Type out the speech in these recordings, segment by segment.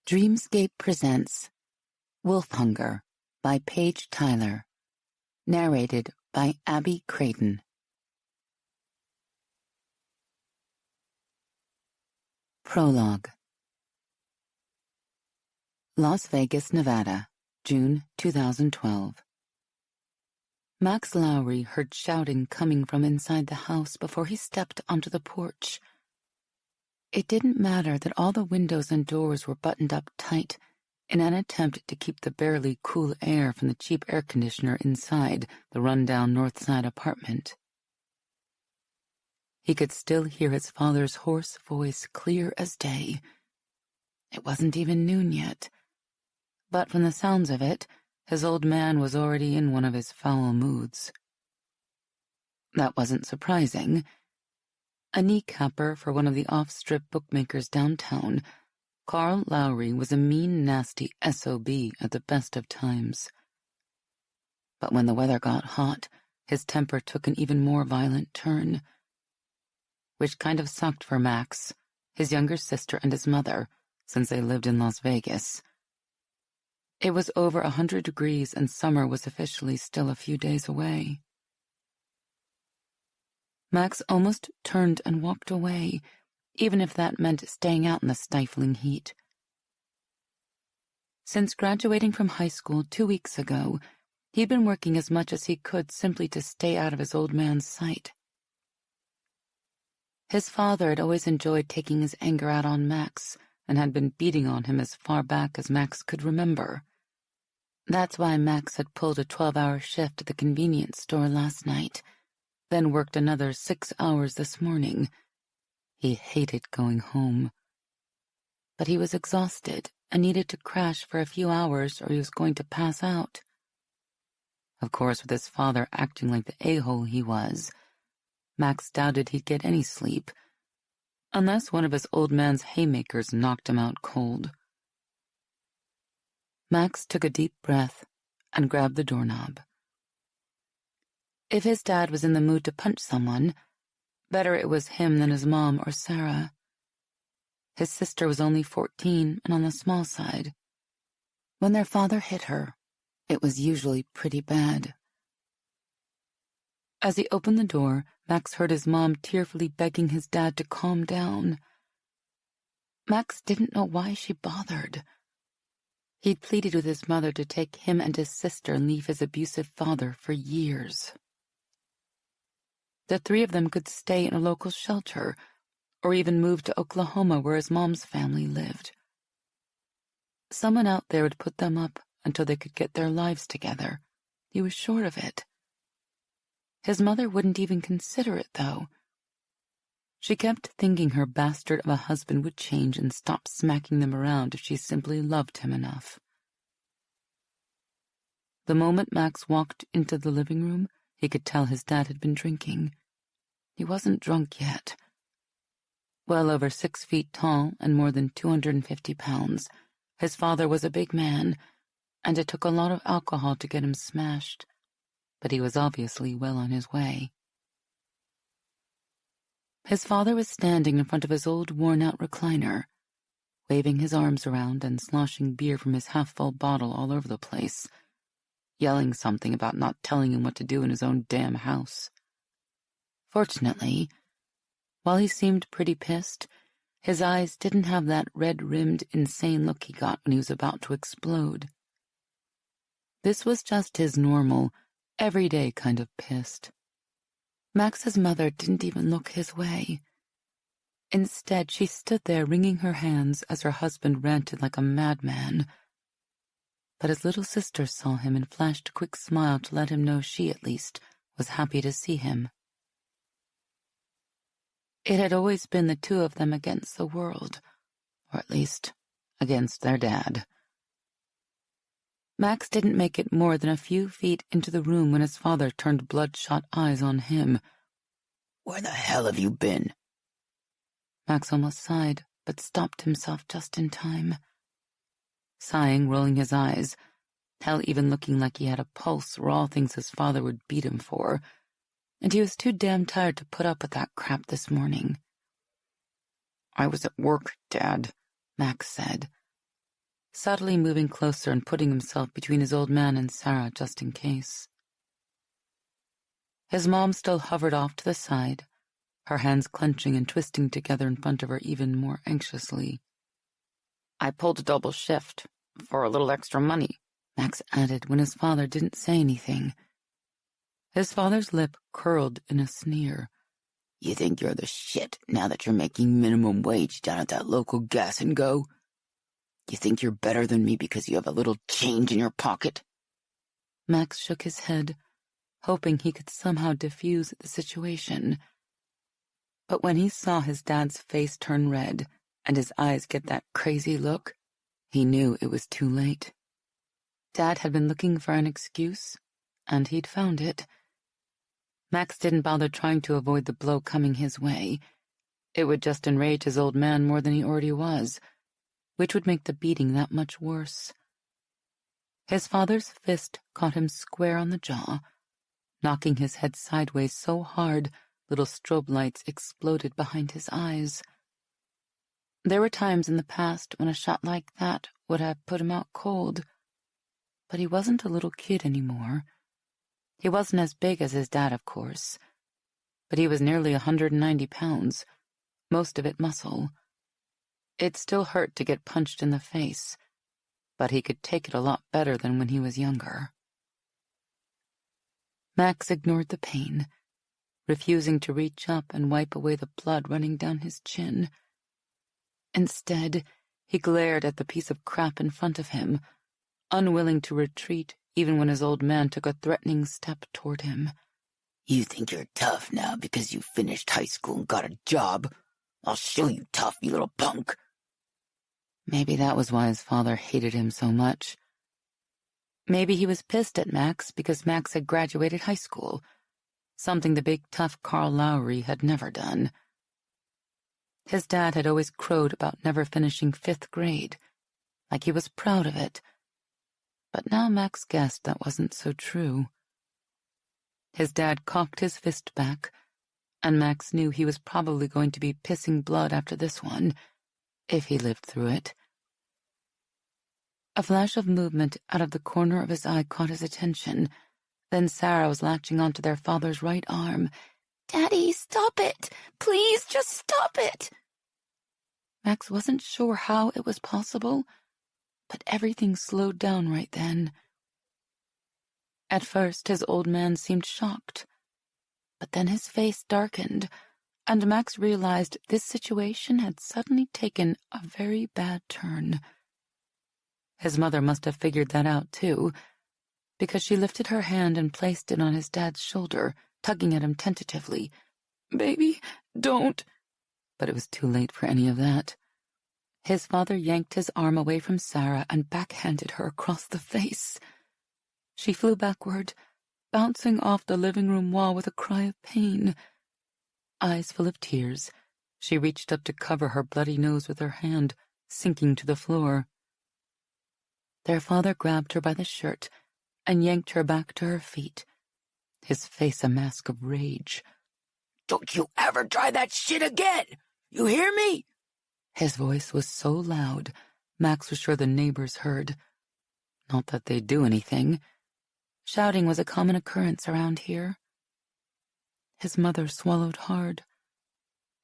Dreamscape presents Wolf Hunger by Paige Tyler. Narrated by Abby Creighton. Prologue. Las Vegas, Nevada, June 2012. Max Lowry heard shouting coming from inside the house before he stepped onto the porch. It didn't matter that all the windows and doors were buttoned up tight in an attempt to keep the barely cool air from the cheap air conditioner inside the run-down north side apartment. He could still hear his father's hoarse voice clear as day. It wasn't even noon yet, but from the sounds of it, his old man was already in one of his foul moods. That wasn't surprising. A kneecapper for one of the off-strip bookmakers downtown, Carl Lowry was a mean, nasty SOB at the best of times. But when the weather got hot, his temper took an even more violent turn. Which kind of sucked for Max, his younger sister, and his mother, since they lived in Las Vegas. It was over 100 degrees and summer was officially still a few days away. Max almost turned and walked away, even if that meant staying out in the stifling heat. Since graduating from high school 2 weeks ago, he'd been working as much as he could simply to stay out of his old man's sight. His father had always enjoyed taking his anger out on Max and had been beating on him as far back as Max could remember. That's why Max had pulled a 12-hour shift at the convenience store last night, then worked another 6 hours this morning. He hated going home. But he was exhausted and needed to crash for a few hours or he was going to pass out. Of course, with his father acting like the a-hole he was, Max doubted he'd get any sleep, unless one of his old man's haymakers knocked him out cold. Max took a deep breath and grabbed the doorknob. If his dad was in the mood to punch someone, better it was him than his mom or Sarah. His sister was only 14 and on the small side. When their father hit her, it was usually pretty bad. As he opened the door, Max heard his mom tearfully begging his dad to calm down. Max didn't know why she bothered. He'd pleaded with his mother to take him and his sister and leave his abusive father for years. The three of them could stay in a local shelter, or even move to Oklahoma where his mom's family lived. Someone out there would put them up until they could get their lives together. He was sure of it. His mother wouldn't even consider it, though. She kept thinking her bastard of a husband would change and stop smacking them around if she simply loved him enough. The moment Max walked into the living room, he could tell his dad had been drinking. He wasn't drunk yet. Well over 6 feet tall and more than 250 pounds, his father was a big man, and it took a lot of alcohol to get him smashed, but he was obviously well on his way. His father was standing in front of his old worn-out recliner, waving his arms around and sloshing beer from his half-full bottle all over the place, yelling something about not telling him what to do in his own damn house. Fortunately, while he seemed pretty pissed, his eyes didn't have that red-rimmed, insane look he got when he was about to explode. This was just his normal, everyday kind of pissed. Max's mother didn't even look his way. Instead, she stood there wringing her hands as her husband ranted like a madman. But his little sister saw him and flashed a quick smile to let him know she, at least, was happy to see him. It had always been the two of them against the world, or at least against their dad. Max didn't make it more than a few feet into the room when his father turned bloodshot eyes on him. "Where the hell have you been?" Max almost sighed, but stopped himself just in time. Sighing, rolling his eyes, hell even looking like he had a pulse were all things his father would beat him for, and he was too damn tired to put up with that crap this morning. "I was at work, Dad," Max said. subtly moving closer and putting himself between his old man and Sarah just in case. His mom still hovered off to the side, her hands clenching and twisting together in front of her even more anxiously. "I pulled a double shift for a little extra money," Max added when his father didn't say anything. His father's lip curled in a sneer. "You think you're the shit now that you're making minimum wage down at that local gas and go? You think you're better than me because you have a little change in your pocket?" Max shook his head, hoping he could somehow diffuse the situation. But when he saw his dad's face turn red and his eyes get that crazy look, he knew it was too late. Dad had been looking for an excuse, and he'd found it. Max didn't bother trying to avoid the blow coming his way. It would just enrage his old man more than he already was, which would make the beating that much worse. His father's fist caught him square on the jaw, knocking his head sideways so hard little strobe lights exploded behind his eyes. There were times in the past when a shot like that would have put him out cold, but he wasn't a little kid anymore. He wasn't as big as his dad, of course, but he was nearly 190 pounds, most of it muscle. It still hurt to get punched in the face, but he could take it a lot better than when he was younger. Max ignored the pain, refusing to reach up and wipe away the blood running down his chin. Instead, he glared at the piece of crap in front of him, unwilling to retreat even when his old man took a threatening step toward him. "You think you're tough now because you finished high school and got a job? I'll show you tough, you little punk." Maybe that was why his father hated him so much. Maybe he was pissed at Max because Max had graduated high school, something the big tough Carl Lowry had never done. His dad had always crowed about never finishing 5th grade, like he was proud of it. But now Max guessed that wasn't so true. His dad cocked his fist back, and Max knew he was probably going to be pissing blood after this one, if he lived through it. A flash of movement out of the corner of his eye caught his attention. Then Sarah was latching onto their father's right arm. "Daddy, stop it! Please, just stop it!" Max wasn't sure how it was possible, but everything slowed down right then. At first, his old man seemed shocked, but then his face darkened, and Max realized this situation had suddenly taken a very bad turn. His mother must have figured that out, too, because she lifted her hand and placed it on his dad's shoulder, tugging at him tentatively. "Baby, don't." But it was too late for any of that. His father yanked his arm away from Sarah and backhanded her across the face. She flew backward, bouncing off the living room wall with a cry of pain. Eyes full of tears, she reached up to cover her bloody nose with her hand, sinking to the floor. Their father grabbed her by the shirt and yanked her back to her feet, his face a mask of rage. "Don't you ever try that shit again! You hear me?" His voice was so loud, Max was sure the neighbors heard. Not that they'd do anything. Shouting was a common occurrence around here. His mother swallowed hard,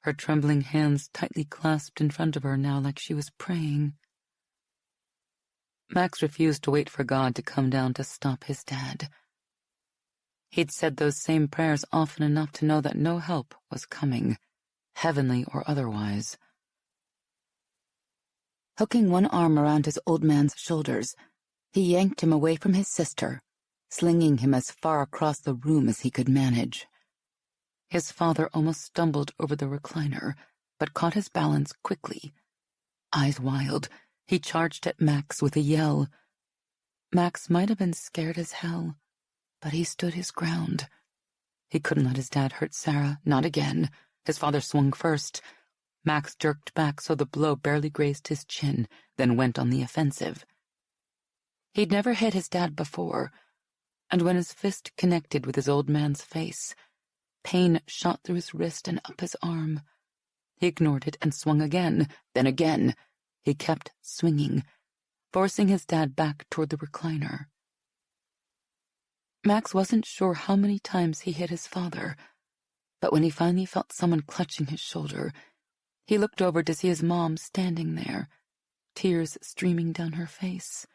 her trembling hands tightly clasped in front of her now like she was praying. Max refused to wait for God to come down to stop his dad. He'd said those same prayers often enough to know that no help was coming, heavenly or otherwise. Hooking one arm around his old man's shoulders, he yanked him away from his sister, slinging him as far across the room as he could manage. His father almost stumbled over the recliner, but caught his balance quickly. Eyes wild, he charged at Max with a yell. Max might have been scared as hell, but he stood his ground. He couldn't let his dad hurt Sarah, not again. His father swung first. Max jerked back so the blow barely grazed his chin, then went on the offensive. He'd never hit his dad before, and when his fist connected with his old man's face, pain shot through his wrist and up his arm. He ignored it and swung again, then again. He kept swinging, forcing his dad back toward the recliner. Max wasn't sure how many times he hit his father, but when he finally felt someone clutching his shoulder, he looked over to see his mom standing there, tears streaming down her face.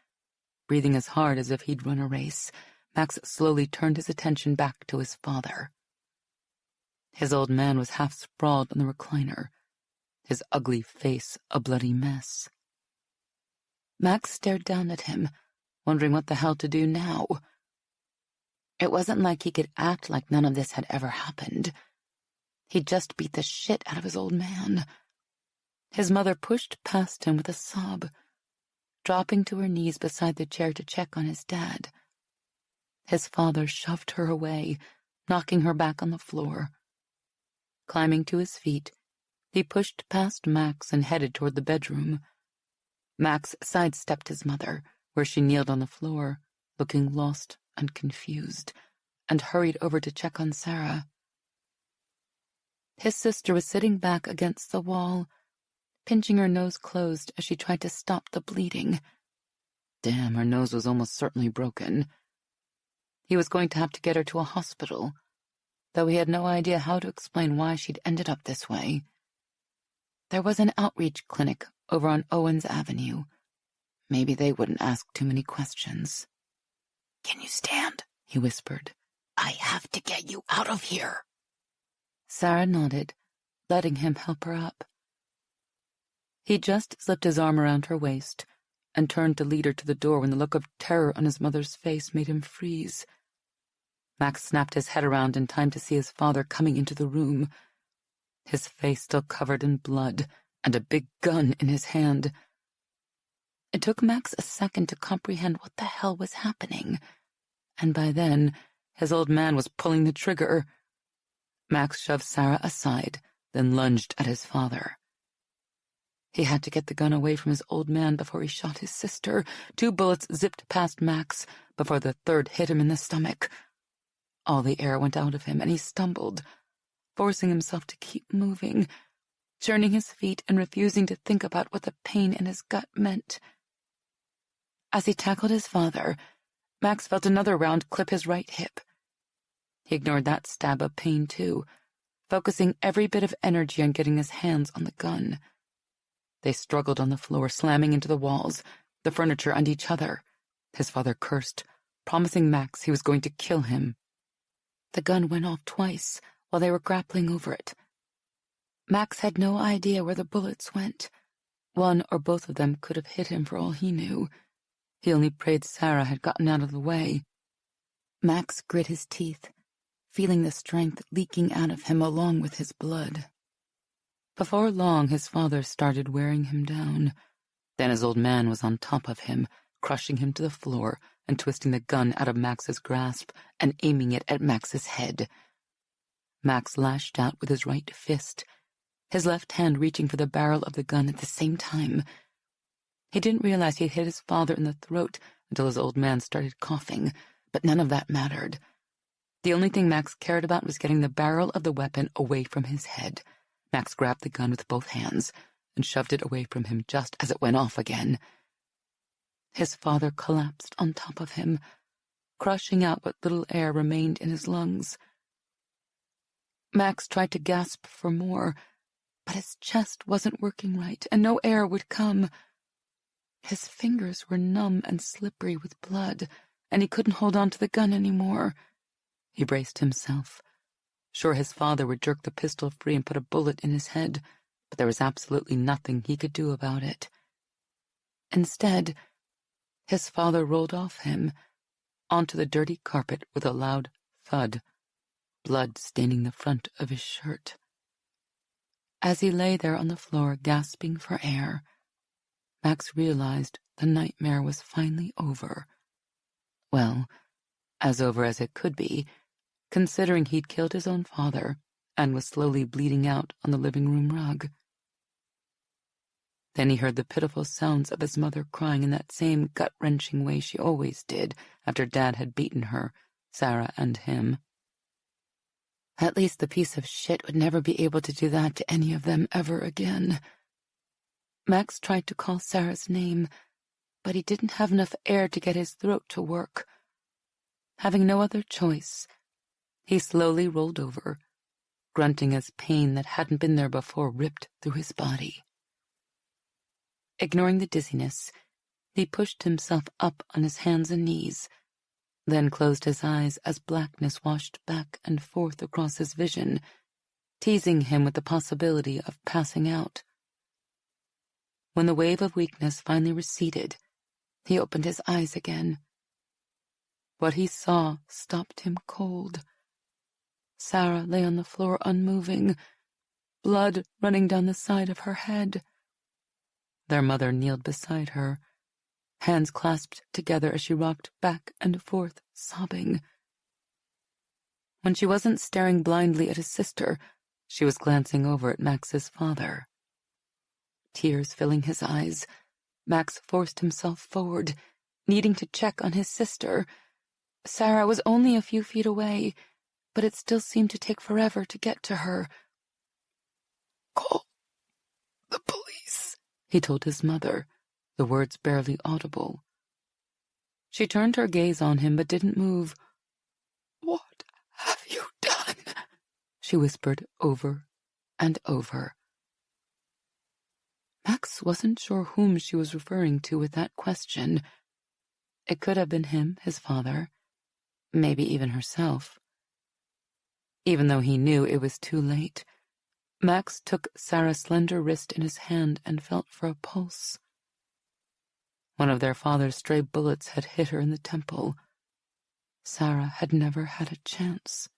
Breathing as hard as if he'd run a race, Max slowly turned his attention back to his father. His old man was half sprawled on the recliner, his ugly face a bloody mess. Max stared down at him, wondering what the hell to do now. It wasn't like he could act like none of this had ever happened. He'd just beat the shit out of his old man. His mother pushed past him with a sob, dropping to her knees beside the chair to check on his dad. His father shoved her away, knocking her back on the floor. Climbing to his feet, he pushed past Max and headed toward the bedroom. Max sidestepped his mother, where she kneeled on the floor, looking lost and confused, and hurried over to check on Sarah. His sister was sitting back against the wall, pinching her nose closed as she tried to stop the bleeding. Damn, her nose was almost certainly broken. He was going to have to get her to a hospital, though he had no idea how to explain why she'd ended up this way. There was an outreach clinic over on Owens Avenue. Maybe they wouldn't ask too many questions. "Can you stand?" he whispered. "I have to get you out of here." Sarah nodded, letting him help her up. He just slipped his arm around her waist and turned to lead her to the door when the look of terror on his mother's face made him freeze. Max snapped his head around in time to see his father coming into the room, his face still covered in blood and a big gun in his hand. It took Max a second to comprehend what the hell was happening, and by then, his old man was pulling the trigger. Max shoved Sarah aside, then lunged at his father. He had to get the gun away from his old man before he shot his sister. 2 bullets zipped past Max before the third hit him in the stomach. All the air went out of him, and he stumbled, forcing himself to keep moving, churning his feet and refusing to think about what the pain in his gut meant. As he tackled his father, Max felt another round clip his right hip. He ignored that stab of pain, too, focusing every bit of energy on getting his hands on the gun. They struggled on the floor, slamming into the walls, the furniture, and each other. His father cursed, promising Max he was going to kill him. The gun went off twice while they were grappling over it. Max had no idea where the bullets went. One or both of them could have hit him for all he knew. He only prayed Sarah had gotten out of the way. Max grit his teeth, feeling the strength leaking out of him along with his blood. Before long, his father started wearing him down. Then his old man was on top of him, crushing him to the floor and twisting the gun out of Max's grasp and aiming it at Max's head. Max lashed out with his right fist, his left hand reaching for the barrel of the gun at the same time. He didn't realize he'd hit his father in the throat until his old man started coughing, but none of that mattered. The only thing Max cared about was getting the barrel of the weapon away from his head. Max grabbed the gun with both hands and shoved it away from him just as it went off again. His father collapsed on top of him, crushing out what little air remained in his lungs. Max tried to gasp for more, but his chest wasn't working right, and no air would come. His fingers were numb and slippery with blood, and he couldn't hold on to the gun anymore. He braced himself, sure his father would jerk the pistol free and put a bullet in his head, but there was absolutely nothing he could do about it. Instead, his father rolled off him, onto the dirty carpet with a loud thud, blood staining the front of his shirt. As he lay there on the floor, gasping for air, Max realized the nightmare was finally over. Well, as over as it could be, considering he'd killed his own father and was slowly bleeding out on the living room rug. Then he heard the pitiful sounds of his mother crying in that same gut-wrenching way she always did after Dad had beaten her, Sarah and him. At least the piece of shit would never be able to do that to any of them ever again. Max tried to call Sarah's name, but he didn't have enough air to get his throat to work. Having no other choice, he slowly rolled over, grunting as pain that hadn't been there before ripped through his body. Ignoring the dizziness, he pushed himself up on his hands and knees, then closed his eyes as blackness washed back and forth across his vision, teasing him with the possibility of passing out. When the wave of weakness finally receded, he opened his eyes again. What he saw stopped him cold. Sarah lay on the floor unmoving, blood running down the side of her head. Their mother kneeled beside her, hands clasped together as she rocked back and forth, sobbing. When she wasn't staring blindly at his sister, she was glancing over at Max's father. Tears filling his eyes, Max forced himself forward, needing to check on his sister. Sarah was only a few feet away, but it still seemed to take forever to get to her. "Call the police," he told his mother, the words barely audible. She turned her gaze on him but didn't move. "What have you done?" she whispered over and over. Max wasn't sure whom she was referring to with that question. It could have been him, his father, maybe even herself. Even though he knew it was too late, Max took Sarah's slender wrist in his hand and felt for a pulse. One of their father's stray bullets had hit her in the temple. Sarah had never had a chance.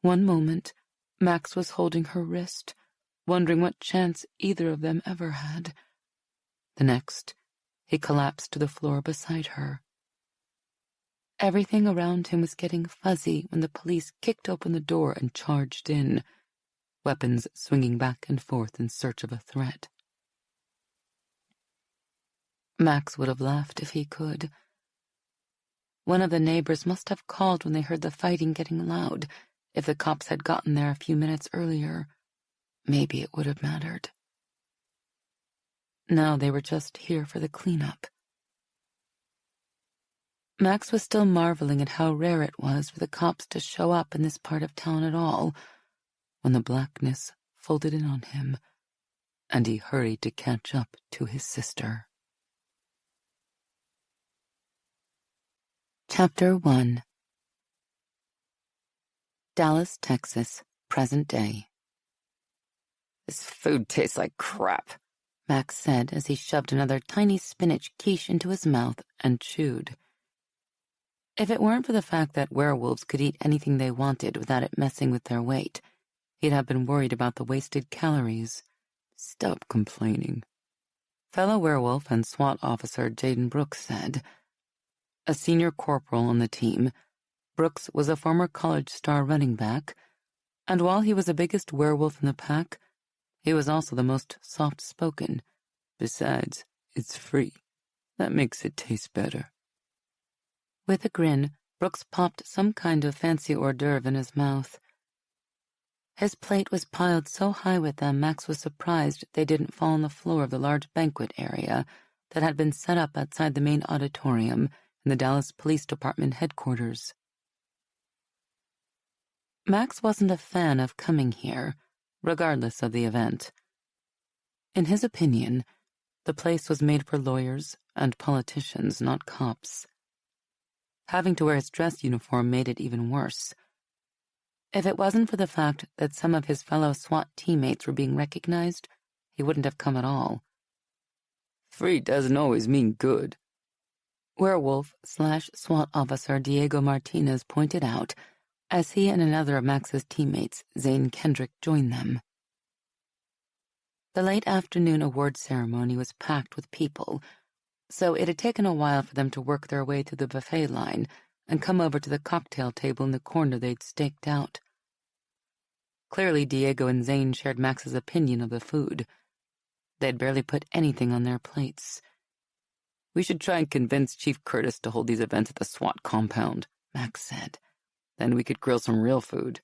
One moment, Max was holding her wrist, wondering what chance either of them ever had. The next, he collapsed to the floor beside her. Everything around him was getting fuzzy when the police kicked open the door and charged in, weapons swinging back and forth in search of a threat. Max would have laughed if he could. One of the neighbors must have called when they heard the fighting getting loud. If the cops had gotten there a few minutes earlier, maybe it would have mattered. Now they were just here for the cleanup. Max was still marveling at how rare it was for the cops to show up in this part of town at all, when the blackness folded in on him, and he hurried to catch up to his sister. Chapter 1. Dallas, Texas, present day. "This food tastes like crap," Max said as he shoved another tiny spinach quiche into his mouth and chewed. If it weren't for the fact that werewolves could eat anything they wanted without it messing with their weight, he'd have been worried about the wasted calories. "Stop complaining," fellow werewolf and SWAT officer Jaden Brooks said. A senior corporal on the team, Brooks was a former college star running back, and while he was the biggest werewolf in the pack, he was also the most soft-spoken. "Besides, it's free. That makes it taste better." With a grin, Brooks popped some kind of fancy hors d'oeuvre in his mouth. His plate was piled so high with them, Max was surprised they didn't fall on the floor of the large banquet area that had been set up outside the main auditorium in the Dallas Police Department headquarters. Max wasn't a fan of coming here, regardless of the event. In his opinion, the place was made for lawyers and politicians, not cops. Having to wear his dress uniform made it even worse. If it wasn't for the fact that some of his fellow SWAT teammates were being recognized, he wouldn't have come at all. "Free doesn't always mean good," werewolf/SWAT officer Diego Martinez pointed out as he and another of Max's teammates, Zane Kendrick, joined them. The late afternoon award ceremony was packed with people, so it had taken a while for them to work their way through the buffet line and come over to the cocktail table in the corner they'd staked out. Clearly, Diego and Zane shared Max's opinion of the food. They'd barely put anything on their plates. "We should try and convince Chief Curtis to hold these events at the SWAT compound," Max said. "Then we could grill some real food."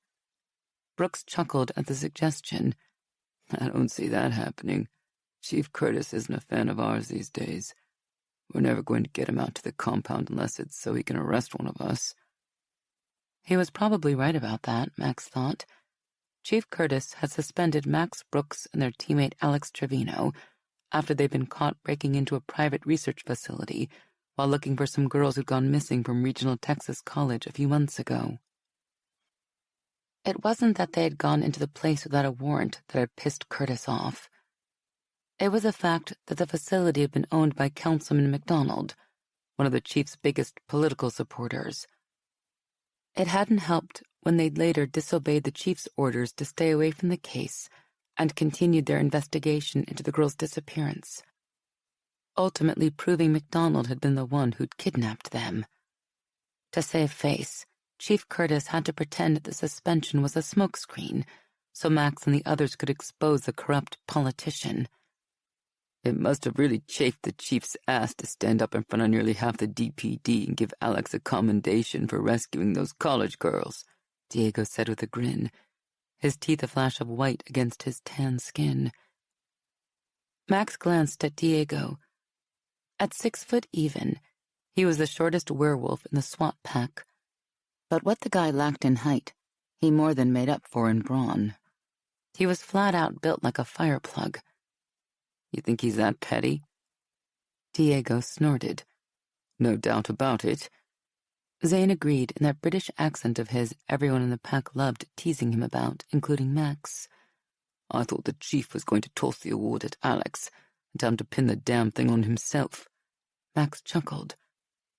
Brooks chuckled at the suggestion. "I don't see that happening. Chief Curtis isn't a fan of ours these days. We're never going to get him out to the compound unless it's so he can arrest one of us." He was probably right about that, Max thought. Chief Curtis had suspended Max Brooks and their teammate Alex Trevino after they'd been caught breaking into a private research facility while looking for some girls who'd gone missing from Regional Texas College a few months ago. It wasn't that they had gone into the place without a warrant that had pissed Curtis off. It was the fact that the facility had been owned by Councilman McDonald, one of the chief's biggest political supporters. It hadn't helped when they'd later disobeyed the chief's orders to stay away from the case and continued their investigation into the girl's disappearance, ultimately proving McDonald had been the one who'd kidnapped them. To save face, Chief Curtis had to pretend the suspension was a smokescreen so Max and the others could expose the corrupt politician. It must have really chafed the chief's ass to stand up in front of nearly half the DPD and give Alex a commendation for rescuing those college girls, Diego said with a grin, his teeth a flash of white against his tan skin. Max glanced at Diego. At 6 foot even, he was the shortest werewolf in the SWAT pack. But what the guy lacked in height, he more than made up for in brawn. He was flat out built like a fire plug. "You think he's that petty?" Diego snorted. "No doubt about it." Zane agreed in that British accent of his everyone in the pack loved teasing him about, including Max. "I thought the chief was going to toss the award at Alex and tell him to pin the damn thing on himself." Max chuckled.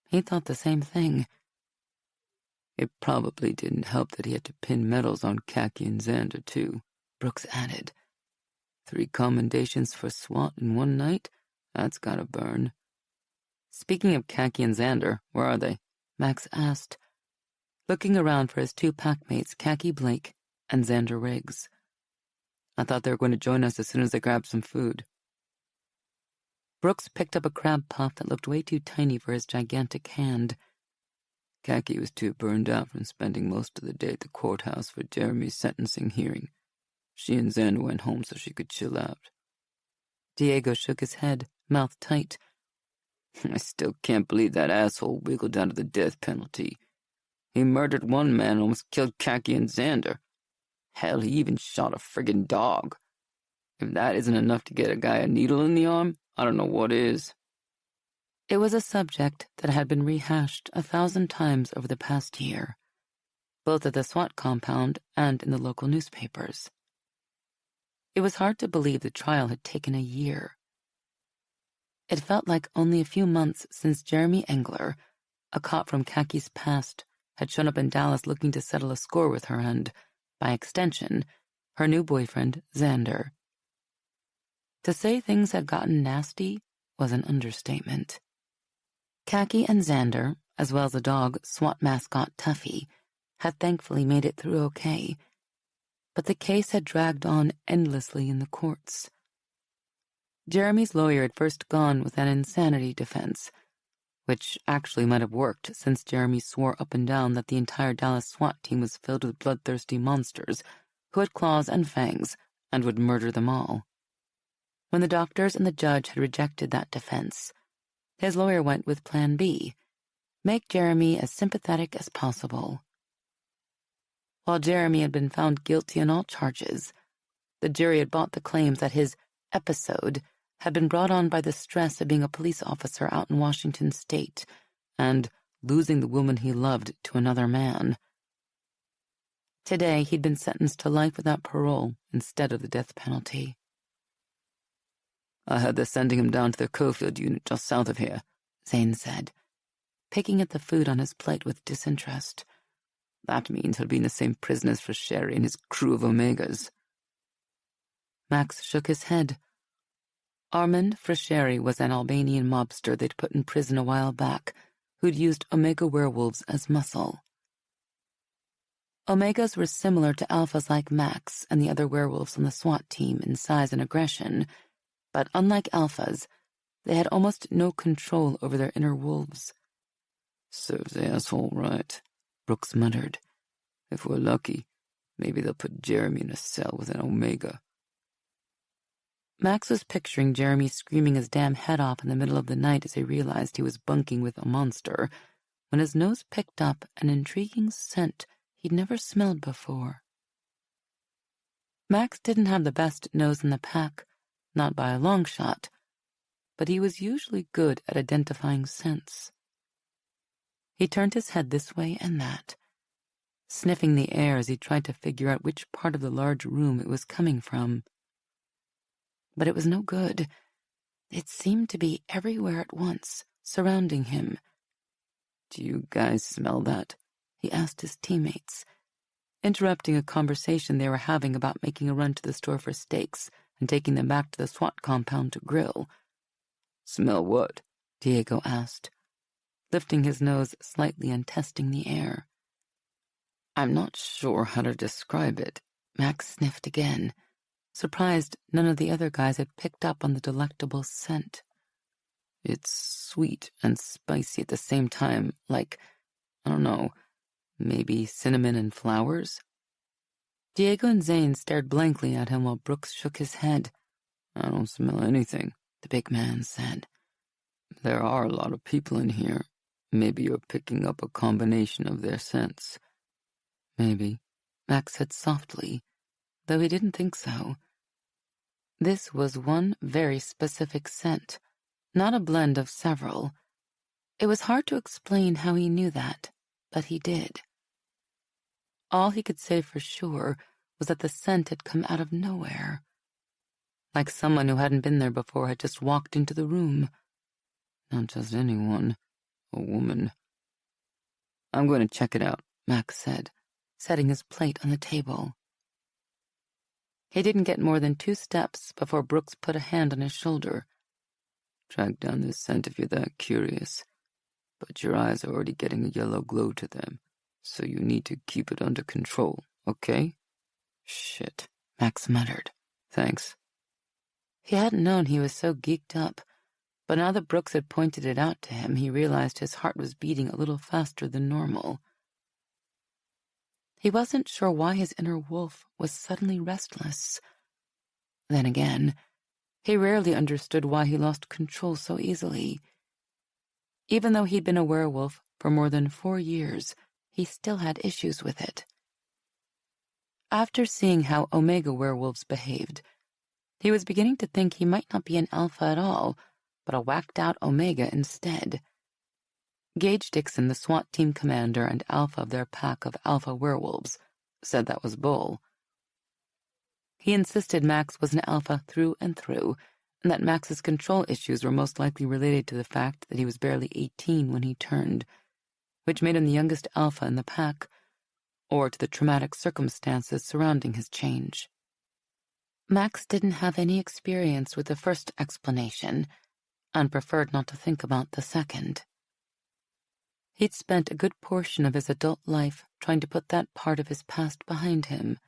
He thought the same thing. "It probably didn't help that he had to pin medals on Khaki and Xander, too," Brooks added. 3 commendations for SWAT in one night? That's gotta burn. "Speaking of Khaki and Xander, where are they?" Max asked, looking around for his 2 packmates, Khaki Blake and Xander Riggs. "I thought they were going to join us as soon as they grabbed some food." Brooks picked up a crab puff that looked way too tiny for his gigantic hand. "Khaki was too burned out from spending most of the day at the courthouse for Jeremy's sentencing hearing. She and Xander went home so she could chill out." Diego shook his head, mouth tight. "I still can't believe that asshole wiggled out of the death penalty. He murdered one man and almost killed Khaki and Xander. Hell, he even shot a friggin' dog. If that isn't enough to get a guy a needle in the arm, I don't know what is." It was a subject that had been rehashed 1,000 times over the past year, both at the SWAT compound and in the local newspapers. It was hard to believe the trial had taken a year. It felt like only a few months since Jeremy Engler, a cop from Khaki's past, had shown up in Dallas looking to settle a score with her and, by extension, her new boyfriend, Xander. To say things had gotten nasty was an understatement. Khaki and Xander, as well as the dog SWAT mascot Tuffy, had thankfully made it through okay, but the case had dragged on endlessly in the courts. Jeremy's lawyer had first gone with an insanity defense, which actually might have worked since Jeremy swore up and down that the entire Dallas SWAT team was filled with bloodthirsty monsters who had claws and fangs and would murder them all. When the doctors and the judge had rejected that defense, his lawyer went with Plan B, make Jeremy as sympathetic as possible. While Jeremy had been found guilty on all charges, the jury had bought the claims that his episode had been brought on by the stress of being a police officer out in Washington state and losing the woman he loved to another man. Today, he'd been sentenced to life without parole instead of the death penalty. "I heard they're sending him down to the Cofield unit just south of here," Zane said, picking at the food on his plate with disinterest. "That means he'll be in the same prison as Frasceri and his crew of Omegas." Max shook his head. Armand Frasceri was an Albanian mobster they'd put in prison a while back, who'd used Omega werewolves as muscle. Omegas were similar to alphas like Max and the other werewolves on the SWAT team in size and aggression, but unlike alphas, they had almost no control over their inner wolves. "Serves the asshole right," Brooks muttered. "If we're lucky, maybe they'll put Jeremy in a cell with an Omega." Max was picturing Jeremy screaming his damn head off in the middle of the night as he realized he was bunking with a monster, when his nose picked up an intriguing scent he'd never smelled before. Max didn't have the best nose in the pack, not by a long shot, but he was usually good at identifying scents. He turned his head this way and that, sniffing the air as he tried to figure out which part of the large room it was coming from. But it was no good. It seemed to be everywhere at once, surrounding him. "Do you guys smell that?" he asked his teammates, interrupting a conversation they were having about making a run to the store for steaks and taking them back to the SWAT compound to grill. "Smell what?" Diego asked, lifting his nose slightly and testing the air. "I'm not sure how to describe it," Max sniffed again, surprised none of the other guys had picked up on the delectable scent. "It's sweet and spicy at the same time, like, I don't know, maybe cinnamon and flowers?" Diego and Zane stared blankly at him while Brooks shook his head. "I don't smell anything," the big man said. "There are a lot of people in here. Maybe you're picking up a combination of their scents." "Maybe," Max said softly, though he didn't think so. This was one very specific scent, not a blend of several. It was hard to explain how he knew that, but he did. All he could say for sure was that the scent had come out of nowhere, like someone who hadn't been there before had just walked into the room. Not just anyone, a woman. "I'm going to check it out," Max said, setting his plate on the table. He didn't get more than 2 steps before Brooks put a hand on his shoulder. "Track down this scent if you're that curious, but your eyes are already getting a yellow glow to them, so you need to keep it under control, okay?" "Shit," Max muttered. "Thanks." He hadn't known he was so geeked up, but now that Brooks had pointed it out to him, he realized his heart was beating a little faster than normal. He wasn't sure why his inner wolf was suddenly restless. Then again, he rarely understood why he lost control so easily. Even though he'd been a werewolf for more than 4 years, he still had issues with it. After seeing how Omega werewolves behaved, he was beginning to think he might not be an alpha at all, but a whacked-out Omega instead. Gage Dixon, the SWAT team commander and alpha of their pack of alpha werewolves, said that was bull. He insisted Max was an alpha through and through, and that Max's control issues were most likely related to the fact that he was barely 18 when he turned, which made him the youngest alpha in the pack, or to the traumatic circumstances surrounding his change. Max didn't have any experience with the first explanation, and preferred not to think about the second. He'd spent a good portion of his adult life trying to put that part of his past behind him.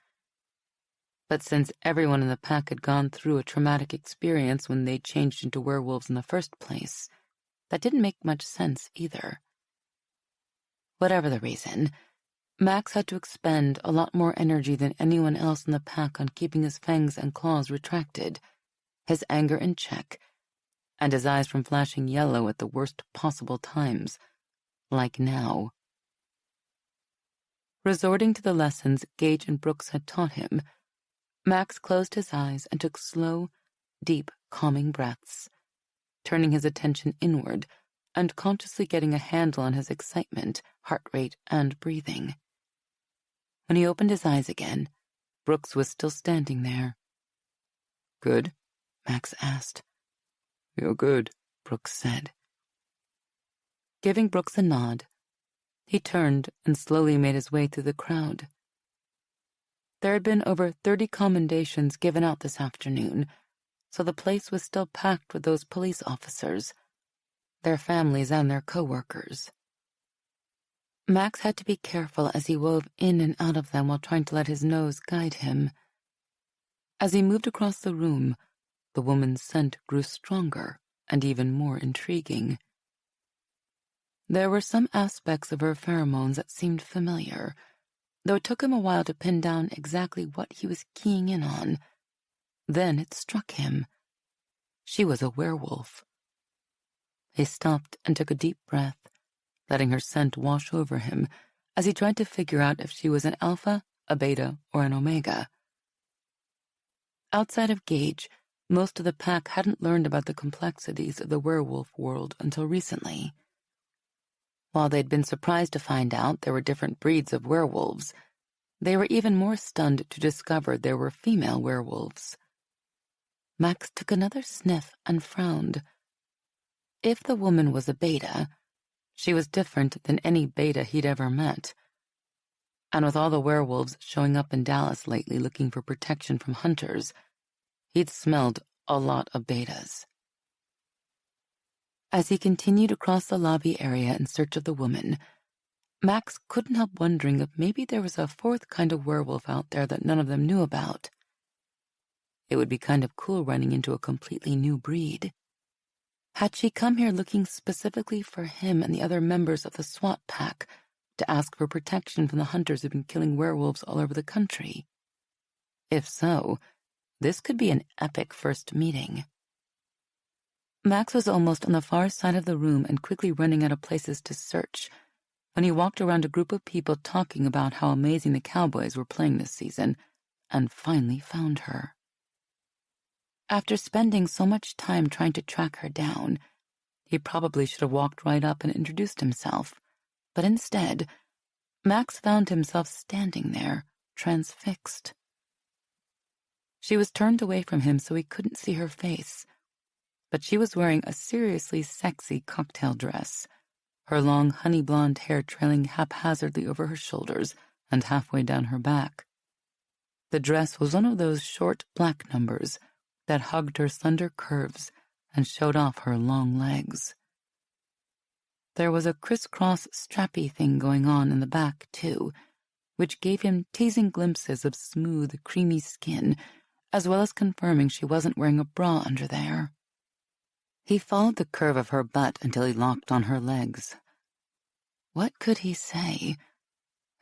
But since everyone in the pack had gone through a traumatic experience when they changed into werewolves in the first place, that didn't make much sense either. Whatever the reason, Max had to expend a lot more energy than anyone else in the pack on keeping his fangs and claws retracted, his anger in check, and his eyes from flashing yellow at the worst possible times, like now. Resorting to the lessons Gage and Brooks had taught him, Max closed his eyes and took slow, deep, calming breaths, turning his attention inward and consciously getting a handle on his excitement, heart rate, and breathing. When he opened his eyes again, Brooks was still standing there. "Good?" Max asked. "You're good," Brooks said. Giving Brooks a nod, he turned and slowly made his way through the crowd. There had been over 30 commendations given out this afternoon, so the place was still packed with those police officers, their families and their co-workers. Max had to be careful as he wove in and out of them while trying to let his nose guide him. As he moved across the room, the woman's scent grew stronger and even more intriguing. There were some aspects of her pheromones that seemed familiar, though it took him a while to pin down exactly what he was keying in on. Then it struck him. She was a werewolf. He stopped and took a deep breath, letting her scent wash over him as he tried to figure out if she was an alpha, a beta, or an omega. Outside of Gage, most of the pack hadn't learned about the complexities of the werewolf world until recently. While they'd been surprised to find out there were different breeds of werewolves, they were even more stunned to discover there were female werewolves. Max took another sniff and frowned. If the woman was a beta, she was different than any beta he'd ever met. And with all the werewolves showing up in Dallas lately looking for protection from hunters, he'd smelled a lot of betas. As he continued across the lobby area in search of the woman, Max couldn't help wondering if maybe there was a fourth kind of werewolf out there that none of them knew about. It would be kind of cool running into a completely new breed. Had she come here looking specifically for him and the other members of the SWAT pack to ask for protection from the hunters who've been killing werewolves all over the country? If so, this could be an epic first meeting. Max was almost on the far side of the room and quickly running out of places to search when he walked around a group of people talking about how amazing the Cowboys were playing this season and finally found her. After spending so much time trying to track her down, he probably should have walked right up and introduced himself, but instead, Max found himself standing there, transfixed. She was turned away from him so he couldn't see her face, but she was wearing a seriously sexy cocktail dress, her long honey blonde hair trailing haphazardly over her shoulders and halfway down her back. The dress was one of those short black numbers that hugged her slender curves and showed off her long legs. There was a crisscross strappy thing going on in the back, too, which gave him teasing glimpses of smooth, creamy skin, as well as confirming she wasn't wearing a bra under there. He followed the curve of her butt until he locked on her legs. What could he say?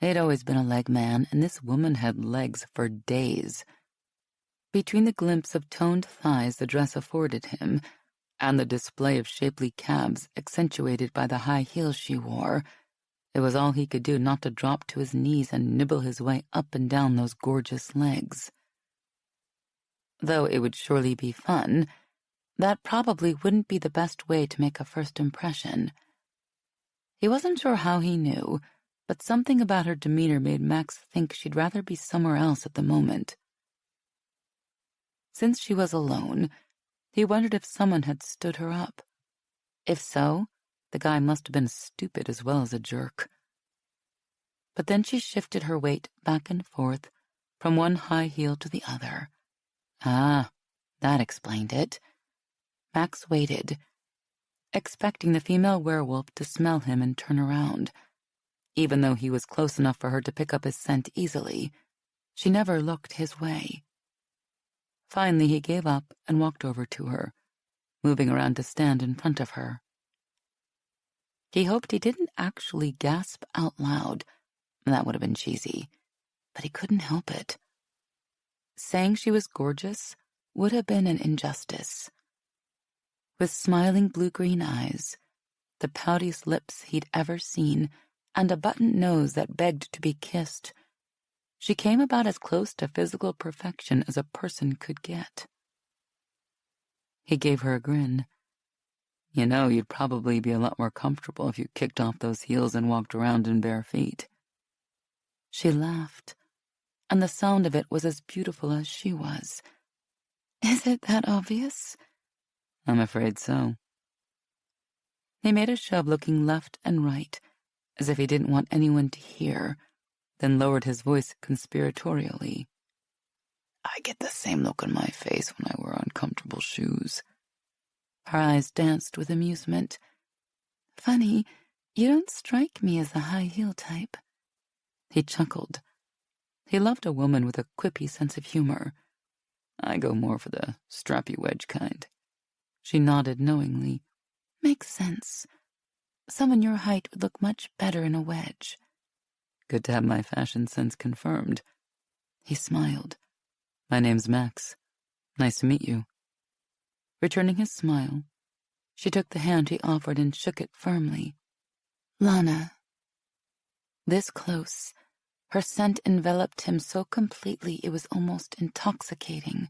They'd always been a leg man, and this woman had legs for days. Between the glimpse of toned thighs the dress afforded him, and the display of shapely calves accentuated by the high heels she wore, it was all he could do not to drop to his knees and nibble his way up and down those gorgeous legs. Though it would surely be fun, that probably wouldn't be the best way to make a first impression. He wasn't sure how he knew, but something about her demeanor made Max think she'd rather be somewhere else at the moment. Since she was alone, he wondered if someone had stood her up. If so, the guy must have been stupid as well as a jerk. But then she shifted her weight back and forth from one high heel to the other. Ah, that explained it. Max waited, expecting the female werewolf to smell him and turn around. Even though he was close enough for her to pick up his scent easily, she never looked his way. Finally, he gave up and walked over to her, moving around to stand in front of her. He hoped he didn't actually gasp out loud. That would have been cheesy, but he couldn't help it. Saying she was gorgeous would have been an injustice. With smiling blue-green eyes, the poutiest lips he'd ever seen, and a buttoned nose that begged to be kissed, she came about as close to physical perfection as a person could get. He gave her a grin. You know, you'd probably be a lot more comfortable if you kicked off those heels and walked around in bare feet. She laughed, and the sound of it was as beautiful as she was. Is it that obvious? I'm afraid so. He made a show of looking left and right, as if he didn't want anyone to hear, then lowered his voice conspiratorially. I get the same look on my face when I wear uncomfortable shoes. Her eyes danced with amusement. Funny, you don't strike me as the high-heel type. He chuckled. He loved a woman with a quippy sense of humor. I go more for the strappy wedge kind. She nodded knowingly. Makes sense. Someone your height would look much better in a wedge. Good to have my fashion sense confirmed. He smiled. My name's Max. Nice to meet you. Returning his smile, she took the hand he offered and shook it firmly. Lana. This close, her scent enveloped him so completely it was almost intoxicating.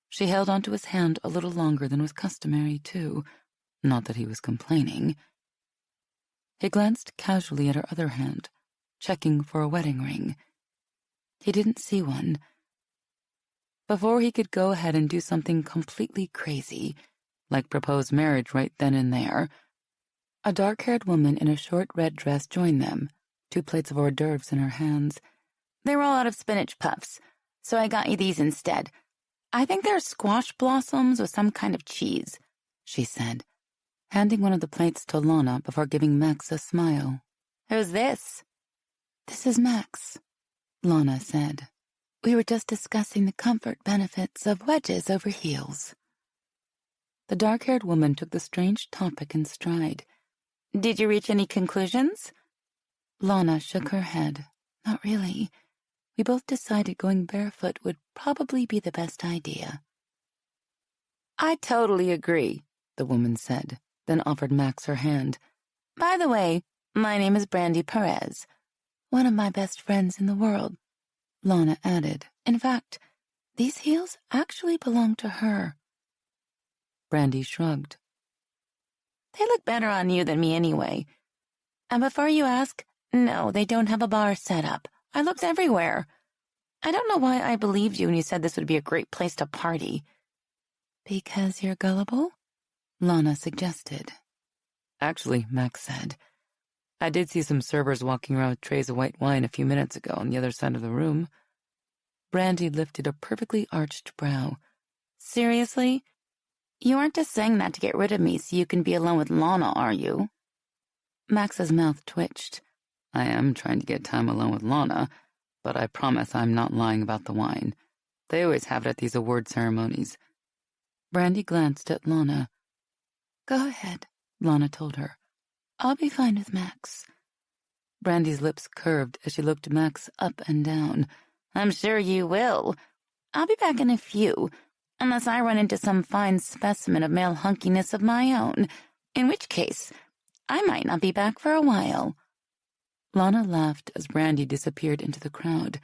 She held onto his hand a little longer than was customary, too, not that he was complaining. He glanced casually at her other hand, checking for a wedding ring. He didn't see one. Before he could go ahead and do something completely crazy, like propose marriage right then and there, a dark-haired woman in a short red dress joined them, 2 plates of hors d'oeuvres in her hands. They were all out of spinach puffs, so I got you these instead. I think they're squash blossoms with some kind of cheese, she said, handing one of the plates to Lana before giving Max a smile. Who's this? This is Max, Lana said. We were just discussing the comfort benefits of wedges over heels. The dark-haired woman took the strange topic in stride. Did you reach any conclusions? Lana shook her head. Not really. We both decided going barefoot would probably be the best idea. I totally agree, the woman said, then offered Max her hand. By the way, my name is Brandy Perez. One of my best friends in the world, Lana added. In fact, these heels actually belong to her. Brandy shrugged. They look better on you than me anyway. And before you ask, no, they don't have a bar set up. I looked everywhere. I don't know why I believed you when you said this would be a great place to party. Because you're gullible? Lana suggested. Actually, Max said, I did see some servers walking around with trays of white wine a few minutes ago on the other side of the room. Brandy lifted a perfectly arched brow. Seriously? You aren't just saying that to get rid of me so you can be alone with Lana, are you? Max's mouth twitched. I am trying to get time alone with Lana, but I promise I'm not lying about the wine. They always have it at these award ceremonies. Brandy glanced at Lana. Go ahead, Lana told her. I'll be fine with Max. Brandy's lips curved as she looked Max up and down. I'm sure you will. I'll be back in a few, unless I run into some fine specimen of male hunkiness of my own, in which case I might not be back for a while. Lana laughed as Brandy disappeared into the crowd.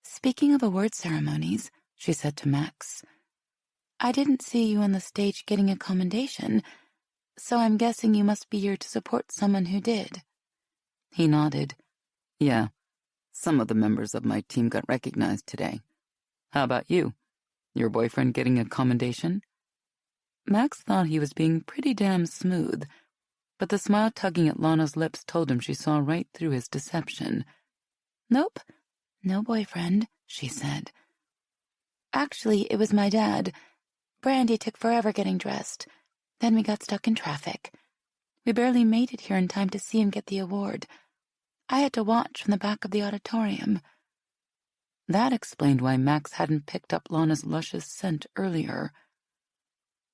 Speaking of award ceremonies, she said to Max, I didn't see you on the stage getting a commendation, so I'm guessing you must be here to support someone who did. He nodded. Yeah, some of the members of my team got recognized today. How about you? Your boyfriend getting a commendation? Max thought he was being pretty damn smooth, but the smile tugging at Lana's lips told him she saw right through his deception. Nope, no boyfriend, she said. Actually, it was my dad. Brandy took forever getting dressed. Then we got stuck in traffic. We barely made it here in time to see him get the award. I had to watch from the back of the auditorium. That explained why Max hadn't picked up Lana's luscious scent earlier.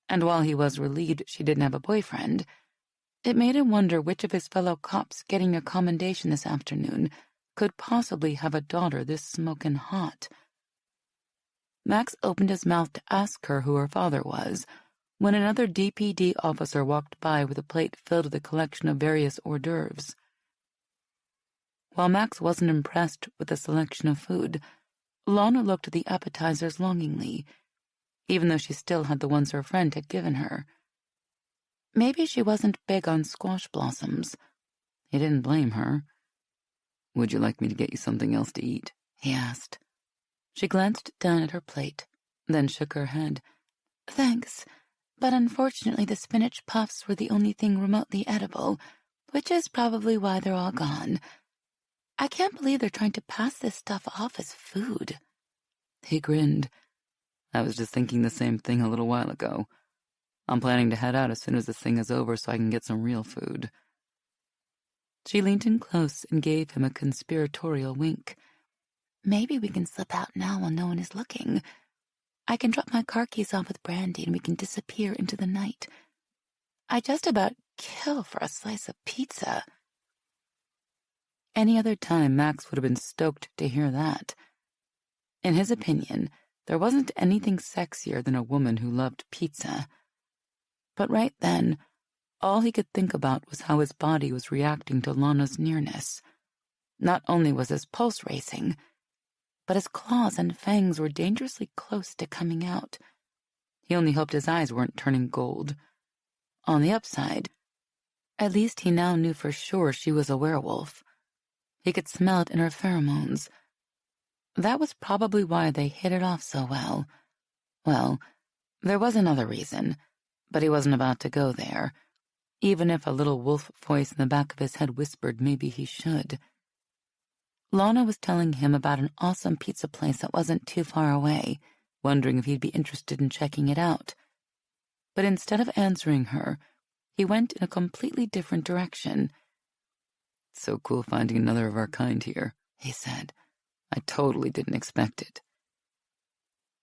And while he was relieved she didn't have a boyfriend, it made him wonder which of his fellow cops getting a commendation this afternoon could possibly have a daughter this smokin' hot. Max opened his mouth to ask her who her father was, when another DPD officer walked by with a plate filled with a collection of various hors d'oeuvres. While Max wasn't impressed with the selection of food, Lana looked at the appetizers longingly, even though she still had the ones her friend had given her. Maybe she wasn't big on squash blossoms. He didn't blame her. Would you like me to get you something else to eat? He asked. She glanced down at her plate, then shook her head. Thanks, but unfortunately the spinach puffs were the only thing remotely edible, which is probably why they're all gone. I can't believe they're trying to pass this stuff off as food. He grinned. I was just thinking the same thing a little while ago. I'm planning to head out as soon as this thing is over so I can get some real food. She leaned in close and gave him a conspiratorial wink. Maybe we can slip out now while no one is looking. I can drop my car keys off with Brandy and we can disappear into the night. I just about kill for a slice of pizza. Any other time, Max would have been stoked to hear that. In his opinion, There wasn't anything sexier than a woman who loved pizza. But right then, all he could think about was how his body was reacting to Lana's nearness. Not only was his pulse racing, but his claws and fangs were dangerously close to coming out. He only hoped his eyes weren't turning gold. On the upside, at least he now knew for sure she was a werewolf. He could smell it in her pheromones. That was probably why they hit it off so well. Well, there was another reason, but he wasn't about to go there, even if a little wolf voice in the back of his head whispered maybe he should. Lana was telling him about an awesome pizza place that wasn't too far away, wondering if he'd be interested in checking it out. But instead of answering her, he went in a completely different direction. "It's so cool finding another of our kind here," he said. "I totally didn't expect it."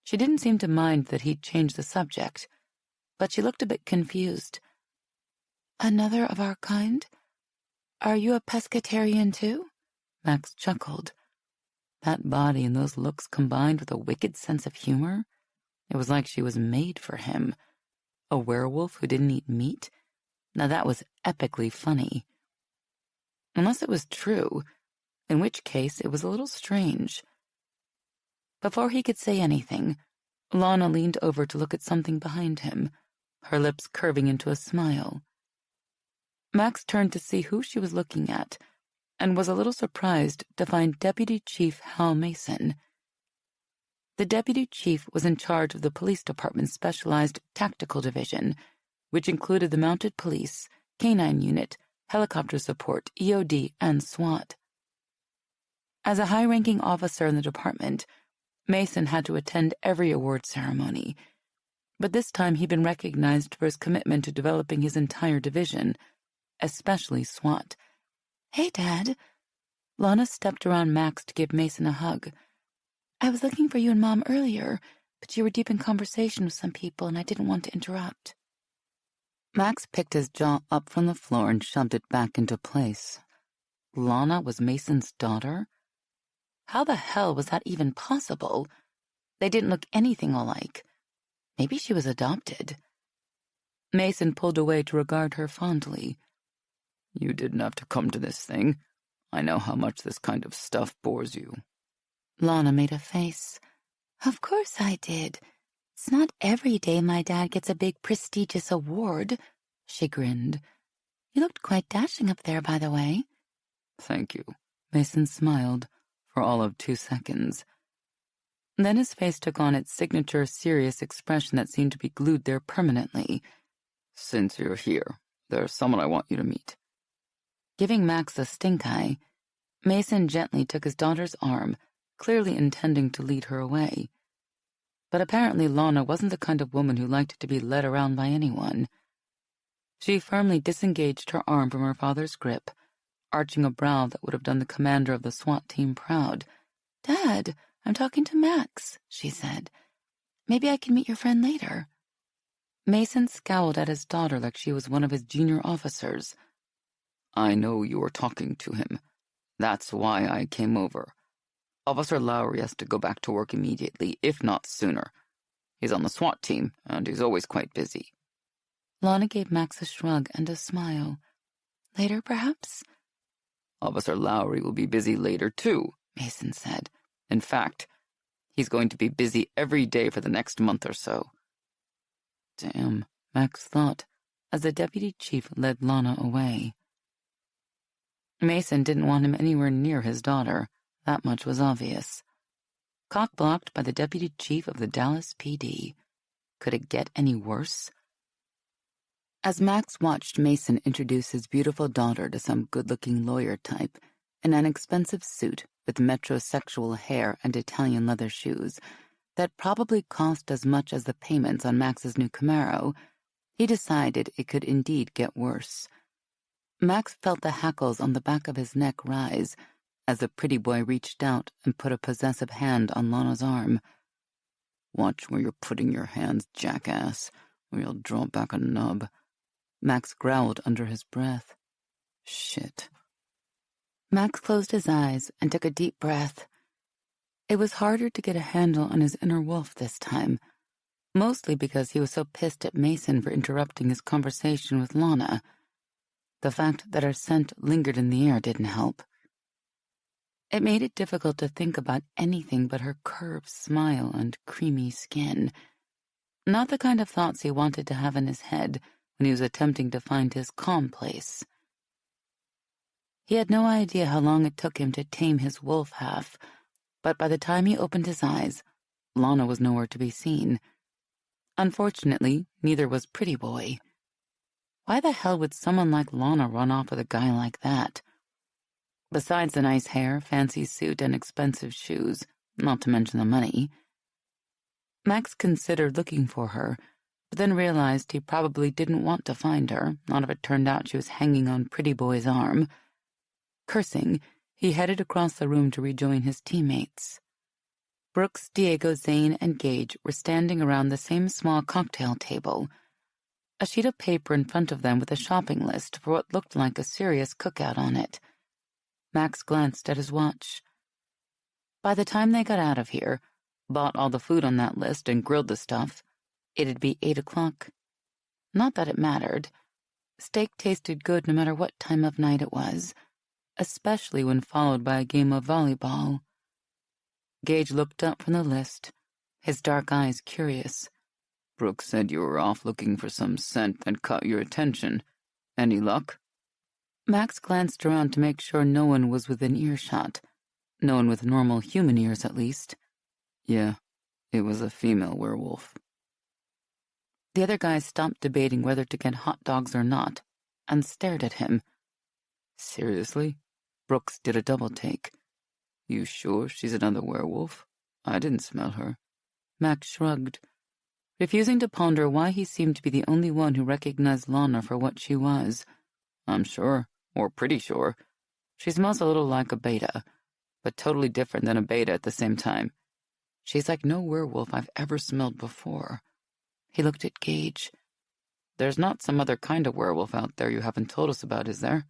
She didn't seem to mind that he'd changed the subject, but she looked a bit confused. "Another of our kind? Are you a pescatarian too?" Max chuckled. That body and those looks combined with a wicked sense of humor. It was like she was made for him. A werewolf who didn't eat meat? Now that was epically funny. Unless it was true, in which case it was a little strange. Before he could say anything, Lana leaned over to look at something behind him, her lips curving into a smile. Max turned to see who she was looking at, and was a little surprised to find Deputy Chief Hal Mason. The deputy chief was in charge of the police department's specialized tactical division, which included the mounted police, canine unit, helicopter support, EOD, and SWAT. As a high-ranking officer in the department, Mason had to attend every award ceremony, but this time he'd been recognized for his commitment to developing his entire division, especially SWAT. "Hey, Dad." Lana stepped around Max to give Mason a hug. "I was looking for you and Mom earlier, but you were deep in conversation with some people and I didn't want to interrupt." Max picked his jaw up from the floor and shoved it back into place. Lana was Mason's daughter? How the hell was that even possible? They didn't look anything alike. Maybe she was adopted. Mason pulled away to regard her fondly. "You didn't have to come to this thing. I know how much this kind of stuff bores you." Lana made a face. "Of course I did. It's not every day my dad gets a big prestigious award." She grinned. "You looked quite dashing up there, by the way." "Thank you." Mason smiled for all of 2 seconds. Then his face took on its signature serious expression that seemed to be glued there permanently. "Since you're here, there's someone I want you to meet." Giving Max a stink eye, Mason gently took his daughter's arm, clearly intending to lead her away. But apparently Lana wasn't the kind of woman who liked to be led around by anyone. She firmly disengaged her arm from her father's grip, arching a brow that would have done the commander of the SWAT team proud. "Dad, I'm talking to Max," she said. "Maybe I can meet your friend later." Mason scowled at his daughter like she was one of his junior officers. "I know you were talking to him. That's why I came over. Officer Lowry has to go back to work immediately, if not sooner. He's on the SWAT team, and he's always quite busy." Lana gave Max a shrug and a smile. "Later, perhaps?" "Officer Lowry will be busy later, too," Mason said. "In fact, he's going to be busy every day for the next month or so." Damn, Max thought, as the deputy chief led Lana away. Mason didn't want him anywhere near his daughter. That much was obvious. Cock-blocked by the deputy chief of the Dallas PD. Could it get any worse? As Max watched Mason introduce his beautiful daughter to some good-looking lawyer type in an expensive suit with metrosexual hair and Italian leather shoes that probably cost as much as the payments on Max's new Camaro, he decided it could indeed get worse. Max felt the hackles on the back of his neck rise as the pretty boy reached out and put a possessive hand on Lana's arm. "Watch where you're putting your hands, jackass, or you'll draw back a nub." Max growled under his breath. Shit. Max closed his eyes and took a deep breath. It was harder to get a handle on his inner wolf this time, mostly because he was so pissed at Mason for interrupting his conversation with Lana. The fact that her scent lingered in the air didn't help. It made it difficult to think about anything but her curved smile and creamy skin. Not the kind of thoughts he wanted to have in his head when he was attempting to find his calm place. He had no idea how long it took him to tame his wolf half, but by the time he opened his eyes, Lana was nowhere to be seen. Unfortunately, neither was Pretty Boy. Why the hell would someone like Lana run off with a guy like that? Besides the nice hair, fancy suit, and expensive shoes, not to mention the money. Max considered looking for her, but then realized he probably didn't want to find her, not if it turned out she was hanging on Pretty Boy's arm. Cursing, he headed across the room to rejoin his teammates. Brooks, Diego, Zane, and Gage were standing around the same small cocktail table, a sheet of paper in front of them with a shopping list for what looked like a serious cookout on it. Max glanced at his watch. By the time they got out of here, bought all the food on that list and grilled the stuff, it'd be 8 o'clock. Not that it mattered. Steak tasted good no matter what time of night it was, especially when followed by a game of volleyball. Gage looked up from the list, his dark eyes curious. Brooks said you were off looking for some scent that caught your attention. Any luck? Max glanced around to make sure no one was within earshot. No one with normal human ears, at least. Yeah, it was a female werewolf. The other guys stopped debating whether to get hot dogs or not, and stared at him. Seriously? Brooks did a double take. You sure she's another werewolf? I didn't smell her. Max shrugged, refusing to ponder why he seemed to be the only one who recognized Lana for what she was. I'm sure, or pretty sure. She smells a little like a beta, but totally different than a beta at the same time. She's like no werewolf I've ever smelled before. He looked at Gage. There's not some other kind of werewolf out there you haven't told us about, is there?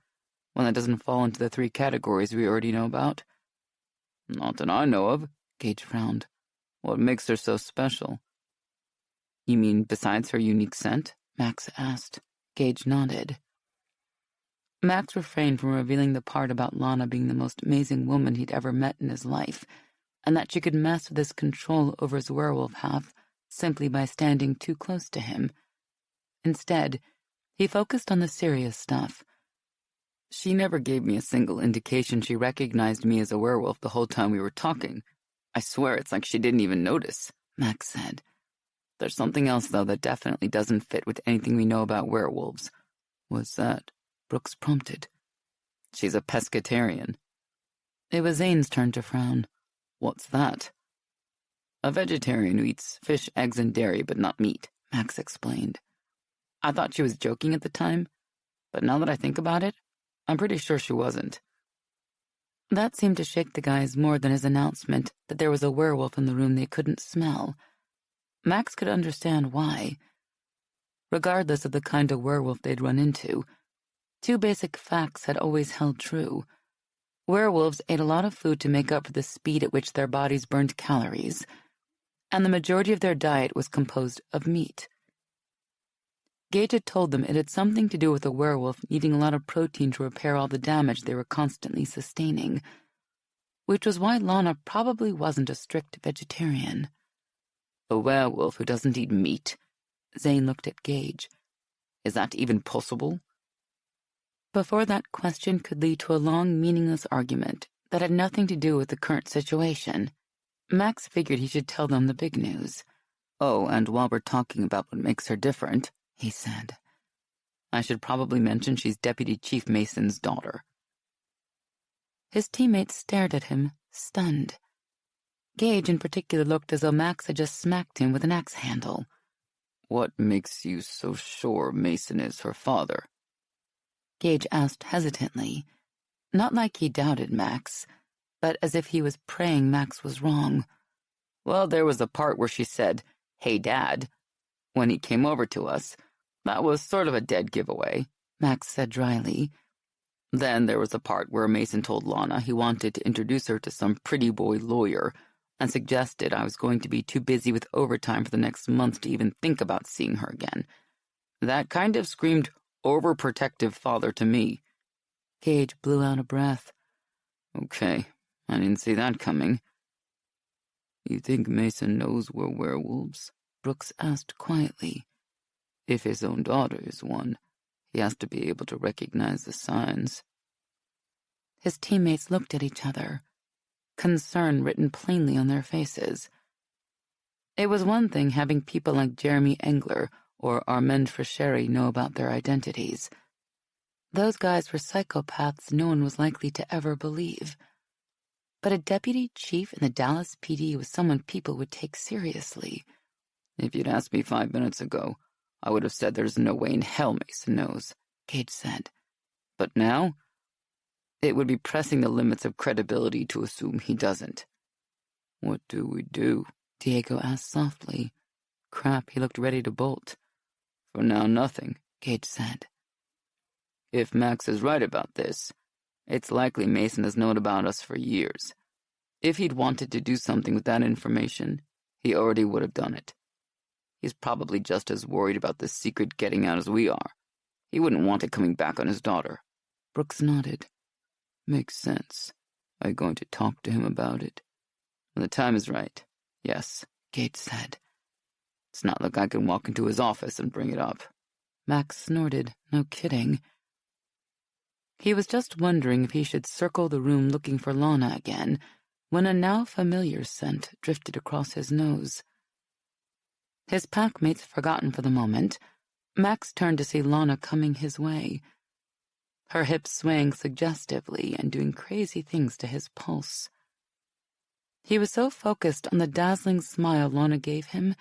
One that doesn't fall into the 3 categories we already know about? Not that I know of, Gage frowned. What makes her so special? You mean besides her unique scent? Max asked. Gage nodded. Max refrained from revealing the part about Lana being the most amazing woman he'd ever met in his life, and that she could mess with his control over his werewolf half simply by standing too close to him. Instead, he focused on the serious stuff. She never gave me a single indication she recognized me as a werewolf the whole time we were talking. I swear it's like she didn't even notice, Max said. There's something else, though, that definitely doesn't fit with anything we know about werewolves. What's that? Brooks prompted. She's a pescatarian. It was Zane's turn to frown. What's that? A vegetarian who eats fish, eggs, and dairy, but not meat, Max explained. I thought she was joking at the time, but now that I think about it, I'm pretty sure she wasn't. That seemed to shake the guys more than his announcement that there was a werewolf in the room they couldn't smell. Max could understand why. Regardless of the kind of werewolf they'd run into, 2 basic facts had always held true. Werewolves ate a lot of food to make up for the speed at which their bodies burned calories, and the majority of their diet was composed of meat. Gage had told them it had something to do with a werewolf needing a lot of protein to repair all the damage they were constantly sustaining, which was why Lana probably wasn't a strict vegetarian. A werewolf who doesn't eat meat? Zane looked at Gage. Is that even possible? Before that question could lead to a long, meaningless argument that had nothing to do with the current situation, Max figured he should tell them the big news. Oh, and while we're talking about what makes her different, he said, I should probably mention she's Deputy Chief Mason's daughter. His teammates stared at him, stunned. Gage in particular looked as though Max had just smacked him with an axe handle. What makes you so sure Mason is her father? Gage asked hesitantly, not like he doubted Max, but as if he was praying Max was wrong. Well, there was a part where she said, "Hey, Dad," when he came over to us. That was sort of a dead giveaway, Max said dryly. Then there was a part where Mason told Lana he wanted to introduce her to some pretty boy lawyer, and suggested I was going to be too busy with overtime for the next month to even think about seeing her again. That kind of screamed overprotective father to me. Paige blew out a breath. Okay, I didn't see that coming. You think Mason knows we're werewolves? Brooks asked quietly. If his own daughter is one, he has to be able to recognize the signs. His teammates looked at each other, concern written plainly on their faces. It was one thing having people like Jeremy Engler or Armand Frischeri know about their identities. Those guys were psychopaths no one was likely to ever believe. But a deputy chief in the Dallas PD was someone people would take seriously. If you'd asked me 5 minutes ago, I would have said there's no way in hell Mason knows, Paige said. But now, it would be pressing the limits of credibility to assume he doesn't. What do we do? Diego asked softly. Crap, he looked ready to bolt. For now, nothing, Paige said. If Max is right about this, it's likely Mason has known about us for years. If he'd wanted to do something with that information, he already would have done it. He's probably just as worried about this secret getting out as we are. He wouldn't want it coming back on his daughter. Brooks nodded. Makes sense. Are you going to talk to him about it? When the time is right, yes, Paige said. It's not like I can walk into his office and bring it up. Max snorted. No kidding. He was just wondering if he should circle the room looking for Lana again, when a now familiar scent drifted across his nose. His packmates forgotten for the moment, Max turned to see Lana coming his way, her hips swaying suggestively and doing crazy things to his pulse. He was so focused on the dazzling smile Lana gave him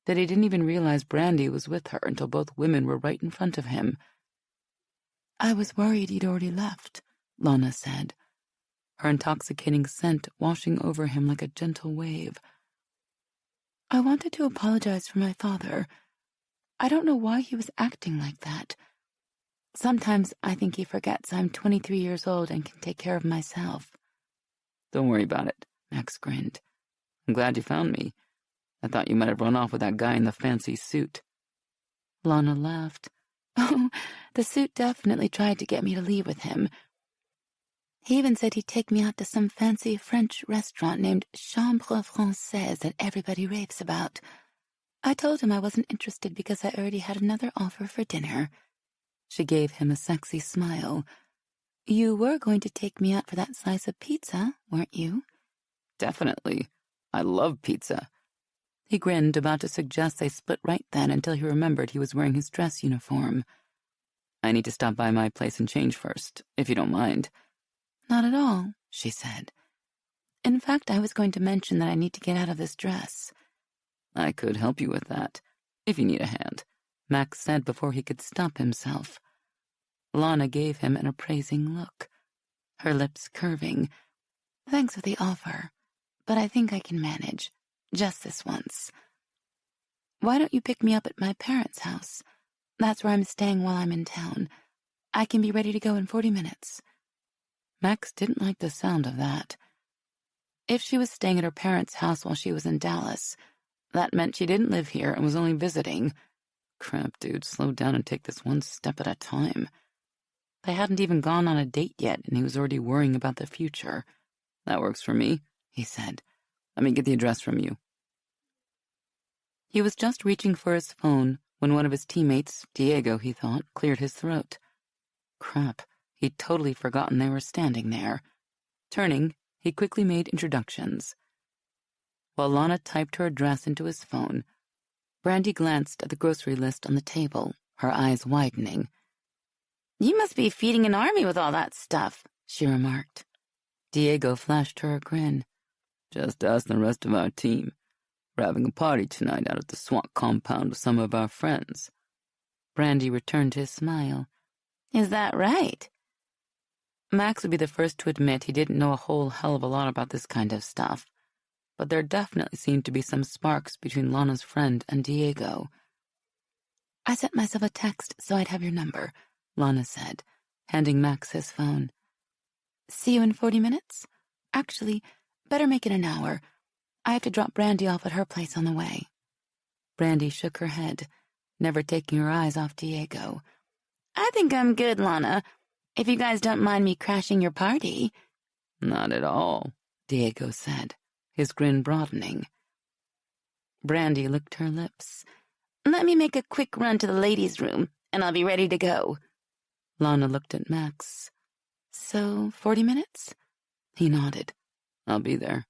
that he didn't even realize Brandy was with her until both women were right in front of him. I was worried you'd already left, Lana said, her intoxicating scent washing over him like a gentle wave. I wanted to apologize for my father. I don't know why he was acting like that. Sometimes I think he forgets I'm 23 years old and can take care of myself. Don't worry about it, Max grinned. I'm glad you found me. I thought you might have run off with that guy in the fancy suit. Lana laughed. Oh, the suit definitely tried to get me to leave with him. He even said he'd take me out to some fancy French restaurant named Chambre Française that everybody raves about. I told him I wasn't interested because I already had another offer for dinner. She gave him a sexy smile. You were going to take me out for that slice of pizza, weren't you? Definitely. I love pizza. He grinned, about to suggest they split right then until he remembered he was wearing his dress uniform. I need to stop by my place and change first, if you don't mind. Not at all, she said. In fact, I was going to mention that I need to get out of this dress. I could help you with that, if you need a hand, Max said before he could stop himself. Lana gave him an appraising look, her lips curving. Thanks for the offer, but I think I can manage, just this once. Why don't you pick me up at my parents' house? That's where I'm staying while I'm in town. I can be ready to go in 40 minutes. Max didn't like the sound of that. If she was staying at her parents' house while she was in Dallas, that meant she didn't live here and was only visiting. Crap, dude, slow down and take this one step at a time. They hadn't even gone on a date yet, and he was already worrying about the future. That works for me, he said. Let me get the address from you. He was just reaching for his phone when one of his teammates, Diego, he thought, cleared his throat. Crap, he'd totally forgotten they were standing there. Turning, he quickly made introductions. While Lana typed her address into his phone, Brandy glanced at the grocery list on the table, her eyes widening. You must be feeding an army with all that stuff, she remarked. Diego flashed her a grin. Just us and the rest of our team. We're having a party tonight out at the SWAT compound with some of our friends. Brandy returned his smile. Is that right? Max would be the first to admit he didn't know a whole hell of a lot about this kind of stuff, but there definitely seemed to be some sparks between Lana's friend and Diego. I sent myself a text so I'd have your number, Lana said, handing Max his phone. See you in 40 minutes? Actually, better make it an hour. I have to drop Brandy off at her place on the way. Brandy shook her head, never taking her eyes off Diego. I think I'm good, Lana, if you guys don't mind me crashing your party. Not at all, Diego said, his grin broadening. Brandy licked her lips. Let me make a quick run to the ladies' room, and I'll be ready to go. Lana looked at Max. So, 40 minutes? He nodded. I'll be there.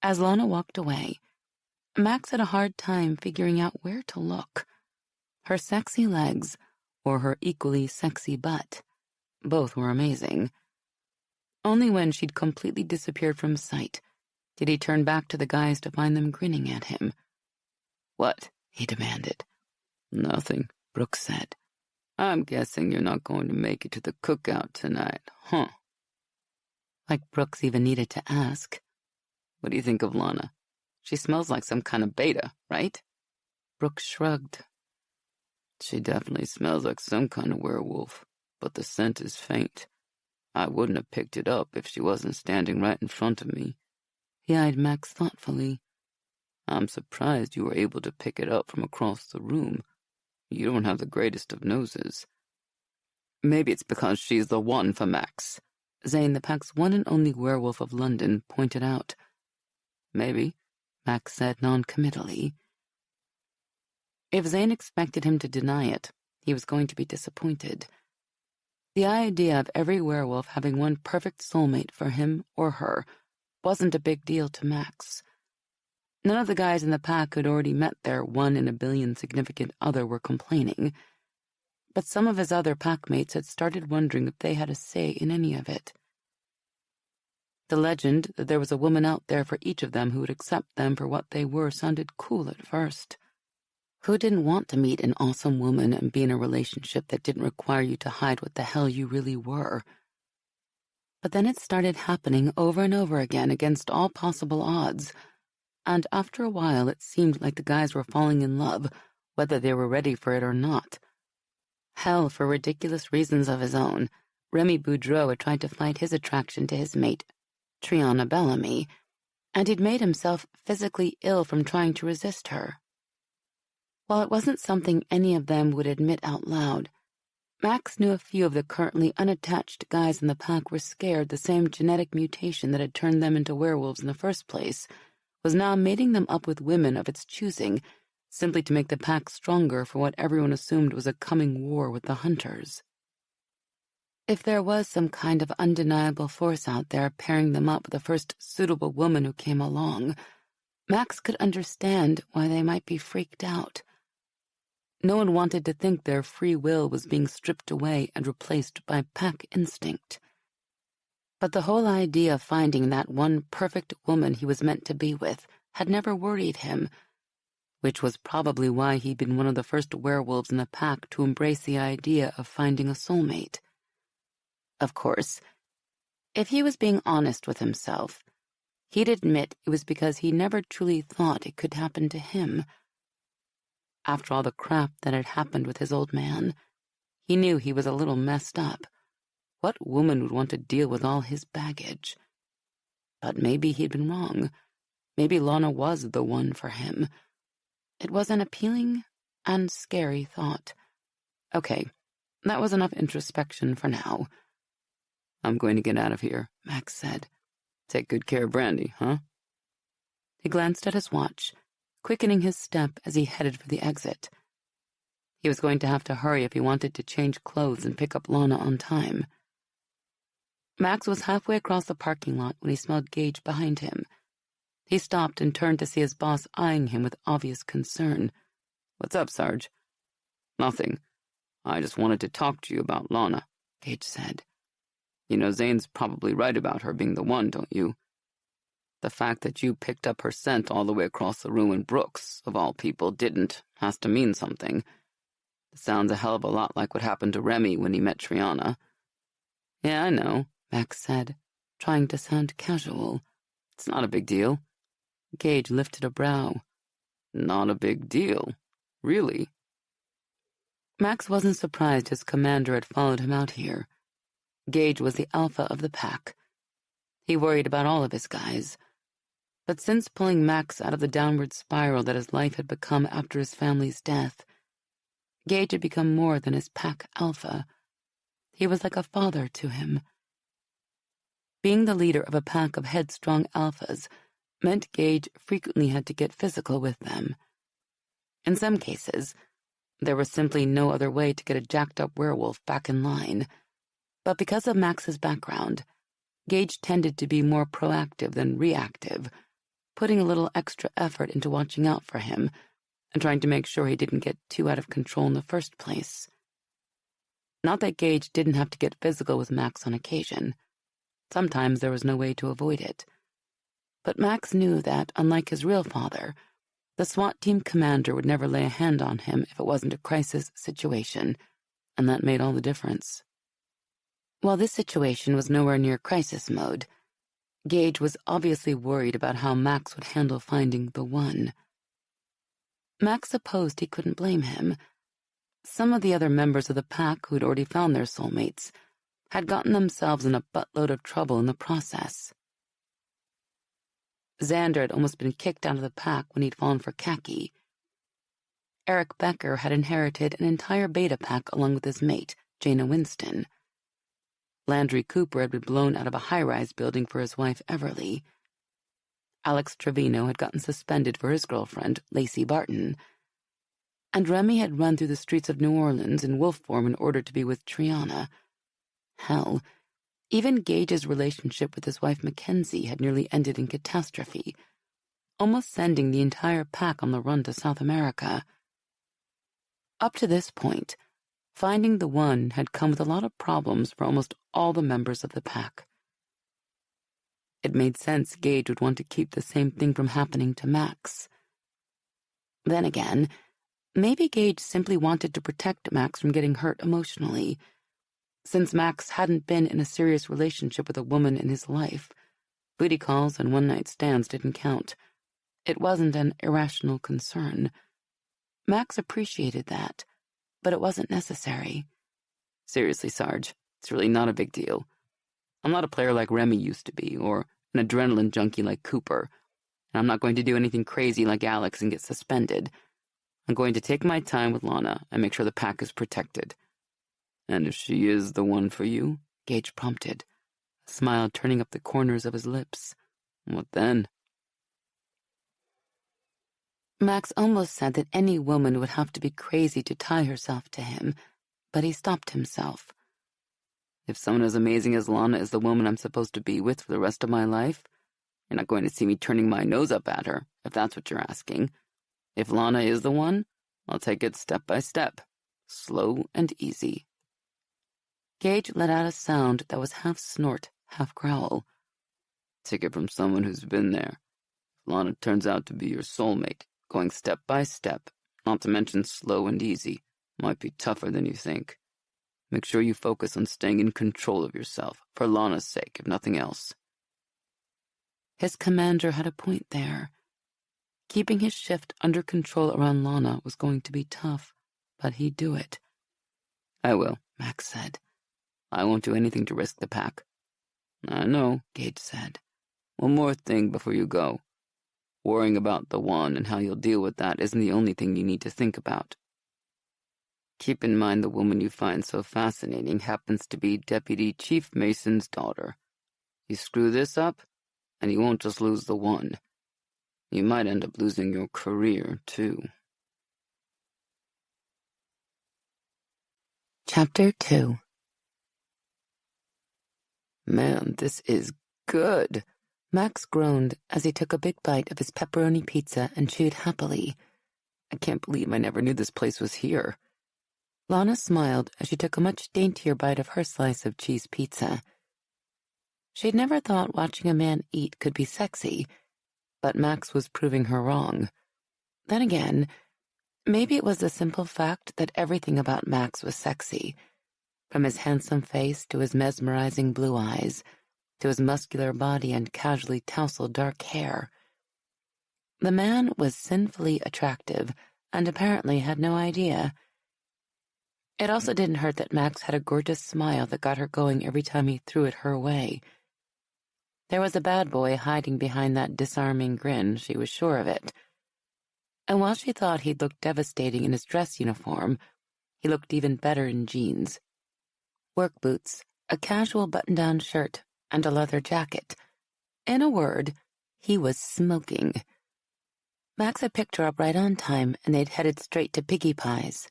As Lana walked away, Max had a hard time figuring out where to look. Her sexy legs, or her equally sexy butt, both were amazing. Only when she'd completely disappeared from sight did he turn back to the guys to find them grinning at him. What? He demanded. Nothing, Brooks said. I'm guessing you're not going to make it to the cookout tonight, huh? Like Brooks even needed to ask. What do you think of Lana? She smells like some kind of beta, right? Brooks shrugged. She definitely smells like some kind of werewolf, but the scent is faint. I wouldn't have picked it up if she wasn't standing right in front of me. He eyed Max thoughtfully. I'm surprised you were able to pick it up from across the room. You don't have the greatest of noses. Maybe it's because she's the one for Max, Zane, the pack's one and only werewolf of London, pointed out. Maybe, Max said noncommittally. If Zane expected him to deny it, he was going to be disappointed. The idea of every werewolf having one perfect soulmate for him or her wasn't a big deal to Max. None of the guys in the pack who'd already met their 1 in a billion significant other were complaining, but some of his other packmates had started wondering if they had a say in any of it. The legend that there was a woman out there for each of them who would accept them for what they were sounded cool at first. Who didn't want to meet an awesome woman and be in a relationship that didn't require you to hide what the hell you really were? But then it started happening over and over again against all possible odds, and after a while it seemed like the guys were falling in love, whether they were ready for it or not. Hell, for ridiculous reasons of his own, Remy Boudreau had tried to fight his attraction to his mate, Triana Bellamy, and he'd made himself physically ill from trying to resist her. While it wasn't something any of them would admit out loud, Max knew a few of the currently unattached guys in the pack were scared the same genetic mutation that had turned them into werewolves in the first place was now mating them up with women of its choosing, simply to make the pack stronger for what everyone assumed was a coming war with the hunters. If there was some kind of undeniable force out there pairing them up with the first suitable woman who came along, Max could understand why they might be freaked out. No one wanted to think their free will was being stripped away and replaced by pack instinct. But the whole idea of finding that one perfect woman he was meant to be with had never worried him, which was probably why he'd been one of the first werewolves in the pack to embrace the idea of finding a soulmate. Of course, if he was being honest with himself, he'd admit it was because he never truly thought it could happen to him. After all the crap that had happened with his old man, he knew he was a little messed up. What woman would want to deal with all his baggage? But maybe he'd been wrong. Maybe Lana was the one for him. It was an appealing and scary thought. Okay, that was enough introspection for now. I'm going to get out of here, Max said. Take good care of Brandy, huh? He glanced at his watch, quickening his step as he headed for the exit. He was going to have to hurry if he wanted to change clothes and pick up Lana on time. Max was halfway across the parking lot when he smelled Gage behind him. He stopped and turned to see his boss eyeing him with obvious concern. What's up, Sarge? Nothing. I just wanted to talk to you about Lana, Gage said. You know, Zane's probably right about her being the one, don't you? The fact that you picked up her scent all the way across the room and Brooks, of all people, didn't has to mean something. It sounds a hell of a lot like what happened to Remy when he met Triana. Yeah, I know, Max said, trying to sound casual. It's not a big deal. Gage lifted a brow. Not a big deal. Really? Max wasn't surprised his commander had followed him out here. Gage was the alpha of the pack. He worried about all of his guys. But since pulling Max out of the downward spiral that his life had become after his family's death, Gage had become more than his pack alpha. He was like a father to him. Being the leader of a pack of headstrong alphas meant Gage frequently had to get physical with them. In some cases, there was simply no other way to get a jacked-up werewolf back in line. But because of Max's background, Gage tended to be more proactive than reactive, putting a little extra effort into watching out for him and trying to make sure he didn't get too out of control in the first place. Not that Gage didn't have to get physical with Max on occasion. Sometimes there was no way to avoid it. But Max knew that, unlike his real father, the SWAT team commander would never lay a hand on him if it wasn't a crisis situation, and that made all the difference. While this situation was nowhere near crisis mode, Gage was obviously worried about how Max would handle finding the one. Max supposed he couldn't blame him. Some of the other members of the pack who'd already found their soulmates had gotten themselves in a buttload of trouble in the process. Xander had almost been kicked out of the pack when he'd fallen for khaki. Eric Becker had inherited an entire beta pack along with his mate, Jaina Winston. Landry Cooper had been blown out of a high-rise building for his wife, Everly. Alex Trevino had gotten suspended for his girlfriend, Lacey Barton. And Remy had run through the streets of New Orleans in wolf form in order to be with Triana. Hell, even Gage's relationship with his wife Mackenzie had nearly ended in catastrophe, almost sending the entire pack on the run to South America. Up to this point, finding the one had come with a lot of problems for almost all the members of the pack. It made sense Gage would want to keep the same thing from happening to Max. Then again, maybe Gage simply wanted to protect Max from getting hurt emotionally. Since Max hadn't been in a serious relationship with a woman in his life, booty calls and one-night stands didn't count. It wasn't an irrational concern. Max appreciated that, but it wasn't necessary. Seriously, Sarge, it's really not a big deal. I'm not a player like Remy used to be, or an adrenaline junkie like Cooper, and I'm not going to do anything crazy like Alex and get suspended. I'm going to take my time with Lana and make sure the pack is protected. And if she is the one for you, Gage prompted, a smile turning up the corners of his lips, what then? Max almost said that any woman would have to be crazy to tie herself to him, but he stopped himself. If someone as amazing as Lana is the woman I'm supposed to be with for the rest of my life, you're not going to see me turning my nose up at her, if that's what you're asking. If Lana is the one, I'll take it step by step, slow and easy. Gage let out a sound that was half snort, half growl. Take it from someone who's been there. If Lana turns out to be your soulmate, going step by step, not to mention slow and easy, might be tougher than you think. Make sure you focus on staying in control of yourself, for Lana's sake, if nothing else. His commander had a point there. Keeping his shift under control around Lana was going to be tough, but he'd do it. I will, Max said. I won't do anything to risk the pack. I know, Gage said. One more thing before you go. Worrying about the one and how you'll deal with that isn't the only thing you need to think about. Keep in mind the woman you find so fascinating happens to be Deputy Chief Mason's daughter. You screw this up, and you won't just lose the one. You might end up losing your career, too. Chapter 2. Man, this is good. Max groaned as he took a big bite of his pepperoni pizza and chewed happily. I can't believe I never knew this place was here. Lana smiled as she took a much daintier bite of her slice of cheese pizza. She'd never thought watching a man eat could be sexy, but Max was proving her wrong. Then again, maybe it was the simple fact that everything about Max was sexy, from his handsome face to his mesmerizing blue eyes, to his muscular body and casually tousled dark hair. The man was sinfully attractive and apparently had no idea. It also didn't hurt that Max had a gorgeous smile that got her going every time he threw it her way. There was a bad boy hiding behind that disarming grin, she was sure of it. And while she thought he'd look devastating in his dress uniform, he looked even better in jeans. Work boots, a casual button-down shirt, and a leather jacket. In a word, he was smoking. Max had picked her up right on time, and they'd headed straight to Piggy Pie's.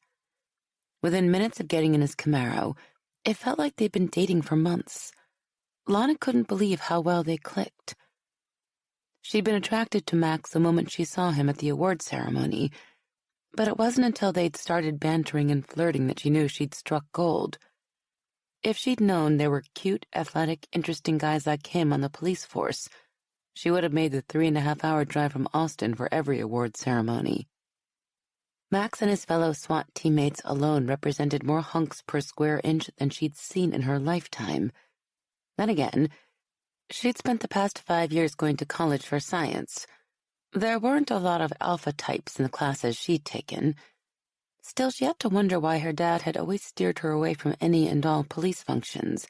Within minutes of getting in his Camaro, it felt like they'd been dating for months. Lana couldn't believe how well they clicked. She'd been attracted to Max the moment she saw him at the award ceremony, but it wasn't until they'd started bantering and flirting that she knew she'd struck gold. If she'd known there were cute, athletic, interesting guys like him on the police force, she would have made the 3.5-hour drive from Austin for every award ceremony. Max and his fellow SWAT teammates alone represented more hunks per square inch than she'd seen in her lifetime. Then again, she'd spent the past 5 years going to college for science. There weren't a lot of alpha types in the classes she'd taken. Still, she had to wonder why her dad had always steered her away from any and all police functions.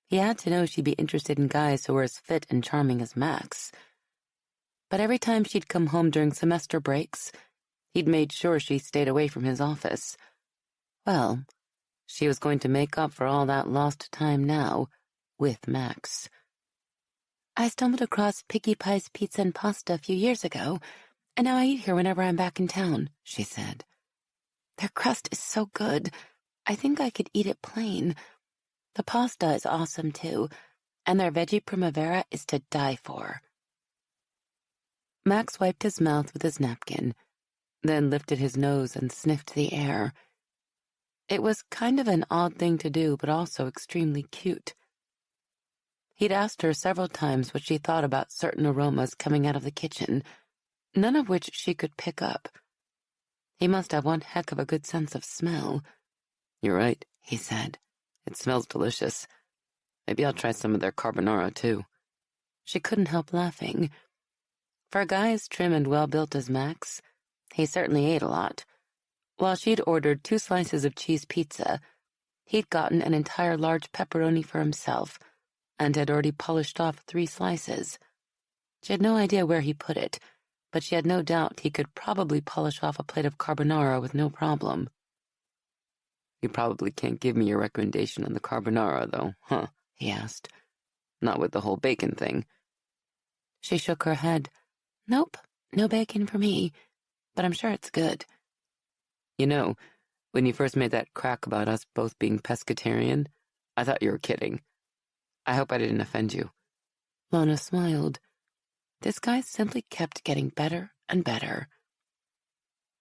He had to know she'd be interested in guys who were as fit and charming as Max. But every time she'd come home during semester breaks, he'd made sure she stayed away from his office. Well, she was going to make up for all that lost time now, with Max. I stumbled across Piggy Pie's Pizza and Pasta a few years ago, and now I eat here whenever I'm back in town, she said. Their crust is so good, I think I could eat it plain. The pasta is awesome, too, and their veggie primavera is to die for. Max wiped his mouth with his napkin, then lifted his nose and sniffed the air. It was kind of an odd thing to do, but also extremely cute. He'd asked her several times what she thought about certain aromas coming out of the kitchen, none of which she could pick up. He must have one heck of a good sense of smell. You're right, he said. It smells delicious. Maybe I'll try some of their carbonara, too. She couldn't help laughing. For a guy as trim and well-built as Max, he certainly ate a lot. While she'd ordered 2 slices of cheese pizza, he'd gotten an entire large pepperoni for himself and had already polished off 3 slices. She had no idea where he put it, but she had no doubt he could probably polish off a plate of carbonara with no problem. You probably can't give me your recommendation on the carbonara, though, huh? He asked. Not with the whole bacon thing. She shook her head. Nope, no bacon for me, but I'm sure it's good. You know, when you first made that crack about us both being pescatarian, I thought you were kidding. I hope I didn't offend you. Lana smiled. This guy simply kept getting better and better.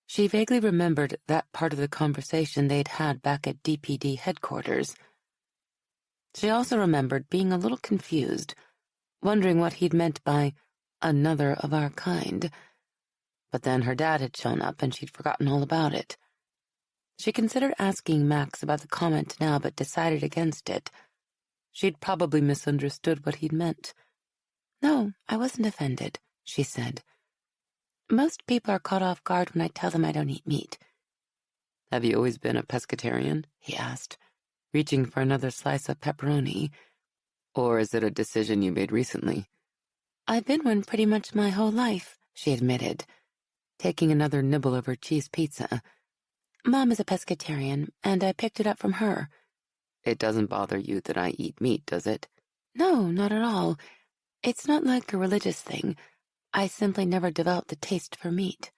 She vaguely remembered that part of the conversation they'd had back at DPD headquarters. She also remembered being a little confused, wondering what he'd meant by another of our kind. But then her dad had shown up and she'd forgotten all about it. She considered asking Max about the comment now, but decided against it. She'd probably misunderstood what he'd meant. No, I wasn't offended, she said. Most people are caught off guard when I tell them I don't eat meat. Have you always been a pescatarian? He asked, reaching for another slice of pepperoni. Or is it a decision you made recently? I've been one pretty much my whole life, she admitted, taking another nibble of her cheese pizza. Mom is a pescatarian, and I picked it up from her. It doesn't bother you that I eat meat, does it? No, not at all. It's not like a religious thing. I simply never developed the taste for meat.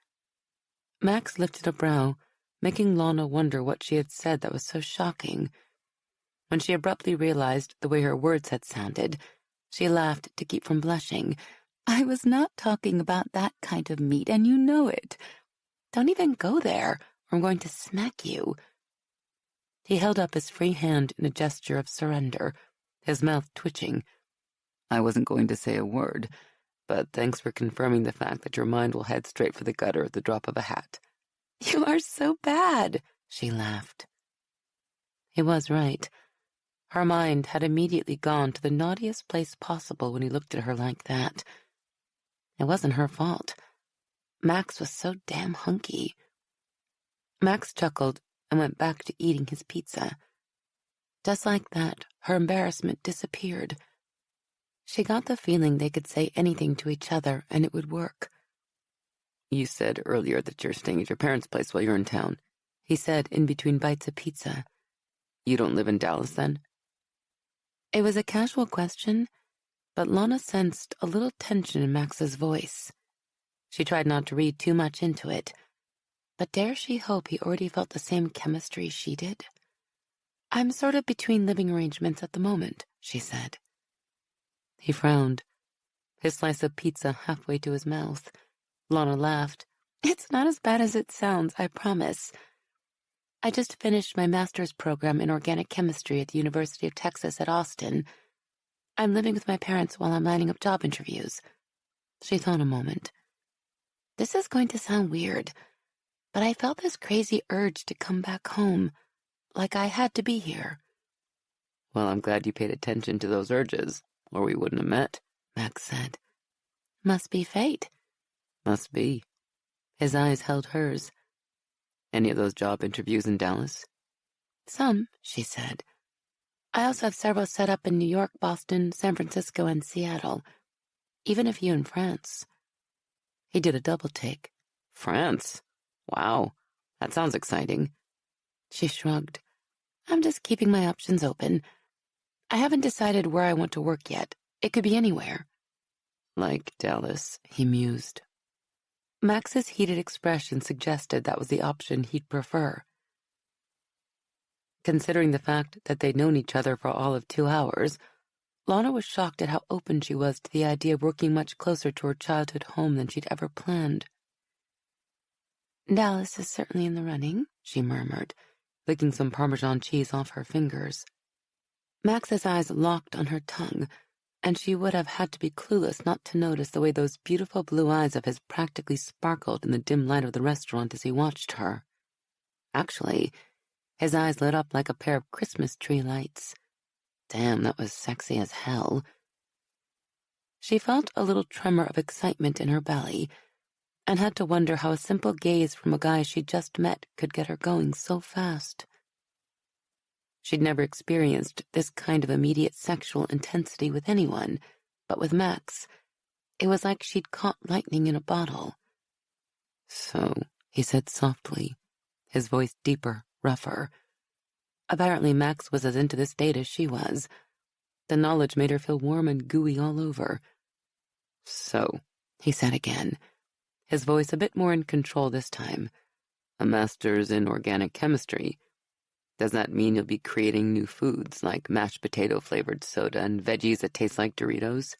Max lifted a brow, making Lana wonder what she had said that was so shocking. When she abruptly realized the way her words had sounded, she laughed to keep from blushing. I was not talking about that kind of meat, and you know it. Don't even go there, or I'm going to smack you. He held up his free hand in a gesture of surrender, his mouth twitching. I wasn't going to say a word, but thanks for confirming the fact that your mind will head straight for the gutter at the drop of a hat. You are so bad, she laughed. He was right. Her mind had immediately gone to the naughtiest place possible when he looked at her like that. It wasn't her fault. Max was so damn hunky. Max chuckled and went back to eating his pizza. Just like that, her embarrassment disappeared. She got the feeling they could say anything to each other and it would work. You said earlier that you're staying at your parents' place while you're in town, he said in between bites of pizza. You don't live in Dallas, then? It was a casual question, but Lana sensed a little tension in Max's voice. She tried not to read too much into it, but dare she hope he already felt the same chemistry she did? I'm sort of between living arrangements at the moment, she said. He frowned, his slice of pizza halfway to his mouth. Lana laughed. It's not as bad as it sounds, I promise. I just finished my master's program in organic chemistry at the University of Texas at Austin. I'm living with my parents while I'm lining up job interviews. She thought a moment. This is going to sound weird, but I felt this crazy urge to come back home, like I had to be here. Well, I'm glad you paid attention to those urges, or we wouldn't have met, Max said. Must be fate. Must be. His eyes held hers. Any of those job interviews in Dallas? Some, she said. I also have several set up in New York, Boston, San Francisco, and Seattle. Even a few in France. He did a double take. France? Wow, that sounds exciting. She shrugged. I'm just keeping my options open. I haven't decided where I want to work yet. It could be anywhere. Like Dallas, he mused. Max's heated expression suggested that was the option he'd prefer. Considering the fact that they'd known each other for all of 2 hours, Lana was shocked at how open she was to the idea of working much closer to her childhood home than she'd ever planned. Dallas is certainly in the running, she murmured, licking some Parmesan cheese off her fingers. Max's eyes locked on her tongue, and she would have had to be clueless not to notice the way those beautiful blue eyes of his practically sparkled in the dim light of the restaurant as he watched her. Actually, his eyes lit up like a pair of Christmas tree lights. Damn, that was sexy as hell. She felt a little tremor of excitement in her belly, and had to wonder how a simple gaze from a guy she'd just met could get her going so fast. She'd never experienced this kind of immediate sexual intensity with anyone, but with Max, it was like she'd caught lightning in a bottle. So, he said softly, his voice deeper, rougher. Apparently Max was as into this date as she was. The knowledge made her feel warm and gooey all over. So, he said again, his voice a bit more in control this time. A master's in organic chemistry. Does that mean you'll be creating new foods like mashed potato-flavored soda and veggies that taste like Doritos?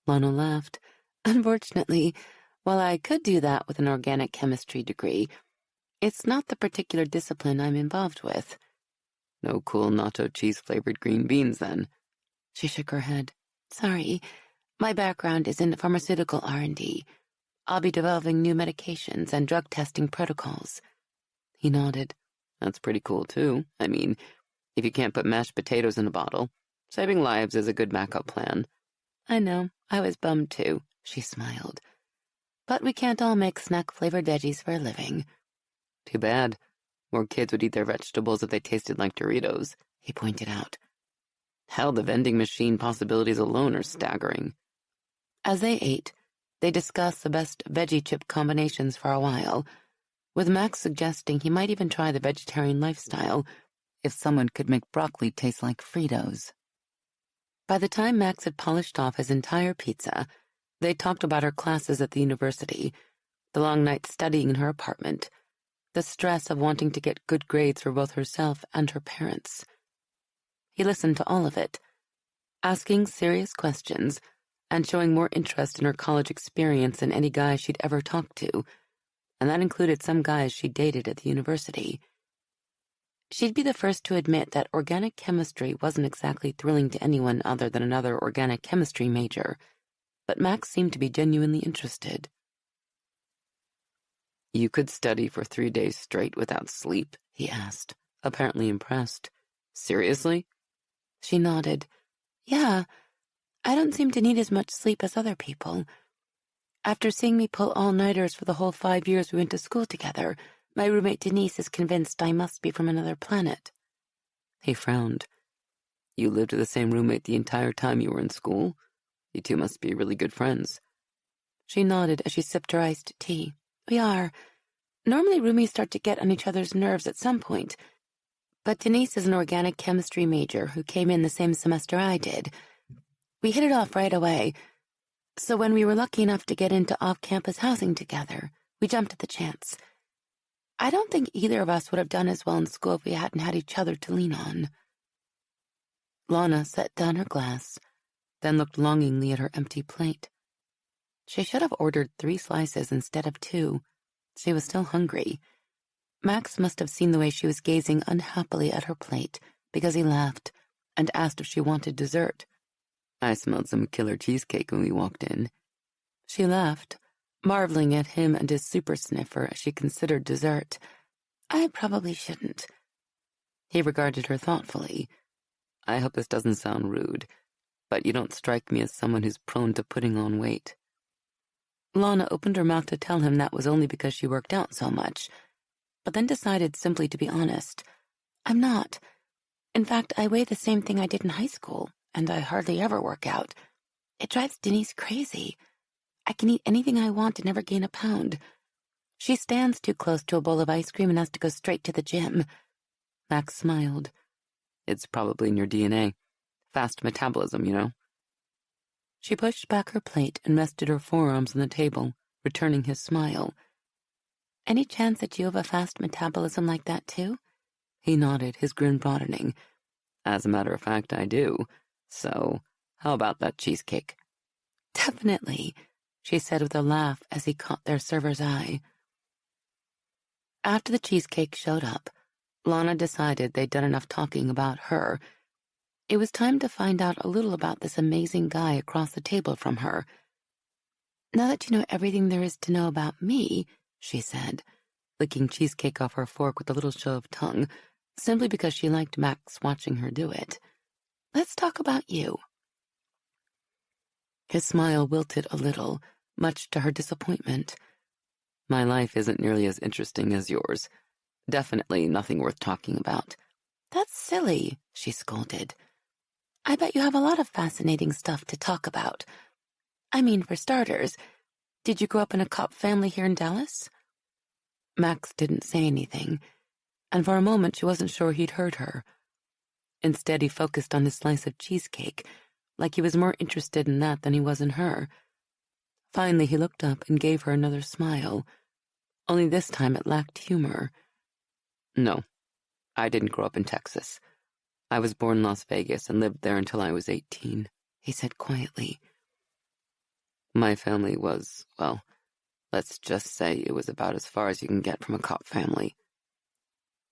Lana laughed. Unfortunately, while I could do that with an organic chemistry degree, it's not the particular discipline I'm involved with. No cool nacho cheese-flavored green beans, then? She shook her head. Sorry, my background is in pharmaceutical R&D. I'll be developing new medications and drug testing protocols. He nodded. That's pretty cool, too. I mean, if you can't put mashed potatoes in a bottle, saving lives is a good backup plan. I know. I was bummed, too, she smiled. But we can't all make snack-flavored veggies for a living. Too bad. More kids would eat their vegetables if they tasted like Doritos, he pointed out. Hell, the vending machine possibilities alone are staggering. As they ate, they discussed the best veggie chip combinations for a while, with Max suggesting he might even try the vegetarian lifestyle if someone could make broccoli taste like Fritos. By the time Max had polished off his entire pizza, they talked about her classes at the university, the long nights studying in her apartment, the stress of wanting to get good grades for both herself and her parents. He listened to all of it, asking serious questions and showing more interest in her college experience than any guy she'd ever talked to, and that included some guys she dated at the university. She'd be the first to admit that organic chemistry wasn't exactly thrilling to anyone other than another organic chemistry major, but Max seemed to be genuinely interested. You could study for 3 days straight without sleep, he asked, apparently impressed. Seriously? She nodded. Yeah, I don't seem to need as much sleep as other people. After seeing me pull all-nighters for the whole 5 years we went to school together, my roommate Denise is convinced I must be from another planet. He frowned. You lived with the same roommate the entire time you were in school? You two must be really good friends. She nodded as she sipped her iced tea. We are. Normally roomies start to get on each other's nerves at some point. But Denise is an organic chemistry major who came in the same semester I did. We hit it off right away. So when we were lucky enough to get into off-campus housing together, we jumped at the chance. I don't think either of us would have done as well in school if we hadn't had each other to lean on. Lana set down her glass, then looked longingly at her empty plate. She should have ordered 3 slices instead of 2. She was still hungry. Max must have seen the way she was gazing unhappily at her plate because he laughed and asked if she wanted dessert. I smelled some killer cheesecake when we walked in. She laughed, marveling at him and his super sniffer as she considered dessert. I probably shouldn't. He regarded her thoughtfully. I hope this doesn't sound rude, but you don't strike me as someone who's prone to putting on weight. Lana opened her mouth to tell him that was only because she worked out so much, but then decided simply to be honest. I'm not. In fact, I weigh the same thing I did in high school, and I hardly ever work out. It drives Denise crazy. I can eat anything I want and never gain a pound. She stands too close to a bowl of ice cream and has to go straight to the gym. Max smiled. It's probably in your DNA. Fast metabolism, you know. She pushed back her plate and rested her forearms on the table, returning his smile. Any chance that you have a fast metabolism like that too? He nodded, his grin broadening. As a matter of fact, I do. So, how about that cheesecake? Definitely, she said with a laugh as he caught their server's eye. After the cheesecake showed up, Lana decided they'd done enough talking about her. It was time to find out a little about this amazing guy across the table from her. Now that you know everything there is to know about me, she said, licking cheesecake off her fork with a little show of tongue, simply because she liked Max watching her do it. Let's talk about you. His smile wilted a little, much to her disappointment. My life isn't nearly as interesting as yours. Definitely nothing worth talking about. That's silly, she scolded. I bet you have a lot of fascinating stuff to talk about. I mean, for starters, did you grow up in a cop family here in Dallas? Max didn't say anything, and for a moment she wasn't sure he'd heard her. Instead, he focused on his slice of cheesecake, like he was more interested in that than he was in her. Finally, he looked up and gave her another smile, only this time it lacked humor. No, I didn't grow up in Texas. I was born in Las Vegas and lived there until I was 18, he said quietly. My family was, well, let's just say it was about as far as you can get from a cop family.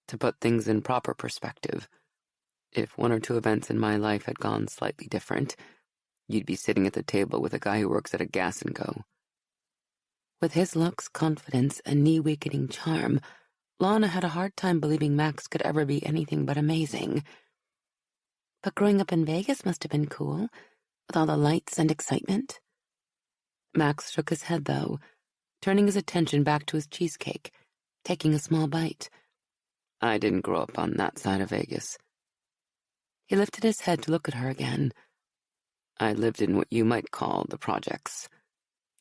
To put things in proper perspective, if 1 or 2 events in my life had gone slightly different, you'd be sitting at the table with a guy who works at a gas and go. With his looks, confidence, and knee-weakening charm, Lana had a hard time believing Max could ever be anything but amazing. But growing up in Vegas must have been cool, with all the lights and excitement. Max shook his head, though, turning his attention back to his cheesecake, taking a small bite. I didn't grow up on that side of Vegas. He lifted his head to look at her again. I lived in what you might call the projects,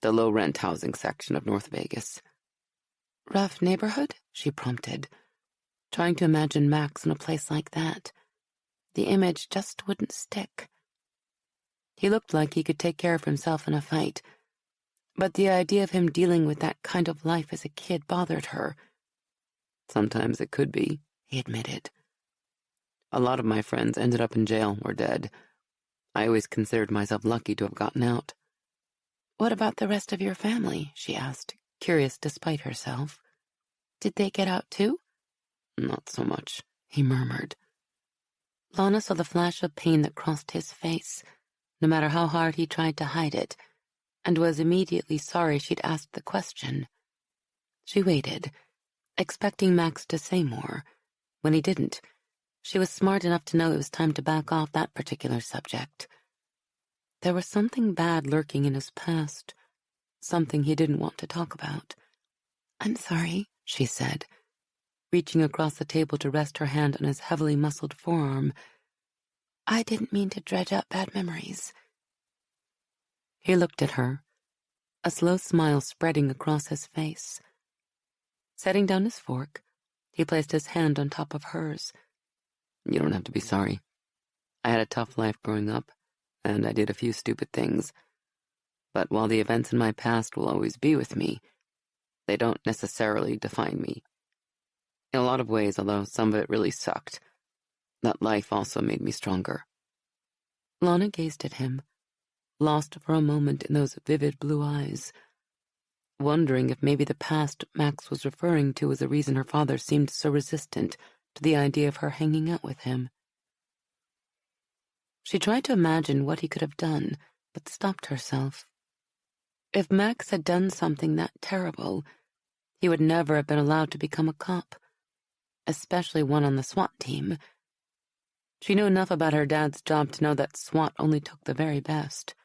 the low-rent housing section of North Vegas. Rough neighborhood? She prompted, trying to imagine Max in a place like that. The image just wouldn't stick. He looked like he could take care of himself in a fight, but the idea of him dealing with that kind of life as a kid bothered her. Sometimes it could be, he admitted. A lot of my friends ended up in jail or dead. I always considered myself lucky to have gotten out. What about the rest of your family? She asked, curious despite herself. Did they get out too? Not so much, he murmured. Lana saw the flash of pain that crossed his face, no matter how hard he tried to hide it, and was immediately sorry she'd asked the question. She waited, expecting Max to say more. When he didn't, she was smart enough to know it was time to back off that particular subject. There was something bad lurking in his past, something he didn't want to talk about. I'm sorry, she said, reaching across the table to rest her hand on his heavily muscled forearm. I didn't mean to dredge up bad memories. He looked at her, a slow smile spreading across his face. Setting down his fork, he placed his hand on top of hers. You don't have to be sorry. I had a tough life growing up, and I did a few stupid things. But while the events in my past will always be with me, they don't necessarily define me. In a lot of ways, although some of it really sucked, that life also made me stronger. Lana gazed at him, lost for a moment in those vivid blue eyes, wondering if maybe the past Max was referring to was the reason her father seemed so resistant to the idea of her hanging out with him. She tried to imagine what he could have done, but stopped herself. If Max had done something that terrible, he would never have been allowed to become a cop, especially one on the SWAT team. She knew enough about her dad's job to know that SWAT only took the very best.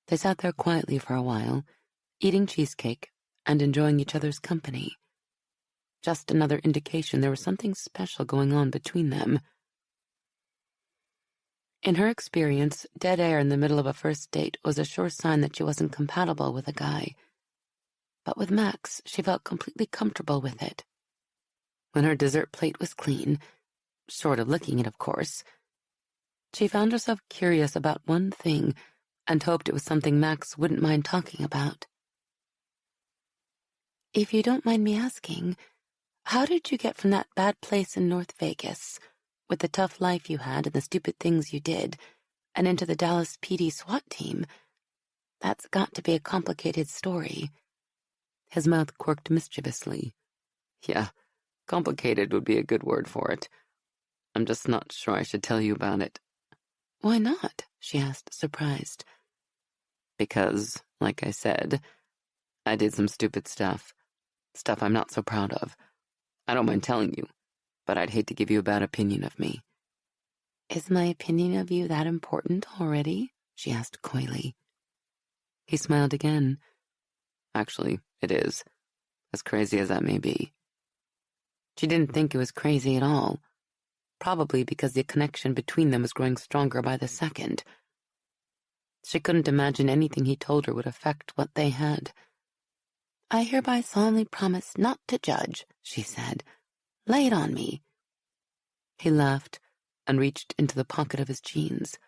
They sat there quietly for a while, eating cheesecake and enjoying each other's company. Just another indication there was something special going on between them. In her experience, dead air in the middle of a first date was a sure sign that she wasn't compatible with a guy. But with Max, she felt completely comfortable with it. When her dessert plate was clean, short of licking it, of course, she found herself curious about one thing and hoped it was something Max wouldn't mind talking about. If you don't mind me asking, how did you get from that bad place in North Vegas, with the tough life you had and the stupid things you did, and into the Dallas PD SWAT team? That's got to be a complicated story. His mouth quirked mischievously. Yeah, complicated would be a good word for it. I'm just not sure I should tell you about it. Why not? She asked, surprised. Because, like I said, I did some stupid stuff. Stuff I'm not so proud of. I don't mind telling you, but I'd hate to give you a bad opinion of me. Is my opinion of you that important already? She asked coyly. He smiled again. Actually, it is, as crazy as that may be. She didn't think it was crazy at all, probably because the connection between them was growing stronger by the second. She couldn't imagine anything he told her would affect what they had. I hereby solemnly promise not to judge, she said. Lay it on me. He laughed and reached into the pocket of his jeans.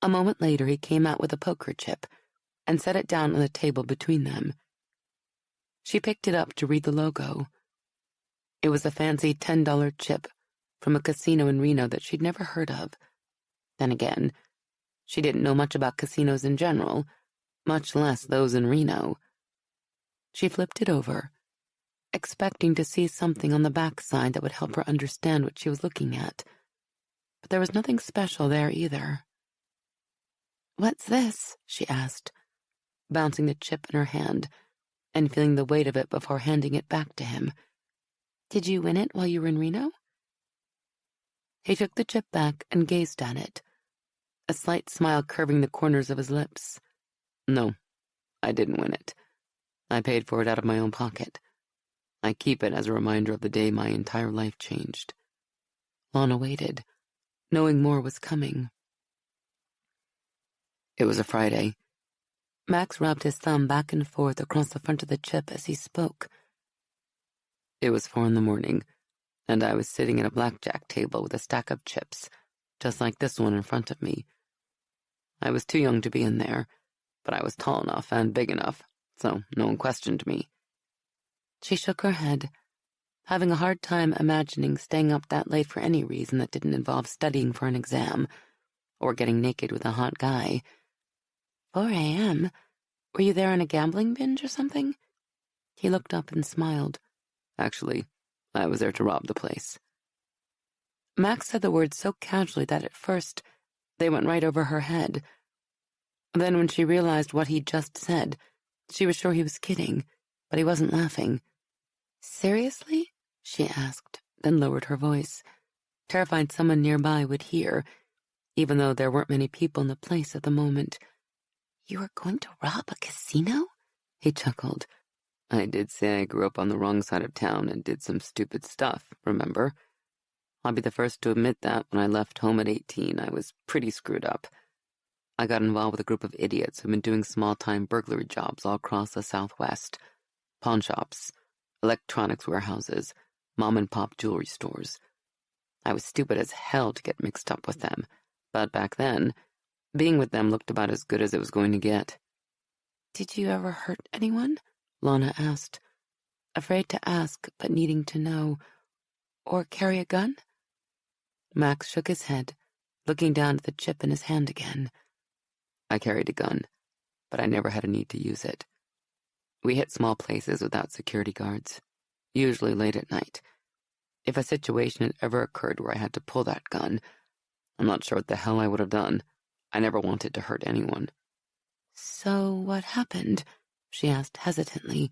A moment later, he came out with a poker chip and set it down on the table between them. She picked it up to read the logo. It was a fancy $10 chip from a casino in Reno that she'd never heard of. Then again, she didn't know much about casinos in general, much less those in Reno. She flipped it over, expecting to see something on the back side that would help her understand what she was looking at. But there was nothing special there either. What's this? She asked, bouncing the chip in her hand and feeling the weight of it before handing it back to him. Did you win it while you were in Reno? He took the chip back and gazed at it, a slight smile curving the corners of his lips. No, I didn't win it. I paid for it out of my own pocket. I keep it as a reminder of the day my entire life changed. Lana waited, knowing more was coming. It was a Friday. Max rubbed his thumb back and forth across the front of the chip as he spoke. It was 4 a.m, and I was sitting at a blackjack table with a stack of chips, just like this one in front of me. I was too young to be in there, but I was tall enough and big enough, so no one questioned me. She shook her head, having a hard time imagining staying up that late for any reason that didn't involve studying for an exam or getting naked with a hot guy. 4 a.m.? Were you there on a gambling binge or something? He looked up and smiled. Actually, I was there to rob the place. Max said the words so casually that at first they went right over her head. Then when she realized what he'd just said, she was sure he was kidding, but he wasn't laughing. Seriously? She asked, then lowered her voice, terrified someone nearby would hear, even though there weren't many people in the place at the moment. You were going to rob a casino? He chuckled. I did say I grew up on the wrong side of town and did some stupid stuff, remember? I'll be the first to admit that when I left home at 18, I was pretty screwed up. I got involved with a group of idiots who've been doing small-time burglary jobs all across the Southwest. Pawn shops, electronics warehouses, mom-and-pop jewelry stores. I was stupid as hell to get mixed up with them, but back then, being with them looked about as good as it was going to get. Did you ever hurt anyone? Lana asked, afraid to ask but needing to know. Or carry a gun? Max shook his head, looking down at the chip in his hand again. I carried a gun, but I never had a need to use it. We hit small places without security guards, usually late at night. If a situation had ever occurred where I had to pull that gun, I'm not sure what the hell I would have done. I never wanted to hurt anyone. So what happened? She asked hesitantly,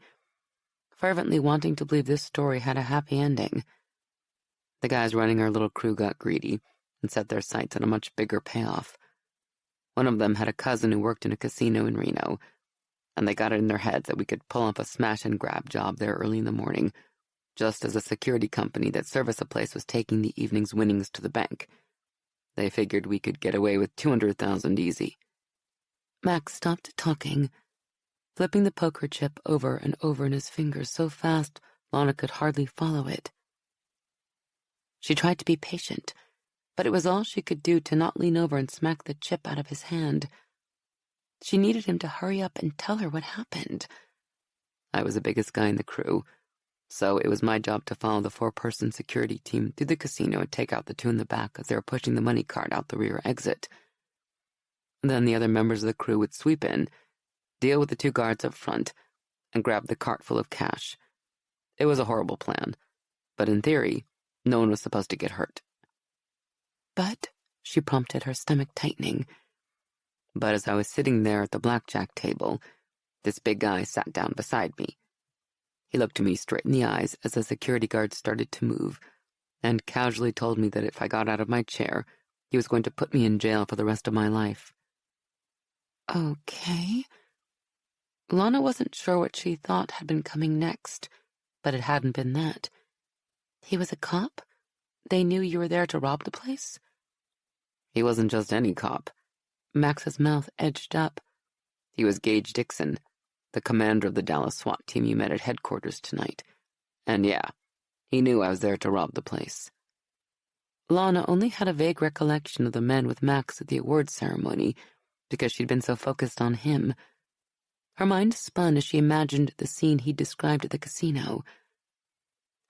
fervently wanting to believe this story had a happy ending. The guys running our little crew got greedy and set their sights on a much bigger payoff. One of them had a cousin who worked in a casino in Reno, and they got it in their heads that we could pull off a smash-and-grab job there early in the morning, just as a security company that serviced the place was taking the evening's winnings to the bank. They figured we could get away with $200,000 easy. Max stopped talking, flipping the poker chip over and over in his fingers so fast Lana could hardly follow it. She tried to be patient, but it was all she could do to not lean over and smack the chip out of his hand. She needed him to hurry up and tell her what happened. I was the biggest guy in the crew, so it was my job to follow the 4-person security team through the casino and take out the 2 in the back as they were pushing the money cart out the rear exit. Then the other members of the crew would sweep in, deal with the 2 guards up front, and grab the cart full of cash. It was a horrible plan, but in theory, no one was supposed to get hurt. But, she prompted, her stomach tightening. But as I was sitting there at the blackjack table, this big guy sat down beside me. He looked me straight in the eyes as the security guard started to move, and casually told me that if I got out of my chair, he was going to put me in jail for the rest of my life. Okay. Lana wasn't sure what she thought had been coming next, but it hadn't been that. He was a cop? They knew you were there to rob the place? He wasn't just any cop. Max's mouth edged up. He was Gage Dixon, the commander of the Dallas SWAT team you met at headquarters tonight. And yeah, he knew I was there to rob the place. Lana only had a vague recollection of the men with Max at the awards ceremony because she'd been so focused on him. Her mind spun as she imagined the scene he described at the casino.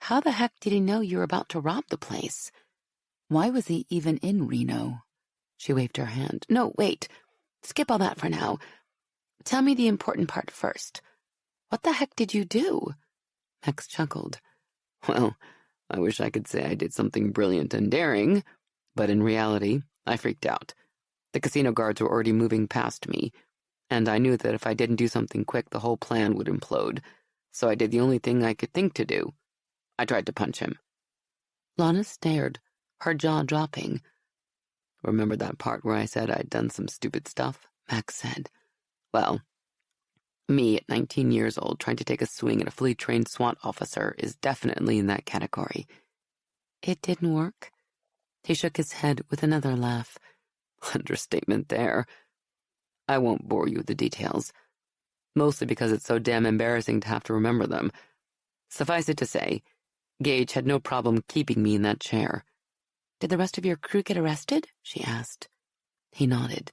How the heck did he know you were about to rob the place? Why was he even in Reno? She waved her hand. No, wait. Skip all that for now. Tell me the important part first. What the heck did you do? Max chuckled. Well, I wish I could say I did something brilliant and daring, but in reality, I freaked out. The casino guards were already moving past me, and I knew that if I didn't do something quick, the whole plan would implode, so I did the only thing I could think to do. I tried to punch him. Lana stared, her jaw dropping. Remember that part where I said I'd done some stupid stuff? Max said. Well, me at 19 years old trying to take a swing at a fully trained SWAT officer is definitely in that category. It didn't work? He shook his head with another laugh. Understatement there. I won't bore you with the details, mostly because it's so damn embarrassing to have to remember them. Suffice it to say, Gage had no problem keeping me in that chair. Did the rest of your crew get arrested? She asked. He nodded.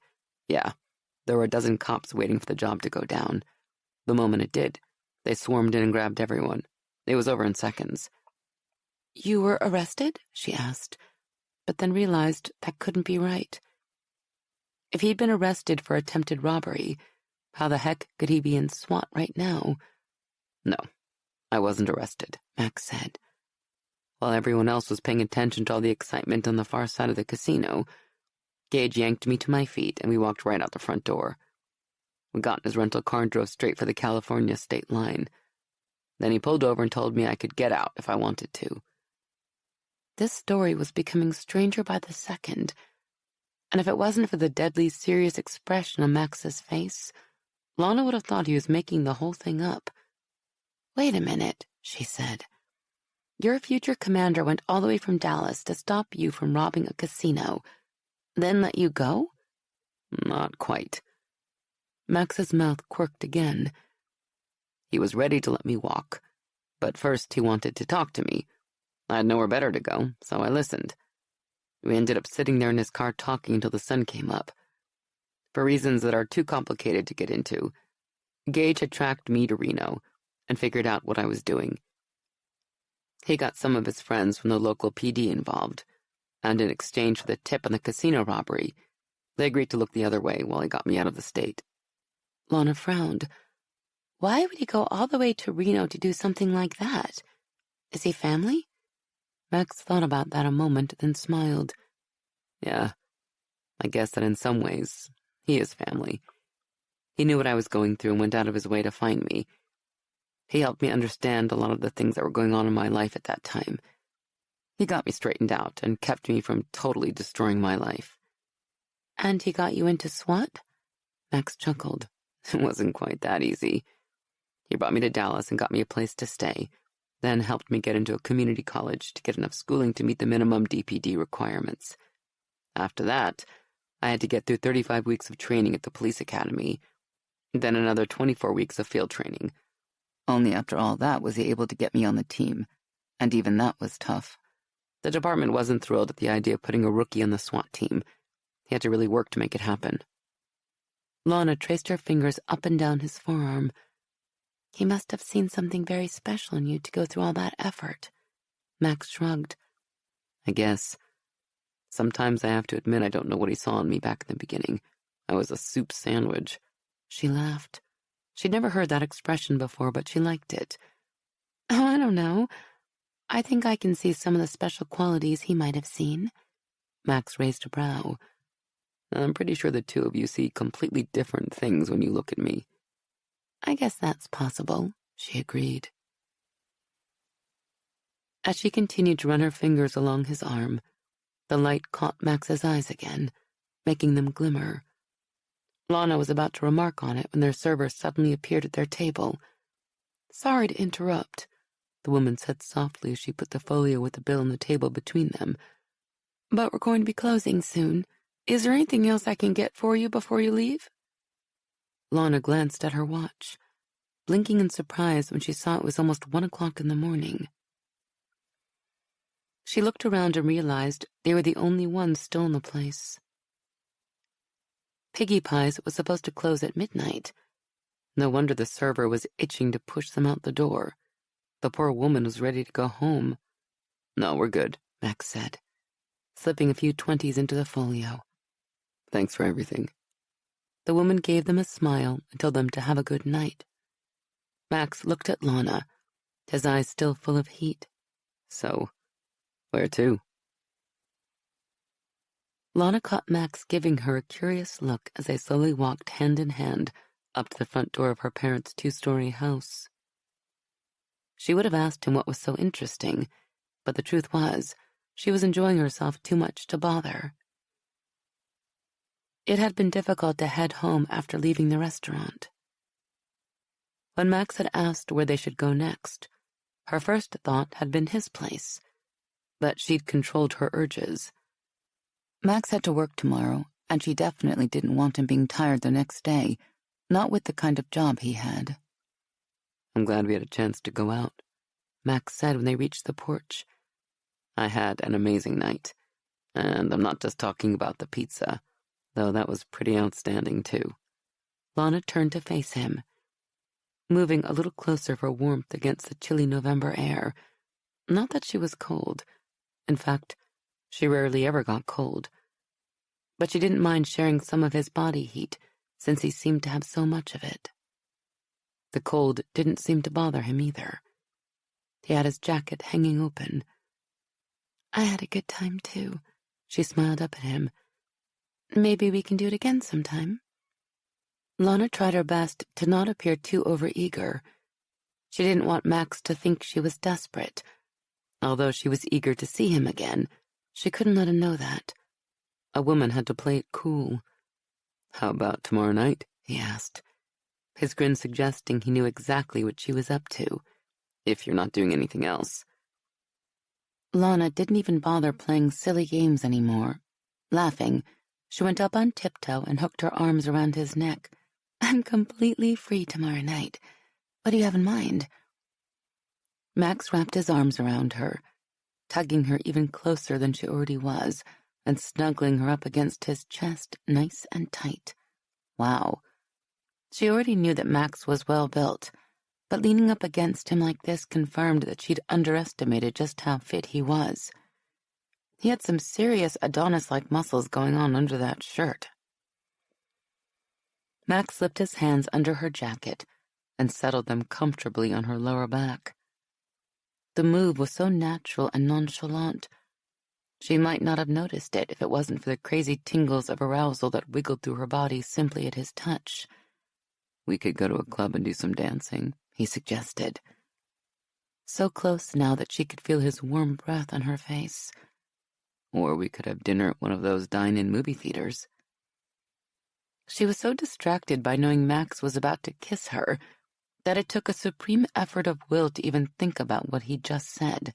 Yeah, there were a dozen cops waiting for the job to go down. The moment it did, they swarmed in and grabbed everyone. It was over in seconds. You were arrested? She asked, but then realized that couldn't be right. If he'd been arrested for attempted robbery, how the heck could he be in SWAT right now? No, I wasn't arrested, Max said. While everyone else was paying attention to all the excitement on the far side of the casino, Gage yanked me to my feet and we walked right out the front door. We got in his rental car and drove straight for the California state line. Then he pulled over and told me I could get out if I wanted to. This story was becoming stranger by the second, and if it wasn't for the deadly serious expression on Max's face, Lana would have thought he was making the whole thing up. Wait a minute, she said. Your future commander went all the way from Dallas to stop you from robbing a casino, then let you go? Not quite. Max's mouth quirked again. He was ready to let me walk, but first he wanted to talk to me. I had nowhere better to go, so I listened. We ended up sitting there in his car talking until the sun came up. For reasons that are too complicated to get into, Gage had tracked me to Reno and figured out what I was doing. He got some of his friends from the local PD involved, and in exchange for the tip on the casino robbery, they agreed to look the other way while he got me out of the state. Lana frowned. Why would he go all the way to Reno to do something like that? Is he family? Max thought about that a moment, then smiled. Yeah, I guess that in some ways, he is family. He knew what I was going through and went out of his way to find me. He helped me understand a lot of the things that were going on in my life at that time. He got me straightened out and kept me from totally destroying my life. And he got you into SWAT? Max chuckled. It wasn't quite that easy. He brought me to Dallas and got me a place to stay, then helped me get into a community college to get enough schooling to meet the minimum DPD requirements. After that, I had to get through 35 weeks of training at the police academy, then another 24 weeks of field training. Only after all that was he able to get me on the team, and even that was tough. The department wasn't thrilled at the idea of putting a rookie on the SWAT team. He had to really work to make it happen. Lana traced her fingers up and down his forearm. He must have seen something very special in you to go through all that effort. Max shrugged. I guess. Sometimes I have to admit I don't know what he saw in me back in the beginning. I was a soup sandwich. She laughed. She'd never heard that expression before, but she liked it. Oh, I don't know. I think I can see some of the special qualities he might have seen. Max raised a brow. I'm pretty sure the two of you see completely different things when you look at me. I guess that's possible, she agreed. As she continued to run her fingers along his arm, the light caught Max's eyes again, making them glimmer. Lana was about to remark on it when their server suddenly appeared at their table. Sorry to interrupt, the woman said softly as she put the folio with the bill on the table between them. But we're going to be closing soon. Is there anything else I can get for you before you leave? Lana glanced at her watch, blinking in surprise when she saw it was almost 1 o'clock in the morning. She looked around and realized they were the only ones still in the place. Piggy Pies was supposed to close at midnight. No wonder the server was itching to push them out the door. The poor woman was ready to go home. No, we're good, Max said, slipping a few 20s into the folio. Thanks for everything. The woman gave them a smile and told them to have a good night. Max looked at Lana, his eyes still full of heat. So, where to? Lana caught Max giving her a curious look as they slowly walked hand in hand up to the front door of her parents' 2-story house. She would have asked him what was so interesting, but the truth was, she was enjoying herself too much to bother. It had been difficult to head home after leaving the restaurant. When Max had asked where they should go next, her first thought had been his place, but she'd controlled her urges. Max had to work tomorrow, and she definitely didn't want him being tired the next day, not with the kind of job he had. I'm glad we had a chance to go out, Max said when they reached the porch. I had an amazing night, and I'm not just talking about the pizza, though that was pretty outstanding too. Lana turned to face him, moving a little closer for warmth against the chilly November air. Not that she was cold. In fact, she rarely ever got cold. But she didn't mind sharing some of his body heat, since he seemed to have so much of it. The cold didn't seem to bother him either. He had his jacket hanging open. I had a good time, too. She smiled up at him. Maybe we can do it again sometime. Lana tried her best to not appear too overeager. She didn't want Max to think she was desperate. Although she was eager to see him again, she couldn't let him know that. A woman had to play it cool. How about tomorrow night? He asked, his grin suggesting he knew exactly what she was up to. If you're not doing anything else. Lana didn't even bother playing silly games anymore. Laughing, She went up on tiptoe and hooked her arms around his neck. "I'm completely free tomorrow night. What do you have in mind?" Max wrapped his arms around her, tugging her even closer than she already was, and snuggling her up against his chest nice and tight. Wow. She already knew that Max was well built, but leaning up against him like this confirmed that she'd underestimated just how fit he was. He had some serious Adonis-like muscles going on under that shirt. Max slipped his hands under her jacket and settled them comfortably on her lower back. The move was so natural and nonchalant, she might not have noticed it if it wasn't for the crazy tingles of arousal that wiggled through her body simply at his touch. "We could go to a club and do some dancing," he suggested. So close now that she could feel his warm breath on her face. "Or we could have dinner at one of those dine-in movie theaters." She was so distracted by knowing Max was about to kiss her that it took a supreme effort of will to even think about what he'd just said.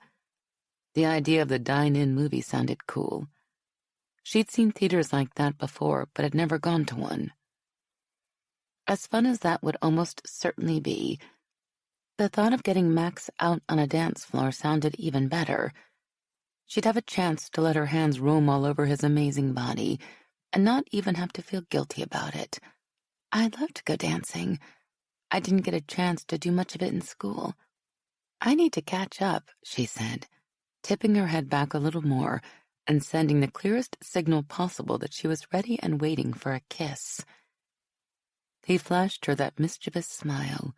The idea of the dine-in movie sounded cool. She'd seen theaters like that before, but had never gone to one. As fun as that would almost certainly be, the thought of getting Max out on a dance floor sounded even better. She'd have a chance to let her hands roam all over his amazing body and not even have to feel guilty about it. "I'd love to go dancing. I didn't get a chance to do much of it in school. I need to catch up," she said, tipping her head back a little more and sending the clearest signal possible that she was ready and waiting for a kiss. He flashed her that mischievous smile,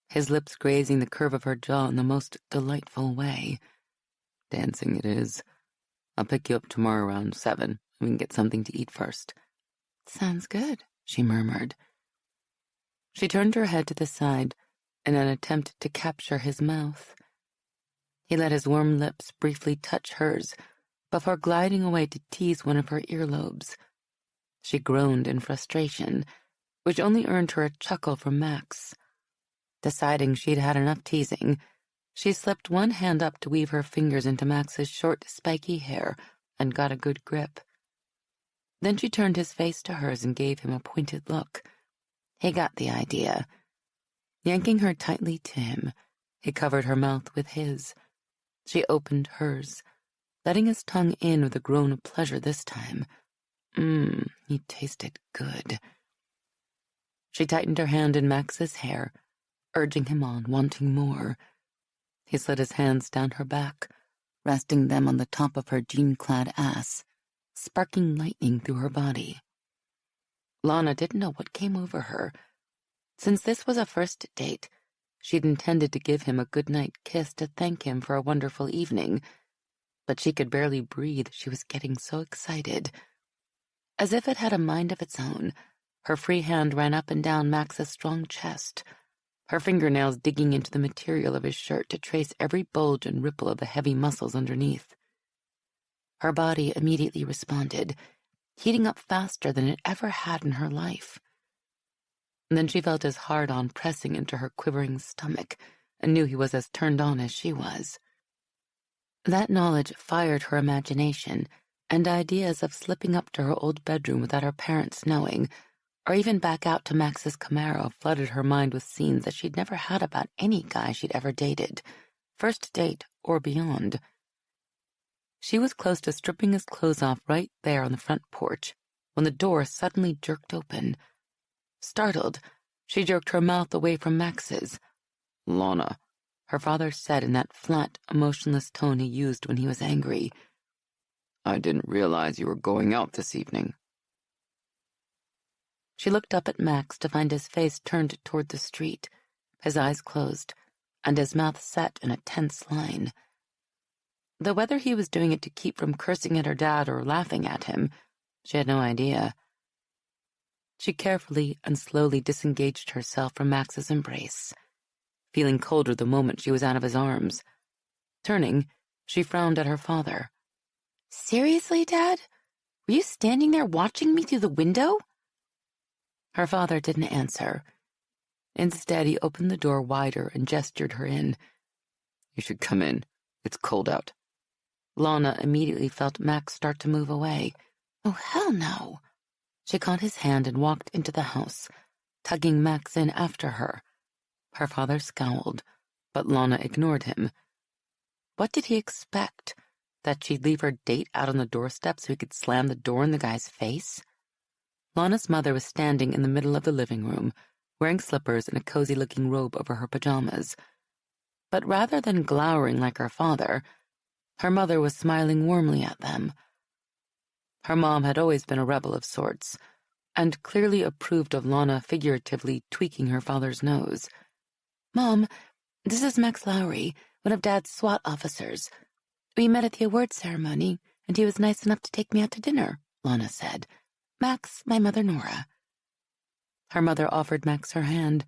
his lips grazing the curve of her jaw in the most delightful way. "Dancing it is. I'll pick you up tomorrow around 7. We can get something to eat first." "Sounds good," she murmured. She turned her head to the side in an attempt to capture his mouth. He let his warm lips briefly touch hers before gliding away to tease one of her earlobes. She groaned in frustration, which only earned her a chuckle from Max. Deciding she'd had enough teasing, she slipped one hand up to weave her fingers into Max's short, spiky hair and got a good grip. Then she turned his face to hers and gave him a pointed look. He got the idea. Yanking her tightly to him, he covered her mouth with his. She opened hers, letting his tongue in with a groan of pleasure this time. He tasted good. She tightened her hand in Max's hair, urging him on, wanting more. He slid his hands down her back, resting them on the top of her jean-clad ass, sparking lightning through her body. Lana didn't know what came over her. Since this was a first date, she'd intended to give him a goodnight kiss to thank him for a wonderful evening, but she could barely breathe, she was getting so excited. As if it had a mind of its own, her free hand ran up and down Max's strong chest, her fingernails digging into the material of his shirt to trace every bulge and ripple of the heavy muscles underneath. Her body immediately responded, heating up faster than it ever had in her life. And then she felt his hard-on pressing into her quivering stomach and knew he was as turned on as she was. That knowledge fired her imagination, and ideas of slipping up to her old bedroom without her parents knowing, or even back out to Max's Camaro, flooded her mind with scenes that she'd never had about any guy she'd ever dated, first date or beyond. She was close to stripping his clothes off right there on the front porch when the door suddenly jerked open. Startled, she jerked her mouth away from Max's. "Lana," her father said in that flat, emotionless tone he used when he was angry. "I didn't realize you were going out this evening." She looked up at Max to find his face turned toward the street, his eyes closed, and his mouth set in a tense line. Though whether he was doing it to keep from cursing at her dad or laughing at him, she had no idea. She carefully and slowly disengaged herself from Max's embrace, feeling colder the moment she was out of his arms. Turning, she frowned at her father. "Seriously, Dad? Were you standing there watching me through the window?" Her father didn't answer. Instead, he opened the door wider and gestured her in. "You should come in. It's cold out." Lana immediately felt Max start to move away. "Oh, hell no." She caught his hand and walked into the house, tugging Max in after her. Her father scowled, but Lana ignored him. What did he expect? That she'd leave her date out on the doorstep so he could slam the door in the guy's face? Lana's mother was standing in the middle of the living room, wearing slippers and a cozy-looking robe over her pajamas. But rather than glowering like her father, her mother was smiling warmly at them. Her mom had always been a rebel of sorts, and clearly approved of Lana figuratively tweaking her father's nose. "Mom, this is Max Lowry, one of Dad's SWAT officers. We met at the awards ceremony, and he was nice enough to take me out to dinner," Lana said. "Max, my mother Nora." Her mother offered Max her hand.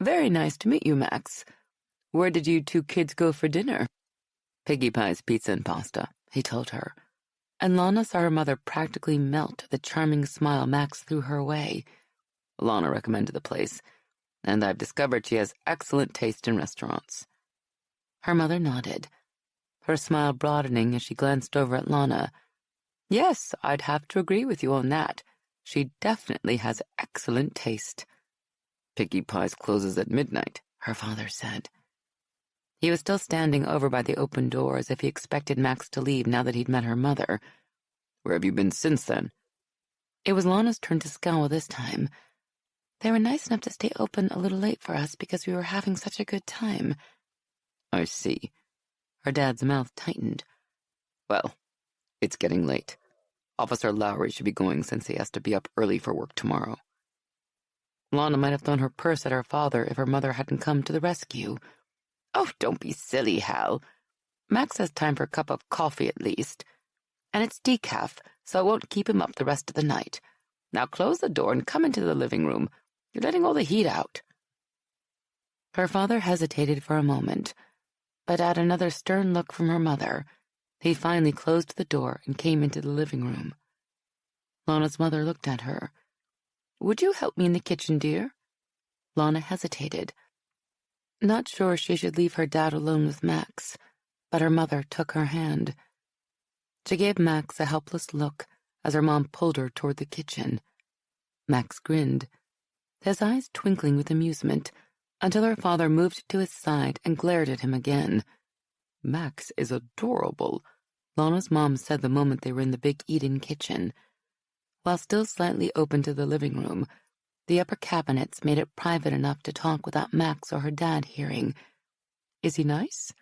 "Very nice to meet you, Max. Where did you two kids go for dinner?" "Piggy Pie's Pizza and Pasta," he told her. And Lana saw her mother practically melt at the charming smile Max threw her way. "Lana recommended the place, and I've discovered she has excellent taste in restaurants." Her mother nodded, her smile broadening as she glanced over at Lana. "Yes, I'd have to agree with you on that. She definitely has excellent taste." "Piggy Pie's closes at midnight," her father said. He was still standing over by the open door as if he expected Max to leave now that he'd met her mother. "Where have you been since then?" It was Lana's turn to scowl this time. "They were nice enough to stay open a little late for us because we were having such a good time." "I see." Her dad's mouth tightened. "Well, it's getting late. Officer Lowry should be going since he has to be up early for work tomorrow." Lana might have thrown her purse at her father if her mother hadn't come to the rescue. "Oh, don't be silly, Hal. Max has time for a cup of coffee at least. And it's decaf, so it won't keep him up the rest of the night. Now close the door and come into the living room. You're letting all the heat out." Her father hesitated for a moment, but at another stern look from her mother, he finally closed the door and came into the living room. Lana's mother looked at her. "Would you help me in the kitchen, dear?" Lana hesitated, not sure she should leave her dad alone with Max, but her mother took her hand. She gave Max a helpless look as her mom pulled her toward the kitchen. Max grinned, his eyes twinkling with amusement, until her father moved to his side and glared at him again. "Max is adorable," Lana's mom said the moment they were in the big eat-in kitchen. While still slightly open to the living room, the upper cabinets made it private enough to talk without Max or her dad hearing. "Is he nice?"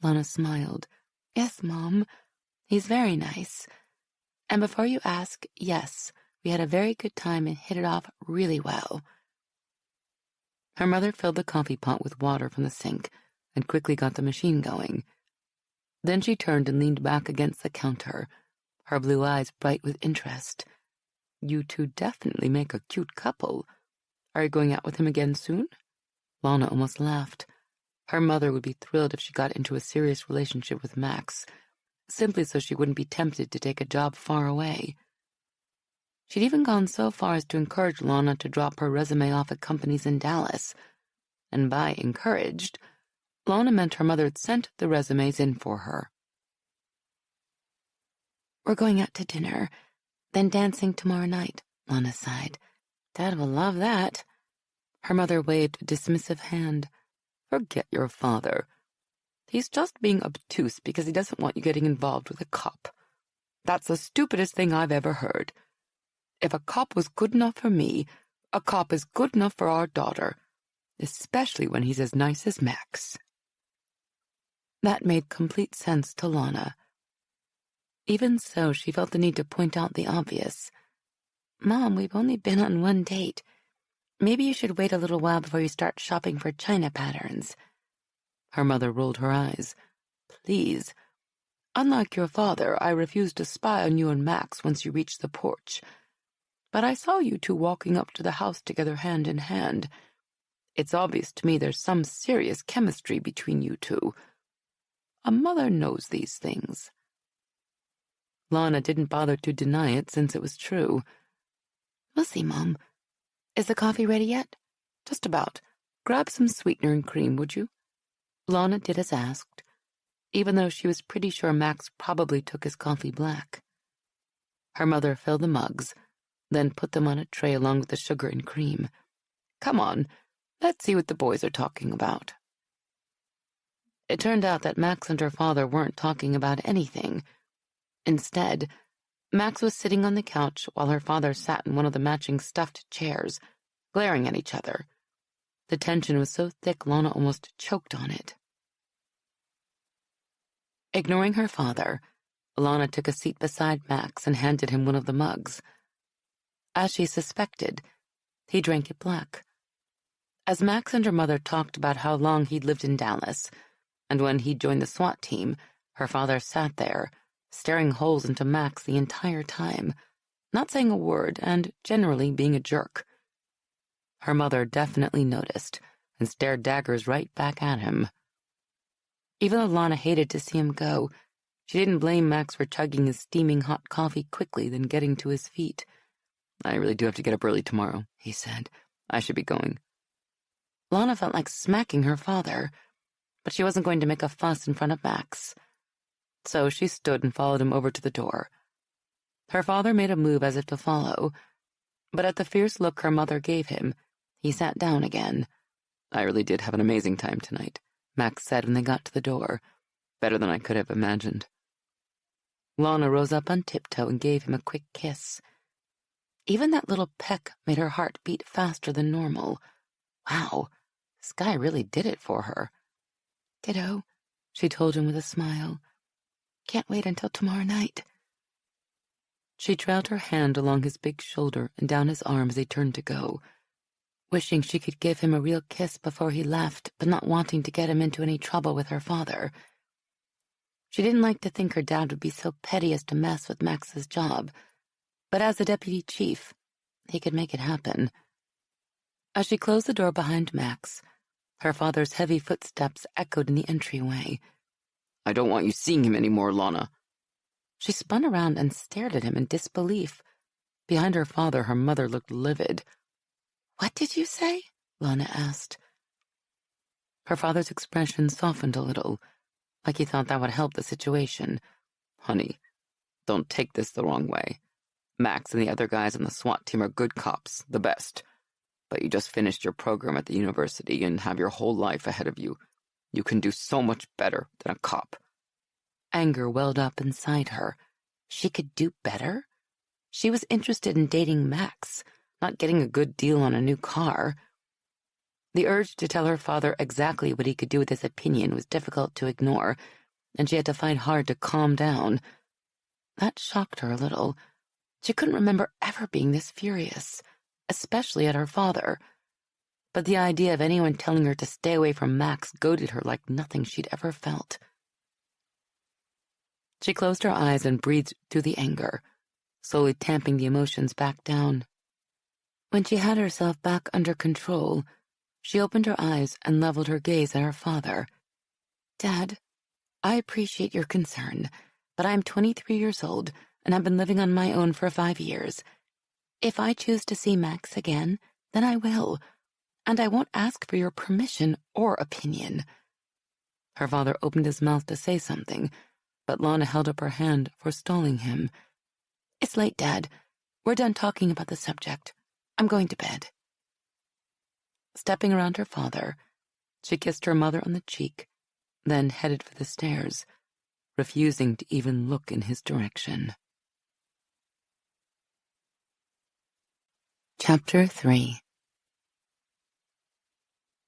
Lana smiled. "Yes, Mom. He's very nice. And before you ask, yes, we had a very good time and hit it off really well." Her mother filled the coffee pot with water from the sink and quickly got the machine going. Then she turned and leaned back against the counter, her blue eyes bright with interest. "You two definitely make a cute couple. Are you going out with him again soon?" Lana almost laughed. Her mother would be thrilled if she got into a serious relationship with Max, simply so she wouldn't be tempted to take a job far away. She'd even gone so far as to encourage Lana to drop her resume off at companies in Dallas. And by encouraged, Lana meant her mother had sent the resumes in for her. "We're going out to dinner, then dancing tomorrow night," Lana sighed. "Dad will love that." Her mother waved a dismissive hand. "Forget your father. He's just being obtuse because he doesn't want you getting involved with a cop. That's the stupidest thing I've ever heard. If a cop was good enough for me, a cop is good enough for our daughter, especially when he's as nice as Max." That made complete sense to Lana. Even so, she felt the need to point out the obvious. "Mom, we've only been on one date. Maybe you should wait a little while before you start shopping for china patterns." Her mother rolled her eyes. "Please. Unlike your father, I refused to spy on you and Max once you reached the porch. But I saw you two walking up to the house together hand in hand. It's obvious to me there's some serious chemistry between you two. A mother knows these things." Lana didn't bother to deny it since it was true. "We'll see, Mom. Is the coffee ready yet?" "Just about. Grab some sweetener and cream, would you?" Lana did as asked, even though she was pretty sure Max probably took his coffee black. Her mother filled the mugs, then put them on a tray along with the sugar and cream. "Come on, let's see what the boys are talking about." It turned out that Max and her father weren't talking about anything. Instead, Max was sitting on the couch while her father sat in one of the matching stuffed chairs, glaring at each other. The tension was so thick Lana almost choked on it. Ignoring her father, Lana took a seat beside Max and handed him one of the mugs. As she suspected, he drank it black. As Max and her mother talked about how long he'd lived in Dallas, and when he'd joined the SWAT team, her father sat there, staring holes into Max the entire time, not saying a word and generally being a jerk. Her mother definitely noticed and stared daggers right back at him. Even though Lana hated to see him go, she didn't blame Max for chugging his steaming hot coffee quickly then getting to his feet. "I really do have to get up early tomorrow," he said. "I should be going." Lana felt like smacking her father, but she wasn't going to make a fuss in front of Max. So she stood and followed him over to the door. Her father made a move as if to follow, but at the fierce look her mother gave him, he sat down again. "I really did have an amazing time tonight," Max said when they got to the door. "Better than I could have imagined." Lana rose up on tiptoe and gave him a quick kiss. Even that little peck made her heart beat faster than normal. Wow, this guy really did it for her. "Ditto," she told him with a smile. "Can't wait until tomorrow night." She trailed her hand along his big shoulder and down his arm as he turned to go, wishing she could give him a real kiss before he left, but not wanting to get him into any trouble with her father. She didn't like to think her dad would be so petty as to mess with Max's job, but as the deputy chief, he could make it happen. As she closed the door behind Max, her father's heavy footsteps echoed in the entryway. "I don't want you seeing him anymore, Lana." She spun around and stared at him in disbelief. Behind her father, her mother looked livid. "What did you say?" Lana asked. Her father's expression softened a little, like he thought that would help the situation. "Honey, don't take this the wrong way. Max and the other guys on the SWAT team are good cops, the best. But you just finished your program at the university and have your whole life ahead of you. You can do so much better than a cop." Anger welled up inside her. She could do better? She was interested in dating Max, not getting a good deal on a new car. The urge to tell her father exactly what he could do with his opinion was difficult to ignore, and she had to fight hard to calm down. That shocked her a little. She couldn't remember ever being this furious, especially at her father. But the idea of anyone telling her to stay away from Max goaded her like nothing she'd ever felt. She closed her eyes and breathed through the anger, slowly tamping the emotions back down. When she had herself back under control, she opened her eyes and leveled her gaze at her father. "Dad, I appreciate your concern, but I'm 23 years old and I've been living on my own for 5 years. If I choose to see Max again, then I will, and I won't ask for your permission or opinion." Her father opened his mouth to say something, but Lana held up her hand, forestalling him. "It's late, Dad. We're done talking about the subject. I'm going to bed." Stepping around her father, she kissed her mother on the cheek, then headed for the stairs, refusing to even look in his direction. Chapter 3.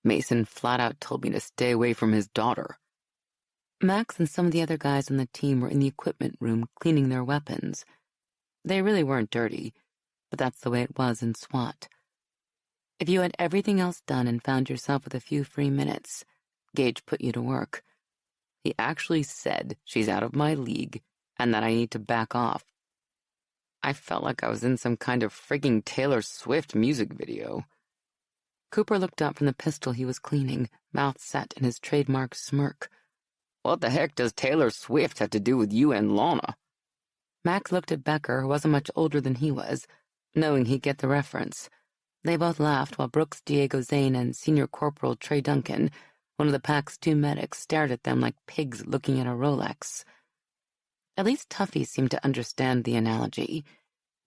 Mason flat out told me to stay away from his daughter. Max and some of the other guys on the team were in the equipment room cleaning their weapons. They really weren't dirty, but that's the way it was in SWAT. If you had everything else done and found yourself with a few free minutes, Gage put you to work. He actually said she's out of my league and that I need to back off. I felt like I was in some kind of frigging Taylor Swift music video. Cooper looked up from the pistol he was cleaning, mouth set in his trademark smirk. "What the heck does Taylor Swift have to do with you and Lana?" Max looked at Becker, who wasn't much older than he was, knowing he'd get the reference. They both laughed while Brooks Diego Zane and Senior Corporal Trey Duncan, one of the pack's 2 medics, stared at them like pigs looking at a Rolex. At least Tuffy seemed to understand the analogy.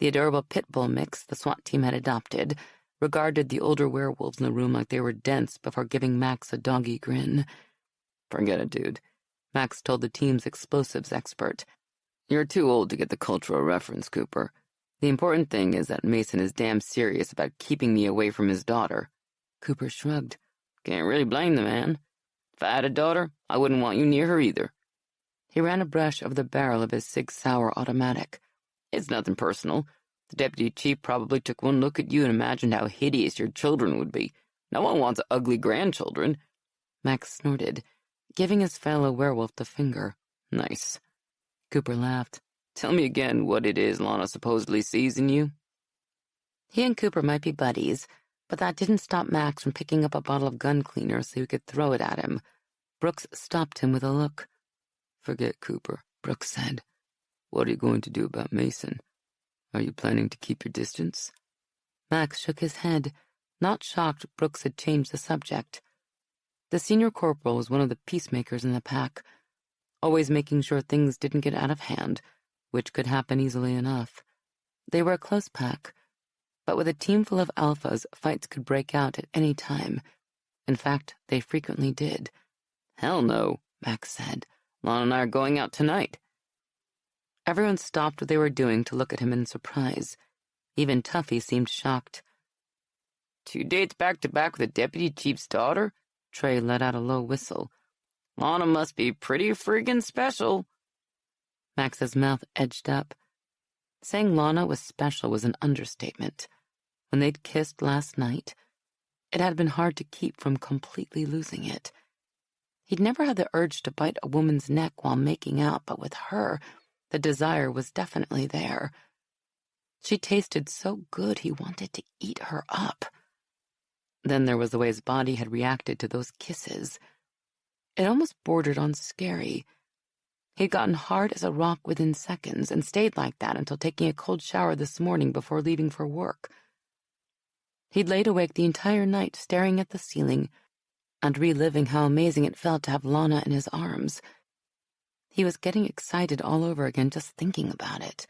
The adorable pit bull mix the SWAT team had adopted regarded the older werewolves in the room like they were dense before giving Max a doggy grin. Forget it, dude, Max told the team's explosives expert. You're too old to get the cultural reference, Cooper. The important thing is that Mason is damn serious about keeping me away from his daughter. Cooper shrugged. Can't really blame the man. If I had a daughter, I wouldn't want you near her either. He ran a brush over the barrel of his Sig Sauer automatic. It's nothing personal. The deputy chief probably took one look at you and imagined how hideous your children would be. No one wants ugly grandchildren. Max snorted, giving his fellow werewolf the finger. Nice. Cooper laughed. Tell me again what it is Lana supposedly sees in you. He and Cooper might be buddies, but that didn't stop Max from picking up a bottle of gun cleaner so he could throw it at him. Brooks stopped him with a look. Forget Cooper, Brooks said. What are you going to do about Mason? Are you planning to keep your distance? Max shook his head, not shocked Brooks had changed the subject. The senior corporal was one of the peacemakers in the pack, always making sure things didn't get out of hand, which could happen easily enough. They were a close pack, but with a team full of alphas, fights could break out at any time. In fact, they frequently did. Hell no, Max said. Lana and I are going out tonight. Everyone stopped what they were doing to look at him in surprise. Even Tuffy seemed shocked. 2 dates back-to-back with the deputy chief's daughter? Trey let out a low whistle. Lana must be pretty friggin' special. Max's mouth edged up. Saying Lana was special was an understatement. When they'd kissed last night, it had been hard to keep from completely losing it. He'd never had the urge to bite a woman's neck while making out, but with her, the desire was definitely there. She tasted so good he wanted to eat her up. Then there was the way his body had reacted to those kisses. It almost bordered on scary. He'd gotten hard as a rock within seconds and stayed like that until taking a cold shower this morning before leaving for work. He'd laid awake the entire night staring at the ceiling and reliving how amazing it felt to have Lana in his arms. He was getting excited all over again just thinking about it.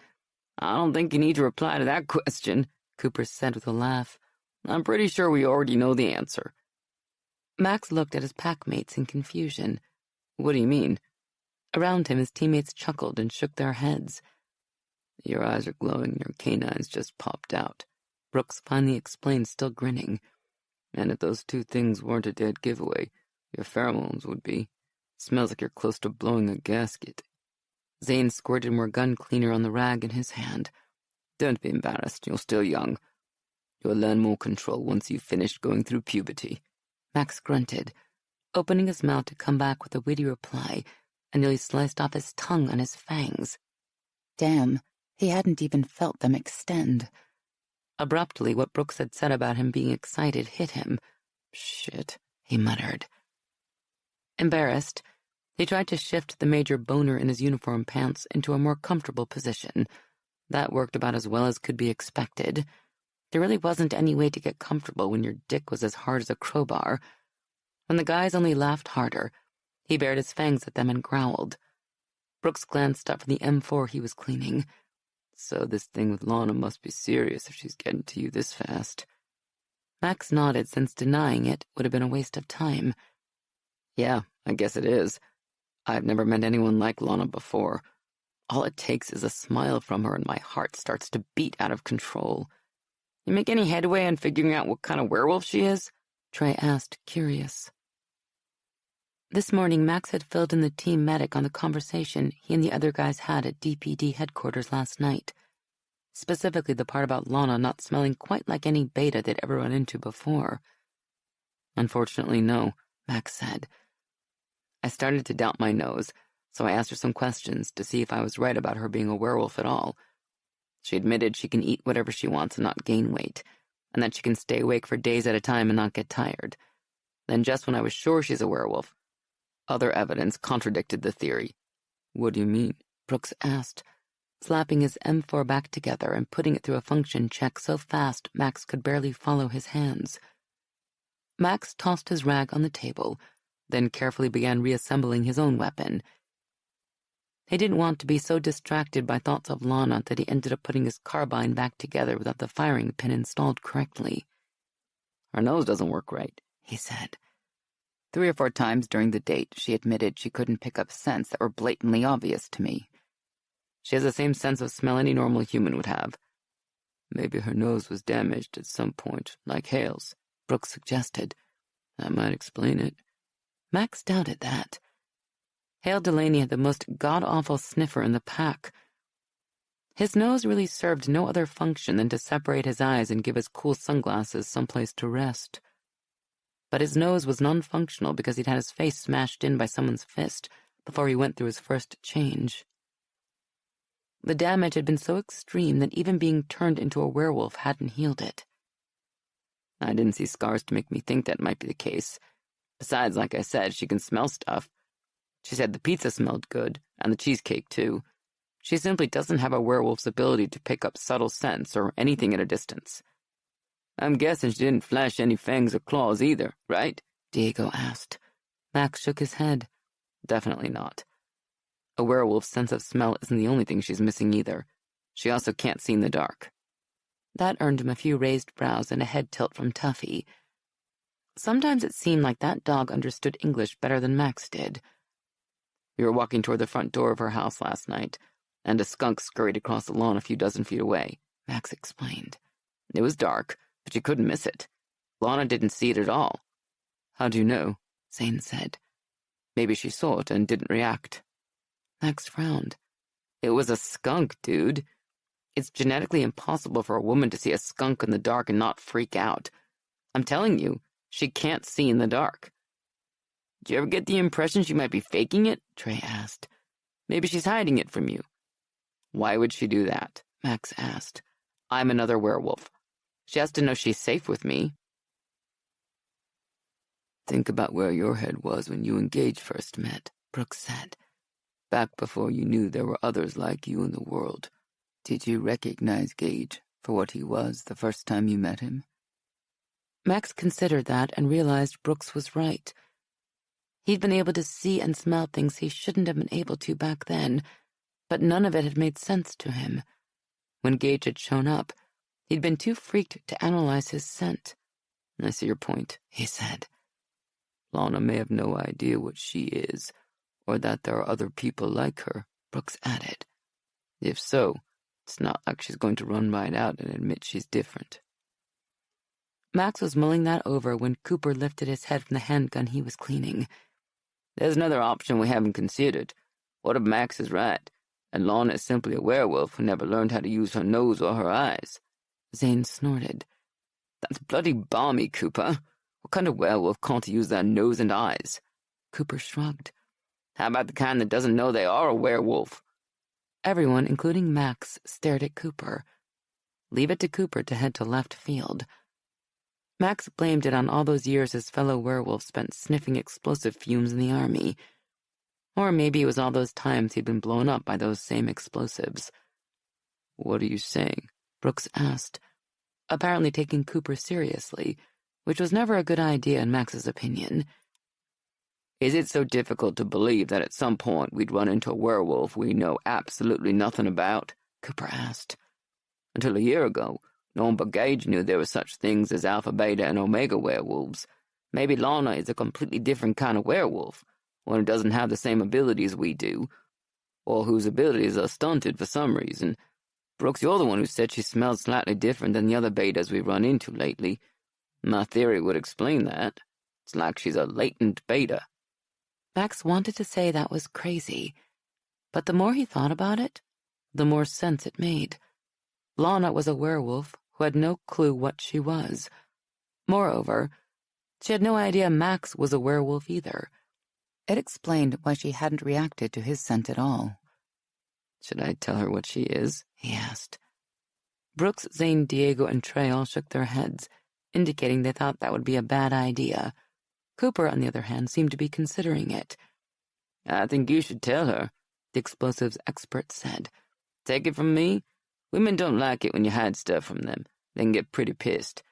I don't think you need to reply to that question, Cooper said with a laugh. I'm pretty sure we already know the answer. Max looked at his packmates in confusion. What do you mean? Around him, his teammates chuckled and shook their heads. Your eyes are glowing, your canines just popped out, Brooks finally explained, still grinning. And if those 2 things weren't a dead giveaway, your pheromones would be. Smells like you're close to blowing a gasket. Zane squirted more gun cleaner on the rag in his hand. Don't be embarrassed, you're still young. You'll learn more control once you've finished going through puberty. Max grunted, opening his mouth to come back with a witty reply, and nearly sliced off his tongue on his fangs. Damn, he hadn't even felt them extend. Abruptly, what Brooks had said about him being excited hit him. Shit, he muttered. Embarrassed, he tried to shift the major boner in his uniform pants into a more comfortable position. That worked about as well as could be expected. There really wasn't any way to get comfortable when your dick was as hard as a crowbar. When the guys only laughed harder, he bared his fangs at them and growled. Brooks glanced up from the M4 he was cleaning. So this thing with Lana must be serious if she's getting to you this fast. Max nodded, since denying it would have been a waste of time. Yeah, I guess it is. I've never met anyone like Lana before. All it takes is a smile from her and my heart starts to beat out of control. You make any headway on figuring out what kind of werewolf she is? Trey asked, curious. This morning, Max had filled in the team medic on the conversation he and the other guys had at DPD headquarters last night. Specifically the part about Lana not smelling quite like any beta they'd ever run into before. Unfortunately, no, Max said. I started to doubt my nose, so I asked her some questions to see if I was right about her being a werewolf at all. She admitted she can eat whatever she wants and not gain weight, and that she can stay awake for days at a time and not get tired. Then just when I was sure she's a werewolf, other evidence contradicted the theory. What do you mean? Brooks asked, slapping his M4 back together and putting it through a function check so fast Max could barely follow his hands. Max tossed his rag on the table, then carefully began reassembling his own weapon. He didn't want to be so distracted by thoughts of Lana that he ended up putting his carbine back together without the firing pin installed correctly. "Her nose doesn't work right," he said. 3 or 4 times during the date, she admitted she couldn't pick up scents that were blatantly obvious to me. She has the same sense of smell any normal human would have. "Maybe her nose was damaged at some point, like Hale's," Brooks suggested. "That might explain it." Max doubted that. Hale Delaney had the most god-awful sniffer in the pack. His nose really served no other function than to separate his eyes and give his cool sunglasses someplace to rest. But his nose was non-functional because he'd had his face smashed in by someone's fist before he went through his first change. The damage had been so extreme that even being turned into a werewolf hadn't healed it. "I didn't see scars to make me think that might be the case. Besides, like I said, she can smell stuff. She said the pizza smelled good, and the cheesecake, too. She simply doesn't have a werewolf's ability to pick up subtle scents or anything at a distance." "I'm guessing she didn't flash any fangs or claws either, right?" Diego asked. Max shook his head. "Definitely not. A werewolf's sense of smell isn't the only thing she's missing either. She also can't see in the dark." That earned him a few raised brows and a head tilt from Tuffy. Sometimes it seemed like that dog understood English better than Max did. "We were walking toward the front door of her house last night, and a skunk scurried across the lawn a few dozen feet away," Max explained. "It was dark, but you couldn't miss it. Lana didn't see it at all." "How do you know?" Zane said. "Maybe she saw it and didn't react." Max frowned. "It was a skunk, dude. It's genetically impossible for a woman to see a skunk in the dark and not freak out. I'm telling you, she can't see in the dark." "Do you ever get the impression she might be faking it?" Trey asked. "Maybe she's hiding it from you." "Why would she do that?" Max asked. "I'm another werewolf. She has to know she's safe with me." "Think about where your head was when you and Gage first met," Brooks said. "Back before you knew there were others like you in the world. Did you recognize Gage for what he was the first time you met him?" Max considered that and realized Brooks was right. He'd been able to see and smell things he shouldn't have been able to back then, but none of it had made sense to him. When Gage had shown up, he'd been too freaked to analyze his scent. "I see your point," he said. "Lana may have no idea what she is, or that there are other people like her," Brooks added. "If so, it's not like she's going to run right out and admit she's different." Max was mulling that over when Cooper lifted his head from the handgun he was cleaning. "There's another option we haven't considered. What if Max is right, and Lana is simply a werewolf who never learned how to use her nose or her eyes?" Zane snorted. "That's bloody balmy, Cooper. What kind of werewolf can't use their nose and eyes?" Cooper shrugged. "How about the kind that doesn't know they are a werewolf?" Everyone, including Max, stared at Cooper. Leave it to Cooper to head to left field. Max blamed it on all those years his fellow werewolf spent sniffing explosive fumes in the army. Or maybe it was all those times he'd been blown up by those same explosives. "What are you saying?" Brooks asked, apparently taking Cooper seriously, which was never a good idea in Max's opinion. "Is it so difficult to believe that at some point we'd run into a werewolf we know absolutely nothing about?" Cooper asked. "Until a year ago, no one but Gage knew there were such things as alpha, beta, and omega werewolves. Maybe Lana is a completely different kind of werewolf, one who doesn't have the same abilities we do, or whose abilities are stunted for some reason. Brooks, you're the one who said she smelled slightly different than the other betas we've run into lately. My theory would explain that. It's like she's a latent beta." Max wanted to say that was crazy, but the more he thought about it, the more sense it made. Lana was a werewolf who had no clue what she was. Moreover, she had no idea Max was a werewolf either. It explained why she hadn't reacted to his scent at all. "Should I tell her what she is?" he asked. Brooks, Zane, Diego, and Trey all shook their heads, indicating they thought that would be a bad idea. Cooper, on the other hand, seemed to be considering it. "I think you should tell her," the explosives expert said. "Take it from me, women don't like it when you hide stuff from them. They can get pretty pissed.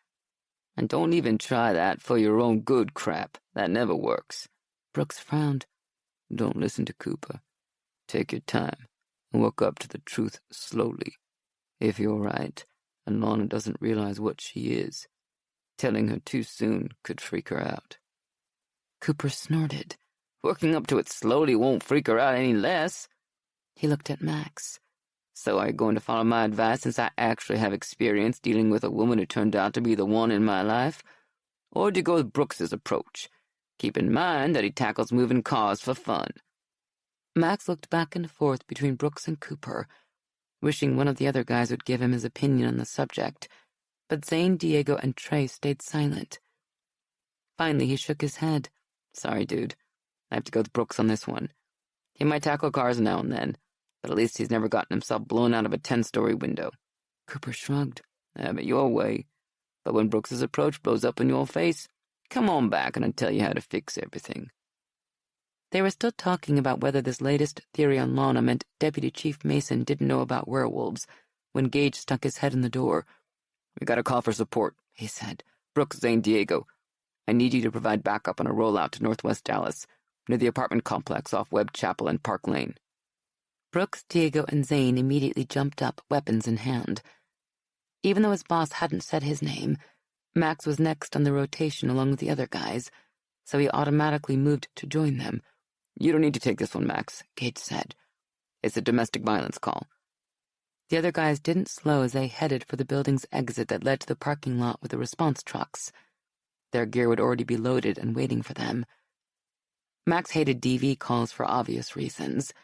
And don't even try that for your own good crap. That never works." Brooks frowned. "Don't listen to Cooper. Take your time and work up to the truth slowly. If you're right, and Lana doesn't realize what she is, telling her too soon could freak her out. Cooper snorted. Working up to it slowly won't freak her out any less. He looked at Max. So are you going to follow my advice since I actually have experience dealing with a woman who turned out to be the one in my life? Or do you go with Brooks's approach? Keep in mind that he tackles moving cars for fun. Max looked back and forth between Brooks and Cooper, wishing one of the other guys would give him his opinion on the subject, but Zane, Diego, and Trey stayed silent. Finally, he shook his head. Sorry, dude. I have to go with Brooks on this one. He might tackle cars now and then, but at least he's never gotten himself blown out of a 10-story window. Cooper shrugged. Have it your way. But when Brooks's approach blows up in your face, come on back and I'll tell you how to fix everything. They were still talking about whether this latest theory on Lana meant Deputy Chief Mason didn't know about werewolves when Gage stuck his head in the door. We got a call for support, he said. Brooks, Zane, Diego. I need you to provide backup on a rollout to Northwest Dallas, near the apartment complex off Webb Chapel and Park Lane. Brooks, Diego, and Zane immediately jumped up, weapons in hand. Even though his boss hadn't said his name, Max was next on the rotation along with the other guys, so he automatically moved to join them. You don't need to take this one, Max, Gage said. It's a domestic violence call. The other guys didn't slow as they headed for the building's exit that led to the parking lot with the response trucks. Their gear would already be loaded and waiting for them. Max hated DV calls for obvious reasons.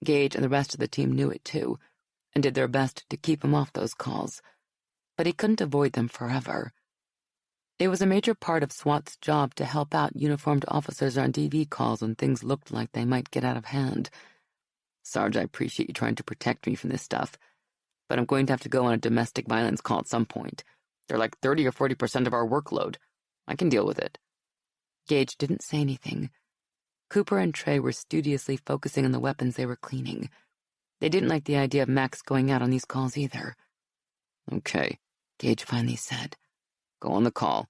Gage and the rest of the team knew it too, and did their best to keep him off those calls, but he couldn't avoid them forever. It was a major part of SWAT's job to help out uniformed officers on DV calls when things looked like they might get out of hand. Sarge, I appreciate you trying to protect me from this stuff, but I'm going to have to go on a domestic violence call at some point. They're like 30 or 40% of our workload. I can deal with it. Gage didn't say anything. Cooper and Trey were studiously focusing on the weapons they were cleaning. They didn't like the idea of Max going out on these calls either. Okay, Gage finally said. Go on the call,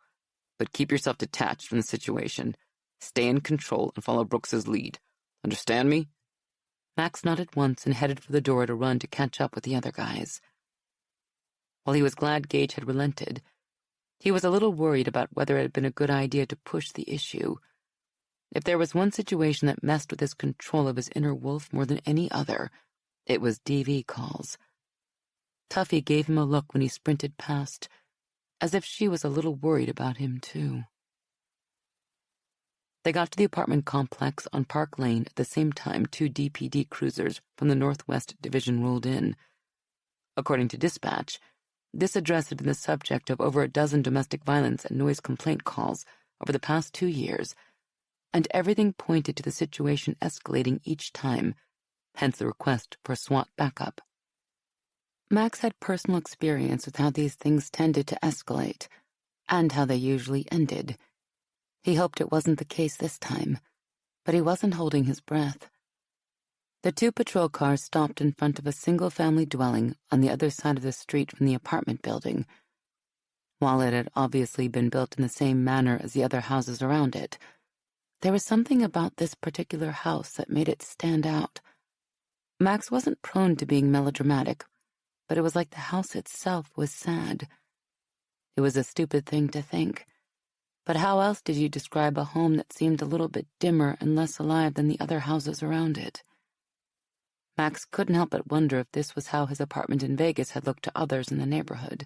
but keep yourself detached from the situation. Stay in control and follow Brooks's lead. Understand me? Max nodded once and headed for the door at a run to catch up with the other guys. While he was glad Gage had relented, he was a little worried about whether it had been a good idea to push the issue. If there was one situation that messed with his control of his inner wolf more than any other, it was DV calls. Tuffy gave him a look when he sprinted past, as if she was a little worried about him, too. They got to the apartment complex on Park Lane at the same time 2 DPD cruisers from the Northwest Division rolled in. According to dispatch, this address had been the subject of over a dozen domestic violence and noise complaint calls over the past 2 years, and everything pointed to the situation escalating each time, hence the request for SWAT backup. Max had personal experience with how these things tended to escalate, and how they usually ended. He hoped it wasn't the case this time, but he wasn't holding his breath. The 2 patrol cars stopped in front of a single-family dwelling on the other side of the street from the apartment building. While it had obviously been built in the same manner as the other houses around it, there was something about this particular house that made it stand out. Max wasn't prone to being melodramatic, but it was like the house itself was sad. It was a stupid thing to think, but how else did you describe a home that seemed a little bit dimmer and less alive than the other houses around it? Max couldn't help but wonder if this was how his apartment in Vegas had looked to others in the neighborhood.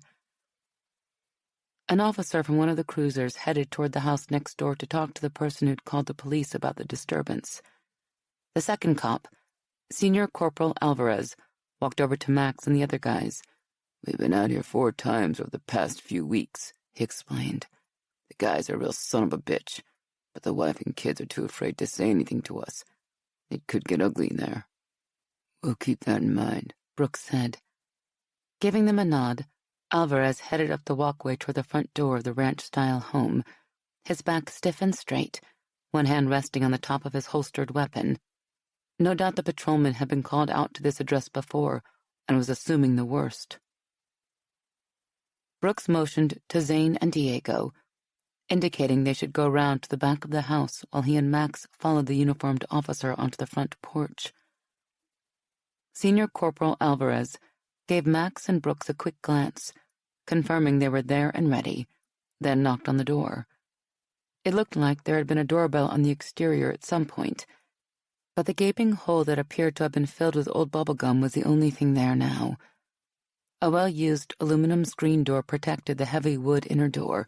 An officer from one of the cruisers headed toward the house next door to talk to the person who'd called the police about the disturbance. The second cop, Senior Corporal Alvarez, walked over to Max and the other guys. We've been out here 4 times over the past few weeks, he explained. The guys are a real son of a bitch, but the wife and kids are too afraid to say anything to us. It could get ugly in there. We'll keep that in mind, Brooks said. Giving them a nod, Alvarez headed up the walkway toward the front door of the ranch-style home, his back stiff and straight, one hand resting on the top of his holstered weapon. No doubt the patrolman had been called out to this address before and was assuming the worst. Brooks motioned to Zane and Diego, indicating they should go round to the back of the house while he and Max followed the uniformed officer onto the front porch. Senior Corporal Alvarez gave Max and Brooks a quick glance, confirming they were there and ready, then knocked on the door. It looked like there had been a doorbell on the exterior at some point, but the gaping hole that appeared to have been filled with old bubblegum was the only thing there now. A well-used aluminum screen door protected the heavy wood inner door,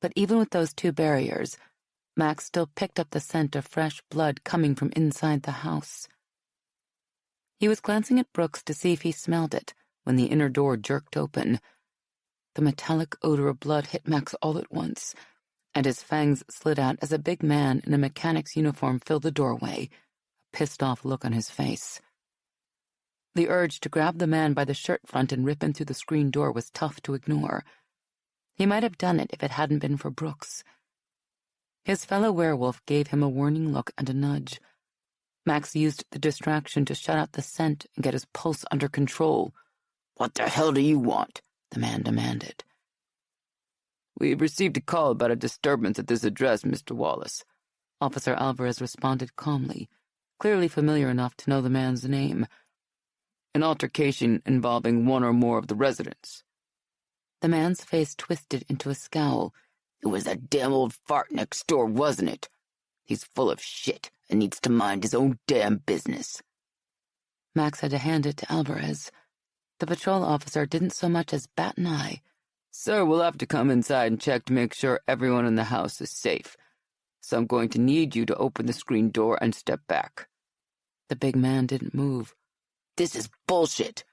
but even with those two barriers, Max still picked up the scent of fresh blood coming from inside the house. He was glancing at Brooks to see if he smelled it when the inner door jerked open. The metallic odor of blood hit Max all at once, and his fangs slid out as a big man in a mechanic's uniform filled the doorway, a pissed-off look on his face. The urge to grab the man by the shirt front and rip him through the screen door was tough to ignore. He might have done it if it hadn't been for Brooks. His fellow werewolf gave him a warning look and a nudge. Max used the distraction to shut out the scent and get his pulse under control. "What the hell do you want?" the man demanded. "We've received a call about a disturbance at this address, Mr. Wallace." Officer Alvarez responded calmly, clearly familiar enough to know the man's name. "An altercation involving one or more of the residents." The man's face twisted into a scowl. "It was that damn old fart next door, wasn't it? He's full of shit and needs to mind his own damn business." Max had to hand it to Alvarez. The patrol officer didn't so much as bat an eye. "Sir, we'll have to come inside and check to make sure everyone in the house is safe. So I'm going to need you to open the screen door and step back." The big man didn't move. "This is bullshit,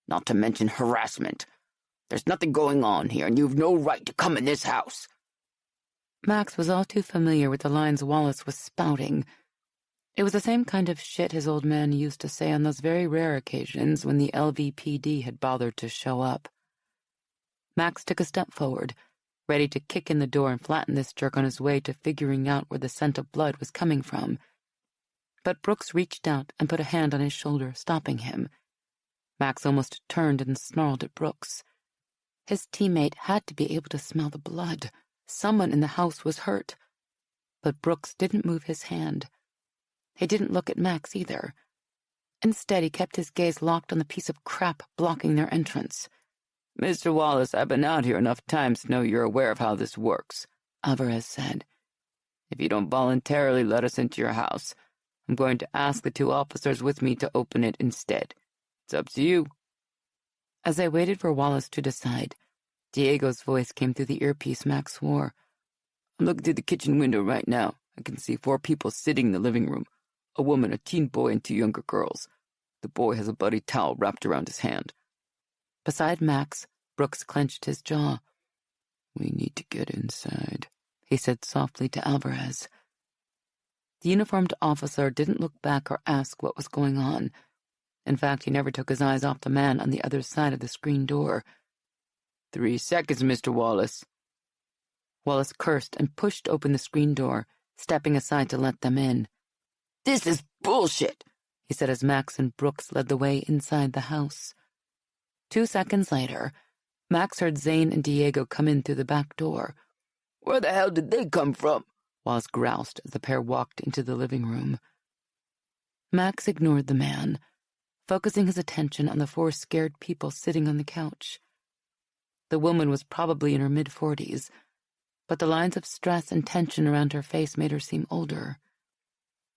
not to mention harassment. There's nothing going on here, and you've no right to come in this house." Max was all too familiar with the lines Wallace was spouting. It was the same kind of shit his old man used to say on those very rare occasions when the LVPD had bothered to show up. Max took a step forward, ready to kick in the door and flatten this jerk on his way to figuring out where the scent of blood was coming from. But Brooks reached out and put a hand on his shoulder, stopping him. Max almost turned and snarled at Brooks. His teammate had to be able to smell the blood. Someone in the house was hurt. But Brooks didn't move his hand. He didn't look at Max either. Instead, he kept his gaze locked on the piece of crap blocking their entrance. "Mr. Wallace, I've been out here enough times to know you're aware of how this works," Alvarez said. "If you don't voluntarily let us into your house, I'm going to ask the two officers with me to open it instead. It's up to you." As they waited for Wallace to decide, Diego's voice came through the earpiece Max wore. "I'm looking through the kitchen window right now. I can see 4 people sitting in the living room. A woman, a teen boy, and 2 younger girls. The boy has a bloody towel wrapped around his hand." Beside Max, Brooks clenched his jaw. "We need to get inside," he said softly to Alvarez. The uniformed officer didn't look back or ask what was going on. In fact, he never took his eyes off the man on the other side of the screen door. 3 seconds, Mr. Wallace." Wallace cursed and pushed open the screen door, stepping aside to let them in. "This is bullshit," he said as Max and Brooks led the way inside the house. 2 seconds later, Max heard Zane and Diego come in through the back door. "Where the hell did they come from?" Wallace groused as the pair walked into the living room. Max ignored the man, focusing his attention on the 4 scared people sitting on the couch. The woman was probably in her mid-40s, but the lines of stress and tension around her face made her seem older.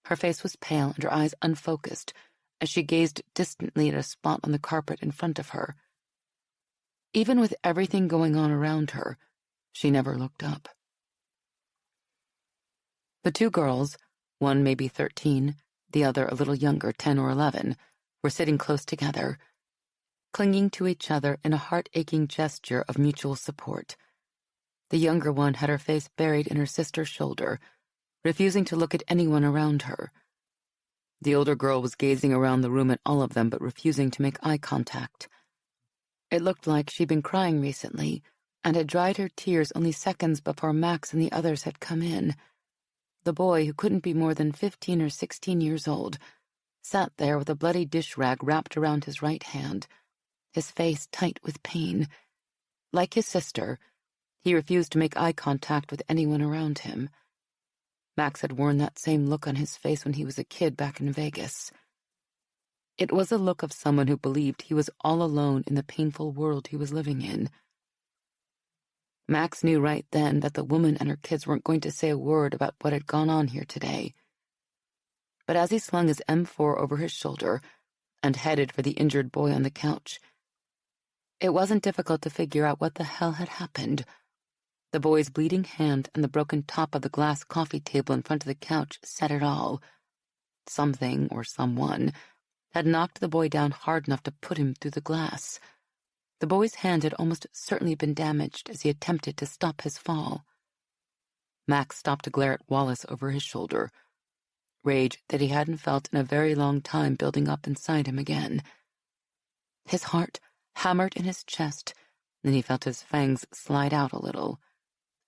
Her face was pale and her eyes unfocused as she gazed distantly at a spot on the carpet in front of her. Even with everything going on around her, she never looked up. The 2 girls, one maybe 13, the other a little younger, 10 or 11, were sitting close together, clinging to each other in a heart-aching gesture of mutual support. The younger one had her face buried in her sister's shoulder, refusing to look at anyone around her. The older girl was gazing around the room at all of them but refusing to make eye contact. It looked like she'd been crying recently and had dried her tears only seconds before Max and the others had come in. The boy, who couldn't be more than 15 or 16 years old, sat there with a bloody dish rag wrapped around his right hand, his face tight with pain. Like his sister, he refused to make eye contact with anyone around him. Max had worn that same look on his face when he was a kid back in Vegas. It was a look of someone who believed he was all alone in the painful world he was living in. Max knew right then that the woman and her kids weren't going to say a word about what had gone on here today. But as he slung his M4 over his shoulder and headed for the injured boy on the couch, it wasn't difficult to figure out what the hell had happened. The boy's bleeding hand and the broken top of the glass coffee table in front of the couch said it all. Something, or someone, had knocked the boy down hard enough to put him through the glass. The boy's hand had almost certainly been damaged as he attempted to stop his fall. Max stopped to glare at Wallace over his shoulder, rage that he hadn't felt in a very long time building up inside him again. His heart hammered in his chest, then he felt his fangs slide out a little.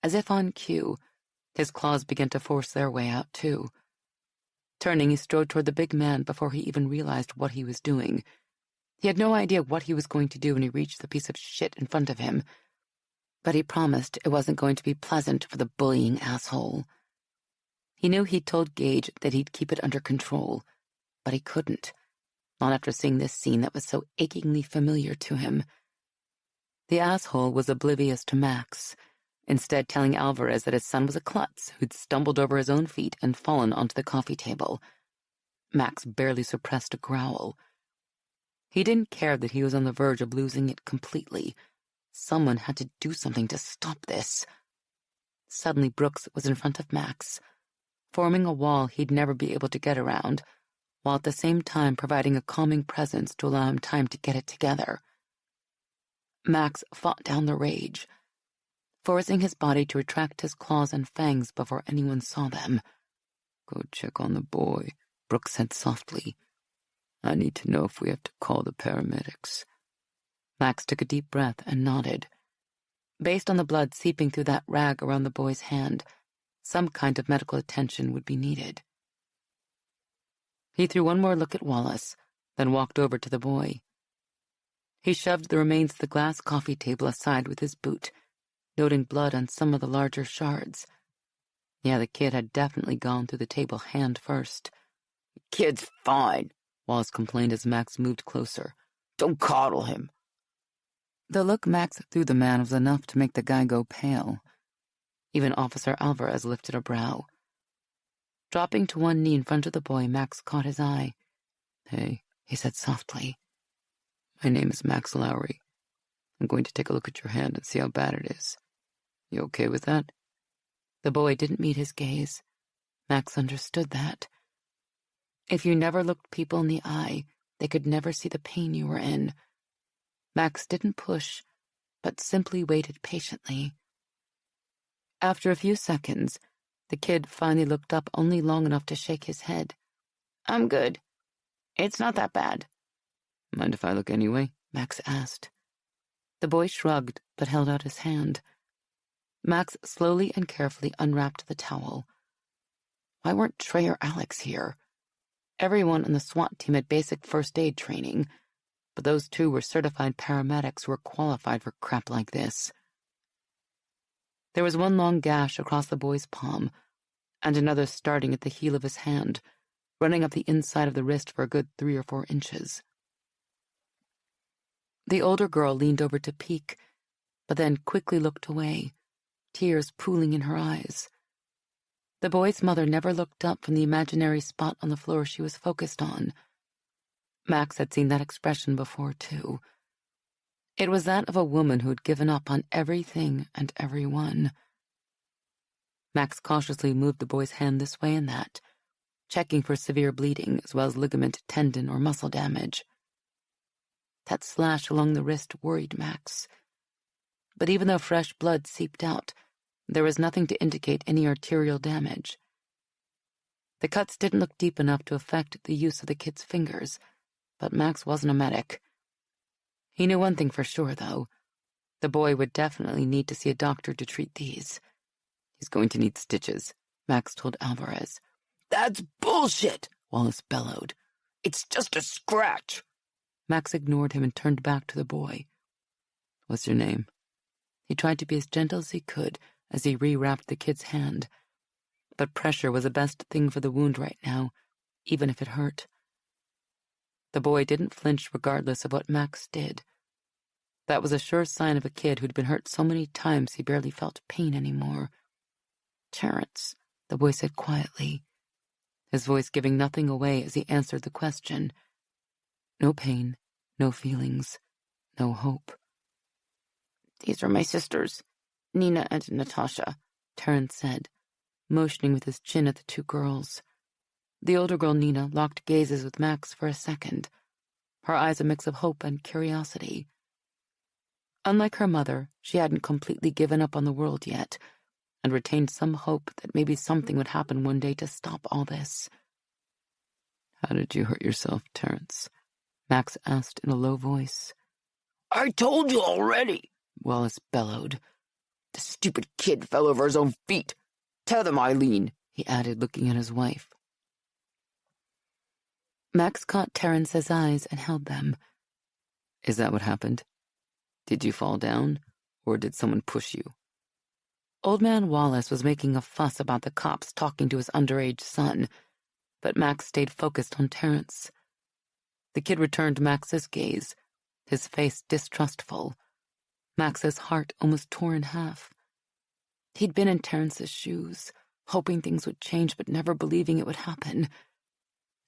As if on cue, his claws began to force their way out too. Turning, he strode toward the big man before he even realized what he was doing. He had no idea what he was going to do when he reached the piece of shit in front of him, but he promised it wasn't going to be pleasant for the bullying asshole. He knew he'd told Gage that he'd keep it under control, but he couldn't, not after seeing this scene that was so achingly familiar to him. The asshole was oblivious to Max, instead telling Alvarez that his son was a klutz who'd stumbled over his own feet and fallen onto the coffee table. Max barely suppressed a growl. He didn't care that he was on the verge of losing it completely. Someone had to do something to stop this. Suddenly Brooks was in front of Max, forming a wall he'd never be able to get around, while at the same time providing a calming presence to allow him time to get it together. Max fought down the rage, forcing his body to retract his claws and fangs before anyone saw them. "Go check on the boy," Brooks said softly. "I need to know if we have to call the paramedics." Max took a deep breath and nodded. Based on the blood seeping through that rag around the boy's hand, some kind of medical attention would be needed. He threw one more look at Wallace, then walked over to the boy. He shoved the remains of the glass coffee table aside with his boot, noting blood on some of the larger shards. Yeah, the kid had definitely gone through the table hand first. "The kid's fine," Wallace complained as Max moved closer. "Don't coddle him." The look Max threw the man was enough to make the guy go pale. Even Officer Alvarez lifted a brow. Dropping to one knee in front of the boy, Max caught his eye. "Hey," he said softly. "My name is Max Lowry. I'm going to take a look at your hand and see how bad it is. You okay with that?" The boy didn't meet his gaze. Max understood that. If you never looked people in the eye, they could never see the pain you were in. Max didn't push, but simply waited patiently. After a few seconds, the kid finally looked up only long enough to shake his head. "I'm good. It's not that bad." "Mind if I look anyway?" Max asked. The boy shrugged, but held out his hand. Max slowly and carefully unwrapped the towel. Why weren't Trey or Alex here? Everyone on the SWAT team had basic first aid training, but those two were certified paramedics who were qualified for crap like this. There was one long gash across the boy's palm, and another starting at the heel of his hand, running up the inside of the wrist for a good 3 or 4 inches. The older girl leaned over to peek, but then quickly looked away, tears pooling in her eyes. The boy's mother never looked up from the imaginary spot on the floor she was focused on. Max had seen that expression before, too. It was that of a woman who had given up on everything and everyone. Max cautiously moved the boy's hand this way and that, checking for severe bleeding as well as ligament, tendon, or muscle damage. That slash along the wrist worried Max. But even though fresh blood seeped out, there was nothing to indicate any arterial damage. The cuts didn't look deep enough to affect the use of the kid's fingers, but Max wasn't a medic. He knew one thing for sure, though. The boy would definitely need to see a doctor to treat these. "He's going to need stitches," Max told Alvarez. "That's bullshit," Wallace bellowed. "It's just a scratch." Max ignored him and turned back to the boy. "What's your name?" He tried to be as gentle as he could as he rewrapped the kid's hand. But pressure was the best thing for the wound right now, even if it hurt. The boy didn't flinch regardless of what Max did. That was a sure sign of a kid who'd been hurt so many times he barely felt pain anymore. "Terrence," the boy said quietly, his voice giving nothing away as he answered the question. "No pain, no feelings, no hope." "These are my sisters, Nina and Natasha," Terrence said, motioning with his chin at the two girls. The older girl, Nina, locked gazes with Max for a second, her eyes a mix of hope and curiosity. Unlike her mother, she hadn't completely given up on the world yet, and retained some hope that maybe something would happen one day to stop all this. "How did you hurt yourself, Terrence?" Max asked in a low voice. "I told you already," Wallace bellowed. "The stupid kid fell over his own feet. Tell them, Eileen," he added, looking at his wife. Max caught Terrence's eyes and held them. "Is that what happened? Did you fall down, or did someone push you?" Old Man Wallace was making a fuss about the cops talking to his underage son, but Max stayed focused on Terrence. The kid returned Max's gaze, his face distrustful. Max's heart almost tore in half. He'd been in Terrence's shoes, hoping things would change but never believing it would happen.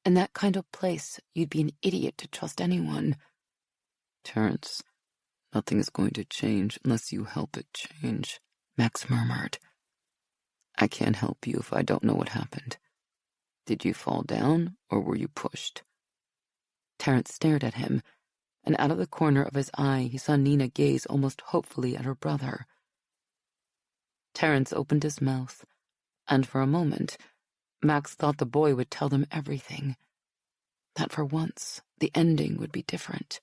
In that kind of place, you'd be an idiot to trust anyone. "Terrence, nothing is going to change unless you help it change," Max murmured. "I can't help you if I don't know what happened. Did you fall down, or were you pushed?" Terrence stared at him, and out of the corner of his eye he saw Nina gaze almost hopefully at her brother. Terrence opened his mouth, and for a moment, Max thought the boy would tell them everything. That for once, the ending would be different.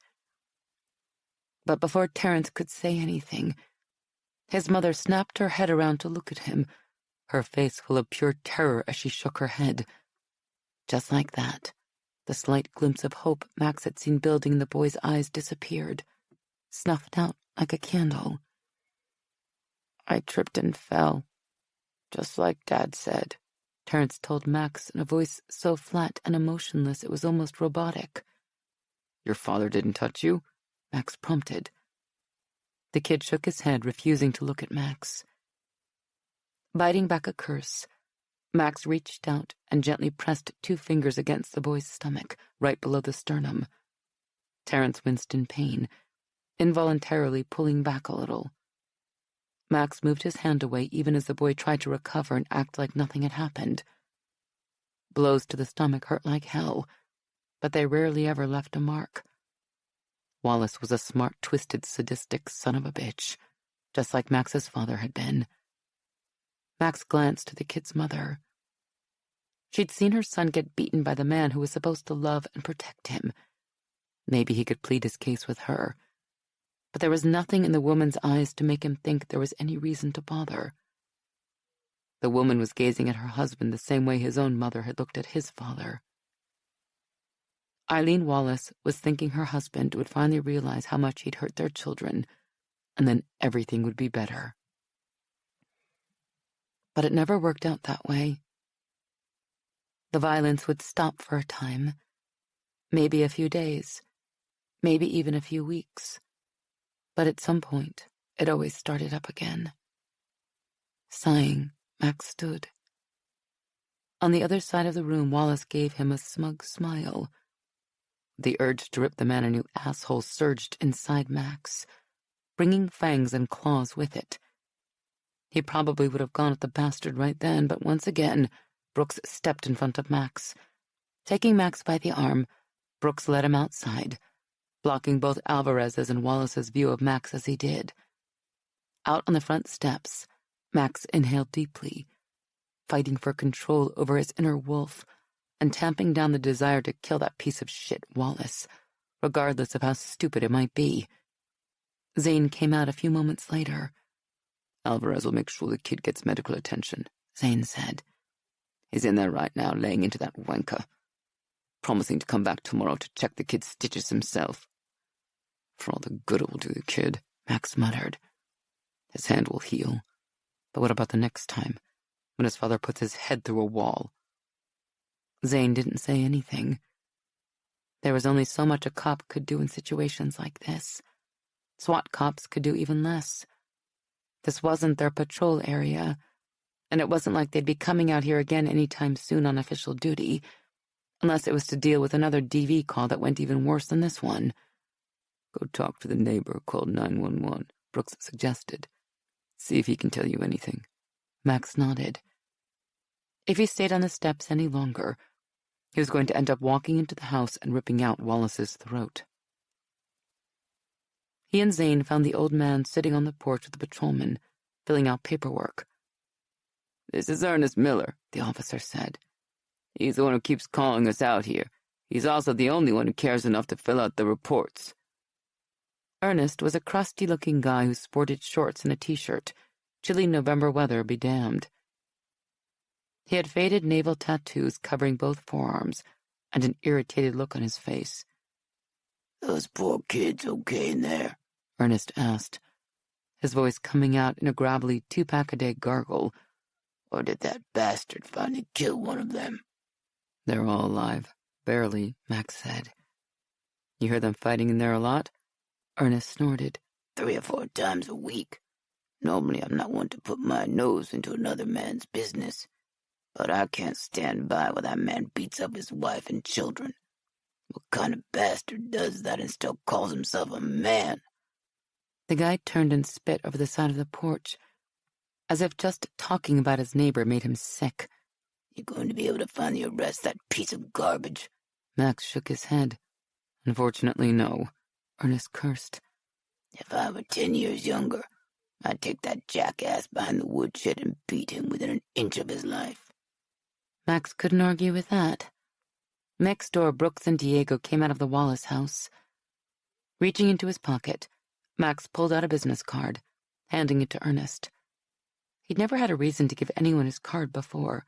But before Terrence could say anything, his mother snapped her head around to look at him, her face full of pure terror as she shook her head. Just like that, the slight glimpse of hope Max had seen building in the boy's eyes disappeared, snuffed out like a candle. "I tripped and fell, just like Dad said," Terrence told Max in a voice so flat and emotionless it was almost robotic. "Your father didn't touch you?" Max prompted. The kid shook his head, refusing to look at Max. Biting back a curse, Max reached out and gently pressed 2 fingers against the boy's stomach, right below the sternum. Terrence winced in pain, involuntarily pulling back a little. Max moved his hand away even as the boy tried to recover and act like nothing had happened. Blows to the stomach hurt like hell, but they rarely ever left a mark. Wallace was a smart, twisted, sadistic son of a bitch, just like Max's father had been. Max glanced to the kid's mother. She'd seen her son get beaten by the man who was supposed to love and protect him. Maybe he could plead his case with her. But there was nothing in the woman's eyes to make him think there was any reason to bother. The woman was gazing at her husband the same way his own mother had looked at his father. Eileen Wallace was thinking her husband would finally realize how much he'd hurt their children, and then everything would be better. But it never worked out that way. The violence would stop for a time, maybe a few days, maybe even a few weeks. But at some point, it always started up again. Sighing, Max stood. On the other side of the room, Wallace gave him a smug smile. The urge to rip the man a new asshole surged inside Max, bringing fangs and claws with it. He probably would have gone at the bastard right then, but once again, Brooks stepped in front of Max. Taking Max by the arm, Brooks led him outside, blocking both Alvarez's and Wallace's view of Max as he did. Out on the front steps, Max inhaled deeply, fighting for control over his inner wolf and tamping down the desire to kill that piece of shit Wallace, regardless of how stupid it might be. Zane came out a few moments later. "Alvarez will make sure the kid gets medical attention," Zane said. "He's in there right now, laying into that wanker, promising to come back tomorrow to check the kid's stitches himself. For all the good it will do the kid," Max muttered. "His hand will heal. But what about the next time, when his father puts his head through a wall?" Zane didn't say anything. There was only so much a cop could do in situations like this. SWAT cops could do even less. This wasn't their patrol area, and it wasn't like they'd be coming out here again anytime soon on official duty, unless it was to deal with another DV call that went even worse than this one. Go talk to the neighbor who called 911, Brooks suggested. See if he can tell you anything. Max nodded. If he stayed on the steps any longer, he was going to end up walking into the house and ripping out Wallace's throat. He and Zane found the old man sitting on the porch with the patrolman, filling out paperwork. This is Ernest Miller, the officer said. He's the one who keeps calling us out here. He's also the only one who cares enough to fill out the reports. Ernest was a crusty-looking guy who sported shorts and a t-shirt. Chilly November weather be damned. He had faded naval tattoos covering both forearms and an irritated look on his face. "Those poor kids okay in there?" Ernest asked, his voice coming out in a gravelly 2-pack-a-day gargle. "Or did that bastard finally kill one of them?" "They're all alive. Barely," Max said. "You hear them fighting in there a lot?" Ernest snorted. 3 or 4 times a week. Normally I'm not one to put my nose into another man's business, but I can't stand by while that man beats up his wife and children. What kind of bastard does that and still calls himself a man?" The guy turned and spit over the side of the porch, as if just talking about his neighbor made him sick. "You going to be able to finally arrest that piece of garbage?" Max shook his head. "Unfortunately, no," Ernest cursed. "If I were 10 years younger, I'd take that jackass behind the woodshed and beat him within an inch of his life." Max couldn't argue with that. Next door, Brooks and Diego came out of the Wallace house. Reaching into his pocket, Max pulled out a business card, handing it to Ernest. He'd never had a reason to give anyone his card before,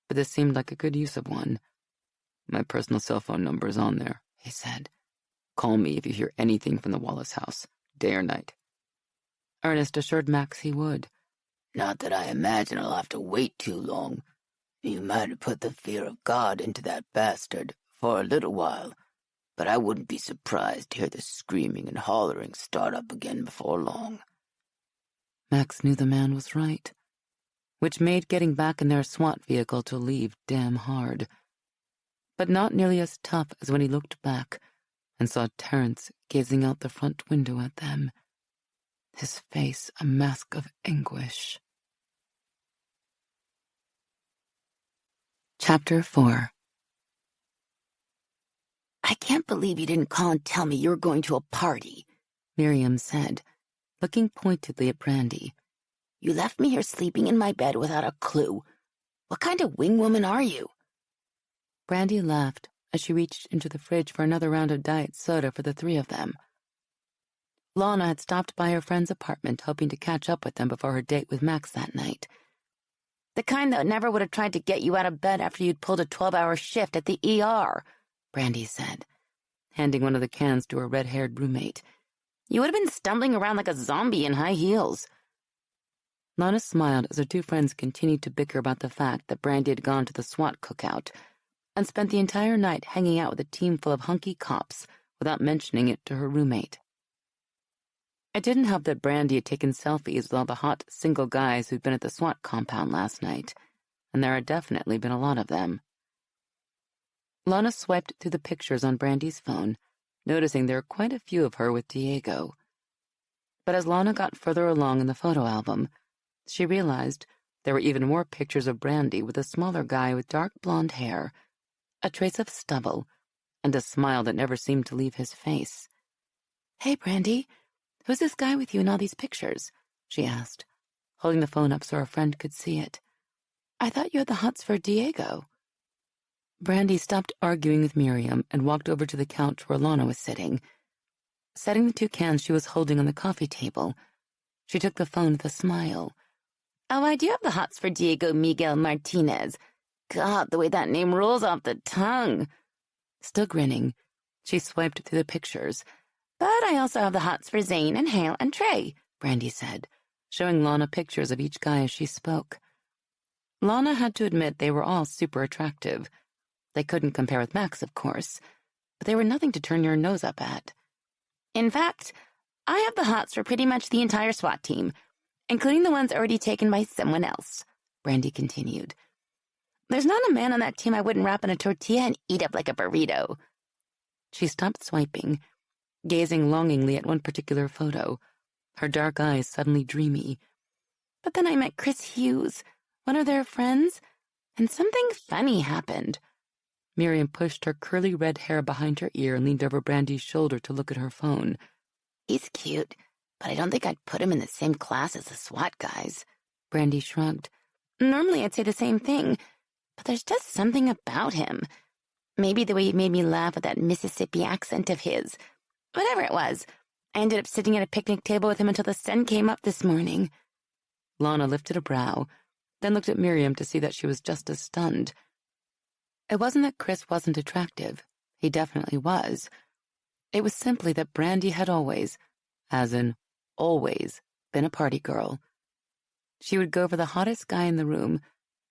but this seemed like a good use of one. "My personal cell phone number is on there," he said. "Call me if you hear anything from the Wallace house, day or night." Ernest assured Max he would. "Not that I imagine I'll have to wait too long. You might have put the fear of God into that bastard for a little while, but I wouldn't be surprised to hear the screaming and hollering start up again before long." Max knew the man was right, which made getting back in their SWAT vehicle to leave damn hard, but not nearly as tough as when he looked back and saw Terrence gazing out the front window at them, his face a mask of anguish. Chapter 4. "I can't believe you didn't call and tell me you were going to a party," Miriam said, looking pointedly at Brandy. "You left me here sleeping in my bed without a clue. What kind of wingwoman are you?" Brandy laughed as she reached into the fridge for another round of diet soda for the 3 of them. Lana had stopped by her friend's apartment hoping to catch up with them before her date with Max that night. "The kind that never would have tried to get you out of bed after you'd pulled a 12-hour shift at the ER, Brandy said, handing one of the cans to her red-haired roommate. "You would have been stumbling around like a zombie in high heels." Lana smiled as her 2 friends continued to bicker about the fact that Brandy had gone to the SWAT cookout and spent the entire night hanging out with a team full of hunky cops without mentioning it to her roommate. It didn't help that Brandy had taken selfies with all the hot, single guys who'd been at the SWAT compound last night, and there had definitely been a lot of them. Lana swiped through the pictures on Brandy's phone, noticing there were quite a few of her with Diego. But as Lana got further along in the photo album, she realized there were even more pictures of Brandy with a smaller guy with dark blonde hair, a trace of stubble, and a smile that never seemed to leave his face. "Hey, Brandy, who's this guy with you in all these pictures?" she asked, holding the phone up so her friend could see it. "I thought you had the hots for Diego." Brandy stopped arguing with Miriam and walked over to the couch where Lana was sitting. Setting the 2 cans she was holding on the coffee table, she took the phone with a smile. "Oh, I do have the hots for Diego Miguel Martinez. God, the way that name rolls off the tongue." Still grinning, she swiped through the pictures. "But I also have the hots for Zane and Hale and Trey," Brandy said, showing Lana pictures of each guy as she spoke. Lana had to admit they were all super attractive. They couldn't compare with Max, of course, but they were nothing to turn your nose up at. In fact, I have the hots for pretty much the entire SWAT team, including the ones already taken by someone else, Brandy continued. There's not a man on that team I wouldn't wrap in a tortilla and eat up like a burrito. She stopped swiping, gazing longingly at one particular photo, her dark eyes suddenly dreamy. But then I met Chris Hughes, one of their friends, and something funny happened. Miriam pushed her curly red hair behind her ear and leaned over Brandy's shoulder to look at her phone. He's cute, but I don't think I'd put him in the same class as the SWAT guys. Brandy shrugged. Normally I'd say the same thing, but there's just something about him. Maybe the way he made me laugh at that Mississippi accent of his. Whatever it was, I ended up sitting at a picnic table with him until the sun came up this morning. Lana lifted a brow, then looked at Miriam to see that she was just as stunned. It wasn't that Chris wasn't attractive. He definitely was. It was simply that Brandy had always, as in always, been a party girl. She would go for the hottest guy in the room,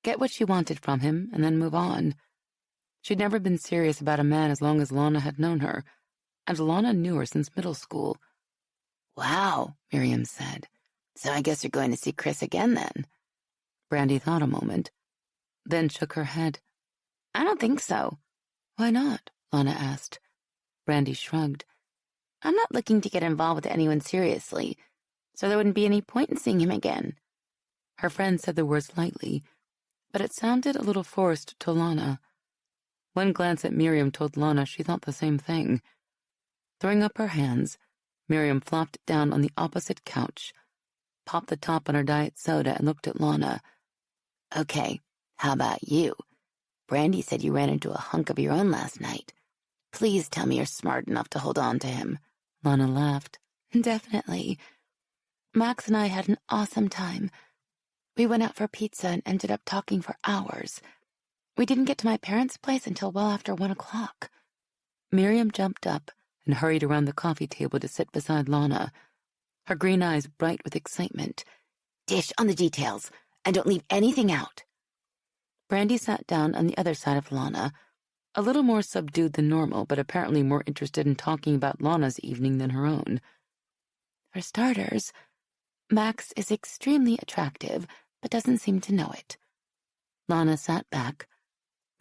get what she wanted from him, and then move on. She'd never been serious about a man as long as Lana had known her, and Lana knew her since middle school. Wow, Miriam said. So I guess you're going to see Chris again then. Brandy thought a moment, then shook her head. I don't think so. Why not? Lana asked. Brandy shrugged. I'm not looking to get involved with anyone seriously, so there wouldn't be any point in seeing him again. Her friend said the words lightly, but it sounded a little forced to Lana. One glance at Miriam told Lana she thought the same thing. Throwing up her hands, Miriam flopped down on the opposite couch, popped the top on her diet soda, and looked at Lana. Okay, how about you? Brandy said you ran into a hunk of your own last night. Please tell me you're smart enough to hold on to him. Lana laughed. Definitely. Max and I had an awesome time. We went out for pizza and ended up talking for hours. We didn't get to my parents' place until well after 1 o'clock. Miriam jumped up and hurried around the coffee table to sit beside Lana, her green eyes bright with excitement. Dish on the details, and don't leave anything out. Brandy sat down on the other side of Lana, a little more subdued than normal, but apparently more interested in talking about Lana's evening than her own. For starters, Max is extremely attractive, but doesn't seem to know it. Lana sat back,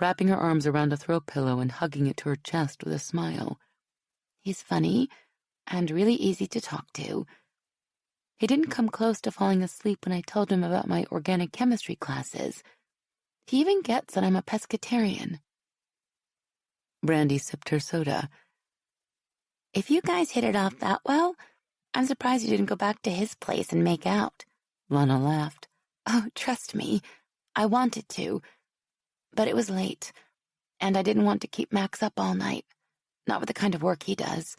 wrapping her arms around a throw pillow and hugging it to her chest with a smile. He's funny and really easy to talk to. He didn't come close to falling asleep when I told him about my organic chemistry classes. He even gets that I'm a pescatarian. Brandy sipped her soda. If you guys hit it off that well, I'm surprised you didn't go back to his place and make out. Lana laughed. Oh, trust me, I wanted to. But it was late, and I didn't want to keep Max up all night. Not with the kind of work he does.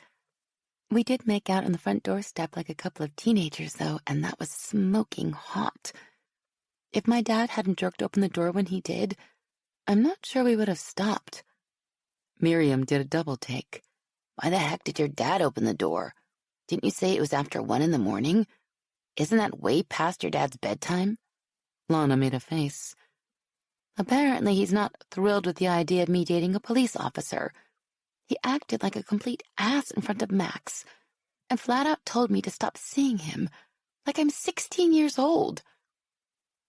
We did make out on the front doorstep like a couple of teenagers, though, and that was smoking hot. If my dad hadn't jerked open the door when he did, I'm not sure we would have stopped. Miriam did a double take. Why the heck did your dad open the door? Didn't you say it was after 1 in the morning? Isn't that way past your dad's bedtime? Lana made a face. Apparently he's not thrilled with the idea of me dating a police officer. He acted like a complete ass in front of Max, and flat out told me to stop seeing him, like I'm 16 years old.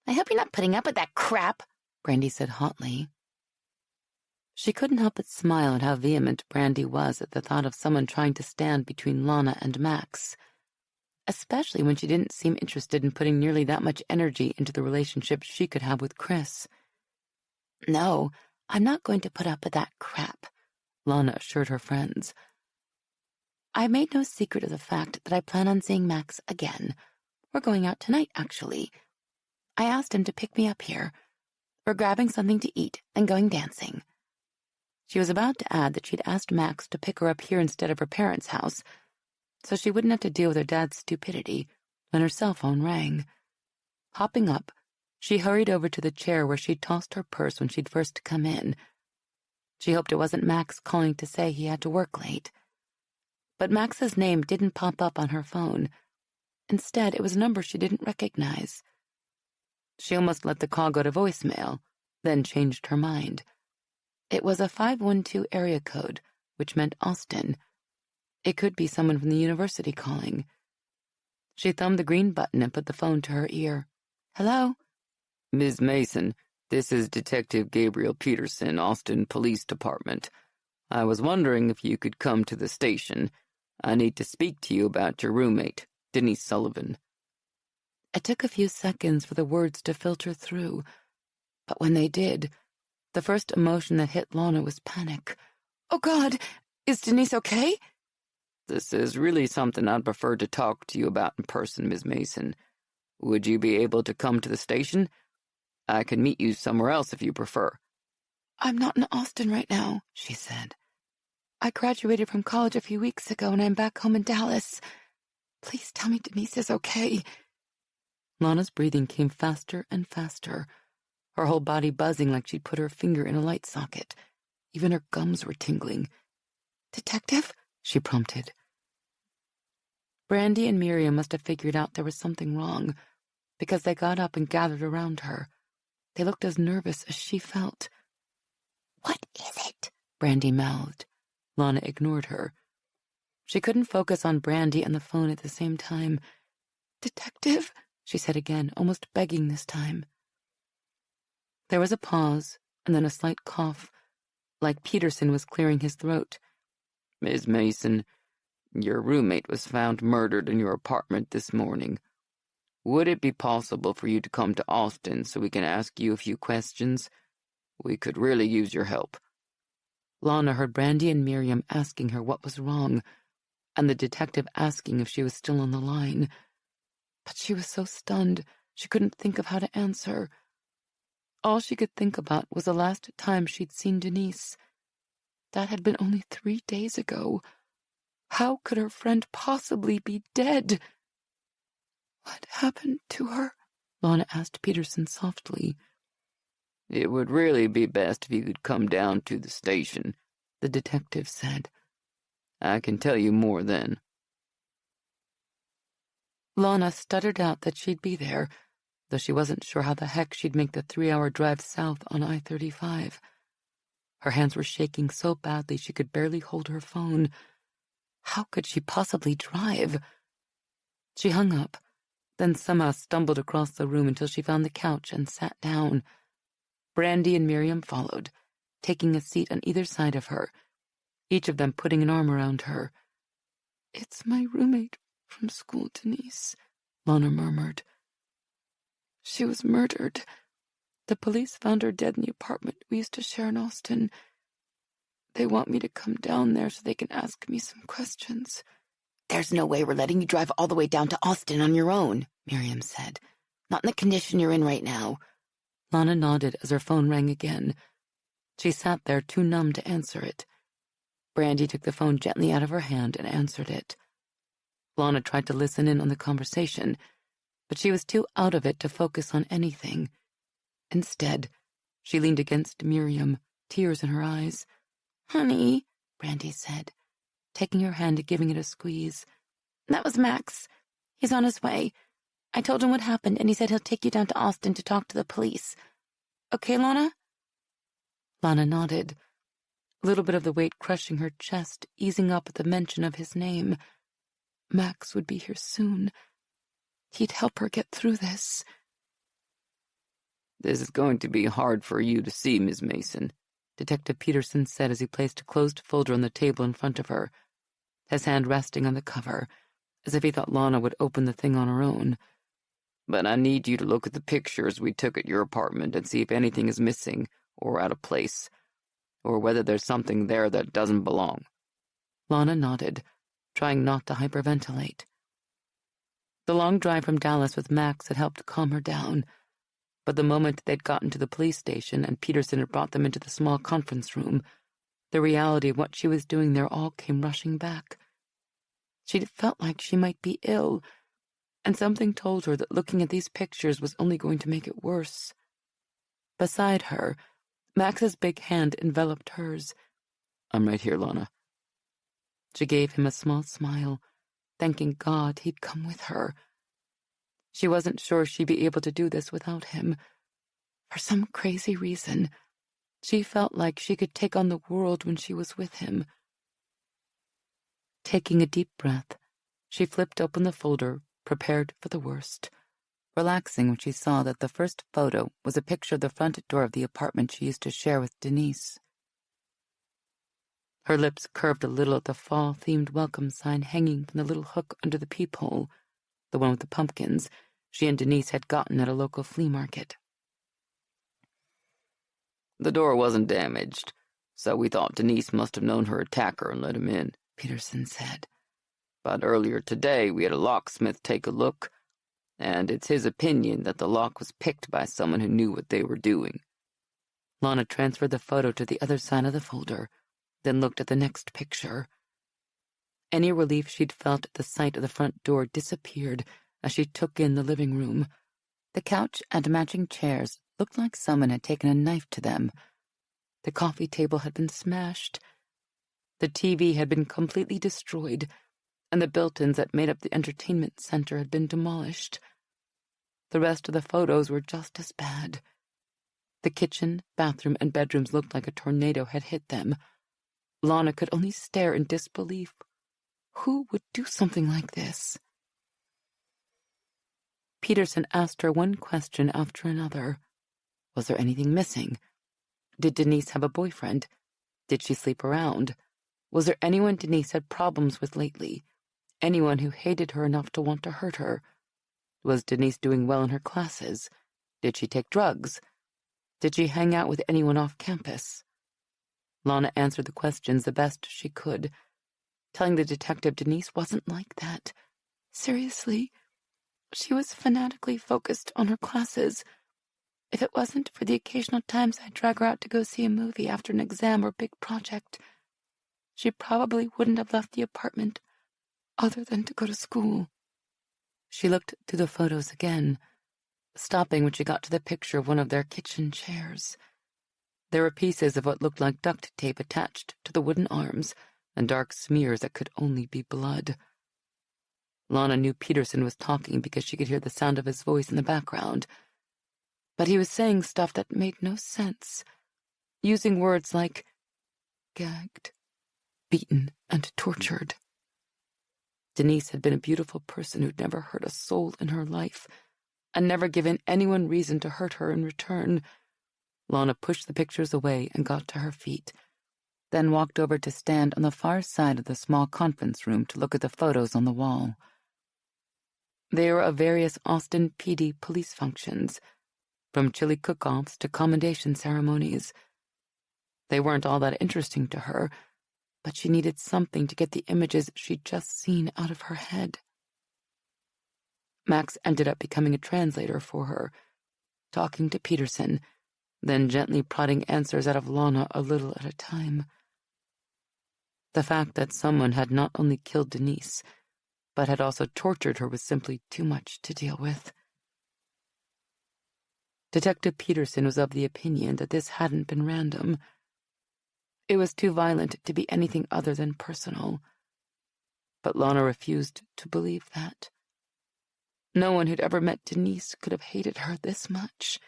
I hope you're not putting up with that crap, Brandy said hotly. She couldn't help but smile at how vehement Brandy was at the thought of someone trying to stand between Lana and Max, especially when she didn't seem interested in putting nearly that much energy into the relationship she could have with Chris. No, I'm not going to put up with that crap, Lana assured her friends. I made no secret of the fact that I plan on seeing Max again. We're going out tonight, actually. I asked him to pick me up here. We're grabbing something to eat and going dancing. She was about to add that she'd asked Max to pick her up here instead of her parents' house, so she wouldn't have to deal with her dad's stupidity when her cell phone rang. Hopping up, she hurried over to the chair where she'd tossed her purse when she'd first come in. She hoped it wasn't Max calling to say he had to work late. But Max's name didn't pop up on her phone. Instead, it was a number she didn't recognize. She almost let the call go to voicemail, then changed her mind. It was a 512 area code which meant Austin. It could be someone from the university calling. She thumbed the green button and put the phone to her ear. Hello? Ms. Mason, this is Detective Gabriel Peterson, Austin Police Department. I was wondering if you could come to the station. I need to speak to you about your roommate, Denise Sullivan. It took a few seconds for the words to filter through, but when they did, the first emotion that hit Lana was panic. Oh God, is Denise okay? This is really something I'd prefer to talk to you about in person, Ms. Mason. Would you be able to come to the station? I can meet you somewhere else if you prefer. I'm not in Austin right now, she said. I graduated from college a few weeks ago and I'm back home in Dallas. Please tell me Denise is okay. Lana's breathing came faster and faster, her whole body buzzing like she'd put her finger in a light socket. Even her gums were tingling. Detective? She prompted. Brandy and Miriam must have figured out there was something wrong, because they got up and gathered around her. They looked as nervous as she felt. What is it? Brandy mouthed. Lana ignored her. She couldn't focus on Brandy and the phone at the same time. Detective? She said again, almost begging this time. There was a pause, and then a slight cough, like Peterson was clearing his throat. Ms. Mason, your roommate was found murdered in your apartment this morning. Would it be possible for you to come to Austin so we can ask you a few questions? We could really use your help. Lana heard Brandy and Miriam asking her what was wrong, and the detective asking if she was still on the line. But she was so stunned, she couldn't think of how to answer. All she could think about was the last time she'd seen Denise. That had been only 3 days ago. How could her friend possibly be dead? What happened to her? Lana asked Peterson softly. It would really be best if you could come down to the station, the detective said. I can tell you more then. Lana stuttered out that she'd be there, though she wasn't sure how the heck she'd make the 3-hour drive south on I-35. Her hands were shaking so badly she could barely hold her phone. How could she possibly drive? She hung up, then somehow stumbled across the room until she found the couch and sat down. Brandy and Miriam followed, taking a seat on either side of her, each of them putting an arm around her. It's my roommate from school, Denise, Lana murmured. She was murdered. The police found her dead in the apartment we used to share in Austin. They want me to come down there so they can ask me some questions. There's no way we're letting you drive all the way down to Austin on your own, Miriam said. Not in the condition you're in right now. Lana nodded as her phone rang again. She sat there too numb to answer it. Brandy took the phone gently out of her hand and answered it. Lana tried to listen in on the conversation, but she was too out of it to focus on anything. Instead, she leaned against Miriam, tears in her eyes. Honey, Brandy said, taking her hand and giving it a squeeze. That was Max. He's on his way. I told him what happened, and he said he'll take you down to Austin to talk to the police. Okay, Lana? Lana nodded, a little bit of the weight crushing her chest, easing up at the mention of his name. Max would be here soon. He'd help her get through this. This is going to be hard for you to see, Ms. Mason, Detective Peterson said as he placed a closed folder on the table in front of her, his hand resting on the cover, as if he thought Lana would open the thing on her own. But I need you to look at the pictures we took at your apartment and see if anything is missing or out of place, or whether there's something there that doesn't belong. Lana nodded, trying not to hyperventilate. The long drive from Dallas with Max had helped calm her down, but the moment they'd gotten to the police station and Peterson had brought them into the small conference room, the reality of what she was doing there all came rushing back. She'd felt like she might be ill, and something told her that looking at these pictures was only going to make it worse. Beside her, Max's big hand enveloped hers. I'm right here, Lana. She gave him a small smile, thanking God he'd come with her. She wasn't sure she'd be able to do this without him. For some crazy reason, she felt like she could take on the world when she was with him. Taking a deep breath, she flipped open the folder, prepared for the worst, relaxing when she saw that the first photo was a picture of the front door of the apartment she used to share with Denise. Her lips curved a little at the fall-themed welcome sign hanging from the little hook under the peephole, the one with the pumpkins she and Denise had gotten at a local flea market. The door wasn't damaged, so we thought Denise must have known her attacker and let him in, Peterson said. But earlier today we had a locksmith take a look, and it's his opinion that the lock was picked by someone who knew what they were doing. Lana transferred the photo to the other side of the folder, then looked at the next picture. Any relief she'd felt at the sight of the front door disappeared as she took in the living room. The couch and matching chairs looked like someone had taken a knife to them. The coffee table had been smashed. The TV had been completely destroyed, and the built-ins that made up the entertainment center had been demolished. The rest of the photos were just as bad. The kitchen, bathroom, and bedrooms looked like a tornado had hit them. Lana could only stare in disbelief. Who would do something like this? Peterson asked her one question after another. Was there anything missing? Did Denise have a boyfriend? Did she sleep around? Was there anyone Denise had problems with lately? Anyone who hated her enough to want to hurt her? Was Denise doing well in her classes? Did she take drugs? Did she hang out with anyone off campus? Lana answered the questions the best she could, telling the detective Denise wasn't like that. Seriously, she was fanatically focused on her classes. If it wasn't for the occasional times I'd drag her out to go see a movie after an exam or big project, she probably wouldn't have left the apartment other than to go to school. She looked through the photos again, stopping when she got to the picture of one of their kitchen chairs. There were pieces of what looked like duct tape attached to the wooden arms and dark smears that could only be blood. Lana knew Peterson was talking because she could hear the sound of his voice in the background, but he was saying stuff that made no sense, using words like gagged, beaten, and tortured. Denise had been a beautiful person who'd never hurt a soul in her life, and never given anyone reason to hurt her in return. Lana pushed the pictures away and got to her feet, then walked over to stand on the far side of the small conference room to look at the photos on the wall. They were of various Austin PD police functions, from chili cook-offs to commendation ceremonies. They weren't all that interesting to her, but she needed something to get the images she'd just seen out of her head. Max ended up becoming a translator for her, talking to Peterson, then gently prodding answers out of Lana a little at a time. The fact that someone had not only killed Denise, but had also tortured her was simply too much to deal with. Detective Peterson was of the opinion that this hadn't been random. It was too violent to be anything other than personal. But Lana refused to believe that. No one who'd ever met Denise could have hated her this much.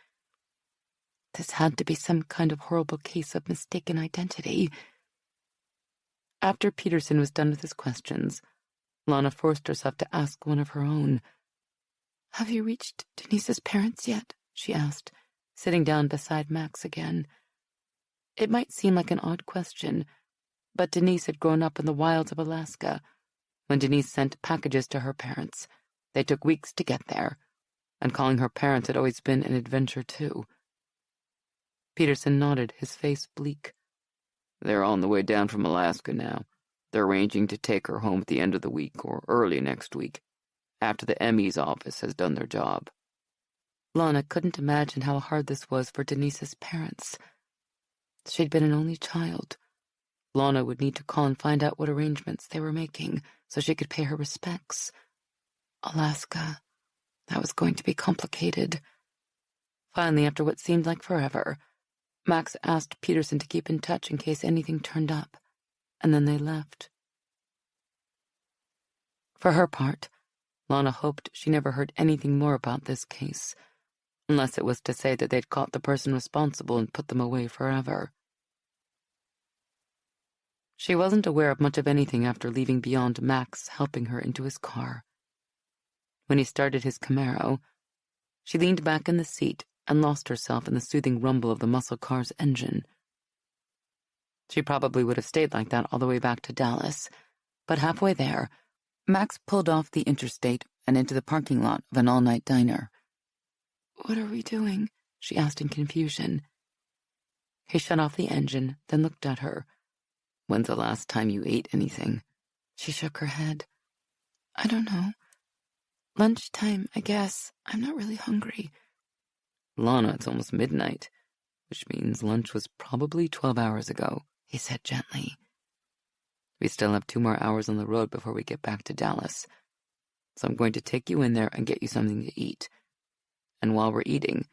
This had to be some kind of horrible case of mistaken identity. After Peterson was done with his questions, Lana forced herself to ask one of her own. "Have you reached Denise's parents yet?" she asked, sitting down beside Max again. It might seem like an odd question, but Denise had grown up in the wilds of Alaska. When Denise sent packages to her parents, they took weeks to get there, and calling her parents had always been an adventure too. Peterson nodded, his face bleak. They're on the way down from Alaska now. They're arranging to take her home at the end of the week or early next week, after the ME's office has done their job. Lana couldn't imagine how hard this was for Denise's parents. She'd been an only child. Lana would need to call and find out what arrangements they were making so she could pay her respects. Alaska. That was going to be complicated. Finally, after what seemed like forever, Max asked Peterson to keep in touch in case anything turned up, and then they left. For her part, Lana hoped she never heard anything more about this case, unless it was to say that they'd caught the person responsible and put them away forever. She wasn't aware of much of anything after leaving beyond Max helping her into his car. When he started his Camaro, she leaned back in the seat and lost herself in the soothing rumble of the muscle car's engine. She probably would have stayed like that all the way back to Dallas, but halfway there, Max pulled off the interstate and into the parking lot of an all-night diner. "What are we doing?" she asked in confusion. He shut off the engine, then looked at her. "When's the last time you ate anything?" She shook her head. "I don't know. Lunchtime, I guess. I'm not really hungry." "Lana, it's almost midnight, which means lunch was probably 12 hours ago," he said gently. "We still have 2 more hours on the road before we get back to Dallas. So I'm going to take you in there and get you something to eat. And while we're eating,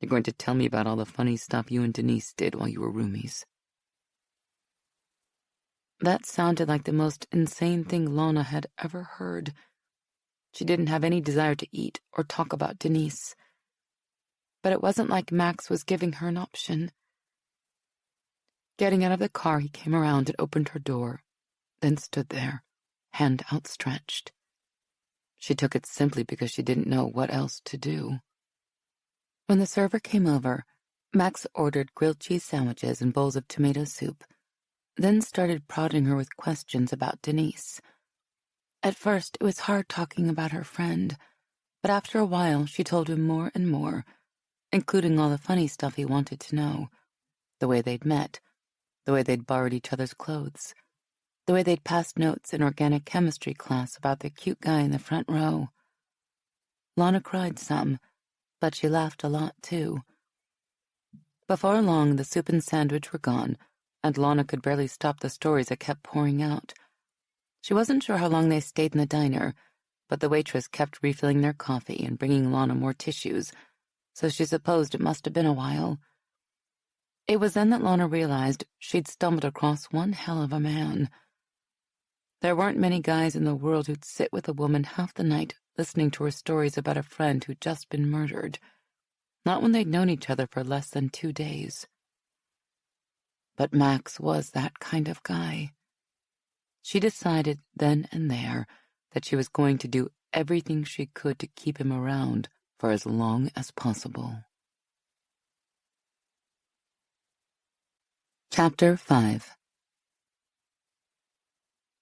you're going to tell me about all the funny stuff you and Denise did while you were roomies." That sounded like the most insane thing Lana had ever heard. She didn't have any desire to eat or talk about Denise. But it wasn't like Max was giving her an option. Getting out of the car, he came around and opened her door, then stood there, hand outstretched. She took it simply because she didn't know what else to do. When the server came over, Max ordered grilled cheese sandwiches and bowls of tomato soup, then started prodding her with questions about Denise. At first, it was hard talking about her friend, but after a while, she told him more and more, including all the funny stuff he wanted to know. The way they'd met, the way they'd borrowed each other's clothes, the way they'd passed notes in organic chemistry class about the cute guy in the front row. Lana cried some, but she laughed a lot, too. Before long, the soup and sandwich were gone, and Lana could barely stop the stories that kept pouring out. She wasn't sure how long they stayed in the diner, but the waitress kept refilling their coffee and bringing Lana more tissues, so she supposed it must have been a while. It was then that Lana realized she'd stumbled across one hell of a man. There weren't many guys in the world who'd sit with a woman half the night listening to her stories about a friend who'd just been murdered, not when they'd known each other for less than 2 days. But Max was that kind of guy. She decided then and there that she was going to do everything she could to keep him around for as long as possible. Chapter 5.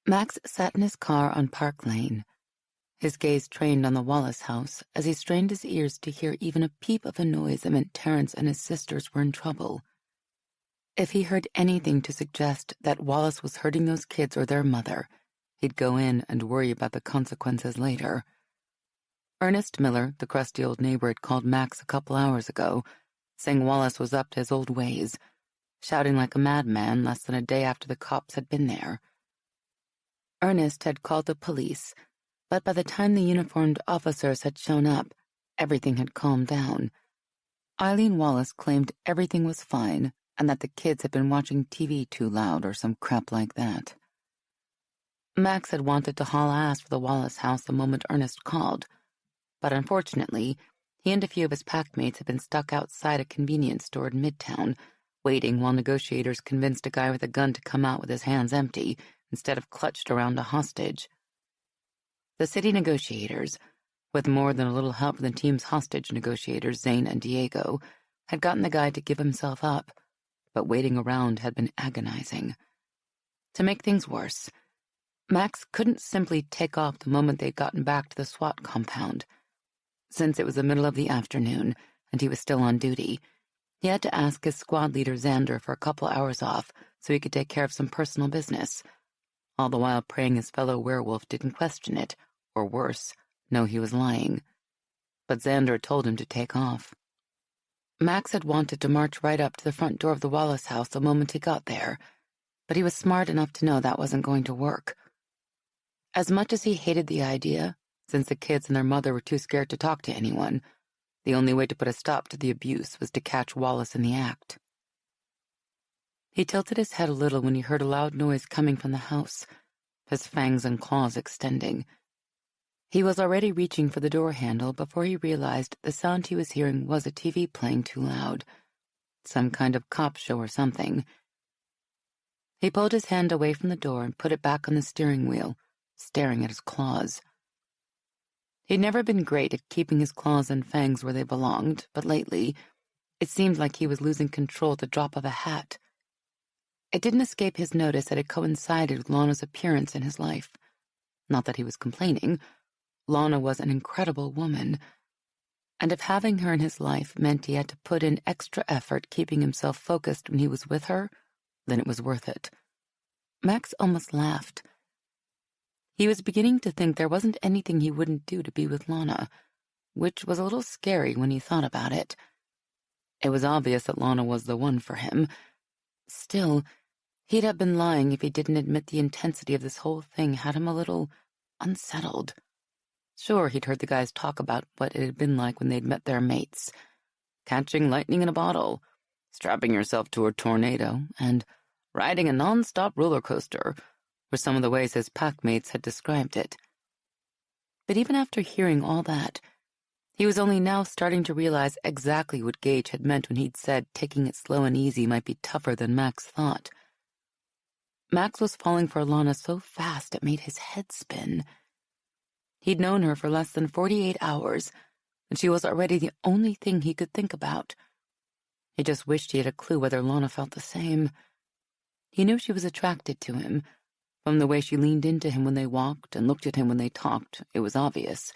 Max sat in his car on Park Lane, his gaze trained on the Wallace house as he strained his ears to hear even a peep of a noise that meant Terrence and his sisters were in trouble. If he heard anything to suggest that Wallace was hurting those kids or their mother, he'd go in and worry about the consequences later. Ernest Miller, the crusty old neighbor, had called Max a couple hours ago, saying Wallace was up to his old ways, shouting like a madman less than a day after the cops had been there. Ernest had called the police, but by the time the uniformed officers had shown up, everything had calmed down. Eileen Wallace claimed everything was fine and that the kids had been watching TV too loud or some crap like that. Max had wanted to haul ass for the Wallace house the moment Ernest called, but unfortunately, he and a few of his packmates had been stuck outside a convenience store in Midtown, waiting while negotiators convinced a guy with a gun to come out with his hands empty instead of clutched around a hostage. The city negotiators, with more than a little help from the team's hostage negotiators, Zane and Diego, had gotten the guy to give himself up, but waiting around had been agonizing. To make things worse, Max couldn't simply take off the moment they'd gotten back to the SWAT compound. Since it was the middle of the afternoon and he was still on duty, he had to ask his squad leader Xander for a couple hours off so he could take care of some personal business, all the while praying his fellow werewolf didn't question it, or worse, know he was lying. But Xander told him to take off. Max had wanted to march right up to the front door of the Wallace house the moment he got there, but he was smart enough to know that wasn't going to work. As much as he hated the idea, since the kids and their mother were too scared to talk to anyone, the only way to put a stop to the abuse was to catch Wallace in the act. He tilted his head a little when he heard a loud noise coming from the house, his fangs and claws extending. He was already reaching for the door handle before he realized the sound he was hearing was a TV playing too loud, some kind of cop show or something. He pulled his hand away from the door and put it back on the steering wheel, staring at his claws. He'd never been great at keeping his claws and fangs where they belonged, but lately, it seemed like he was losing control at the drop of a hat. It didn't escape his notice that it coincided with Lana's appearance in his life. Not that he was complaining. Lana was an incredible woman, and if having her in his life meant he had to put in extra effort keeping himself focused when he was with her, then it was worth it. Max almost laughed. He was beginning to think there wasn't anything he wouldn't do to be with Lana, which was a little scary when he thought about it. It was obvious that Lana was the one for him. Still, he'd have been lying if he didn't admit the intensity of this whole thing had him a little unsettled. Sure, he'd heard the guys talk about what it had been like when they'd met their mates. Catching lightning in a bottle, strapping yourself to a tornado, and riding a non-stop roller coaster were some of the ways his pack mates had described it. But even after hearing all that, he was only now starting to realize exactly what Gage had meant when he'd said taking it slow and easy might be tougher than Max thought. Max was falling for Lana so fast it made his head spin. He'd known her for less than 48 hours, and she was already the only thing he could think about. He just wished he had a clue whether Lana felt the same. He knew she was attracted to him. From the way she leaned into him when they walked and looked at him when they talked, it was obvious.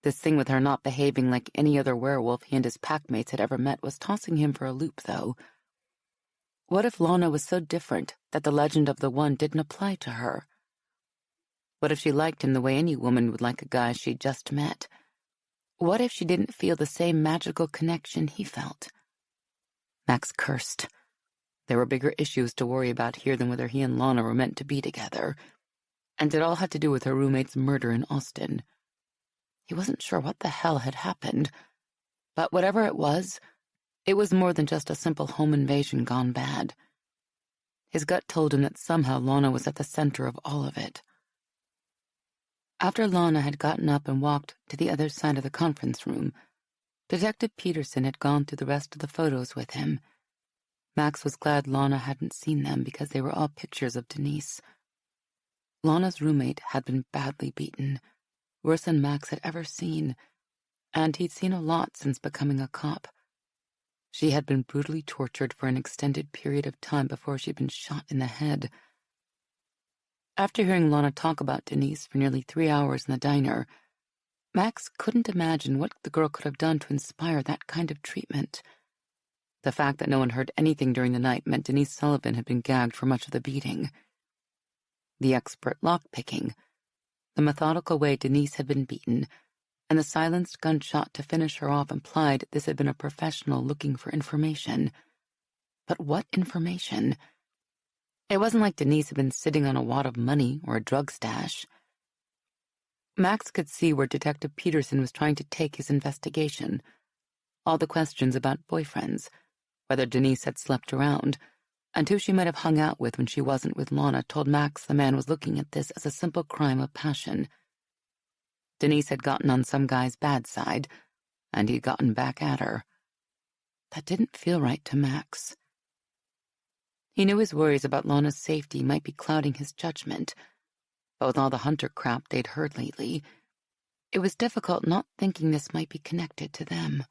This thing with her not behaving like any other werewolf he and his packmates had ever met was tossing him for a loop, though. What if Lana was so different that the legend of the one didn't apply to her? What if she liked him the way any woman would like a guy she'd just met? What if she didn't feel the same magical connection he felt? Max cursed. There were bigger issues to worry about here than whether he and Lana were meant to be together, and it all had to do with her roommate's murder in Austin. He wasn't sure what the hell had happened, but whatever it was more than just a simple home invasion gone bad. His gut told him that somehow Lana was at the center of all of it. After Lana had gotten up and walked to the other side of the conference room, Detective Peterson had gone through the rest of the photos with him. Max was glad Lana hadn't seen them because they were all pictures of Denise. Lana's roommate had been badly beaten, worse than Max had ever seen, and he'd seen a lot since becoming a cop. She had been brutally tortured for an extended period of time before she'd been shot in the head. After hearing Lana talk about Denise for nearly 3 hours in the diner, Max couldn't imagine what the girl could have done to inspire that kind of treatment. The fact that no one heard anything during the night meant Denise Sullivan had been gagged for much of the beating. The expert lockpicking, the methodical way Denise had been beaten, and the silenced gunshot to finish her off implied this had been a professional looking for information. But what information? It wasn't like Denise had been sitting on a wad of money or a drug stash. Max could see where Detective Peterson was trying to take his investigation. All the questions about boyfriends, whether Denise had slept around, and who she might have hung out with when she wasn't with Lana told Max the man was looking at this as a simple crime of passion. Denise had gotten on some guy's bad side, and he'd gotten back at her. That didn't feel right to Max. He knew his worries about Lana's safety might be clouding his judgment, but with all the hunter crap they'd heard lately, it was difficult not thinking this might be connected to them.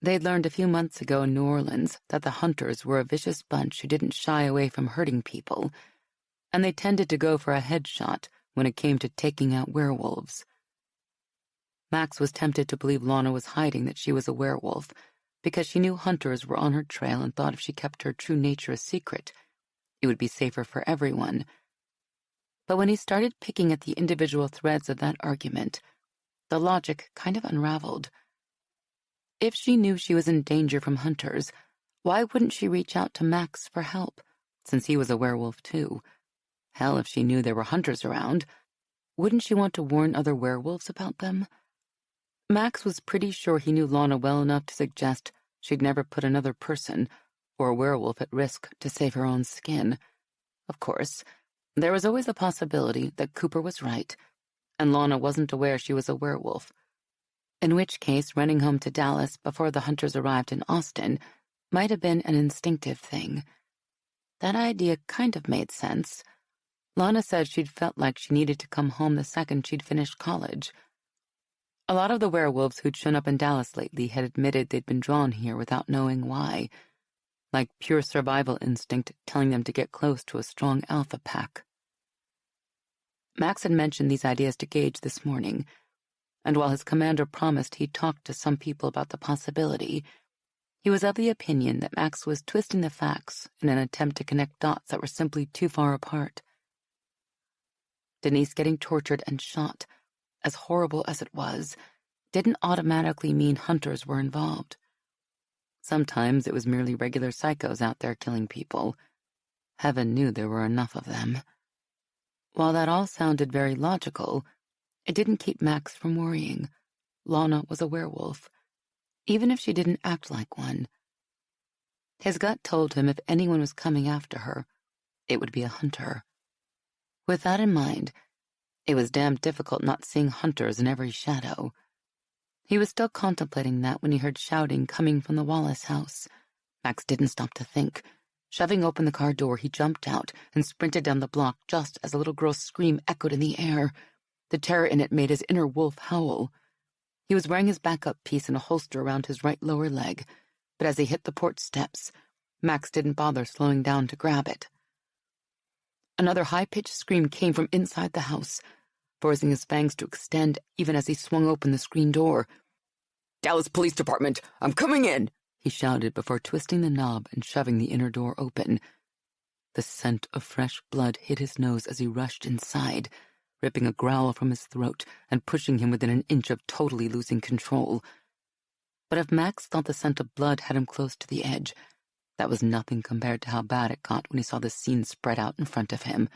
They'd learned a few months ago in New Orleans that the hunters were a vicious bunch who didn't shy away from hurting people, and they tended to go for a headshot when it came to taking out werewolves. Max was tempted to believe Lana was hiding that she was a werewolf because she knew hunters were on her trail and thought if she kept her true nature a secret, it would be safer for everyone. But when he started picking at the individual threads of that argument, the logic kind of unraveled. If she knew she was in danger from hunters, why wouldn't she reach out to Max for help, since he was a werewolf too? Hell, if she knew there were hunters around, wouldn't she want to warn other werewolves about them? Max was pretty sure he knew Lana well enough to suggest she'd never put another person or a werewolf at risk to save her own skin. Of course, there was always the possibility that Cooper was right, and Lana wasn't aware she was a werewolf, in which case running home to Dallas before the hunters arrived in Austin might have been an instinctive thing. That idea kind of made sense. Lana said she'd felt like she needed to come home the second she'd finished college. A lot of the werewolves who'd shown up in Dallas lately had admitted they'd been drawn here without knowing why, like pure survival instinct telling them to get close to a strong alpha pack. Max had mentioned these ideas to Gage this morning, and while his commander promised he'd talk to some people about the possibility, he was of the opinion that Max was twisting the facts in an attempt to connect dots that were simply too far apart. Denise getting tortured and shot, as horrible as it was, didn't automatically mean hunters were involved. Sometimes it was merely regular psychos out there killing people. Heaven knew there were enough of them. While that all sounded very logical, it didn't keep Max from worrying. Lana was a werewolf, even if she didn't act like one. His gut told him if anyone was coming after her, it would be a hunter. With that in mind, it was damn difficult not seeing hunters in every shadow. He was still contemplating that when he heard shouting coming from the Wallace house. Max didn't stop to think. Shoving open the car door, he jumped out and sprinted down the block just as a little girl's scream echoed in the air. The terror in it made his inner wolf howl. He was wearing his backup piece in a holster around his right lower leg, but as he hit the porch steps, Max didn't bother slowing down to grab it. Another high-pitched scream came from inside the house, forcing his fangs to extend even as he swung open the screen door. "Dallas Police Department, I'm coming in!" he shouted before twisting the knob and shoving the inner door open. The scent of fresh blood hit his nose as he rushed inside, ripping a growl from his throat and pushing him within an inch of totally losing control. But if Max thought the scent of blood had him close to the edge, that was nothing compared to how bad it got when he saw the scene spread out in front of him.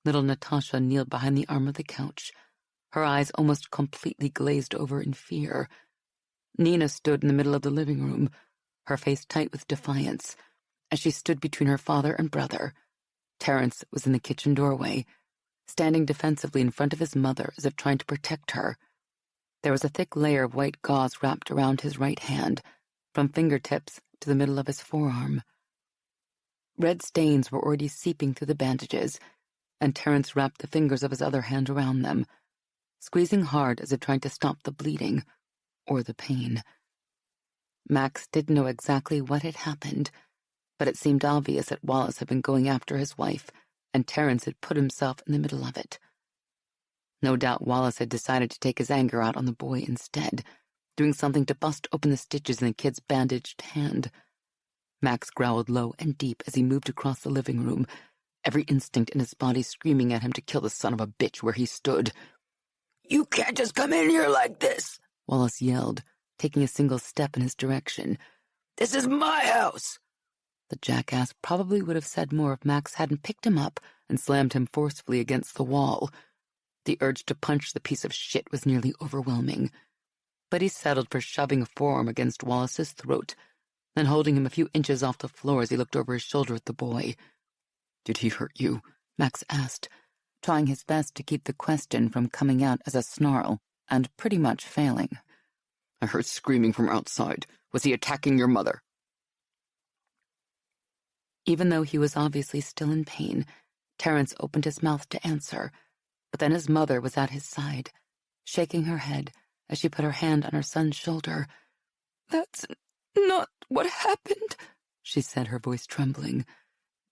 Little Natasha kneeled behind the arm of the couch, her eyes almost completely glazed over in fear. Nina stood in the middle of the living room, her face tight with defiance, as she stood between her father and brother. Terrence was in the kitchen doorway, standing defensively in front of his mother as if trying to protect her. There was a thick layer of white gauze wrapped around his right hand, from fingertips to the middle of his forearm. Red stains were already seeping through the bandages, and Terrence wrapped the fingers of his other hand around them, squeezing hard as if trying to stop the bleeding, or the pain. Max didn't know exactly what had happened, but it seemed obvious that Wallace had been going after his wife, and Terrence had put himself in the middle of it. No doubt Wallace had decided to take his anger out on the boy instead, doing something to bust open the stitches in the kid's bandaged hand. Max growled low and deep as he moved across the living room, every instinct in his body screaming at him to kill the son of a bitch where he stood. "You can't just come in here like this," Wallace yelled, taking a single step in his direction. "This is my house." The jackass probably would have said more if Max hadn't picked him up and slammed him forcefully against the wall. The urge to punch the piece of shit was nearly overwhelming, but he settled for shoving a forearm against Wallace's throat, then holding him a few inches off the floor as he looked over his shoulder at the boy. "Did he hurt you?" Max asked, trying his best to keep the question from coming out as a snarl, and pretty much failing. "I heard screaming from outside. Was he attacking your mother?" Even though he was obviously still in pain, Terrence opened his mouth to answer, but then his mother was at his side, shaking her head as she put her hand on her son's shoulder. "That's not what happened," she said, her voice trembling.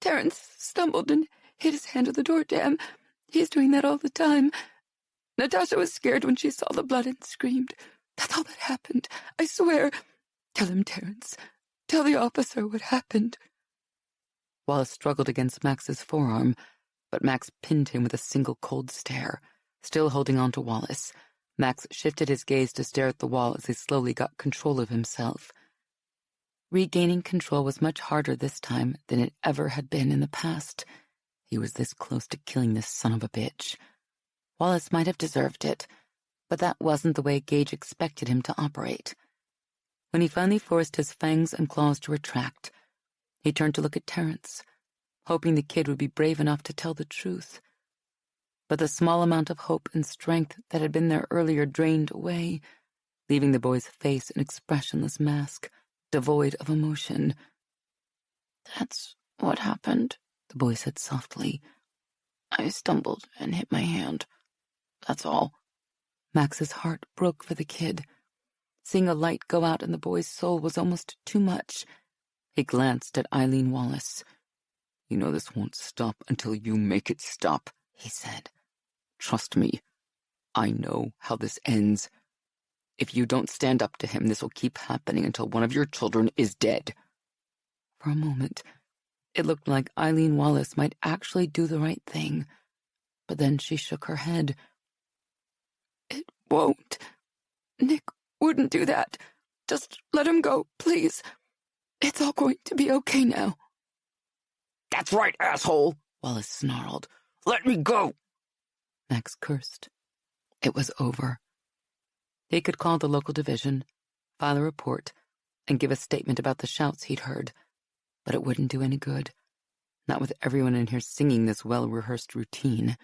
"Terrence stumbled and hit his hand on the door jamb. He's doing that all the time. Natasha was scared when she saw the blood and screamed. That's all that happened. I swear. Tell him, Terrence. Tell the officer what happened." Wallace struggled against Max's forearm, but Max pinned him with a single cold stare. Still holding on to Wallace, Max shifted his gaze to stare at the wall as he slowly got control of himself. Regaining control was much harder this time than it ever had been in the past. He was this close to killing this son of a bitch. Wallace might have deserved it, but that wasn't the way Gage expected him to operate. When he finally forced his fangs and claws to retract, he turned to look at Terrence, hoping the kid would be brave enough to tell the truth. But the small amount of hope and strength that had been there earlier drained away, leaving the boy's face an expressionless mask, devoid of emotion. "That's "What happened?" the boy said softly. "I stumbled and hit my hand. That's all." Max's heart broke for the kid. Seeing a light go out in the boy's soul was almost too much. He glanced at Eileen Wallace. "You know this won't stop until you make it stop," he said. "Trust me. I know how this ends. If you don't stand up to him, this will keep happening until one of your children is dead." For a moment, it looked like Eileen Wallace might actually do the right thing, but then she shook her head. "It won't. Nick wouldn't do that. Just let him go, please. It's all going to be okay now." "That's right, asshole," Wallace snarled. "Let me go." Max cursed. It was over. He could call the local division, file a report, and give a statement about the shouts he'd heard, but it wouldn't do any good. Not with everyone in here singing this well-rehearsed routine.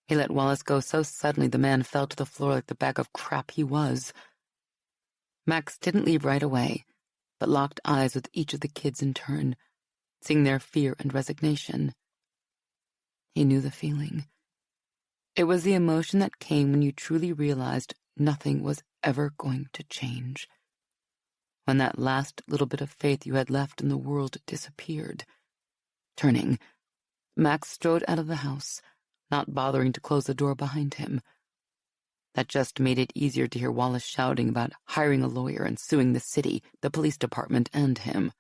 He let Wallace go so suddenly the man fell to the floor like the bag of crap he was. Max didn't leave right away, but locked eyes with each of the kids in turn, seeing their fear and resignation. He knew the feeling. It was the emotion that came when you truly realized nothing was ever going to change. When that last little bit of faith you had left in the world disappeared. Turning, Max strode out of the house, not bothering to close the door behind him. That just made it easier to hear Wallace shouting about hiring a lawyer and suing the city, the police department, and him.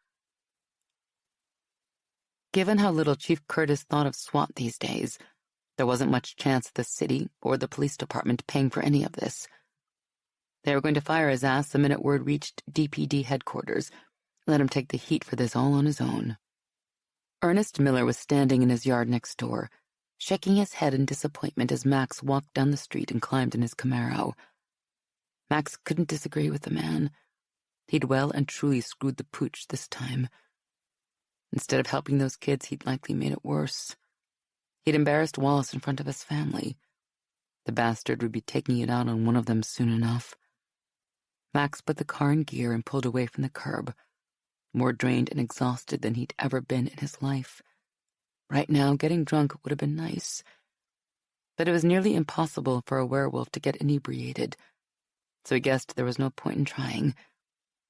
Given how little Chief Curtis thought of SWAT these days, there wasn't much chance of the city or the police department paying for any of this. They were going to fire his ass the minute word reached DPD headquarters, let him take the heat for this all on his own. Ernest Miller was standing in his yard next door, shaking his head in disappointment as Max walked down the street and climbed in his Camaro. Max couldn't disagree with the man. He'd well and truly screwed the pooch this time. Instead of helping those kids, he'd likely made it worse. He'd embarrassed Wallace in front of his family. The bastard would be taking it out on one of them soon enough. Max put the car in gear and pulled away from the curb, more drained and exhausted than he'd ever been in his life. Right now, getting drunk would have been nice. But it was nearly impossible for a werewolf to get inebriated, so he guessed there was no point in trying.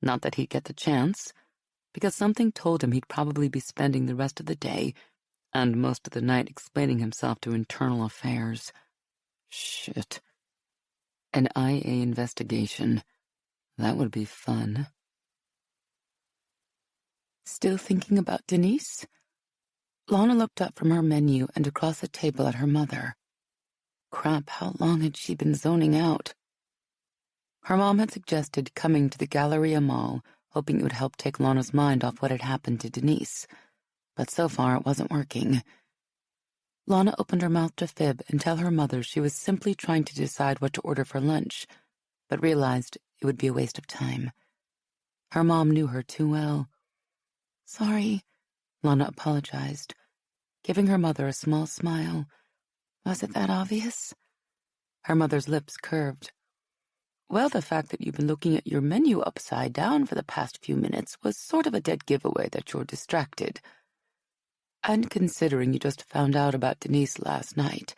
Not that he'd get the chance, because something told him he'd probably be spending the rest of the day and most of the night explaining himself to internal affairs. Shit. An IA investigation. That would be fun. Still thinking about Denise? Lana looked up from her menu and across the table at her mother. Crap, how long had she been zoning out? Her mom had suggested coming to the Galleria Mall, hoping it would help take Lana's mind off what had happened to Denise. But so far it wasn't working. Lana opened her mouth to fib and tell her mother she was simply trying to decide what to order for lunch, but realized it would be a waste of time. Her mom knew her too well. Sorry, Lana apologized, giving her mother a small smile. Was it that obvious? Her mother's lips curved. Well, the fact that you've been looking at your menu upside down for the past few minutes was sort of a dead giveaway that you're distracted. And considering you just found out about Denise last night,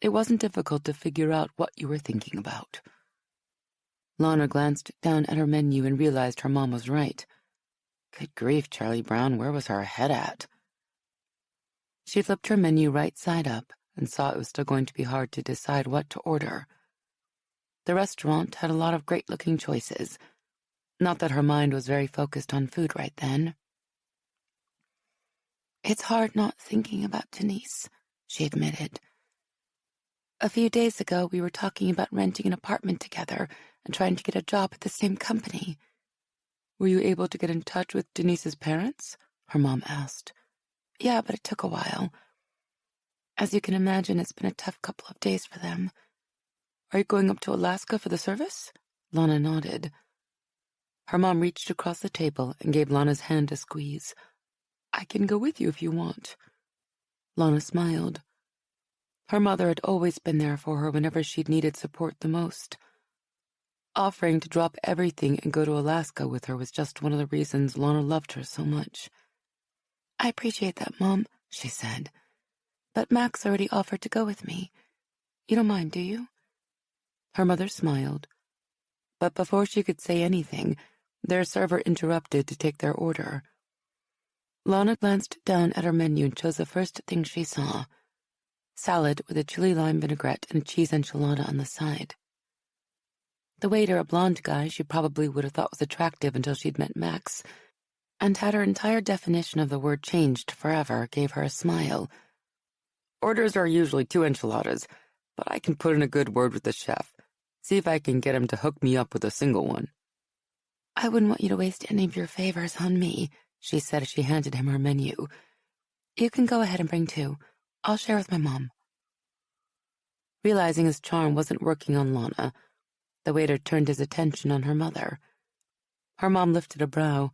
it wasn't difficult to figure out what you were thinking about. Lana glanced down at her menu and realized her mom was right. Good grief, Charlie Brown, where was her head at? She flipped her menu right side up and saw it was still going to be hard to decide what to order. The restaurant had a lot of great-looking choices. Not that her mind was very focused on food right then. It's hard not thinking about Denise, she admitted. A few days ago, we were talking about renting an apartment together and trying to get a job at the same company. Were you able to get in touch with Denise's parents? Her mom asked. Yeah, but it took a while. As you can imagine, it's been a tough couple of days for them. Are you going up to Alaska for the service? Lana nodded. Her mom reached across the table and gave Lana's hand a squeeze. I can go with you if you want. Lana smiled. Her mother had always been there for her whenever she'd needed support the most. Offering to drop everything and go to Alaska with her was just one of the reasons Lana loved her so much. I appreciate that, Mom, she said. But Max already offered to go with me. You don't mind, do you? Her mother smiled. But before she could say anything, their server interrupted to take their order. Lana glanced down at her menu and chose the first thing she saw: salad with a chili lime vinaigrette and cheese enchilada on the side. The waiter, a blonde guy she probably would have thought was attractive until she'd met Max, and had her entire definition of the word changed forever, gave her a smile. Orders are usually 2 enchiladas, but I can put in a good word with the chef. See if I can get him to hook me up with a single one. I wouldn't want you to waste any of your favors on me, she said as she handed him her menu. You can go ahead and bring 2. I'll share with my mom. Realizing his charm wasn't working on Lana, the waiter turned his attention on her mother. Her mom lifted a brow,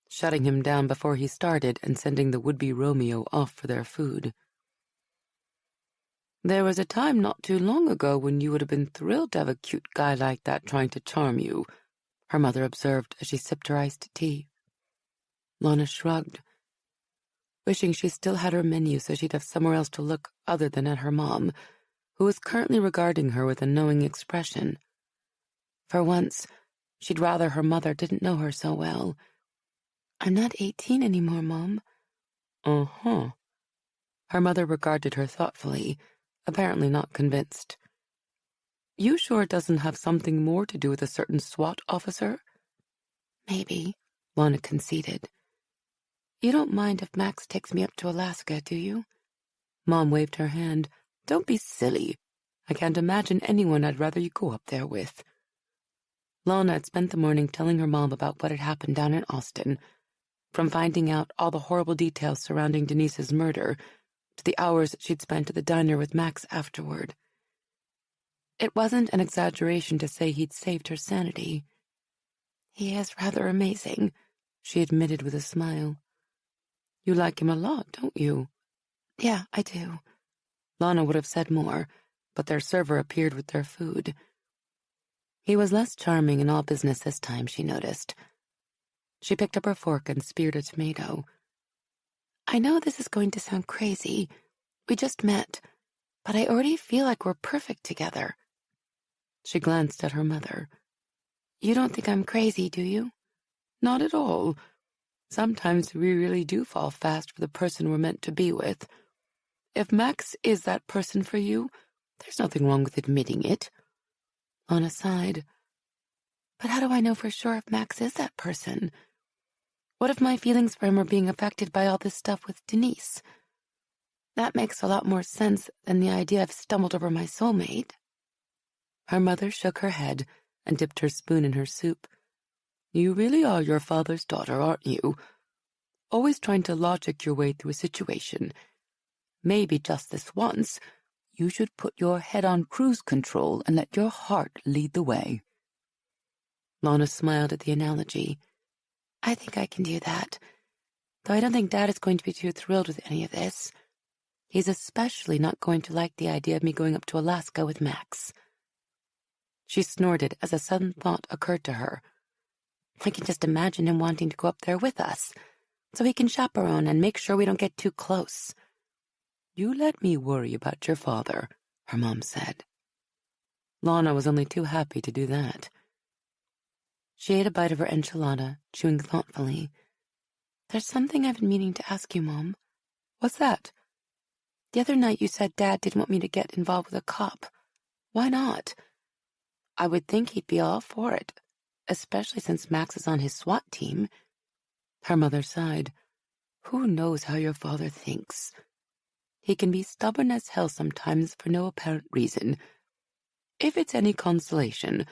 shutting him down before he started and sending the would-be Romeo off for their food. There was a time not too long ago when you would have been thrilled to have a cute guy like that trying to charm you, her mother observed as she sipped her iced tea. Lana shrugged, wishing she still had her menu so she'd have somewhere else to look other than at her mom, who was currently regarding her with a knowing expression. For once, she'd rather her mother didn't know her so well. I'm not 18 anymore, Mom. Uh-huh. Her mother regarded her thoughtfully, apparently not convinced. You sure it doesn't have something more to do with a certain SWAT officer? Maybe, Lana conceded. You don't mind if Max takes me up to Alaska, do you? Mom waved her hand. Don't be silly. I can't imagine anyone I'd rather you go up there with. Lana had spent the morning telling her mom about what had happened down in Austin, from finding out all the horrible details surrounding Denise's murder to the hours she'd spent at the diner with Max afterward. It wasn't an exaggeration to say he'd saved her sanity. He is rather amazing, she admitted with a smile. You like him a lot, don't you? Yeah, I do. Lana would have said more, but their server appeared with their food. He was less charming in all business this time, she noticed. She picked up her fork and speared a tomato. I know this is going to sound crazy. We just met, but I already feel like we're perfect together. She glanced at her mother. You don't think I'm crazy, do you? Not at all. Sometimes we really do fall fast for the person we're meant to be with. If Max is that person for you, there's nothing wrong with admitting it. Lana sighed. But how do I know for sure if Max is that person? What if my feelings for him are being affected by all this stuff with Denise? That makes a lot more sense than the idea I've stumbled over my soulmate. Her mother shook her head and dipped her spoon in her soup. You really are your father's daughter, aren't you? Always trying to logic your way through a situation. Maybe just this once, you should put your head on cruise control and let your heart lead the way. Lana smiled at the analogy. I think I can do that, though I don't think Dad is going to be too thrilled with any of this. He's especially not going to like the idea of me going up to Alaska with Max. She snorted as a sudden thought occurred to her. I can just imagine him wanting to go up there with us, so he can chaperone and make sure we don't get too close. You let me worry about your father, her mom said. Lana was only too happy to do that. She ate a bite of her enchilada, chewing thoughtfully. There's something I've been meaning to ask you, Mom. What's that? The other night you said Dad didn't want me to get involved with a cop. Why not? I would think he'd be all for it, especially since Max is on his SWAT team. Her mother sighed. Who knows how your father thinks? He can be stubborn as hell sometimes for no apparent reason. If it's any consolation,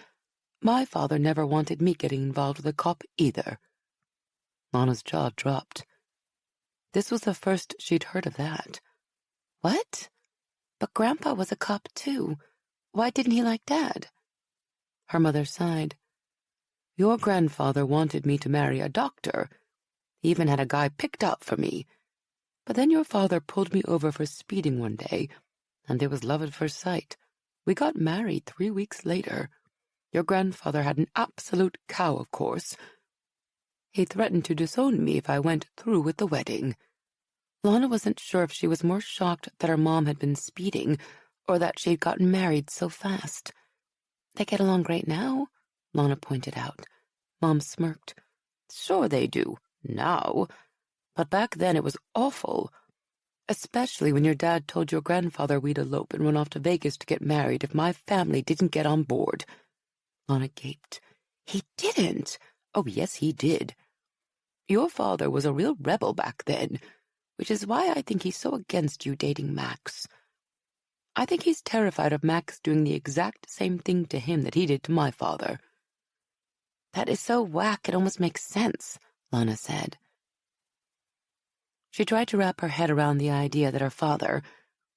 my father never wanted me getting involved with a cop either. Lana's jaw dropped. This was the first she'd heard of that. What? But Grandpa was a cop too. Why didn't he like Dad? Her mother sighed. Your grandfather wanted me to marry a doctor. He even had a guy picked out for me. But then your father pulled me over for speeding one day, and it was love at first sight. We got married 3 weeks later. Your grandfather had an absolute cow, of course. He threatened to disown me if I went through with the wedding. Lana wasn't sure if she was more shocked that her mom had been speeding or that she had gotten married so fast. They get along great now, Lana pointed out. Mom smirked. Sure they do, now. But back then it was awful. Especially when your dad told your grandfather we'd elope and run off to Vegas to get married if my family didn't get on board. Lana gaped. He didn't. Oh, yes, he did. Your father was a real rebel back then, which is why I think he's so against you dating Max. I think he's terrified of Max doing the exact same thing to him that he did to my father. That is so whack it almost makes sense, Lana said. She tried to wrap her head around the idea that her father,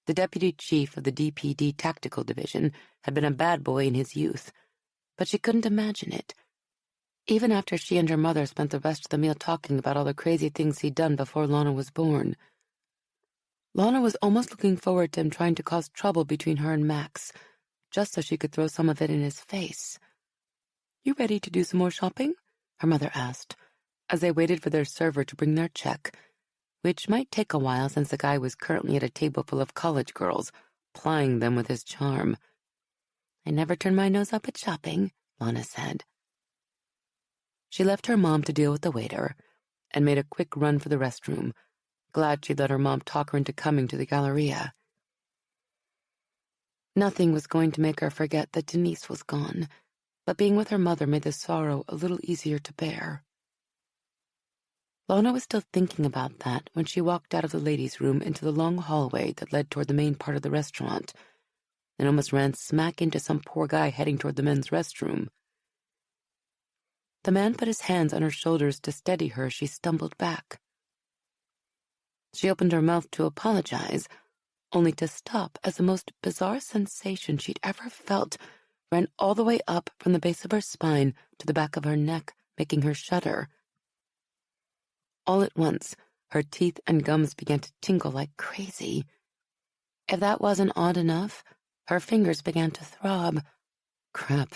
the deputy chief of the DPD Tactical Division, had been a bad boy in his youth, but she couldn't imagine it. Even after she and her mother spent the rest of the meal talking about all the crazy things he'd done before Lana was born. Lana was almost looking forward to him trying to cause trouble between her and Max, just so she could throw some of it in his face. You ready to do some more shopping? Her mother asked, as they waited for their server to bring their check, which might take a while since the guy was currently at a table full of college girls, plying them with his charm. I never turn my nose up at shopping, Lana said. She left her mom to deal with the waiter and made a quick run for the restroom, glad she'd let her mom talk her into coming to the Galleria. Nothing was going to make her forget that Denise was gone, but being with her mother made the sorrow a little easier to bear. Lana was still thinking about that when she walked out of the ladies' room into the long hallway that led toward the main part of the restaurant, and almost ran smack into some poor guy heading toward the men's restroom. The man put his hands on her shoulders to steady her as she stumbled back. She opened her mouth to apologize, only to stop as the most bizarre sensation she'd ever felt ran all the way up from the base of her spine to the back of her neck, making her shudder. All at once, her teeth and gums began to tingle like crazy. If that wasn't odd enough, her fingers began to throb. Crap.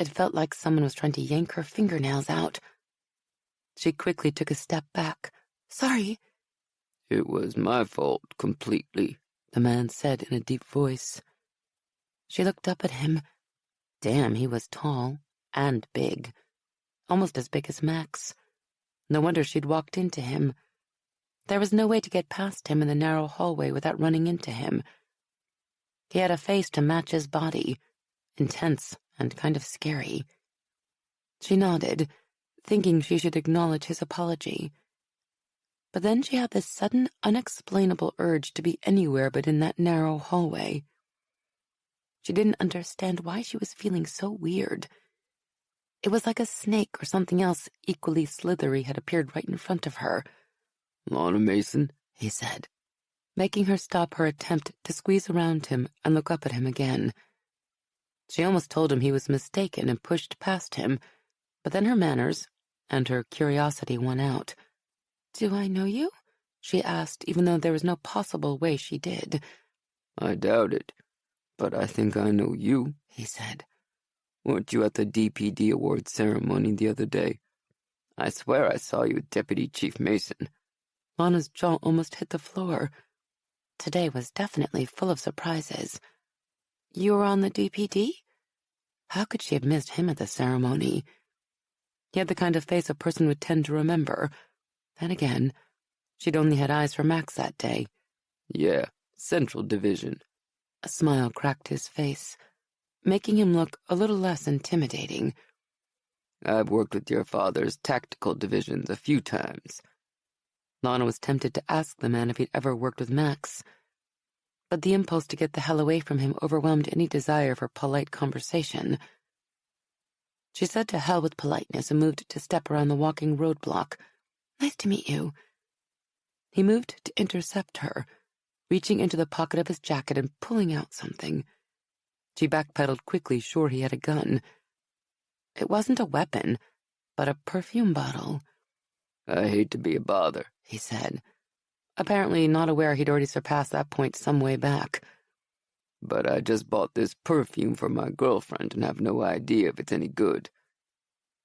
It felt like someone was trying to yank her fingernails out. She quickly took a step back. Sorry. It was my fault completely, the man said in a deep voice. She looked up at him. Damn, he was tall and big. Almost as big as Max. No wonder she'd walked into him. There was no way to get past him in the narrow hallway without running into him. He had a face to match his body, intense and kind of scary. She nodded, thinking she should acknowledge his apology. But then she had this sudden, unexplainable urge to be anywhere but in that narrow hallway. She didn't understand why she was feeling so weird. It was like a snake or something else equally slithery had appeared right in front of her. Lana Mason, he said, making her stop her attempt to squeeze around him and look up at him again. She almost told him he was mistaken and pushed past him, but then her manners and her curiosity won out. Do I know you? She asked, even though there was no possible way she did. I doubt it, but I think I know you, he said. Weren't you at the DPD awards ceremony the other day? I swear I saw you with Deputy Chief Mason. Lana's jaw almost hit the floor. Today was definitely full of surprises. You were on the DPD? How could she have missed him at the ceremony? He had the kind of face a person would tend to remember. Then again, she'd only had eyes for Max that day. Yeah, Central Division. A smile cracked his face, making him look a little less intimidating. I've worked with your father's tactical divisions a few times. Lana was tempted to ask the man if he'd ever worked with Max, but the impulse to get the hell away from him overwhelmed any desire for polite conversation. She said to hell with politeness and moved to step around the walking roadblock. Nice to meet you. He moved to intercept her, reaching into the pocket of his jacket and pulling out something. She backpedaled quickly, sure he had a gun. It wasn't a weapon, but a perfume bottle. I hate to be a bother, he said, apparently not aware he'd already surpassed that point some way back. But I just bought this perfume for my girlfriend and have no idea if it's any good.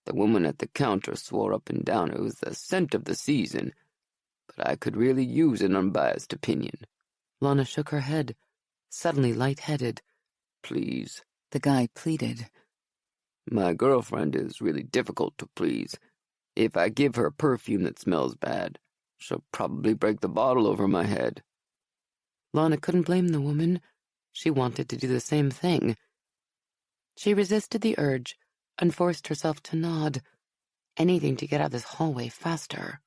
The woman at the counter swore up and down it was the scent of the season, but I could really use an unbiased opinion. Lana shook her head, suddenly lightheaded. Please. The guy pleaded. My girlfriend is really difficult to please. If I give her perfume that smells bad, she'll probably break the bottle over my head. Lana couldn't blame the woman. She wanted to do the same thing. She resisted the urge and forced herself to nod. Anything to get out of this hallway faster.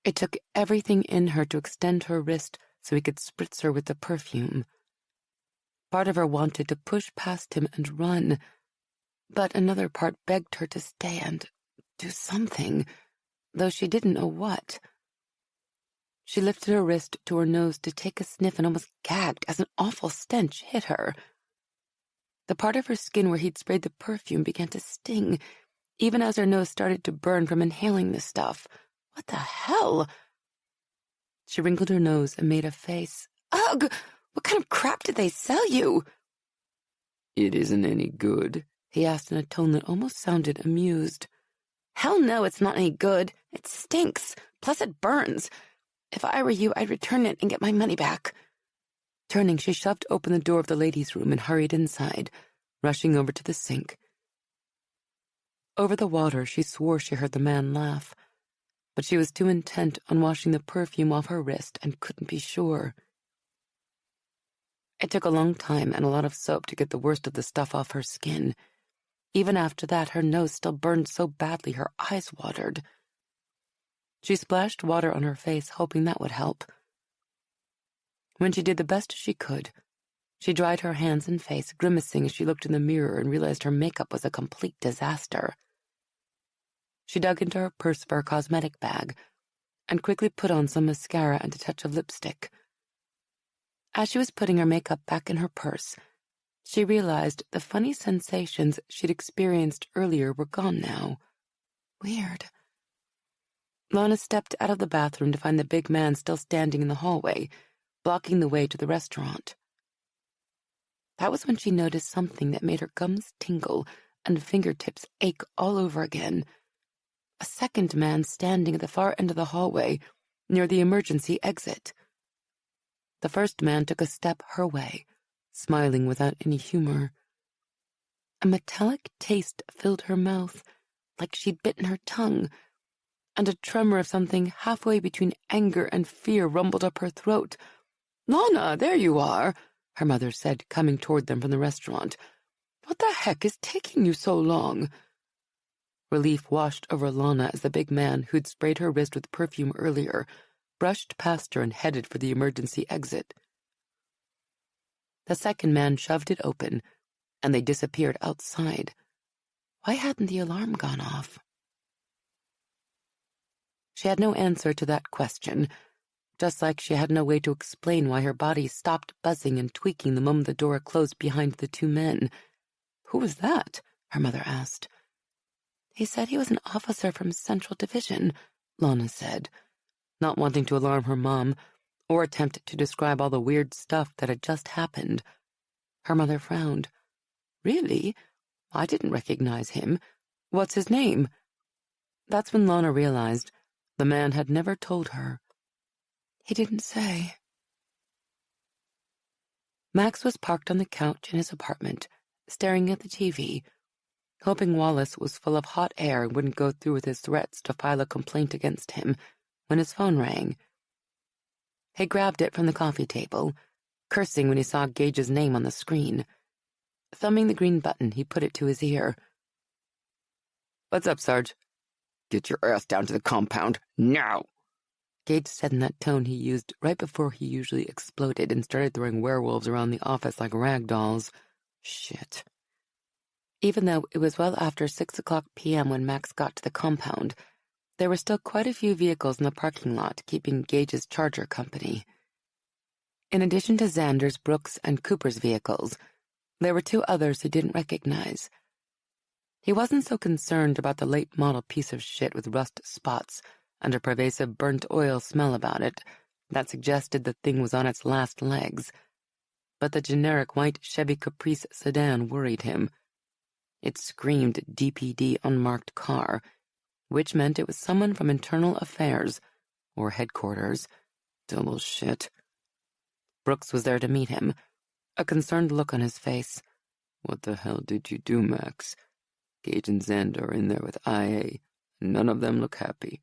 It took everything in her to extend her wrist so he could spritz her with the perfume. Part of her wanted to push past him and run, but another part begged her to stay and do something, though she didn't know what. She lifted her wrist to her nose to take a sniff and almost gagged as an awful stench hit her. The part of her skin where he'd sprayed the perfume began to sting, even as her nose started to burn from inhaling the stuff. What the hell? She wrinkled her nose and made a face. Ugh! What kind of crap did they sell you? It isn't any good, he asked in a tone that almost sounded amused. Hell no, it's not any good. It stinks. Plus it burns. If I were you, I'd return it and get my money back. Turning, she shoved open the door of the ladies' room and hurried inside, rushing over to the sink. Over the water, she swore she heard the man laugh, but she was too intent on washing the perfume off her wrist and couldn't be sure. It took a long time and a lot of soap to get the worst of the stuff off her skin. Even after that, her nose still burned so badly her eyes watered. She splashed water on her face, hoping that would help. When she did the best she could, she dried her hands and face, grimacing as she looked in the mirror and realized her makeup was a complete disaster. She dug into her purse for her cosmetic bag and quickly put on some mascara and a touch of lipstick. As she was putting her makeup back in her purse, she realized the funny sensations she'd experienced earlier were gone now. Weird. Lana stepped out of the bathroom to find the big man still standing in the hallway, blocking the way to the restaurant. That was when she noticed something that made her gums tingle and fingertips ache all over again. A second man standing at the far end of the hallway, near the emergency exit. The first man took a step her way, smiling without any humor. A metallic taste filled her mouth, like she'd bitten her tongue, and a tremor of something halfway between anger and fear rumbled up her throat. "Lana, there you are," her mother said, coming toward them from the restaurant. "What the heck is taking you so long?" Relief washed over Lana as the big man, who'd sprayed her wrist with perfume earlier, brushed past her and headed for the emergency exit. The second man shoved it open, and they disappeared outside. Why hadn't the alarm gone off? She had no answer to that question, just like she had no way to explain why her body stopped buzzing and tweaking the moment the door closed behind the two men. "Who was that?" her mother asked. "He said he was an officer from Central Division," Lana said, not wanting to alarm her mom or attempt to describe all the weird stuff that had just happened. Her mother frowned. "Really? I didn't recognize him. What's his name?" That's when Lana realized the man had never told her. He didn't say. Max was parked on the couch in his apartment, staring at the TV, hoping Wallace was full of hot air and wouldn't go through with his threats to file a complaint against him, when his phone rang. He grabbed it from the coffee table, cursing when he saw Gage's name on the screen. Thumbing the green button, he put it to his ear. "What's up, Sarge?" "Get your ass down to the compound, now!" Gage said in that tone he used right before he usually exploded and started throwing werewolves around the office like rag dolls. Shit. Even though it was well after 6:00 p.m. when Max got to the compound, there were still quite a few vehicles in the parking lot keeping Gage's charger company. In addition to Xander's, Brooks, and Cooper's vehicles, there were two others he didn't recognize. He wasn't so concerned about the late-model piece of shit with rust spots and a pervasive burnt oil smell about it that suggested the thing was on its last legs, but the generic white Chevy Caprice sedan worried him. It screamed DPD unmarked car, which meant it was someone from Internal Affairs, or headquarters. Double shit. Brooks was there to meet him, a concerned look on his face. What the hell did you do, Max? Gage and Xander are in there with IA, and none of them look happy.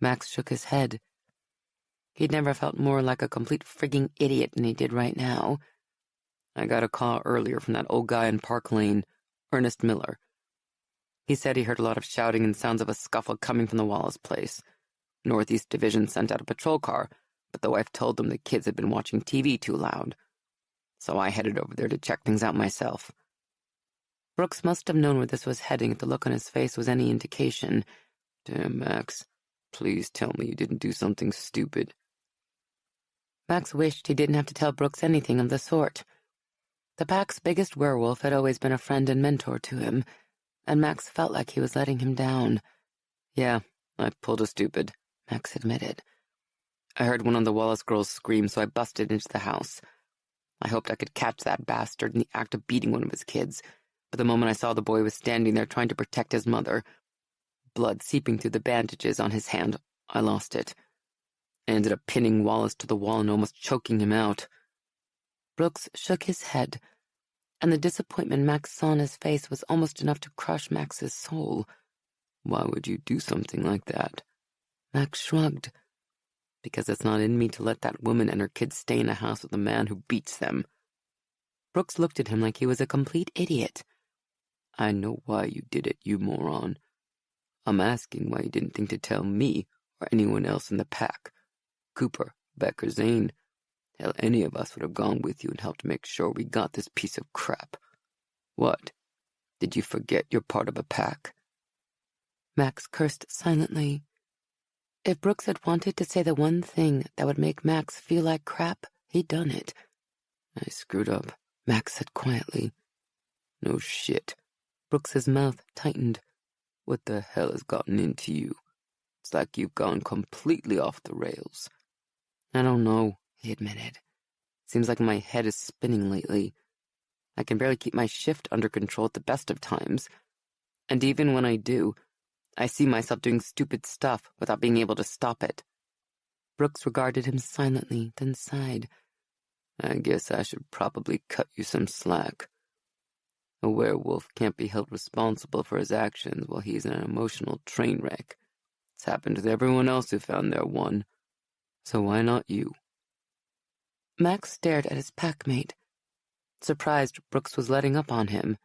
Max shook his head. He'd never felt more like a complete frigging idiot than he did right now. I got a call earlier from that old guy in Park Lane, Ernest Miller. He said he heard a lot of shouting and sounds of a scuffle coming from the Wallace place. Northeast Division sent out a patrol car, but the wife told them the kids had been watching TV too loud. So I headed over there to check things out myself. Brooks must have known where this was heading if the look on his face was any indication. Damn, Max. Please tell me you didn't do something stupid. Max wished he didn't have to tell Brooks anything of the sort. The pack's biggest werewolf had always been a friend and mentor to him, and Max felt like he was letting him down. Yeah, I pulled a stupid, Max admitted. I heard one of the Wallace girls scream, so I busted into the house. I hoped I could catch that bastard in the act of beating one of his kids, but the moment I saw the boy was standing there trying to protect his mother, blood seeping through the bandages on his hand, I lost it. I ended up pinning Wallace to the wall and almost choking him out. Brooks shook his head, and the disappointment Max saw on his face was almost enough to crush Max's soul. Why would you do something like that? Max shrugged. Because it's not in me to let that woman and her kids stay in a house with a man who beats them. Brooks looked at him like he was a complete idiot. I know why you did it, you moron. I'm asking why you didn't think to tell me or anyone else in the pack. Cooper, Becker, Zane. Hell, any of us would have gone with you and helped make sure we got this piece of crap. What? Did you forget you're part of a pack? Max cursed silently. If Brooks had wanted to say the one thing that would make Max feel like crap, he'd done it. I screwed up, Max said quietly. No shit. Brooks's mouth tightened. What the hell has gotten into you? It's like you've gone completely off the rails. I don't know, he admitted. Seems like my head is spinning lately. I can barely keep my shift under control at the best of times. And even when I do, I see myself doing stupid stuff without being able to stop it. Brooks regarded him silently, then sighed. I guess I should probably cut you some slack. A werewolf can't be held responsible for his actions while he's an emotional train wreck. It's happened with everyone else who found their one. So why not you? Max stared at his packmate, surprised Brooks was letting up on him.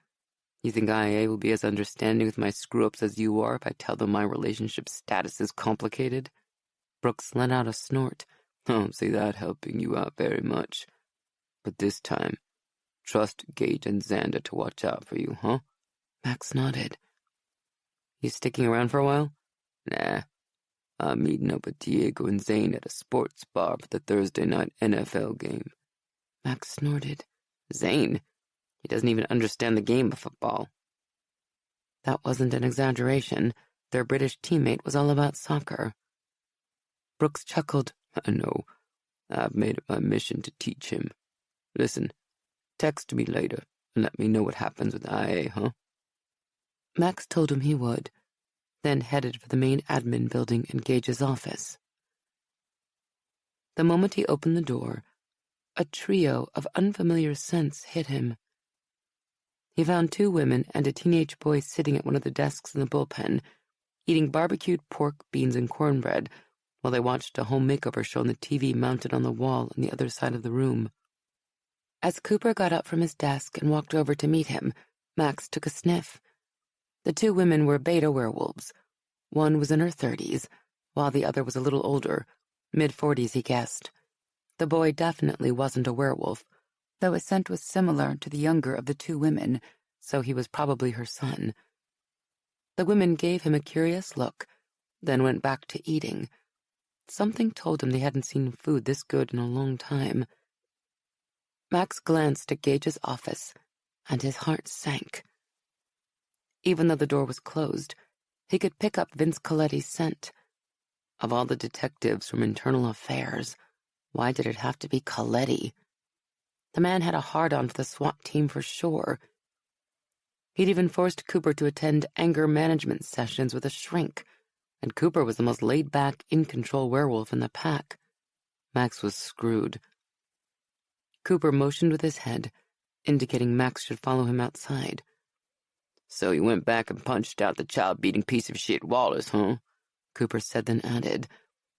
You think IA will be as understanding with my screw-ups as you are if I tell them my relationship status is complicated? Brooks let out a snort. I don't see that helping you out very much. But this time, trust Gage and Xander to watch out for you, huh? Max nodded. You sticking around for a while? Nah. I'm meeting up with Diego and Zane at a sports bar for the Thursday night NFL game. Max snorted. Zane? He doesn't even understand the game of football. That wasn't an exaggeration. Their British teammate was all about soccer. Brooks chuckled. I know. I've made it my mission to teach him. Listen, text me later and let me know what happens with IA, huh? Max told him he would, then headed for the main admin building in Gage's office. The moment he opened the door, a trio of unfamiliar scents hit him. He found 2 women and a teenage boy sitting at one of the desks in the bullpen, eating barbecued pork, beans, and cornbread while they watched a home makeover show on the TV mounted on the wall on the other side of the room. As Cooper got up from his desk and walked over to meet him, Max took a sniff. The 2 women were beta werewolves. One was in her 30s, while the other was a little older, mid-40s he guessed. The boy definitely wasn't a werewolf, though his scent was similar to the younger of the 2 women, so he was probably her son. The women gave him a curious look, then went back to eating. Something told him they hadn't seen food this good in a long time. Max glanced at Gage's office, and his heart sank. Even though the door was closed, he could pick up Vince Coletti's scent. Of all the detectives from Internal Affairs, why did it have to be Coletti? The man had a hard-on for the SWAT team for sure. He'd even forced Cooper to attend anger management sessions with a shrink, and Cooper was the most laid-back, in-control werewolf in the pack. Max was screwed. Cooper motioned with his head, indicating Max should follow him outside. "So you went back and punched out the child-beating piece of shit Wallace, huh?" Cooper said, then added,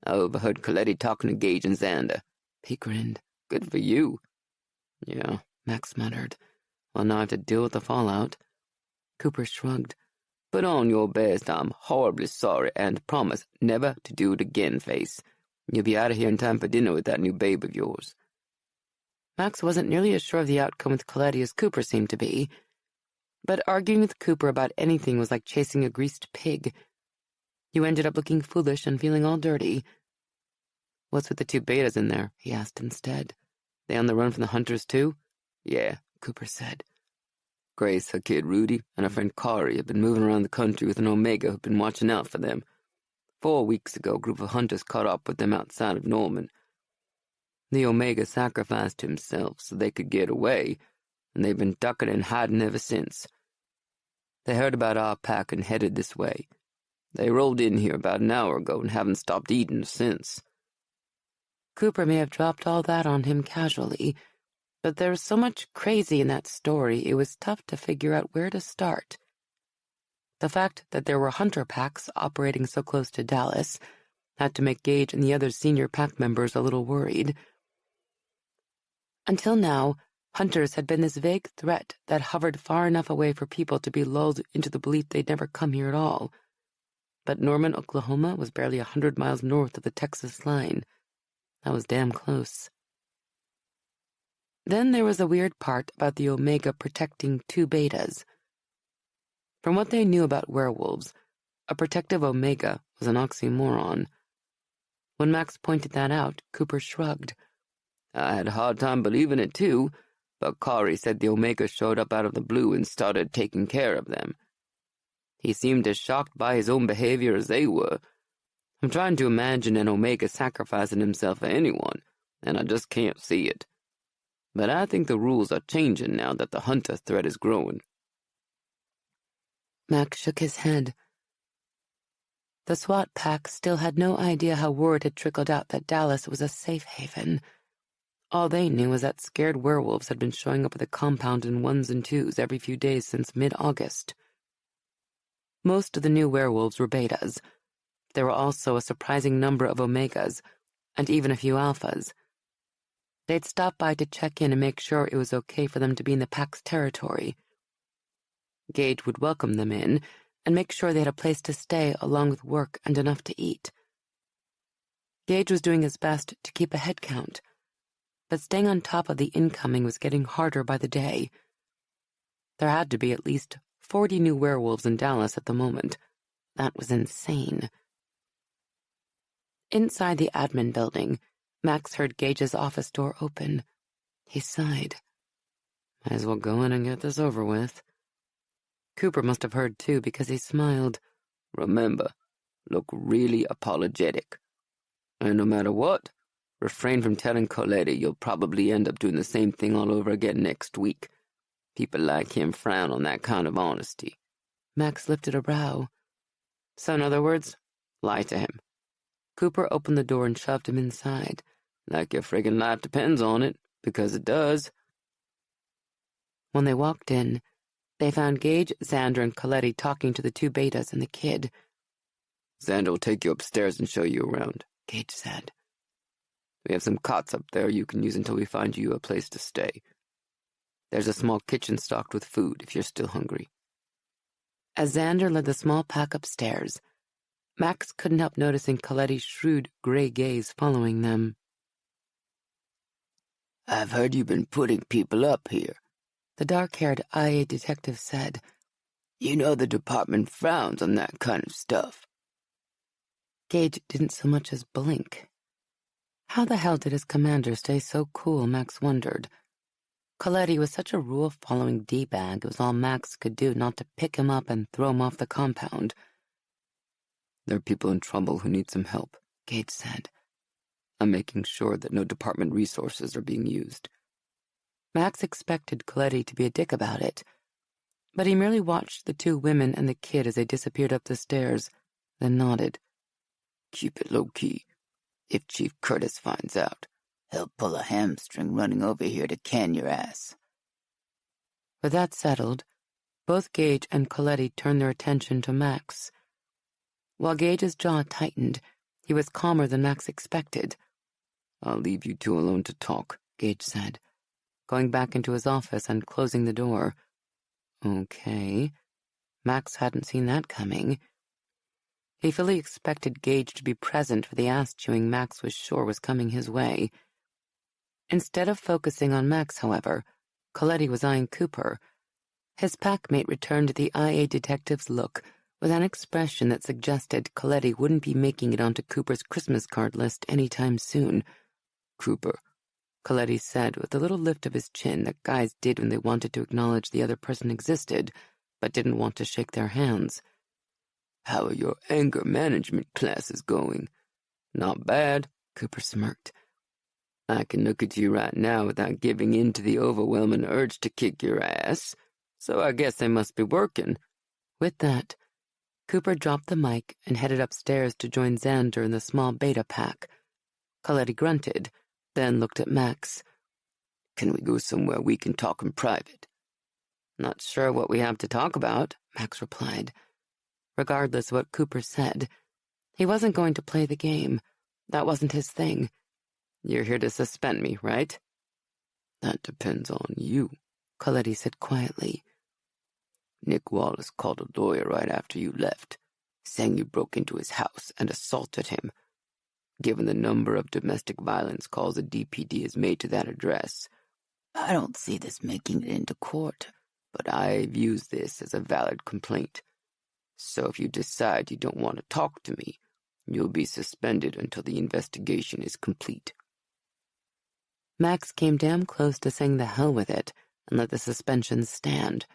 "I overheard Coletti talking to Gage and Xander." He grinned. "Good for you." "Yeah," Max muttered. "Well, now I have to deal with the fallout." Cooper shrugged. "Put on your best. I'm horribly sorry, and promise never to do it again, Face. You'll be out of here in time for dinner with that new babe of yours." Max wasn't nearly as sure of the outcome with Coletti as Cooper seemed to be, but arguing with Cooper about anything was like chasing a greased pig. You ended up looking foolish and feeling all dirty. "What's with the two betas in there?" he asked instead. "They on the run from the hunters too?" "Yeah," Cooper said. "Grace, her kid Rudy, and her friend Kari have been moving around the country with an Omega who've been watching out for them. 4 weeks ago, a group of hunters caught up with them outside of Norman. The Omega sacrificed himself so they could get away, and they've been ducking and hiding ever since. They heard about our pack and headed this way. They rolled in here about an hour ago and haven't stopped eating since." Cooper may have dropped all that on him casually, but there was so much crazy in that story it was tough to figure out where to start. The fact that there were hunter packs operating so close to Dallas had to make Gage and the other senior pack members a little worried. Until now, hunters had been this vague threat that hovered far enough away for people to be lulled into the belief they'd never come here at all. But Norman, Oklahoma was barely 100 miles north of the Texas line. That was damn close. Then there was a weird part about the Omega protecting two betas. From what they knew about werewolves, a protective Omega was an oxymoron. When Max pointed that out, Cooper shrugged. "I had a hard time believing it too, but Kari said the Omega showed up out of the blue and started taking care of them. He seemed as shocked by his own behavior as they were. I'm trying to imagine an Omega sacrificing himself for anyone, and I just can't see it. But I think the rules are changing now that the hunter threat is growing." Max shook his head. The SWAT pack still had no idea how word had trickled out that Dallas was a safe haven. All they knew was that scared werewolves had been showing up at the compound in ones and twos every few days since mid-August. Most of the new werewolves were betas. There were also a surprising number of Omegas, and even a few alphas. They'd stop by to check in and make sure it was okay for them to be in the pack's territory. Gage would welcome them in and make sure they had a place to stay along with work and enough to eat. Gage was doing his best to keep a head count, but staying on top of the incoming was getting harder by the day. There had to be at least 40 new werewolves in Dallas at the moment. That was insane. Inside the admin building, Max heard Gage's office door open. He sighed. Might as well go in and get this over with. Cooper must have heard too because he smiled. "Remember, look really apologetic. And no matter what, refrain from telling Coletti you'll probably end up doing the same thing all over again next week. People like him frown on that kind of honesty." Max lifted a brow. So in other words, lie to him. Cooper opened the door and shoved him inside. "Like your friggin' life depends on it, because it does." When they walked in, they found Gage, Xander, and Coletti talking to the two betas and the kid. "Xander will take you upstairs and show you around," Gage said. "We have some cots up there you can use until we find you a place to stay. There's a small kitchen stocked with food if you're still hungry." As Xander led the small pack upstairs, Max couldn't help noticing Coletti's shrewd gray gaze following them. "I've heard you've been putting people up here," the dark-haired IA detective said. "You know the department frowns on that kind of stuff." Gage didn't so much as blink. How the hell did his commander stay so cool, Max wondered. Coletti was such a rule-following D-bag, it was all Max could do not to pick him up and throw him off the compound. "There are people in trouble who need some help," Gage said. "I'm making sure that no department resources are being used." Max expected Coletti to be a dick about it, but he merely watched the two women and the kid as they disappeared up the stairs, then nodded. keep it low-key. If Chief Curtis finds out, he'll pull a hamstring running over here to can your ass. With that settled, both Gage and Coletti turned their attention to Max. While Gage's jaw tightened, he was calmer than Max expected. I'll leave you two alone to talk, Gage said, going back into his office and closing the door. Okay. Max hadn't seen that coming. He fully expected Gage to be present for the ass-chewing Max was sure was coming his way. Instead of focusing on Max, however, Coletti was eyeing Cooper. His packmate returned the IA detective's look with an expression that suggested Coletti wouldn't be making it onto Cooper's Christmas card list anytime soon. Cooper, Coletti said with a little lift of his chin that guys did when they wanted to acknowledge the other person existed, but didn't want to shake their hands. How are your anger management classes going? Not bad, Cooper smirked. I can look at you right now without giving in to the overwhelming urge to kick your ass, so I guess they must be working. With that, Cooper dropped the mic and headed upstairs to join Xander in the small beta pack. Coletti grunted, then looked at Max. Can we go somewhere we can talk in private? Not sure what we have to talk about, Max replied. Regardless of what Cooper said, he wasn't going to play the game. That wasn't his thing. You're here to suspend me, right? That depends on you, Coletti said quietly. Nick Wallace called a lawyer right after you left, saying you broke into his house and assaulted him. Given the number of domestic violence calls the DPD has made to that address, I don't see this making it into court, but I view this as a valid complaint. So if you decide you don't want to talk to me, you'll be suspended until the investigation is complete. Max came damn close to saying the hell with it and let the suspension stand.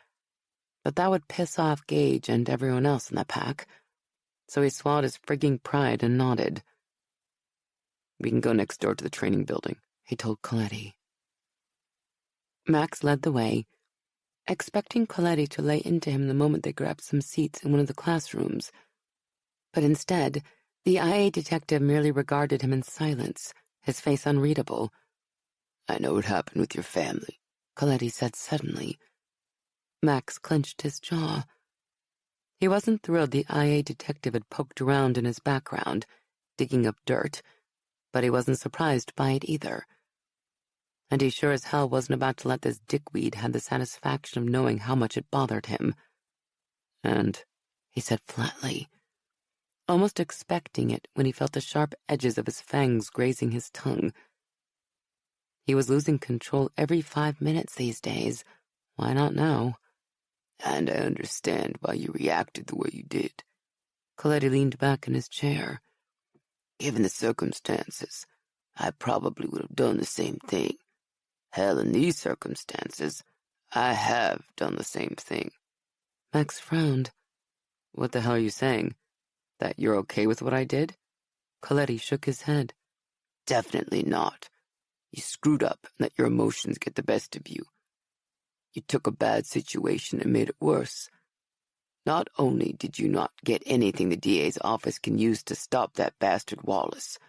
But that would piss off Gage and everyone else in the pack, so he swallowed his frigging pride and nodded. We can go next door to the training building, he told Coletti. Max led the way, expecting Coletti to lay into him the moment they grabbed some seats in one of the classrooms. But instead, the IA detective merely regarded him in silence, his face unreadable. I know what happened with your family, Coletti said suddenly. Max clenched his jaw. He wasn't thrilled the IA detective had poked around in his background, digging up dirt, but he wasn't surprised by it either. And he sure as hell wasn't about to let this dickweed have the satisfaction of knowing how much it bothered him. And, he said flatly, almost expecting it when he felt the sharp edges of his fangs grazing his tongue. He was losing control every 5 minutes these days. Why not now? And I understand why you reacted the way you did. Coletti leaned back in his chair. Given the circumstances, I probably would have done the same thing. Hell, in these circumstances, I have done the same thing. Max frowned. What the hell are you saying? That you're okay with what I did? Coletti shook his head. Definitely not. You screwed up and let your emotions get the best of you. You took a bad situation and made it worse. Not only did you not get anything the DA's office can use to stop that bastard Wallace,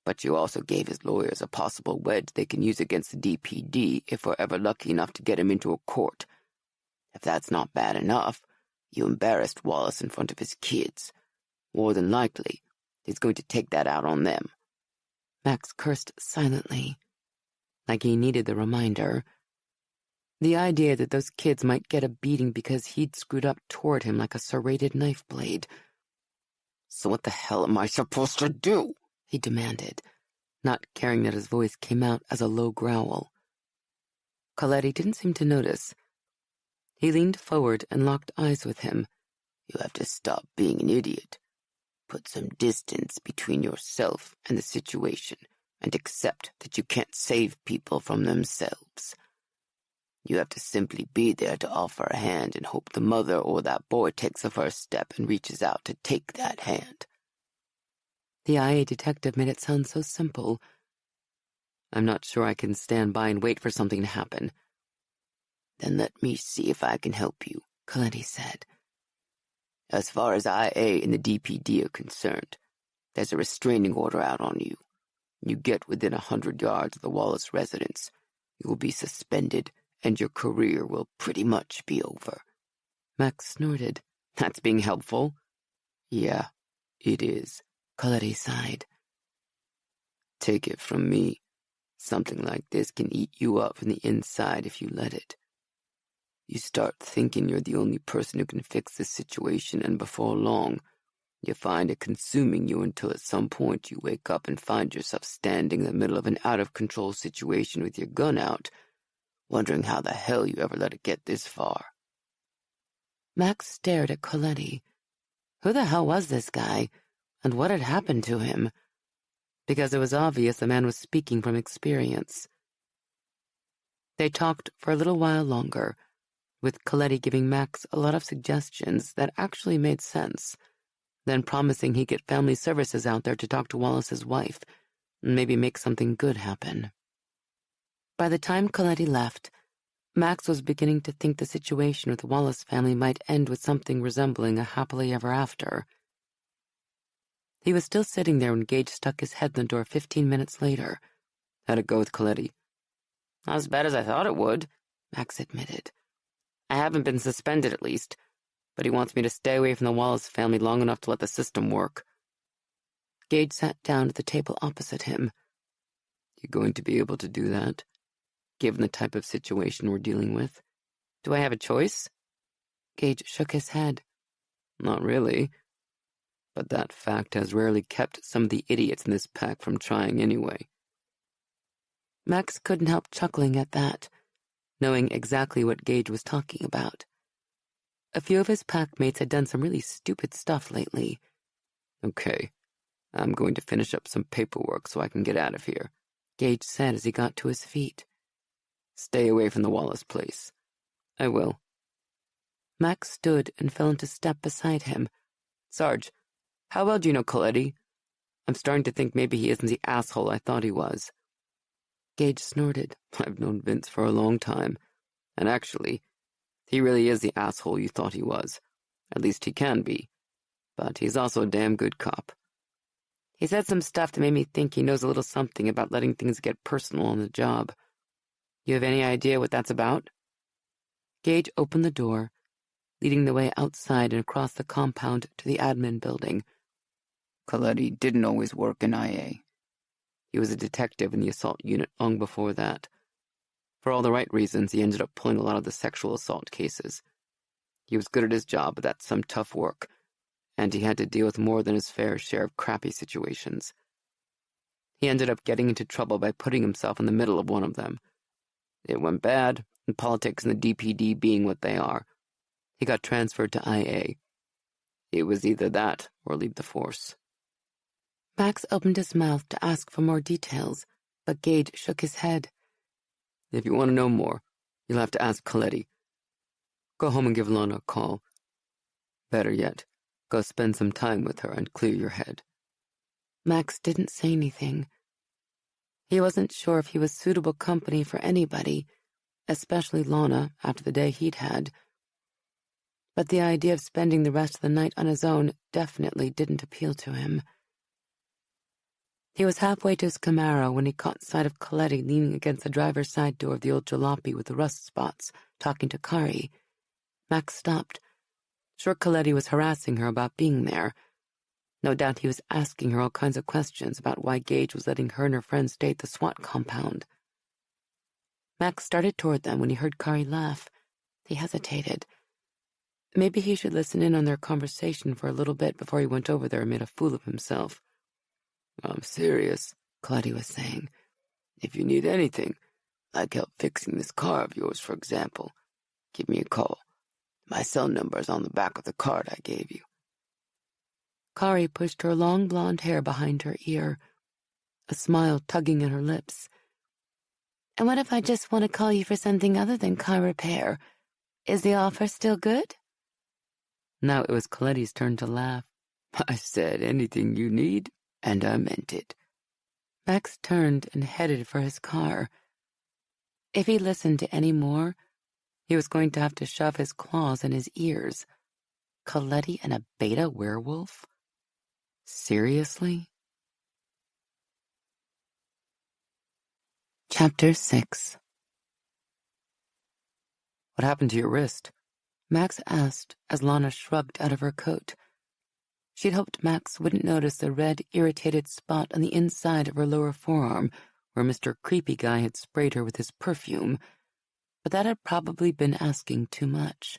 but you also gave his lawyers a possible wedge they can use against the DPD if we're ever lucky enough to get him into a court. If that's not bad enough, you embarrassed Wallace in front of his kids. More than likely, he's going to take that out on them. Max cursed silently, like he needed the reminder. The idea that those kids might get a beating because he'd screwed up toward him like a serrated knife blade. So what the hell am I supposed to do? He demanded, not caring that his voice came out as a low growl. Coletti didn't seem to notice. He leaned forward and locked eyes with him. You have to stop being an idiot. Put some distance between yourself and the situation and accept that you can't save people from themselves. You have to simply be there to offer a hand and hope the mother or that boy takes the first step and reaches out to take that hand. The IA detective made it sound so simple. I'm not sure I can stand by and wait for something to happen. Then let me see if I can help you, Coletti said. As far as IA and the DPD are concerned, There's a restraining order out on you. You get within 100 yards of the Wallace residence, you will be suspended, and your career will pretty much be over. Max snorted. That's being helpful. Yeah, it is. Coletti sighed. Take it from me. Something like this can eat you up from the inside if you let it. You start thinking you're the only person who can fix this situation, and before long, you find it consuming you until at some point you wake up and find yourself standing in the middle of an out-of-control situation with your gun out, wondering how the hell you ever let it get this far. Max stared at Coletti. Who the hell was this guy, and what had happened to him? Because it was obvious the man was speaking from experience. They talked for a little while longer, with Coletti giving Max a lot of suggestions that actually made sense, then promising he'd get family services out there to talk to Wallace's wife and maybe make something good happen. By the time Coletti left, Max was beginning to think the situation with the Wallace family might end with something resembling a happily ever after. He was still sitting there when Gage stuck his head in the door 15 minutes later. How'd it go with Coletti? Not as bad as I thought it would, Max admitted. I haven't been suspended, at least, but he wants me to stay away from the Wallace family long enough to let the system work. Gage sat down at the table opposite him. You going to be able to do that, given the type of situation we're dealing with? Do I have a choice? Gage shook his head. Not really. But that fact has rarely kept some of the idiots in this pack from trying anyway. Max couldn't help chuckling at that, knowing exactly what Gage was talking about. A few of his packmates had done some really stupid stuff lately. Okay, I'm going to finish up some paperwork so I can get out of here, Gage said as he got to his feet. Stay away from the Wallace place. I will. Max stood and fell into step beside him. Sarge, how well do you know Coletti? I'm starting to think maybe he isn't the asshole I thought he was. Gage snorted. I've known Vince for a long time, and actually, he really is the asshole you thought he was. At least he can be. But he's also a damn good cop. He said some stuff that made me think he knows a little something about letting things get personal on the job. You have any idea what that's about? Gage opened the door, leading the way outside and across the compound to the admin building. Coletti didn't always work in IA. He was a detective in the assault unit long before that. For all the right reasons, he ended up pulling a lot of the sexual assault cases. He was good at his job, but that's some tough work, and he had to deal with more than his fair share of crappy situations. He ended up getting into trouble by putting himself in the middle of one of them. It went bad, and politics and the DPD being what they are. He got transferred to IA. It was either that or leave the force. Max opened his mouth to ask for more details, but Gage shook his head. If you want to know more, you'll have to ask Coletti. Go home and give Lana a call. Better yet, go spend some time with her and clear your head. Max didn't say anything. He wasn't sure if he was suitable company for anybody, especially Lana after the day he'd had. But the idea of spending the rest of the night on his own definitely didn't appeal to him. He was halfway to his Camaro when he caught sight of Coletti leaning against the driver's side door of the old jalopy with the rust spots, talking to Kari. Max stopped. Sure, Coletti was harassing her about being there. No doubt he was asking her all kinds of questions about why Gage was letting her and her friends stay at the SWAT compound. Max started toward them when he heard Kari laugh. He hesitated. Maybe he should listen in on their conversation for a little bit before he went over there and made a fool of himself. I'm serious, Coletti was saying. If you need anything, like help fixing this car of yours, for example, give me a call. My cell number is on the back of the card I gave you. Kari pushed her long blonde hair behind her ear, a smile tugging at her lips. And what if I just want to call you for something other than car repair? Is the offer still good? Now it was Coletti's turn to laugh. I said anything you need, and I meant it. Max turned and headed for his car. If he listened to any more, he was going to have to shove his claws in his ears. Coletti and a beta werewolf? Seriously? Chapter 6. What happened to your wrist? Max asked as Lana shrugged out of her coat. She'd hoped Max wouldn't notice the red, irritated spot on the inside of her lower forearm where Mr. Creepy Guy had sprayed her with his perfume, but that had probably been asking too much.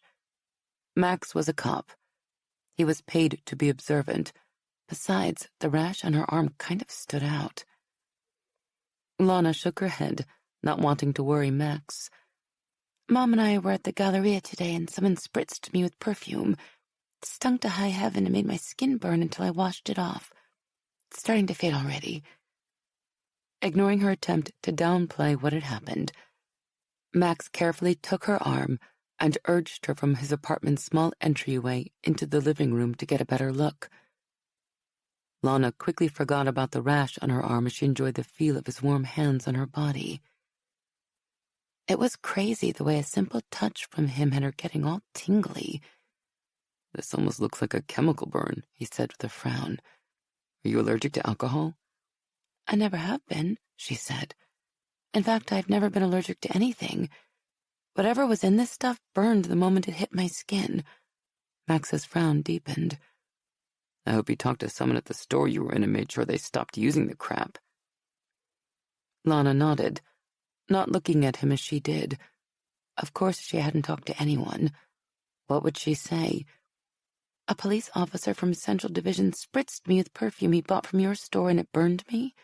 Max was a cop. He was paid to be observant. Besides, the rash on her arm kind of stood out. Lana shook her head, not wanting to worry Max. Mom and I were at the Galleria today and someone spritzed me with perfume. It stung to high heaven and made my skin burn until I washed it off. It's starting to fade already. Ignoring her attempt to downplay what had happened, Max carefully took her arm and urged her from his apartment's small entryway into the living room to get a better look. Lana quickly forgot about the rash on her arm as she enjoyed the feel of his warm hands on her body. It was crazy the way a simple touch from him had her getting all tingly. This almost looks like a chemical burn, he said with a frown. Are you allergic to alcohol? I never have been, she said. In fact, I've never been allergic to anything. Whatever was in this stuff burned the moment it hit my skin. Max's frown deepened. I hope you talked to someone at the store you were in and made sure they stopped using the crap. Lana nodded, not looking at him as she did. Of course she hadn't talked to anyone. What would she say? A police officer from Central Division spritzed me with perfume he bought from your store and it burned me?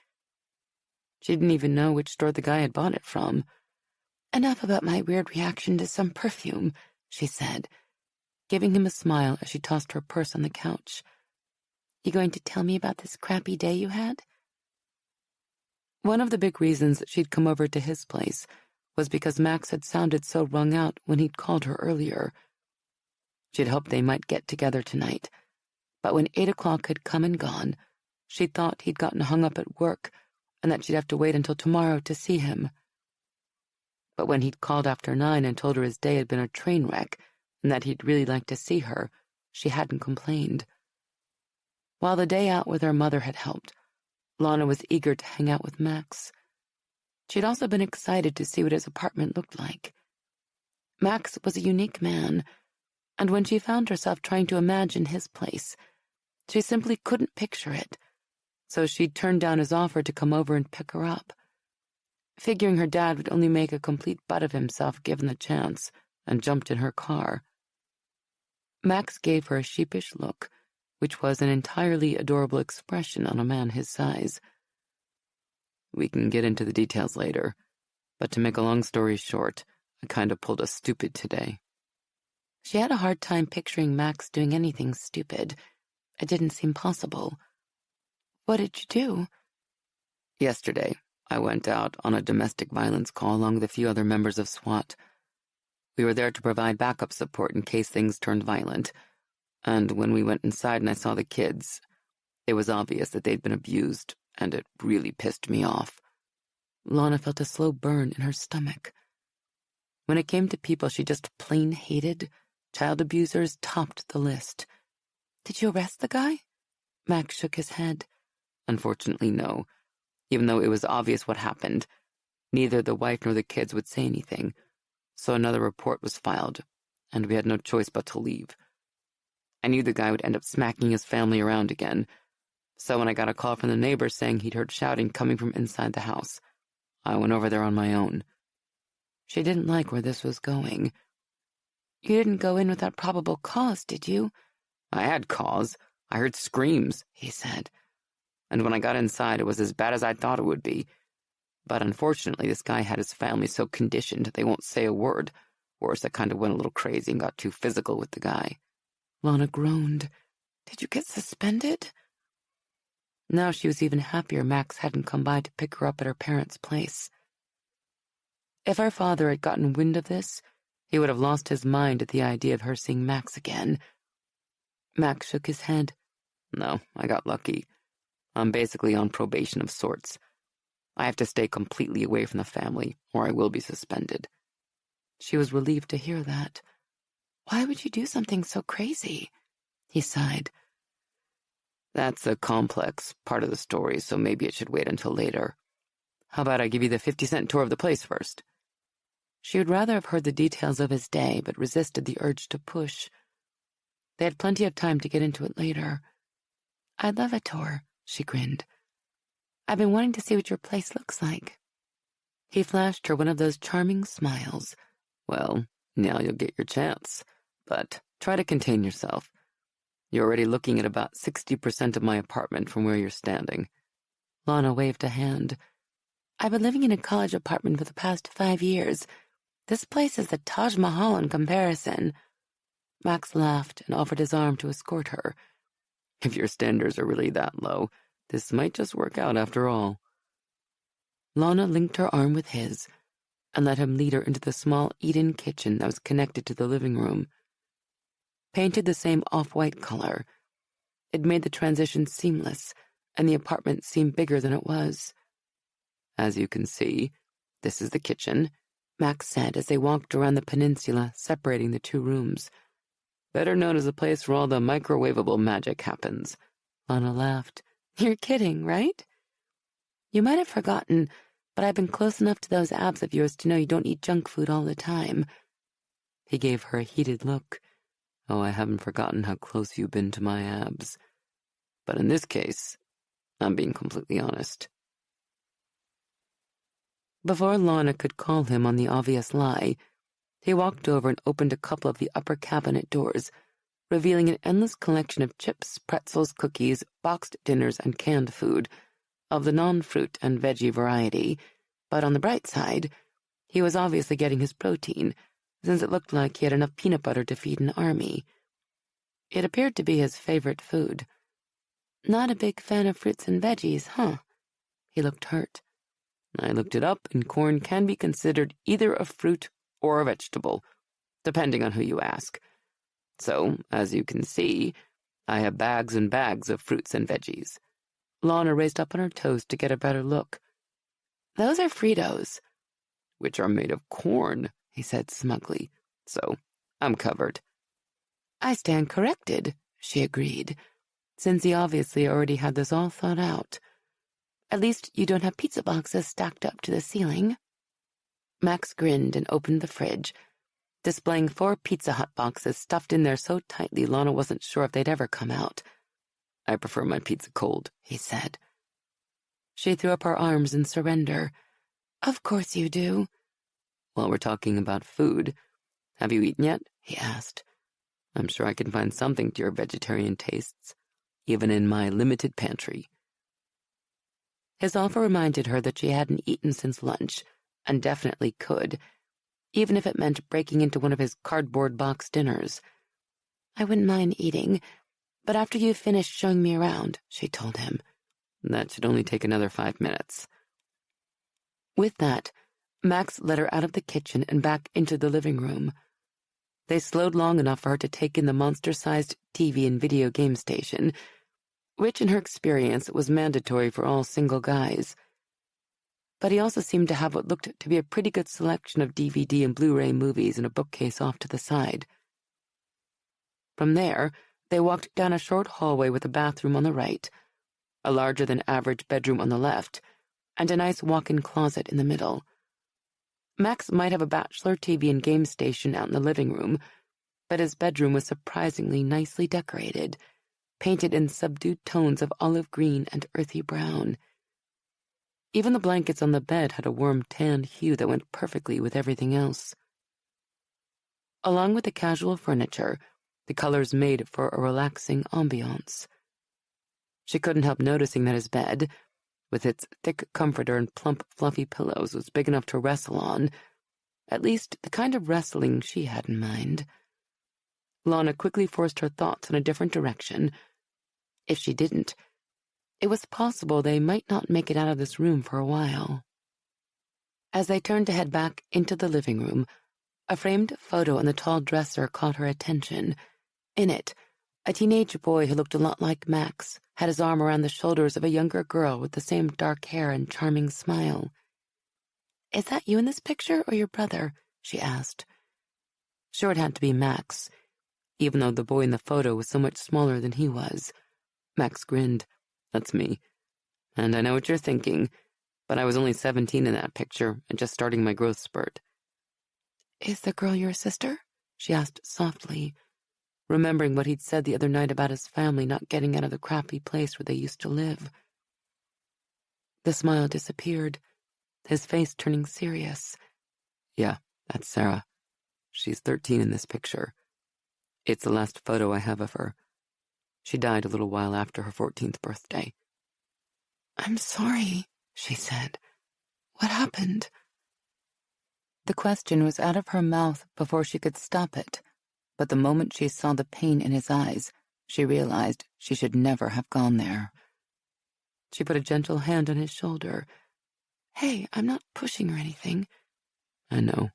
She didn't even know which store the guy had bought it from. Enough about my weird reaction to some perfume, she said, giving him a smile as she tossed her purse on the couch. You going to tell me about this crappy day you had? One of the big reasons she'd come over to his place was because Max had sounded so wrung out when he'd called her earlier. She'd hoped they might get together tonight, but when 8 o'clock had come and gone, she thought he'd gotten hung up at work and that she'd have to wait until tomorrow to see him. But when he'd called after 9 and told her his day had been a train wreck and that he'd really like to see her, she hadn't complained. While the day out with her mother had helped, Lana was eager to hang out with Max. She'd also been excited to see what his apartment looked like. Max was a unique man, and when she found herself trying to imagine his place, she simply couldn't picture it, so she turned down his offer to come over and pick her up, figuring her dad would only make a complete butt of himself given the chance, and jumped in her car. Max gave her a sheepish look, which was an entirely adorable expression on a man his size. We can get into the details later, but to make a long story short, I kind of pulled a stupid today. She had a hard time picturing Max doing anything stupid. It didn't seem possible. What did you do? Yesterday, I went out on a domestic violence call along with a few other members of SWAT. We were there to provide backup support in case things turned violent, and when we went inside and I saw the kids, it was obvious that they'd been abused, and it really pissed me off. Lana felt a slow burn in her stomach. When it came to people she just plain hated, child abusers topped the list. Did you arrest the guy? Max shook his head. Unfortunately, no. Even though it was obvious what happened, neither the wife nor the kids would say anything, so another report was filed, and we had no choice but to leave. I knew the guy would end up smacking his family around again, so when I got a call from the neighbor saying he'd heard shouting coming from inside the house, I went over there on my own. She didn't like where this was going. You didn't go in without probable cause, did you? I had cause. I heard screams, he said. And when I got inside, it was as bad as I thought it would be. But unfortunately, this guy had his family so conditioned they won't say a word. Worse, I kind of went a little crazy and got too physical with the guy. Lana groaned. Did you get suspended? Now she was even happier Max hadn't come by to pick her up at her parents' place. If her father had gotten wind of this, he would have lost his mind at the idea of her seeing Max again. Max shook his head. No, I got lucky. I'm basically on probation of sorts. I have to stay completely away from the family, or I will be suspended. She was relieved to hear that. Why would you do something so crazy? He sighed. That's a complex part of the story, so maybe it should wait until later. How about I give you the 50-cent tour of the place first? She would rather have heard the details of his day, but resisted the urge to push. They had plenty of time to get into it later. "I'd love a tour," she grinned. "I've been wanting to see what your place looks like." He flashed her one of those charming smiles. Well, now you'll get your chance, but try to contain yourself. You're already looking at about 60% of my apartment from where you're standing. Lana waved a hand. "I've been living in a college apartment for the past 5 years. This place is the Taj Mahal in comparison." Max laughed and offered his arm to escort her. If your standards are really that low, this might just work out after all. Lana linked her arm with his and let him lead her into the small eat-in kitchen that was connected to the living room. Painted the same off-white color, it made the transition seamless, and the apartment seemed bigger than it was. As you can see, this is the kitchen, Max said as they walked around the peninsula separating the two rooms. Better known as a place where all the microwavable magic happens. Lana laughed. "You're kidding, right? You might have forgotten, but I've been close enough to those abs of yours to know you don't eat junk food all the time." He gave her a heated look. "Oh, I haven't forgotten how close you've been to my abs. But in this case, I'm being completely honest." Before Lana could call him on the obvious lie, he walked over and opened a couple of the upper cabinet doors, revealing an endless collection of chips, pretzels, cookies, boxed dinners, and canned food, of the non-fruit and veggie variety. But on the bright side, he was obviously getting his protein, since it looked like he had enough peanut butter to feed an army. It appeared to be his favorite food. "Not a big fan of fruits and veggies, huh?" He looked hurt. "I looked it up, and corn can be considered either a fruit or a vegetable, depending on who you ask. So, as you can see, I have bags and bags of fruits and veggies." Lana raised up on her toes to get a better look. "Those are Fritos." "Which are made of corn," he said smugly. "So, I'm covered." "I stand corrected," she agreed, since he obviously already had this all thought out. "At least you don't have pizza boxes stacked up to the ceiling." Max grinned and opened the fridge, displaying 4 Pizza Hut boxes stuffed in there so tightly Lana wasn't sure if they'd ever come out. "I prefer my pizza cold," he said. She threw up her arms in surrender. "Of course you do." "While we're talking about food, have you eaten yet?" he asked. "I'm sure I can find something to your vegetarian tastes, even in my limited pantry." His offer reminded her that she hadn't eaten since lunch, and definitely could, even if it meant breaking into one of his cardboard box dinners. "I wouldn't mind eating, but after you've finished showing me around," she told him. "That should only take another 5 minutes. With that, Max led her out of the kitchen and back into the living room. They slowed long enough for her to take in the monster-sized TV and video game station, which in her experience was mandatory for all single guys. But he also seemed to have what looked to be a pretty good selection of DVD and Blu-ray movies in a bookcase off to the side. From there, they walked down a short hallway with a bathroom on the right, a larger-than-average bedroom on the left, and a nice walk-in closet in the middle. Max might have a bachelor TV and game station out in the living room, but his bedroom was surprisingly nicely decorated, painted in subdued tones of olive green and earthy brown. Even the blankets on the bed had a warm tan hue that went perfectly with everything else. Along with the casual furniture, the colors made for a relaxing ambiance. She couldn't help noticing that his bed, with its thick comforter and plump, fluffy pillows, was big enough to wrestle on, at least the kind of wrestling she had in mind. Lana quickly forced her thoughts in a different direction. If she didn't, it was possible they might not make it out of this room for a while. As they turned to head back into the living room, a framed photo on the tall dresser caught her attention. In it, a teenage boy who looked a lot like Max had his arm around the shoulders of a younger girl with the same dark hair and charming smile. "Is that you in this picture, or your brother?" she asked. Sure, it had to be Max, even though the boy in the photo was so much smaller than he was. Max grinned. That's me. And I know what you're thinking, but I was only 17 in that picture and just starting my growth spurt. Is the girl your sister? She asked softly, remembering what he'd said the other night about his family not getting out of the crappy place where they used to live. The smile disappeared, his face turning serious. Yeah, that's Sarah. She's 13 in this picture. It's the last photo I have of her. She died a little while after her 14th birthday. I'm sorry, she said. What happened? The question was out of her mouth before she could stop it, but the moment she saw the pain in his eyes, she realized she should never have gone there. She put a gentle hand on his shoulder. Hey, I'm not pushing or anything. I know.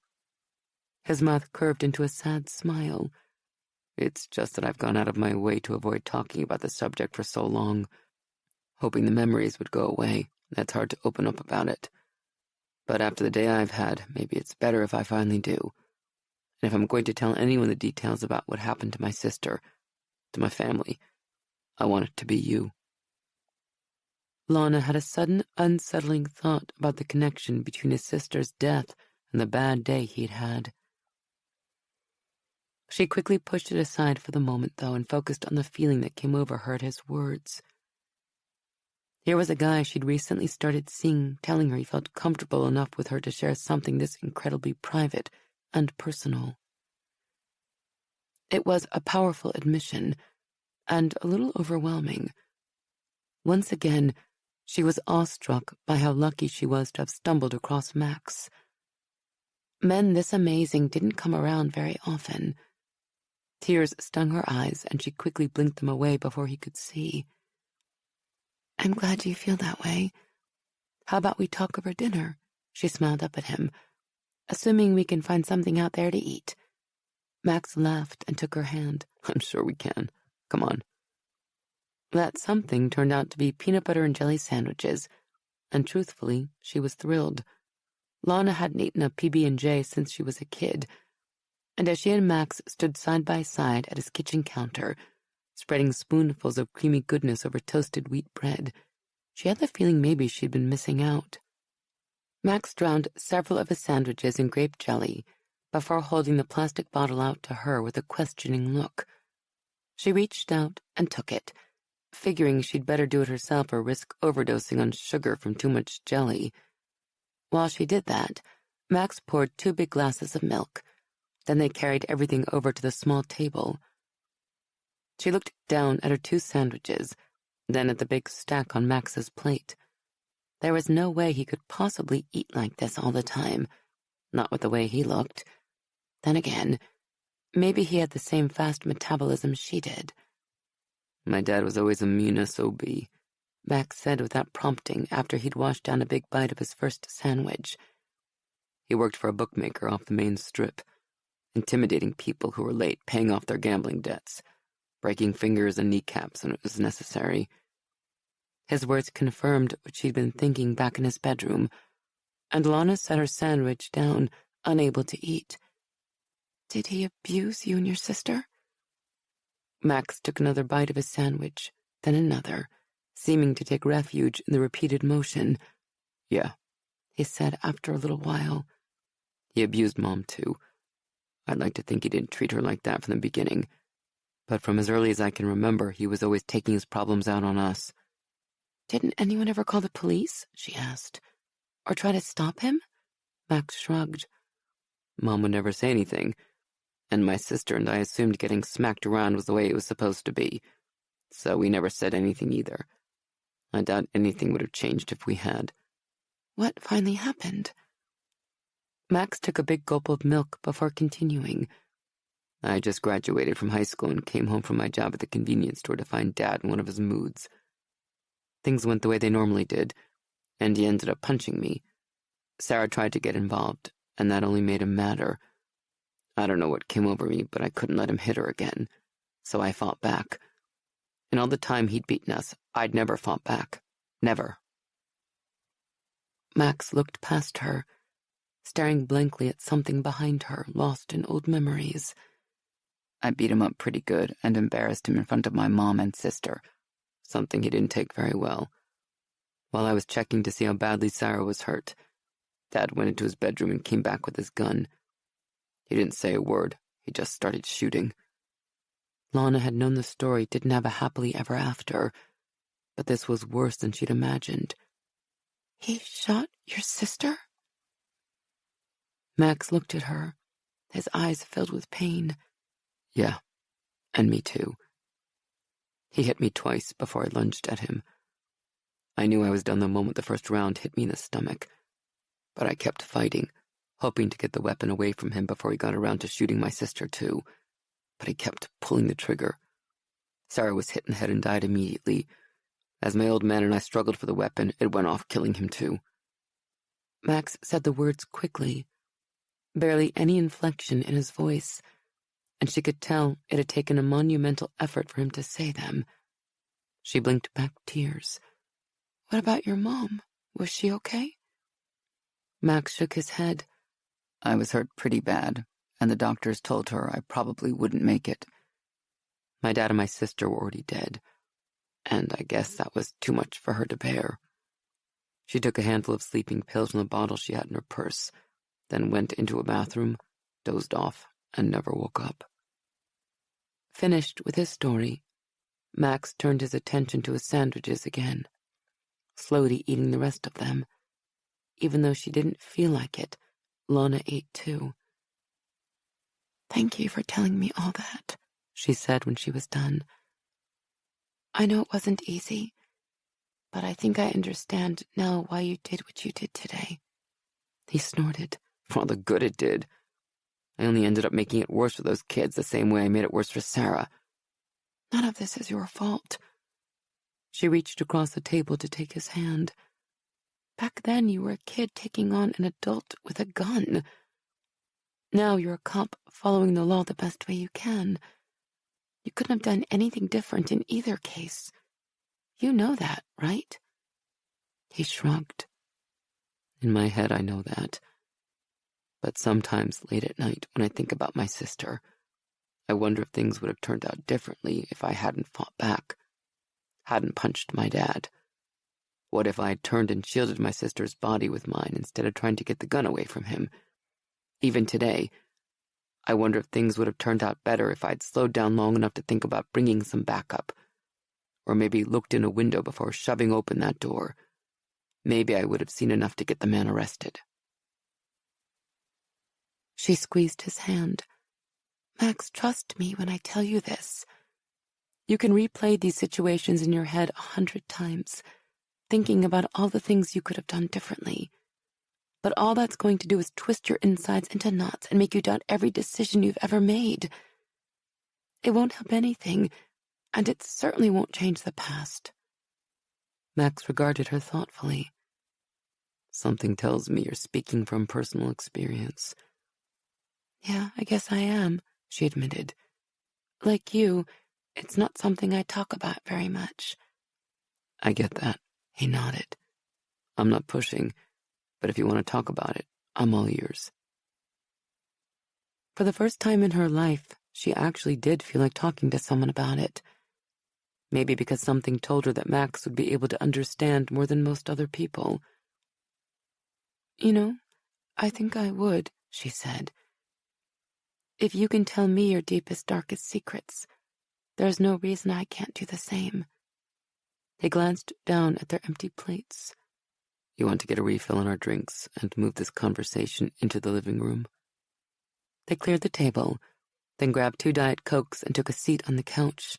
His mouth curved into a sad smile. It's just that I've gone out of my way to avoid talking about the subject for so long, hoping the memories would go away. That's hard to open up about it. But after the day I've had, maybe it's better if I finally do. And if I'm going to tell anyone the details about what happened to my sister, to my family, I want it to be you. Lana had a sudden, unsettling thought about the connection between his sister's death and the bad day he'd had. She quickly pushed it aside for the moment, though, and focused on the feeling that came over her at his words. Here was a guy she'd recently started seeing, telling her he felt comfortable enough with her to share something this incredibly private and personal. It was a powerful admission, and a little overwhelming. Once again, she was awestruck by how lucky she was to have stumbled across Max. Men this amazing didn't come around very often. Tears stung her eyes, and she quickly blinked them away before he could see. I'm glad you feel that way. How about we talk over dinner? She smiled up at him. Assuming we can find something out there to eat. Max laughed and took her hand. I'm sure we can. Come on. That something turned out to be peanut butter and jelly sandwiches, and truthfully, she was thrilled. Lana hadn't eaten a PB&J since she was a kid, and as she and Max stood side by side at his kitchen counter, spreading spoonfuls of creamy goodness over toasted wheat bread, she had the feeling maybe she'd been missing out. Max drowned several of his sandwiches in grape jelly before holding the plastic bottle out to her with a questioning look. She reached out and took it, figuring she'd better do it herself or risk overdosing on sugar from too much jelly. While she did that, Max poured 2 big glasses of milk. Then they carried everything over to the small table. She looked down at her 2 sandwiches, then at the big stack on Max's plate. There was no way he could possibly eat like this all the time, not with the way he looked. Then again, maybe he had the same fast metabolism she did. My dad was always a mean SOB, Max said without prompting after he'd washed down a big bite of his first sandwich. He worked for a bookmaker off the main strip, intimidating people who were late paying off their gambling debts, breaking fingers and kneecaps when it was necessary. His words confirmed what she'd been thinking back in his bedroom, and Lana set her sandwich down, unable to eat. Did he abuse you and your sister? Max took another bite of his sandwich, then another, seeming to take refuge in the repeated motion. Yeah, he said after a little while. He abused Mom, too. I'd like to think he didn't treat her like that from the beginning, but from as early as I can remember, he was always taking his problems out on us. Didn't anyone ever call the police? She asked. Or try to stop him? Max shrugged. Mom would never say anything, and my sister and I assumed getting smacked around was the way it was supposed to be, so we never said anything either. I doubt anything would have changed if we had. What finally happened? Max took a big gulp of milk before continuing. I just graduated from high school and came home from my job at the convenience store to find Dad in one of his moods. Things went the way they normally did, and he ended up punching me. Sarah tried to get involved, and that only made him madder. I don't know what came over me, but I couldn't let him hit her again, so I fought back. And all the time he'd beaten us, I'd never fought back. Never. Max looked past her, staring blankly at something behind her, lost in old memories. I beat him up pretty good and embarrassed him in front of my mom and sister. something he didn't take very well. While I was checking to see how badly Sarah was hurt, Dad went into his bedroom and came back with his gun. He didn't say a word, he just started shooting. Lana had known the story didn't have a happily ever after, but this was worse than she'd imagined. He shot your sister? Max looked at her, his eyes filled with pain. Yeah, and me too. He hit me twice before I lunged at him. I knew I was done the moment the first round hit me in the stomach, but I kept fighting, hoping to get the weapon away from him before he got around to shooting my sister too. But he kept pulling the trigger. Sarah was hit in the head and died immediately. As my old man and I struggled for the weapon, it went off, killing him too. Max said the words quickly, barely any inflection in his voice, and she could tell it had taken a monumental effort for him to say them. She blinked back tears. What about your mom? Was she okay? Max shook his head. I was hurt pretty bad, and the doctors told her I probably wouldn't make it. My dad and my sister were already dead, and I guess that was too much for her to bear. She took a handful of sleeping pills from the bottle she had in her purse, then went into a bathroom, dozed off, and never woke up. Finished with his story, Max turned his attention to his sandwiches again, slowly eating the rest of them. Even though she didn't feel like it, Lana ate too. Thank you for telling me all that, she said when she was done. I know it wasn't easy, but I think I understand now why you did what you did today. He snorted. For all the good it did. I only ended up making it worse for those kids the same way I made it worse for Sarah. None of this is your fault. She reached across the table to take his hand. Back then you were a kid taking on an adult with a gun. Now you're a cop following the law the best way you can. You couldn't have done anything different in either case. You know that, right? He shrugged. In my head, I know that. But sometimes late at night, when I think about my sister, I wonder if things would have turned out differently if I hadn't fought back, hadn't punched my dad. What if I had turned and shielded my sister's body with mine instead of trying to get the gun away from him? Even today, I wonder if things would have turned out better if I'd slowed down long enough to think about bringing some backup. Or maybe looked in a window before shoving open that door. Maybe I would have seen enough to get the man arrested. She squeezed his hand. Max, trust me when I tell you this. You can replay these situations in your head 100 times, thinking about all the things you could have done differently. But all that's going to do is twist your insides into knots and make you doubt every decision you've ever made. It won't help anything, and it certainly won't change the past. Max regarded her thoughtfully. Something tells me you're speaking from personal experience. Yeah, I guess I am, she admitted. Like you, it's not something I talk about very much. I get that, he nodded. I'm not pushing, but if you want to talk about it, I'm all ears. For the first time in her life, she actually did feel like talking to someone about it. Maybe because something told her that Max would be able to understand more than most other people. You know, I think I would, she said. If you can tell me your deepest, darkest secrets, there's no reason I can't do the same. They glanced down at their empty plates. You want to get a refill on our drinks and move this conversation into the living room? They cleared the table, then grabbed 2 Diet Cokes and took a seat on the couch.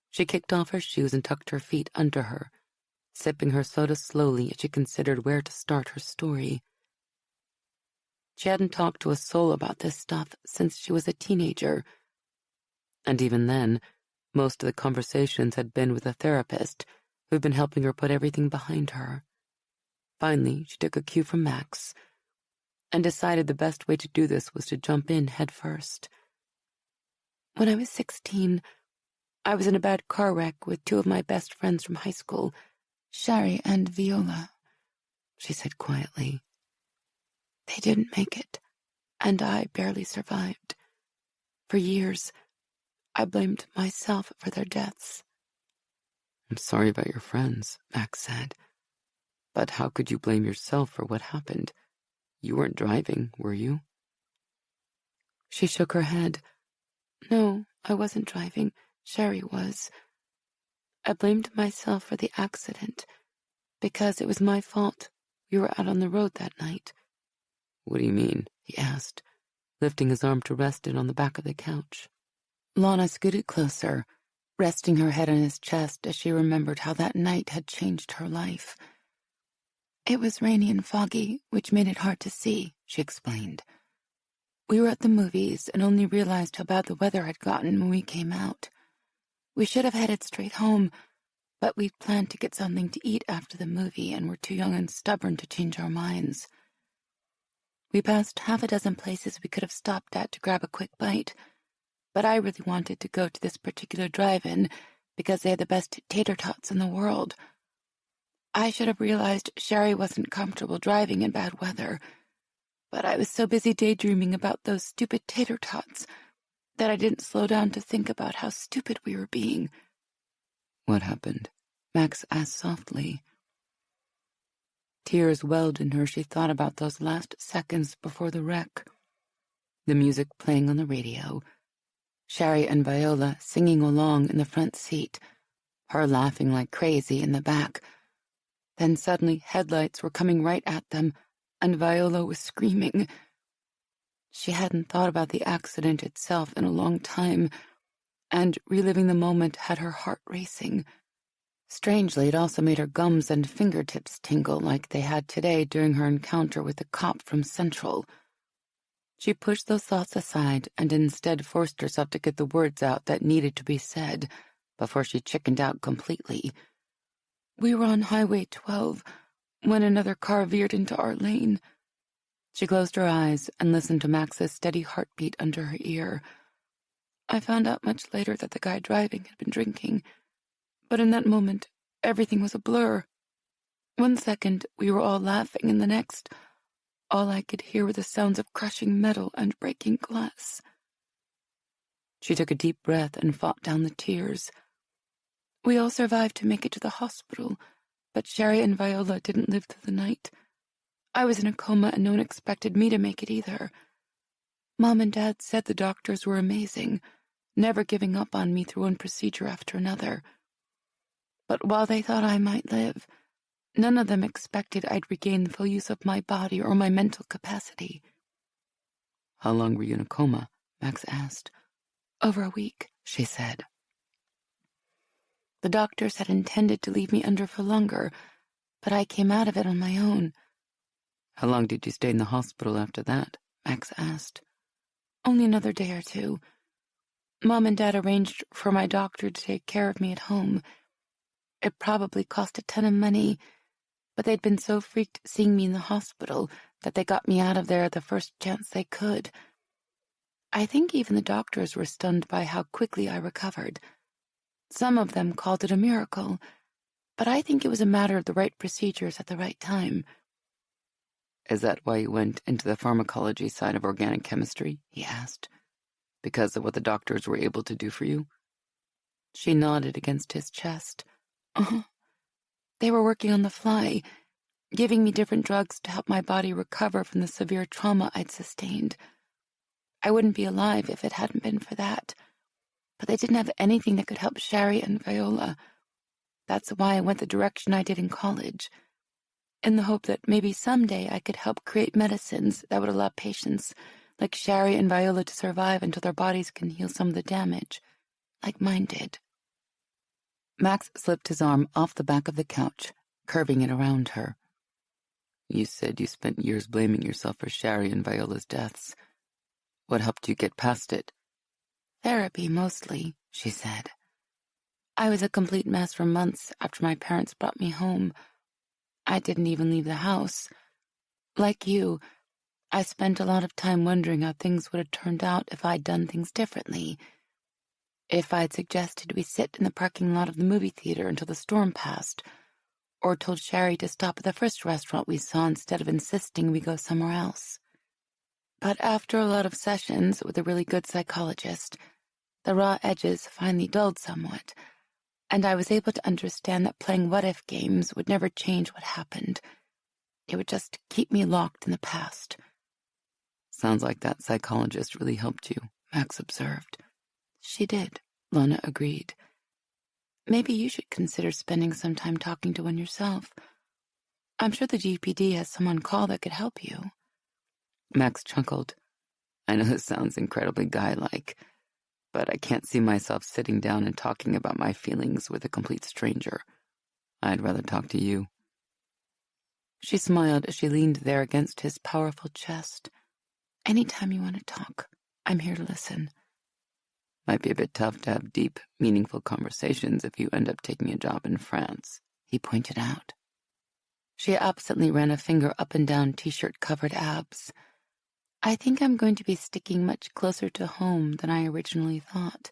She kicked off her shoes and tucked her feet under her, sipping her soda slowly as she considered where to start her story. She hadn't talked to a soul about this stuff since she was a teenager, and even then, most of the conversations had been with a therapist who'd been helping her put everything behind her. Finally, she took a cue from Max and decided the best way to do this was to jump in head first. When I was 16, I was in a bad car wreck with 2 of my best friends from high school, Shari and Viola, she said quietly. They didn't make it, and I barely survived. For years, I blamed myself for their deaths. I'm sorry about your friends, Max said. But how could you blame yourself for what happened? You weren't driving, were you? She shook her head. No, I wasn't driving. Sherry was. I blamed myself for the accident because it was my fault. We were out on the road that night. What do you mean? He asked, lifting his arm to rest it on the back of the couch. Lana scooted closer, resting her head on his chest as she remembered how that night had changed her life. It was rainy and foggy, which made it hard to see, she explained. We were at the movies and only realized how bad the weather had gotten when we came out. We should have headed straight home, but we'd planned to get something to eat after the movie and were too young and stubborn to change our minds. We passed half a dozen places we could have stopped at to grab a quick bite, but I really wanted to go to this particular drive-in because they had the best tater tots in the world. I should have realized Sherry wasn't comfortable driving in bad weather, but I was so busy daydreaming about those stupid tater tots that I didn't slow down to think about how stupid we were being. What happened? Max asked softly. Tears welled in her. She thought about those last seconds before the wreck. The music playing on the radio. Sherry and Viola singing along in the front seat, her laughing like crazy in the back. Then suddenly headlights were coming right at them, and Viola was screaming. She hadn't thought about the accident itself in a long time, and reliving the moment had her heart racing. Strangely, it also made her gums and fingertips tingle like they had today during her encounter with the cop from Central. She pushed those thoughts aside and instead forced herself to get the words out that needed to be said before she chickened out completely. We were on Highway 12 when another car veered into our lane. She closed her eyes and listened to Max's steady heartbeat under her ear. I found out much later that the guy driving had been drinking, but in that moment, everything was a blur. 1 second, we were all laughing, and the next, all I could hear were the sounds of crushing metal and breaking glass. She took a deep breath and fought down the tears. We all survived to make it to the hospital, but Sherry and Viola didn't live through the night. I was in a coma and no one expected me to make it either. Mom and Dad said the doctors were amazing, never giving up on me through one procedure after another. But while they thought I might live, none of them expected I'd regain the full use of my body or my mental capacity. How long were you in a coma? Max asked. Over a week, she said. The doctors had intended to leave me under for longer, but I came out of it on my own. How long did you stay in the hospital after that? Max asked. Only another day or two. Mom and Dad arranged for my doctor to take care of me at home. It probably cost a ton of money, but they'd been so freaked seeing me in the hospital that they got me out of there the first chance they could. I think even the doctors were stunned by how quickly I recovered. Some of them called it a miracle, but I think it was a matter of the right procedures at the right time. Is that why you went into the pharmacology side of organic chemistry? He asked. Because of what the doctors were able to do for you? She nodded against his chest. They were working on the fly, giving me different drugs to help my body recover from the severe trauma I'd sustained. I wouldn't be alive if it hadn't been for that. But they didn't have anything that could help Sherry and Viola. That's why I went the direction I did in college, in the hope that maybe someday I could help create medicines that would allow patients like Sherry and Viola to survive until their bodies can heal some of the damage, like mine did. Max slipped his arm off the back of the couch, curving it around her. You said you spent years blaming yourself for Sherry and Viola's deaths. What helped you get past it? Therapy, mostly, she said. I was a complete mess for months after my parents brought me home. I didn't even leave the house. Like you, I spent a lot of time wondering how things would have turned out if I'd done things differently. If I'd suggested we sit in the parking lot of the movie theater until the storm passed, or told Sherry to stop at the first restaurant we saw instead of insisting we go somewhere else. But after a lot of sessions with a really good psychologist, the raw edges finally dulled somewhat, and I was able to understand that playing what-if games would never change what happened. It would just keep me locked in the past. Sounds like that psychologist really helped you, Max observed. She did, Lana agreed. Maybe you should consider spending some time talking to one yourself. I'm sure the GPD has someone call that could help you. Max chuckled. I know this sounds incredibly guy-like, but I can't see myself sitting down and talking about my feelings with a complete stranger. I'd rather talk to you. She smiled as she leaned there against his powerful chest. Anytime you want to talk, I'm here to listen. Might be a bit tough to have deep, meaningful conversations if you end up taking a job in France, he pointed out. She absently ran a finger up and down t-shirt-covered abs. I think I'm going to be sticking much closer to home than I originally thought.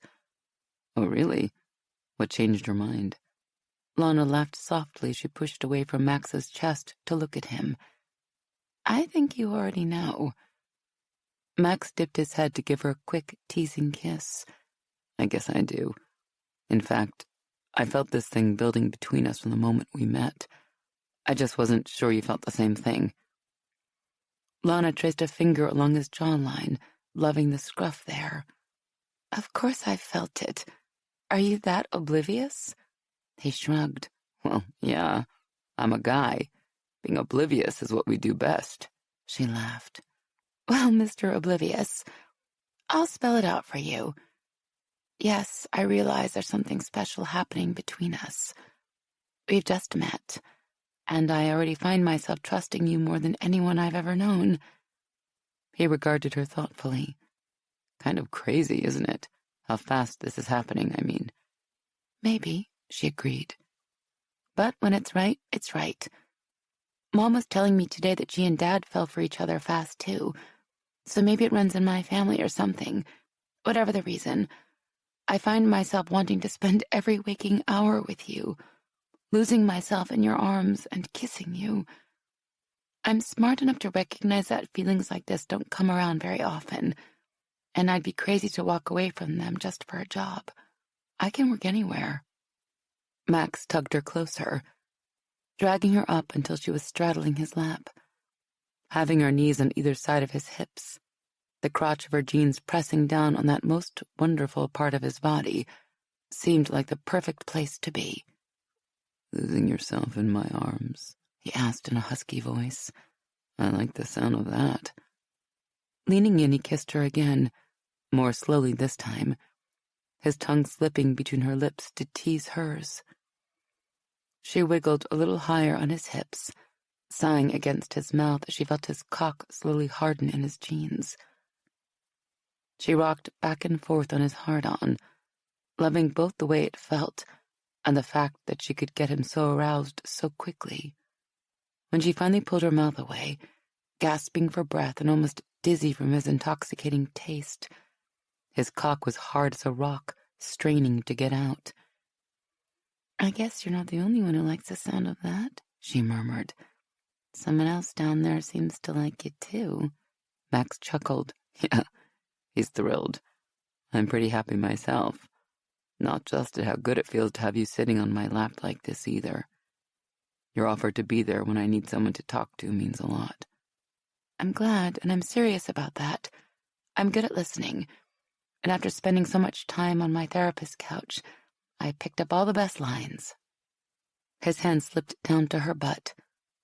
Oh, really? What changed your mind? Lana laughed softly as she pushed away from Max's chest to look at him. I think you already know. Max dipped his head to give her a quick, teasing kiss. I guess I do. In fact, I felt this thing building between us from the moment we met. I just wasn't sure you felt the same thing. Lana traced a finger along his jawline, loving the scruff there. Of course I felt it. Are you that oblivious? He shrugged. Well, yeah, I'm a guy. Being oblivious is what we do best. She laughed. Well, Mr. Oblivious, I'll spell it out for you. Yes, I realize there's something special happening between us. We've just met, and I already find myself trusting you more than anyone I've ever known. He regarded her thoughtfully. Kind of crazy, isn't it? How fast this is happening, I mean. Maybe, she agreed. But when it's right, it's right. Mom was telling me today that she and Dad fell for each other fast, too. So maybe it runs in my family or something. Whatever the reason, I find myself wanting to spend every waking hour with you, losing myself in your arms and kissing you. I'm smart enough to recognize that feelings like this don't come around very often, and I'd be crazy to walk away from them just for a job. I can work anywhere. Max tugged her closer, dragging her up until she was straddling his lap, having her knees on either side of his hips, the crotch of her jeans pressing down on that most wonderful part of his body, seemed like the perfect place to be. Losing yourself in my arms, he asked in a husky voice. I like the sound of that. Leaning in, he kissed her again, more slowly this time, his tongue slipping between her lips to tease hers. She wiggled a little higher on his hips, sighing against his mouth as she felt his cock slowly harden in his jeans. She rocked back and forth on his hard-on, loving both the way it felt and the fact that she could get him so aroused so quickly. When she finally pulled her mouth away, gasping for breath and almost dizzy from his intoxicating taste, his cock was hard as a rock, straining to get out. I guess you're not the only one who likes the sound of that, she murmured. Someone else down there seems to like it too. Max chuckled. Yeah, he's thrilled. I'm pretty happy myself. Not just at how good it feels to have you sitting on my lap like this either. Your offer to be there when I need someone to talk to means a lot. I'm glad, and I'm serious about that. I'm good at listening. And after spending so much time on my therapist's couch, I picked up all the best lines. His hand slipped down to her butt,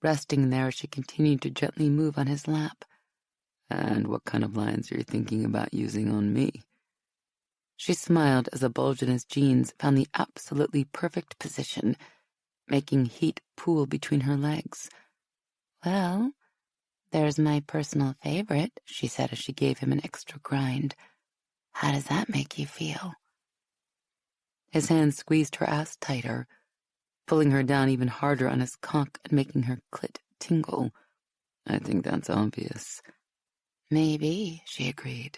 resting there as she continued to gently move on his lap. And what kind of lines are you thinking about using on me? She smiled as a bulge in his jeans found the absolutely perfect position, making heat pool between her legs. Well, there's my personal favorite, she said as she gave him an extra grind. How does that make you feel? His hand squeezed her ass tighter, pulling her down even harder on his cock and making her clit tingle. I think that's obvious. Maybe, she agreed.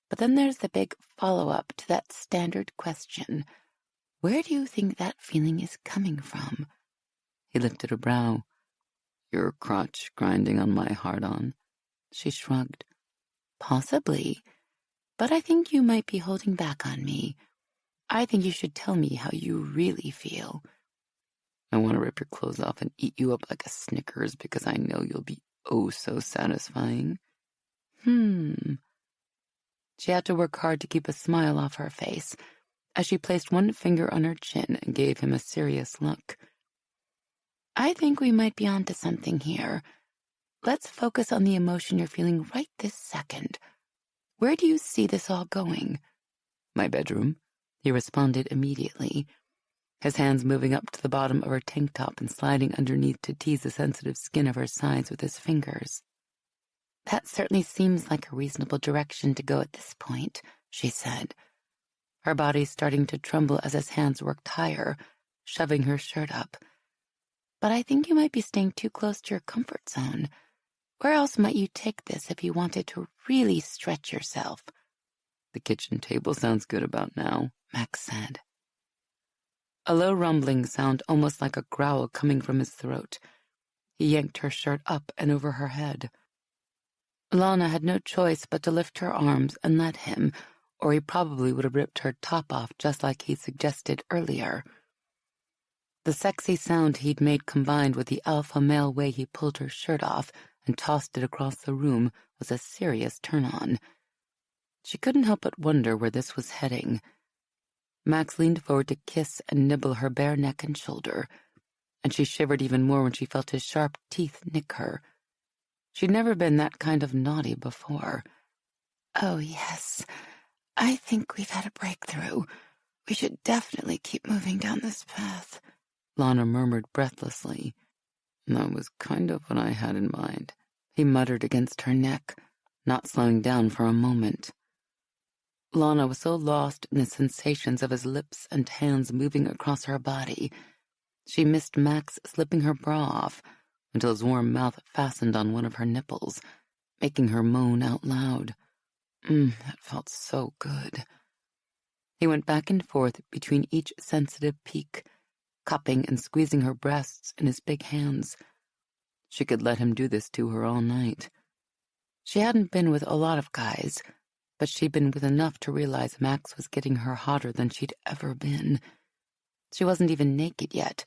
But then there's the big follow-up to that standard question. Where do you think that feeling is coming from? He lifted a brow. Your crotch grinding on my hard-on? She shrugged. Possibly. But I think you might be holding back on me. I think you should tell me how you really feel. I want to rip your clothes off and eat you up like a Snickers because I know you'll be oh so satisfying. She had to work hard to keep a smile off her face as she placed one finger on her chin and gave him a serious look. I think we might be onto something here. Let's focus on the emotion you're feeling right this second. Where do you see this all going? My bedroom, he responded immediately, his hands moving up to the bottom of her tank top and sliding underneath to tease the sensitive skin of her sides with his fingers. That certainly seems like a reasonable direction to go at this point, she said, her body starting to tremble as his hands worked higher, shoving her shirt up. But I think you might be staying too close to your comfort zone. Where else might you take this if you wanted to really stretch yourself? The kitchen table sounds good about now, Max said. A low rumbling sound, almost like a growl, coming from his throat. He yanked her shirt up and over her head. Lana had no choice but to lift her arms and let him, or he probably would have ripped her top off just like he suggested earlier. The sexy sound he'd made combined with the alpha male way he pulled her shirt off and tossed it across the room was a serious turn-on. She couldn't help but wonder where this was heading. Max leaned forward to kiss and nibble her bare neck and shoulder, and she shivered even more when she felt his sharp teeth nick her. She'd never been that kind of naughty before. Oh, yes. I think we've had a breakthrough. We should definitely keep moving down this path, Lana murmured breathlessly. That was kind of what I had in mind, he muttered against her neck, not slowing down for a moment. Lana was so lost in the sensations of his lips and hands moving across her body, she missed Max slipping her bra off until his warm mouth fastened on one of her nipples, making her moan out loud. That felt so good. He went back and forth between each sensitive peak, cupping and squeezing her breasts in his big hands. She could let him do this to her all night. She hadn't been with a lot of guys, but she'd been with enough to realize Max was getting her hotter than she'd ever been. She wasn't even naked yet,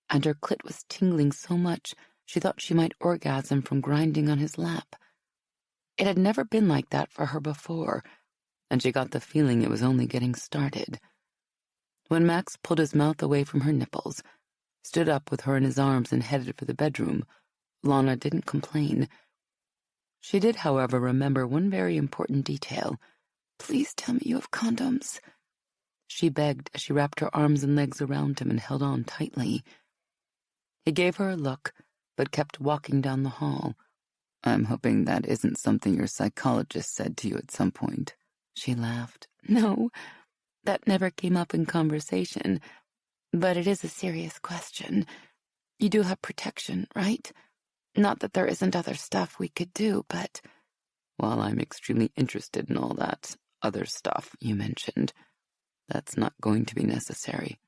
and her clit was tingling so much she thought she might orgasm from grinding on his lap. It had never been like that for her before, and she got the feeling it was only getting started. When Max pulled his mouth away from her nipples, stood up with her in his arms and headed for the bedroom, Lana didn't complain. She did, however, remember one very important detail. Please tell me you have condoms, she begged as she wrapped her arms and legs around him and held on tightly. He gave her a look, but kept walking down the hall. I'm hoping that isn't something your psychologist said to you at some point, she laughed. No, that never came up in conversation, but it is a serious question. You do have protection, right? Not that there isn't other stuff we could do, but... While I'm extremely interested in all that other stuff you mentioned, that's not going to be necessary.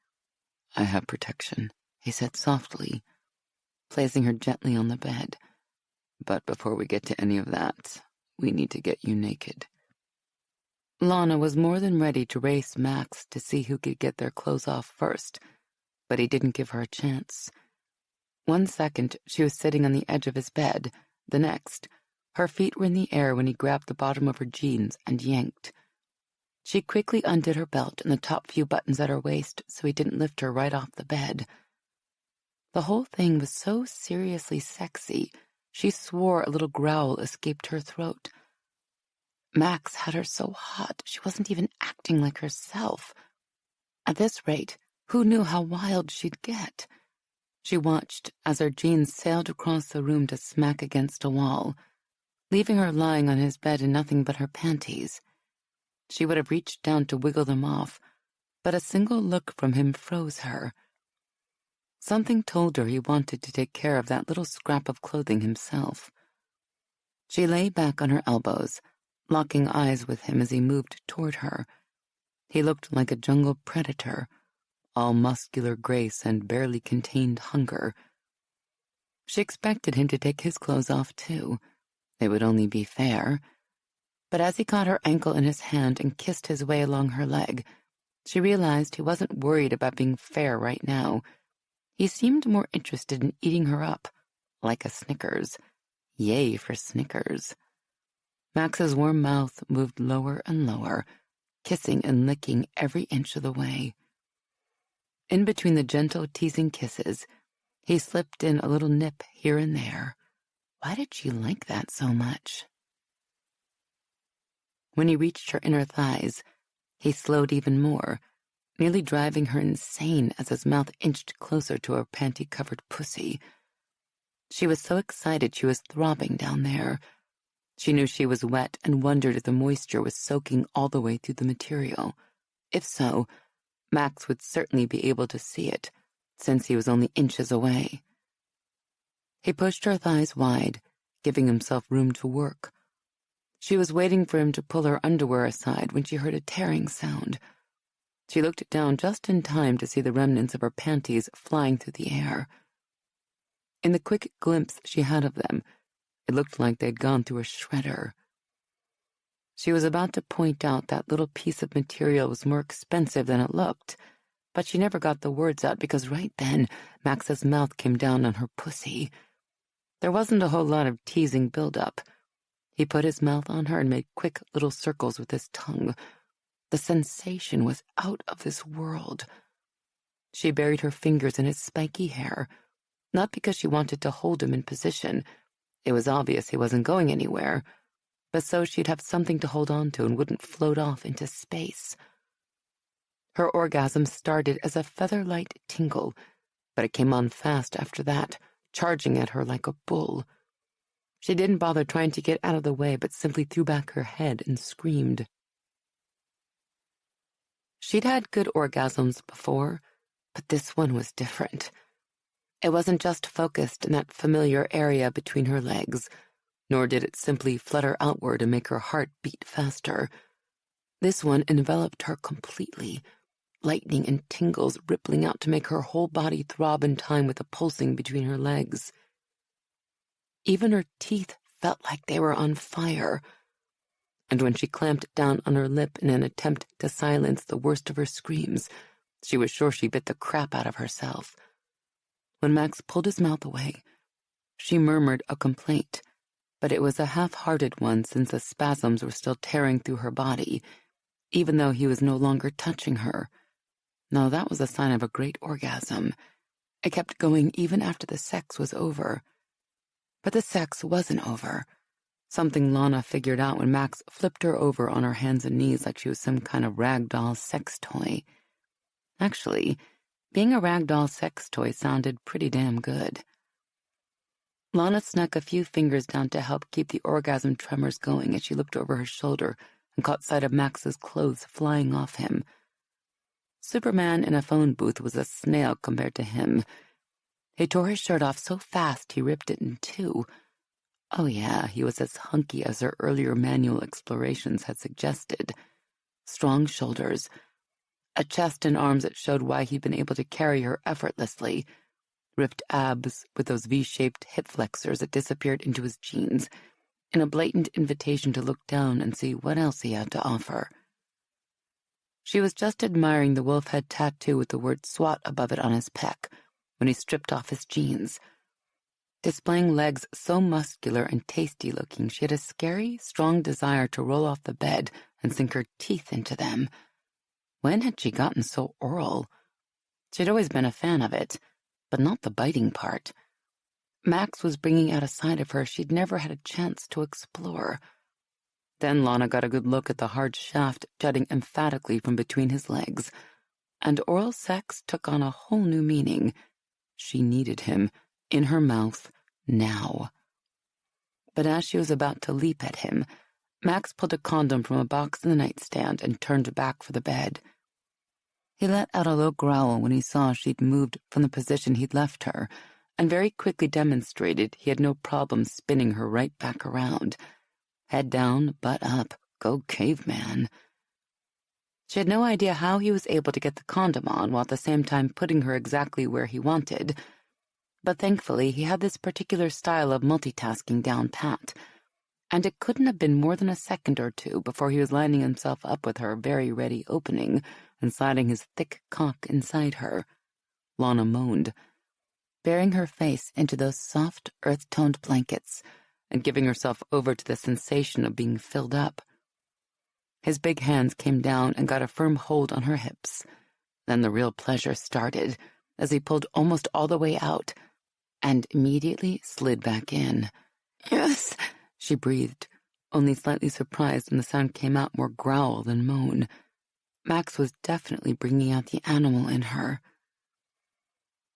I have protection, he said softly, placing her gently on the bed. But before we get to any of that, we need to get you naked. Lana was more than ready to race Max to see who could get their clothes off first, but he didn't give her a chance. 1 second, she was sitting on the edge of his bed. The next, her feet were in the air when he grabbed the bottom of her jeans and yanked. She quickly undid her belt and the top few buttons at her waist so he didn't lift her right off the bed. The whole thing was so seriously sexy, she swore a little growl escaped her throat. Max had her so hot she wasn't even acting like herself. At this rate, who knew how wild she'd get? She watched as her jeans sailed across the room to smack against a wall, leaving her lying on his bed in nothing but her panties. She would have reached down to wiggle them off, but a single look from him froze her. Something told her he wanted to take care of that little scrap of clothing himself. She lay back on her elbows, locking eyes with him as he moved toward her. He looked like a jungle predator, all muscular grace and barely contained hunger. She expected him to take his clothes off too. It would only be fair. But as he caught her ankle in his hand and kissed his way along her leg, She realized he wasn't worried about being fair right now. He seemed more interested in eating her up, like a Snickers. Yay for Snickers. Max's warm mouth moved lower and lower, kissing and licking every inch of the way. In between the gentle, teasing kisses, he slipped in a little nip here and there. Why did she like that so much? When he reached her inner thighs, he slowed even more, nearly driving her insane as his mouth inched closer to her panty-covered pussy. She was so excited she was throbbing down there. She knew she was wet and wondered if the moisture was soaking all the way through the material. If so, Max would certainly be able to see it, since he was only inches away. He pushed her thighs wide, giving himself room to work. She was waiting for him to pull her underwear aside when she heard a tearing sound. She looked down just in time to see the remnants of her panties flying through the air. In the quick glimpse she had of them, it looked like they'd gone through a shredder. She was about to point out that little piece of material was more expensive than it looked, but she never got the words out because right then Max's mouth came down on her pussy. There wasn't a whole lot of teasing build-up. He put his mouth on her and made quick little circles with his tongue. The sensation was out of this world. She buried her fingers in his spiky hair, not because she wanted to hold him in position. It was obvious he wasn't going anywhere, but so she'd have something to hold on to and wouldn't float off into space. Her orgasm started as a feather-light tingle, but it came on fast after that, charging at her like a bull. She didn't bother trying to get out of the way, but simply threw back her head and screamed. She'd had good orgasms before, but this one was different. It wasn't just focused in that familiar area between her legs, nor did it simply flutter outward and make her heart beat faster. This one enveloped her completely, lightning and tingles rippling out to make her whole body throb in time with the pulsing between her legs. Even her teeth felt like they were on fire, and when she clamped down on her lip in an attempt to silence the worst of her screams, she was sure she bit the crap out of herself. When Max pulled his mouth away, she murmured a complaint, but it was a half-hearted one since the spasms were still tearing through her body, even though he was no longer touching her. Now that was a sign of a great orgasm. It kept going even after the sex was over. But the sex wasn't over. Something Lana figured out when Max flipped her over on her hands and knees like she was some kind of ragdoll sex toy. Actually, being a ragdoll sex toy sounded pretty damn good. Lana snuck a few fingers down to help keep the orgasm tremors going as she looked over her shoulder and caught sight of Max's clothes flying off him. Superman in a phone booth was a snail compared to him. He tore his shirt off so fast he ripped it in two. Oh yeah, he was as hunky as her earlier manual explorations had suggested. Strong shoulders, a chest and arms that showed why he'd been able to carry her effortlessly, ripped abs with those V-shaped hip flexors that disappeared into his jeans, in a blatant invitation to look down and see what else he had to offer. She was just admiring the wolf head tattoo with the word SWAT above it on his pec when he stripped off his jeans. Displaying legs so muscular and tasty-looking, she had a scary, strong desire to roll off the bed and sink her teeth into them. When had she gotten so oral? She'd always been a fan of it, but not the biting part. Max was bringing out a side of her she'd never had a chance to explore. Then Lana got a good look at the hard shaft jutting emphatically from between his legs, and oral sex took on a whole new meaning. She needed him, in her mouth, now. But as she was about to leap at him, Max pulled a condom from a box in the nightstand and turned back for the bed. He let out a low growl when he saw she'd moved from the position he'd left her, and very quickly demonstrated he had no problem spinning her right back around. Head down, butt up, go caveman. She had no idea how he was able to get the condom on while at the same time putting her exactly where he wanted, but thankfully he had this particular style of multitasking down pat, and it couldn't have been more than a second or two before he was lining himself up with her very ready opening and sliding his thick cock inside her. Lana moaned, burying her face into those soft, earth-toned blankets and giving herself over to the sensation of being filled up. His big hands came down and got a firm hold on her hips. Then the real pleasure started as he pulled almost all the way out and immediately slid back in. Yes, she breathed, only slightly surprised when the sound came out more growl than moan. Max was definitely bringing out the animal in her.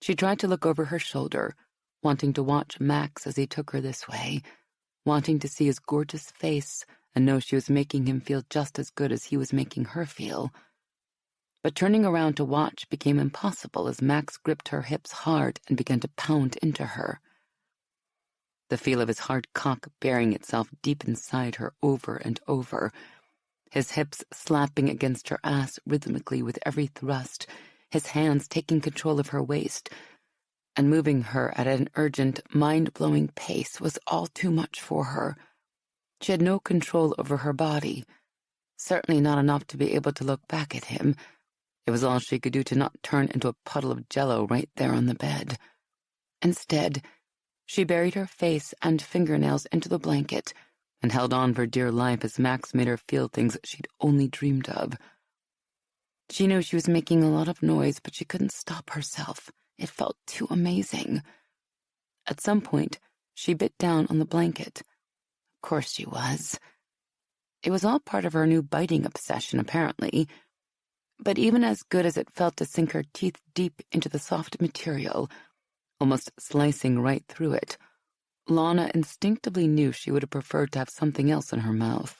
She tried to look over her shoulder, wanting to watch Max as he took her this way, wanting to see his gorgeous face and know she was making him feel just as good as he was making her feel. But turning around to watch became impossible as Max gripped her hips hard and began to pound into her. The feel of his hard cock burying itself deep inside her over and over, his hips slapping against her ass rhythmically with every thrust, his hands taking control of her waist and moving her at an urgent, mind-blowing pace was all too much for her. She had no control over her body, certainly not enough to be able to look back at him. It was all she could do to not turn into a puddle of jello right there on the bed. Instead, she buried her face and fingernails into the blanket and held on for dear life as Max made her feel things she'd only dreamed of. She knew she was making a lot of noise, but she couldn't stop herself. It felt too amazing. At some point, she bit down on the blanket. Of course she was. It was all part of her new biting obsession, apparently. But even as good as it felt to sink her teeth deep into the soft material, almost slicing right through it, Lana instinctively knew she would have preferred to have something else in her mouth.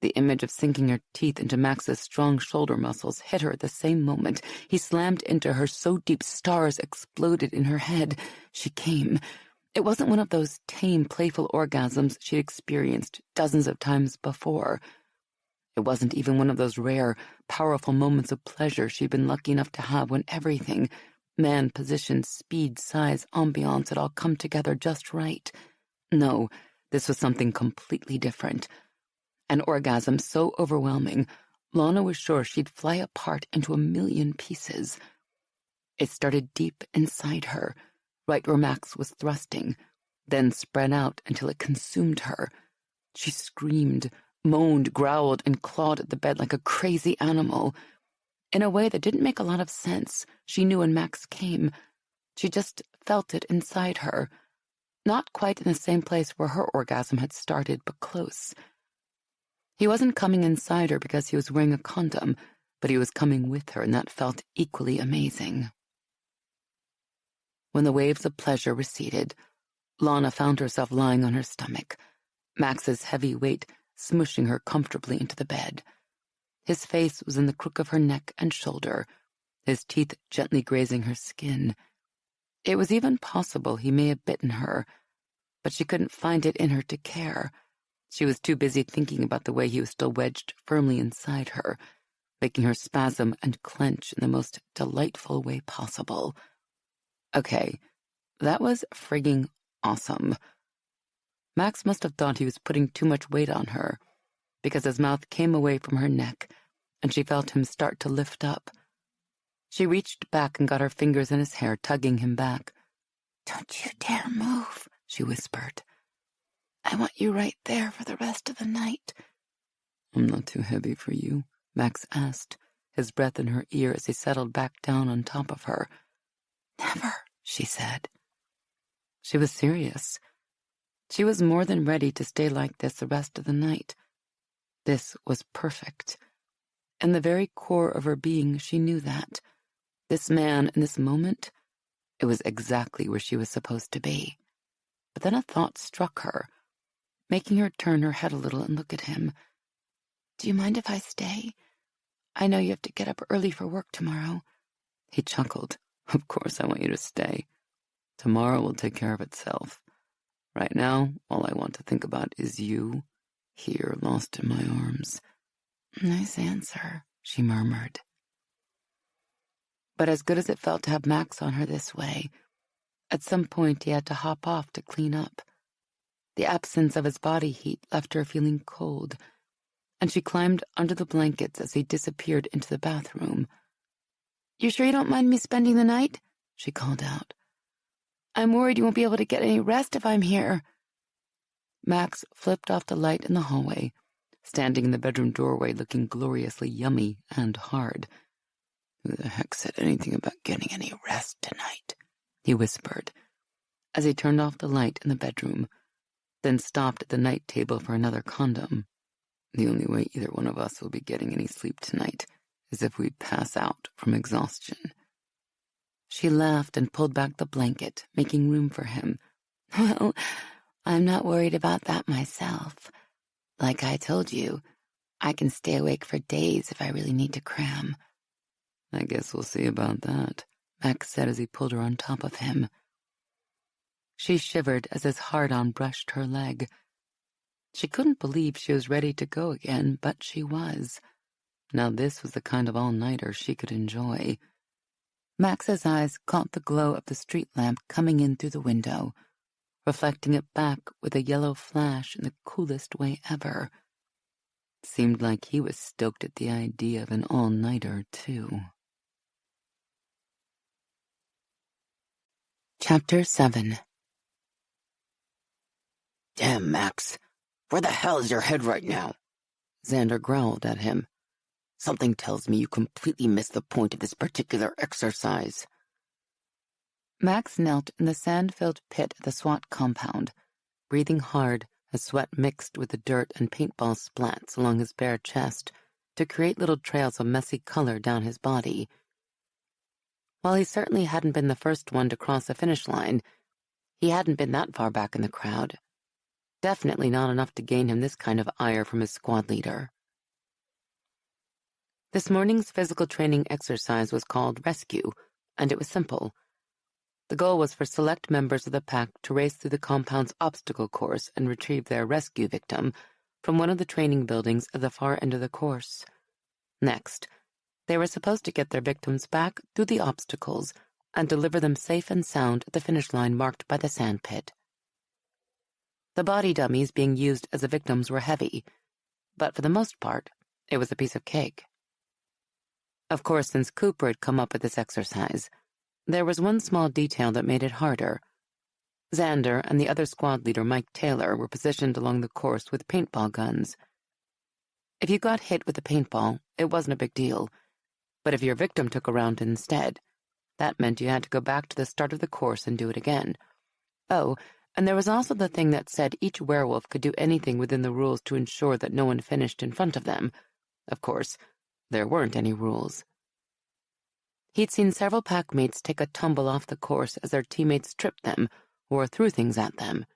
The image of sinking her teeth into Max's strong shoulder muscles hit her at the same moment. He slammed into her so deep stars exploded in her head. She came. It wasn't one of those tame, playful orgasms she'd experienced dozens of times before. It wasn't even one of those rare, powerful moments of pleasure she'd been lucky enough to have when everything, man, position, speed, size, ambiance had all come together just right. No, this was something completely different. An orgasm so overwhelming, Lana was sure she'd fly apart into a million pieces. It started deep inside her, right where Max was thrusting, then spread out until it consumed her. She screamed, moaned, growled, and clawed at the bed like a crazy animal. In a way that didn't make a lot of sense, she knew when Max came. She just felt it inside her. Not quite in the same place where her orgasm had started, but close. He wasn't coming inside her because he was wearing a condom, but he was coming with her, and that felt equally amazing. When the waves of pleasure receded, Lana found herself lying on her stomach, Max's heavy weight smushing her comfortably into the bed. His face was in the crook of her neck and shoulder, his teeth gently grazing her skin. It was even possible he may have bitten her, but she couldn't find it in her to care. She was too busy thinking about the way he was still wedged firmly inside her, making her spasm and clench in the most delightful way possible. Okay, that was frigging awesome. Max must have thought he was putting too much weight on her, because his mouth came away from her neck, and she felt him start to lift up. She reached back and got her fingers in his hair, tugging him back. "Don't you dare move," she whispered. "I want you right there for the rest of the night." "I'm not too heavy for you?" Max asked, his breath in her ear as he settled back down on top of her. "Never," she said. She was serious. She was more than ready to stay like this the rest of the night. This was perfect. In the very core of her being, she knew that. This man in this moment, it was exactly where she was supposed to be. But then a thought struck her, making her turn her head a little and look at him. "Do you mind if I stay? I know you have to get up early for work tomorrow." He chuckled. "Of course I want you to stay. Tomorrow will take care of itself. Right now, all I want to think about is you, here lost in my arms." "Nice answer," she murmured. But as good as it felt to have Max on her this way, at some point he had to hop off to clean up. The absence of his body heat left her feeling cold, and she climbed under the blankets as he disappeared into the bathroom. "You sure you don't mind me spending the night?" she called out. "I'm worried you won't be able to get any rest if I'm here." Max flipped off the light in the hallway, standing in the bedroom doorway looking gloriously yummy and hard. "Who the heck said anything about getting any rest tonight?" he whispered, as he turned off the light in the bedroom, then stopped at the night table for another condom. "The only way either one of us will be getting any sleep tonight is if we pass out from exhaustion." She laughed and pulled back the blanket, making room for him. "Well, I'm not worried about that myself. Like I told you, I can stay awake for days if I really need to cram." "I guess we'll see about that," Max said as he pulled her on top of him. She shivered as his hard-on brushed her leg. She couldn't believe she was ready to go again, but she was. Now this was the kind of all-nighter she could enjoy. Max's eyes caught the glow of the street lamp coming in through the window, reflecting it back with a yellow flash in the coolest way ever. Seemed like he was stoked at the idea of an all-nighter, too. Chapter 7. "Damn, Max. Where the hell is your head right now?" Xander growled at him. "Something tells me you completely missed the point of this particular exercise." Max knelt in the sand-filled pit at the SWAT compound, breathing hard as sweat mixed with the dirt and paintball splats along his bare chest to create little trails of messy color down his body. While he certainly hadn't been the first one to cross the finish line, he hadn't been that far back in the crowd. Definitely not enough to gain him this kind of ire from his squad leader. This morning's physical training exercise was called Rescue, and it was simple. The goal was for select members of the pack to race through the compound's obstacle course and retrieve their rescue victim from one of the training buildings at the far end of the course. Next, they were supposed to get their victims back through the obstacles and deliver them safe and sound at the finish line marked by the sand pit. The body dummies being used as the victims were heavy, but for the most part, it was a piece of cake. Of course, since Cooper had come up with this exercise, there was one small detail that made it harder. Xander and the other squad leader, Mike Taylor, were positioned along the course with paintball guns. If you got hit with a paintball, it wasn't a big deal, but if your victim took a round instead, that meant you had to go back to the start of the course and do it again. Oh, and there was also the thing that said each werewolf could do anything within the rules to ensure that no one finished in front of them. Of course, there weren't any rules. He'd seen several packmates take a tumble off the course as their teammates tripped them or threw things at them.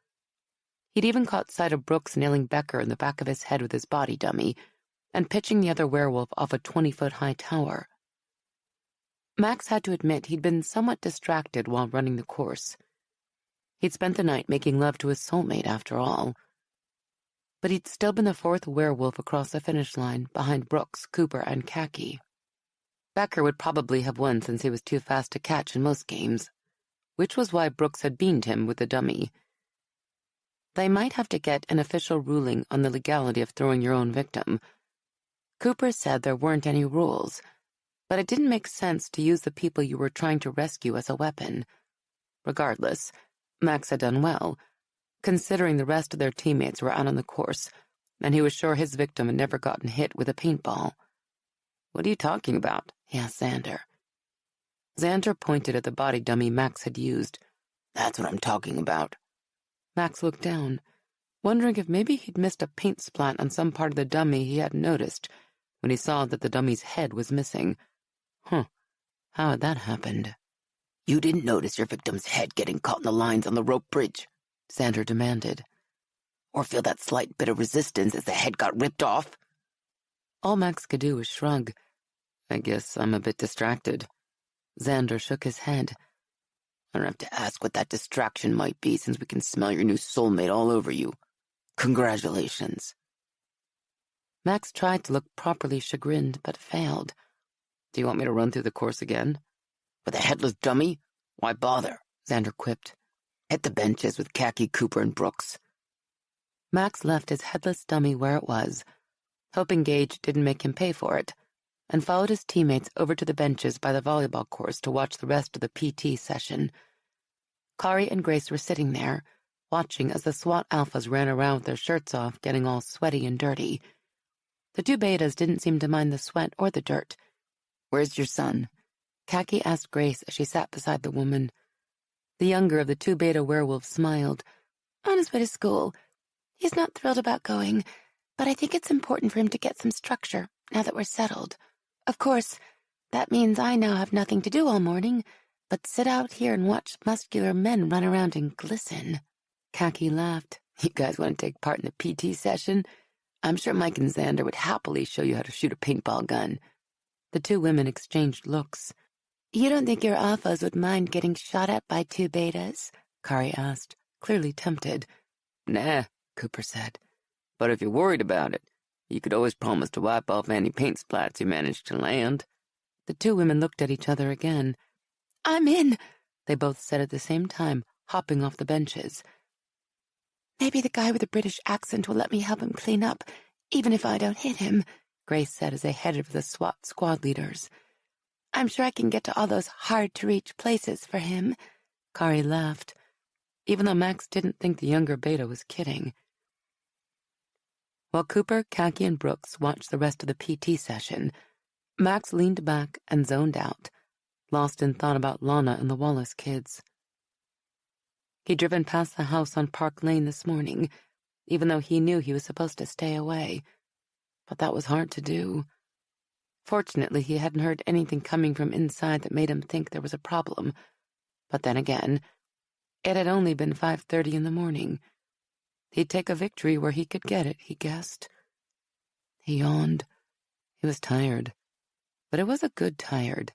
He'd even caught sight of Brooks nailing Becker in the back of his head with his body dummy and pitching the other werewolf off a 20-foot-high tower. Max had to admit he'd been somewhat distracted while running the course. He'd spent the night making love to his soulmate, after all. But he'd still been the fourth werewolf across the finish line, behind Brooks, Cooper, and Khaki. Becker would probably have won since he was too fast to catch in most games, which was why Brooks had beamed him with the dummy. They might have to get an official ruling on the legality of throwing your own victim. Cooper said there weren't any rules, but it didn't make sense to use the people you were trying to rescue as a weapon. Regardless, Max had done well, considering the rest of their teammates were out on the course, and he was sure his victim had never gotten hit with a paintball. "What are you talking about?" he asked Xander. Xander pointed at the body dummy Max had used. "That's what I'm talking about." Max looked down, wondering if maybe he'd missed a paint splat on some part of the dummy he hadn't noticed when he saw that the dummy's head was missing. How had that happened? "You didn't notice your victim's head getting caught in the lines on the rope bridge?" Xander demanded. "Or feel that slight bit of resistance as the head got ripped off?" All Max could do was shrug. "I guess I'm a bit distracted." Xander shook his head. "I don't have to ask what that distraction might be since we can smell your new soulmate all over you. Congratulations." Max tried to look properly chagrined, but failed. "Do you want me to run through the course again? With a headless dummy? Why bother?" Xander quipped. "Hit the benches with Khaki, Cooper, and Brooks. Max left his headless dummy where it was, hoping Gage didn't make him pay for it, and followed his teammates over to the benches by the volleyball course to watch the rest of the PT session. Kari and Grace were sitting there, watching as the SWAT alphas ran around with their shirts off, getting all sweaty and dirty. The two betas didn't seem to mind the sweat or the dirt. "Where's your son?" Khaki asked Grace as she sat beside the woman. The younger of the two beta werewolves smiled. On his way to school. He's not thrilled about going, but I think it's important for him to get some structure now that we're settled. Of course, that means I now have nothing to do all morning, but sit out here and watch muscular men run around and glisten. Khaki laughed. "You guys want to take part in the PT session? I'm sure Mike and Xander would happily show you how to shoot a paintball gun." The two women exchanged looks. You don't think your alphas would mind getting shot at by two betas? Kari asked, clearly tempted. "Nah," Cooper said. "But if you're worried about it, you could always promise to wipe off any paint splats you manage to land." The two women looked at each other again. "I'm in," they both said at the same time, hopping off the benches. "Maybe the guy with the British accent will let me help him clean up, even if I don't hit him," Grace said as they headed for the SWAT squad leaders. "I'm sure I can get to all those hard-to-reach places for him." Kari laughed, even though Max didn't think the younger beta was kidding. While Cooper, Khaki, and Brooks watched the rest of the PT session, Max leaned back and zoned out, lost in thought about Lana and the Wallace kids. He'd driven past the house on Park Lane this morning, even though he knew he was supposed to stay away. But that was hard to do. Fortunately, he hadn't heard anything coming from inside that made him think there was a problem. But then again, it had only been 5:30 in the morning. He'd take a victory where he could get it, he guessed. He yawned. He was tired. But it was a good tired,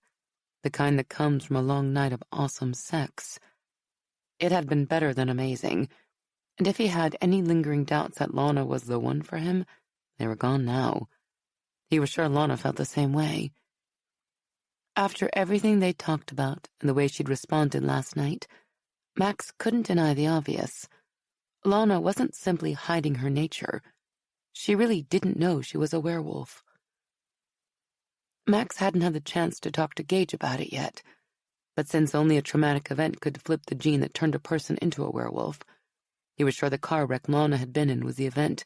the kind that comes from a long night of awesome sex. It had been better than amazing, and if he had any lingering doubts that Lana was the one for him, they were gone now. He was sure Lana felt the same way. After everything they'd talked about and the way she'd responded last night, Max couldn't deny the obvious. Lana wasn't simply hiding her nature. She really didn't know she was a werewolf. Max hadn't had the chance to talk to Gage about it yet, but since only a traumatic event could flip the gene that turned a person into a werewolf, he was sure the car wreck Lana had been in was the event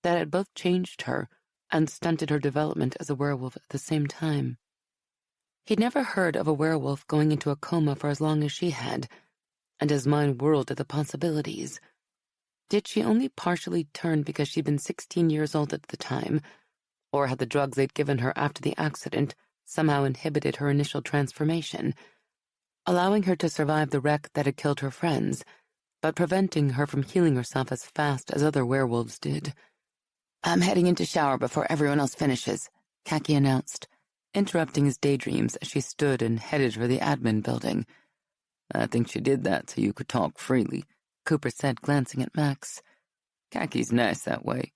that had both changed her and stunted her development as a werewolf at the same time. He'd never heard of a werewolf going into a coma for as long as she had, and his mind whirled at the possibilities. Did she only partially turn because she'd been 16 years old at the time, or had the drugs they'd given her after the accident somehow inhibited her initial transformation, allowing her to survive the wreck that had killed her friends, but preventing her from healing herself as fast as other werewolves did? "I'm heading in to shower before everyone else finishes," Khaki announced, interrupting his daydreams as she stood and headed for the admin building. "I think she did that so you could talk freely," Cooper said, glancing at Max. "Khaki's nice that way."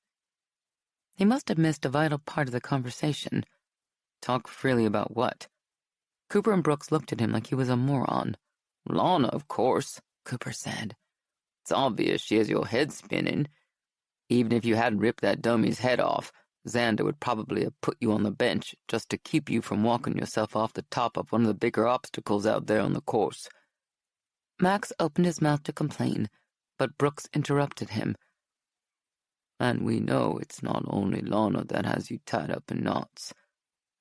He must have missed a vital part of the conversation. Talk freely about what? Cooper and Brooks looked at him like he was a moron. "Lana, of course," Cooper said. "It's obvious she has your head spinning. Even if you hadn't ripped that dummy's head off, Xander would probably have put you on the bench just to keep you from walking yourself off the top of one of the bigger obstacles out there on the course." Max opened his mouth to complain, but Brooks interrupted him. "And we know it's not only Lana that has you tied up in knots.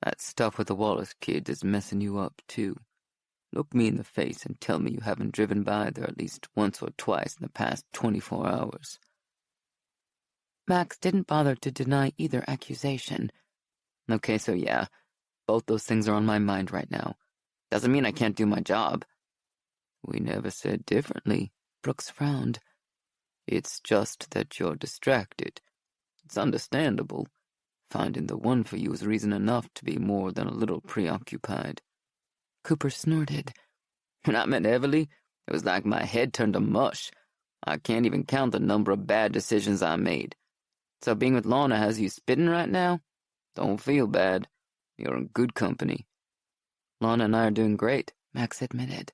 That stuff with the Wallace kids is messing you up, too. Look me in the face and tell me you haven't driven by there at least once or twice in the past 24 hours. Max didn't bother to deny either accusation. "Okay, so yeah, both those things are on my mind right now. Doesn't mean I can't do my job." "We never said differently," Brooks frowned. "It's just that you're distracted. It's understandable. Finding the one for you is reason enough to be more than a little preoccupied." Cooper snorted. "When I met Everly, it was like my head turned to mush. I can't even count the number of bad decisions I made. So being with Lana has you spitting right now? Don't feel bad. You're in good company." "Lana and I are doing great," Max admitted.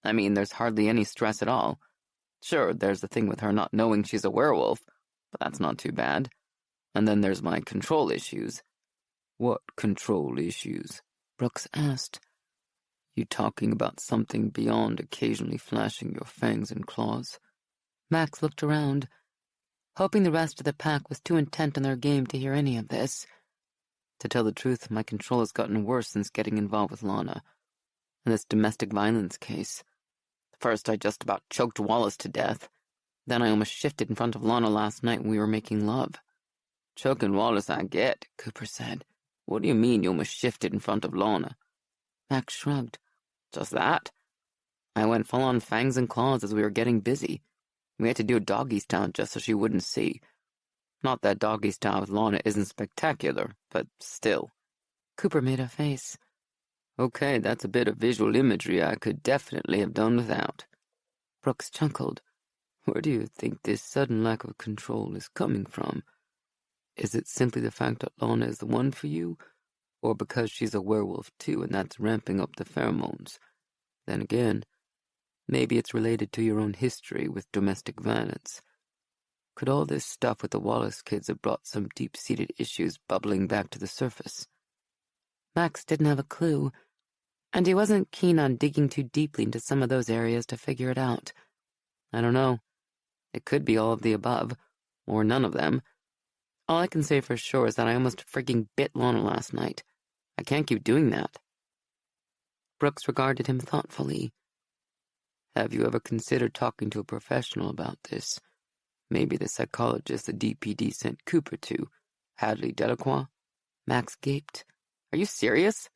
"I mean, there's hardly any stress at all. Sure, there's the thing with her not knowing she's a werewolf, but that's not too bad. And then there's my control issues. What control issues? Brooks asked. You talking about something beyond occasionally flashing your fangs and claws? Max looked around, hoping the rest of the pack was too intent on their game to hear any of this. To tell the truth, my control has gotten worse since getting involved with Lana, in this domestic violence case. First, I just about choked Wallace to death. Then I almost shifted in front of Lana last night when we were making love. Choking Wallace I get, Cooper said. What do you mean you almost shifted in front of Lana? Max shrugged. Just that. I went full-on fangs and claws as we were getting busy. We had to do a doggy style just so she wouldn't see. Not that doggy style with Lana isn't spectacular, but still. Cooper made a face. Okay, that's a bit of visual imagery I could definitely have done without. Brooks chuckled. Where do you think this sudden lack of control is coming from? Is it simply the fact that Lana is the one for you, or because she's a werewolf too and that's ramping up the pheromones? Then again, maybe it's related to your own history with domestic violence. Could all this stuff with the Wallace kids have brought some deep-seated issues bubbling back to the surface? Max didn't have a clue, and he wasn't keen on digging too deeply into some of those areas to figure it out. I don't know. It could be all of the above, or none of them. All I can say for sure is that I almost freaking bit Lana last night. I can't keep doing that. Brooks regarded him thoughtfully. Have you ever considered talking to a professional about this? Maybe the psychologist the DPD sent Cooper to, Hadley Delacroix? Max gaped. Are you serious?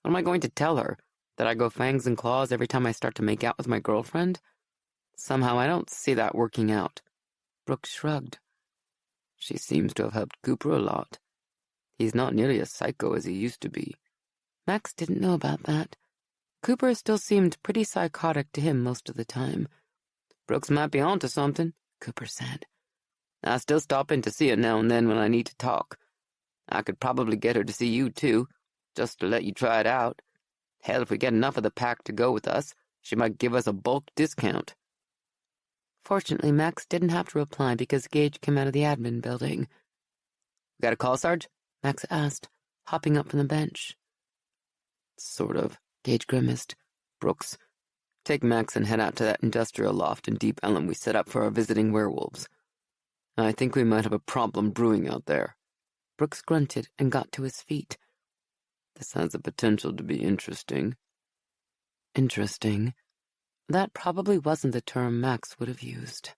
What am I going to tell her? That I go fangs and claws every time I start to make out with my girlfriend? Somehow I don't see that working out. Brooks shrugged. She seems to have helped Cooper a lot. He's not nearly as psycho as he used to be. Max didn't know about that. Cooper still seemed pretty psychotic to him most of the time. Brooks might be onto something, Cooper said. I still stop in to see her now and then when I need to talk. I could probably get her to see you too, just to let you try it out. Hell, if we get enough of the pack to go with us, she might give us a bulk discount. Fortunately, Max didn't have to reply because Gage came out of the admin building. Got a call, Sarge? Max asked, hopping up from the bench. Sort of, Gage grimaced. Brooks, take Max and head out to that industrial loft in Deep Ellum we set up for our visiting werewolves. I think we might have a problem brewing out there. Brooks grunted and got to his feet. This has the potential to be interesting. Interesting. That probably wasn't the term Max would have used.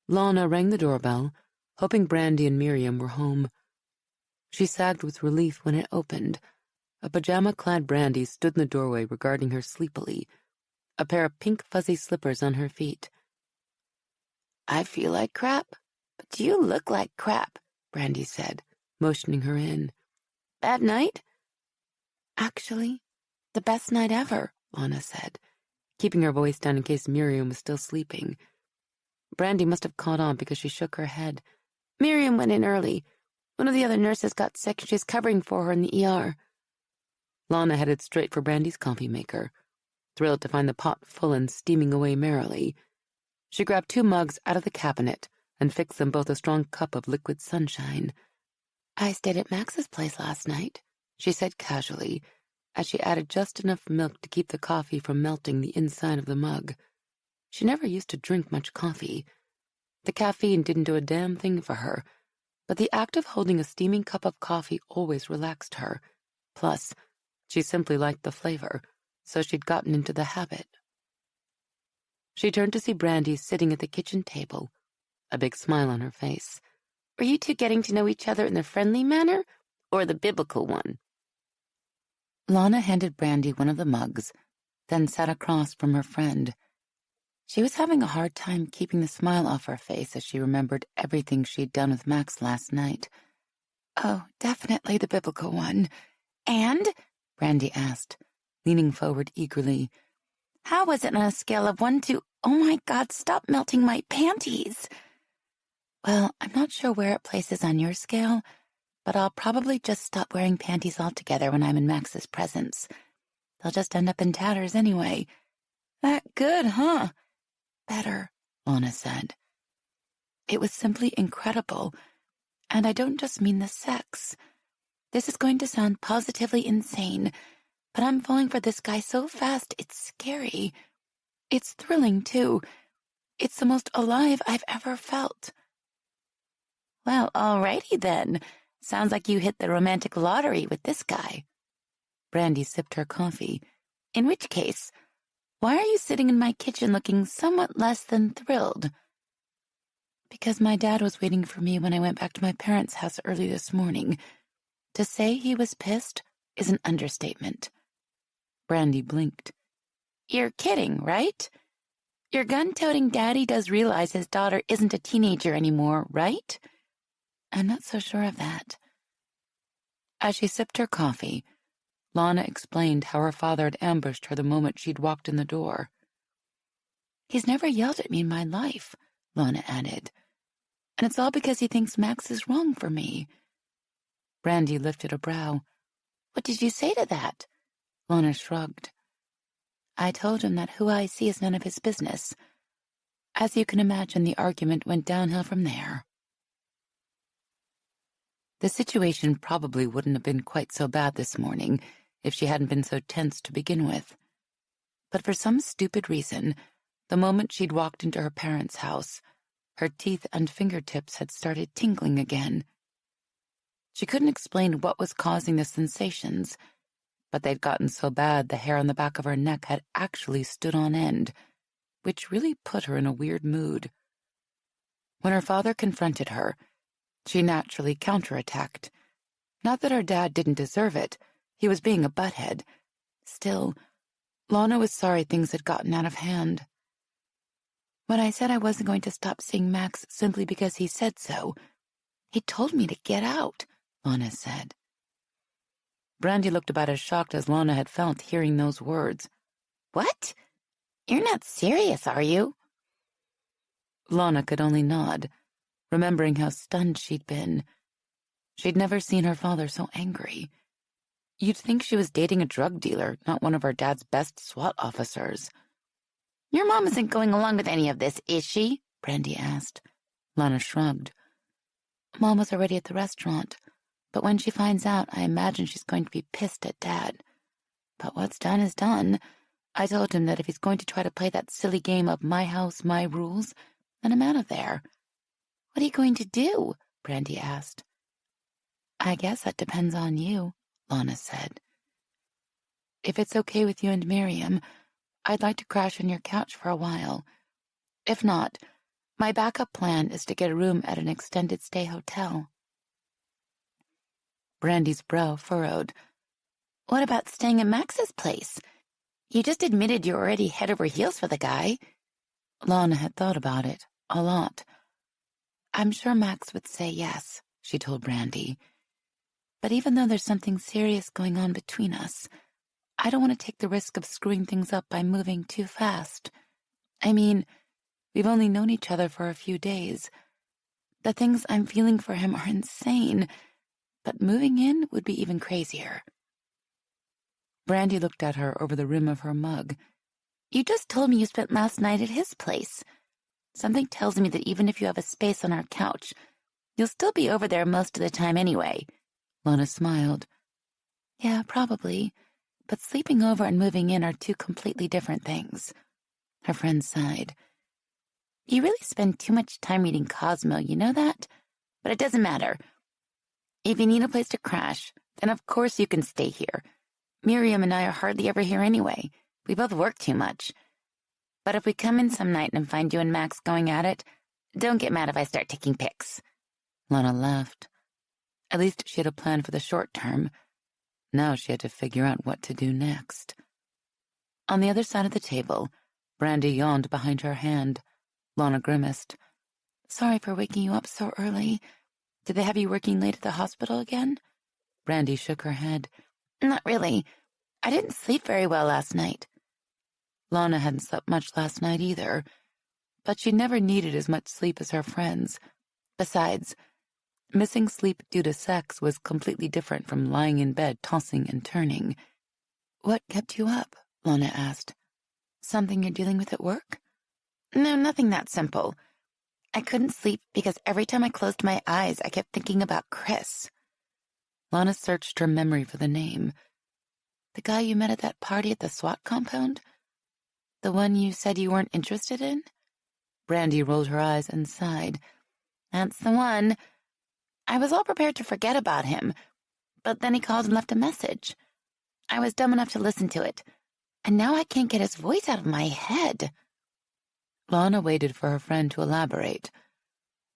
Lana rang the doorbell, hoping Brandy and Miriam were home. She sagged with relief when it opened. A pajama-clad Brandy stood in the doorway regarding her sleepily, a pair of pink fuzzy slippers on her feet. I feel like crap, but you look like crap, Brandy said, motioning her in. Bad night? Actually, the best night ever, Lana said, keeping her voice down in case Miriam was still sleeping. Brandy must have caught on because she shook her head. Miriam went in early. One of the other nurses got sick and she's covering for her in the ER. Lana headed straight for Brandy's coffee maker, thrilled to find the pot full and steaming away merrily. She grabbed 2 mugs out of the cabinet and fixed them both a strong cup of liquid sunshine. I stayed at Max's place last night, she said casually, as she added just enough milk to keep the coffee from melting the inside of the mug. She never used to drink much coffee. The caffeine didn't do a damn thing for her, but the act of holding a steaming cup of coffee always relaxed her. Plus, she simply liked the flavor, so she'd gotten into the habit. She turned to see Brandy sitting at the kitchen table, a big smile on her face. Were you two getting to know each other in the friendly manner, or the biblical one? Lana handed Brandy one of the mugs, then sat across from her friend. She was having a hard time keeping the smile off her face as she remembered everything she'd done with Max last night. Oh, definitely the biblical one. And? Brandy asked, leaning forward eagerly. How was it on a scale of 1 to, oh my God, stop melting my panties? Well, I'm not sure where it places on your scale, but I'll probably just stop wearing panties altogether when I'm in Max's presence. They'll just end up in tatters anyway. That good, huh? Better, Lana said. It was simply incredible. And I don't just mean the sex. This is going to sound positively insane, but I'm falling for this guy so fast it's scary. It's thrilling, too. It's the most alive I've ever felt. Well, alrighty then. Sounds like you hit the romantic lottery with this guy. Brandy sipped her coffee. In which case, why are you sitting in my kitchen looking somewhat less than thrilled? Because my dad was waiting for me when I went back to my parents' house early this morning. To say he was pissed is an understatement. Brandy blinked. You're kidding, right? Your gun-toting daddy does realize his daughter isn't a teenager anymore, right? I'm not so sure of that. As she sipped her coffee, Lana explained how her father had ambushed her the moment she'd walked in the door. He's never yelled at me in my life, Lana added. And it's all because he thinks Max is wrong for me. Brandy lifted a brow. What did you say to that? Lana shrugged. I told him that who I see is none of his business. As you can imagine, the argument went downhill from there. The situation probably wouldn't have been quite so bad this morning if she hadn't been so tense to begin with. But for some stupid reason, the moment she'd walked into her parents' house, her teeth and fingertips had started tingling again. She couldn't explain what was causing the sensations, but they'd gotten so bad the hair on the back of her neck had actually stood on end, which really put her in a weird mood. When her father confronted her, she naturally counterattacked. Not that her dad didn't deserve it. He was being a butthead. Still, Lana was sorry things had gotten out of hand. When I said I wasn't going to stop seeing Max simply because he said so, he told me to get out, Lana said. Brandy looked about as shocked as Lana had felt hearing those words. What? You're not serious, are you? Lana could only nod, remembering how stunned she'd been. She'd never seen her father so angry. You'd think she was dating a drug dealer, not one of her dad's best SWAT officers. Your mom isn't going along with any of this, is she? Brandy asked. Lana shrugged. Mom was already at the restaurant, but when she finds out, I imagine she's going to be pissed at Dad. But what's done is done. I told him that if he's going to try to play that silly game of my house, my rules, then I'm out of there. What are you going to do? Brandy asked. I guess that depends on you, Lana said. If it's okay with you and Miriam, I'd like to crash on your couch for a while. If not, my backup plan is to get a room at an extended stay hotel. Brandy's brow furrowed. What about staying at Max's place? You just admitted you're already head over heels for the guy. Lana had thought about it, a lot. I'm sure Max would say yes, she told Brandy. But even though there's something serious going on between us, I don't want to take the risk of screwing things up by moving too fast. I mean, we've only known each other for a few days. The things I'm feeling for him are insane, but moving in would be even crazier. Brandy looked at her over the rim of her mug. You just told me you spent last night at his place. Something tells me that even if you have a space on our couch, you'll still be over there most of the time anyway. Lana smiled. Yeah, probably, but sleeping over and moving in are two completely different things. Her friend sighed. You really spend too much time reading Cosmo, you know that? But it doesn't matter. If you need a place to crash, then of course you can stay here. Miriam and I are hardly ever here anyway. We both work too much. But if we come in some night and find you and Max going at it, don't get mad if I start taking pics. Lana laughed. At least she had a plan for the short term. Now she had to figure out what to do next. On the other side of the table, Brandy yawned behind her hand. Lana grimaced. Sorry for waking you up so early. Did they have you working late at the hospital again? Brandy shook her head. Not really. I didn't sleep very well last night. Lana hadn't slept much last night either, but she never needed as much sleep as her friends. Besides, missing sleep due to sex was completely different from lying in bed tossing and turning. What kept you up? Lana asked. Something you're dealing with at work? No, nothing that simple. I couldn't sleep because every time I closed my eyes, I kept thinking about Chris. Lana searched her memory for the name. The guy you met at that party at the SWAT compound? The one you said you weren't interested in? Brandy rolled her eyes and sighed. That's the one. I was all prepared to forget about him, but then he called and left a message. I was dumb enough to listen to it, and now I can't get his voice out of my head. Lana waited for her friend to elaborate,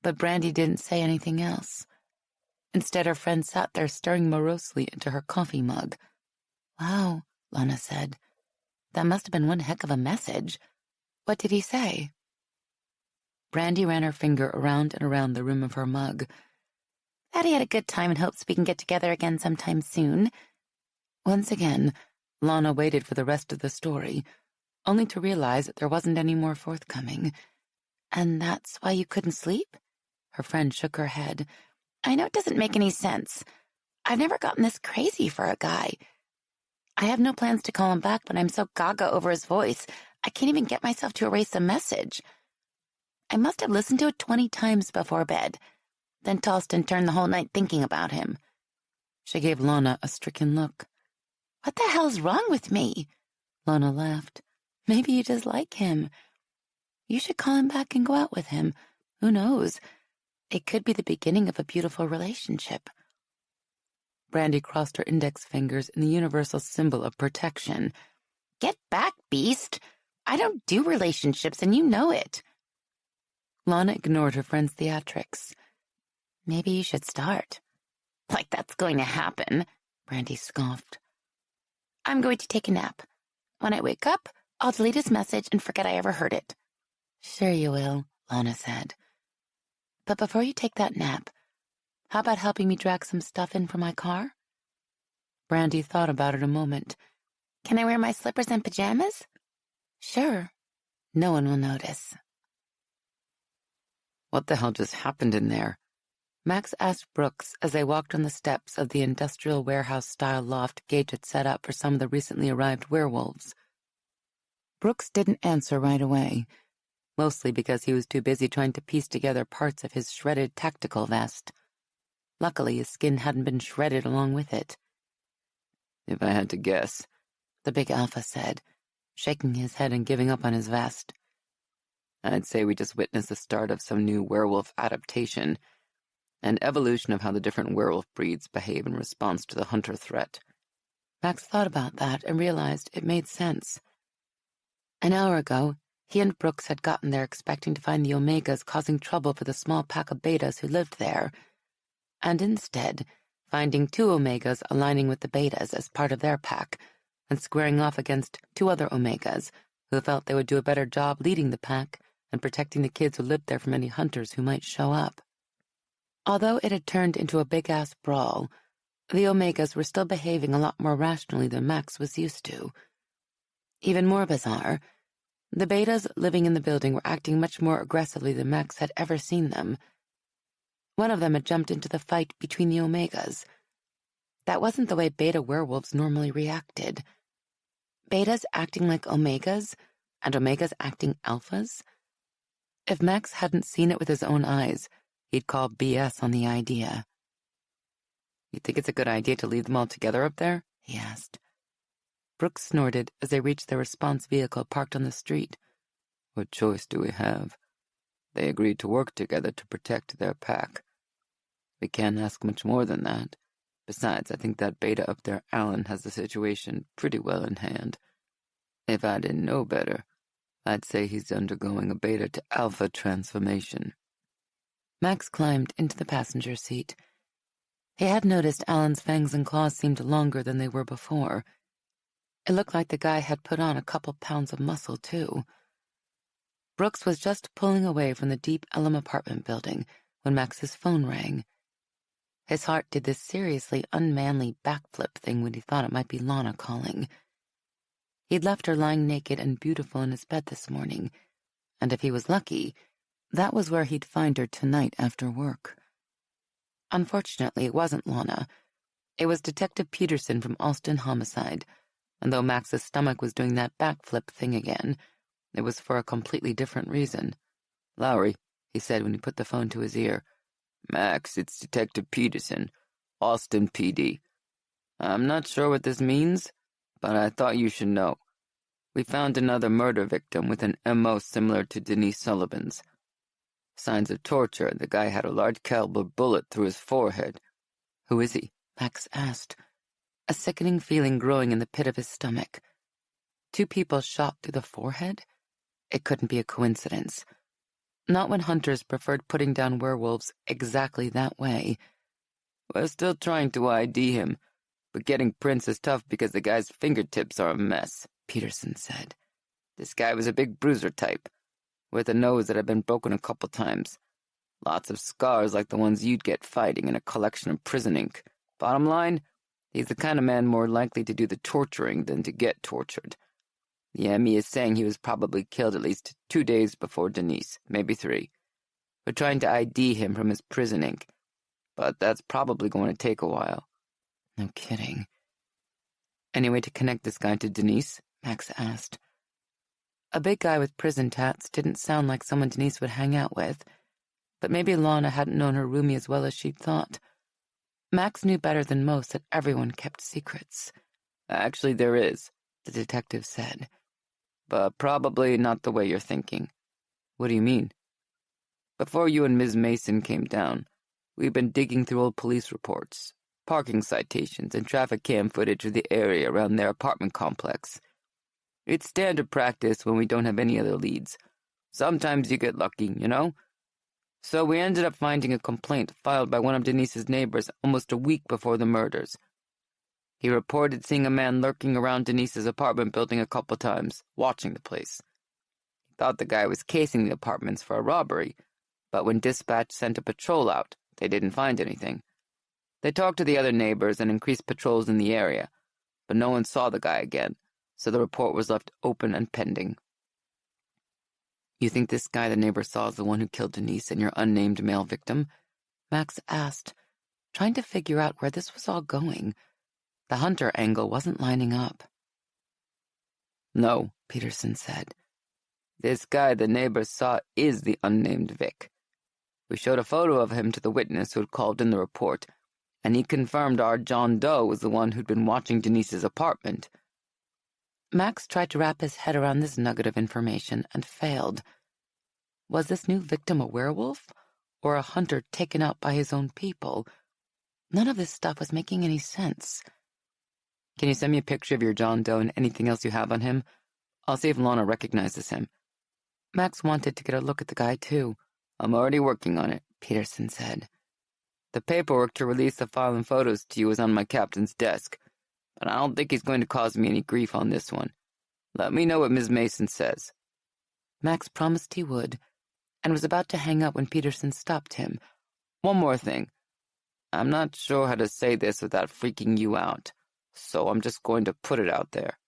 but Brandy didn't say anything else. Instead, her friend sat there staring morosely into her coffee mug. Wow, Lana said. That must have been one heck of a message. What did he say? Brandy ran her finger around and around the rim of her mug. That he had a good time and hopes we can get together again sometime soon. Once again, Lana waited for the rest of the story, only to realize that there wasn't any more forthcoming. And that's why you couldn't sleep? Her friend shook her head. I know it doesn't make any sense. I've never gotten this crazy for a guy. I have no plans to call him back, but I'm so gaga over his voice, I can't even get myself to erase the message. I must have listened to it 20 times before bed, then tossed and turned the whole night thinking about him. She gave Lana a stricken look. What the hell's wrong with me? Lana laughed. Maybe you just like him. You should call him back and go out with him. Who knows? It could be the beginning of a beautiful relationship. Brandy crossed her index fingers in the universal symbol of protection. Get back, beast! I don't do relationships, and you know it. Lana ignored her friend's theatrics. Maybe you should start. Like that's going to happen, Brandy scoffed. I'm going to take a nap. When I wake up, I'll delete his message and forget I ever heard it. Sure you will, Lana said. But before you take that nap, how about helping me drag some stuff in for my car? Brandy thought about it a moment. Can I wear my slippers and pajamas? Sure. No one will notice. What the hell just happened in there? Max asked Brooks as they walked on the steps of the industrial warehouse-style loft Gage had set up for some of the recently arrived werewolves. Brooks didn't answer right away, mostly because he was too busy trying to piece together parts of his shredded tactical vest. Luckily, his skin hadn't been shredded along with it. If I had to guess, the big alpha said, shaking his head and giving up on his vest, I'd say we just witnessed the start of some new werewolf adaptation, an evolution of how the different werewolf breeds behave in response to the hunter threat. Max thought about that and realized it made sense. An hour ago, he and Brooks had gotten there expecting to find the Omegas causing trouble for the small pack of Betas who lived there, and instead finding 2 Omegas aligning with the Betas as part of their pack and squaring off against 2 other Omegas who felt they would do a better job leading the pack and protecting the kids who lived there from any hunters who might show up. Although it had turned into a big-ass brawl, the Omegas were still behaving a lot more rationally than Max was used to. Even more bizarre, the Betas living in the building were acting much more aggressively than Max had ever seen them. One of them had jumped into the fight between the Omegas. That wasn't the way Beta werewolves normally reacted. Betas acting like Omegas, and Omegas acting alphas? If Max hadn't seen it with his own eyes, he'd call BS on the idea. You think it's a good idea to leave them all together up there? He asked. Brooks snorted as they reached their response vehicle parked on the street. What choice do we have? They agreed to work together to protect their pack. We can't ask much more than that. Besides, I think that Beta up there, Alan, has the situation pretty well in hand. If I didn't know better, I'd say he's undergoing a Beta to Alpha transformation. Max climbed into the passenger seat. He had noticed Alan's fangs and claws seemed longer than they were before. It looked like the guy had put on a couple pounds of muscle, too. Brooks was just pulling away from the deep Elm apartment building when Max's phone rang. His heart did this seriously unmanly backflip thing when he thought it might be Lana calling. He'd left her lying naked and beautiful in his bed this morning, and if he was lucky, that was where he'd find her tonight after work. Unfortunately, it wasn't Lana. It was Detective Peterson from Alston Homicide, and though Max's stomach was doing that backflip thing again, it was for a completely different reason. Lowry, he said when he put the phone to his ear. Max, it's Detective Peterson, Austin PD. I'm not sure what this means, but I thought you should know. We found another murder victim with an MO similar to Denise Sullivan's. Signs of torture. The guy had a large caliber bullet through his forehead. Who is he? Max asked, a sickening feeling growing in the pit of his stomach. 2 people shot through the forehead? It couldn't be a coincidence. Not when hunters preferred putting down werewolves exactly that way. We're still trying to ID him, but getting prints is tough because the guy's fingertips are a mess, Peterson said. This guy was a big bruiser type, with a nose that had been broken a couple times. Lots of scars like the ones you'd get fighting and a collection of prison ink. Bottom line, he's the kind of man more likely to do the torturing than to get tortured. The ME is saying he was probably killed at least 2 days before Denise, maybe 3. We're trying to ID him from his prison ink, but that's probably going to take a while. No kidding. Any way to connect this guy to Denise? Max asked. A big guy with prison tats didn't sound like someone Denise would hang out with, but maybe Lana hadn't known her roomie as well as she'd thought. Max knew better than most that everyone kept secrets. Actually, there is, the detective said. But probably not the way you're thinking. What do you mean? Before you and Ms. Mason came down, we've been digging through old police reports, parking citations, and traffic cam footage of the area around their apartment complex. It's standard practice when we don't have any other leads. Sometimes you get lucky, you know? So we ended up finding a complaint filed by one of Denise's neighbors almost a week before the murders. He reported seeing a man lurking around Denise's apartment building a couple times, watching the place. He thought the guy was casing the apartments for a robbery, but when dispatch sent a patrol out, they didn't find anything. They talked to the other neighbors and increased patrols in the area, but no one saw the guy again, so the report was left open and pending. You think this guy the neighbor saw is the one who killed Denise and your unnamed male victim? Max asked, trying to figure out where this was all going. The hunter angle wasn't lining up. No, Peterson said. This guy the neighbor saw is the unnamed Vic. We showed a photo of him to the witness who had called in the report, and he confirmed our John Doe was the one who'd been watching Denise's apartment. Max tried to wrap his head around this nugget of information and failed. Was this new victim a werewolf, or a hunter taken out by his own people? None of this stuff was making any sense. Can you send me a picture of your John Doe and anything else you have on him? I'll see if Lana recognizes him. Max wanted to get a look at the guy, too. I'm already working on it, Peterson said. The paperwork to release the file and photos to you is on my captain's desk, but I don't think he's going to cause me any grief on this one. Let me know what Ms. Mason says. Max promised he would, and was about to hang up when Peterson stopped him. One more thing. I'm not sure how to say this without freaking you out, so I'm just going to put it out there.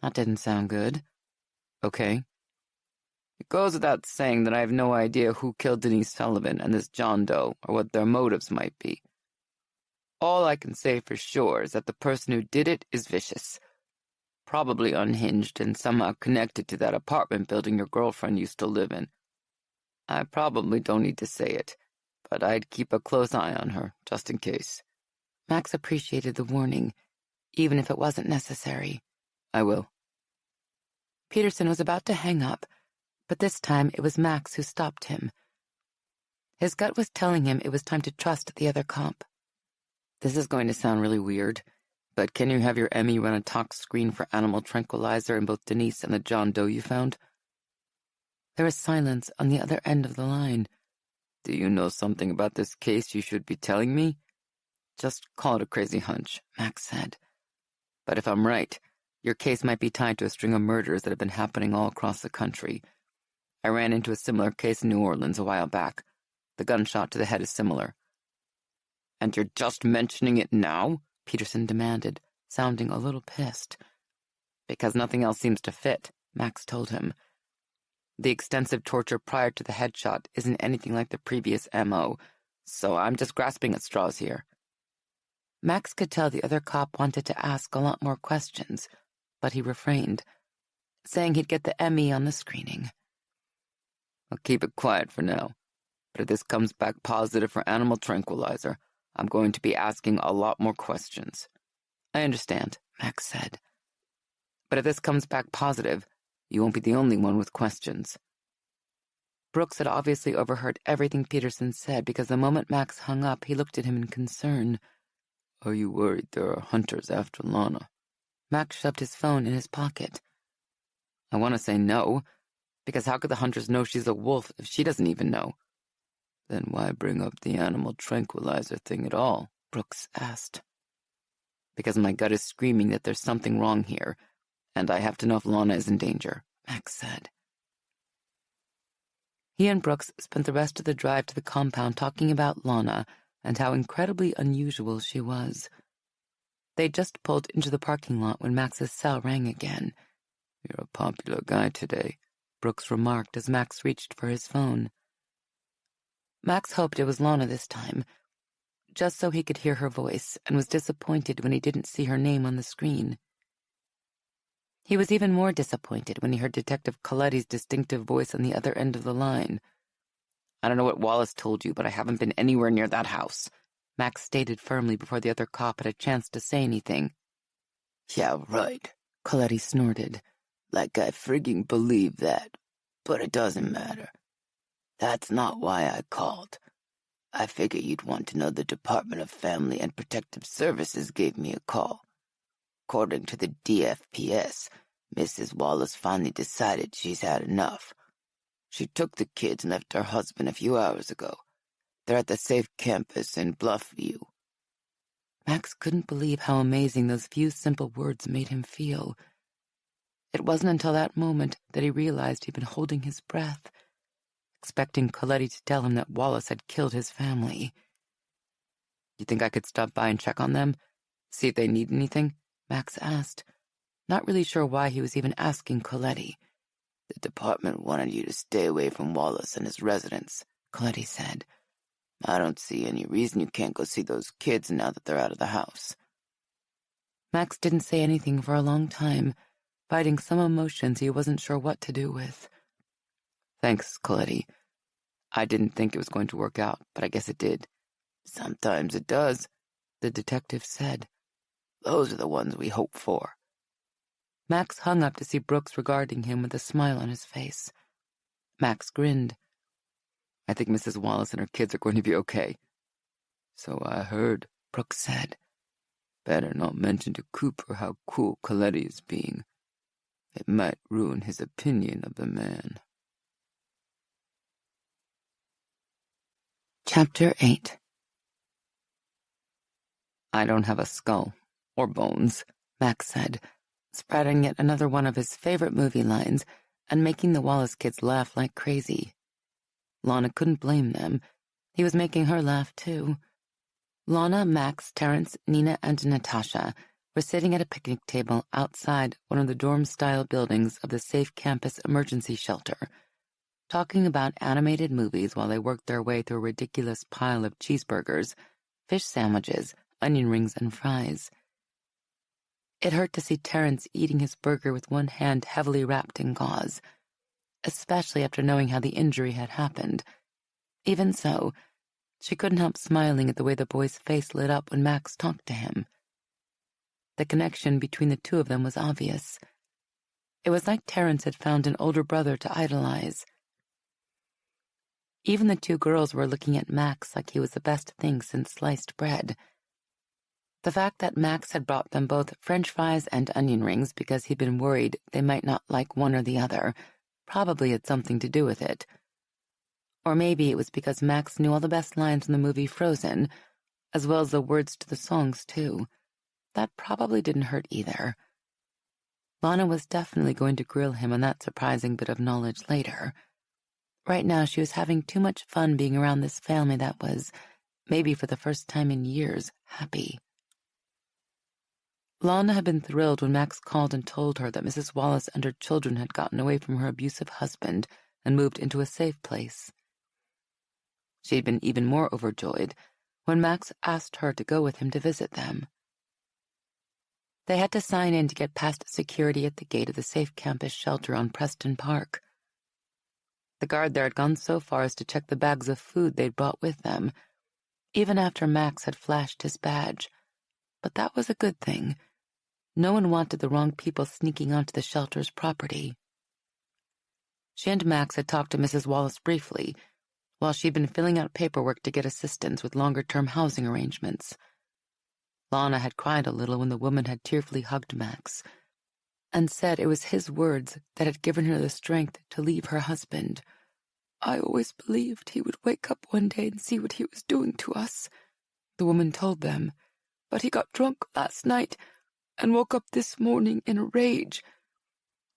That didn't sound good. Okay. It goes without saying that I have no idea who killed Denise Sullivan and this John Doe, or what their motives might be. All I can say for sure is that the person who did it is vicious. Probably unhinged and somehow connected to that apartment building your girlfriend used to live in. I probably don't need to say it, but I'd keep a close eye on her, just in case. Max appreciated the warning, even if it wasn't necessary. I will. Peterson was about to hang up, but this time it was Max who stopped him. His gut was telling him it was time to trust the other cop. This is going to sound really weird, but can you have your Emmy run a tox screen for animal tranquilizer in both Denise and the John Doe you found? There was silence on the other end of the line. Do you know something about this case you should be telling me? Just call it a crazy hunch, Max said. But if I'm right, your case might be tied to a string of murders that have been happening all across the country. I ran into a similar case in New Orleans a while back. The gunshot to the head is similar. And you're just mentioning it now? Peterson demanded, sounding a little pissed. Because nothing else seems to fit, Max told him. The extensive torture prior to the headshot isn't anything like the previous MO, so I'm just grasping at straws here. Max could tell the other cop wanted to ask a lot more questions, but he refrained, saying he'd get the ME on the screening. I'll keep it quiet for now, But if this comes back positive for animal tranquilizer, I'm going to be asking a lot more questions. I understand, Max said. But if this comes back positive, you won't be the only one with questions. Brooks had obviously overheard everything Peterson said because the moment Max hung up, he looked at him in concern. Are you worried there are hunters after Lana? Max shoved his phone in his pocket. I want to say no, because how could the hunters know she's a wolf if she doesn't even know? Then why bring up the animal tranquilizer thing at all? Brooks asked. Because my gut is screaming that there's something wrong here, and I have to know if Lana is in danger, Max said. He and Brooks spent the rest of the drive to the compound talking about Lana and how incredibly unusual she was. They just pulled into the parking lot when Max's cell rang again. You're a popular guy today, Brooks remarked as Max reached for his phone. Max hoped it was Lana this time, just so he could hear her voice, and was disappointed when he didn't see her name on the screen. He was even more disappointed when he heard Detective Coletti's distinctive voice on the other end of the line. I don't know what Wallace told you, but I haven't been anywhere near that house, Max stated firmly before the other cop had a chance to say anything. Yeah, right, Coletti snorted. Like I frigging believe that, but it doesn't matter. That's not why I called. I figured you'd want to know the Department of Family and Protective Services gave me a call. According to the DFPS, Mrs. Wallace finally decided she's had enough. She took the kids and left her husband a few hours ago. They're at the safe campus in Bluffview. Max couldn't believe how amazing those few simple words made him feel. It wasn't until that moment that he realized he'd been holding his breath, expecting Coletti to tell him that Wallace had killed his family. You think I could stop by and check on them? See if they need anything? Max asked, not really sure why he was even asking Coletti. The department wanted you to stay away from Wallace and his residence, Coletti said. I don't see any reason you can't go see those kids now that they're out of the house. Max didn't say anything for a long time, fighting some emotions he wasn't sure what to do with. Thanks, Coletti. I didn't think it was going to work out, but I guess it did. Sometimes it does, the detective said. Those are the ones we hope for. Max hung up to see Brooks regarding him with a smile on his face. Max grinned. I think Mrs. Wallace and her kids are going to be okay. So I heard, Brooks said. Better not mention to Cooper how cool Coletti is being. It might ruin his opinion of the man. Chapter 8. I don't have a skull, or bones, Max said, sprouting yet another one of his favorite movie lines and making the Wallace kids laugh like crazy. Lana couldn't blame them. He was making her laugh, too. Lana, Max, Terrence, Nina, and Natasha were sitting at a picnic table outside one of the dorm-style buildings of the Safe Campus Emergency Shelter, talking about animated movies while they worked their way through a ridiculous pile of cheeseburgers, fish sandwiches, onion rings, and fries. It hurt to see Terrence eating his burger with one hand heavily wrapped in gauze, especially after knowing how the injury had happened. Even so, she couldn't help smiling at the way the boy's face lit up when Max talked to him. The connection between the two of them was obvious. It was like Terrence had found an older brother to idolize. Even the two girls were looking at Max like he was the best thing since sliced bread. The fact that Max had brought them both French fries and onion rings because he'd been worried they might not like one or the other probably had something to do with it. Or maybe it was because Max knew all the best lines in the movie Frozen, as well as the words to the songs, too. That probably didn't hurt either. Lana was definitely going to grill him on that surprising bit of knowledge later. Right now she was having too much fun being around this family that was, maybe for the first time in years, happy. Lana had been thrilled when Max called and told her that Mrs. Wallace and her children had gotten away from her abusive husband and moved into a safe place. She had been even more overjoyed when Max asked her to go with him to visit them. They had to sign in to get past security at the gate of the Safe Campus shelter on Preston Park. The guard there had gone so far as to check the bags of food they'd brought with them, even after Max had flashed his badge. But that was a good thing. No one wanted the wrong people sneaking onto the shelter's property. She and Max had talked to Mrs. Wallace briefly, while she'd been filling out paperwork to get assistance with longer-term housing arrangements. Lana had cried a little when the woman had tearfully hugged Max, and said it was his words that had given her the strength to leave her husband. "I always believed he would wake up one day and see what he was doing to us," the woman told them, "but he got drunk last night and woke up this morning in a rage.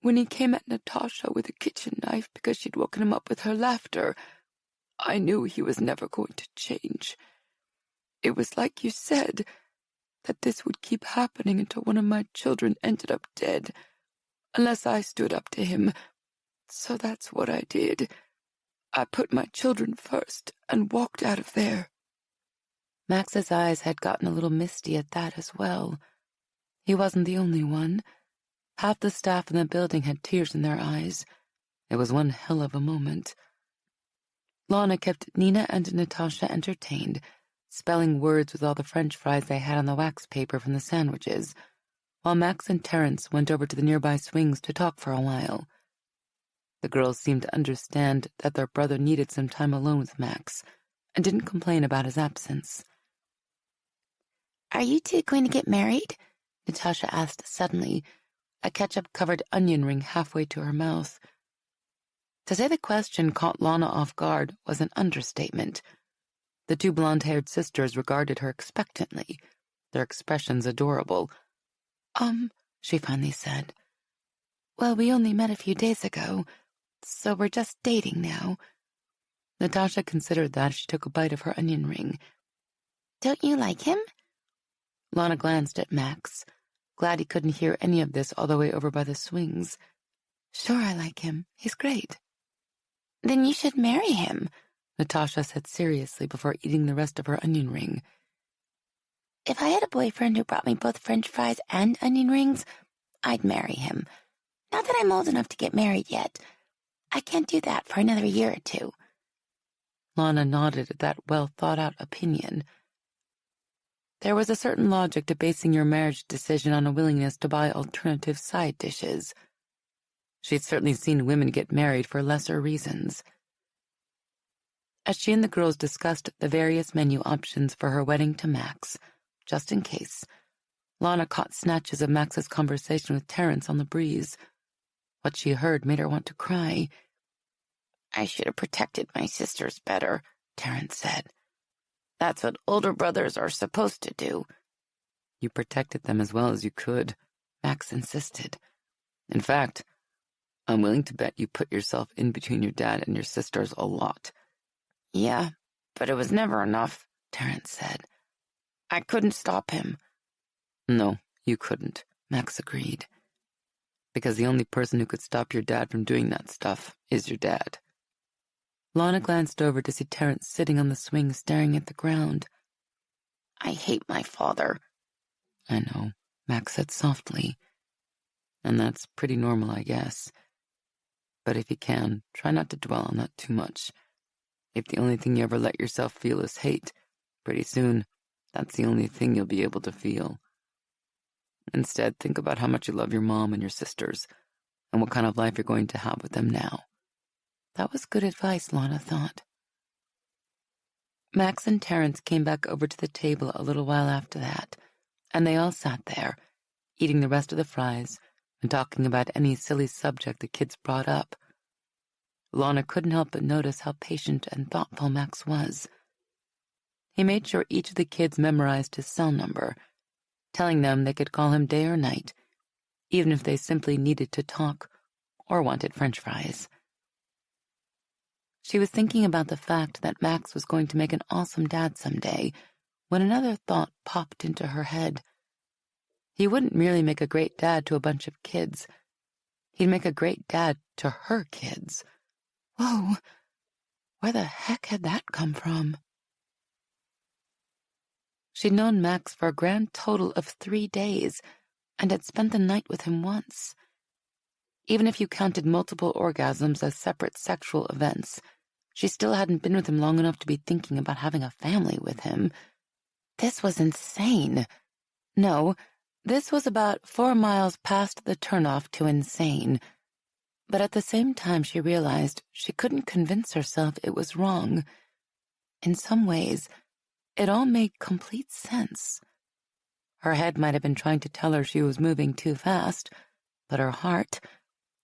When he came at Natasha with a kitchen knife because she'd woken him up with her laughter, I knew he was never going to change. It was like you said, that this would keep happening until one of my children ended up dead, unless I stood up to him. So that's what I did. I put my children first and walked out of there." Max's eyes had gotten a little misty at that as well. He wasn't the only one. Half the staff in the building had tears in their eyes. It was one hell of a moment. Lana kept Nina and Natasha entertained, spelling words with all the French fries they had on the wax paper from the sandwiches, while Max and Terence went over to the nearby swings to talk for a while. The girls seemed to understand that their brother needed some time alone with Max, and didn't complain about his absence. "Are you two going to get married?" Natasha asked suddenly, a ketchup-covered onion ring halfway to her mouth. To say the question caught Lana off guard was an understatement. The two blonde-haired sisters regarded her expectantly, their expressions adorable. She finally said. "Well, we only met a few days ago, so we're just dating now." Natasha considered that as she took a bite of her onion ring. "Don't you like him?" Lana glanced at Max, glad he couldn't hear any of this all the way over by the swings. "Sure, I like him. He's great." "Then you should marry him," Natasha said seriously before eating the rest of her onion ring. "If I had a boyfriend who brought me both French fries and onion rings, I'd marry him. Not that I'm old enough to get married yet. I can't do that for another year or two." Lana nodded at that well-thought-out opinion. There was a certain logic to basing your marriage decision on a willingness to buy alternative side dishes. She'd certainly seen women get married for lesser reasons. As she and the girls discussed the various menu options for her wedding to Max, just in case, Lana caught snatches of Max's conversation with Terence on the breeze. What she heard made her want to cry. "I should have protected my sisters better," Terence said. "That's what older brothers are supposed to do." "You protected them as well as you could," Max insisted. "In fact, I'm willing to bet you put yourself in between your dad and your sisters a lot." "Yeah, but it was never enough," Terence said. "I couldn't stop him." "No, you couldn't," Max agreed. "Because the only person who could stop your dad from doing that stuff is your dad." Lana glanced over to see Terence sitting on the swing staring at the ground. "I hate my father." "I know," Max said softly. "And that's pretty normal, I guess. But if you can, try not to dwell on that too much. If the only thing you ever let yourself feel is hate, pretty soon, that's the only thing you'll be able to feel. Instead, think about how much you love your mom and your sisters, and what kind of life you're going to have with them now." That was good advice, Lana thought. Max and Terence came back over to the table a little while after that, and they all sat there, eating the rest of the fries and talking about any silly subject the kids brought up. Lana couldn't help but notice how patient and thoughtful Max was. He made sure each of the kids memorized his cell number, telling them they could call him day or night, even if they simply needed to talk or wanted French fries. She was thinking about the fact that Max was going to make an awesome dad someday when another thought popped into her head. He wouldn't merely make a great dad to a bunch of kids. He'd make a great dad to her kids. Whoa, where the heck had that come from? She'd known Max for a grand total of 3 days and had spent the night with him once. Even if you counted multiple orgasms as separate sexual events, she still hadn't been with him long enough to be thinking about having a family with him. This was insane. No, this was about 4 miles past the turnoff to insane. But at the same time, she realized she couldn't convince herself it was wrong. In some ways, it all made complete sense. Her head might have been trying to tell her she was moving too fast, but her heart,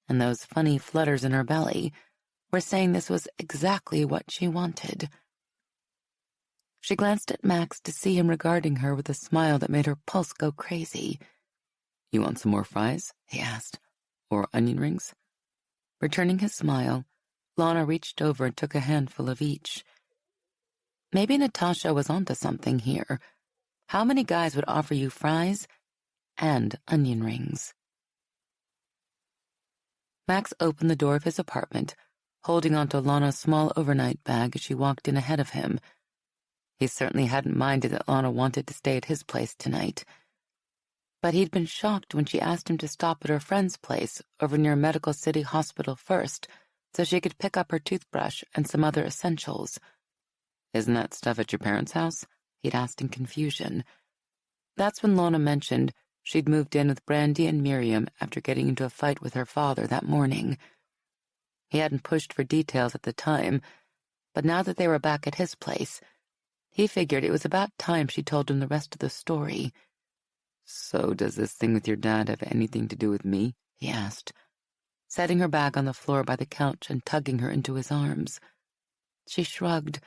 and those funny flutters in her belly, were saying this was exactly what she wanted. She glanced at Max to see him regarding her with a smile that made her pulse go crazy. "You want some more fries?" he asked. "Or onion rings?" Returning his smile, Lana reached over and took a handful of each. Maybe Natasha was onto something here. How many guys would offer you fries and onion rings? Max opened the door of his apartment, holding onto Lana's small overnight bag as she walked in ahead of him. He certainly hadn't minded that Lana wanted to stay at his place tonight. But he'd been shocked when she asked him to stop at her friend's place over near Medical City Hospital first so she could pick up her toothbrush and some other essentials. "Isn't that stuff at your parents' house?" he'd asked in confusion. That's when Lana mentioned she'd moved in with Brandy and Miriam after getting into a fight with her father that morning. He hadn't pushed for details at the time, but now that they were back at his place, he figured it was about time she told him the rest of the story. "So does this thing with your dad have anything to do with me?" he asked, setting her bag on the floor by the couch and tugging her into his arms. She shrugged,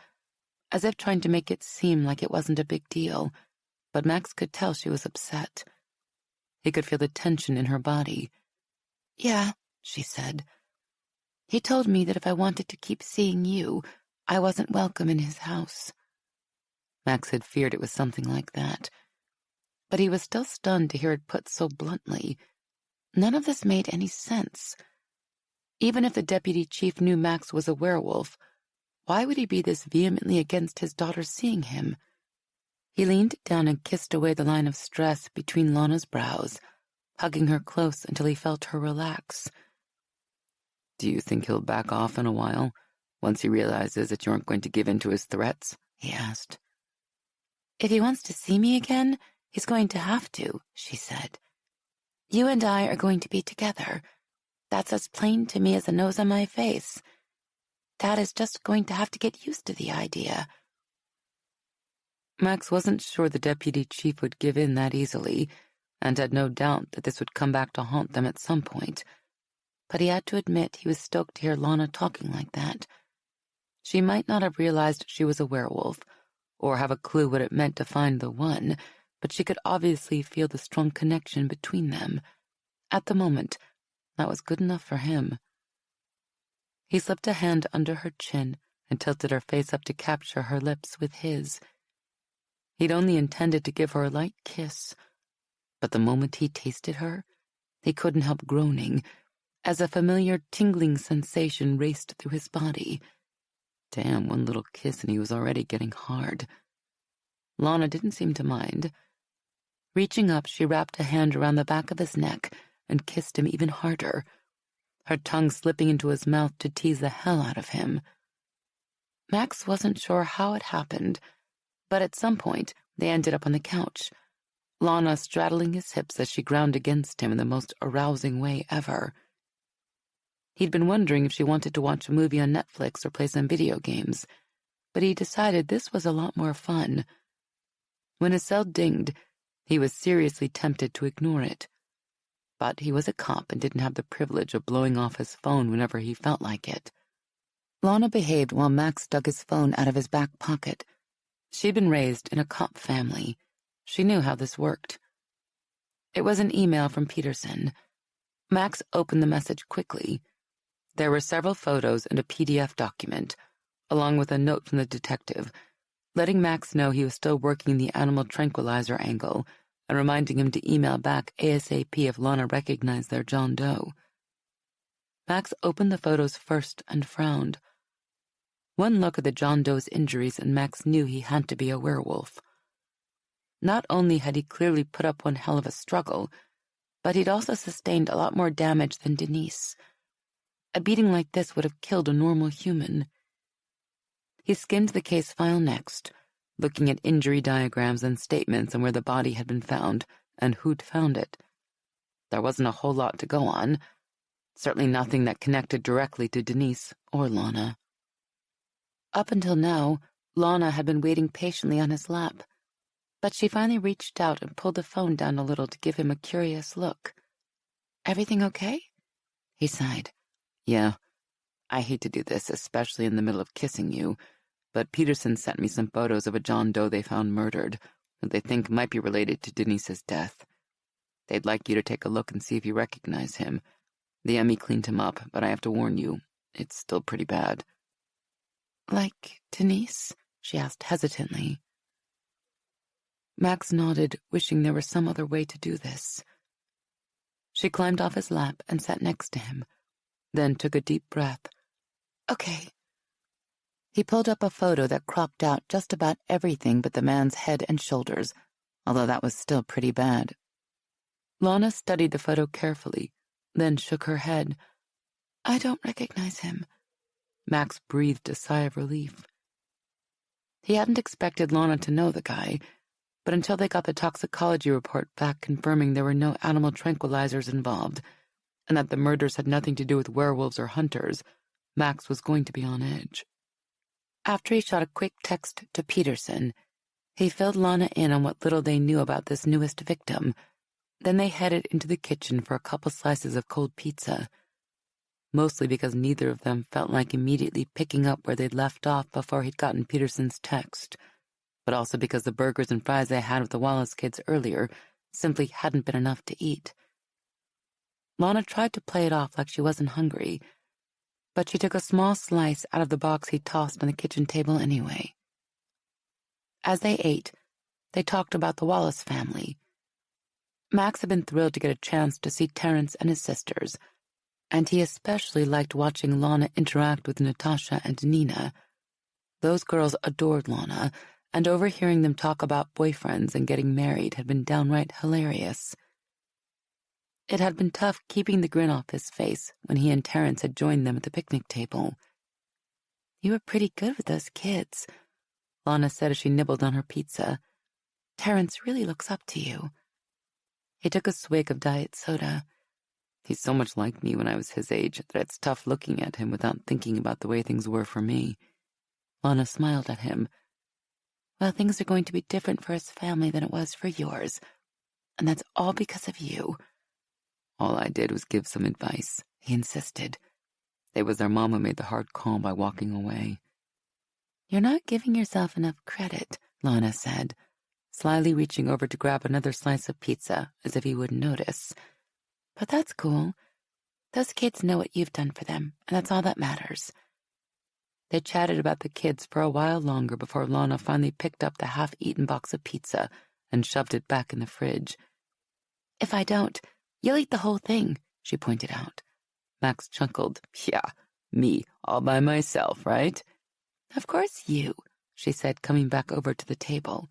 as if trying to make it seem like it wasn't a big deal, but Max could tell she was upset. He could feel the tension in her body. "Yeah," she said. "He told me that if I wanted to keep seeing you, I wasn't welcome in his house." Max had feared it was something like that, but he was still stunned to hear it put so bluntly. None of this made any sense. Even if the deputy chief knew Max was a werewolf, why would he be this vehemently against his daughter seeing him? He leaned down and kissed away the line of stress between Lana's brows, hugging her close until he felt her relax. "Do you think he'll back off in a while, once he realizes that you aren't going to give in to his threats?" he asked. "If he wants to see me again, he's going to have to," she said. "You and I are going to be together. That's as plain to me as the nose on my face. Dad is just going to have to get used to the idea." Max wasn't sure the deputy chief would give in that easily, and had no doubt that this would come back to haunt them at some point. But he had to admit he was stoked to hear Lana talking like that. She might not have realized she was a werewolf, or have a clue what it meant to find the one, but she could obviously feel the strong connection between them. At the moment, that was good enough for him. He slipped a hand under her chin and tilted her face up to capture her lips with his. He'd only intended to give her a light kiss, but the moment he tasted her, he couldn't help groaning, as a familiar tingling sensation raced through his body. Damn, one little kiss and he was already getting hard. Lana didn't seem to mind. Reaching up, she wrapped a hand around the back of his neck and kissed him even harder, her tongue slipping into his mouth to tease the hell out of him. Max wasn't sure how it happened, but at some point they ended up on the couch, Lana straddling his hips as she ground against him in the most arousing way ever. He'd been wondering if she wanted to watch a movie on Netflix or play some video games, but he decided this was a lot more fun. When his cell dinged, he was seriously tempted to ignore it. But he was a cop and didn't have the privilege of blowing off his phone whenever he felt like it. Lana behaved while Max dug his phone out of his back pocket. She'd been raised in a cop family. She knew how this worked. It was an email from Peterson. Max opened the message quickly. There were several photos and a PDF document, along with a note from the detective, letting Max know he was still working the animal tranquilizer angle and reminding him to email back ASAP if Lana recognized their John Doe. Max opened the photos first and frowned. One look at the John Doe's injuries and Max knew he had to be a werewolf. Not only had he clearly put up one hell of a struggle, but he'd also sustained a lot more damage than Denise. A beating like this would have killed a normal human. He skimmed the case file next, looking at injury diagrams and statements on where the body had been found and who'd found it. There wasn't a whole lot to go on, certainly nothing that connected directly to Denise or Lana. Up until now, Lana had been waiting patiently on his lap, but she finally reached out and pulled the phone down a little to give him a curious look. "Everything okay?" He sighed. "Yeah, I hate to do this, especially in the middle of kissing you, but Peterson sent me some photos of a John Doe they found murdered that they think might be related to Denise's death. They'd like you to take a look and see if you recognize him. The ME cleaned him up, but I have to warn you, it's still pretty bad." "Like Denise?" she asked hesitantly. Max nodded, wishing there were some other way to do this. She climbed off his lap and sat next to him, then took a deep breath. "Okay." He pulled up a photo that cropped out just about everything but the man's head and shoulders, although that was still pretty bad. Lana studied the photo carefully, then shook her head. "I don't recognize him." Max breathed a sigh of relief. He hadn't expected Lana to know the guy, but until they got the toxicology report back confirming there were no animal tranquilizers involved, and that the murders had nothing to do with werewolves or hunters, Max was going to be on edge. After he shot a quick text to Peterson, he filled Lana in on what little they knew about this newest victim. Then they headed into the kitchen for a couple slices of cold pizza, mostly because neither of them felt like immediately picking up where they'd left off before he'd gotten Peterson's text, but also because the burgers and fries they had with the Wallace kids earlier simply hadn't been enough to eat. Lana tried to play it off like she wasn't hungry, but she took a small slice out of the box he tossed on the kitchen table anyway. As they ate, they talked about the Wallace family. Max had been thrilled to get a chance to see Terrence and his sisters, and he especially liked watching Lana interact with Natasha and Nina. Those girls adored Lana, and overhearing them talk about boyfriends and getting married had been downright hilarious. It had been tough keeping the grin off his face when he and Terrence had joined them at the picnic table. "You were pretty good with those kids," Lana said as she nibbled on her pizza. "Terrence really looks up to you." He took a swig of diet soda. "He's so much like me when I was his age that it's tough looking at him without thinking about the way things were for me." Lana smiled at him. "Well, things are going to be different for his family than it was for yours, and that's all because of you." "All I did was give some advice," he insisted. "It was their mom who made the hard call by walking away." "You're not giving yourself enough credit," Lana said, slyly reaching over to grab another slice of pizza as if he wouldn't notice. "But that's cool. Those kids know what you've done for them, and that's all that matters." They chatted about the kids for a while longer before Lana finally picked up the half-eaten box of pizza and shoved it back in the fridge. "If I don't, you'll eat the whole thing," she pointed out. Max chuckled. "Yeah, me, all by myself, right?" "Of course you," she said, coming back over to the table.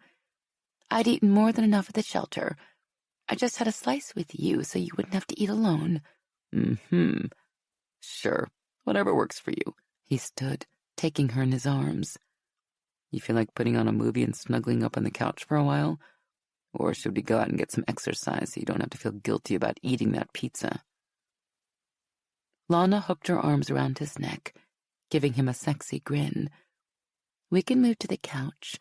"I'd eaten more than enough at the shelter. I just had a slice with you so you wouldn't have to eat alone." "Mm-hmm. Sure, whatever works for you." He stood, taking her in his arms. "You feel like putting on a movie and snuggling up on the couch for a while? Or should we go out and get some exercise so you don't have to feel guilty about eating that pizza?" Lana hooked her arms around his neck, giving him a sexy grin. "We can move to the couch,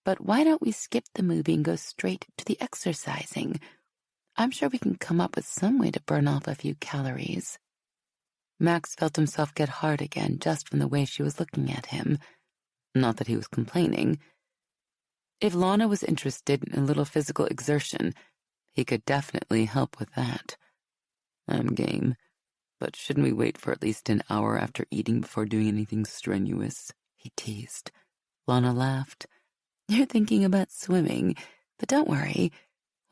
but why don't we skip the movie and go straight to the exercising? I'm sure we can come up with some way to burn off a few calories." Max felt himself get hard again just from the way she was looking at him. Not that he was complaining. If Lana was interested in a little physical exertion, he could definitely help with that. "I'm game, but shouldn't we wait for at least an hour after eating before doing anything strenuous?" he teased. Lana laughed. "You're thinking about swimming, but don't worry.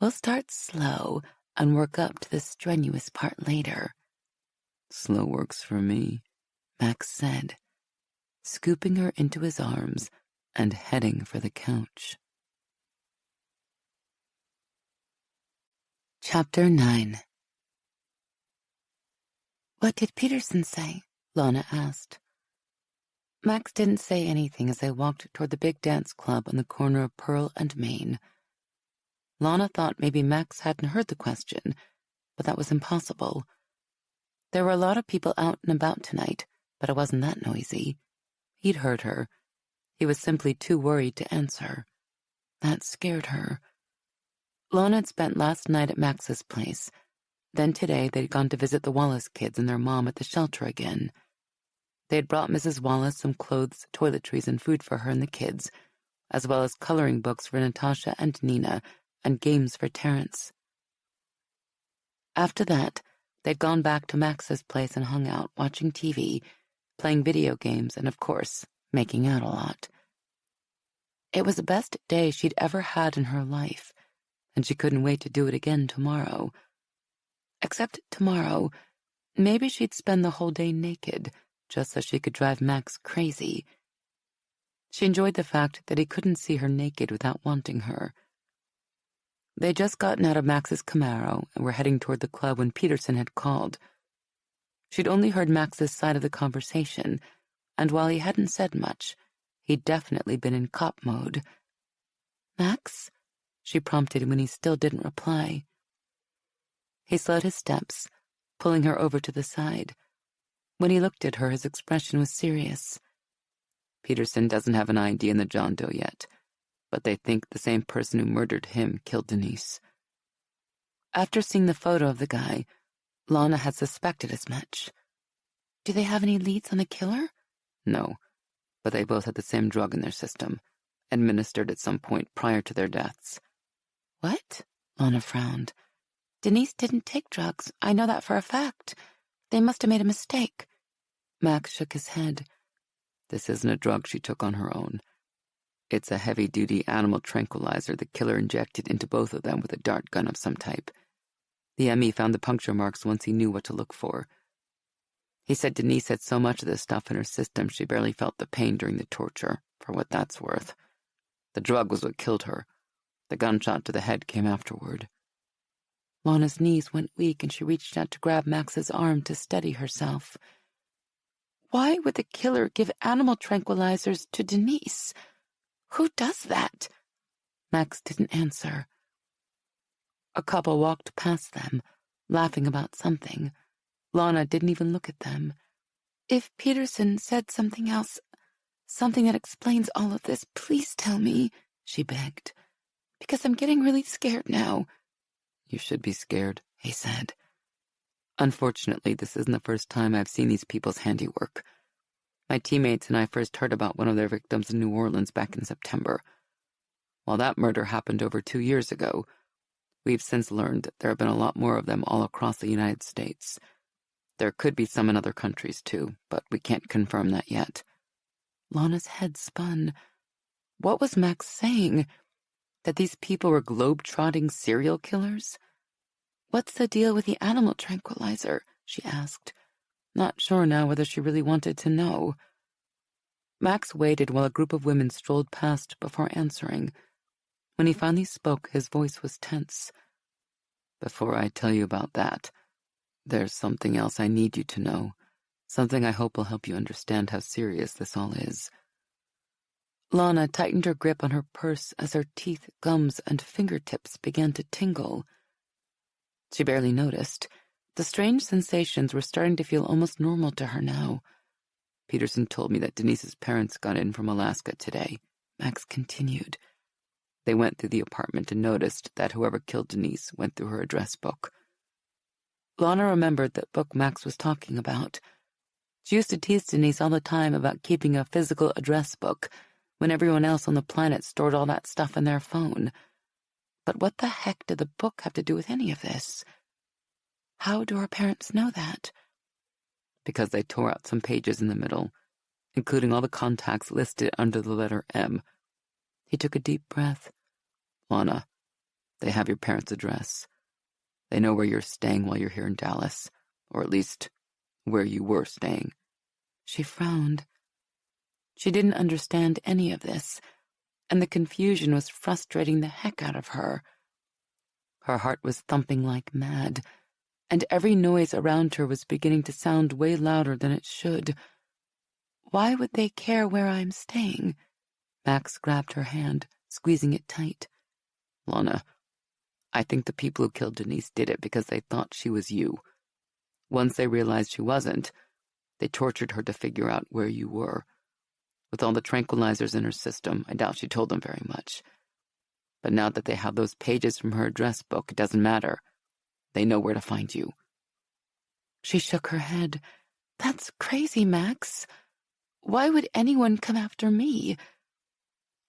We'll start slow and work up to the strenuous part later." "Slow works for me," Max said, scooping her into his arms and heading for the couch. Chapter 9. What did Peterson say? Lana asked. Max didn't say anything as they walked toward the big dance club on the corner of Pearl and Main. Lana thought maybe Max hadn't heard the question, but that was impossible. There were a lot of people out and about tonight, but it wasn't that noisy. He'd heard her. He was simply too worried to answer. That scared her. Lana had spent last night at Max's place. Then today they'd gone to visit the Wallace kids and their mom at the shelter again. They had brought Mrs. Wallace some clothes, toiletries, and food for her and the kids, as well as coloring books for Natasha and Nina, and games for Terrence. After that, they'd gone back to Max's place and hung out, watching TV, playing video games, and of course, making out a lot. It was the best day she'd ever had in her life, and she couldn't wait to do it again tomorrow. Except tomorrow, maybe she'd spend the whole day naked, just so she could drive Max crazy. She enjoyed the fact that he couldn't see her naked without wanting her. They'd just gotten out of Max's Camaro and were heading toward the club when Peterson had called. She'd only heard Max's side of the conversation, and while he hadn't said much, he'd definitely been in cop mode. "Max?" she prompted when he still didn't reply. He slowed his steps, pulling her over to the side. When he looked at her, his expression was serious. "Peterson doesn't have an ID in the John Doe yet, but they think the same person who murdered him killed Denise." After seeing the photo of the guy, Lana had suspected as much. "Do they have any leads on the killer?" "No, but they both had the same drug in their system, administered at some point prior to their deaths." "What?" Lana frowned. "Denise didn't take drugs. I know that for a fact. They must have made a mistake." Max shook his head. "This isn't a drug she took on her own. It's a heavy-duty animal tranquilizer the killer injected into both of them with a dart gun of some type. The ME found the puncture marks once he knew what to look for. He said Denise had so much of this stuff in her system she barely felt the pain during the torture, for what that's worth. The drug was what killed her. The gunshot to the head came afterward." Lana's knees went weak and she reached out to grab Max's arm to steady herself. "Why would the killer give animal tranquilizers to Denise? Who does that?" Max didn't answer. A couple walked past them, laughing about something. Lana didn't even look at them. "If Peterson said something else, something that explains all of this, please tell me," she begged. "Because I'm getting really scared now." "You should be scared," he said. "Unfortunately, this isn't the first time I've seen these people's handiwork. My teammates and I first heard about one of their victims in New Orleans back in September. While that murder happened over 2 years ago, we've since learned that there have been a lot more of them all across the United States. There could be some in other countries too, but we can't confirm that yet." Lana's head spun. What was Max saying? That these people were globe-trotting serial killers? "What's the deal with the animal tranquilizer?" she asked, not sure now whether she really wanted to know. Max waited while a group of women strolled past before answering. When he finally spoke, his voice was tense. "Before I tell you about that, there's something else I need you to know, something I hope will help you understand how serious this all is." Lana tightened her grip on her purse as her teeth, gums, and fingertips began to tingle. She barely noticed. The strange sensations were starting to feel almost normal to her now. "Peterson told me that Denise's parents got in from Alaska today," Max continued. "They went through the apartment and noticed that whoever killed Denise went through her address book." Lana remembered that book Max was talking about. She used to tease Denise all the time about keeping a physical address book when everyone else on the planet stored all that stuff in their phone. But what the heck did the book have to do with any of this? How do her parents know that? Because they tore out some pages in the middle, including all the contacts listed under the letter M. He took a deep breath. "Lana, they have your parents' address. They know where you're staying while you're here in Dallas, or at least where you were staying." She frowned. She didn't understand any of this, and the confusion was frustrating the heck out of her. Her heart was thumping like mad. and every noise around her was beginning to sound way louder than it should. Why would they care where I'm staying? Max grabbed her hand, squeezing it tight. Lana, I think the people who killed Denise did it because they thought she was you. Once they realized she wasn't, they tortured her to figure out where you were. With all the tranquilizers in her system, I doubt she told them very much. But now that they have those pages from her address book, it doesn't matter. They know where to find you. She shook her head. That's crazy, Max. Why would anyone come after me?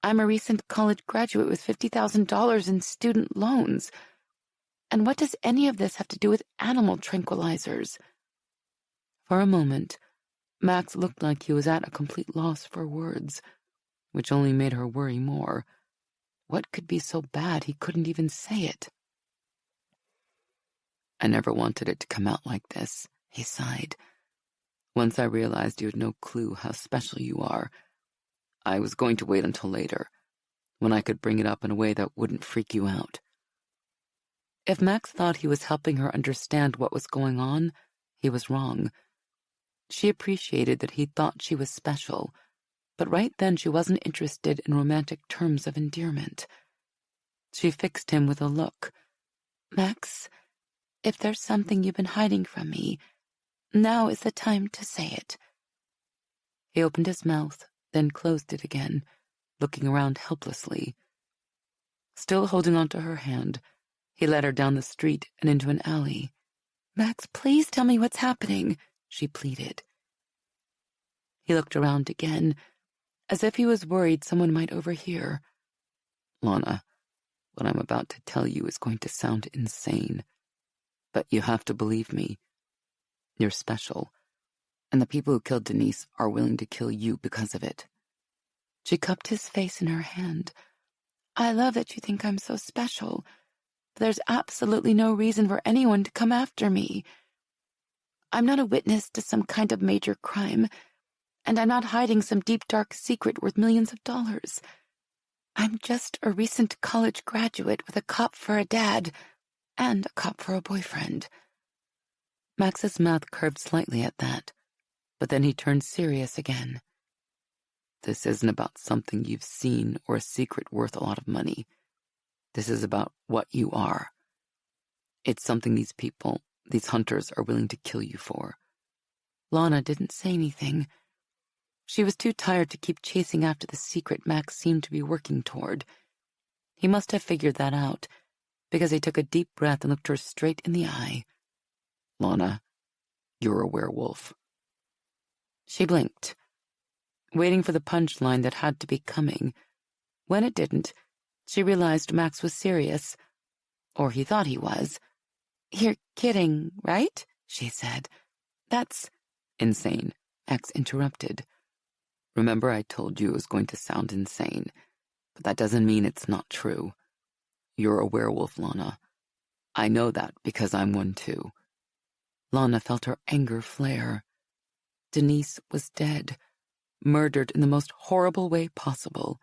I'm a recent college graduate with $50,000 in student loans. And what does any of this have to do with animal tranquilizers? For a moment, Max looked like he was at a complete loss for words, which only made her worry more. What could be so bad he couldn't even say it? I never wanted it to come out like this, he sighed. Once I realized you had no clue how special you are, I was going to wait until later, when I could bring it up in a way that wouldn't freak you out. If Max thought he was helping her understand what was going on, he was wrong. She appreciated that he thought she was special, but right then she wasn't interested in romantic terms of endearment. She fixed him with a look. Max, if there's something you've been hiding from me, now is the time to say it. He opened his mouth, then closed it again, looking around helplessly. Still holding onto her hand, he led her down the street and into an alley. Max, please tell me what's happening, she pleaded. He looked around again, as if he was worried someone might overhear. Lana, what I'm about to tell you is going to sound insane, but you have to believe me. You're special, and the people who killed Denise are willing to kill you because of it. She cupped his face in her hand. I love that you think I'm so special. There's absolutely no reason for anyone to come after me. I'm not a witness to some kind of major crime, and I'm not hiding some deep, dark secret worth millions of dollars. I'm just a recent college graduate with a cop for a dad and a cop for a boyfriend. Max's mouth curved slightly at that, but then he turned serious again. This isn't about something you've seen or a secret worth a lot of money. This is about what you are. It's something these people, these hunters, are willing to kill you for. Lana didn't say anything. She was too tired to keep chasing after the secret Max seemed to be working toward. He must have figured that out, because he took a deep breath and looked her straight in the eye. Lana, you're a werewolf. She blinked, waiting for the punchline that had to be coming. When it didn't, she realized Max was serious, or he thought he was. You're kidding, right? She said. That's insane, X interrupted. Remember I told you it was going to sound insane, but that doesn't mean it's not true. You're a werewolf, Lana. I know that because I'm one too. Lana felt her anger flare. Denise was dead, murdered in the most horrible way possible.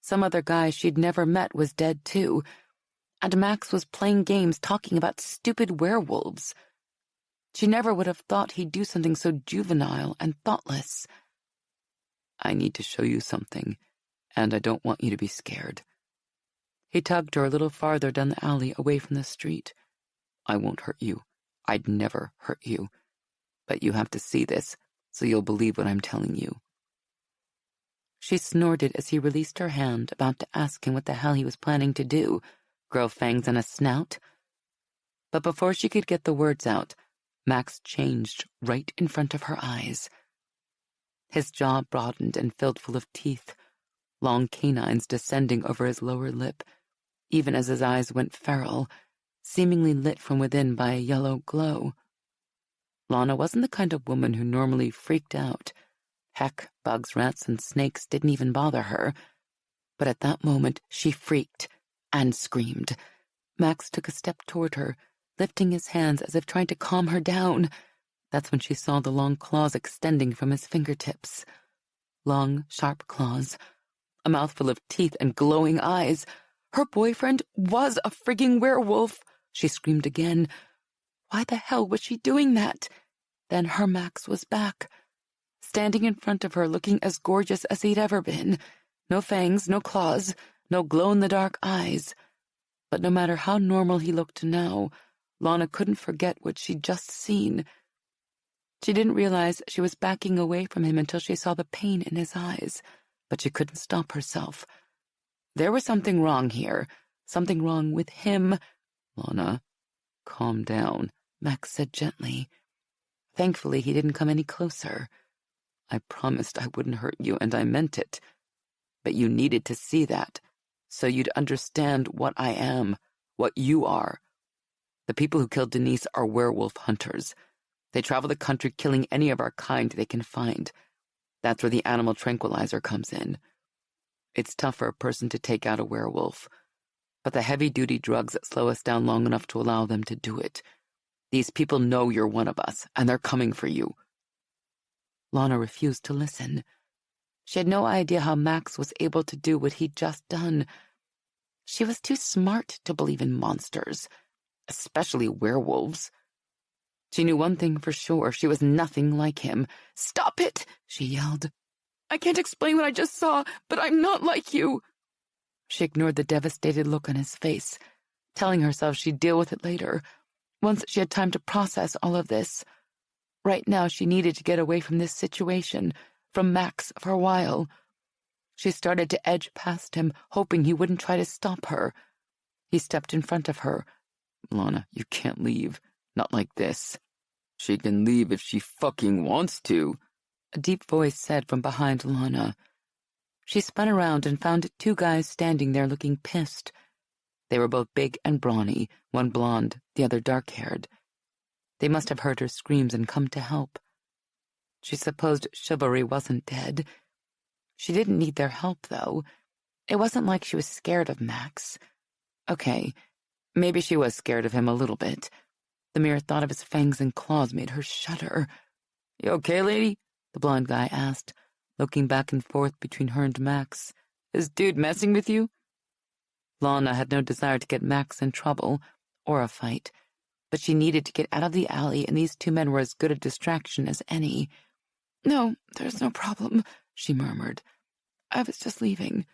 Some other guy she'd never met was dead too, and Max was playing games talking about stupid werewolves. She never would have thought he'd do something so juvenile and thoughtless. I need to show you something, and I don't want you to be scared. He tugged her a little farther down the alley away from the street. I won't hurt you. I'd never hurt you. But you have to see this, so you'll believe what I'm telling you. She snorted as he released her hand, about to ask him what the hell he was planning to do, grow fangs on a snout. But before she could get the words out, Max changed right in front of her eyes. His jaw broadened and filled full of teeth, long canines descending over his lower lip, even as his eyes went feral, seemingly lit from within by a yellow glow. Lana wasn't the kind of woman who normally freaked out. Heck, bugs, rats, and snakes didn't even bother her. But at that moment, she freaked and screamed. Max took a step toward her, lifting his hands as if trying to calm her down. That's when she saw the long claws extending from his fingertips. Long, sharp claws, a mouthful of teeth and glowing eyes. Her boyfriend was a frigging werewolf, she screamed again. Why the hell was she doing that? Then her Max was back, standing in front of her, looking as gorgeous as he'd ever been. No fangs, no claws, no glow-in-the-dark eyes. But no matter how normal he looked now, Lana couldn't forget what she'd just seen. She didn't realize she was backing away from him until she saw the pain in his eyes, but she couldn't stop herself. There was something wrong here, something wrong with him. Lana, calm down, Max said gently. Thankfully, he didn't come any closer. I promised I wouldn't hurt you, and I meant it. But you needed to see that, so you'd understand what I am, what you are. The people who killed Denise are werewolf hunters. They travel the country killing any of our kind they can find. That's where the animal tranquilizer comes in. It's tough for a person to take out a werewolf, but the heavy-duty drugs that slow us down long enough to allow them to do it. These people know you're one of us, and they're coming for you. Lana refused to listen. She had no idea how Max was able to do what he'd just done. She was too smart to believe in monsters, especially werewolves. She knew one thing for sure: she was nothing like him. "Stop it!" she yelled. "I can't explain what I just saw, but I'm not like you." She ignored the devastated look on his face, telling herself she'd deal with it later, once she had time to process all of this. Right now, she needed to get away from this situation, from Max for a while. She started to edge past him, hoping he wouldn't try to stop her. He stepped in front of her. Lana, you can't leave. Not like this. She can leave if she fucking wants to, a deep voice said from behind Lana. She spun around and found two guys standing there looking pissed. They were both big and brawny, one blonde, the other dark-haired. They must have heard her screams and come to help. She supposed chivalry wasn't dead. She didn't need their help, though. It wasn't like she was scared of Max. Okay, maybe she was scared of him a little bit. The mere thought of his fangs and claws made her shudder. "You okay, lady?" the blonde guy asked, looking back and forth between her and Max. "Is dude messing with you?" Lana had no desire to get Max in trouble, or a fight, but she needed to get out of the alley, and these two men were as good a distraction as any. "No, there's no problem," she murmured. "I was just leaving."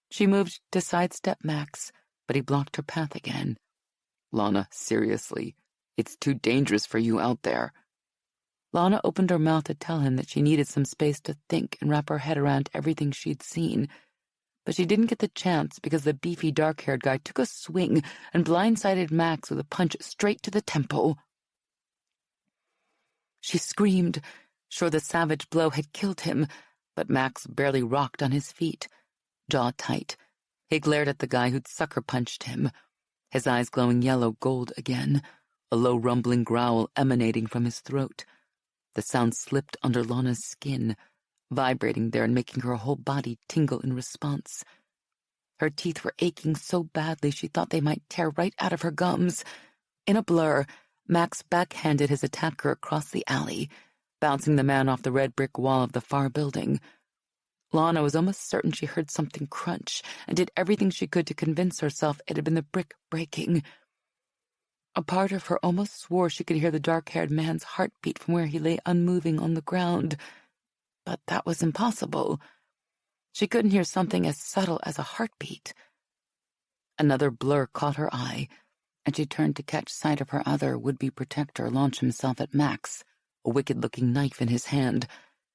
She moved to sidestep Max, but he blocked her path again. "Lana, seriously, it's too dangerous for you out there." Lana opened her mouth to tell him that she needed some space to think and wrap her head around everything she'd seen, but she didn't get the chance because the beefy dark-haired guy took a swing and blindsided Max with a punch straight to the temple. She screamed, sure the savage blow had killed him, but Max barely rocked on his feet. Jaw tight, he glared at the guy who'd sucker-punched him, his eyes glowing yellow gold again, a low rumbling growl emanating from his throat. The sound slipped under Lana's skin, vibrating there and making her whole body tingle in response. Her teeth were aching so badly she thought they might tear right out of her gums. In a blur, Max backhanded his attacker across the alley, bouncing the man off the red brick wall of the far building. Lana was almost certain she heard something crunch and did everything she could to convince herself it had been the brick breaking. A part of her almost swore she could hear the dark-haired man's heartbeat from where he lay unmoving on the ground. But that was impossible. She couldn't hear something as subtle as a heartbeat. Another blur caught her eye, and she turned to catch sight of her other would-be protector launch himself at Max, a wicked-looking knife in his hand.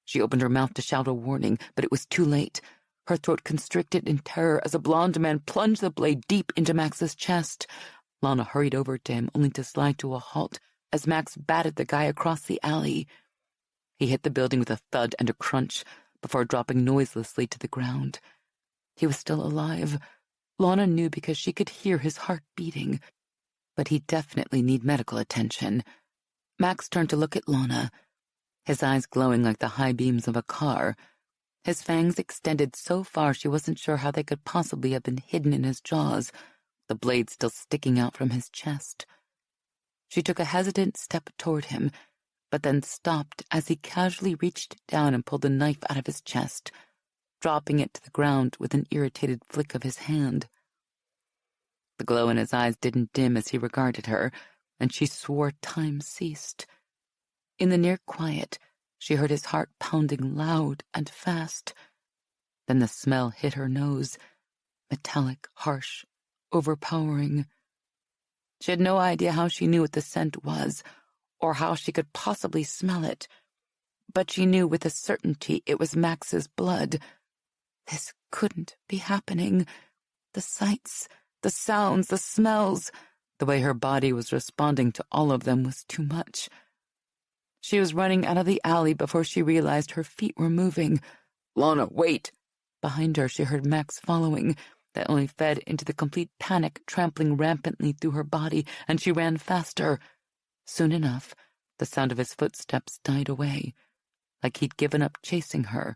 She opened her mouth to shout a warning, but it was too late. Her throat constricted in terror as a blond man plunged the blade deep into Max's chest. Lana hurried over to him, only to slide to a halt as Max batted the guy across the alley. He hit the building with a thud and a crunch before dropping noiselessly to the ground. He was still alive. Lana knew because she could hear his heart beating. But he'd definitely need medical attention. Max turned to look at Lana, his eyes glowing like the high beams of a car. His fangs extended so far she wasn't sure how they could possibly have been hidden in his jaws, the blade still sticking out from his chest. She took a hesitant step toward him, but then stopped as he casually reached down and pulled the knife out of his chest, dropping it to the ground with an irritated flick of his hand. The glow in his eyes didn't dim as he regarded her, and she swore time ceased. In the near quiet, she heard his heart pounding loud and fast. Then the smell hit her nose, metallic, harsh, overpowering. She had no idea how she knew what the scent was, or how she could possibly smell it, but she knew with a certainty it was Max's blood. This couldn't be happening. The sights, the sounds, the smells, the way her body was responding to all of them was too much. She was running out of the alley before she realized her feet were moving. "Lana, wait!" Behind her, she heard Max following. That only fed into the complete panic trampling rampantly through her body, and she ran faster. Soon enough, the sound of his footsteps died away, like he'd given up chasing her.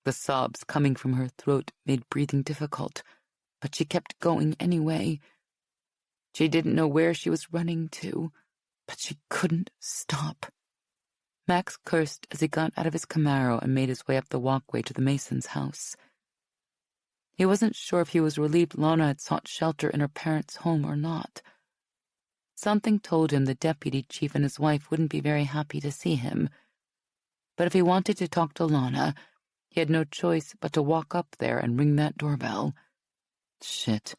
The sobs coming from her throat made breathing difficult, but she kept going anyway. She didn't know where she was running to, but she couldn't stop. Max cursed as he got out of his Camaro and made his way up the walkway to the Mason's house. He wasn't sure if he was relieved Lana had sought shelter in her parents' home or not. Something told him the deputy chief and his wife wouldn't be very happy to see him. But if he wanted to talk to Lana, he had no choice but to walk up there and ring that doorbell. Shit.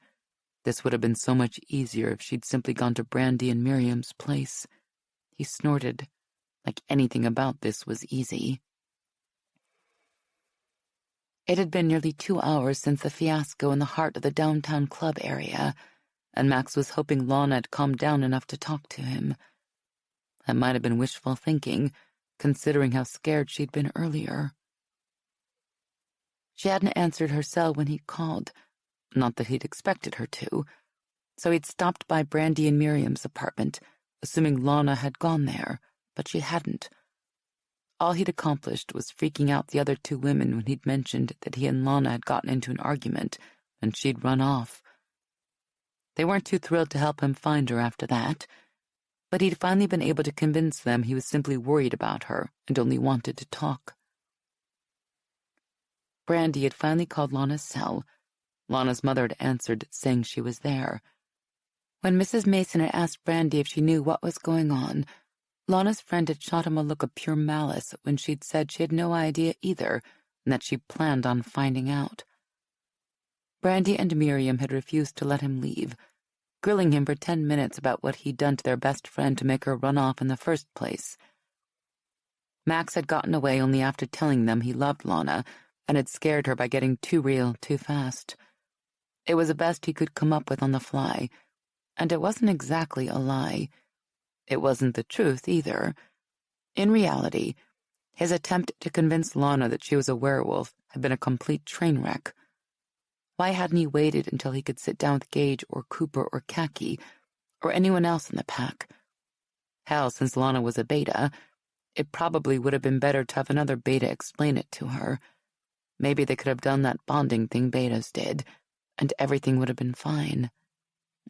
This would have been so much easier if she'd simply gone to Brandy and Miriam's place. He snorted, like anything about this was easy. It had been nearly 2 hours since the fiasco in the heart of the downtown club area, and Max was hoping Lana had calmed down enough to talk to him. That might have been wishful thinking, considering how scared she'd been earlier. She hadn't answered her cell when he called, not that he'd expected her to, so he'd stopped by Brandy and Miriam's apartment, assuming Lana had gone there, but she hadn't. All he'd accomplished was freaking out the other 2 women when he'd mentioned that he and Lana had gotten into an argument, and she'd run off. They weren't too thrilled to help him find her after that, but he'd finally been able to convince them he was simply worried about her and only wanted to talk. Brandy had finally called Lana's cell. Lana's mother had answered, saying she was there. When Mrs. Mason had asked Brandy if she knew what was going on, Lana's friend had shot him a look of pure malice when she'd said she had no idea either, and that she planned on finding out. Brandy and Miriam had refused to let him leave, grilling him for 10 minutes about what he'd done to their best friend to make her run off in the first place. Max had gotten away only after telling them he loved Lana, and had scared her by getting too real too fast. It was the best he could come up with on the fly, and it wasn't exactly a lie. It wasn't the truth either. In reality, his attempt to convince Lana that she was a werewolf had been a complete train wreck. Why hadn't he waited until he could sit down with Gage or Cooper or Khaki, or anyone else in the pack? Hell, since Lana was a beta, it probably would have been better to have another beta explain it to her. Maybe they could have done that bonding thing betas did, and everything would have been fine.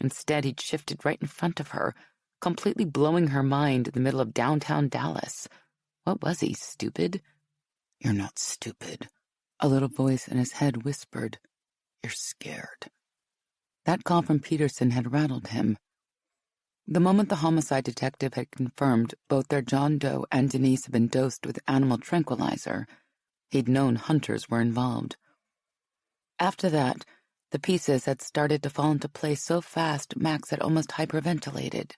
Instead, he'd shifted right in front of her, completely blowing her mind in the middle of downtown Dallas. What was he, stupid? "You're not stupid," a little voice in his head whispered. "You're scared." That call from Peterson had rattled him. The moment the homicide detective had confirmed both their John Doe and Denise had been dosed with animal tranquilizer, he'd known hunters were involved. After that, the pieces had started to fall into place so fast Max had almost hyperventilated.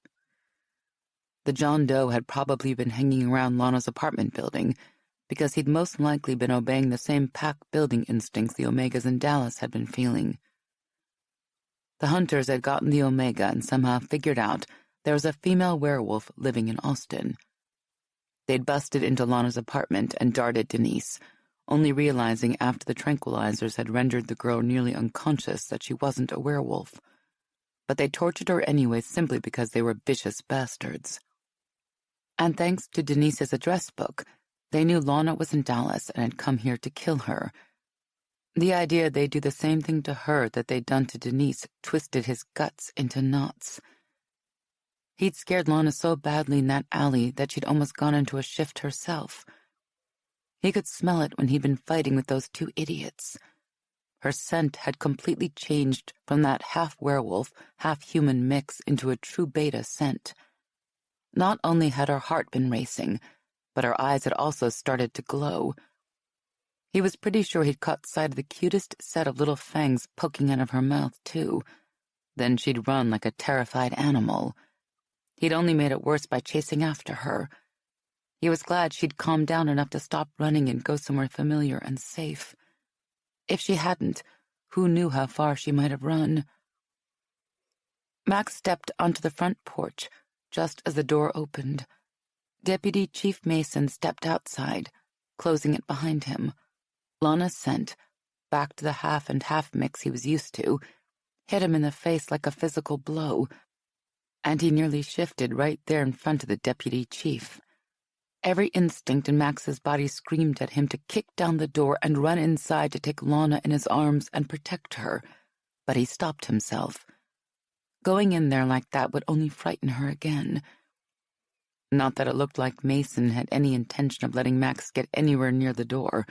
The John Doe had probably been hanging around Lana's apartment building, because he'd most likely been obeying the same pack building instincts the Omegas in Dallas had been feeling. The hunters had gotten the Omega and somehow figured out there was a female werewolf living in Austin. They'd busted into Lana's apartment and darted Denise, only realizing after the tranquilizers had rendered the girl nearly unconscious that she wasn't a werewolf. But they tortured her anyway simply because they were vicious bastards. And thanks to Denise's address book, they knew Lana was in Dallas and had come here to kill her. The idea they'd do the same thing to her that they'd done to Denise twisted his guts into knots. He'd scared Lana so badly in that alley that she'd almost gone into a shift herself. He could smell it when he'd been fighting with those 2 idiots. Her scent had completely changed from that half-werewolf, half-human mix into a true beta scent. Not only had her heart been racing, but her eyes had also started to glow. He was pretty sure he'd caught sight of the cutest set of little fangs poking out of her mouth, too. Then she'd run like a terrified animal. He'd only made it worse by chasing after her. He was glad she'd calmed down enough to stop running and go somewhere familiar and safe. If she hadn't, who knew how far she might have run? Max stepped onto the front porch just as the door opened. Deputy Chief Mason stepped outside, closing it behind him. Lana's scent, back to the half-and-half mix he was used to, hit him in the face like a physical blow, and he nearly shifted right there in front of the deputy chief. Every instinct in Max's body screamed at him to kick down the door and run inside to take Lana in his arms and protect her, but he stopped himself. Going in there like that would only frighten her again. Not that it looked like Mason had any intention of letting Max get anywhere near the door.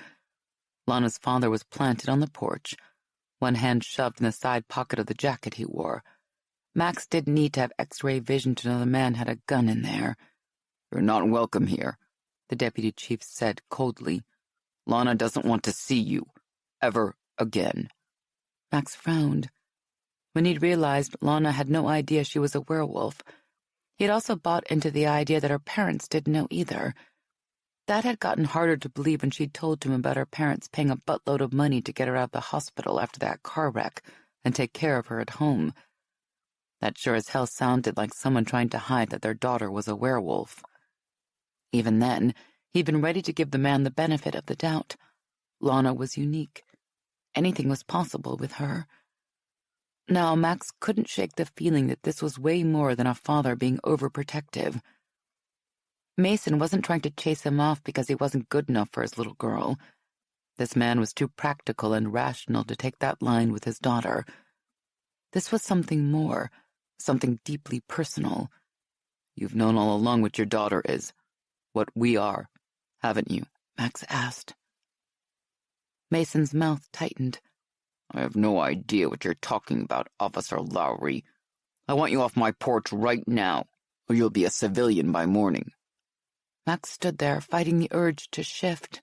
Lana's father was planted on the porch, one hand shoved in the side pocket of the jacket he wore. Max didn't need to have X-ray vision to know the man had a gun in there. "You're not welcome here," the deputy chief said coldly. "Lana doesn't want to see you. Ever again." Max frowned. When he'd realized Lana had no idea she was a werewolf, he'd also bought into the idea that her parents didn't know either. That had gotten harder to believe when she'd told him about her parents paying a buttload of money to get her out of the hospital after that car wreck and take care of her at home. That sure as hell sounded like someone trying to hide that their daughter was a werewolf. Even then, he'd been ready to give the man the benefit of the doubt. Lana was unique. Anything was possible with her. Now, Max couldn't shake the feeling that this was way more than a father being overprotective. Mason wasn't trying to chase him off because he wasn't good enough for his little girl. This man was too practical and rational to take that line with his daughter. This was something more, something deeply personal. "You've known all along what your daughter is, what we are, haven't you?" Max asked. Mason's mouth tightened. "I have no idea what you're talking about, Officer Lowry. I want you off my porch right now, or you'll be a civilian by morning." Max stood there, fighting the urge to shift.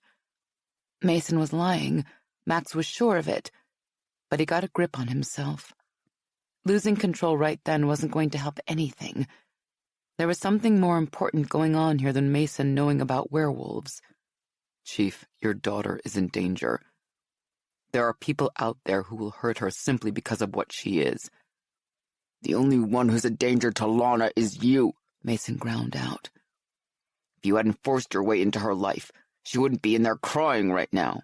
Mason was lying. Max was sure of it. But he got a grip on himself. Losing control right then wasn't going to help anything. There was something more important going on here than Mason knowing about werewolves. "Chief, your daughter is in danger. There are people out there who will hurt her simply because of what she is. The only one who's a danger to Lana is you," Mason ground out. "If you hadn't forced your way into her life, she wouldn't be in there crying right now."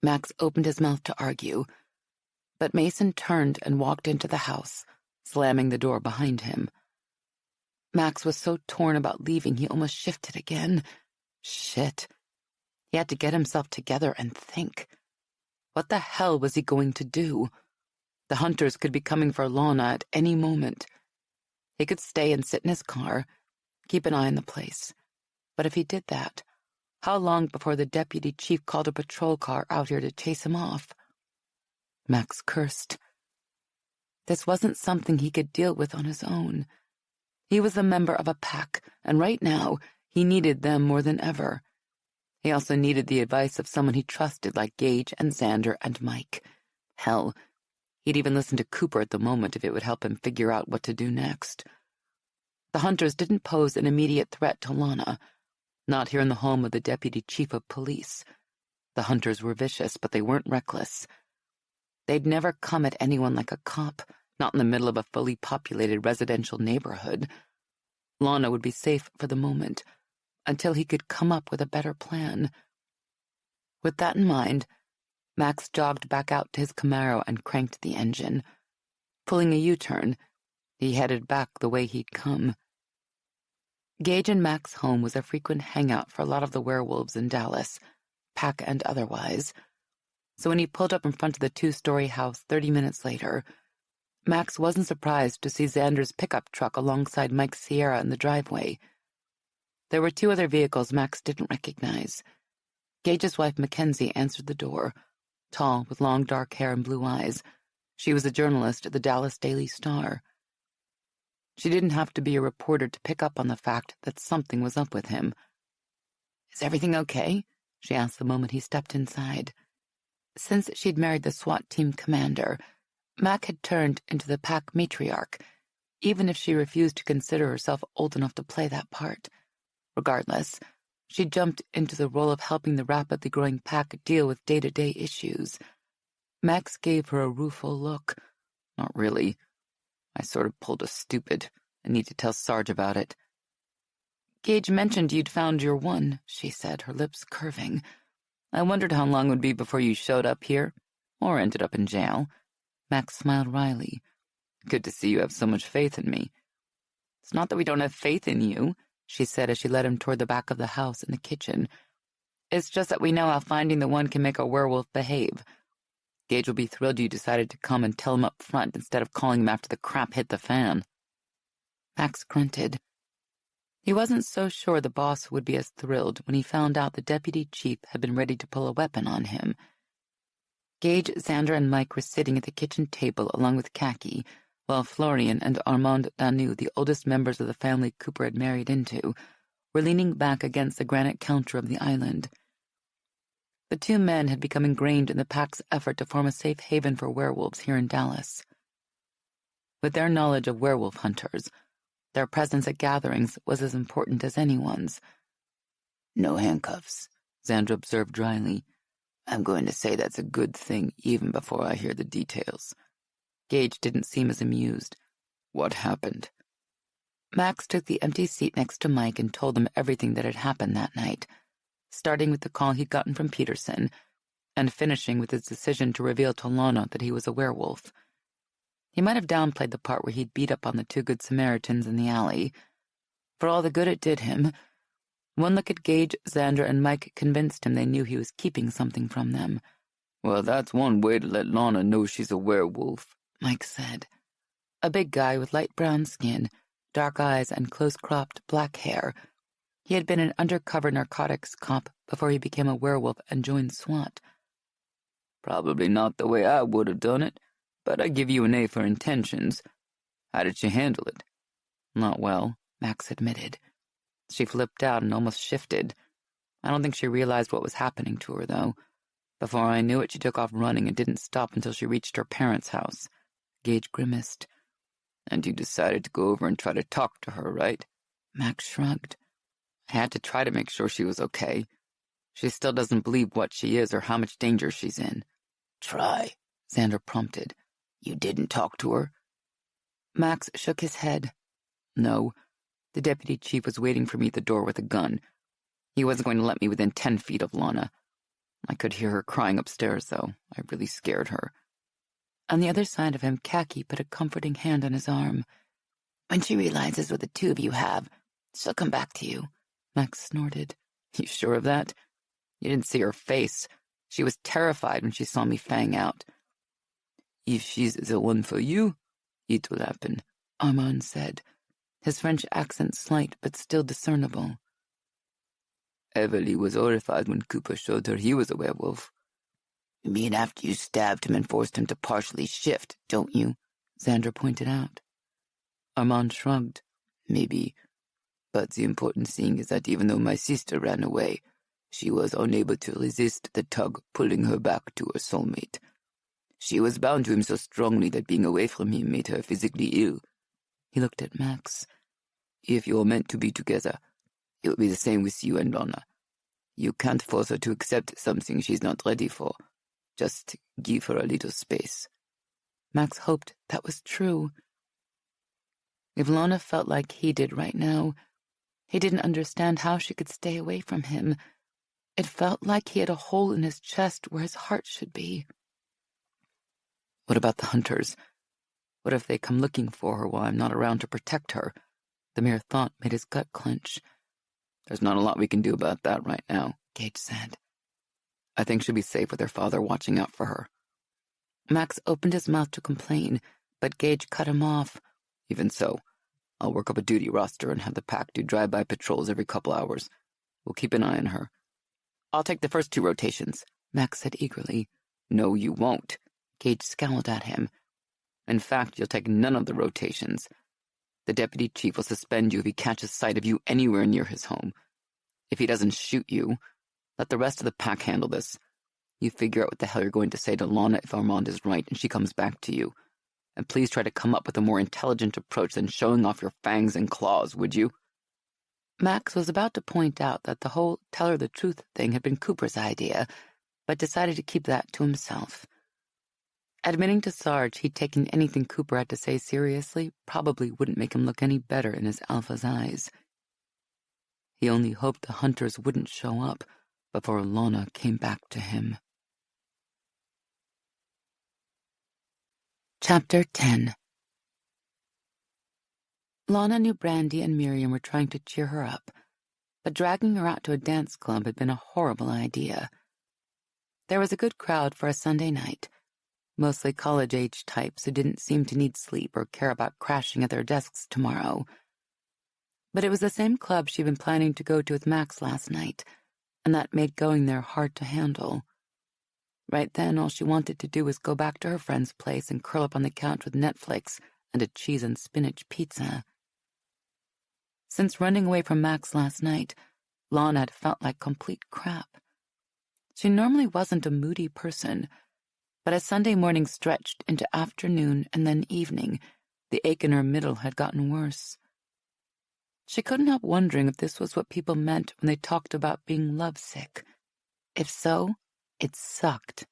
Max opened his mouth to argue, but Mason turned and walked into the house, slamming the door behind him. Max was so torn about leaving he almost shifted again. Shit. He had to get himself together and think. What the hell was he going to do? The hunters could be coming for Lana at any moment. He could stay and sit in his car, keep an eye on the place. But if he did that, how long before the deputy chief called a patrol car out here to chase him off? Max cursed. This wasn't something he could deal with on his own. He was a member of a pack, and right now, he needed them more than ever. He also needed the advice of someone he trusted like Gage and Xander and Mike. Hell, he'd even listen to Cooper at the moment if it would help him figure out what to do next. The hunters didn't pose an immediate threat to Lana, not here in the home of the deputy chief of police. The hunters were vicious, but they weren't reckless. They'd never come at anyone like a cop, not in the middle of a fully populated residential neighborhood. Lana would be safe for the moment, until he could come up with a better plan. With that in mind, Max jogged back out to his Camaro and cranked the engine. Pulling a U-turn, he headed back the way he'd come. Gage and Max's home was a frequent hangout for a lot of the werewolves in Dallas, pack and otherwise. So when he pulled up in front of the 2-story house 30 minutes later, Max wasn't surprised to see Xander's pickup truck alongside Mike's Sierra in the driveway. There were 2 other vehicles Max didn't recognize. Gage's wife, Mackenzie, answered the door, Tall, with long dark hair and blue eyes, she was a journalist at the Dallas Daily Star. She didn't have to be a reporter to pick up on the fact that something was up with him. "Is everything okay?" she asked the moment he stepped inside. Since she'd married the SWAT team commander, Mac had turned into the pack matriarch, even if she refused to consider herself old enough to play that part. Regardless, she jumped into the role of helping the rapidly growing pack deal with day-to-day issues. Max gave her a rueful look. "Not really. I sort of pulled a stupid. I need to tell Sarge about it." "Gage mentioned you'd found your one," she said, her lips curving. "I wondered how long it would be before you showed up here, or ended up in jail." Max smiled wryly. "Good to see you have so much faith in me." "It's not that we don't have faith in you," she said as she led him toward the back of the house and the kitchen. "It's just that we know how finding the one can make a werewolf behave. Gage will be thrilled you decided to come and tell him up front instead of calling him after the crap hit the fan." Max grunted. He wasn't so sure the boss would be as thrilled when he found out the deputy chief had been ready to pull a weapon on him. Gage, Xander, and Mike were sitting at the kitchen table along with Khaki, while Florian and Armand Danu, the oldest members of the family Cooper had married into, were leaning back against the granite counter of the island. The two men had become ingrained in the pack's effort to form a safe haven for werewolves here in Dallas. With their knowledge of werewolf hunters, their presence at gatherings was as important as anyone's. "No handcuffs," Xander observed dryly. "I'm going to say that's a good thing even before I hear the details." Gage didn't seem as amused. "What happened?" Max took the empty seat next to Mike and told him everything that had happened that night, starting with the call he'd gotten from Peterson, and finishing with his decision to reveal to Lana that he was a werewolf. He might have downplayed the part where he'd beat up on the two good Samaritans in the alley. For all the good it did him, one look at Gage, Xander, and Mike convinced him they knew he was keeping something from them. "Well, that's one way to let Lana know she's a werewolf," Mike said. A big guy with light brown skin, dark eyes, and close-cropped black hair. He had been an undercover narcotics cop before he became a werewolf and joined SWAT. "Probably not the way I would have done it, but I give you an A for intentions. How did she handle it?" "Not well," Max admitted. "She flipped out and almost shifted. I don't think she realized what was happening to her, though. Before I knew it, she took off running and didn't stop until she reached her parents' house." Gage grimaced. "And you decided to go over and try to talk to her, right?" Max shrugged. "I had to try to make sure she was okay. She still doesn't believe what she is or how much danger she's in." "Try," Xander prompted. "You didn't talk to her?" Max shook his head. "No. The deputy chief was waiting for me at the door with a gun. He wasn't going to let me within 10 feet of Lana. I could hear her crying upstairs, though. I really scared her." On the other side of him, Khaki put a comforting hand on his arm. "When she realizes what the two of you have, she'll come back to you," Max snorted. "You sure of that? You didn't see her face. She was terrified when she saw me fang out." "If she's the one for you, it will happen," Armand said, his French accent slight but still discernible. "Everly was horrified when Cooper showed her he was a werewolf." "You mean after you stabbed him and forced him to partially shift, don't you?" Xander pointed out. Armand shrugged. "Maybe. But the important thing is that even though my sister ran away, she was unable to resist the tug pulling her back to her soulmate. She was bound to him so strongly that being away from him made her physically ill." He looked at Max. "If you're meant to be together, it will be the same with you and Lana. You can't force her to accept something she's not ready for. Just give her a little space." Max hoped that was true. If Lana felt like he did right now, he didn't understand how she could stay away from him. It felt like he had a hole in his chest where his heart should be. What about the hunters? What if they come looking for her while I'm not around to protect her? The mere thought made his gut clench. "There's not a lot we can do about that right now," Gage said. "I think she'll be safe with her father watching out for her." Max opened his mouth to complain, but Gage cut him off. "Even so, I'll work up a duty roster and have the pack do drive-by patrols every couple hours. We'll keep an eye on her." "I'll take the first 2 rotations," Max said eagerly. No, you won't. Gage scowled at him. In fact, you'll take none of the rotations. The deputy chief will suspend you if he catches sight of you anywhere near his home. If he doesn't shoot you, let the rest of the pack handle this. You figure out what the hell you're going to say to Lana if Armand is right and she comes back to you. And please try to come up with a more intelligent approach than showing off your fangs and claws, would you? Max was about to point out that the whole tell her the truth thing had been Cooper's idea, but decided to keep that to himself. Admitting to Sarge he'd taken anything Cooper had to say seriously probably wouldn't make him look any better in his alpha's eyes. He only hoped the hunters wouldn't show up before Lana came back to him. Chapter 10. Lana knew Brandy and Miriam were trying to cheer her up, but dragging her out to a dance club had been a horrible idea. There was a good crowd for a Sunday night, mostly college-age types who didn't seem to need sleep or care about crashing at their desks tomorrow. But it was the same club she'd been planning to go to with Max last night, and that made going there hard to handle. Right then, all she wanted to do was go back to her friend's place and curl up on the couch with Netflix and a cheese and spinach pizza. Since running away from Max last night, Lana had felt like complete crap. She normally wasn't a moody person, but as Sunday morning stretched into afternoon and then evening, the ache in her middle had gotten worse. She couldn't help wondering if this was what people meant when they talked about being lovesick. If so, it sucked.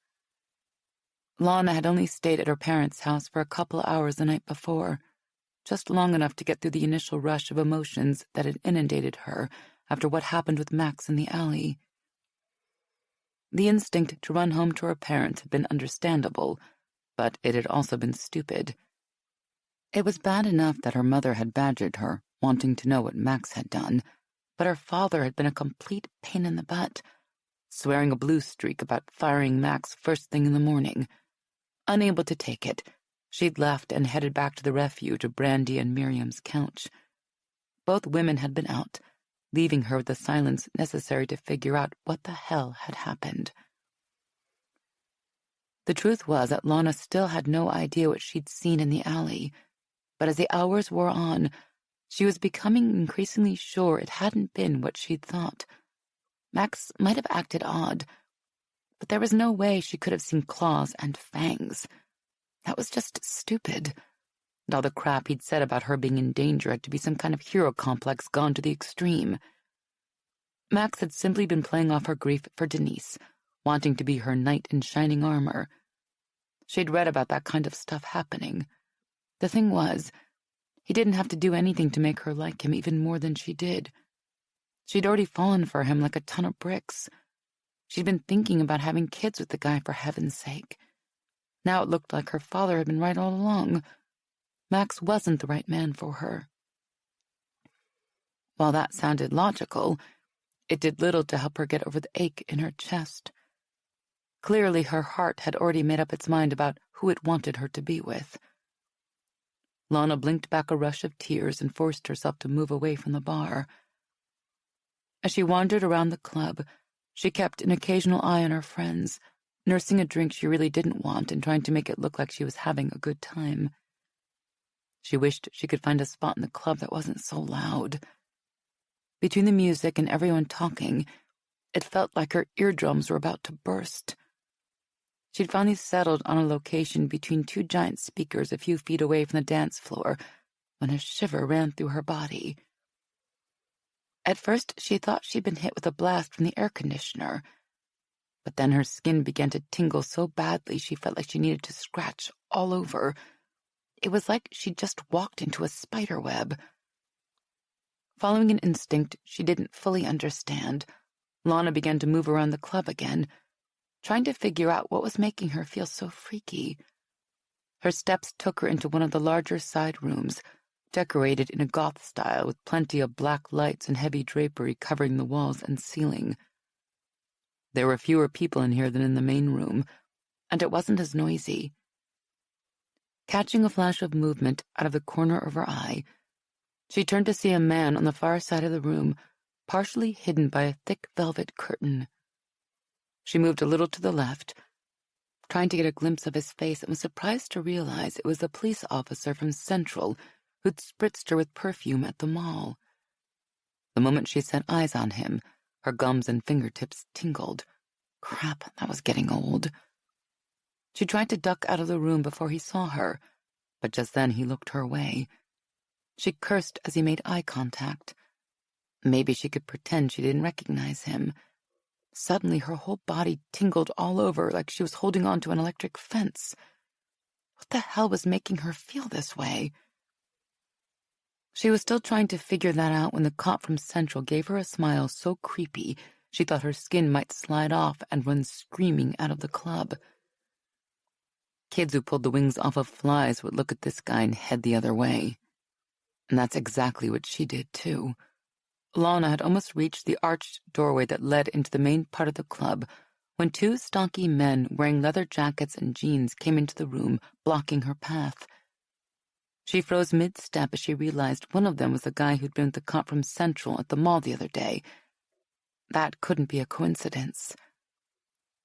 Lana had only stayed at her parents' house for a couple of hours the night before, just long enough to get through the initial rush of emotions that had inundated her after what happened with Max in the alley. The instinct to run home to her parents had been understandable, but it had also been stupid. It was bad enough that her mother had badgered her, wanting to know what Max had done, but her father had been a complete pain in the butt, swearing a blue streak about firing Max first thing in the morning. Unable to take it, she'd left and headed back to the refuge of Brandy and Miriam's couch. Both women had been out, leaving her with the silence necessary to figure out what the hell had happened. The truth was that Lana still had no idea what she'd seen in the alley, but as the hours wore on, she was becoming increasingly sure it hadn't been what she'd thought. Max might have acted odd, but there was no way she could have seen claws and fangs. That was just stupid. And all the crap he'd said about her being in danger had to be some kind of hero complex gone to the extreme. Max had simply been playing off her grief for Denise, wanting to be her knight in shining armor. She'd read about that kind of stuff happening. The thing was, he didn't have to do anything to make her like him even more than she did. She'd already fallen for him like a ton of bricks. She'd been thinking about having kids with the guy for heaven's sake. Now it looked like her father had been right all along. Max wasn't the right man for her. While that sounded logical, it did little to help her get over the ache in her chest. Clearly, her heart had already made up its mind about who it wanted her to be with. Lana blinked back a rush of tears and forced herself to move away from the bar. As she wandered around the club, she kept an occasional eye on her friends, nursing a drink she really didn't want and trying to make it look like she was having a good time. She wished she could find a spot in the club that wasn't so loud. Between the music and everyone talking, it felt like her eardrums were about to burst. She'd finally settled on a location between two giant speakers a few feet away from the dance floor when a shiver ran through her body. At first, she thought she'd been hit with a blast from the air conditioner, but then her skin began to tingle so badly she felt like she needed to scratch all over. It was like she'd just walked into a spider web. Following an instinct she didn't fully understand, Lana began to move around the club again, trying to figure out what was making her feel so freaky. Her steps took her into one of the larger side rooms, decorated in a goth style with plenty of black lights and heavy drapery covering the walls and ceiling. There were fewer people in here than in the main room, and it wasn't as noisy. Catching a flash of movement out of the corner of her eye, she turned to see a man on the far side of the room, partially hidden by a thick velvet curtain. She moved a little to the left, trying to get a glimpse of his face and was surprised to realize it was the police officer from Central who'd spritzed her with perfume at the mall. The moment she set eyes on him, her gums and fingertips tingled. Crap, that was getting old. She tried to duck out of the room before he saw her, but just then he looked her way. She cursed as he made eye contact. Maybe she could pretend she didn't recognize him. Suddenly, her whole body tingled all over like she was holding on to an electric fence. What the hell was making her feel this way? She was still trying to figure that out when the cop from Central gave her a smile so creepy she thought her skin might slide off and run screaming out of the club. Kids who pulled the wings off of flies would look at this guy and head the other way. And that's exactly what she did, too. Lana had almost reached the arched doorway that led into the main part of the club when two stocky men wearing leather jackets and jeans came into the room, blocking her path. She froze mid-step as she realized one of them was the guy who'd been with the cop from Central at the mall the other day. That couldn't be a coincidence.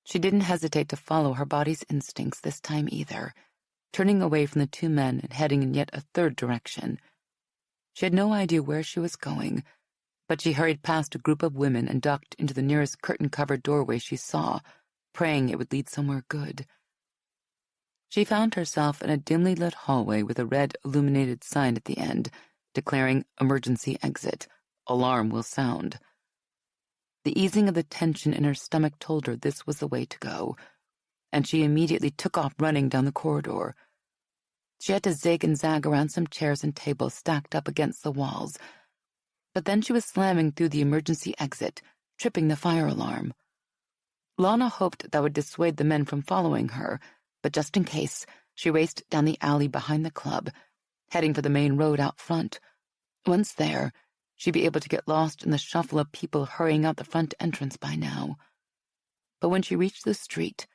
She didn't hesitate to follow her body's instincts this time either, turning away from the two men and heading in yet a third direction. She had no idea where she was going, but she hurried past a group of women and ducked into the nearest curtain-covered doorway she saw, praying it would lead somewhere good. She found herself in a dimly lit hallway with a red illuminated sign at the end, declaring emergency exit. Alarm will sound. The easing of the tension in her stomach told her this was the way to go, and she immediately took off running down the corridor. She had to zig and zag around some chairs and tables stacked up against the walls, but then she was slamming through the emergency exit, tripping the fire alarm. Lana hoped that would dissuade the men from following her, but just in case, she raced down the alley behind the club, heading for the main road out front. Once there, she'd be able to get lost in the shuffle of people hurrying out the front entrance by now. But when she reached the street,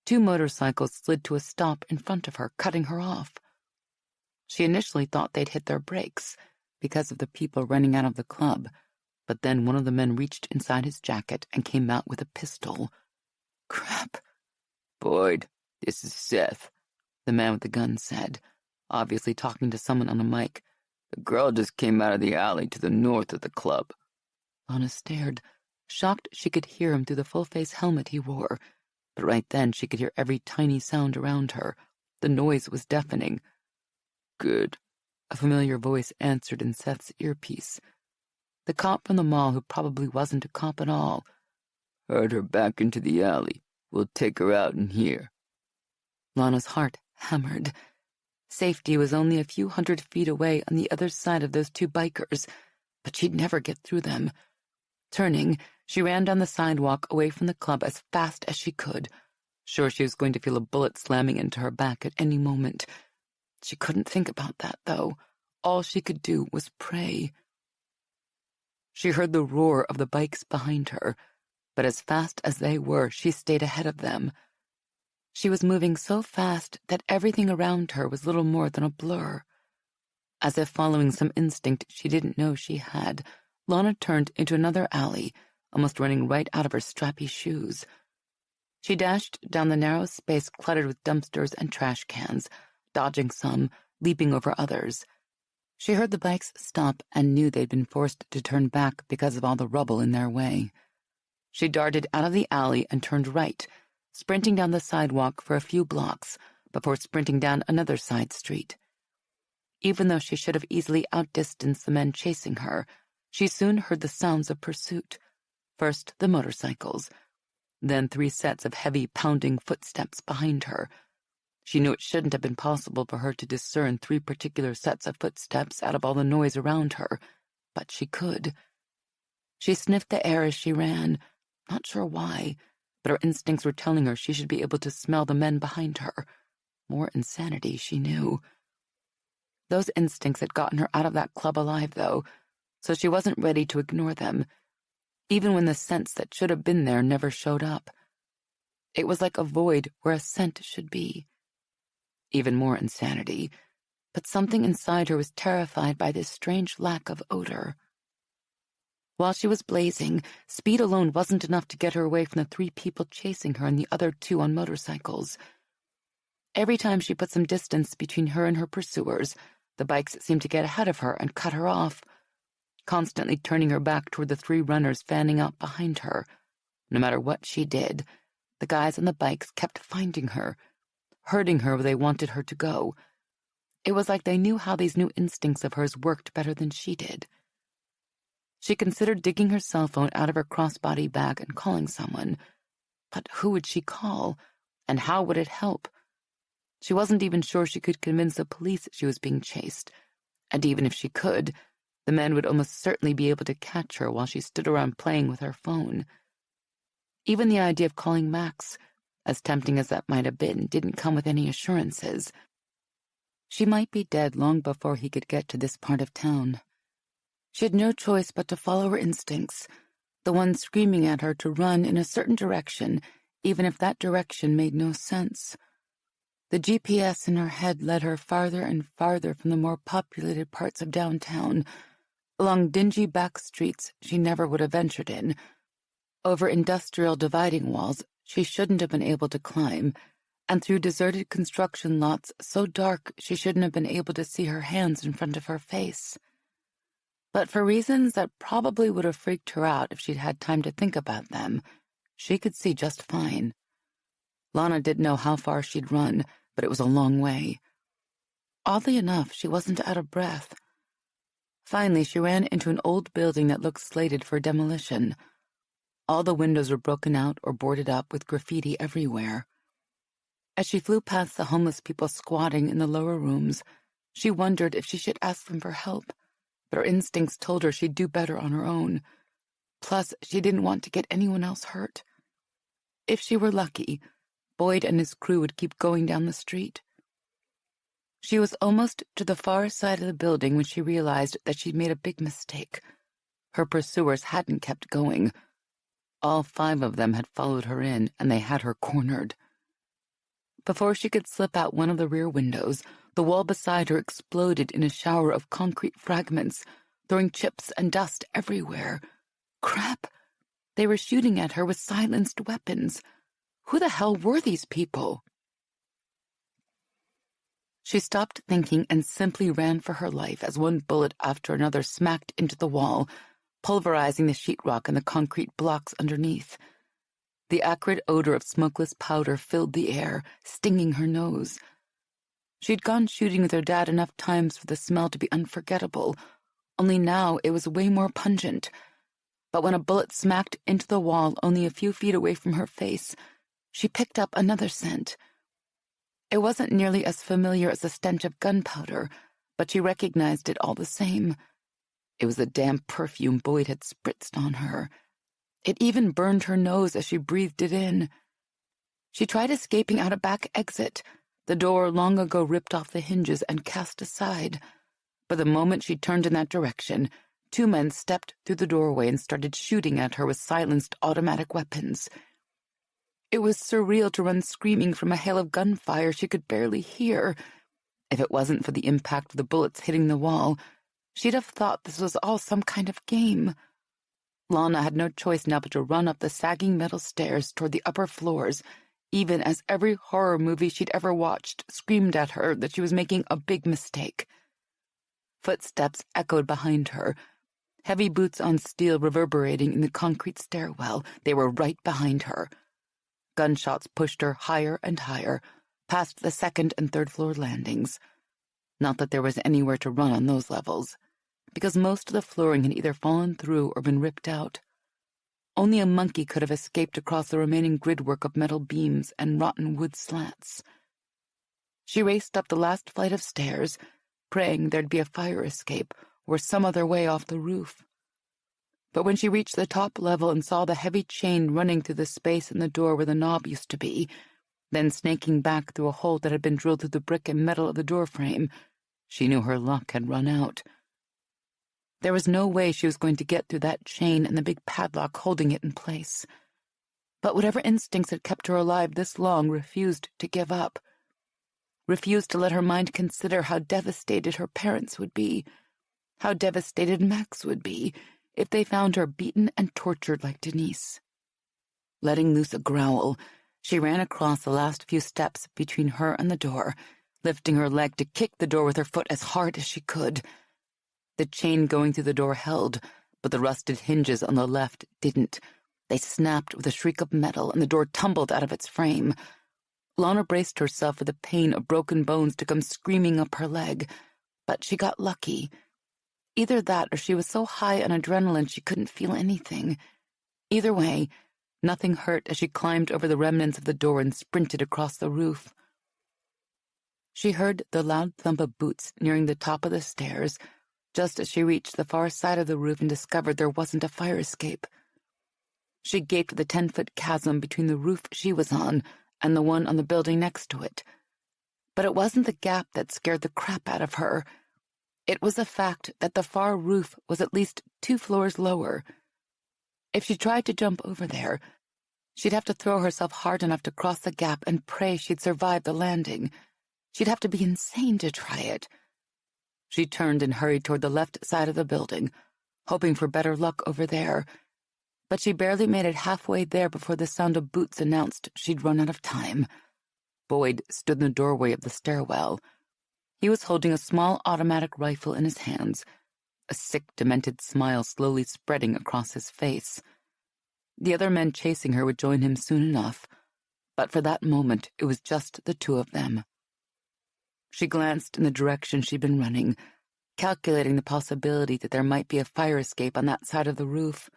two motorcycles slid to a stop in front of her, cutting her off. She initially thought they'd hit their brakes because of the people running out of the club, but then one of the men reached inside his jacket and came out with a pistol. Crap. Boyd, this is Seth, the man with the gun said, obviously talking to someone on a mic. The girl just came out of the alley to the north of the club. Lana stared, shocked she could hear him through the full-face helmet he wore, but right then she could hear every tiny sound around her. The noise was deafening. Good. A familiar voice answered in Seth's earpiece. The cop from the mall who probably wasn't a cop at all. Herd her back into the alley. We'll take her out in here. Lana's heart hammered. Safety was only a few 100 feet away on the other side of those two bikers, but she'd never get through them. Turning, she ran down the sidewalk away from the club as fast as she could, sure she was going to feel a bullet slamming into her back at any moment. She couldn't think about that, though. All she could do was pray. She heard the roar of the bikes behind her, but as fast as they were, she stayed ahead of them. She was moving so fast that everything around her was little more than a blur. As if following some instinct she didn't know she had, Lana turned into another alley, almost running right out of her strappy shoes. She dashed down the narrow space cluttered with dumpsters and trash cans, dodging some, leaping over others. She heard the bikes stop and knew they'd been forced to turn back because of all the rubble in their way. She darted out of the alley and turned right, sprinting down the sidewalk for a few blocks before sprinting down another side street. Even though she should have easily outdistanced the men chasing her, she soon heard the sounds of pursuit. First the motorcycles, then 3 sets of heavy pounding footsteps behind her. She knew it shouldn't have been possible for her to discern 3 particular sets of footsteps out of all the noise around her, but she could. She sniffed the air as she ran, not sure why, but her instincts were telling her she should be able to smell the men behind her. More insanity, she knew. Those instincts had gotten her out of that club alive, though, so she wasn't ready to ignore them, even when the scents that should have been there never showed up. It was like a void where a scent should be. Even more insanity, but something inside her was terrified by this strange lack of odor. While she was blazing, speed alone wasn't enough to get her away from the 3 people chasing her and the other 2 on motorcycles. Every time she put some distance between her and her pursuers, the bikes seemed to get ahead of her and cut her off, constantly turning her back toward the 3 runners fanning out behind her. No matter what she did, the guys on the bikes kept finding her, hurting her where they wanted her to go. It was like they knew how these new instincts of hers worked better than she did. She considered digging her cell phone out of her crossbody bag and calling someone. But who would she call, and how would it help? She wasn't even sure she could convince the police she was being chased, and even if she could, the men would almost certainly be able to catch her while she stood around playing with her phone. Even the idea of calling Max, as tempting as that might have been, didn't come with any assurances. She might be dead long before he could get to this part of town. She had no choice but to follow her instincts, the one screaming at her to run in a certain direction, even if that direction made no sense. The GPS in her head led her farther and farther from the more populated parts of downtown, along dingy back streets she never would have ventured in, over industrial dividing walls she shouldn't have been able to climb, and through deserted construction lots so dark she shouldn't have been able to see her hands in front of her face. But for reasons that probably would have freaked her out if she'd had time to think about them, she could see just fine. Lana didn't know how far she'd run, but it was a long way. Oddly enough, she wasn't out of breath. Finally, she ran into an old building that looked slated for demolition. All the windows were broken out or boarded up with graffiti everywhere. As she flew past the homeless people squatting in the lower rooms, she wondered if she should ask them for help, but her instincts told her she'd do better on her own. Plus, she didn't want to get anyone else hurt. If she were lucky, Boyd and his crew would keep going down the street. She was almost to the far side of the building when she realized that she'd made a big mistake. Her pursuers hadn't kept going. All 5 of them had followed her in, and they had her cornered. Before she could slip out one of the rear windows, the wall beside her exploded in a shower of concrete fragments, throwing chips and dust everywhere. Crap! They were shooting at her with silenced weapons. Who the hell were these people? She stopped thinking and simply ran for her life as one bullet after another smacked into the wall, pulverizing the sheetrock and the concrete blocks underneath. The acrid odor of smokeless powder filled the air, stinging her nose. She'd gone shooting with her dad enough times for the smell to be unforgettable, only now it was way more pungent. But when a bullet smacked into the wall only a few feet away from her face, she picked up another scent. It wasn't nearly as familiar as the stench of gunpowder, but she recognized it all the same. It was the damp perfume Boyd had spritzed on her. It even burned her nose as she breathed it in. She tried escaping out a back exit, the door long ago ripped off the hinges and cast aside. But the moment she turned in that direction, 2 men stepped through the doorway and started shooting at her with silenced automatic weapons. It was surreal to run screaming from a hail of gunfire she could barely hear. If it wasn't for the impact of the bullets hitting the wall, she'd have thought this was all some kind of game. Lana had no choice now but to run up the sagging metal stairs toward the upper floors, even as every horror movie she'd ever watched screamed at her that she was making a big mistake. Footsteps echoed behind her, heavy boots on steel reverberating in the concrete stairwell. They were right behind her. Gunshots pushed her higher and higher, past the 2nd and 3rd floor landings. Not that there was anywhere to run on those levels, because most of the flooring had either fallen through or been ripped out. Only a monkey could have escaped across the remaining gridwork of metal beams and rotten wood slats. She raced up the last flight of stairs, praying there'd be a fire escape or some other way off the roof. But when she reached the top level and saw the heavy chain running through the space in the door where the knob used to be, then snaking back through a hole that had been drilled through the brick and metal of the doorframe, she knew her luck had run out. There was no way she was going to get through that chain and the big padlock holding it in place. But whatever instincts had kept her alive this long refused to give up. Refused to let her mind consider how devastated her parents would be, how devastated Max would be, if they found her beaten and tortured like Denise. Letting loose a growl, she ran across the last few steps between her and the door, lifting her leg to kick the door with her foot as hard as she could. The chain going through the door held, but the rusted hinges on the left didn't. They snapped with a shriek of metal, and the door tumbled out of its frame. Lana braced herself for the pain of broken bones to come screaming up her leg, but she got lucky. Either that or she was so high on adrenaline she couldn't feel anything. Either way, nothing hurt as she climbed over the remnants of the door and sprinted across the roof. She heard the loud thump of boots nearing the top of the stairs, just as she reached the far side of the roof and discovered there wasn't a fire escape. She gaped at the 10-foot chasm between the roof she was on and the one on the building next to it. But it wasn't the gap that scared the crap out of her. It was the fact that the far roof was at least 2 floors lower. If she tried to jump over there, she'd have to throw herself hard enough to cross the gap and pray she'd survive the landing. She'd have to be insane to try it. She turned and hurried toward the left side of the building, hoping for better luck over there. But she barely made it halfway there before the sound of boots announced she'd run out of time. Boyd stood in the doorway of the stairwell. He was holding a small automatic rifle in his hands, a sick, demented smile slowly spreading across his face. The other men chasing her would join him soon enough, but for that moment it was just the two of them. She glanced in the direction she'd been running, calculating the possibility that there might be a fire escape on that side of the roof.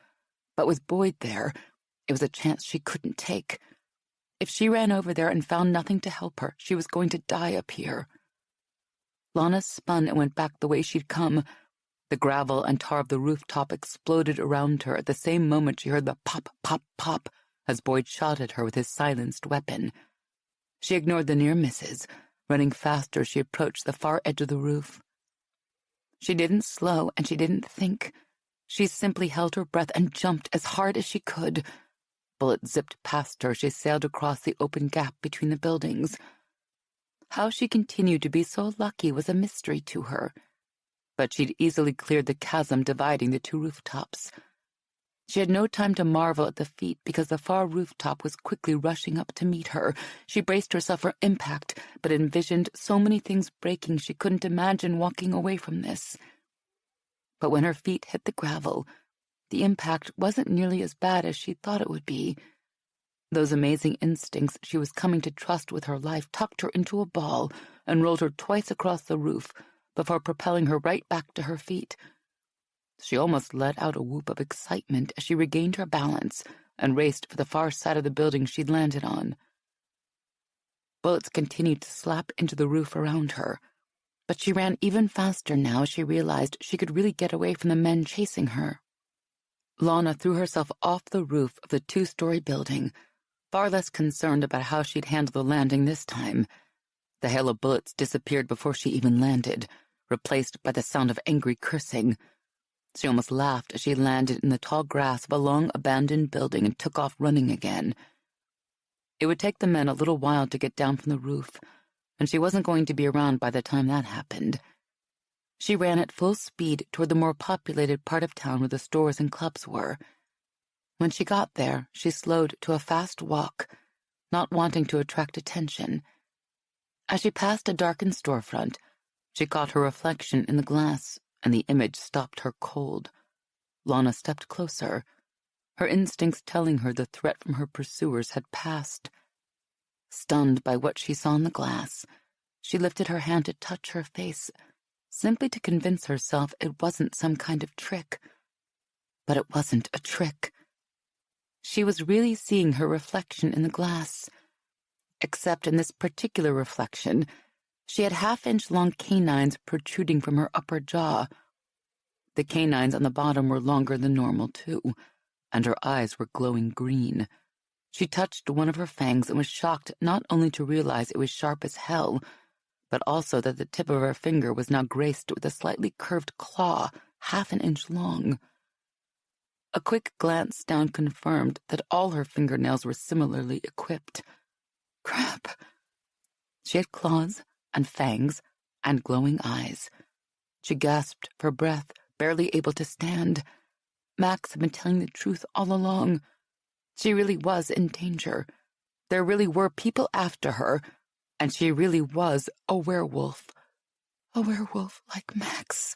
But with Boyd there, it was a chance she couldn't take. If she ran over there and found nothing to help her, she was going to die up here. Lana spun and went back the way she'd come. The gravel and tar of the rooftop exploded around her at the same moment she heard the pop, pop, pop as Boyd shot at her with his silenced weapon. She ignored the near misses, running faster as she approached the far edge of the roof. She didn't slow and she didn't think. She simply held her breath and jumped as hard as she could. Bullets zipped past her as she sailed across the open gap between the buildings. How she continued to be so lucky was a mystery to her, but she'd easily cleared the chasm dividing the 2 rooftops. She had no time to marvel at the feat because the far rooftop was quickly rushing up to meet her. She braced herself for impact, but envisioned so many things breaking she couldn't imagine walking away from this. But when her feet hit the gravel, the impact wasn't nearly as bad as she thought it would be. Those amazing instincts she was coming to trust with her life tucked her into a ball and rolled her twice across the roof before propelling her right back to her feet. She almost let out a whoop of excitement as she regained her balance and raced for the far side of the building she'd landed on. Bullets continued to slap into the roof around her, but she ran even faster now as she realized she could really get away from the men chasing her. Lana threw herself off the roof of the 2-story building, far less concerned about how she'd handle the landing this time. The hail of bullets disappeared before she even landed, replaced by the sound of angry cursing. She almost laughed as she landed in the tall grass of a long-abandoned building and took off running again. It would take the men a little while to get down from the roof, and she wasn't going to be around by the time that happened. She ran at full speed toward the more populated part of town where the stores and clubs were. When she got there, she slowed to a fast walk, not wanting to attract attention. As she passed a darkened storefront, she caught her reflection in the glass, and the image stopped her cold. Lana stepped closer, her instincts telling her the threat from her pursuers had passed. Stunned by what she saw in the glass, she lifted her hand to touch her face, simply to convince herself it wasn't some kind of trick. But it wasn't a trick. She was really seeing her reflection in the glass. Except in this particular reflection, she had half-inch-long canines protruding from her upper jaw. The canines on the bottom were longer than normal, too, and her eyes were glowing green. She touched one of her fangs and was shocked not only to realize it was sharp as hell, but also that the tip of her finger was now graced with a slightly curved claw, half an inch long. A quick glance down confirmed that all her fingernails were similarly equipped. Crap! She had claws and fangs and glowing eyes. She gasped for breath, barely able to stand. Max had been telling the truth all along. She really was in danger. There really were people after her, and she really was a werewolf. A werewolf like Max.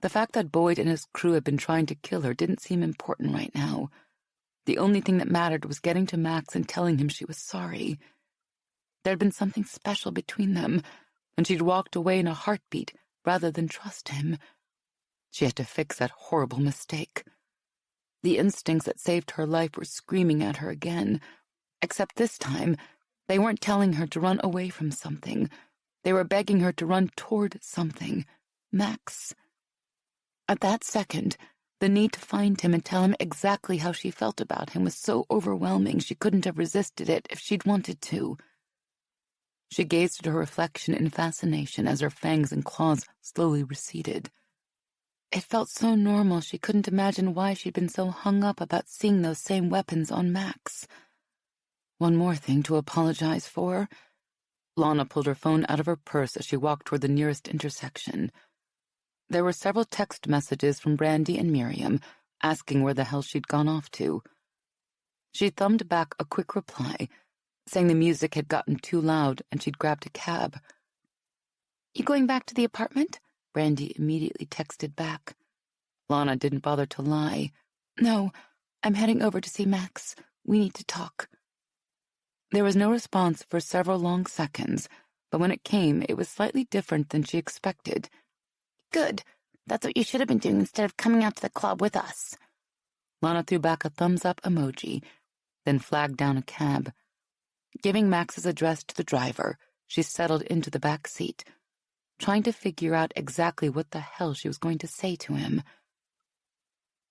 The fact that Boyd and his crew had been trying to kill her didn't seem important right now. The only thing that mattered was getting to Max and telling him she was sorry. There had been something special between them, and she'd walked away in a heartbeat rather than trust him. She had to fix that horrible mistake. The instincts that saved her life were screaming at her again, except this time, they weren't telling her to run away from something. They were begging her to run toward something. Max. At that second, the need to find him and tell him exactly how she felt about him was so overwhelming she couldn't have resisted it if she'd wanted to. She gazed at her reflection in fascination as her fangs and claws slowly receded. It felt so normal she couldn't imagine why she'd been so hung up about seeing those same weapons on Max. One more thing to apologize for. Lana pulled her phone out of her purse as she walked toward the nearest intersection. There were several text messages from Brandy and Miriam asking where the hell she'd gone off to. She thumbed back a quick reply, saying the music had gotten too loud and she'd grabbed a cab. "You going back to the apartment?" Brandy immediately texted back. Lana didn't bother to lie. "No, I'm heading over to see Max. We need to talk." There was no response for several long seconds, but when it came, it was slightly different than she expected. "Good. That's what you should have been doing instead of coming out to the club with us." Lana threw back a thumbs-up emoji, then flagged down a cab. Giving Max's address to the driver, she settled into the back seat, trying to figure out exactly what the hell she was going to say to him.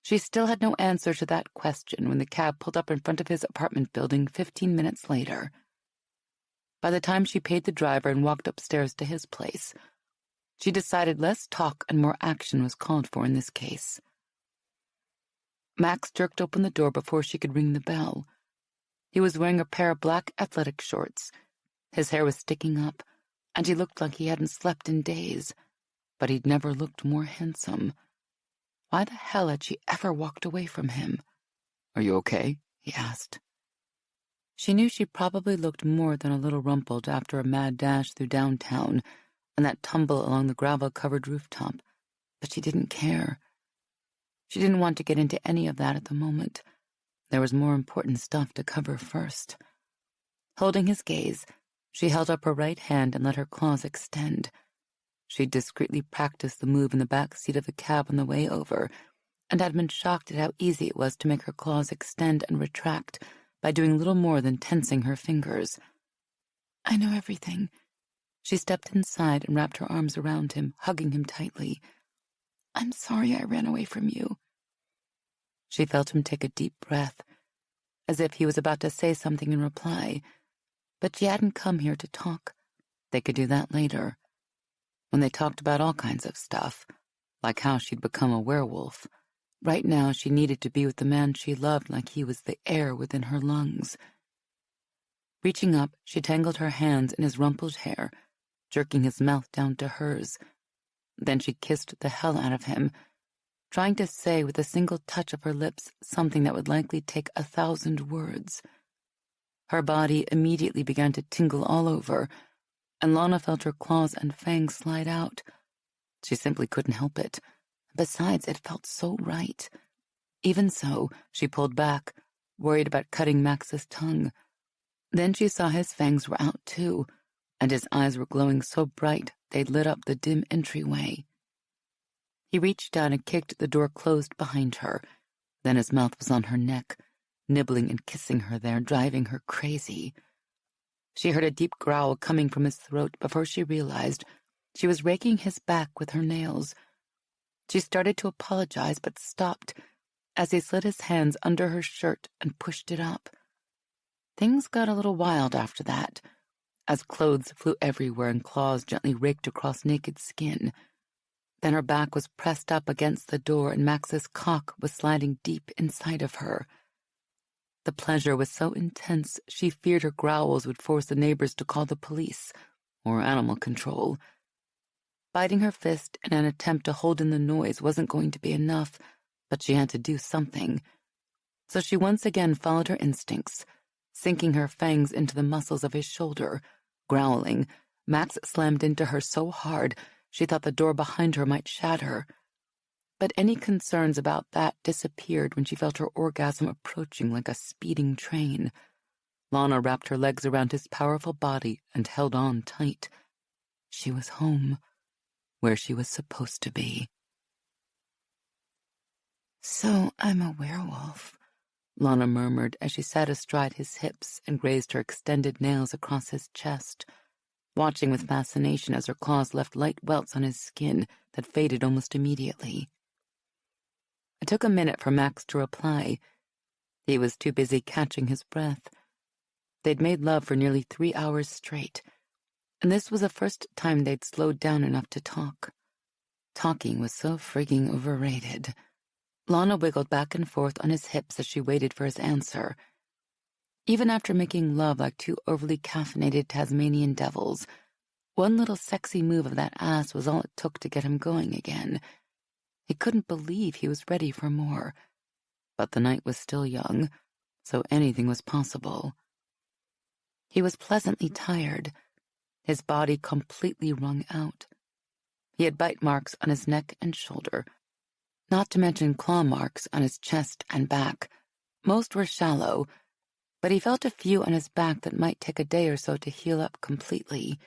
She still had no answer to that question when the cab pulled up in front of his apartment building 15 minutes later. By the time she paid the driver and walked upstairs to his place, she decided less talk and more action was called for in this case. Max jerked open the door before she could ring the bell. He was wearing a pair of black athletic shorts. His hair was sticking up, and he looked like he hadn't slept in days, but he'd never looked more handsome. Why the hell had she ever walked away from him? "Are you okay?" he asked. She knew she probably looked more than a little rumpled after a mad dash through downtown and that tumble along the gravel-covered rooftop, but she didn't care. She didn't want to get into any of that at the moment. There was more important stuff to cover first. Holding his gaze, she held up her right hand and let her claws extend. She'd discreetly practiced the move in the back seat of the cab on the way over, and had been shocked at how easy it was to make her claws extend and retract by doing little more than tensing her fingers. "I know everything." She stepped inside and wrapped her arms around him, hugging him tightly. "I'm sorry I ran away from you." She felt him take a deep breath, as if he was about to say something in reply, but she hadn't come here to talk. They could do that later, when they talked about all kinds of stuff, like how she'd become a werewolf. Right now, she needed to be with the man she loved like he was the air within her lungs. Reaching up, she tangled her hands in his rumpled hair, jerking his mouth down to hers. Then she kissed the hell out of him, trying to say with a single touch of her lips something that would likely take 1,000 words. Her body immediately began to tingle all over, and Lana felt her claws and fangs slide out. She simply couldn't help it. Besides, it felt so right. Even so, she pulled back, worried about cutting Max's tongue. Then she saw his fangs were out too, and his eyes were glowing so bright they'd lit up the dim entryway. He reached down and kicked the door closed behind her. Then his mouth was on her neck, nibbling and kissing her there, driving her crazy. She heard a deep growl coming from his throat before she realized she was raking his back with her nails. She started to apologize, but stopped as he slid his hands under her shirt and pushed it up. Things got a little wild after that, as clothes flew everywhere and claws gently raked across naked skin. Then her back was pressed up against the door and Max's cock was sliding deep inside of her. The pleasure was so intense she feared her growls would force the neighbors to call the police or animal control. Biting her fist in an attempt to hold in the noise wasn't going to be enough, But she had to do something. So she once again followed her instincts, sinking her fangs into the muscles of his shoulder. Growling, Max slammed into her so hard she thought the door behind her might shatter. But any concerns about that disappeared when she felt her orgasm approaching like a speeding train. Lana wrapped her legs around his powerful body and held on tight. She was home, where she was supposed to be. "So I'm a werewolf," Lana murmured as she sat astride his hips and grazed her extended nails across his chest, watching with fascination as her claws left light welts on his skin that faded almost immediately. It took a minute for Max to reply. He was too busy catching his breath. They'd made love for nearly 3 hours straight, and this was the first time they'd slowed down enough to talk. Talking was so frigging overrated. Lana wiggled back and forth on his hips as she waited for his answer. Even after making love like two overly caffeinated Tasmanian devils, one little sexy move of that ass was all it took to get him going again. He couldn't believe he was ready for more. But the night was still young, so anything was possible. He was pleasantly tired, his body completely wrung out. He had bite marks on his neck and shoulder, not to mention claw marks on his chest and back. Most were shallow, but he felt a few on his back that might take a day or so to heal up completely.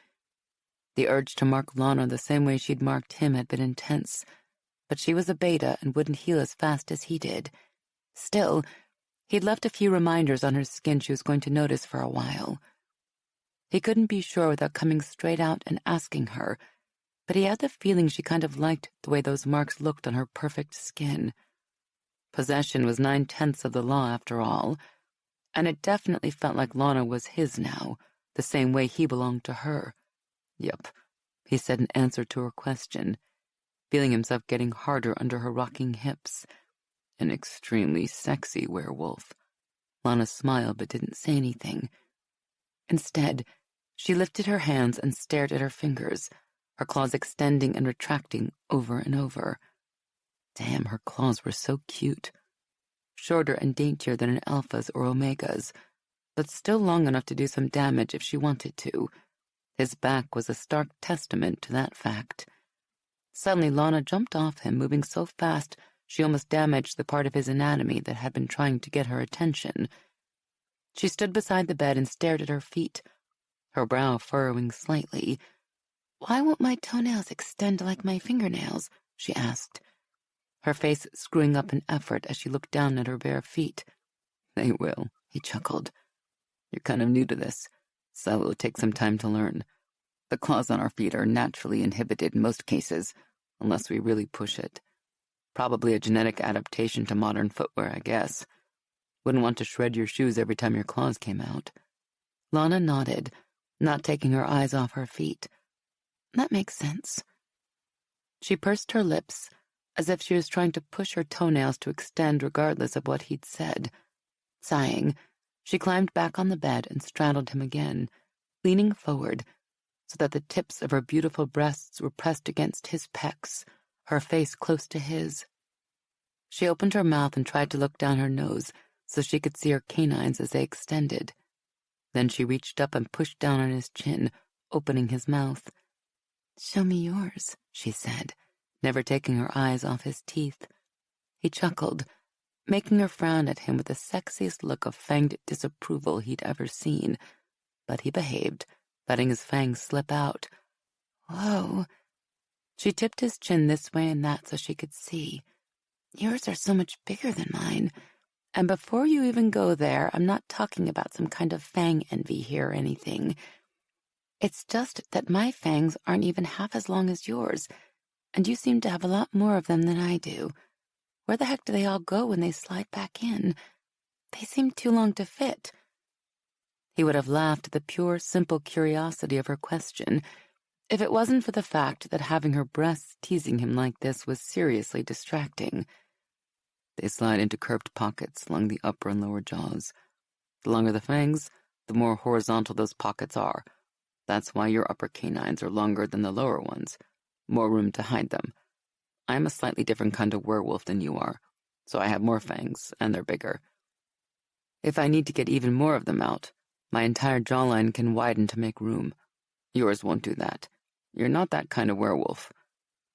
The urge to mark Lana the same way she'd marked him had been intense, but she was a beta and wouldn't heal as fast as he did. Still, he'd left a few reminders on her skin she was going to notice for a while. He couldn't be sure without coming straight out and asking her, but he had the feeling she kind of liked the way those marks looked on her perfect skin. Possession was 9/10 of the law after all, and it definitely felt like Lana was his now, the same way he belonged to her. "Yup," he said in answer to her question, feeling himself getting harder under her rocking hips. "An extremely sexy werewolf." Lana smiled but didn't say anything. Instead, she lifted her hands and stared at her fingers, her claws extending and retracting over and over. Damn, her claws were so cute. Shorter and daintier than an alpha's or omega's, but still long enough to do some damage if she wanted to. His back was a stark testament to that fact. Suddenly, Lana jumped off him, moving so fast she almost damaged the part of his anatomy that had been trying to get her attention. She stood beside the bed and stared at her feet, her brow furrowing slightly. "Why won't my toenails extend like my fingernails?" she asked, her face screwing up in effort as she looked down at her bare feet. "They will," he chuckled. "You're kind of new to this, so it'll take some time to learn. The claws on our feet are naturally inhibited in most cases, unless we really push it. Probably a genetic adaptation to modern footwear, I guess. Wouldn't want to shred your shoes every time your claws came out." Lana nodded, not taking her eyes off her feet. "That makes sense." She pursed her lips, as if she was trying to push her toenails to extend regardless of what he'd said. Sighing, she climbed back on the bed and straddled him again, leaning forward so that the tips of her beautiful breasts were pressed against his pecs, her face close to his. She opened her mouth and tried to look down her nose so she could see her canines as they extended. Then she reached up and pushed down on his chin, opening his mouth. "Show me yours," she said, never taking her eyes off his teeth. He chuckled, making her frown at him with the sexiest look of fanged disapproval he'd ever seen, but he behaved, letting his fangs slip out. "Whoa." She tipped his chin this way and that so she could see. "Yours are so much bigger than mine. And before you even go there, I'm not talking about some kind of fang envy here or anything. It's just that my fangs aren't even half as long as yours, and you seem to have a lot more of them than I do. Where the heck do they all go when they slide back in? They seem too long to fit." He would have laughed at the pure, simple curiosity of her question if it wasn't for the fact that having her breasts teasing him like this was seriously distracting. "They slide into curved pockets along the upper and lower jaws. The longer the fangs, the more horizontal those pockets are. That's why your upper canines are longer than the lower ones. More room to hide them. I'm a slightly different kind of werewolf than you are. so I have more fangs, and they're bigger. If I need to get even more of them out, my entire jawline can widen to make room. Yours won't do that. You're not that kind of werewolf."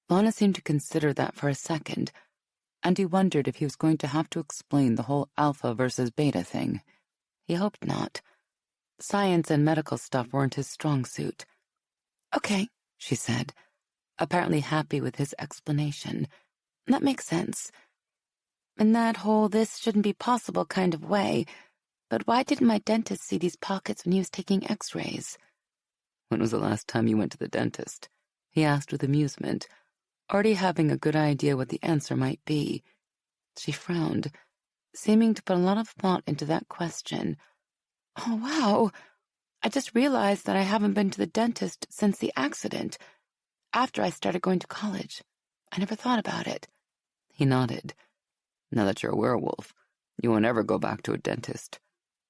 Lana seemed to consider that for a second, and he wondered if he was going to have to explain the whole alpha versus beta thing. He hoped not. Science and medical stuff weren't his strong suit. "Okay," she said, apparently happy with his explanation. "That makes sense. In that whole this shouldn't be possible kind of way, but why didn't my dentist see these pockets when he was taking x-rays?" "When was the last time you went to the dentist?" he asked with amusement, already having a good idea what the answer might be. She frowned, seeming to put a lot of thought into that question. "Oh, wow. I just realized that I haven't been to the dentist since the accident, after I started going to college. I never thought about it." He nodded. "Now that you're a werewolf, you won't ever go back to a dentist.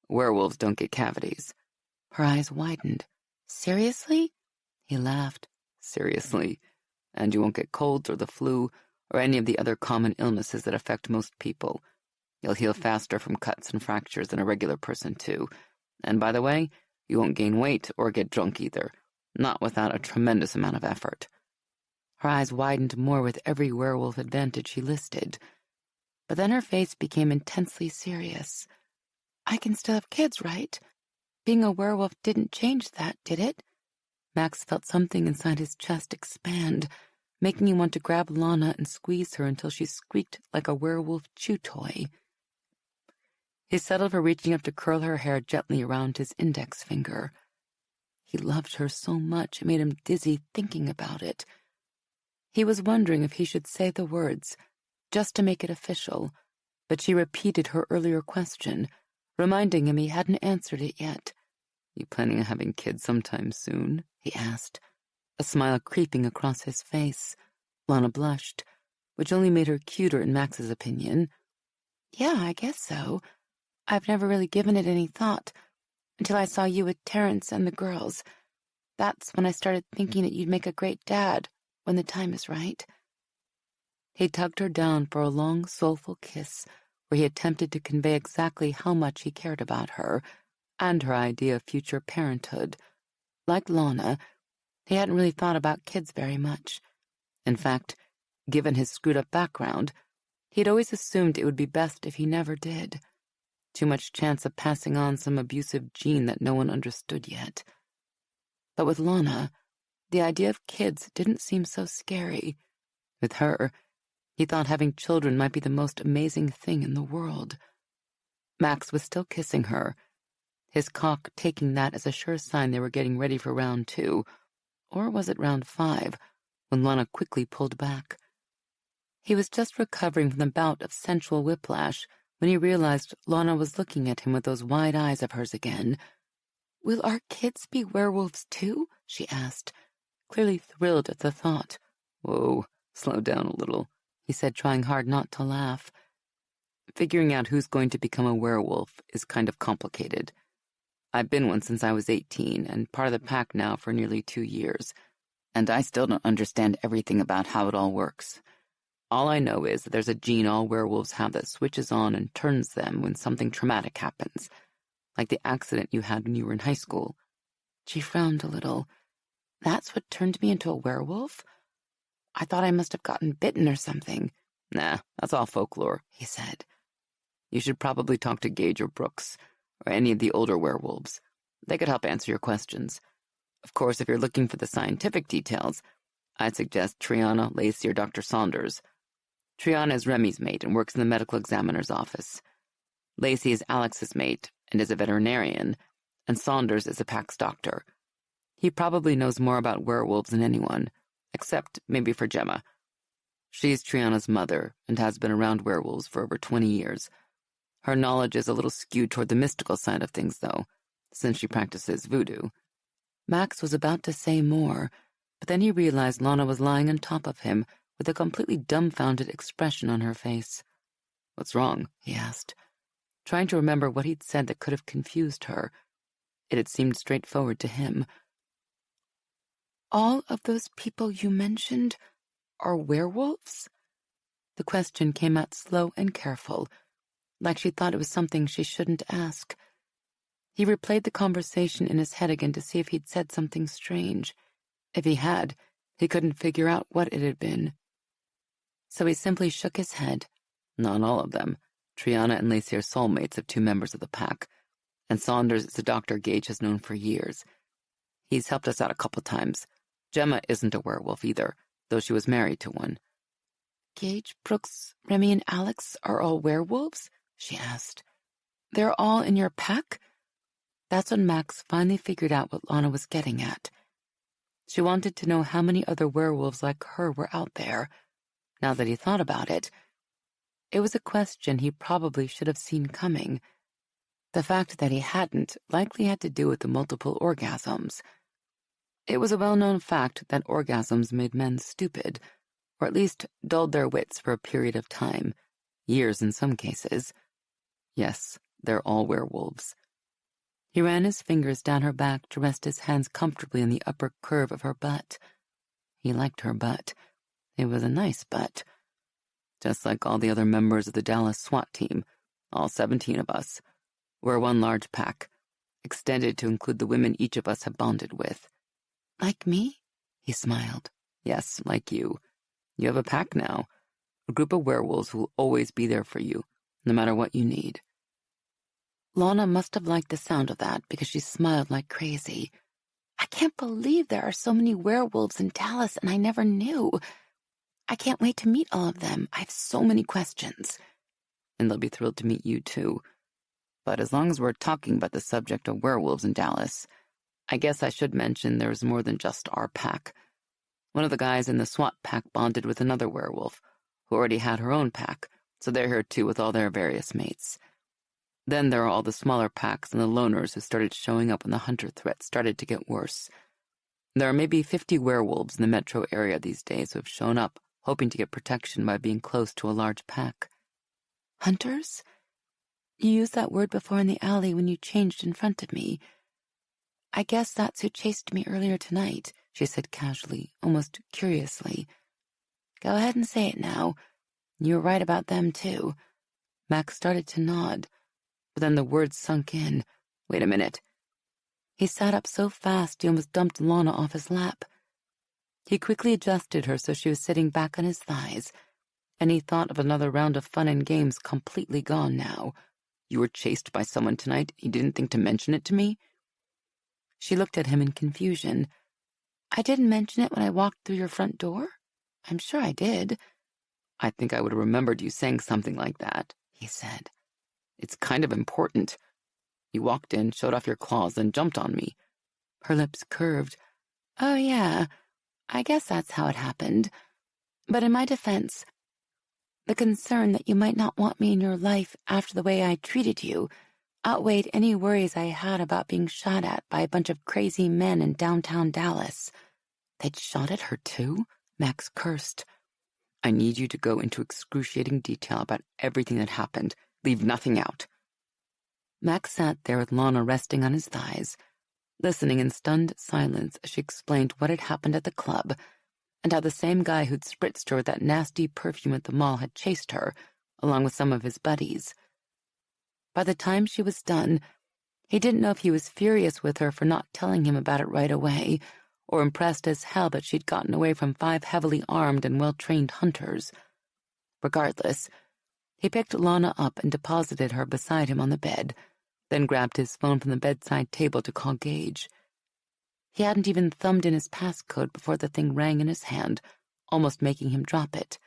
Werewolves don't get cavities." Her eyes widened. "Seriously?" He laughed. "Seriously. And you won't get colds or the flu or any of the other common illnesses that affect most people. You'll heal faster from cuts and fractures than a regular person, too. And by the way, you won't gain weight or get drunk either, not without a tremendous amount of effort." Her eyes widened more with every werewolf advantage he listed. But then her face became intensely serious. "I can still have kids, right? Being a werewolf didn't change that, did it?" Max felt something inside his chest expand, making him want to grab Lana and squeeze her until she squeaked like a werewolf chew toy. He settled for reaching up to curl her hair gently around his index finger. He loved her so much it made him dizzy thinking about it. He was wondering if he should say the words, just to make it official, but she repeated her earlier question, reminding him he hadn't answered it yet. "You planning on having kids sometime soon?" he asked, a smile creeping across his face. Lana blushed, which only made her cuter in Max's opinion. "Yeah, I guess so. I've never really given it any thought, until I saw you with Terrence and the girls. That's when I started thinking that you'd make a great dad when the time is right." He tugged her down for a long, soulful kiss, where he attempted to convey exactly how much he cared about her, and her idea of future parenthood. Like Lana, he hadn't really thought about kids very much. In fact, given his screwed-up background, he'd always assumed it would be best if he never did. Too much chance of passing on some abusive gene that no one understood yet. But with Lana, the idea of kids didn't seem so scary. With her, he thought having children might be the most amazing thing in the world. Max was still kissing her, his cock taking that as a sure sign they were getting ready for round 2, or was it round 5, when Lana quickly pulled back. He was just recovering from the bout of sensual whiplash when he realized Lana was looking at him with those wide eyes of hers again. "Will our kids be werewolves too?" she asked, clearly thrilled at the thought. "Whoa, slow down a little," he said, trying hard not to laugh. "Figuring out who's going to become a werewolf is kind of complicated. I've been one since I was 18 and part of the pack now for nearly 2 years, and I still don't understand everything about how it all works. All I know is that there's a gene all werewolves have that switches on and turns them when something traumatic happens, like the accident you had when you were in high school." She frowned a little. "That's what turned me into a werewolf? I thought I must have gotten bitten or something." "Nah, that's all folklore," he said. "You should probably talk to Gage or Brooks, or any of the older werewolves. They could help answer your questions. Of course, if you're looking for the scientific details, I'd suggest Triana, Lacey, or Dr. Saunders. Triana is Remy's mate and works in the medical examiner's office. Lacey is Alex's mate and is a veterinarian, and Saunders is a PAX doctor. He probably knows more about werewolves than anyone, except maybe for Gemma. She's Triana's mother and has been around werewolves for over 20 years. Her knowledge is a little skewed toward the mystical side of things, though, since she practices voodoo." Max was about to say more, but then he realized Lana was lying on top of him with a completely dumbfounded expression on her face. "What's wrong?" he asked, trying to remember what he'd said that could have confused her. It had seemed straightforward to him. "All of those people you mentioned are werewolves?" The question came out slow and careful, like she thought it was something she shouldn't ask. He replayed the conversation in his head again to see if he'd said something strange. If he had, he couldn't figure out what it had been. So he simply shook his head. Not all of them. Triana and Lacey are soulmates of 2 members of the pack, and Saunders is a doctor Gage has known for years. He's helped us out a couple times. Gemma isn't a werewolf either, though she was married to one. Gage, Brooks, Remy, and Alex are all werewolves? She asked. They're all in your pack? That's when Max finally figured out what Lana was getting at. She wanted to know how many other werewolves like her were out there. Now that he thought about it, it was a question he probably should have seen coming. The fact that he hadn't likely had to do with the multiple orgasms. It was a well-known fact that orgasms made men stupid, or at least dulled their wits for a period of time, years in some cases. Yes, they're all werewolves. He ran his fingers down her back to rest his hands comfortably on the upper curve of her butt. He liked her butt. It was a nice butt. Just like all the other members of the Dallas SWAT team, all 17 of us. We're one large pack, extended to include the women each of us have bonded with. Like me? He smiled. Yes, like you. You have a pack now. A group of werewolves who will always be there for you, no matter what you need. Lana must have liked the sound of that because she smiled like crazy. I can't believe there are so many werewolves in Dallas and I never knew. I can't wait to meet all of them. I have so many questions. And they'll be thrilled to meet you too. But as long as we're talking about the subject of werewolves in Dallas, I guess I should mention there's more than just our pack. One of the guys in the SWAT pack bonded with another werewolf, who already had her own pack, so they're here too with all their various mates. Then there are all the smaller packs and the loners who started showing up when the hunter threat started to get worse. There are maybe 50 werewolves in the metro area these days who have shown up, hoping to get protection by being close to a large pack. Hunters? You used that word before in the alley when you changed in front of me. I guess that's who chased me earlier tonight, she said casually, almost curiously. Go ahead and say it now. You were right about them, too. Max started to nod, but then the words sunk in. Wait a minute. He sat up so fast he almost dumped Lana off his lap. He quickly adjusted her so she was sitting back on his thighs, and he thought of another round of fun and games completely gone now. You were chased by someone tonight? You didn't think to mention it to me? She looked at him in confusion. I didn't mention it when I walked through your front door? I'm sure I did. I think I would have remembered you saying something like that, he said. It's kind of important. You walked in, showed off your claws, then jumped on me. Her lips curved. Oh, yeah. I guess that's how it happened. But in my defense, the concern that you might not want me in your life after the way I treated you outweighed any worries I had about being shot at by a bunch of crazy men in downtown Dallas. They'd shot at her too? Max cursed. I need you to go into excruciating detail about everything that happened. Leave nothing out. Max sat there with Lana resting on his thighs, listening in stunned silence as she explained what had happened at the club and how the same guy who'd spritzed her with that nasty perfume at the mall had chased her, along with some of his buddies. By the time she was done, he didn't know if he was furious with her for not telling him about it right away, or impressed as hell that she'd gotten away from 5 heavily armed and well-trained hunters. Regardless, he picked Lana up and deposited her beside him on the bed, then grabbed his phone from the bedside table to call Gage. He hadn't even thumbed in his passcode before the thing rang in his hand, almost making him drop it.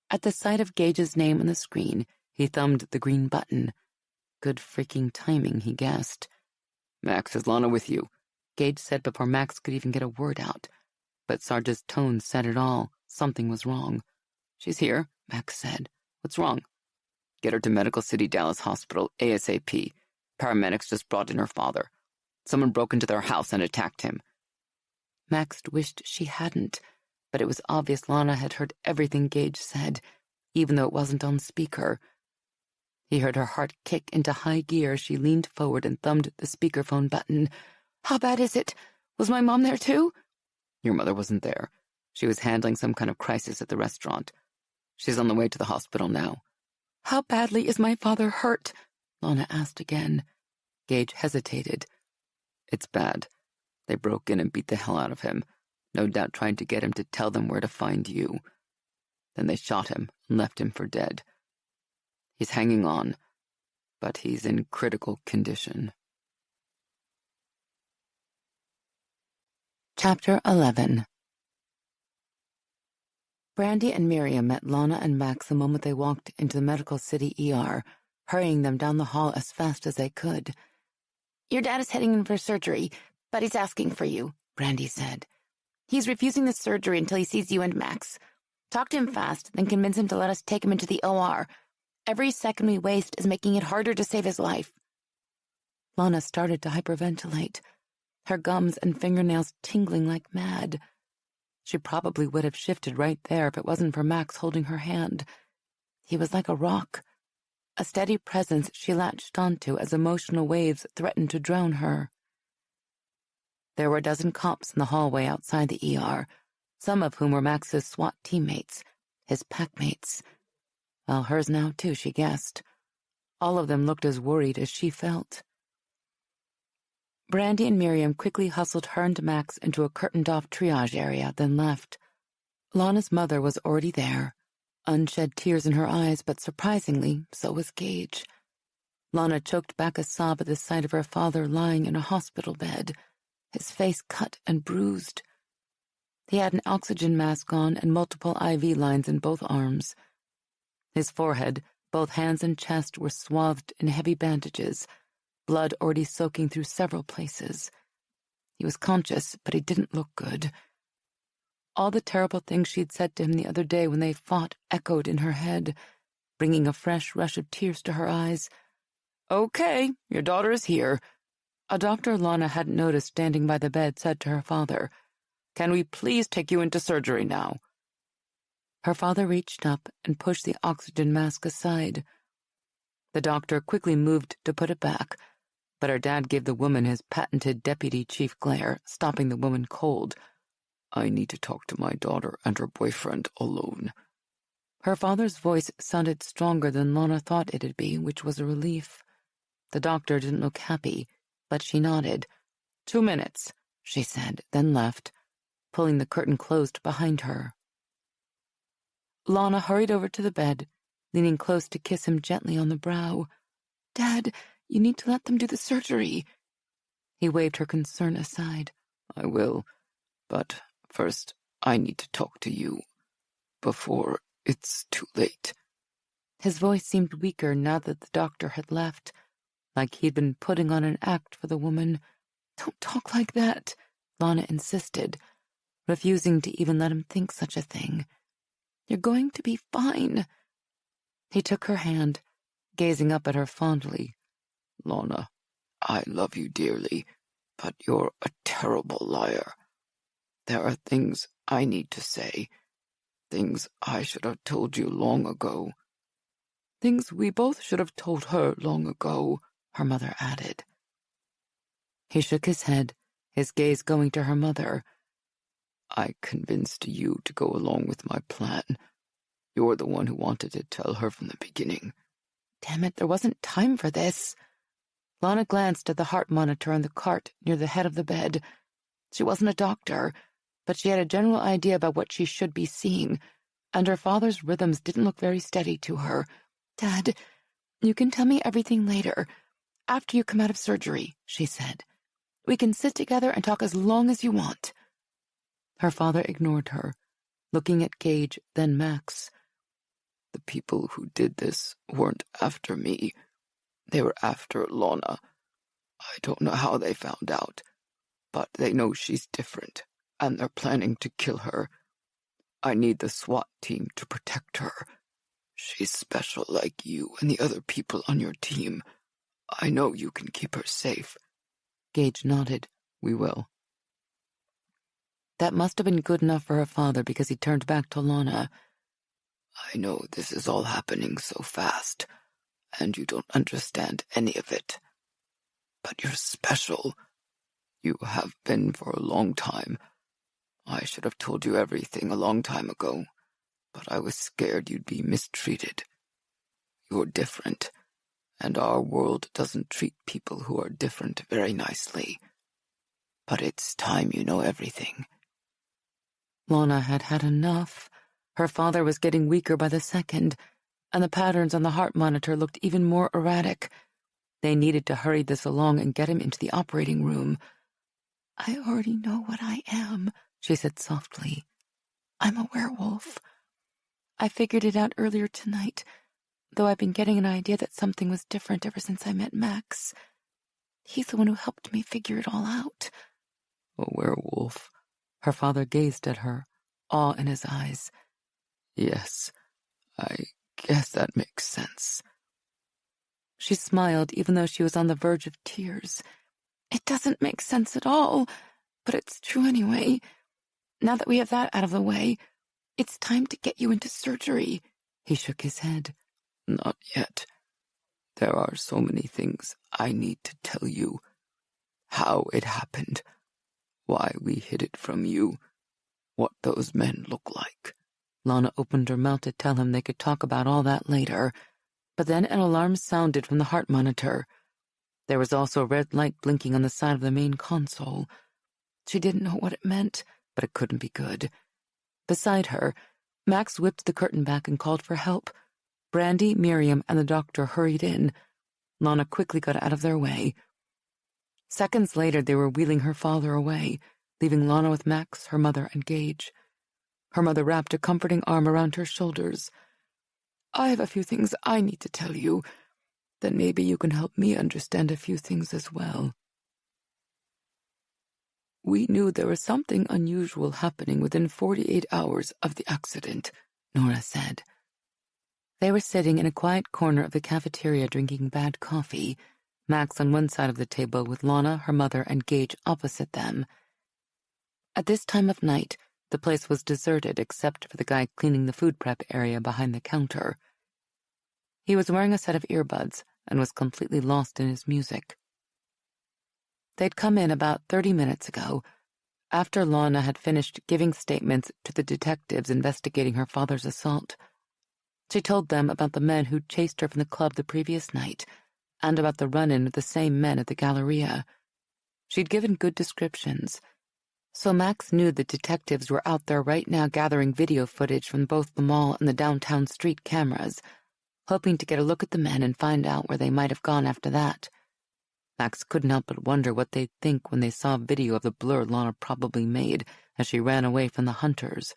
At the sight of Gage's name on the screen, he thumbed the green button. Good freaking timing, he guessed. Max, is Lana with you? Gage said before Max could even get a word out. But Sarge's tone said it all. Something was wrong. She's here, Max said. What's wrong? Get her to Medical City Dallas Hospital, ASAP. Paramedics just brought in her father. Someone broke into their house and attacked him. Max wished she hadn't, but it was obvious Lana had heard everything Gage said, even though it wasn't on speaker. He heard her heart kick into high gear as she leaned forward and thumbed the speakerphone button. How bad is it? Was my mom there too? Your mother wasn't there. She was handling some kind of crisis at the restaurant. She's on the way to the hospital now. How badly is my father hurt? Lana asked again. Gage hesitated. It's bad. They broke in and beat the hell out of him, no doubt trying to get him to tell them where to find you. Then they shot him and left him for dead. He's hanging on, but he's in critical condition. Chapter 11. Brandy and Miriam met Lana and Max the moment they walked into the Medical City ER, hurrying them down the hall as fast as they could. Your dad is heading in for surgery, but he's asking for you, Brandy said. He's refusing the surgery until he sees you and Max. Talk to him fast, then convince him to let us take him into the OR. Every second we waste is making it harder to save his life. Lana started to hyperventilate, her gums and fingernails tingling like mad. She probably would have shifted right there if it wasn't for Max holding her hand. He was like a rock, a steady presence she latched onto as emotional waves threatened to drown her. There were a dozen cops in the hallway outside the ER, some of whom were Max's SWAT teammates, his packmates. Well, hers now too, she guessed. All of them looked as worried as she felt. Brandy and Miriam quickly hustled her and Max into a curtained-off triage area, then left. Lana's mother was already there, unshed tears in her eyes, but surprisingly, so was Gage. Lana choked back a sob at the sight of her father lying in a hospital bed, his face cut and bruised. He had an oxygen mask on and multiple IV lines in both arms. His forehead, both hands and chest were swathed in heavy bandages, blood already soaking through several places. He was conscious, but he didn't look good. All the terrible things she'd said to him the other day when they fought echoed in her head, bringing a fresh rush of tears to her eyes. "Okay, your daughter is here," a doctor Lana hadn't noticed standing by the bed said to her father. "Can we please take you into surgery now?" Her father reached up and pushed the oxygen mask aside. The doctor quickly moved to put it back, but her dad gave the woman his patented deputy chief glare, stopping the woman cold. "I need to talk to my daughter and her boyfriend alone." Her father's voice sounded stronger than Lana thought it'd be, which was a relief. The doctor didn't look happy, but she nodded. 2 minutes, she said, then left, pulling the curtain closed behind her. Lana hurried over to the bed, leaning close to kiss him gently on the brow. Dad, you need to let them do the surgery. He waved her concern aside. "I will, but first I need to talk to you before it's too late." His voice seemed weaker now that the doctor had left, like he'd been putting on an act for the woman. "Don't talk like that," Lana insisted, refusing to even let him think such a thing. "You're going to be fine." He took her hand, gazing up at her fondly. "Lana, I love you dearly, but you're a terrible liar. There are things I need to say, things I should have told you long ago." "Things we both should have told her long ago," her mother added. He shook his head, his gaze going to her mother. "I convinced you to go along with my plan. You're the one who wanted to tell her from the beginning." Damn it, there wasn't time for this. Lana glanced at the heart monitor on the cart near the head of the bed. She wasn't a doctor, but she had a general idea about what she should be seeing, and her father's rhythms didn't look very steady to her. "Dad, you can tell me everything later, after you come out of surgery," she said. "We can sit together and talk as long as you want." Her father ignored her, looking at Gage, then Max. "The people who did this weren't after me. They were after Lana. I don't know how they found out, but they know she's different, and they're planning to kill her. I need the SWAT team to protect her. She's special like you and the other people on your team. I know you can keep her safe." Gage nodded. "We will." That must have been good enough for her father because he turned back to Lana. "I know this is all happening so fast, and you don't understand any of it. But you're special. You have been for a long time. I should have told you everything a long time ago. but I was scared you'd be mistreated. You're different, and our world doesn't treat people who are different very nicely. But it's time you know everything." Lana had had enough. Her father was getting weaker by the second, and the patterns on the heart monitor looked even more erratic. They needed to hurry this along and get him into the operating room. "I already know what I am," she said softly. "I'm a werewolf. I figured it out earlier tonight, though I've been getting an idea that something was different ever since I met Max. He's the one who helped me figure it all out." "A werewolf?" Her father gazed at her, awe in his eyes. "Yes, I guess that makes sense." She smiled, even though she was on the verge of tears. "It doesn't make sense at all, but it's true anyway. Now that we have that out of the way, it's time to get you into surgery." He shook his head. "Not yet. There are so many things I need to tell you. How it happened, why we hid it from you, what those men look like." Lana opened her mouth to tell him they could talk about all that later, but then an alarm sounded from the heart monitor. There was also a red light blinking on the side of the main console. She didn't know what it meant, but it couldn't be good. Beside her, Max whipped the curtain back and called for help. Brandy, Miriam, and the doctor hurried in. Lana quickly got out of their way. Seconds later, they were wheeling her father away, leaving Lana with Max, her mother, and Gage. Her mother wrapped a comforting arm around her shoulders. "I have a few things I need to tell you. Then maybe you can help me understand a few things as well." "We knew there was something unusual happening within 48 hours of the accident," Nora said. They were sitting in a quiet corner of the cafeteria drinking bad coffee, Max on one side of the table with Lana, her mother, and Gage opposite them. At this time of night, the place was deserted except for the guy cleaning the food prep area behind the counter. He was wearing a set of earbuds and was completely lost in his music. They'd come in about 30 minutes ago, after Lana had finished giving statements to the detectives investigating her father's assault. She told them about the men who'd chased her from the club the previous night, and about the run-in with the same men at the Galleria. She'd given good descriptions, so Max knew the detectives were out there right now gathering video footage from both the mall and the downtown street cameras, hoping to get a look at the men and find out where they might have gone after that. Max couldn't help but wonder what they'd think when they saw video of the blur Lana probably made as she ran away from the hunters.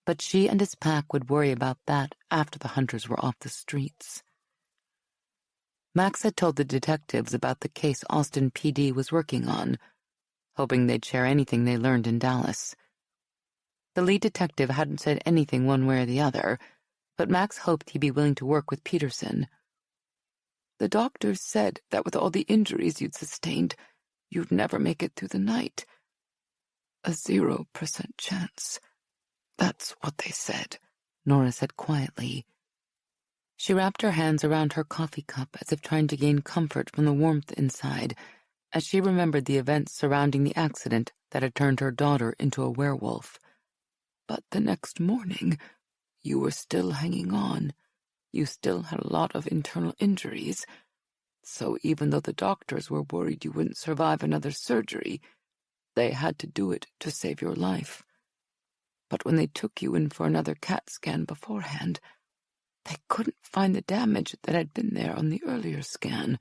But she and his pack would worry about that after the hunters were off the streets. Max had told the detectives about the case Austin PD was working on, hoping they'd share anything they learned in Dallas. The lead detective hadn't said anything one way or the other, but Max hoped he'd be willing to work with Peterson. "The doctors said that with all the injuries you'd sustained, you'd never make it through the night. A 0% chance. That's what they said," Nora said quietly. She wrapped her hands around her coffee cup as if trying to gain comfort from the warmth inside, as she remembered the events surrounding the accident that had turned her daughter into a werewolf. "But the next morning, you were still hanging on. You still had a lot of internal injuries. So even though the doctors were worried you wouldn't survive another surgery, they had to do it to save your life. But when they took you in for another CAT scan beforehand, they couldn't find the damage that had been there on the earlier scan.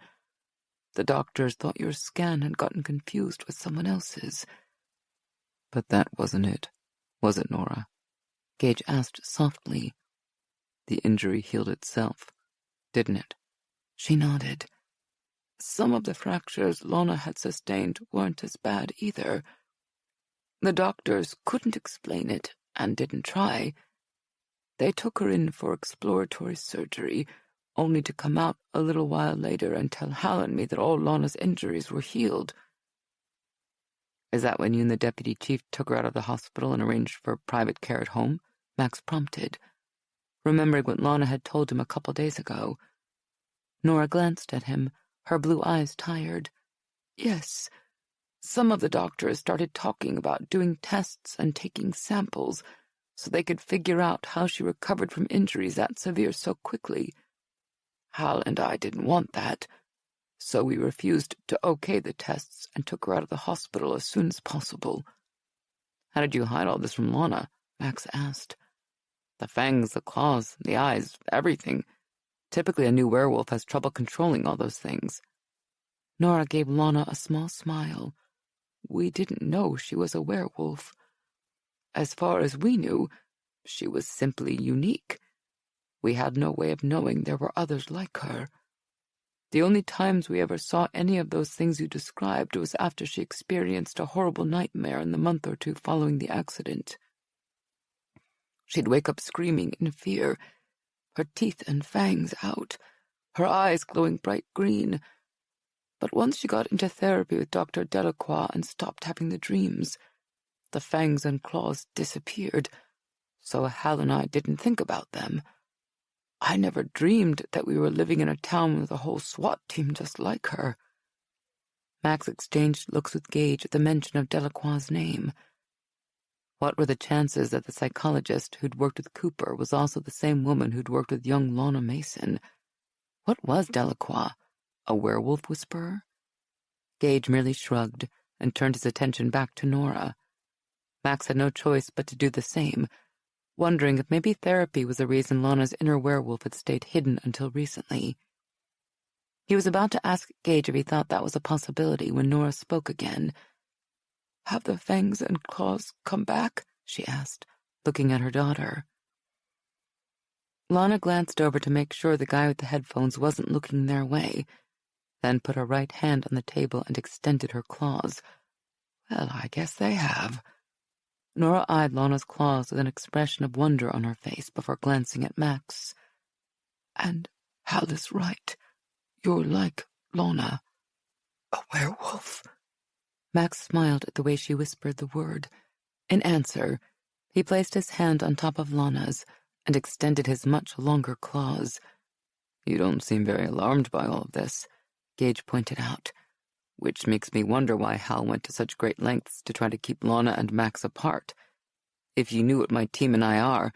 The doctors thought your scan had gotten confused with someone else's." "But that wasn't it, was it, Nora?" Gage asked softly. "The injury healed itself, didn't it?" She nodded. "Some of the fractures Lana had sustained weren't as bad either. The doctors couldn't explain it and didn't try. They took her in for exploratory surgery, only to come out a little while later and tell Hal and me that all Lana's injuries were healed." "Is that when you and the deputy chief took her out of the hospital and arranged for private care at home?" Max prompted, remembering what Lana had told him a couple days ago. Nora glanced at him, her blue eyes tired. "Yes. Some of the doctors started talking about doing tests and taking samples, so they could figure out how she recovered from injuries that severe so quickly. Hal and I didn't want that, so we refused to okay the tests and took her out of the hospital as soon as possible. How did you hide all this from Lana? Max asked. The fangs, the claws, the eyes, everything. Typically a new werewolf has trouble controlling all those things. Nora gave Lana a small smile. We didn't know she was a werewolf. As far as we knew, she was simply unique. We had no way of knowing there were others like her. The only times we ever saw any of those things you described was after she experienced a horrible nightmare in the month or two following the accident. She'd wake up screaming in fear, her teeth and fangs out, her eyes glowing bright green. But once she got into therapy with Dr. Delacroix and stopped having the dreams, the fangs and claws disappeared, so Hal and I didn't think about them. I never dreamed that we were living in a town with a whole SWAT team just like her. Max exchanged looks with Gage at the mention of Delacroix's name. What were the chances that the psychologist who'd worked with Cooper was also the same woman who'd worked with young Lana Mason? What was Delacroix? A werewolf whisperer? Gage merely shrugged and turned his attention back to Nora. Max had no choice but to do the same, wondering if maybe therapy was the reason Lana's inner werewolf had stayed hidden until recently. He was about to ask Gage if he thought that was a possibility when Nora spoke again. "Have the fangs and claws come back?" she asked, looking at her daughter. Lana glanced over to make sure the guy with the headphones wasn't looking their way, then put her right hand on the table and extended her claws. "Well, I guess they have." Nora eyed Lana's claws with an expression of wonder on her face before glancing at Max. "And Hal is right. You're like Lana. A werewolf." Max smiled at the way she whispered the word. In answer, he placed his hand on top of Lana's and extended his much longer claws. "You don't seem very alarmed by all of this," Gage pointed out, "which makes me wonder why Hal went to such great lengths to try to keep Lana and Max apart. If you knew what my team and I are,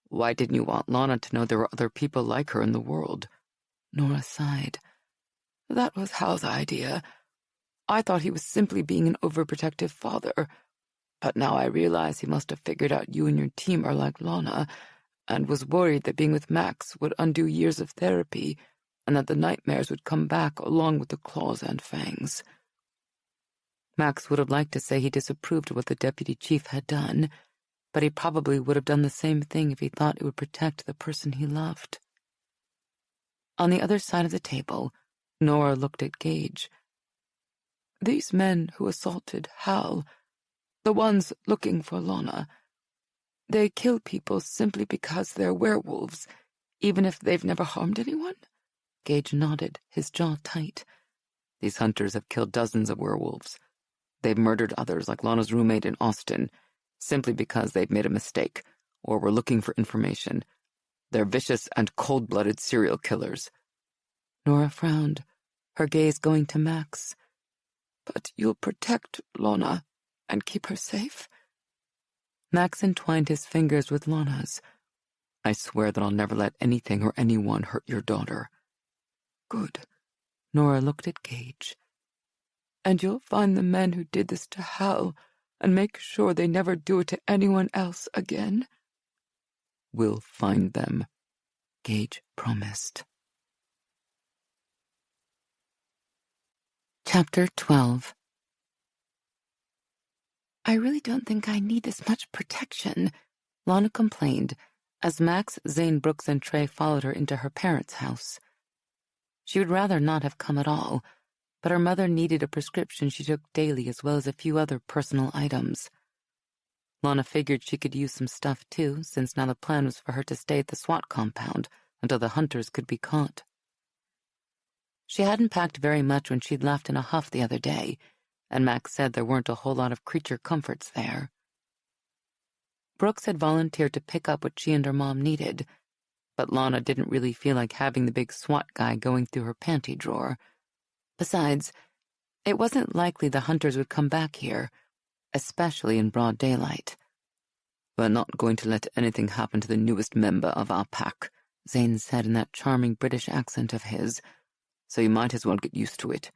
why didn't you want Lana to know there were other people like her in the world?" Nora sighed. "That was Hal's idea. I thought he was simply being an overprotective father, but now I realize he must have figured out you and your team are like Lana, and was worried that being with Max would undo years of therapy, and that the nightmares would come back along with the claws and fangs." Max would have liked to say he disapproved of what the deputy chief had done, but he probably would have done the same thing if he thought it would protect the person he loved. On the other side of the table, Nora looked at Gage. "These men who assaulted Hal, the ones looking for Lana, they kill people simply because they're werewolves, even if they've never harmed anyone?" Gage nodded, his jaw tight. "These hunters have killed dozens of werewolves. They've murdered others like Lana's roommate in Austin, simply because they've made a mistake, or were looking for information. They're vicious and cold-blooded serial killers." Nora frowned, her gaze going to Max. "But you'll protect Lana and keep her safe?" Max entwined his fingers with Lana's. "I swear that I'll never let anything or anyone hurt your daughter." "Good." Nora looked at Gage. "And you'll find the men who did this to Hal and make sure they never do it to anyone else again?" "We'll find them," Gage promised. Chapter 12. "I really don't think I need this much protection," Lana complained as Max, Zane Brooks, and Trey followed her into her parents' house. She would rather not have come at all, but her mother needed a prescription she took daily as well as a few other personal items. Lana figured she could use some stuff too, since now the plan was for her to stay at the SWAT compound until the hunters could be caught. She hadn't packed very much when she'd left in a huff the other day, and Max said there weren't a whole lot of creature comforts there. Brooks had volunteered to pick up what she and her mom needed, but Lana didn't really feel like having the big SWAT guy going through her panty drawer. Besides, it wasn't likely the hunters would come back here, especially in broad daylight. "We're not going to let anything happen to the newest member of our pack," Zane said in that charming British accent of his, "so you might as well get used to it."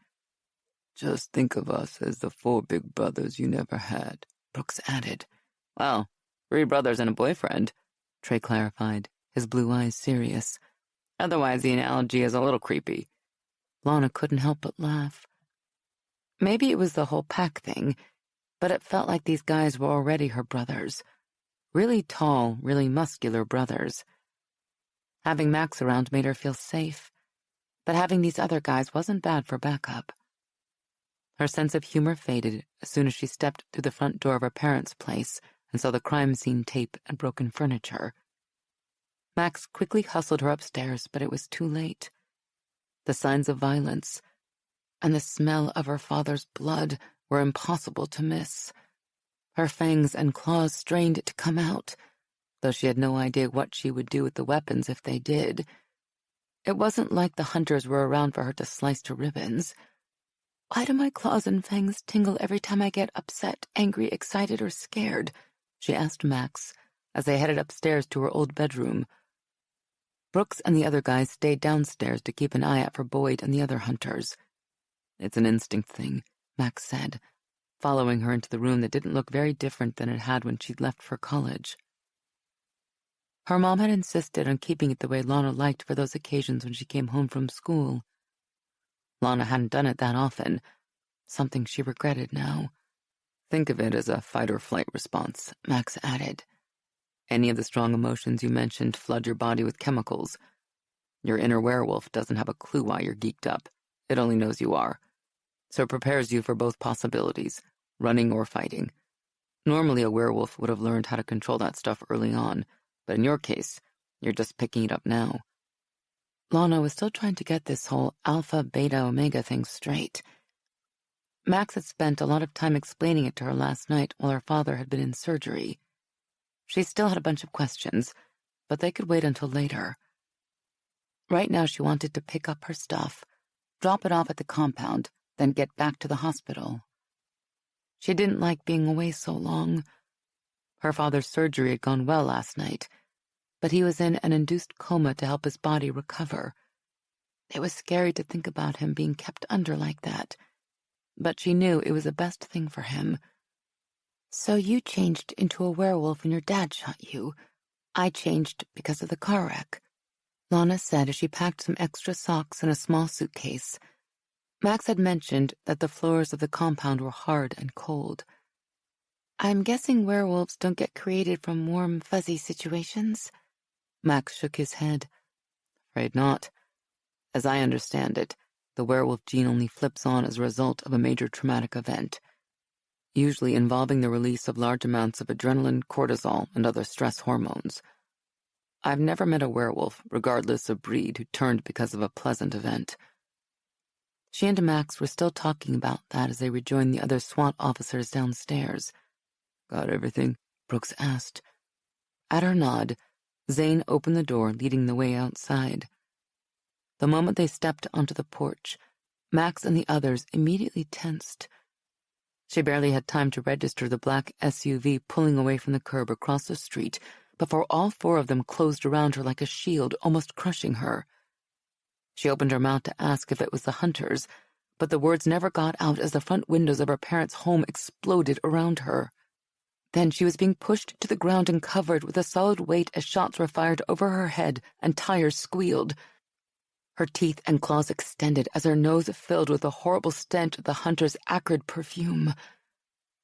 "Just think of us as the 4 big brothers you never had," Brooks added. "Well, 3 brothers and a boyfriend," Trey clarified, his blue eyes serious. "Otherwise, the analogy is a little creepy." Lana couldn't help but laugh. Maybe it was the whole pack thing, but it felt like these guys were already her brothers. Really tall, really muscular brothers. Having Max around made her feel safe, but having these other guys wasn't bad for backup. Her sense of humor faded as soon as she stepped through the front door of her parents' place and saw the crime scene tape and broken furniture. Max quickly hustled her upstairs, but it was too late. The signs of violence and the smell of her father's blood were impossible to miss. Her fangs and claws strained to come out, though she had no idea what she would do with the weapons if they did. It wasn't like the hunters were around for her to slice to ribbons. "Why do my claws and fangs tingle every time I get upset, angry, excited, or scared?" she asked Max as they headed upstairs to her old bedroom. Brooks and the other guys stayed downstairs to keep an eye out for Boyd and the other hunters. "It's an instinct thing," Max said, following her into the room that didn't look very different than it had when she'd left for college. Her mom had insisted on keeping it the way Lana liked for those occasions when she came home from school. Lana hadn't done it that often, something she regretted now. "Think of it as a fight-or-flight response," Max added. "Any of the strong emotions you mentioned flood your body with chemicals. Your inner werewolf doesn't have a clue why you're geeked up. It only knows you are. So it prepares you for both possibilities, running or fighting. Normally a werewolf would have learned how to control that stuff early on, but in your case, you're just picking it up now." Lana was still trying to get this whole alpha, beta, omega thing straight. Max had spent a lot of time explaining it to her last night while her father had been in surgery. She still had a bunch of questions, but they could wait until later. Right now she wanted to pick up her stuff, drop it off at the compound, then get back to the hospital. She didn't like being away so long. Her father's surgery had gone well last night, but he was in an induced coma to help his body recover. It was scary to think about him being kept under like that, but she knew it was the best thing for him. "So you changed into a werewolf when your dad shot you. I changed because of the car wreck," Lana said as she packed some extra socks in a small suitcase. Max had mentioned that the floors of the compound were hard and cold. "I'm guessing werewolves don't get created from warm, fuzzy situations?" Max shook his head. "Afraid not. As I understand it, the werewolf gene only flips on as a result of a major traumatic event, usually involving the release of large amounts of adrenaline, cortisol, and other stress hormones. I've never met a werewolf, regardless of breed, who turned because of a pleasant event." She and Max were still talking about that as they rejoined the other SWAT officers downstairs. "Got everything?" Brooks asked. At her nod, Zane opened the door, leading the way outside. The moment they stepped onto the porch, Max and the others immediately tensed. She barely had time to register the black SUV pulling away from the curb across the street before all 4 of them closed around her like a shield, almost crushing her. She opened her mouth to ask if it was the hunters, but the words never got out as the front windows of her parents' home exploded around her. Then she was being pushed to the ground and covered with a solid weight as shots were fired over her head and tires squealed. Her teeth and claws extended as her nose filled with the horrible stench of the hunters' acrid perfume.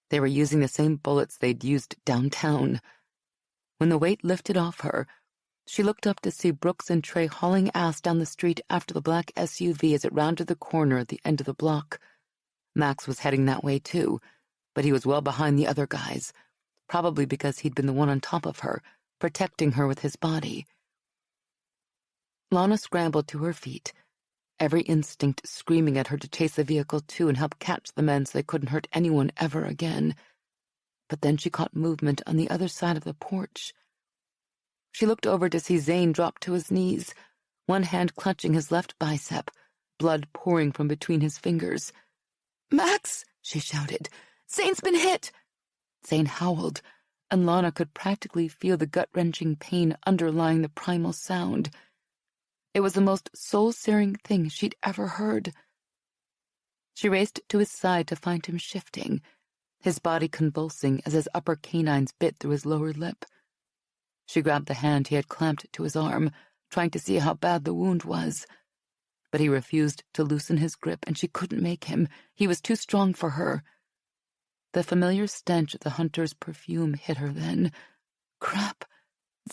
They were using the same bullets they'd used downtown. When the weight lifted off her, she looked up to see Brooks and Trey hauling ass down the street after the black SUV as it rounded the corner at the end of the block. Max was heading that way too, but he was well behind the other guys, probably because he'd been the one on top of her, protecting her with his body. Lana scrambled to her feet, every instinct screaming at her to chase the vehicle too and help catch the men so they couldn't hurt anyone ever again. But then she caught movement on the other side of the porch. She looked over to see Zane drop to his knees, one hand clutching his left bicep, blood pouring from between his fingers. "Max!" she shouted. "Zane's been hit!" Zane howled. and Lana could practically feel the gut-wrenching pain underlying the primal sound. It was the most soul-searing thing she'd ever heard. She raced to his side to find him shifting, his body convulsing as his upper canines bit through his lower lip. She grabbed the hand he had clamped to his arm, trying to see how bad the wound was. But he refused to loosen his grip, and she couldn't make him. He was too strong for her. The familiar stench of the hunter's perfume hit her then. Crap!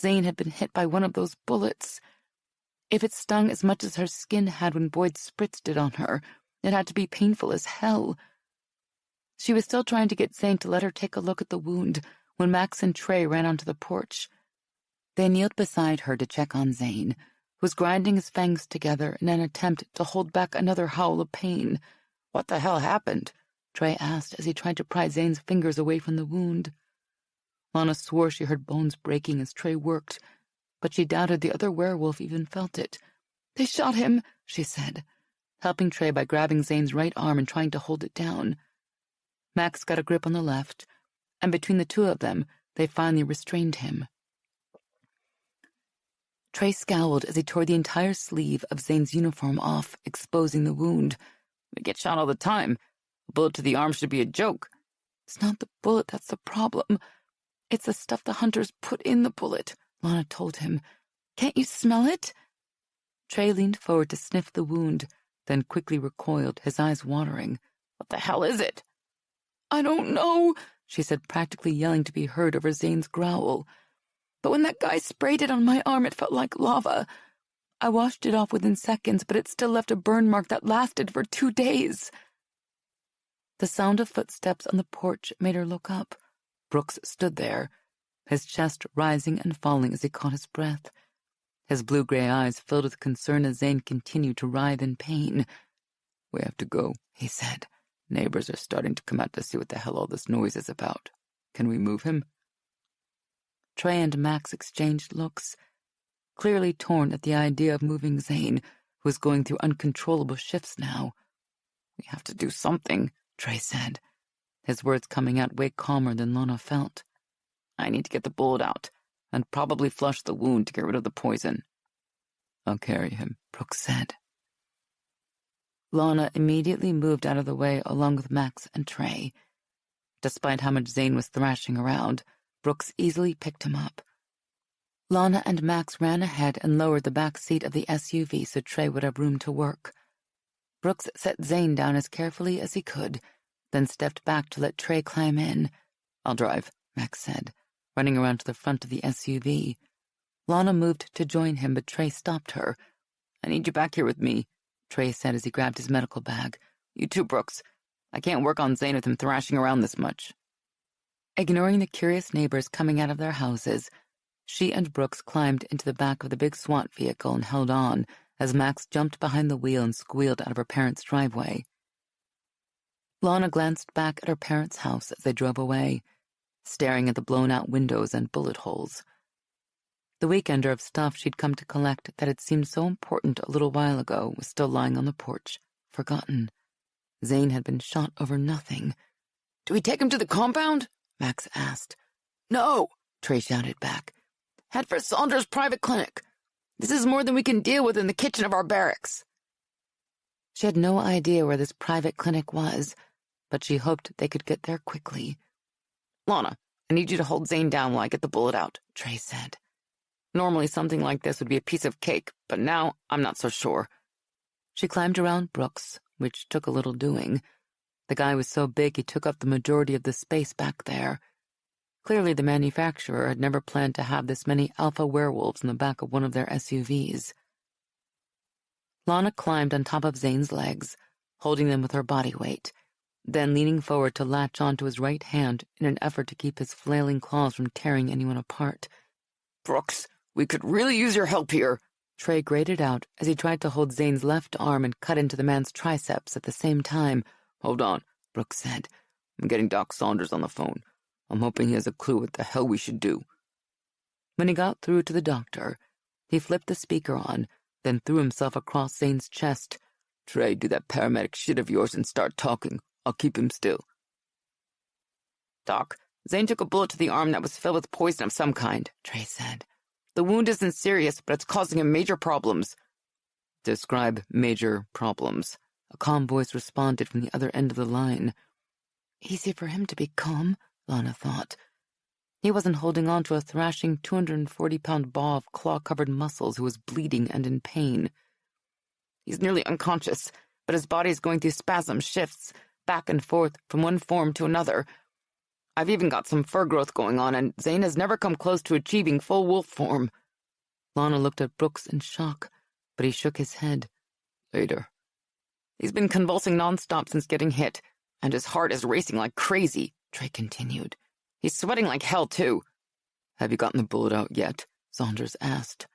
Zane had been hit by one of those bullets. If it stung as much as her skin had when Boyd spritzed it on her, it had to be painful as hell. She was still trying to get Zane to let her take a look at the wound when Max and Trey ran onto the porch. They kneeled beside her to check on Zane, who was grinding his fangs together in an attempt to hold back another howl of pain. "What the hell happened?" Trey asked as he tried to pry Zane's fingers away from the wound. Lana swore she heard bones breaking as Trey worked, but she doubted the other werewolf even felt it. "They shot him," she said, helping Trey by grabbing Zane's right arm and trying to hold it down. Max got a grip on the left, and between the two of them, they finally restrained him. Trey scowled as he tore the entire sleeve of Zane's uniform off, exposing the wound. "We get shot all the time. A bullet to the arm should be a joke." "It's not the bullet that's the problem. It's the stuff the hunters put in the bullet," Lana told him. "Can't you smell it?" Trey leaned forward to sniff the wound, then quickly recoiled, his eyes watering. "What the hell is it?" "I don't know," she said, practically yelling to be heard over Zane's growl. "But when that guy sprayed it on my arm, it felt like lava. I washed it off within seconds, but it still left a burn mark that lasted for 2 days." The sound of footsteps on the porch made her look up. Brooks stood there, his chest rising and falling as he caught his breath. His blue-gray eyes filled with concern as Zane continued to writhe in pain. "We have to go," he said. "Neighbors are starting to come out to see what the hell all this noise is about. Can we move him?" Trey and Max exchanged looks, clearly torn at the idea of moving Zane, who was going through uncontrollable shifts now. "We have to do something," Trey said, his words coming out way calmer than Lana felt. "I need to get the bullet out, and probably flush the wound to get rid of the poison." "I'll carry him," Brooks said. Lana immediately moved out of the way along with Max and Trey. Despite how much Zane was thrashing around, Brooks easily picked him up. Lana and Max ran ahead and lowered the back seat of the SUV so Trey would have room to work. Brooks set Zane down as carefully as he could, then stepped back to let Trey climb in. "I'll drive," Max said, running around to the front of the SUV. Lana moved to join him, but Trey stopped her. "I need you back here with me," Trey said as he grabbed his medical bag. "You too, Brooks. I can't work on Zane with him thrashing around this much." Ignoring the curious neighbors coming out of their houses, she and Brooks climbed into the back of the big SWAT vehicle and held on as Max jumped behind the wheel and squealed out of her parents' driveway. Lana glanced back at her parents' house as they drove away, staring at the blown-out windows and bullet holes. The weekender of stuff she'd come to collect that had seemed so important a little while ago was still lying on the porch, forgotten. Zane had been shot over nothing. "Do we take him to the compound?" Max asked. "No," Trey shouted back. "Head for Saunders' private clinic. This is more than we can deal with in the kitchen of our barracks." She had no idea where this private clinic was, but she hoped they could get there quickly. "Lana, I need you to hold Zane down while I get the bullet out," Trey said. "Normally something like this would be a piece of cake, but now I'm not so sure." She climbed around Brooks, which took a little doing. The guy was so big he took up the majority of the space back there. Clearly the manufacturer had never planned to have this many alpha werewolves in the back of one of their SUVs. Lana climbed on top of Zane's legs, holding them with her body weight, then leaning forward to latch onto his right hand in an effort to keep his flailing claws from tearing anyone apart. "Brooks, we could really use your help here," Trey grated out as he tried to hold Zane's left arm and cut into the man's triceps at the same time. "Hold on," Brooks said. "I'm getting Doc Saunders on the phone. I'm hoping he has a clue what the hell we should do." When he got through to the doctor, he flipped the speaker on, then threw himself across Zane's chest. "Trey, do that paramedic shit of yours and start talking. I'll keep him still." "Doc, Zane took a bullet to the arm that was filled with poison of some kind, Trey said. The wound isn't serious, but it's causing him major problems. Describe major problems. A calm voice responded from the other end of the line. Easy for him to be calm, Lana thought. He wasn't holding on to a thrashing 240-pound ball of claw-covered muscles who was bleeding and in pain. He's nearly unconscious, but his body is going through spasm shifts, back and forth from one form to another. I've even got some fur growth going on, and Zane has never come close to achieving full wolf form. Lana looked at Brooks in shock, but he shook his head. Later. He's been convulsing nonstop since getting hit, and his heart is racing like crazy, Trey continued. He's sweating like hell, too. Have you gotten the bullet out yet? Saunders asked.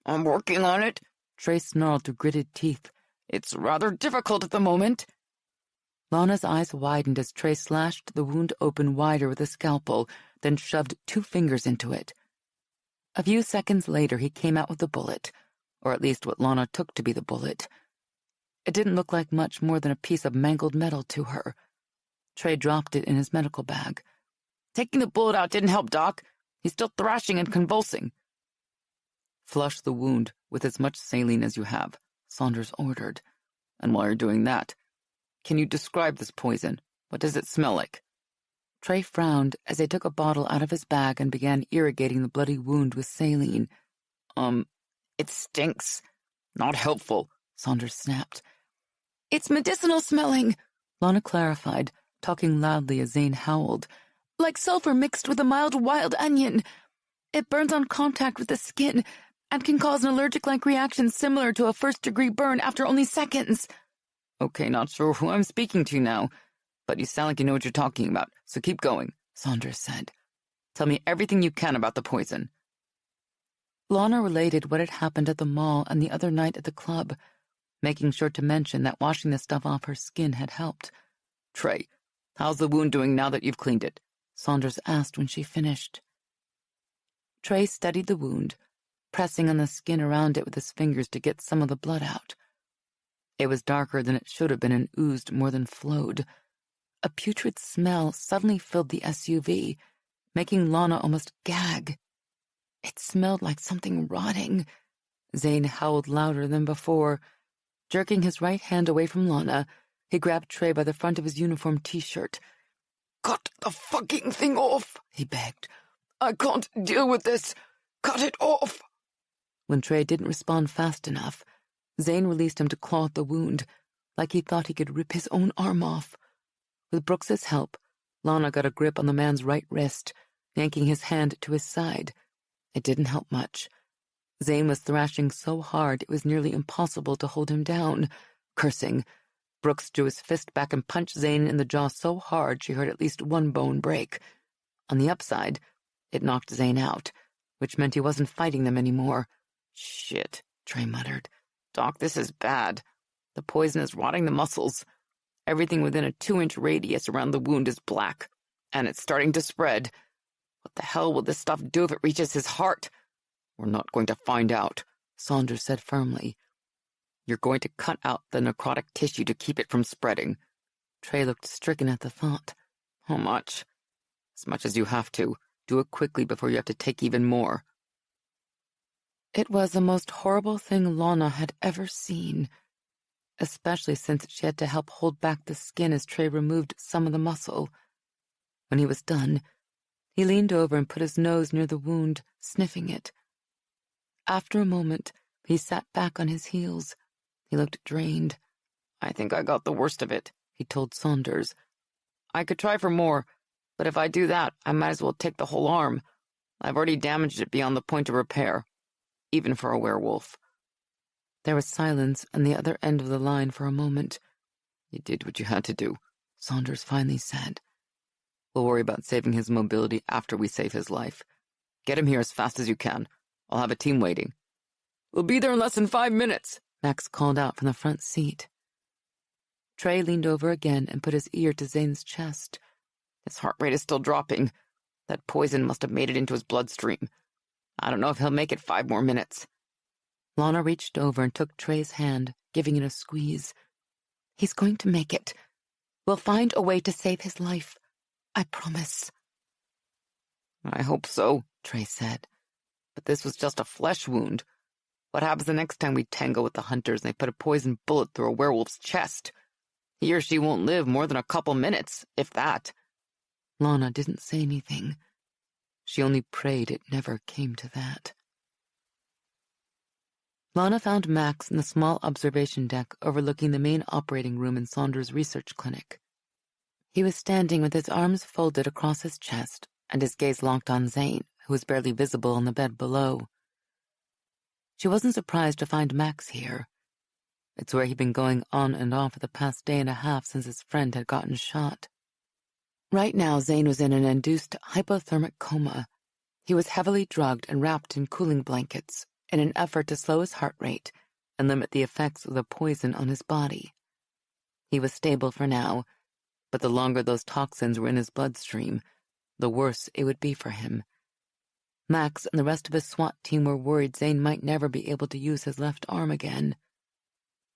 I'm working on it, Trey snarled through gritted teeth. It's rather difficult at the moment. Lana's eyes widened as Trey slashed the wound open wider with a scalpel, then shoved 2 fingers into it. A few seconds later, he came out with the bullet, or at least what Lana took to be the bullet. It didn't look like much more than a piece of mangled metal to her. Trey dropped it in his medical bag. Taking the bullet out didn't help, Doc. He's still thrashing and convulsing. Flush the wound with as much saline as you have, Saunders ordered. And while you're doing that, can you describe this poison? What does it smell like? Trey frowned as they took a bottle out of his bag and began irrigating the bloody wound with saline. It stinks. Not helpful, Saunders snapped. It's medicinal smelling, Lana clarified, talking loudly as Zane howled. Like sulfur mixed with a mild wild onion. It burns on contact with the skin and can cause an allergic-like reaction similar to a first-degree burn after only seconds. Okay, not sure who I'm speaking to now, but you sound like you know what you're talking about, so keep going, Saunders said. Tell me everything you can about the poison. Lana related what had happened at the mall and the other night at the club, making sure to mention that washing the stuff off her skin had helped. Trey, how's the wound doing now that you've cleaned it? Saunders asked when she finished. Trey studied the wound, pressing on the skin around it with his fingers to get some of the blood out. It was darker than it should have been and oozed more than flowed. A putrid smell suddenly filled the SUV, making Lana almost gag. It smelled like something rotting. Zane howled louder than before. Jerking his right hand away from Lana, he grabbed Trey by the front of his uniform T-shirt. Cut the fucking thing off, he begged. I can't deal with this. Cut it off. When Trey didn't respond fast enough, Zane released him to claw at the wound, like he thought he could rip his own arm off. With Brooks's help, Lana got a grip on the man's right wrist, yanking his hand to his side. It didn't help much. Zane was thrashing so hard it was nearly impossible to hold him down. Cursing, Brooks drew his fist back and punched Zane in the jaw so hard she heard at least one bone break. On the upside, it knocked Zane out, which meant he wasn't fighting them anymore. Shit, Trey muttered. Doc, this is bad. The poison is rotting the muscles. Everything within a 2-inch radius around the wound is black, and it's starting to spread. What the hell will this stuff do if it reaches his heart? We're not going to find out, Saunders said firmly. You're going to cut out the necrotic tissue to keep it from spreading. Trey looked stricken at the thought. How much? As much as you have to. Do it quickly before you have to take even more. It was the most horrible thing Lana had ever seen, especially since she had to help hold back the skin as Trey removed some of the muscle. When he was done, he leaned over and put his nose near the wound, sniffing it. After a moment, he sat back on his heels. He looked drained. I think I got the worst of it, he told Saunders. I could try for more, but if I do that, I might as well take the whole arm. I've already damaged it beyond the point of repair, even for a werewolf. There was silence on the other end of the line for a moment. You did what you had to do, Saunders finally said. We'll worry about saving his mobility after we save his life. Get him here as fast as you can. I'll have a team waiting. We'll be there in less than 5 minutes, Max called out from the front seat. Trey leaned over again and put his ear to Zane's chest. His heart rate is still dropping. That poison must have made it into his bloodstream. I don't know if he'll make it 5 more minutes. Lana reached over and took Trey's hand, giving it a squeeze. He's going to make it. We'll find a way to save his life. I promise. I hope so, Trey said. But this was just a flesh wound. What happens the next time we tango with the hunters and they put a poisoned bullet through a werewolf's chest? He or she won't live more than a couple minutes, if that. Lana didn't say anything. She only prayed it never came to that. Lana found Max in the small observation deck overlooking the main operating room in Saunders' research clinic. He was standing with his arms folded across his chest and his gaze locked on Zane, who was barely visible on the bed below. She wasn't surprised to find Max here. It's where he'd been going on and off for the past day and a half since his friend had gotten shot. Right now, Zane was in an induced hypothermic coma. He was heavily drugged and wrapped in cooling blankets in an effort to slow his heart rate and limit the effects of the poison on his body. He was stable for now, but the longer those toxins were in his bloodstream, the worse it would be for him. Max and the rest of his SWAT team were worried Zane might never be able to use his left arm again.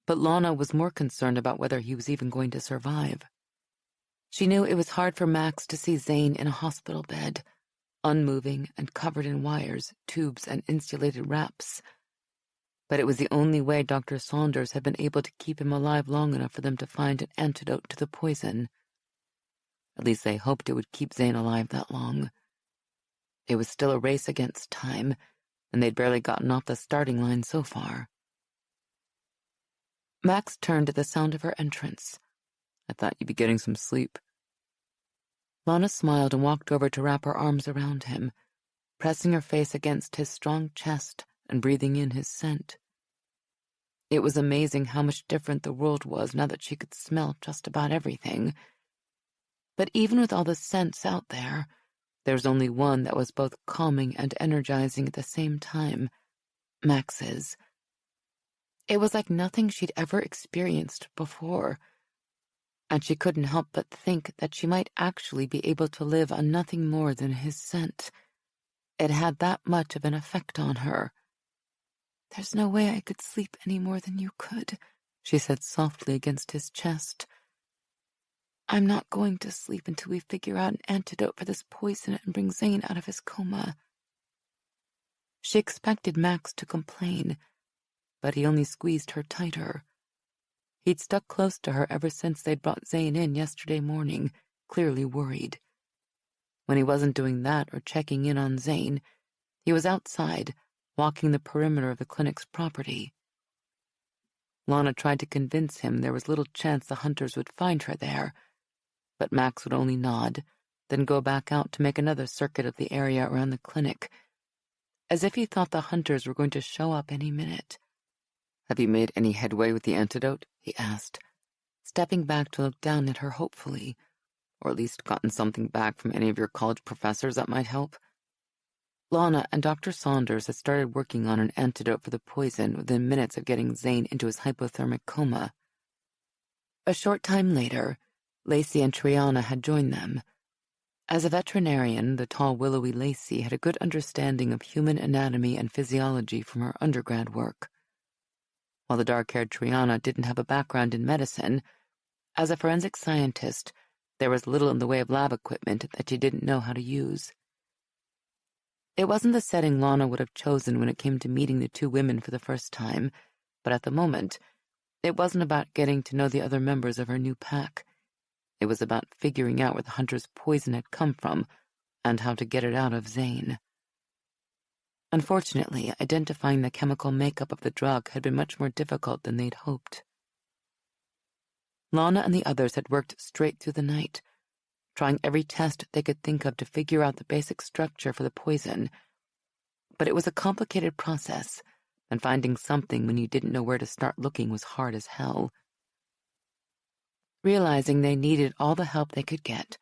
But Lana was more concerned about whether he was even going to survive. She knew it was hard for Max to see Zane in a hospital bed, unmoving and covered in wires, tubes, and insulated wraps. But it was the only way Dr. Saunders had been able to keep him alive long enough for them to find an antidote to the poison. At least they hoped it would keep Zane alive that long. It was still a race against time, and they'd barely gotten off the starting line so far. Max turned at the sound of her entrance. I thought you'd be getting some sleep. Lana smiled and walked over to wrap her arms around him, pressing her face against his strong chest and breathing in his scent. It was amazing how much different the world was now that she could smell just about everything. But even with all the scents out there was only one that was both calming and energizing at the same time, Max's. It was like nothing she'd ever experienced before, and she couldn't help but think that she might actually be able to live on nothing more than his scent. It had that much of an effect on her. "There's no way I could sleep any more than you could," she said softly against his chest. "I'm not going to sleep until we figure out an antidote for this poison and bring Zane out of his coma." She expected Max to complain, but he only squeezed her tighter. He'd stuck close to her ever since they'd brought Zane in yesterday morning, clearly worried. When he wasn't doing that or checking in on Zane, he was outside, walking the perimeter of the clinic's property. Lana tried to convince him there was little chance the hunters would find her there, but Max would only nod, then go back out to make another circuit of the area around the clinic, as if he thought the hunters were going to show up any minute. Have you made any headway with the antidote? He asked, stepping back to look down at her hopefully. Or at least gotten something back from any of your college professors that might help? Lana and Dr. Saunders had started working on an antidote for the poison within minutes of getting Zane into his hypothermic coma. A short time later, Lacey and Triana had joined them. As a veterinarian, the tall, willowy Lacey had a good understanding of human anatomy and physiology from her undergrad work. While the dark-haired Triana didn't have a background in medicine, as a forensic scientist, there was little in the way of lab equipment that she didn't know how to use. It wasn't the setting Lana would have chosen when it came to meeting the two women for the first time, but at the moment, it wasn't about getting to know the other members of her new pack. It was about figuring out where the hunter's poison had come from and how to get it out of Zane. Unfortunately, identifying the chemical makeup of the drug had been much more difficult than they'd hoped. Lana and the others had worked straight through the night, trying every test they could think of to figure out the basic structure for the poison. But it was a complicated process, and finding something when you didn't know where to start looking was hard as hell. Realizing they needed all the help they could get,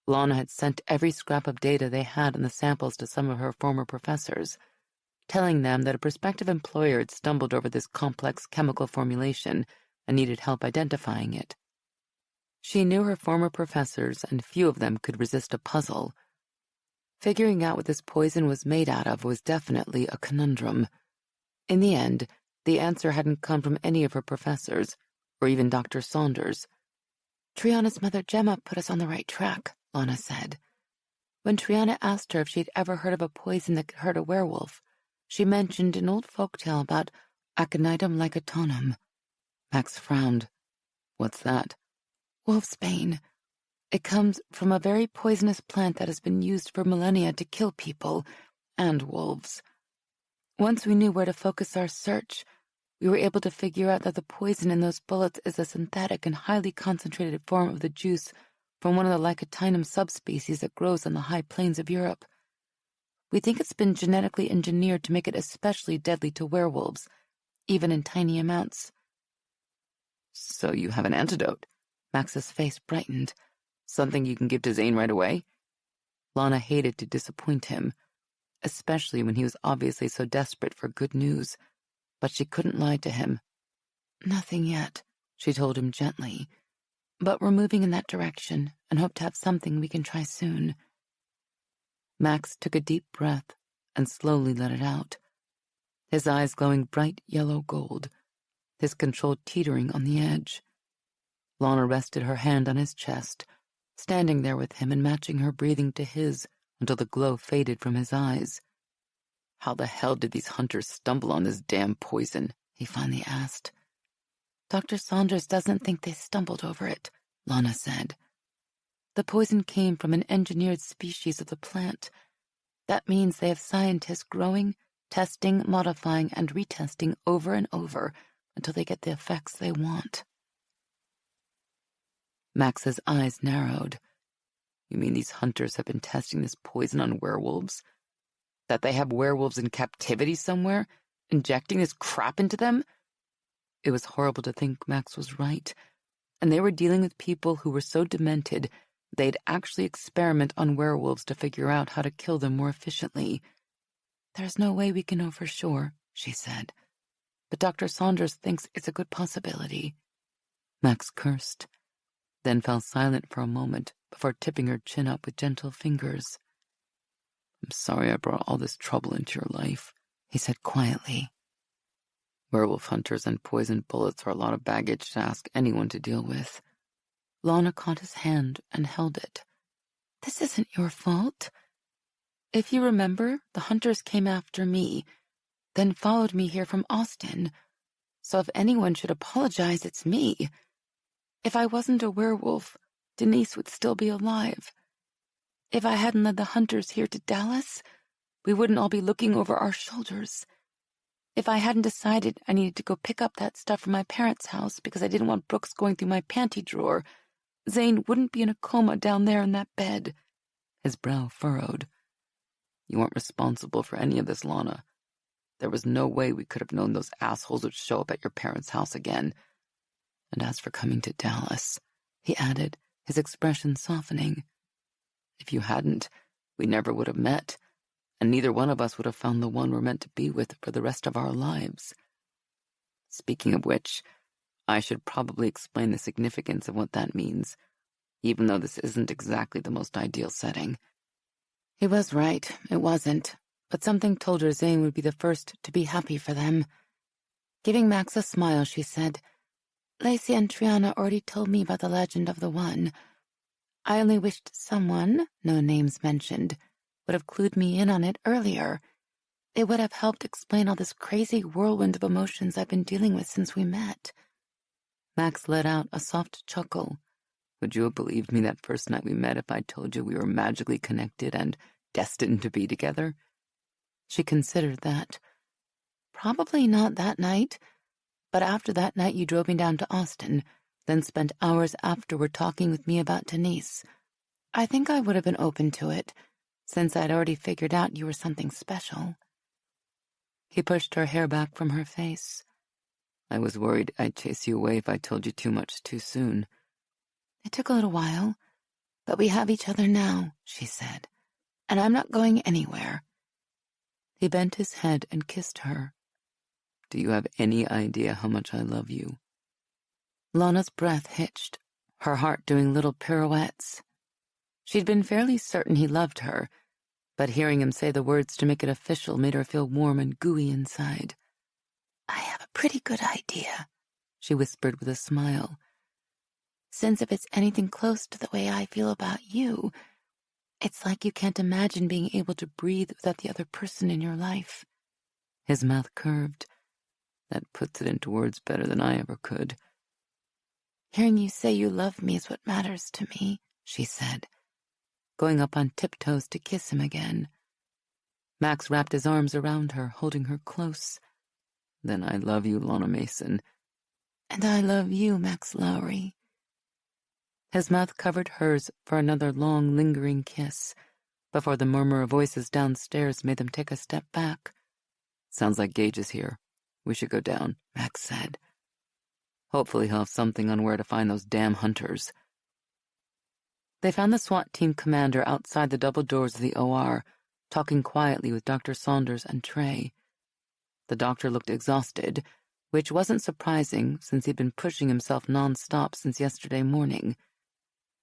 Lana had sent every scrap of data they had on the samples to some of her former professors, telling them that a prospective employer had stumbled over this complex chemical formulation and needed help identifying it. She knew her former professors, and few of them could resist a puzzle. Figuring out what this poison was made out of was definitely a conundrum. In the end, the answer hadn't come from any of her professors, or even Dr. Saunders. "Triana's mother Gemma put us on the right track," Lana said. When Triana asked her if she'd ever heard of a poison that could hurt a werewolf, she mentioned an old folktale about aconitum lycotonum. Max frowned. What's that? Wolfsbane. It comes from a very poisonous plant that has been used for millennia to kill people and wolves. Once we knew where to focus our search, we were able to figure out that the poison in those bullets is a synthetic and highly concentrated form of the juice from one of the lycotinum subspecies that grows on the high plains of Europe. We think it's been genetically engineered to make it especially deadly to werewolves, even in tiny amounts. So you have an antidote? Max's face brightened. Something you can give to Zane right away? Lana hated to disappoint him, especially when he was obviously so desperate for good news, but she couldn't lie to him. Nothing yet, she told him gently, but we're moving in that direction and hope to have something we can try soon. Max took a deep breath and slowly let it out, his eyes glowing bright yellow gold, his control teetering on the edge. Lana rested her hand on his chest, standing there with him and matching her breathing to his until the glow faded from his eyes. How the hell did these hunters stumble on this damn poison? He finally asked. Dr. Saunders doesn't think they stumbled over it, Lana said. The poison came from an engineered species of the plant. That means they have scientists growing, testing, modifying, and retesting over and over until they get the effects they want. Max's eyes narrowed. You mean these hunters have been testing this poison on werewolves? That they have werewolves in captivity somewhere, injecting this crap into them? It was horrible to think Max was right, and they were dealing with people who were so demented they'd actually experiment on werewolves to figure out how to kill them more efficiently. There's no way we can know for sure, she said, but Dr. Saunders thinks it's a good possibility. Max cursed, then fell silent for a moment before tipping her chin up with gentle fingers. I'm sorry I brought all this trouble into your life, he said quietly. Werewolf hunters and poisoned bullets are a lot of baggage to ask anyone to deal with. Lana caught his hand and held it. This isn't your fault. If you remember, the hunters came after me, then followed me here from Austin. So if anyone should apologize, it's me. If I wasn't a werewolf, Denise would still be alive. If I hadn't led the hunters here to Dallas, we wouldn't all be looking over our shoulders. If I hadn't decided I needed to go pick up that stuff from my parents' house because I didn't want Brooks going through my panty drawer, Zane wouldn't be in a coma down there in that bed. His brow furrowed. You weren't responsible for any of this, Lana. There was no way we could have known those assholes would show up at your parents' house again. And as for coming to Dallas, he added, his expression softening, if you hadn't, we never would have met, and neither one of us would have found the one we're meant to be with for the rest of our lives. Speaking of which, I should probably explain the significance of what that means, even though this isn't exactly the most ideal setting. He was right, it wasn't, but something told her Zane would be the first to be happy for them. Giving Max a smile, she said, Lacey and Triana already told me about the legend of the One. I only wished someone, no names mentioned, would have clued me in on it earlier. It would have helped explain all this crazy whirlwind of emotions I've been dealing with since we met. Max let out a soft chuckle. Would you have believed me that first night we met if I told you we were magically connected and destined to be together? She considered that. Probably not that night, but after that night you drove me down to Austin, then spent hours afterward talking with me about Denise. I think I would have been open to it, since I'd already figured out you were something special. He pushed her hair back from her face. I was worried I'd chase you away if I told you too much too soon. It took a little while, but we have each other now, she said, and I'm not going anywhere. He bent his head and kissed her. Do you have any idea how much I love you? Lana's breath hitched, her heart doing little pirouettes. She'd been fairly certain he loved her, but hearing him say the words to make it official made her feel warm and gooey inside. I have a pretty good idea, she whispered with a smile. Since if it's anything close to the way I feel about you, It's like you can't imagine being able to breathe without the other person in your life. His mouth curved. That puts it into words better than I ever could. Hearing you say you love me is what matters to me, she said, going up on tiptoes to kiss him again. Max wrapped his arms around her, holding her close. Then I love you, Lana Mason. And I love you, Max Lowry. His mouth covered hers for another long, lingering kiss, before the murmur of voices downstairs made them take a step back. Sounds like Gage is here. We should go down, Max said. Hopefully he'll have something on where to find those damn hunters. They found the SWAT team commander outside the double doors of the OR, talking quietly with Dr. Saunders and Trey. The doctor looked exhausted, which wasn't surprising since he'd been pushing himself non-stop since yesterday morning.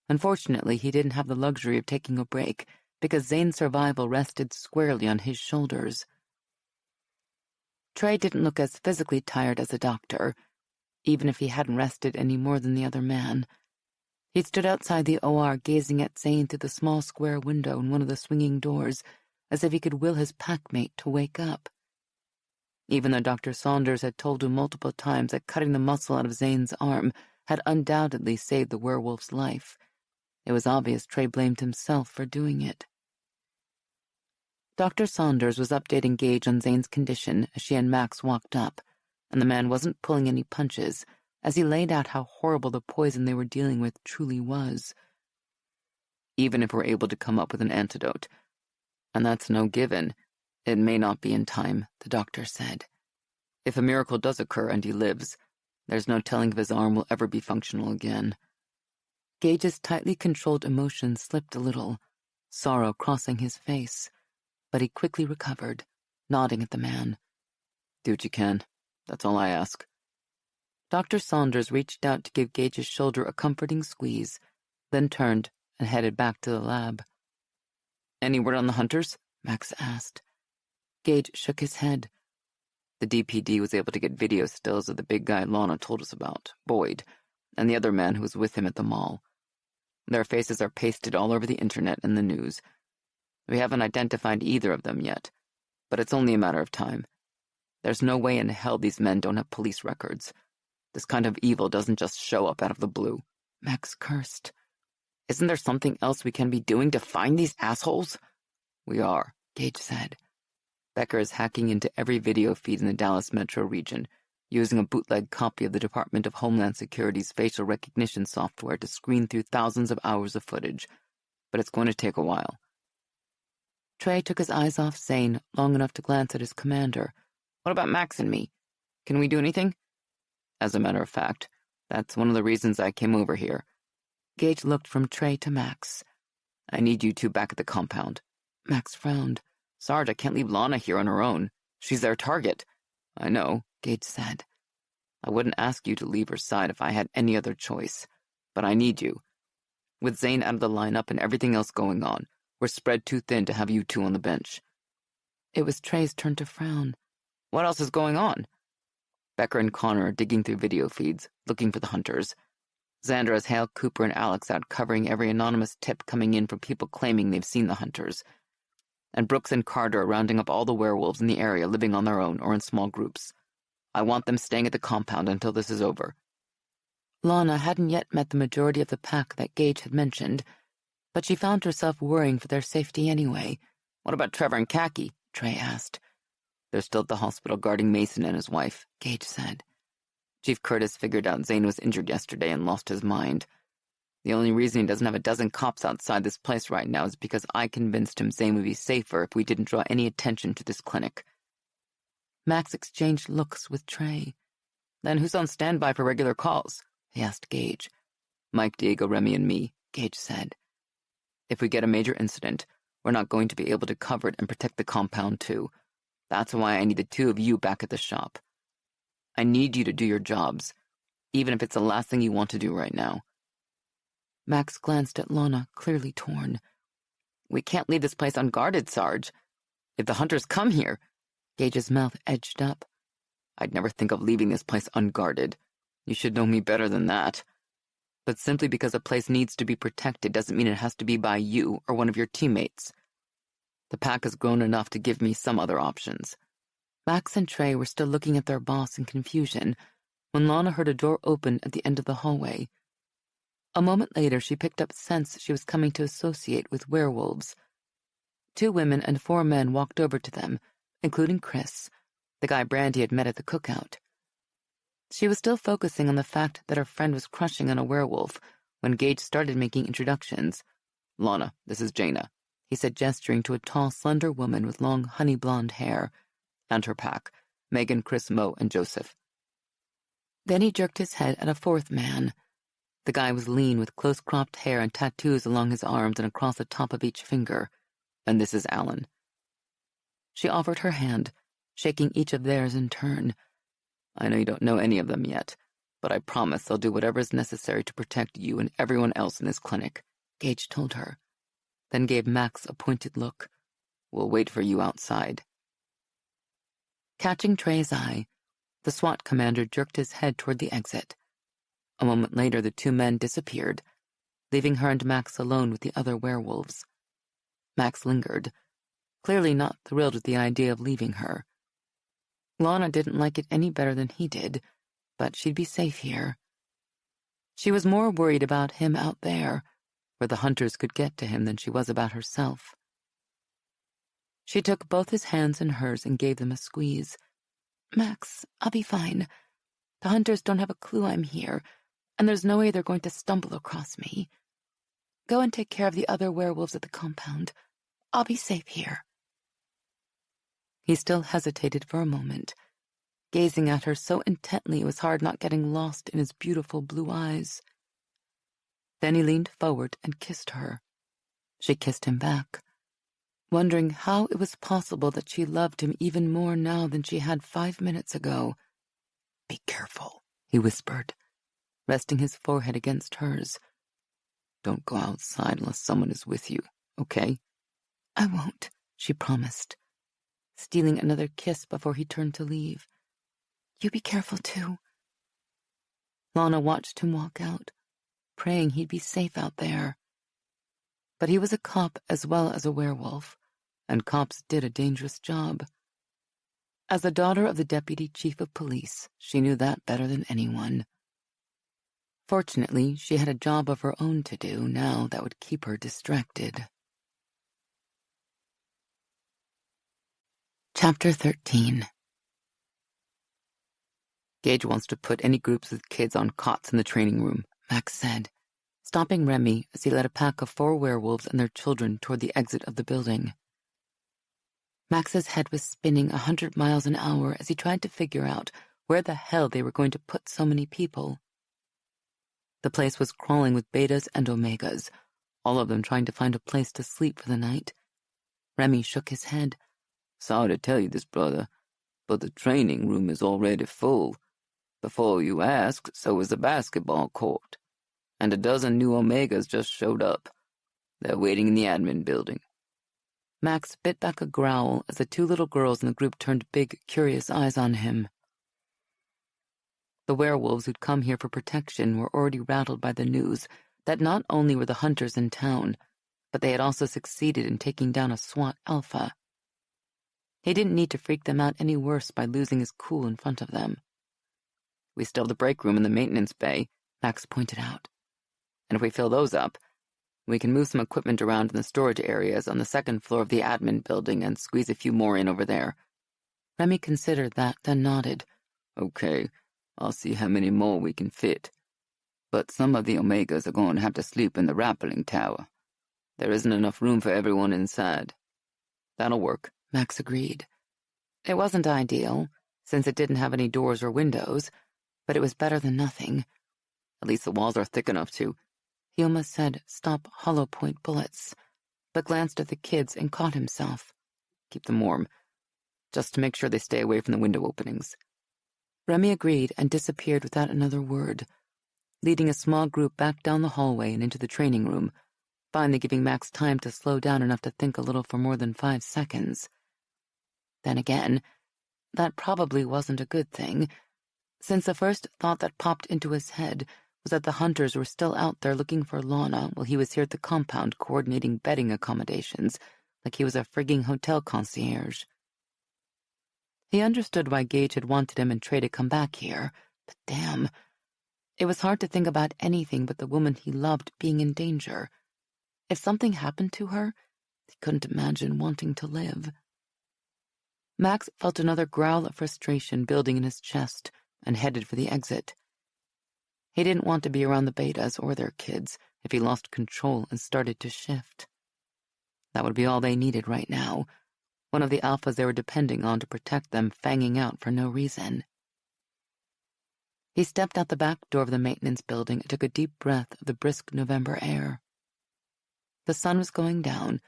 Unfortunately, he didn't have the luxury of taking a break because Zane's survival rested squarely on his shoulders. Trey didn't look as physically tired as the doctor, even if he hadn't rested any more than the other man. He stood outside the OR gazing at Zane through the small square window in one of the swinging doors, as if he could will his packmate to wake up. Even though Dr. Saunders had told him multiple times that cutting the muscle out of Zane's arm had undoubtedly saved the werewolf's life, it was obvious Trey blamed himself for doing it. Dr. Saunders was updating Gage on Zane's condition as she and Max walked up, and the man wasn't pulling any punches as he laid out how horrible the poison they were dealing with truly was. Even if we're able to come up with an antidote, and that's no given, it may not be in time, the doctor said. If a miracle does occur and he lives, there's no telling if his arm will ever be functional again. Gage's tightly controlled emotions slipped a little, sorrow crossing his face, but he quickly recovered, nodding at the man. Do what you can. That's all I ask. Dr. Saunders reached out to give Gage's shoulder a comforting squeeze, then turned and headed back to the lab. Any word on the hunters? Max asked. Gage shook his head. The DPD was able to get video stills of the big guy Lana told us about, Boyd, and the other man who was with him at the mall. Their faces are pasted all over the internet and the news. We haven't identified either of them yet, but it's only a matter of time. There's no way in hell these men don't have police records. This kind of evil doesn't just show up out of the blue. Max cursed. Isn't there something else we can be doing to find these assholes? We are, Gage said. Becker is hacking into every video feed in the Dallas metro region, using a bootleg copy of the Department of Homeland Security's facial recognition software to screen through thousands of hours of footage, but it's going to take a while. Trey took his eyes off Zane long enough to glance at his commander. What about Max and me? Can we do anything? As a matter of fact, that's one of the reasons I came over here. Gage looked from Trey to Max. I need you two back at the compound. Max frowned. Sarge, I can't leave Lana here on her own. She's their target. I know, Gage said. I wouldn't ask you to leave her side if I had any other choice, but I need you. With Zane out of the lineup and everything else going on, we're spread too thin to have you two on the bench. It was Trey's turn to frown. What else is going on? Becker and Connor are digging through video feeds, looking for the hunters. Xander has Hale, Cooper, and Alex out covering every anonymous tip coming in from people claiming they've seen the hunters. And Brooks and Carter are rounding up all the werewolves in the area living on their own or in small groups. I want them staying at the compound until this is over. Lana hadn't yet met the majority of the pack that Gage had mentioned, but she found herself worrying for their safety anyway. What about Trevor and Khaki? Trey asked. They're still at the hospital guarding Mason and his wife, Gage said. Chief Curtis figured out Zane was injured yesterday and lost his mind. The only reason he doesn't have a dozen cops outside this place right now is because I convinced him Zane would be safer if we didn't draw any attention to this clinic. Max exchanged looks with Trey. Then who's on standby for regular calls? He asked Gage. Mike, Diego, Remy, and me, Gage said. If we get a major incident, we're not going to be able to cover it and protect the compound too. That's why I need the two of you back at the shop. I need you to do your jobs, even if it's the last thing you want to do right now. Max glanced at Lana, clearly torn. We can't leave this place unguarded, Sarge. If the hunters come here... Gage's mouth edged up. I'd never think of leaving this place unguarded. You should know me better than that. But simply because a place needs to be protected doesn't mean it has to be by you or one of your teammates. The pack has grown enough to give me some other options. Max and Trey were still looking at their boss in confusion when Lana heard a door open at the end of the hallway. A moment later, she picked up scents she was coming to associate with werewolves. 2 women and 4 men walked over to them, including Chris, the guy Brandy had met at the cookout. She was still focusing on the fact that her friend was crushing on a werewolf when Gage started making introductions. Lana, this is Jaina, he said, gesturing to a tall, slender woman with long, honey-blonde hair. And her pack, Megan, Chris, Mo, and Joseph. Then he jerked his head at a 4th man. The guy was lean with close-cropped hair and tattoos along his arms and across the top of each finger. And this is Alan. She offered her hand, shaking each of theirs in turn. I know you don't know any of them yet, but I promise they'll do whatever is necessary to protect you and everyone else in this clinic, Gage told her, then gave Max a pointed look. We'll wait for you outside. Catching Trey's eye, the SWAT commander jerked his head toward the exit. A moment later, the 2 men disappeared, leaving her and Max alone with the other werewolves. Max lingered, clearly not thrilled with the idea of leaving her. Lana didn't like it any better than he did, but she'd be safe here. She was more worried about him out there, where the hunters could get to him, than she was about herself. She took both his hands in hers and gave them a squeeze. Max, I'll be fine. The hunters don't have a clue I'm here, and there's no way they're going to stumble across me. Go and take care of the other werewolves at the compound. I'll be safe here. He still hesitated for a moment, gazing at her so intently it was hard not getting lost in his beautiful blue eyes. Then he leaned forward and kissed her. She kissed him back, wondering how it was possible that she loved him even more now than she had 5 minutes ago. Be careful, he whispered, resting his forehead against hers. Don't go outside unless someone is with you, okay? I won't, she promised, stealing another kiss before he turned to leave. You be careful, too. Lana watched him walk out, praying he'd be safe out there. But he was a cop as well as a werewolf, and cops did a dangerous job. As the daughter of the deputy chief of police, she knew that better than anyone. Fortunately, she had a job of her own to do now that would keep her distracted. Chapter 13. Gage wants to put any groups of kids on cots in the training room, Max said, stopping Remy as he led a pack of 4 werewolves and their children toward the exit of the building. Max's head was spinning 100 miles an hour as he tried to figure out where the hell they were going to put so many people. The place was crawling with betas and omegas, all of them trying to find a place to sleep for the night. Remy shook his head. Sorry to tell you this, brother, but the training room is already full. Before you asked, so is the basketball court. And a dozen new omegas just showed up. They're waiting in the admin building. Max bit back a growl as the 2 little girls in the group turned big, curious eyes on him. The werewolves who'd come here for protection were already rattled by the news that not only were the hunters in town, but they had also succeeded in taking down a SWAT alpha. He didn't need to freak them out any worse by losing his cool in front of them. We still have the break room and the maintenance bay, Max pointed out. And if we fill those up, we can move some equipment around in the storage areas on the 2nd floor of the admin building and squeeze a few more in over there. Remy considered that, then nodded. Okay, I'll see how many more we can fit. But some of the omegas are going to have to sleep in the rappelling tower. There isn't enough room for everyone inside. That'll work, Max agreed. It wasn't ideal, since it didn't have any doors or windows, but it was better than nothing. At least the walls are thick enough to. He almost said, stop hollow point bullets, but glanced at the kids and caught himself. Keep them warm, just to make sure they stay away from the window openings. Remy agreed and disappeared without another word, leading a small group back down the hallway and into the training room, finally giving Max time to slow down enough to think a little for more than 5 seconds. Then again, that probably wasn't a good thing, since the first thought that popped into his head was that the hunters were still out there looking for Lana while he was here at the compound coordinating bedding accommodations like he was a frigging hotel concierge. He understood why Gage had wanted him and Trey to come back here, but damn, it was hard to think about anything but the woman he loved being in danger. If something happened to her, he couldn't imagine wanting to live. Max felt another growl of frustration building in his chest and headed for the exit. He didn't want to be around the betas or their kids if he lost control and started to shift. That would be all they needed right now, one of the alphas they were depending on to protect them fanging out for no reason. He stepped out the back door of the maintenance building and took a deep breath of the brisk November air. The sun was going down,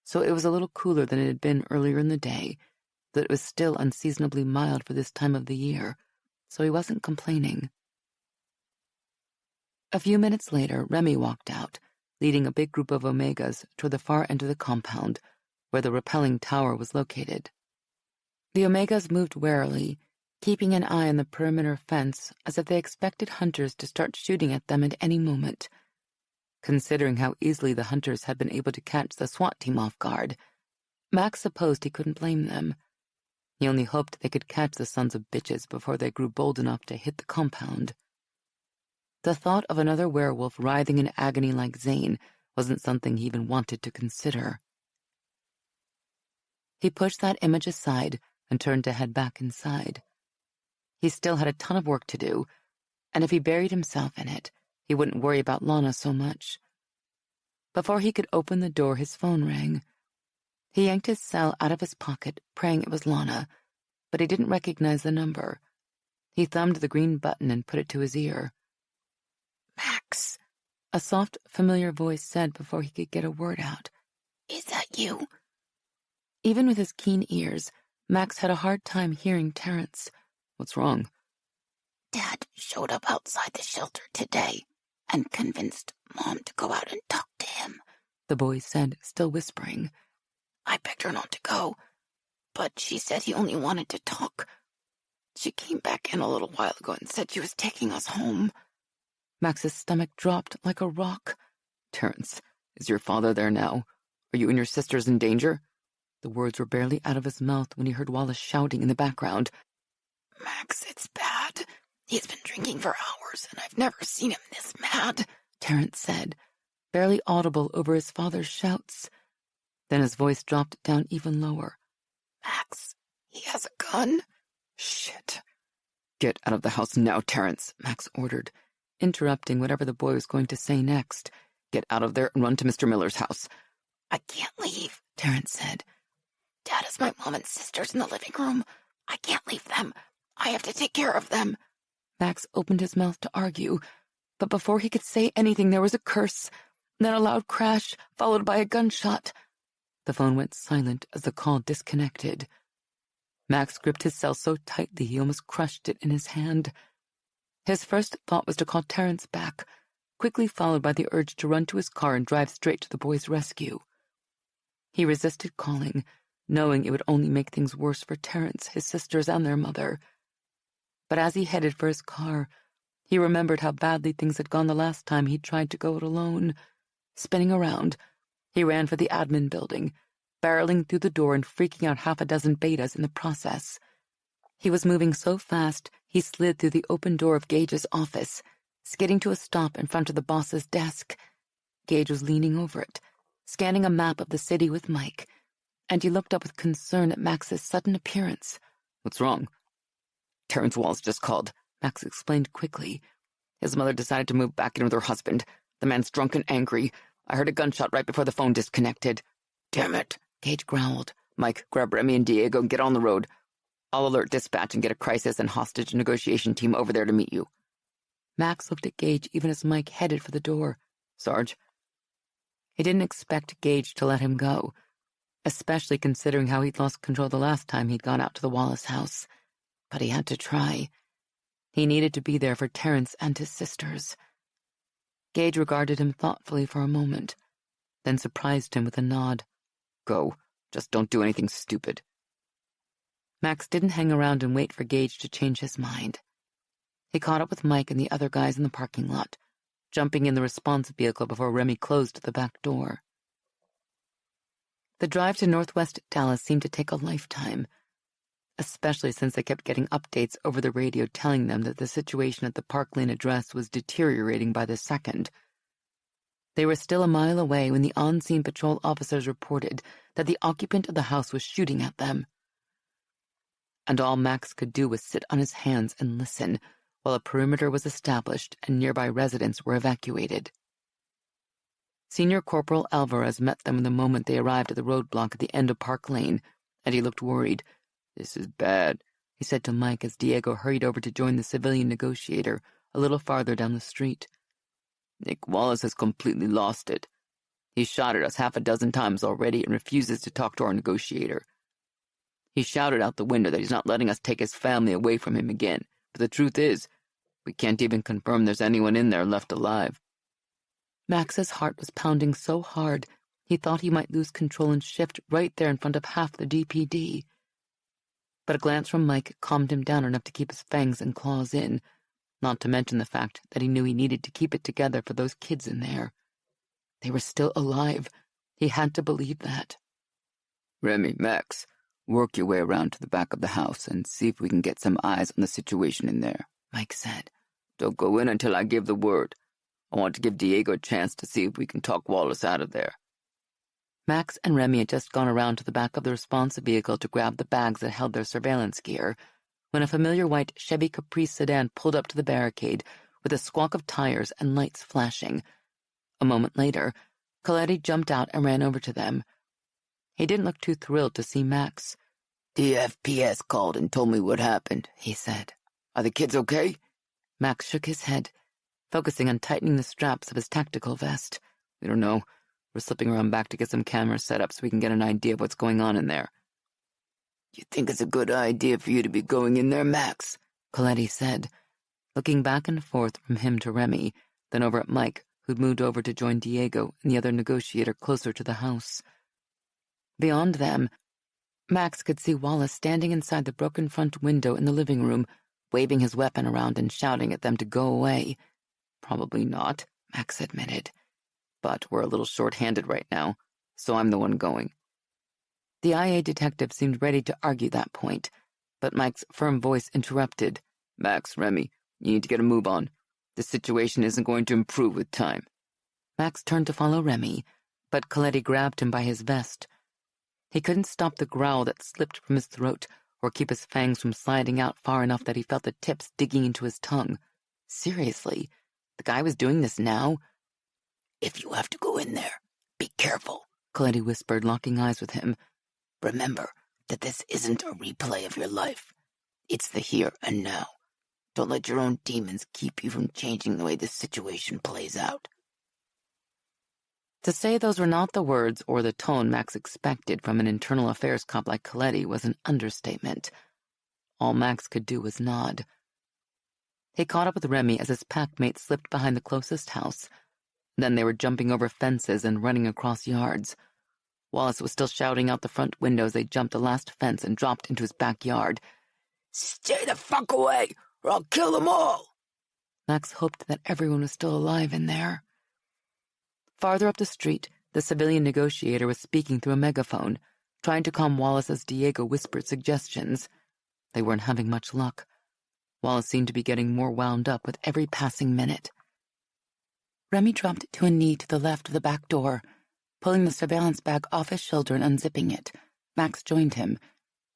so it was a little cooler than it had been earlier in the day, but it was still unseasonably mild for this time of the year, so he wasn't complaining. A few minutes later, Remy walked out, leading a big group of Omegas toward the far end of the compound, where the rappelling tower was located. The Omegas moved warily, keeping an eye on the perimeter fence as if they expected hunters to start shooting at them at any moment. Considering how easily the hunters had been able to catch the SWAT team off guard, Max supposed he couldn't blame them. He only hoped they could catch the sons of bitches before they grew bold enough to hit the compound. The thought of another werewolf writhing in agony like Zane wasn't something he even wanted to consider. He pushed that image aside and turned to head back inside. He still had a ton of work to do, and if he buried himself in it, he wouldn't worry about Lana so much. Before he could open the door, his phone rang. He yanked his cell out of his pocket, praying it was Lana, but he didn't recognize the number. He thumbed the green button and put it to his ear. Max, a soft, familiar voice said before he could get a word out. Is that you? Even with his keen ears, Max had a hard time hearing Terrence. What's wrong? Dad showed up outside the shelter today and convinced Mom to go out and talk to him, the boy said, still whispering. I begged her not to go, but she said he only wanted to talk. She came back in a little while ago and said she was taking us home. Max's stomach dropped like a rock. Terrence, is your father there now? Are you and your sisters in danger? The words were barely out of his mouth when he heard Wallace shouting in the background. Max, it's bad. He's been drinking for hours, and I've never seen him this mad, Terrence said, barely audible over his father's shouts. Then his voice dropped down even lower. Max, he has a gun? Shit. Get out of the house now, Terrence, Max ordered, interrupting whatever the boy was going to say next. Get out of there and run to Mr. Miller's house. I can't leave, Terrence said. Dad has my mom and sisters in the living room. I can't leave them. I have to take care of them. Max opened his mouth to argue, but before he could say anything there was a curse, then a loud crash, followed by a gunshot. The phone went silent as the call disconnected. Max gripped his cell so tightly he almost crushed it in his hand. His first thought was to call Terrence back, quickly followed by the urge to run to his car and drive straight to the boy's rescue. He resisted calling, knowing it would only make things worse for Terrence, his sisters, and their mother. But as he headed for his car, he remembered how badly things had gone the last time he'd tried to go it alone. Spinning around, he ran for the admin building, barreling through the door and freaking out half a dozen betas in the process. He was moving so fast, he slid through the open door of Gage's office, skidding to a stop in front of the boss's desk. Gage was leaning over it, scanning a map of the city with Mike, and he looked up with concern at Max's sudden appearance. What's wrong? Terrence Walls just called, Max explained quickly. His mother decided to move back in with her husband. The man's drunk and angry. I heard a gunshot right before the phone disconnected. Damn it, Gage growled. Mike, grab Remy and Diego and get on the road. I'll alert dispatch and get a crisis and hostage negotiation team over there to meet you. Max looked at Gage even as Mike headed for the door. Sarge? He didn't expect Gage to let him go, especially considering how he'd lost control the last time he'd gone out to the Wallace house. But he had to try. He needed to be there for Terrence and his sisters. Gage regarded him thoughtfully for a moment, then surprised him with a nod. Go. Just don't do anything stupid. Max didn't hang around and wait for Gage to change his mind. He caught up with Mike and the other guys in the parking lot, jumping in the response vehicle before Remy closed the back door. The drive to northwest Dallas seemed to take a lifetime, especially since they kept getting updates over the radio telling them that the situation at the Park Lane address was deteriorating by the second. They were still a mile away when the on-scene patrol officers reported that the occupant of the house was shooting at them. And all Max could do was sit on his hands and listen while a perimeter was established and nearby residents were evacuated. Senior Corporal Alvarez met them the moment they arrived at the roadblock at the end of Park Lane, and he looked worried. "This is bad," he said to Mike as Diego hurried over to join the civilian negotiator a little farther down the street. "Nick Wallace has completely lost it. He's shot at us half a dozen times already and refuses to talk to our negotiator. He shouted out the window that he's not letting us take his family away from him again, but the truth is, we can't even confirm there's anyone in there left alive." Max's heart was pounding so hard he thought he might lose control and shift right there in front of half the DPD. But a glance from Mike calmed him down enough to keep his fangs and claws in, not to mention the fact that he knew he needed to keep it together for those kids in there. They were still alive. He had to believe that. "Remy, Max, work your way around to the back of the house and see if we can get some eyes on the situation in there," Mike said. "Don't go in until I give the word. I want to give Diego a chance to see if we can talk Wallace out of there." Max and Remy had just gone around to the back of the response vehicle to grab the bags that held their surveillance gear when a familiar white Chevy Caprice sedan pulled up to the barricade with a squawk of tires and lights flashing. A moment later, Coletti jumped out and ran over to them. He didn't look too thrilled to see Max. "The FPS called and told me what happened," he said. "Are the kids okay?" Max shook his head, focusing on tightening the straps of his tactical vest. "We don't know. We're slipping around back to get some cameras set up so we can get an idea of what's going on in there." "You think it's a good idea for you to be going in there, Max?" Coletti said, looking back and forth from him to Remy, then over at Mike, who'd moved over to join Diego and the other negotiator closer to the house. Beyond them, Max could see Wallace standing inside the broken front window in the living room, waving his weapon around and shouting at them to go away. "Probably not," Max admitted. "But we're a little short-handed right now, so I'm the one going." The IA detective seemed ready to argue that point, but Mike's firm voice interrupted. "Max, Remy, you need to get a move on. The situation isn't going to improve with time." Max turned to follow Remy, but Coletti grabbed him by his vest. He couldn't stop the growl that slipped from his throat or keep his fangs from sliding out far enough that he felt the tips digging into his tongue. Seriously? The guy was doing this now? "If you have to go in there, be careful," Coletti whispered, locking eyes with him. "Remember that this isn't a replay of your life. It's the here and now. Don't let your own demons keep you from changing the way this situation plays out." To say those were not the words or the tone Max expected from an internal affairs cop like Coletti was an understatement. All Max could do was nod. He caught up with Remy as his packmate slipped behind the closest house. Then they were jumping over fences and running across yards. Wallace was still shouting out the front window as they jumped the last fence and dropped into his backyard. "Stay the fuck away, or I'll kill them all!" Max hoped that everyone was still alive in there. Farther up the street, the civilian negotiator was speaking through a megaphone, trying to calm Wallace as Diego whispered suggestions. They weren't having much luck. Wallace seemed to be getting more wound up with every passing minute. Remy dropped to a knee to the left of the back door, pulling the surveillance bag off his shoulder and unzipping it. Max joined him,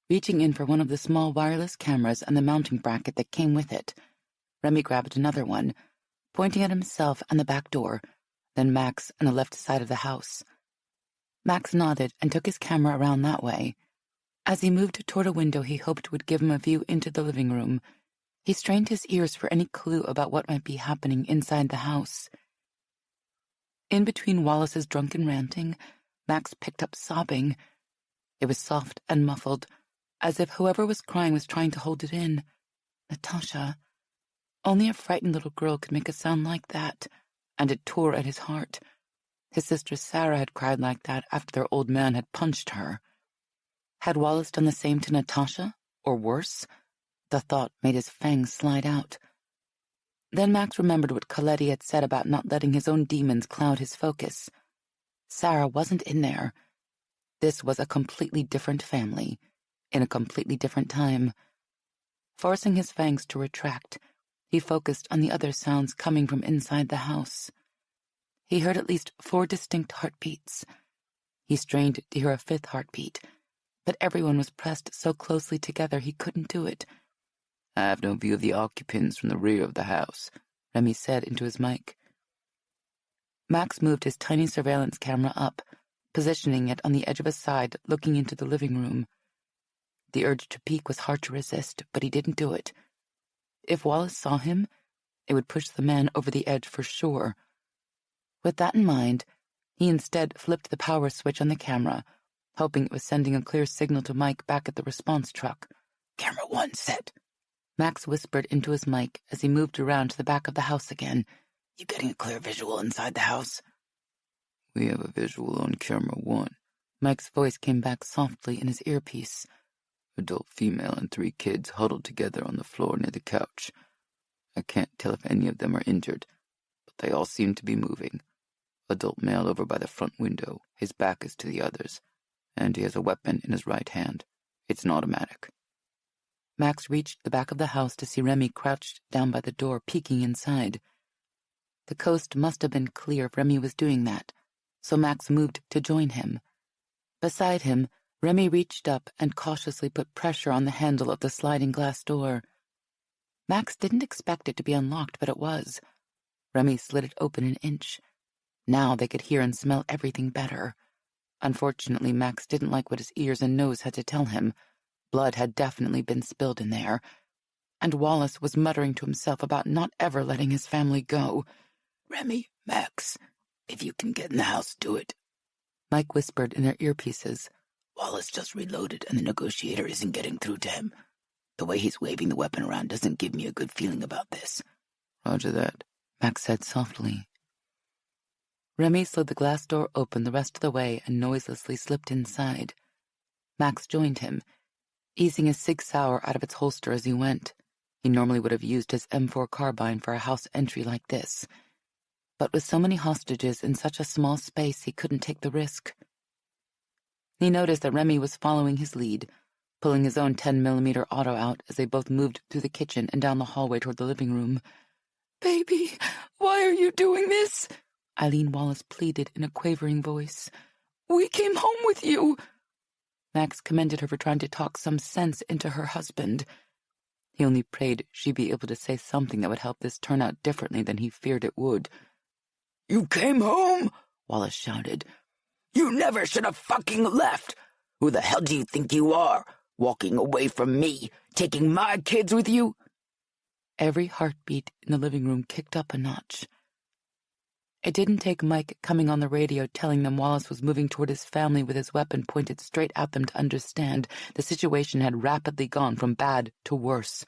reaching in for one of the small wireless cameras and the mounting bracket that came with it. Remy grabbed another one, pointing at himself and the back door, then Max and the left side of the house. Max nodded and took his camera around that way. As he moved toward a window he hoped would give him a view into the living room, he strained his ears for any clue about what might be happening inside the house. In between Wallace's drunken ranting, Max picked up sobbing. It was soft and muffled, as if whoever was crying was trying to hold it in. Natasha. Only a frightened little girl could make a sound like that, and it tore at his heart. His sister Sarah had cried like that after their old man had punched her. Had Wallace done the same to Natasha, or worse? The thought made his fangs slide out. Then Max remembered what Coletti had said about not letting his own demons cloud his focus. Sarah wasn't in there. This was a completely different family, in a completely different time. Forcing his fangs to retract, he focused on the other sounds coming from inside the house. He heard at least 4 distinct heartbeats. He strained to hear a 5th heartbeat, but everyone was pressed so closely together he couldn't do it. "I have no view of the occupants from the rear of the house," Remy said into his mic. Max moved his tiny surveillance camera up, positioning it on the edge of a side looking into the living room. The urge to peek was hard to resist, but he didn't do it. If Wallace saw him, it would push the man over the edge for sure. With that in mind, he instead flipped the power switch on the camera, hoping it was sending a clear signal to Mike back at the response truck. "Camera 1 set," Max whispered into his mic as he moved around to the back of the house again. "You getting a clear visual inside the house?" "We have a visual on camera 1. Mike's voice came back softly in his earpiece. "Adult female and 3 kids huddled together on the floor near the couch. I can't tell if any of them are injured, but they all seem to be moving. Adult male over by the front window, his back is to the others, and he has a weapon in his right hand. It's an automatic." Max reached the back of the house to see Remy crouched down by the door, peeking inside. The coast must have been clear if Remy was doing that, so Max moved to join him. Beside him, Remy reached up and cautiously put pressure on the handle of the sliding glass door. Max didn't expect it to be unlocked, but it was. Remy slid it open an inch. Now they could hear and smell everything better. Unfortunately, Max didn't like what his ears and nose had to tell him. Blood had definitely been spilled in there. And Wallace was muttering to himself about not ever letting his family go. "Remy, Max, if you can get in the house, do it," Mike whispered in their earpieces. "Wallace just reloaded and the negotiator isn't getting through to him. The way he's waving the weapon around doesn't give me a good feeling about this." "Roger that," Max said softly. Remy slid the glass door open the rest of the way and noiselessly slipped inside. Max joined him, easing his Sig Sauer out of its holster as he went. He normally would have used his M4 carbine for a house entry like this. But with so many hostages in such a small space, he couldn't take the risk. He noticed that Remy was following his lead, pulling his own 10mm auto out as they both moved through the kitchen and down the hallway toward the living room. "Baby, why are you doing this?" Eileen Wallace pleaded in a quavering voice. "We came home with you." Max commended her for trying to talk some sense into her husband. He only prayed she'd be able to say something that would help this turn out differently than he feared it would. "You came home?" Wallace shouted. "You never should have fucking left! Who the hell do you think you are? Walking away from me, taking my kids with you?" Every heartbeat in the living room kicked up a notch. It didn't take Mike coming on the radio telling them Wallace was moving toward his family with his weapon pointed straight at them to understand the situation had rapidly gone from bad to worse.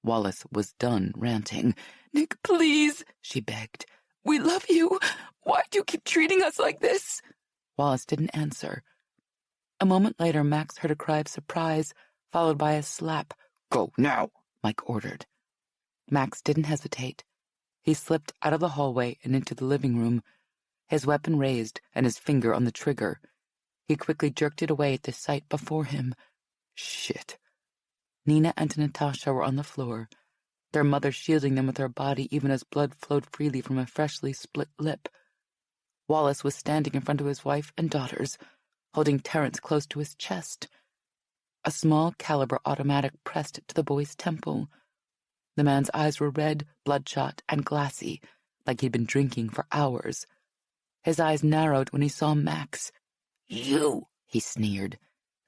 Wallace was done ranting. "Nick, please," she begged. "We love you. Why do you keep treating us like this?" Wallace didn't answer. A moment later, Max heard a cry of surprise, followed by a slap. "Go now," Mike ordered. Max didn't hesitate. He slipped out of the hallway and into the living room, his weapon raised and his finger on the trigger. He quickly jerked it away at the sight before him. Shit. Nina and Natasha were on the floor, their mother shielding them with her body even as blood flowed freely from a freshly split lip. Wallace was standing in front of his wife and daughters, holding Terrence close to his chest. A small caliber automatic pressed to the boy's temple. The man's eyes were red, bloodshot, and glassy, like he'd been drinking for hours. His eyes narrowed when he saw Max. "You," he sneered,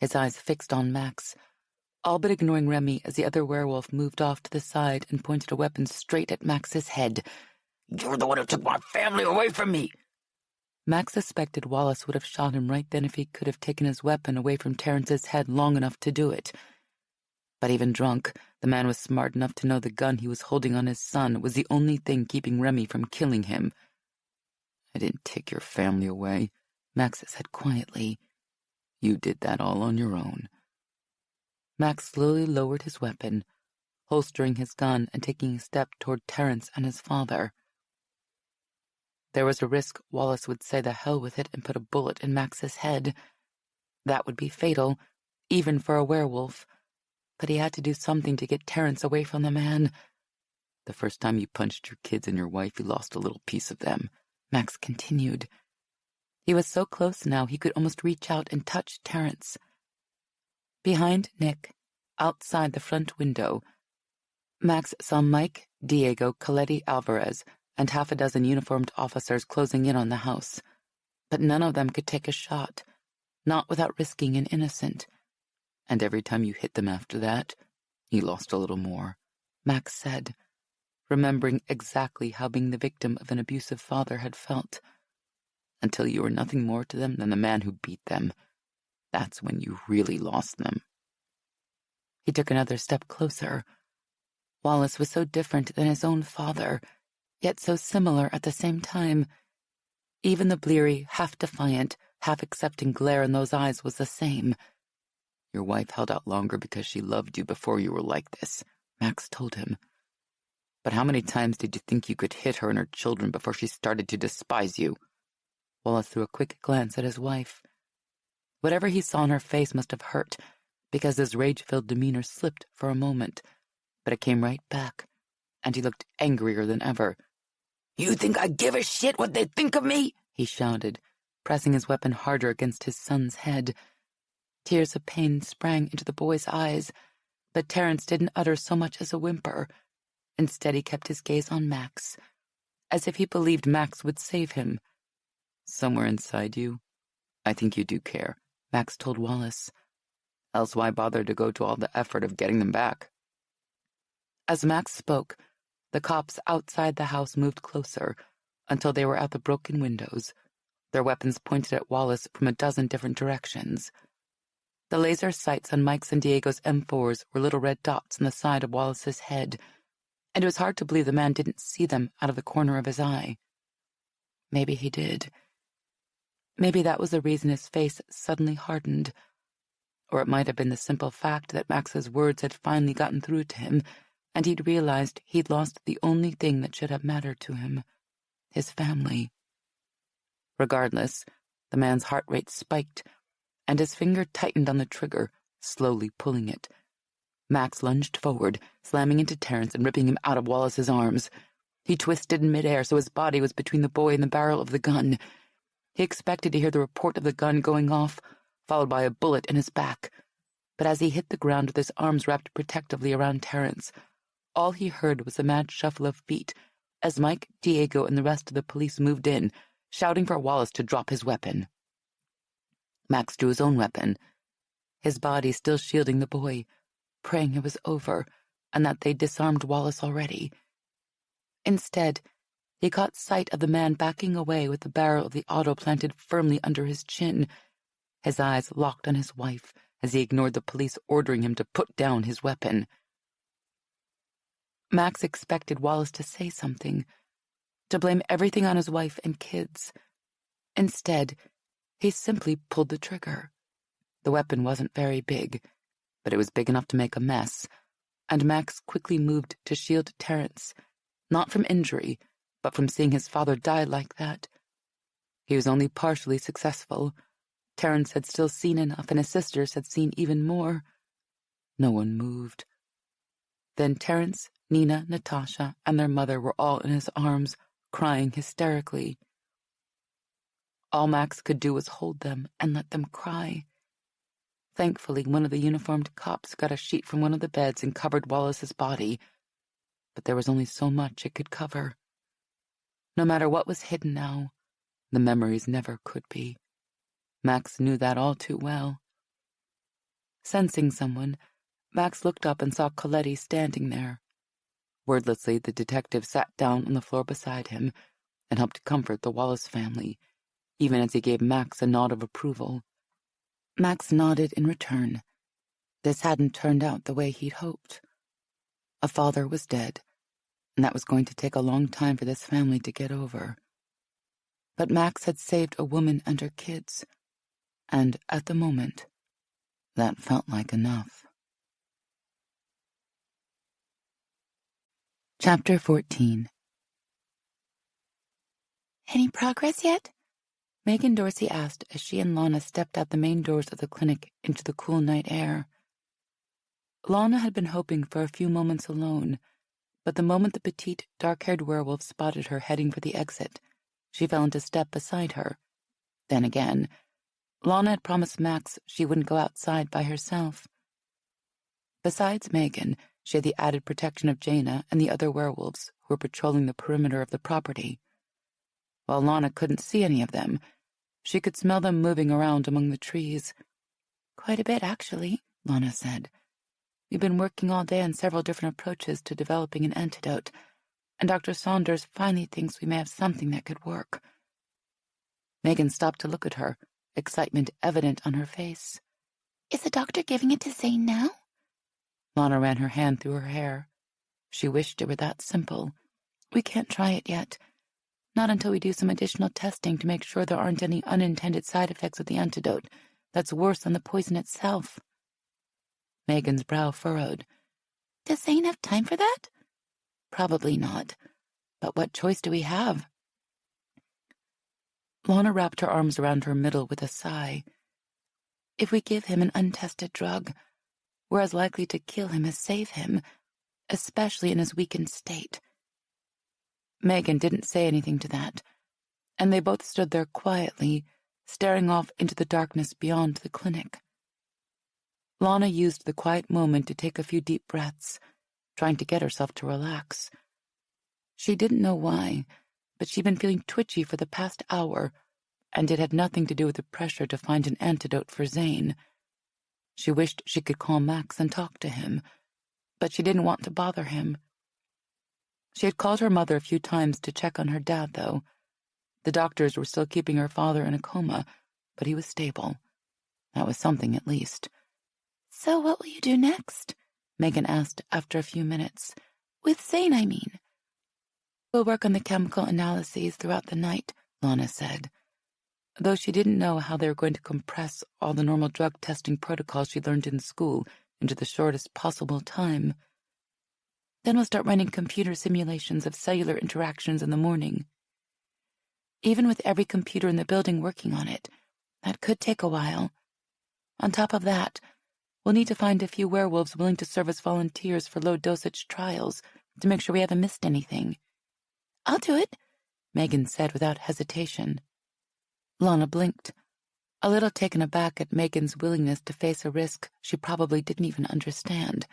his eyes fixed on Max, all but ignoring Remy as the other werewolf moved off to the side and pointed a weapon straight at Max's head. "You're the one who took my family away from me." Max suspected Wallace would have shot him right then if he could have taken his weapon away from Terrence's head long enough to do it. But even drunk, the man was smart enough to know the gun he was holding on his son was the only thing keeping Remy from killing him. "I didn't take your family away," Max said quietly. "You did that all on your own." Max slowly lowered his weapon, holstering his gun and taking a step toward Terrence and his father. There was a risk Wallace would say the hell with it and put a bullet in Max's head. That would be fatal, even for a werewolf. But he had to do something to get Terrence away from the man. The first time you punched your kids and your wife, you lost a little piece of them, Max continued. He was so close now he could almost reach out and touch Terrence. Behind Nick, outside the front window, Max saw Mike, Diego, Coletti, Alvarez, and half a dozen uniformed officers closing in on the house. But none of them could take a shot, not without risking an innocent. And every time you hit them after that, you lost a little more, Max said, remembering exactly how being the victim of an abusive father had felt. Until you were nothing more to them than the man who beat them. That's when you really lost them. He took another step closer. Wallace was so different than his own father, yet so similar at the same time. Even the bleary, half-defiant, half-accepting glare in those eyes was the same. Your wife held out longer because she loved you before you were like this, Max told him. But how many times did you think you could hit her and her children before she started to despise you? Wallace threw a quick glance at his wife. Whatever he saw in her face must have hurt, because his rage-filled demeanor slipped for a moment, but it came right back, and he looked angrier than ever. You think I give a shit what they think of me? He shouted, pressing his weapon harder against his son's head. Tears of pain sprang into the boy's eyes, but Terrence didn't utter so much as a whimper. Instead, he kept his gaze on Max, as if he believed Max would save him. Somewhere inside you, I think you do care, Max told Wallace. Else why bother to go to all the effort of getting them back? As Max spoke, the cops outside the house moved closer until they were at the broken windows, their weapons pointed at Wallace from a dozen different directions. The laser sights on Mike's and Diego's M4s were little red dots on the side of Wallace's head, and it was hard to believe the man didn't see them out of the corner of his eye. Maybe he did. Maybe that was the reason his face suddenly hardened. Or it might have been the simple fact that Max's words had finally gotten through to him, and he'd realized he'd lost the only thing that should have mattered to him, his family. Regardless, the man's heart rate spiked, and his finger tightened on the trigger, slowly pulling it. Max lunged forward, slamming into Terrence and ripping him out of Wallace's arms. He twisted in midair so his body was between the boy and the barrel of the gun. He expected to hear the report of the gun going off, followed by a bullet in his back. But as he hit the ground with his arms wrapped protectively around Terrence, all he heard was a mad shuffle of feet as Mike, Diego, and the rest of the police moved in, shouting for Wallace to drop his weapon. Max drew his own weapon, his body still shielding the boy, praying it was over and that they'd disarmed Wallace already. Instead, he caught sight of the man backing away with the barrel of the auto planted firmly under his chin, his eyes locked on his wife as he ignored the police ordering him to put down his weapon. Max expected Wallace to say something, to blame everything on his wife and kids. Instead, he simply pulled the trigger. The weapon wasn't very big, but it was big enough to make a mess, and Max quickly moved to shield Terrence, not from injury, but from seeing his father die like that. He was only partially successful. Terrence had still seen enough, and his sisters had seen even more. No one moved. Then Terrence, Nina, Natasha, and their mother were all in his arms, crying hysterically. All Max could do was hold them and let them cry. Thankfully, one of the uniformed cops got a sheet from one of the beds and covered Wallace's body, but there was only so much it could cover. No matter what was hidden now, the memories never could be. Max knew that all too well. Sensing someone, Max looked up and saw Coletti standing there. Wordlessly, the detective sat down on the floor beside him and helped comfort the Wallace family, even as he gave Max a nod of approval. Max nodded in return. This hadn't turned out the way he'd hoped. A father was dead, and that was going to take a long time for this family to get over. But Max had saved a woman and her kids, and at the moment, that felt like enough. Chapter 14. Any progress yet? Megan Dorsey asked as she and Lana stepped out the main doors of the clinic into the cool night air. Lana had been hoping for a few moments alone, but the moment the petite, dark-haired werewolf spotted her heading for the exit, she fell into step beside her. Then again, Lana had promised Max she wouldn't go outside by herself. Besides Megan, she had the added protection of Jaina and the other werewolves who were patrolling the perimeter of the property. While Lana couldn't see any of them, she could smell them moving around among the trees. Quite a bit, actually, Lana said. We've been working all day on several different approaches to developing an antidote, and Dr. Saunders finally thinks we may have something that could work. Megan stopped to look at her, excitement evident on her face. Is the doctor giving it to Zane now? Lana ran her hand through her hair. She wished it were that simple. We can't try it yet. Not until we do some additional testing to make sure there aren't any unintended side effects of the antidote that's worse than the poison itself. Megan's brow furrowed. Does Zane have time for that? Probably not. But what choice do we have? Lana wrapped her arms around her middle with a sigh. If we give him an untested drug, we're as likely to kill him as save him, especially in his weakened state. Megan didn't say anything to that, and they both stood there quietly, staring off into the darkness beyond the clinic. Lana used the quiet moment to take a few deep breaths, trying to get herself to relax. She didn't know why, but she'd been feeling twitchy for the past hour, and it had nothing to do with the pressure to find an antidote for Zane. She wished she could call Max and talk to him, but she didn't want to bother him. She had called her mother a few times to check on her dad, though. The doctors were still keeping her father in a coma, but he was stable. That was something, at least. So what will you do next? Megan asked after a few minutes. With Zane, I mean. We'll work on the chemical analyses throughout the night, Lana said, though she didn't know how they were going to compress all the normal drug testing protocols she learned in school into the shortest possible time. Then we'll start running computer simulations of cellular interactions in the morning. Even with every computer in the building working on it, that could take a while. On top of that, we'll need to find a few werewolves willing to serve as volunteers for low-dosage trials to make sure we haven't missed anything. I'll do it, Megan said without hesitation. Lana blinked, a little taken aback at Megan's willingness to face a risk she probably didn't even understand.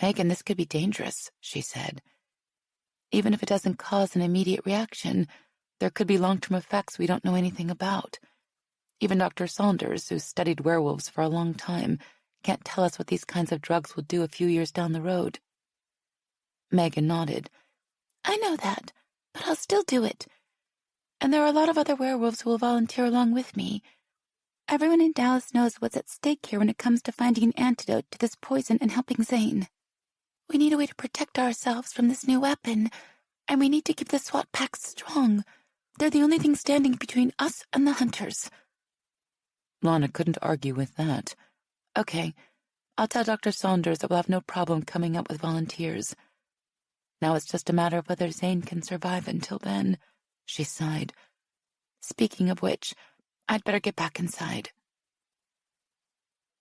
Megan, this could be dangerous, she said. Even if it doesn't cause an immediate reaction, there could be long-term effects we don't know anything about. Even Dr. Saunders, who's studied werewolves for a long time, can't tell us what these kinds of drugs will do a few years down the road. Megan nodded. I know that, but I'll still do it. And there are a lot of other werewolves who will volunteer along with me. Everyone in Dallas knows what's at stake here when it comes to finding an antidote to this poison and helping Zane. We need a way to protect ourselves from this new weapon, and we need to keep the SWAT packs strong. They're the only thing standing between us and the hunters. Lana couldn't argue with that. Okay, I'll tell Dr. Saunders that we'll have no problem coming up with volunteers. Now it's just a matter of whether Zane can survive until then, she sighed. Speaking of which, I'd better get back inside.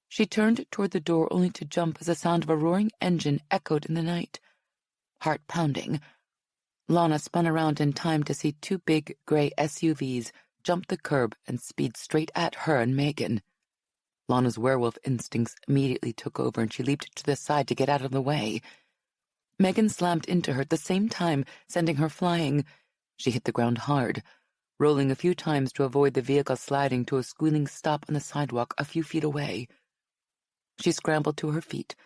She turned toward the door only to jump as the sound of a roaring engine echoed in the night. Heart pounding, Lana spun around in time to see two big gray SUVs jump the curb and speed straight at her and Megan. Lana's werewolf instincts immediately took over and she leaped to the side to get out of the way. Megan slammed into her at the same time, sending her flying. She hit the ground hard, rolling a few times to avoid the vehicle sliding to a squealing stop on the sidewalk a few feet away. She scrambled to her feet,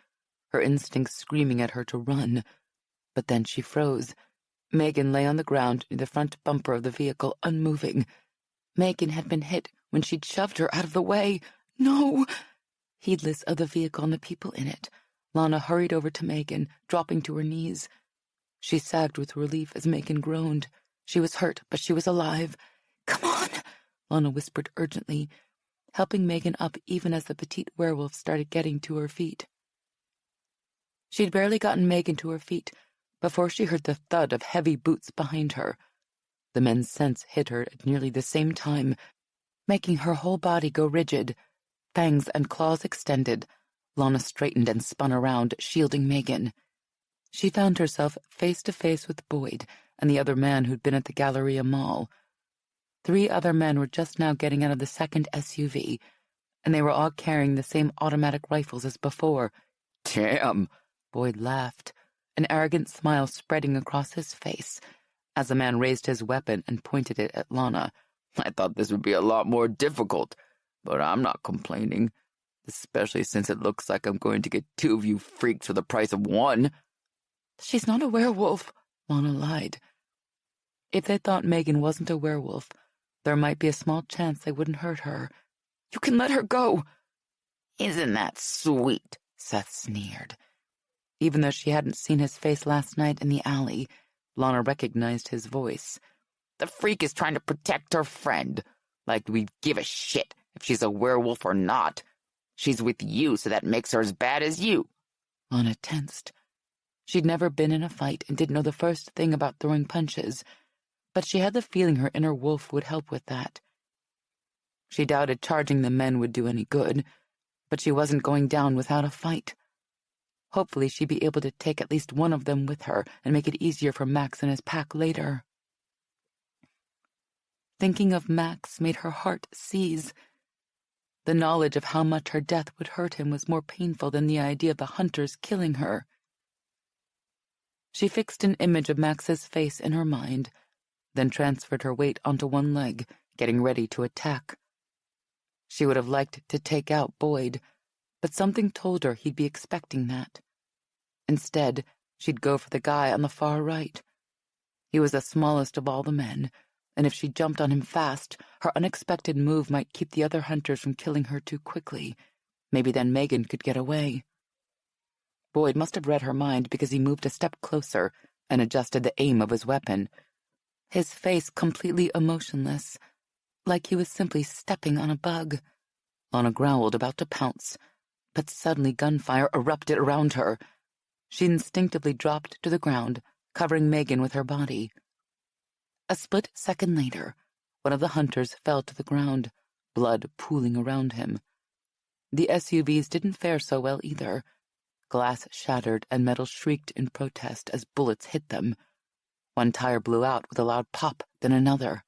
her instincts screaming at her to run. But then she froze. Megan lay on the ground near the front bumper of the vehicle, unmoving. Megan had been hit when she'd shoved her out of the way. No! Heedless of the vehicle and the people in it, Lana hurried over to Megan, dropping to her knees. She sagged with relief as Megan groaned. She was hurt, but she was alive. "Come on," Lana whispered urgently, helping Megan up even as the petite werewolf started getting to her feet. She'd barely gotten Megan to her feet before she heard the thud of heavy boots behind her. The men's scents hit her at nearly the same time, making her whole body go rigid. Fangs and claws extended, Lana straightened and spun around, shielding Megan. She found herself face to face with Boyd and the other man who'd been at the Galleria Mall. 3 other men were just now getting out of the second SUV, and they were all carrying the same automatic rifles as before. Damn, Boyd laughed, an arrogant smile spreading across his face as the man raised his weapon and pointed it at Lana. I thought this would be a lot more difficult, but I'm not complaining, especially since it looks like I'm going to get 2 of you freaks for the price of 1. She's not a werewolf, Lana lied. If they thought Megan wasn't a werewolf, there might be a small chance they wouldn't hurt her. You can let her go. Isn't that sweet? Seth sneered. Even though she hadn't seen his face last night in the alley, Lana recognized his voice. The freak is trying to protect her friend. Like we'd give a shit if she's a werewolf or not. She's with you, so that makes her as bad as you. Lana tensed. She'd never been in a fight and didn't know the first thing about throwing punches, but she had the feeling her inner wolf would help with that. She doubted charging the men would do any good, but she wasn't going down without a fight. Hopefully she'd be able to take at least one of them with her and make it easier for Max and his pack later. Thinking of Max made her heart seize. The knowledge of how much her death would hurt him was more painful than the idea of the hunters killing her. She fixed an image of Max's face in her mind, then transferred her weight onto one leg, getting ready to attack. She would have liked to take out Boyd, but something told her he'd be expecting that. Instead, she'd go for the guy on the far right. He was the smallest of all the men, and if she jumped on him fast, her unexpected move might keep the other hunters from killing her too quickly. Maybe then Megan could get away. Boyd must have read her mind because he moved a step closer and adjusted the aim of his weapon. His face completely emotionless, like he was simply stepping on a bug. Lana growled, about to pounce, but suddenly gunfire erupted around her. She instinctively dropped to the ground, covering Megan with her body. A split second later, one of the hunters fell to the ground, blood pooling around him. The SUVs didn't fare so well either. Glass shattered and metal shrieked in protest as bullets hit them. One tire blew out with a loud pop, then another.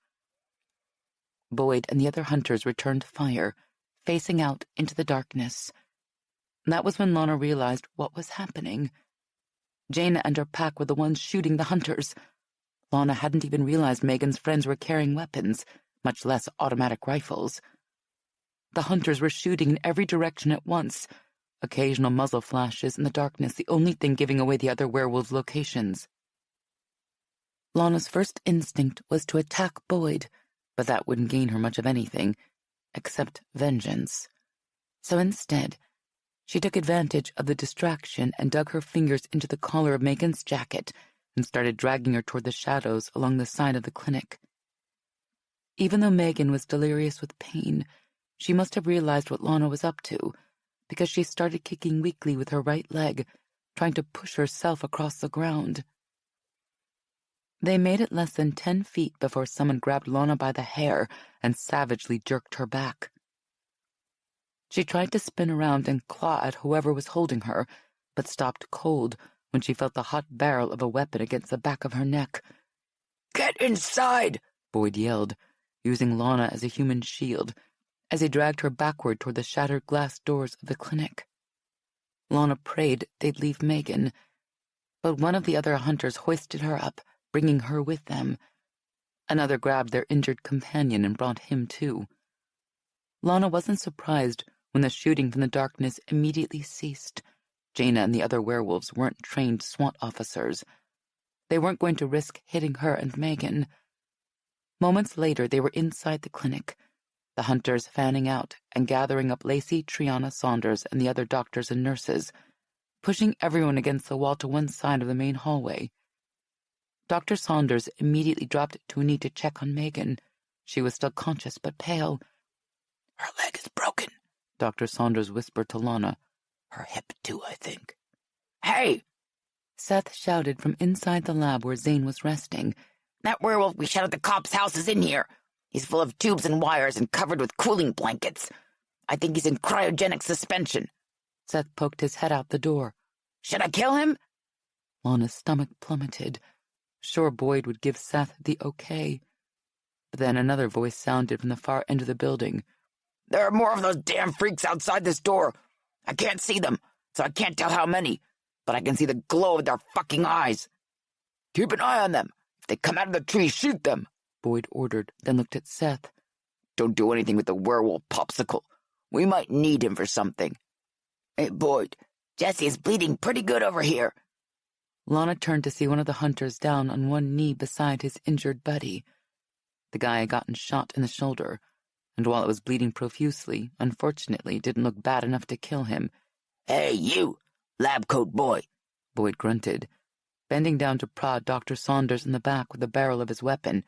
Boyd and the other hunters returned fire, facing out into the darkness. That was when Lana realized what was happening. Jaina and her pack were the ones shooting the hunters. Lana hadn't even realized Megan's friends were carrying weapons, much less automatic rifles. The hunters were shooting in every direction at once, occasional muzzle flashes in the darkness the only thing giving away the other werewolves' locations. Lana's first instinct was to attack Boyd, but that wouldn't gain her much of anything, except vengeance. So instead, she took advantage of the distraction and dug her fingers into the collar of Megan's jacket and started dragging her toward the shadows along the side of the clinic. Even though Megan was delirious with pain, she must have realized what Lana was up to, because she started kicking weakly with her right leg, trying to push herself across the ground. They made it less than 10 feet before someone grabbed Lana by the hair and savagely jerked her back. She tried to spin around and claw at whoever was holding her, but stopped cold when she felt the hot barrel of a weapon against the back of her neck. Get inside, Boyd yelled, using Lana as a human shield, as he dragged her backward toward the shattered glass doors of the clinic. Lana prayed they'd leave Megan, but one of the other hunters hoisted her up, bringing her with them. Another grabbed their injured companion and brought him too. Lana wasn't surprised when the shooting from the darkness immediately ceased. Jaina and the other werewolves weren't trained SWAT officers. They weren't going to risk hitting her and Megan. Moments later, they were inside the clinic, the hunters fanning out and gathering up Lacey, Triana Saunders, and the other doctors and nurses, pushing everyone against the wall to one side of the main hallway. Dr. Saunders immediately dropped to a knee to check on Megan. She was still conscious but pale. Her leg is broken, Dr. Saunders whispered to Lana. Her hip too, I think. Hey! Seth shouted from inside the lab where Zane was resting. "That werewolf we shot at the cop's house is in here. He's full of tubes and wires and covered with cooling blankets. I think he's in cryogenic suspension." Seth poked his head out the door. "Should I kill him?" Lana's stomach plummeted. Sure, Boyd would give Seth the okay. But then another voice sounded from the far end of the building. "There are more of those damn freaks outside this door. I can't see them, so I can't tell how many, but I can see the glow of their fucking eyes. Keep an eye on them. If they come out of the tree, shoot them," Boyd ordered, then looked at Seth. "Don't do anything with the werewolf popsicle. We might need him for something. Hey, Boyd, Jesse is bleeding pretty good over here." Lana turned to see one of the hunters down on one knee beside his injured buddy. The guy had gotten shot in the shoulder, and while it was bleeding profusely, unfortunately didn't look bad enough to kill him. "Hey, you, lab coat boy," Boyd grunted, bending down to prod Dr. Saunders in the back with the barrel of his weapon.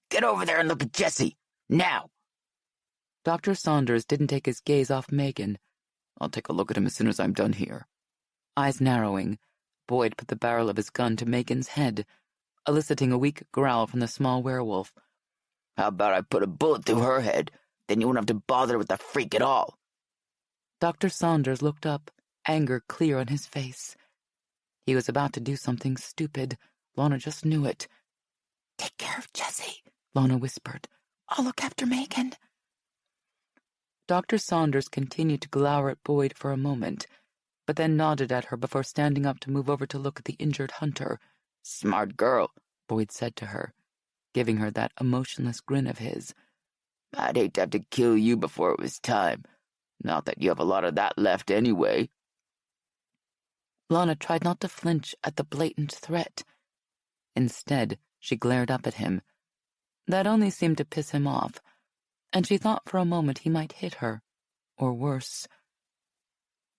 "Get over there and look at Jesse, now." Dr. Saunders didn't take his gaze off Megan. "I'll take a look at him as soon as I'm done here." Eyes narrowing, Boyd put the barrel of his gun to Megan's head, eliciting a weak growl from the small werewolf. "How about I put a bullet through her head? Then you won't have to bother with the freak at all." Dr. Saunders looked up, anger clear on his face. He was about to do something stupid. Lana just knew it. "Take care of Jesse," Lana whispered. "I'll look after Megan." Dr. Saunders continued to glower at Boyd for a moment, but then nodded at her before standing up to move over to look at the injured hunter. "Smart girl," Boyd said to her, giving her that emotionless grin of his. "I'd hate to have to kill you before it was time. Not that you have a lot of that left anyway." Lana tried not to flinch at the blatant threat. Instead, she glared up at him. That only seemed to piss him off, and she thought for a moment he might hit her, or worse.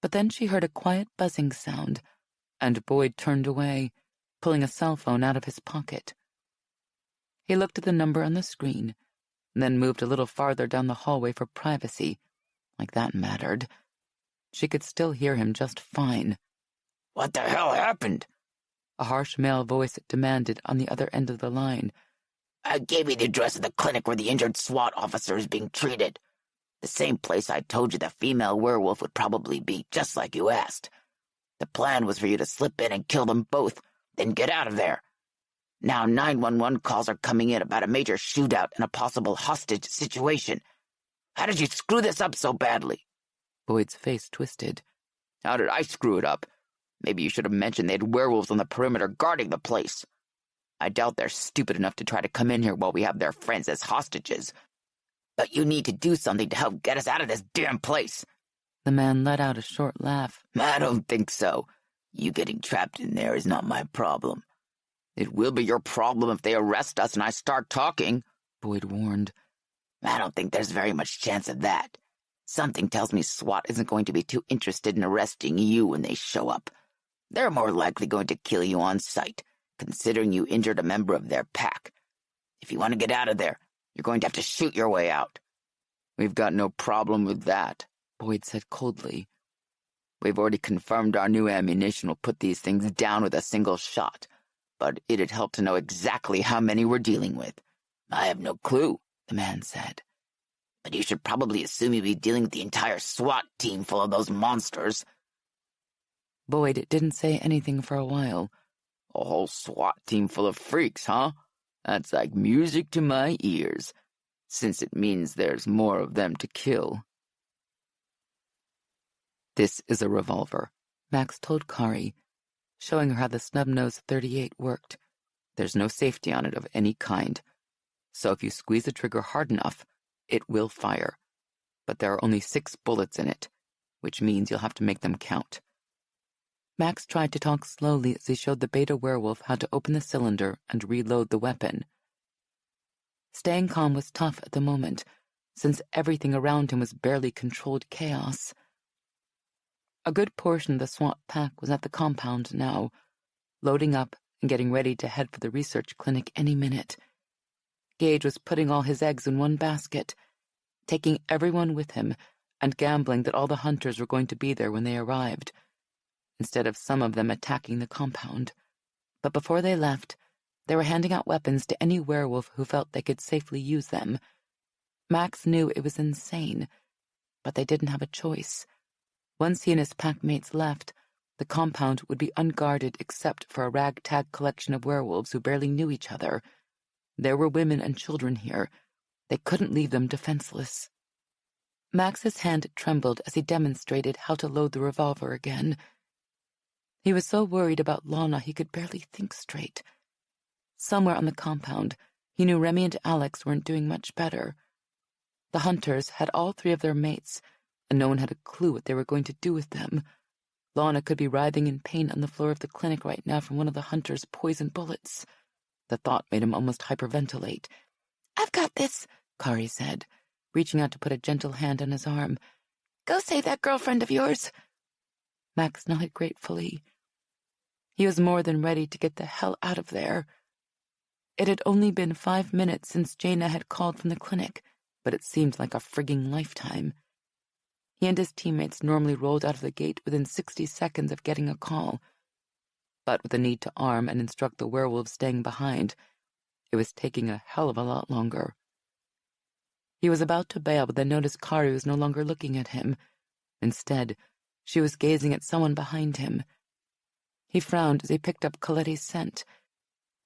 But then she heard a quiet buzzing sound, and Boyd turned away, pulling a cell phone out of his pocket. He looked at the number on the screen, then moved a little farther down the hallway for privacy, like that mattered. She could still hear him just fine. "What the hell happened?" A harsh male voice demanded on the other end of the line. "I gave you the address of the clinic where the injured SWAT officer is being treated. The same place I told you the female werewolf would probably be, just like you asked. The plan was for you to slip in and kill them both, then get out of there. Now 911 calls are coming in about a major shootout and a possible hostage situation. How did you screw this up so badly?" Boyd's face twisted. "How did I screw it up? Maybe you should have mentioned they had werewolves on the perimeter guarding the place. I doubt they're stupid enough to try to come in here while we have their friends as hostages. But you need to do something to help get us out of this damn place." The man let out a short laugh. "I don't think so. You getting trapped in there is not my problem. It will be your problem if they arrest us and I start talking," Boyd warned. "I don't think there's very much chance of that. Something tells me SWAT isn't going to be too interested in arresting you when they show up. They're more likely going to kill you on sight, considering you injured a member of their pack. If you want to get out of there, you're going to have to shoot your way out." "We've got no problem with that," Boyd said coldly. "We've already confirmed our new ammunition will put these things down with a single shot, but it'd help to know exactly how many we're dealing with." "I have no clue," the man said. "But you should probably assume you'd be dealing with the entire SWAT team full of those monsters." Boyd didn't say anything for a while. "A whole SWAT team full of freaks, huh? That's like music to my ears, since it means there's more of them to kill." "This is a revolver," Max told Kari, showing her how the snub-nosed .38 worked. "There's no safety on it of any kind, so if you squeeze the trigger hard enough, it will fire. But there are only 6 bullets in it, which means you'll have to make them count." Max tried to talk slowly as he showed the beta werewolf how to open the cylinder and reload the weapon. Staying calm was tough at the moment, since everything around him was barely controlled chaos. A good portion of the SWAT pack was at the compound now, loading up and getting ready to head for the research clinic any minute. Gage was putting all his eggs in one basket, taking everyone with him and gambling that all the hunters were going to be there when they arrived. instead of some of them attacking the compound. But before they left, they were handing out weapons to any werewolf who felt they could safely use them. Max knew it was insane, but they didn't have a choice. Once he and his packmates left, the compound would be unguarded except for a ragtag collection of werewolves who barely knew each other. There were women and children here. They couldn't leave them defenseless. Max's hand trembled as he demonstrated how to load the revolver again. He was so worried about Lana he could barely think straight. Somewhere on the compound, he knew Remy and Alex weren't doing much better. The hunters had all three of their mates, and no one had a clue what they were going to do with them. Lana could be writhing in pain on the floor of the clinic right now from one of the hunters' poison bullets. The thought made him almost hyperventilate. "I've got this," Kari said, reaching out to put a gentle hand on his arm. "Go save that girlfriend of yours." Max nodded gratefully. He was more than ready to get the hell out of there. It had only been 5 minutes since Jaina had called from the clinic, but it seemed like a frigging lifetime. He and his teammates normally rolled out of the gate within 60 seconds of getting a call. But with the need to arm and instruct the werewolves staying behind, it was taking a hell of a lot longer. He was about to bail, but then noticed Kari was no longer looking at him. Instead, she was gazing at someone behind him. He frowned as he picked up Coletti's scent.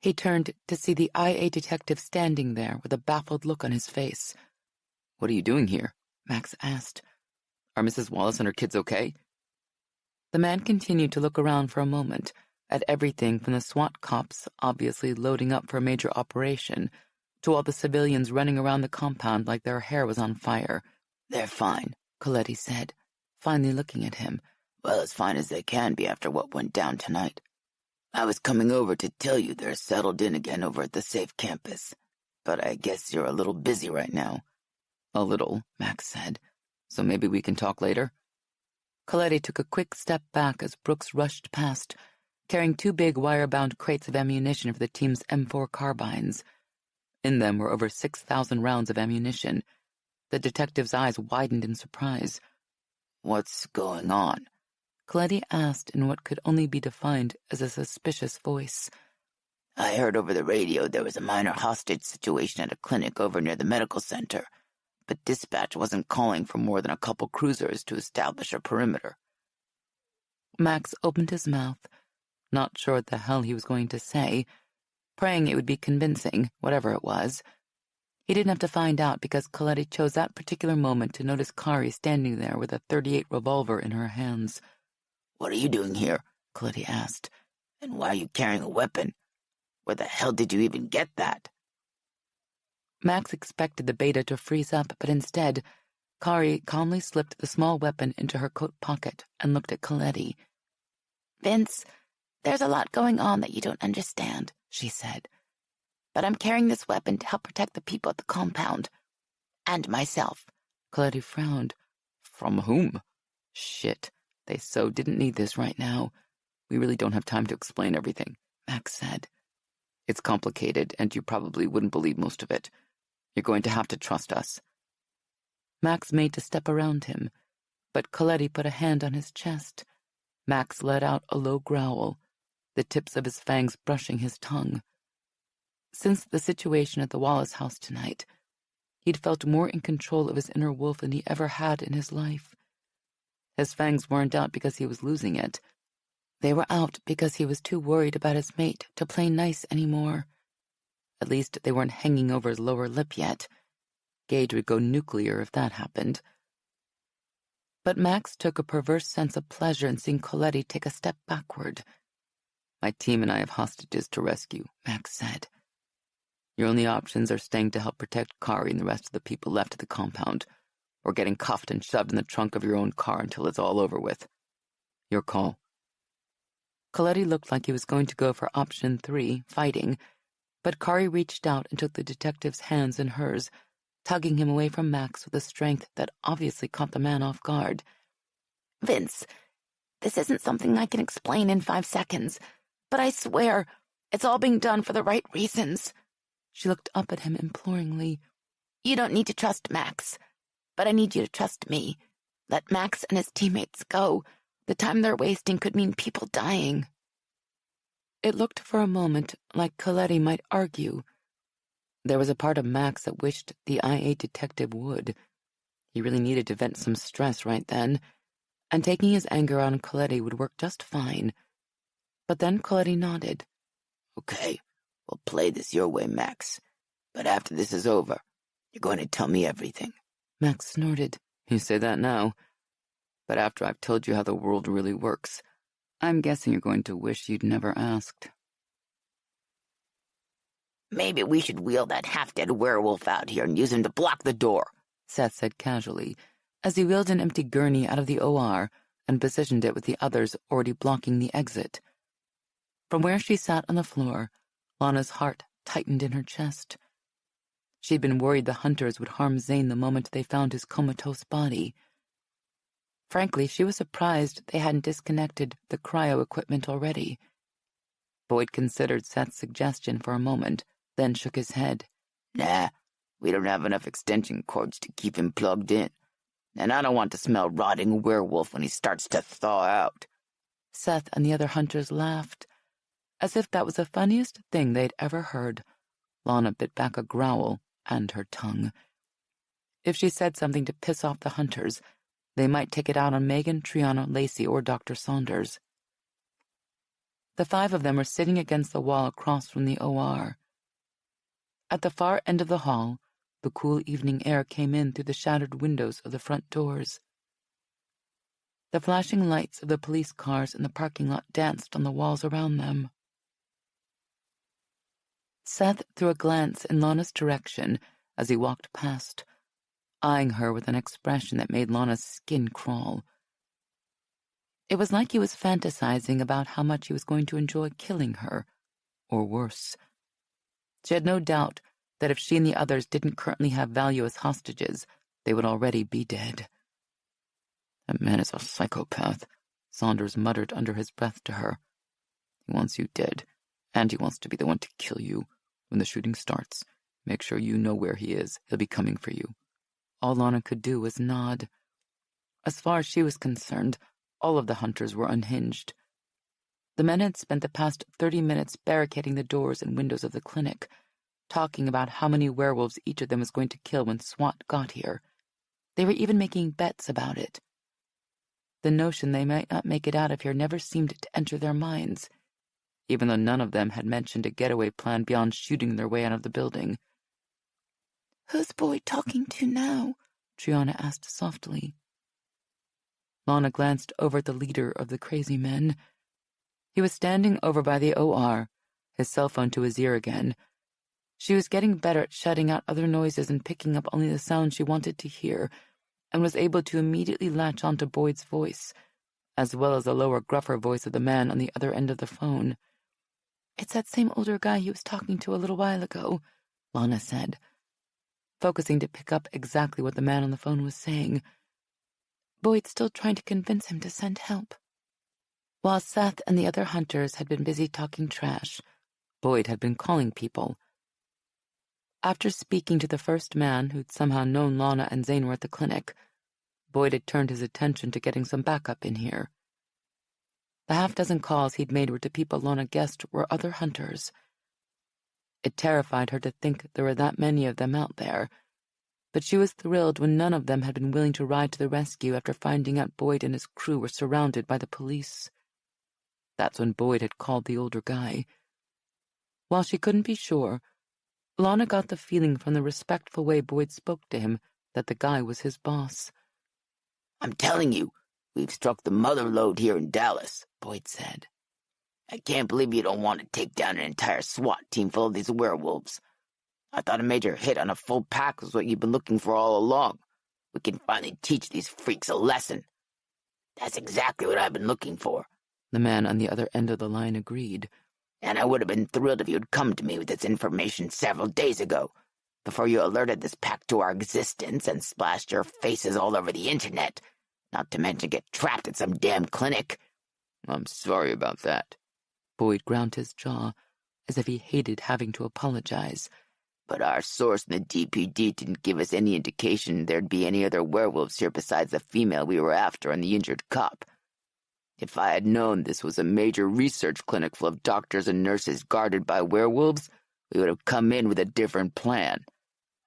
He turned to see the IA detective standing there with a baffled look on his face. "What are you doing here?" Max asked. "Are Mrs. Wallace and her kids okay?" The man continued to look around for a moment, at everything from the SWAT cops obviously loading up for a major operation, to all the civilians running around the compound like their hair was on fire. "They're fine," Coletti said, finally looking at him. "Well, as fine as they can be after what went down tonight. I was coming over to tell you they're settled in again over at the safe campus, but I guess you're a little busy right now." "A little," Max said. "So maybe we can talk later?" Coletti took a quick step back as Brooks rushed past, carrying 2 big wire-bound crates of ammunition for the team's M4 carbines. In them were over 6,000 rounds of ammunition. The detective's eyes widened in surprise. "What's going on?" Coletti asked in what could only be defined as a suspicious voice. "I heard over the radio there was a minor hostage situation at a clinic over near the medical center, but dispatch wasn't calling for more than a couple cruisers to establish a perimeter." Max opened his mouth, not sure what the hell he was going to say, praying it would be convincing, whatever it was. He didn't have to find out because Coletti chose that particular moment to notice Kari standing there with a .38 revolver in her hands. "What are you doing here?" Coletti asked. "And why are you carrying a weapon? Where the hell did you even get that?" Max expected the beta to freeze up, but instead, Kari calmly slipped the small weapon into her coat pocket and looked at Coletti. "Vince, there's a lot going on that you don't understand," she said. "But I'm carrying this weapon to help protect the people at the compound. And myself." Coletti frowned. "From whom?" "Shit, they so didn't need this right now. We really don't have time to explain everything," Max said. "It's complicated, and you probably wouldn't believe most of it. You're going to have to trust us." Max made to step around him, but Coletti put a hand on his chest. Max let out a low growl, the tips of his fangs brushing his tongue. Since the situation at the Wallace house tonight, he'd felt more in control of his inner wolf than he ever had in his life. His fangs weren't out because he was losing it. They were out because he was too worried about his mate to play nice anymore. At least they weren't hanging over his lower lip yet. Gage would go nuclear if that happened. But Max took a perverse sense of pleasure in seeing Coletti take a step backward. "My team and I have hostages to rescue," Max said. "Your only options are staying to help protect Kari and the rest of the people left at the compound, or getting cuffed and shoved in the trunk of your own car until it's all over with. Your call." Coletti looked like he was going to go for option 3, fighting, but Kari reached out and took the detective's hands in hers, tugging him away from Max with a strength that obviously caught the man off guard. "Vince, this isn't something I can explain in 5 seconds, but I swear it's all being done for the right reasons." She looked up at him imploringly. "You don't need to trust Max, but I need you to trust me. Let Max and his teammates go. The time they're wasting could mean people dying. It looked for a moment like Coletti might argue. There was a part of Max that wished the IA detective would. He really needed to vent some stress right then, and taking his anger out on Coletti would work just fine. But then Coletti nodded. Okay, we'll play this your way, Max. But after this is over, you're going to tell me everything. Max snorted. You say that now. But after I've told you how the world really works, I'm guessing you're going to wish you'd never asked. Maybe we should wheel that half-dead werewolf out here and use him to block the door, Seth said casually, as he wheeled an empty gurney out of the OR and positioned it with the others already blocking the exit. From where she sat on the floor, Lana's heart tightened in her chest. She'd been worried the hunters would harm Zane the moment they found his comatose body. Frankly, she was surprised they hadn't disconnected the cryo equipment already. Boyd considered Seth's suggestion for a moment, then shook his head. Nah, we don't have enough extension cords to keep him plugged in. And I don't want to smell rotting werewolf when he starts to thaw out. Seth and the other hunters laughed, as if that was the funniest thing they'd ever heard. Lana bit back a growl and her tongue. If she said something to piss off the hunters, they might take it out on Megan, Triana, Lacey, or Dr. Saunders. The 5 of them were sitting against the wall across from the OR. At the far end of the hall, the cool evening air came in through the shattered windows of the front doors. The flashing lights of the police cars in the parking lot danced on the walls around them. Seth threw a glance in Lana's direction as he walked past, eyeing her with an expression that made Lana's skin crawl. It was like he was fantasizing about how much he was going to enjoy killing her, or worse. She had no doubt that if she and the others didn't currently have value as hostages, they would already be dead. That man is a psychopath, Saunders muttered under his breath to her. He wants you dead, and he wants to be the one to kill you. When the shooting starts, make sure you know where he is. He'll be coming for you. All Lana could do was nod. As far as she was concerned, all of the hunters were unhinged. The men had spent the past 30 minutes barricading the doors and windows of the clinic, talking about how many werewolves each of them was going to kill when SWAT got here. They were even making bets about it. The notion they might not make it out of here never seemed to enter their minds, even though none of them had mentioned a getaway plan beyond shooting their way out of the building. "Who's Boyd talking to now?" Triana asked softly. Lana glanced over at the leader of the crazy men. He was standing over by the OR, his cell phone to his ear again. She was getting better at shutting out other noises and picking up only the sounds she wanted to hear, and was able to immediately latch onto Boyd's voice, as well as the lower, gruffer voice of the man on the other end of the phone. "It's that same older guy he was talking to a little while ago," Lana said, focusing to pick up exactly what the man on the phone was saying. "Boyd's still trying to convince him to send help." While Seth and the other hunters had been busy talking trash, Boyd had been calling people. After speaking to the first man who'd somehow known Lana and Zane were at the clinic, Boyd had turned his attention to getting some backup in here. The half-dozen calls he'd made were to people Lana guessed were other hunters. It terrified her to think there were that many of them out there, but she was thrilled when none of them had been willing to ride to the rescue after finding out Boyd and his crew were surrounded by the police. That's when Boyd had called the older guy. While she couldn't be sure, Lana got the feeling from the respectful way Boyd spoke to him that the guy was his boss. "I'm telling you, we've struck the mother lode here in Dallas," Boyd said. "I can't believe you don't want to take down an entire SWAT team full of these werewolves. I thought a major hit on a full pack was what you've been looking for all along. We can finally teach these freaks a lesson." "That's exactly what I've been looking for," the man on the other end of the line agreed. "And I would have been thrilled if you'd come to me with this information several days ago, before you alerted this pack to our existence and splashed your faces all over the internet, not to mention get trapped at some damn clinic." "I'm sorry about that." Boyd ground his jaw, as if he hated having to apologize. "But our source in the DPD didn't give us any indication there'd be any other werewolves here besides the female we were after and the injured cop. If I had known this was a major research clinic full of doctors and nurses guarded by werewolves, we would have come in with a different plan."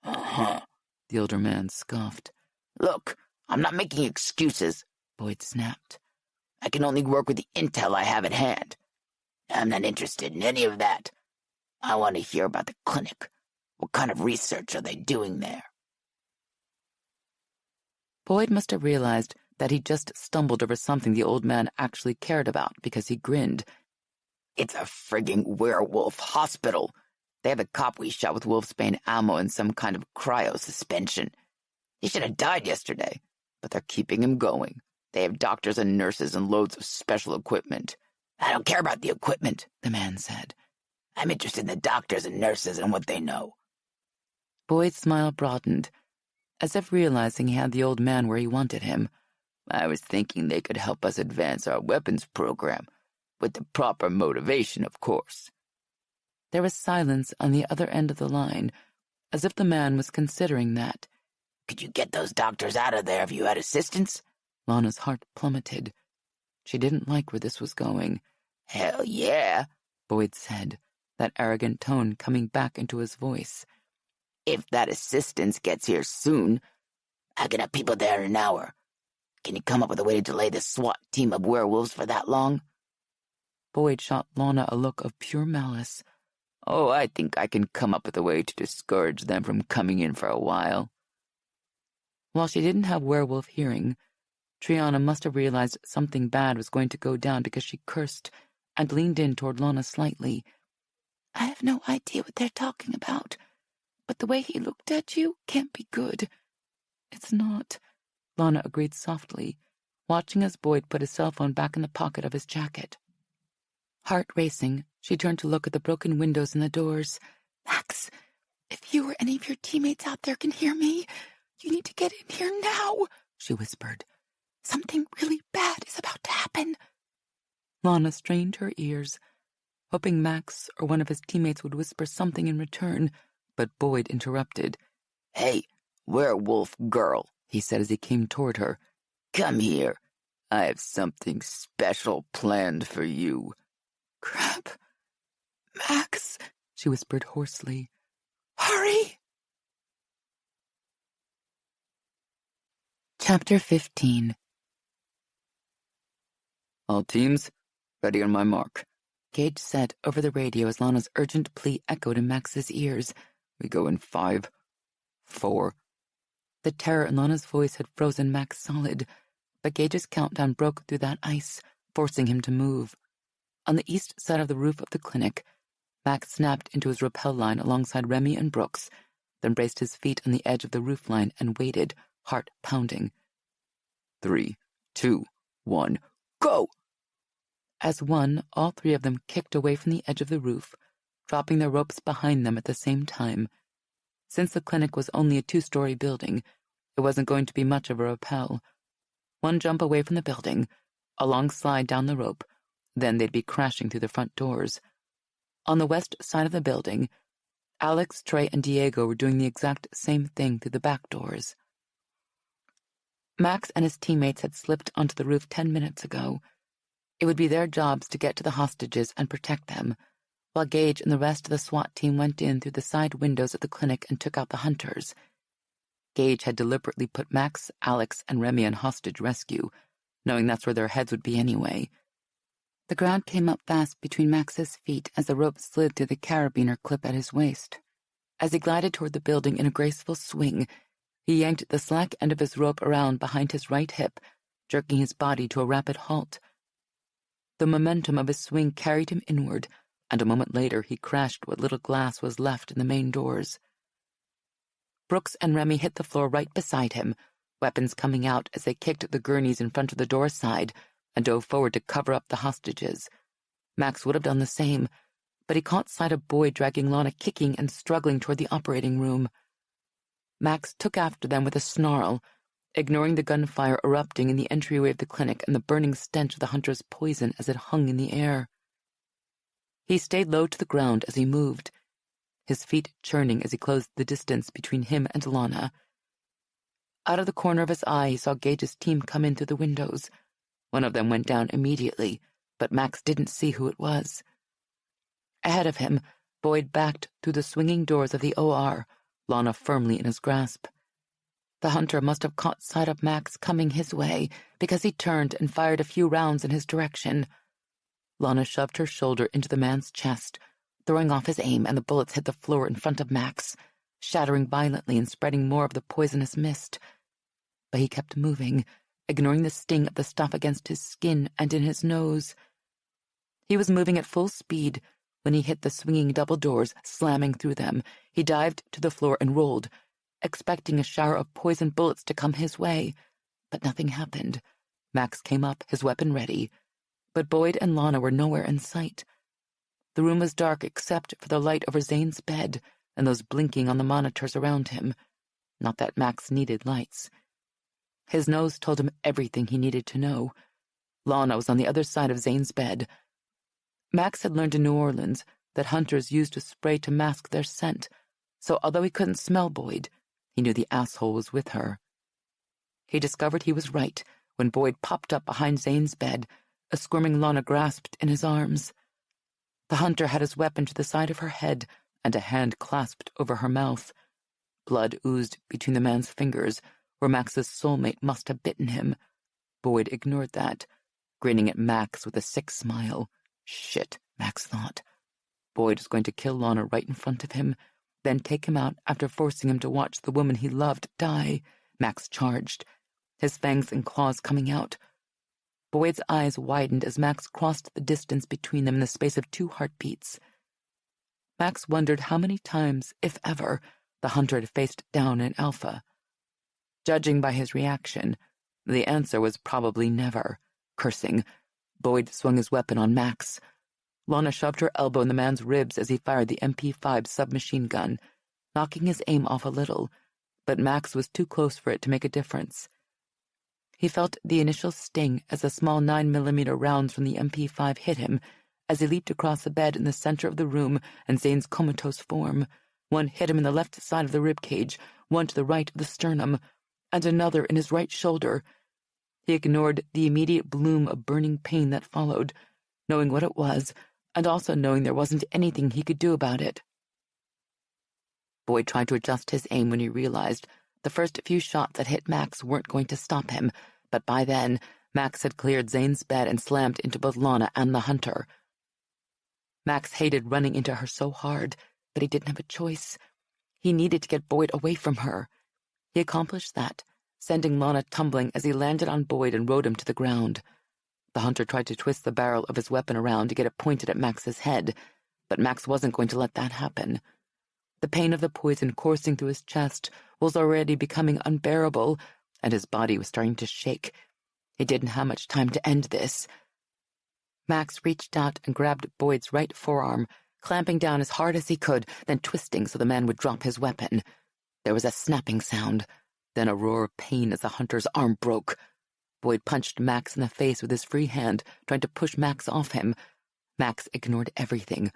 "Uh-huh," the older man scoffed. "Look, I'm not making excuses," Boyd snapped. "I can only work with the intel I have at hand. I'm not interested in any of that. I want to hear about the clinic. What kind of research are they doing there?" Boyd must have realized that he'd just stumbled over something the old man actually cared about because he grinned. "It's a frigging werewolf hospital. They have a cop we shot with wolfsbane ammo and some kind of cryo-suspension. He should have died yesterday, but they're keeping him going. They have doctors and nurses and loads of special equipment." "I don't care about the equipment," the man said. "I'm interested in the doctors and nurses and what they know." Boyd's smile broadened, as if realizing he had the old man where he wanted him. "I was thinking they could help us advance our weapons program, with the proper motivation, of course." There was silence on the other end of the line, as if the man was considering that. "Could you get those doctors out of there if you had assistance?" Lana's heart plummeted. She didn't like where this was going. "Hell yeah," Boyd said, that arrogant tone coming back into his voice. "If that assistance gets here soon, I can have people there in an hour. Can you come up with a way to delay the SWAT team of werewolves for that long?" Boyd shot Lana a look of pure malice. "Oh, I think I can come up with a way to discourage them from coming in for a while." While she didn't have werewolf hearing, Triana must have realized something bad was going to go down because she cursed and leaned in toward Lana slightly. "I have no idea what they're talking about, but the way he looked at you can't be good." "It's not," Lana agreed softly, watching as Boyd put his cell phone back in the pocket of his jacket. Heart racing, she turned to look at the broken windows and the doors. "Max, if you or any of your teammates out there can hear me, you need to get in here now," she whispered. "Something really bad is about to happen." Lana strained her ears, hoping Max or one of his teammates would whisper something in return, but Boyd interrupted. "Hey, werewolf girl," he said as he came toward her. "Come here. I have something special planned for you." "Crap. Max," she whispered hoarsely. "Hurry!" Chapter 15. "All teams, ready on my mark," Gage said over the radio as Lana's urgent plea echoed in Max's ears. "We go in 5, 4. The terror in Lana's voice had frozen Max solid, but Gage's countdown broke through that ice, forcing him to move. On the east side of the roof of the clinic, Max snapped into his rappel line alongside Remy and Brooks, then braced his feet on the edge of the roof line and waited, heart pounding. 3, 2, 1, go! As one, all three of them kicked away from the edge of the roof, dropping their ropes behind them at the same time. Since the clinic was only a 2-story building, it wasn't going to be much of a rappel. One jump away from the building, a long slide down the rope, then they'd be crashing through the front doors. On the west side of the building, Alex, Trey, and Diego were doing the exact same thing through the back doors. Max and his teammates had slipped onto the roof 10 minutes ago. It would be their jobs to get to the hostages and protect them, while Gage and the rest of the SWAT team went in through the side windows of the clinic and took out the hunters. Gage had deliberately put Max, Alex, and Remy on hostage rescue, knowing that's where their heads would be anyway. The ground came up fast between Max's feet as the rope slid through the carabiner clip at his waist. As he glided toward the building in a graceful swing, he yanked the slack end of his rope around behind his right hip, jerking his body to a rapid halt. The momentum of his swing carried him inward, and a moment later he crashed what little glass was left in the main doors. Brooks and Remy hit the floor right beside him, weapons coming out as they kicked the gurneys in front of the door side and dove forward to cover up the hostages. Max would have done the same, but he caught sight of Boyd dragging Lana kicking and struggling toward the operating room. Max took after them with a snarl, ignoring the gunfire erupting in the entryway of the clinic and the burning stench of the hunter's poison as it hung in the air. He stayed low to the ground as he moved, his feet churning as he closed the distance between him and Lana. Out of the corner of his eye, he saw Gage's team come in through the windows. One of them went down immediately, but Max didn't see who it was. Ahead of him, Boyd backed through the swinging doors of the OR, Lana firmly in his grasp. The hunter must have caught sight of Max coming his way because he turned and fired a few rounds in his direction. Lana shoved her shoulder into the man's chest, throwing off his aim, and the bullets hit the floor in front of Max, shattering violently and spreading more of the poisonous mist. But he kept moving, ignoring the sting of the stuff against his skin and in his nose. He was moving at full speed when he hit the swinging double doors, slamming through them. He dived to the floor and rolled, expecting a shower of poison bullets to come his way. But nothing happened. Max came up, his weapon ready. But Boyd and Lana were nowhere in sight. The room was dark except for the light over Zane's bed and those blinking on the monitors around him. Not that Max needed lights. His nose told him everything he needed to know. Lana was on the other side of Zane's bed. Max had learned in New Orleans that hunters used a spray to mask their scent, so although he couldn't smell Boyd, he knew the asshole was with her. He discovered he was right when Boyd popped up behind Zane's bed, a squirming Lana grasped in his arms. The hunter had his weapon to the side of her head and a hand clasped over her mouth. Blood oozed between the man's fingers, where Max's soulmate must have bitten him. Boyd ignored that, grinning at Max with a sick smile. Shit, Max thought. Boyd was going to kill Lana right in front of him, then take him out after forcing him to watch the woman he loved die. Max charged, his fangs and claws coming out. Boyd's eyes widened as Max crossed the distance between them in the space of 2 heartbeats. Max wondered how many times, if ever, the hunter had faced down an alpha. Judging by his reaction, the answer was probably never. Cursing, Boyd swung his weapon on Max. Lana shoved her elbow in the man's ribs as he fired the MP5 submachine gun, knocking his aim off a little, but Max was too close for it to make a difference. He felt the initial sting as the small 9mm rounds from the MP5 hit him as he leaped across the bed in the center of the room and Zane's comatose form. One hit him in the left side of the ribcage, one to the right of the sternum, and another in his right shoulder. He ignored the immediate bloom of burning pain that followed, knowing what it was, and also knowing there wasn't anything he could do about it. Boyd tried to adjust his aim when he realized the first few shots that hit Max weren't going to stop him, but by then, Max had cleared Zane's bed and slammed into both Lana and the hunter. Max hated running into her so hard, but he didn't have a choice. He needed to get Boyd away from her. He accomplished that, sending Lana tumbling as he landed on Boyd and rode him to the ground. The hunter tried to twist the barrel of his weapon around to get it pointed at Max's head, but Max wasn't going to let that happen. The pain of the poison coursing through his chest was already becoming unbearable, and his body was starting to shake. He didn't have much time to end this. Max reached out and grabbed Boyd's right forearm, clamping down as hard as he could, then twisting so the man would drop his weapon. There was a snapping sound, then a roar of pain as the hunter's arm broke. Boyd punched Max in the face with his free hand, trying to push Max off him. Max ignored everything,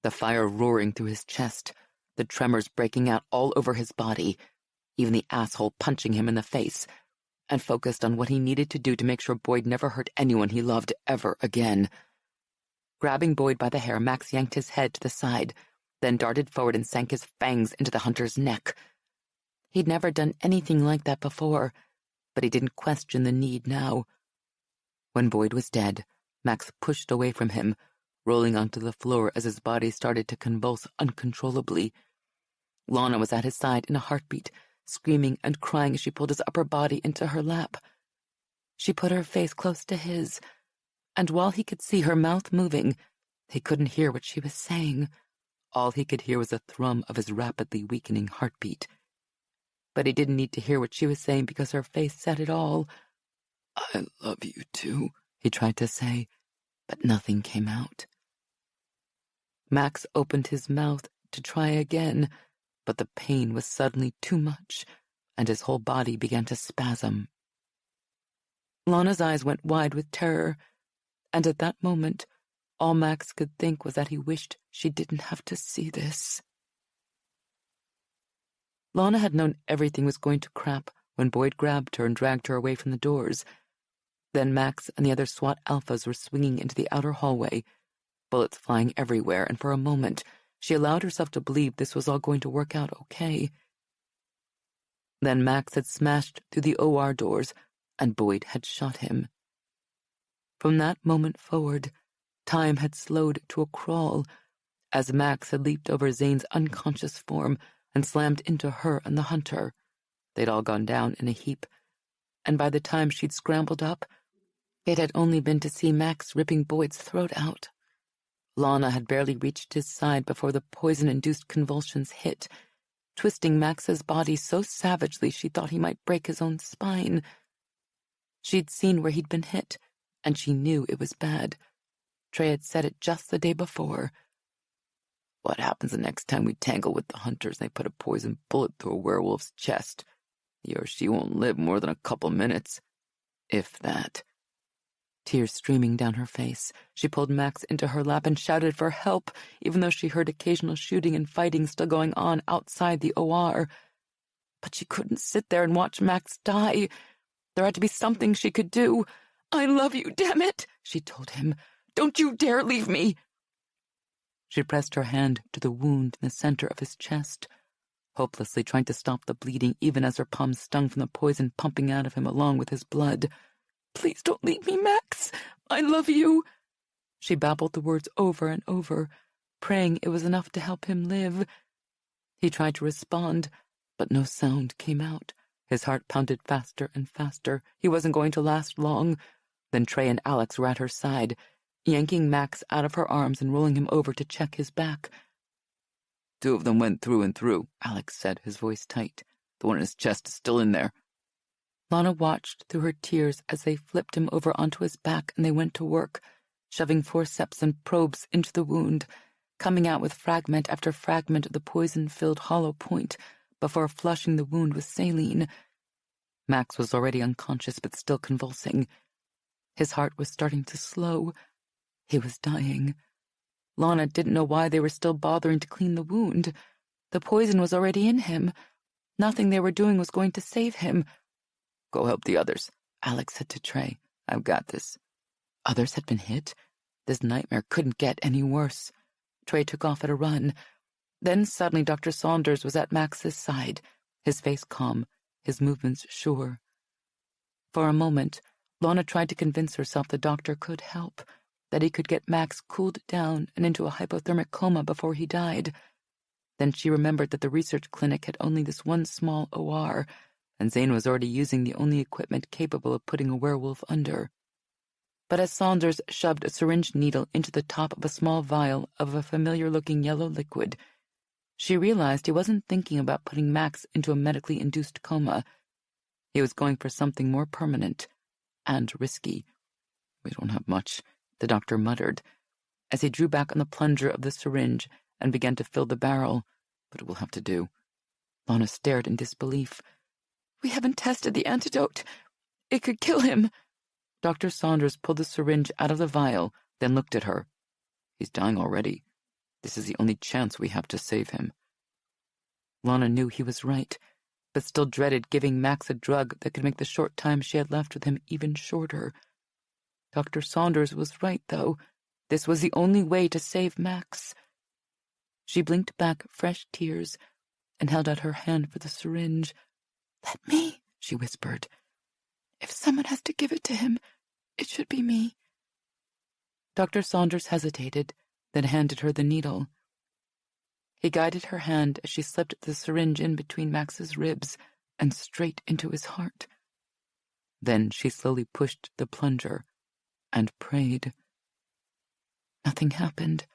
the fire roaring through his chest, the tremors breaking out all over his body, even the asshole punching him in the face, and focused on what he needed to do to make sure Boyd never hurt anyone he loved ever again. Grabbing Boyd by the hair, Max yanked his head to the side, then darted forward and sank his fangs into the hunter's neck. He'd never done anything like that before, but he didn't question the need now. When Boyd was dead, Max pushed away from him, rolling onto the floor as his body started to convulse uncontrollably. Lana was at his side in a heartbeat, screaming and crying as she pulled his upper body into her lap. She put her face close to his, and while he could see her mouth moving, he couldn't hear what she was saying. All he could hear was the thrum of his rapidly weakening heartbeat. But he didn't need to hear what she was saying because her face said it all. "I love you too," he tried to say, but nothing came out. Max opened his mouth to try again, but the pain was suddenly too much, and his whole body began to spasm. Lana's eyes went wide with terror, and at that moment, all Max could think was that he wished she didn't have to see this. Lana had known everything was going to crap when Boyd grabbed her and dragged her away from the doors. Then Max and the other SWAT alphas were swinging into the outer hallway, bullets flying everywhere, and for a moment, she allowed herself to believe this was all going to work out okay. Then Max had smashed through the OR doors, and Boyd had shot him. From that moment forward, time had slowed to a crawl, as Max had leaped over Zane's unconscious form and slammed into her and the hunter. They'd all gone down in a heap, and by the time she'd scrambled up, it had only been to see Max ripping Boyd's throat out. Lana had barely reached his side before the poison-induced convulsions hit, twisting Max's body so savagely she thought he might break his own spine. She'd seen where he'd been hit, and she knew it was bad. Trey had said it just the day before. What happens the next time we tangle with the hunters and they put a poison bullet through a werewolf's chest? He or she won't live more than a couple minutes, if that. Tears streaming down her face, she pulled Max into her lap and shouted for help, even though she heard occasional shooting and fighting still going on outside the OR. But she couldn't sit there and watch Max die. There had to be something she could do. "I love you, damn it," she told him. "Don't you dare leave me." She pressed her hand to the wound in the center of his chest, hopelessly trying to stop the bleeding even as her palms stung from the poison pumping out of him along with his blood. "Please don't leave me, Max. I love you." She babbled the words over and over, praying it was enough to help him live. He tried to respond, but no sound came out. His heart pounded faster and faster. He wasn't going to last long. Then Trey and Alex were at her side, yanking Max out of her arms and rolling him over to check his back. "Two of them went through and through," Alex said, his voice tight. "The one in his chest is still in there." Lana watched through her tears as they flipped him over onto his back and they went to work, shoving forceps and probes into the wound, coming out with fragment after fragment of the poison-filled hollow point before flushing the wound with saline. Max was already unconscious but still convulsing. His heart was starting to slow. He was dying. Lana didn't know why they were still bothering to clean the wound. The poison was already in him. Nothing they were doing was going to save him. "Go help the others," Alex said to Trey. "I've got this." Others had been hit? This nightmare couldn't get any worse. Trey took off at a run. Then suddenly Dr. Saunders was at Max's side, his face calm, his movements sure. For a moment, Lana tried to convince herself the doctor could help, that he could get Max cooled down and into a hypothermic coma before he died. Then she remembered that the research clinic had only this one small OR, and Zane was already using the only equipment capable of putting a werewolf under. But as Saunders shoved a syringe needle into the top of a small vial of a familiar-looking yellow liquid, she realized he wasn't thinking about putting Max into a medically induced coma. He was going for something more permanent and risky. "We don't have much," the doctor muttered, as he drew back on the plunger of the syringe and began to fill the barrel, "but it will have to do." Lana stared in disbelief. "We haven't tested the antidote. It could kill him." Dr. Saunders pulled the syringe out of the vial, then looked at her. "He's dying already. This is the only chance we have to save him." Lana knew he was right, but still dreaded giving Max a drug that could make the short time she had left with him even shorter. Dr. Saunders was right, though. This was the only way to save Max. She blinked back fresh tears and held out her hand for the syringe. "Let me," she whispered. "If someone has to give it to him, it should be me." Dr. Saunders hesitated, then handed her the needle. He guided her hand as she slipped the syringe in between Max's ribs and straight into his heart. Then she slowly pushed the plunger and prayed. Nothing happened.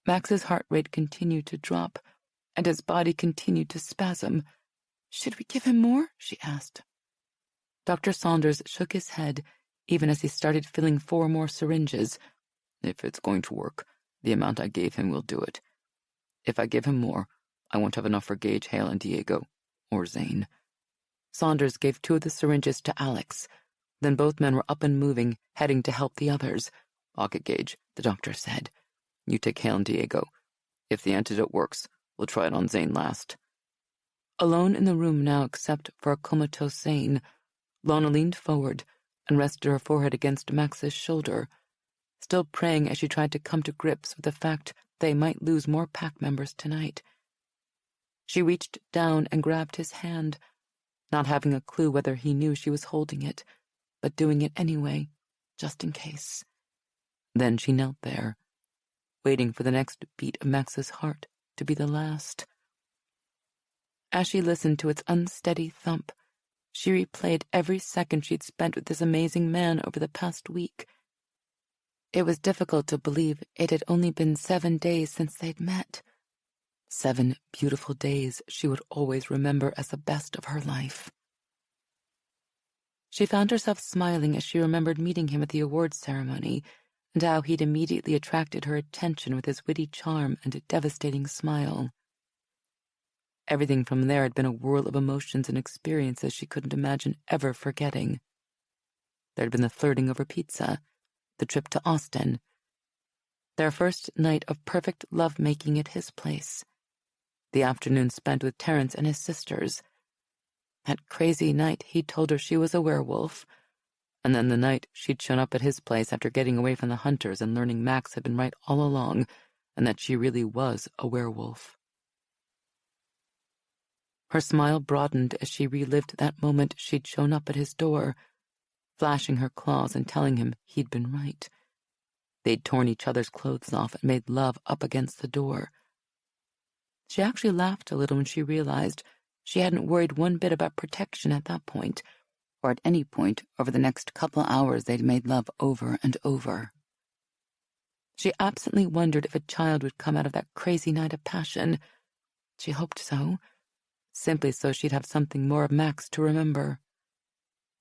Max's heart rate continued to drop, and his body continued to spasm. "Should we give him more?" she asked. Dr. Saunders shook his head, even as he started filling 4 more syringes. "If it's going to work, the amount I gave him will do it. If I give him more, I won't have enough for Gage, Hale, and Diego, or Zane." Saunders gave 2 of the syringes to Alex. Then both men were up and moving, heading to help the others. "I'll get Gage," the doctor said. "You take Hale and Diego. If the antidote works, we'll try it on Zane last." Alone in the room now except for a comatose Zane, Lana leaned forward, and rested her forehead against Max's shoulder, still praying as she tried to come to grips with the fact they might lose more pack members tonight. She reached down and grabbed his hand, not having a clue whether he knew she was holding it, but doing it anyway, just in case. Then she knelt there, waiting for the next beat of Max's heart to be the last. As she listened to its unsteady thump, she replayed every second she'd spent with this amazing man over the past week. It was difficult to believe it had only been 7 days since they'd met. 7 beautiful days she would always remember as the best of her life. She found herself smiling as she remembered meeting him at the awards ceremony, and how he'd immediately attracted her attention with his witty charm and a devastating smile. Everything from there had been a whirl of emotions and experiences she couldn't imagine ever forgetting. There had been the flirting over pizza, the trip to Austin, their first night of perfect love-making at his place, the afternoon spent with Terrence and his sisters, that crazy night he told her she was a werewolf, and then the night she'd shown up at his place after getting away from the hunters and learning Max had been right all along and that she really was a werewolf. Her smile broadened as she relived that moment she'd shown up at his door, flashing her claws and telling him he'd been right. They'd torn each other's clothes off and made love up against the door. She actually laughed a little when she realized she hadn't worried one bit about protection at that point, or at any point over the next couple hours they'd made love over and over. She absently wondered if a child would come out of that crazy night of passion. She hoped so, simply so she'd have something more of Max to remember.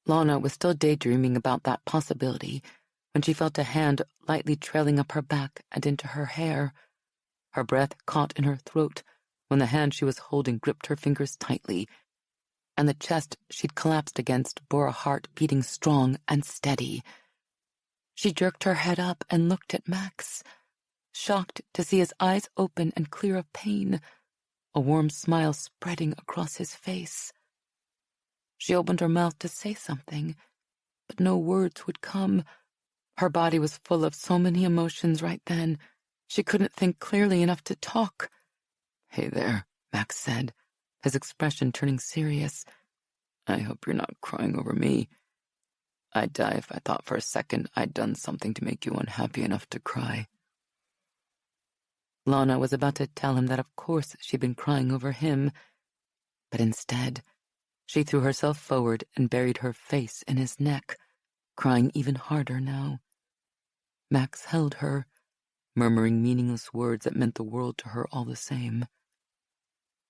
Lana was still daydreaming about that possibility when she felt a hand lightly trailing up her back and into her hair. Her breath caught in her throat when the hand she was holding gripped her fingers tightly, and the chest she'd collapsed against bore a heart beating strong and steady. She jerked her head up and looked at Max, shocked to see his eyes open and clear of pain, a warm smile spreading across his face. She opened her mouth to say something, but no words would come. Her body was full of so many emotions right then, she couldn't think clearly enough to talk. "Hey there," Max said, his expression turning serious. "I hope you're not crying over me. I'd die if I thought for a second I'd done something to make you unhappy enough to cry." Lana was about to tell him that of course she'd been crying over him, but instead, she threw herself forward and buried her face in his neck, crying even harder now. Max held her, murmuring meaningless words that meant the world to her all the same.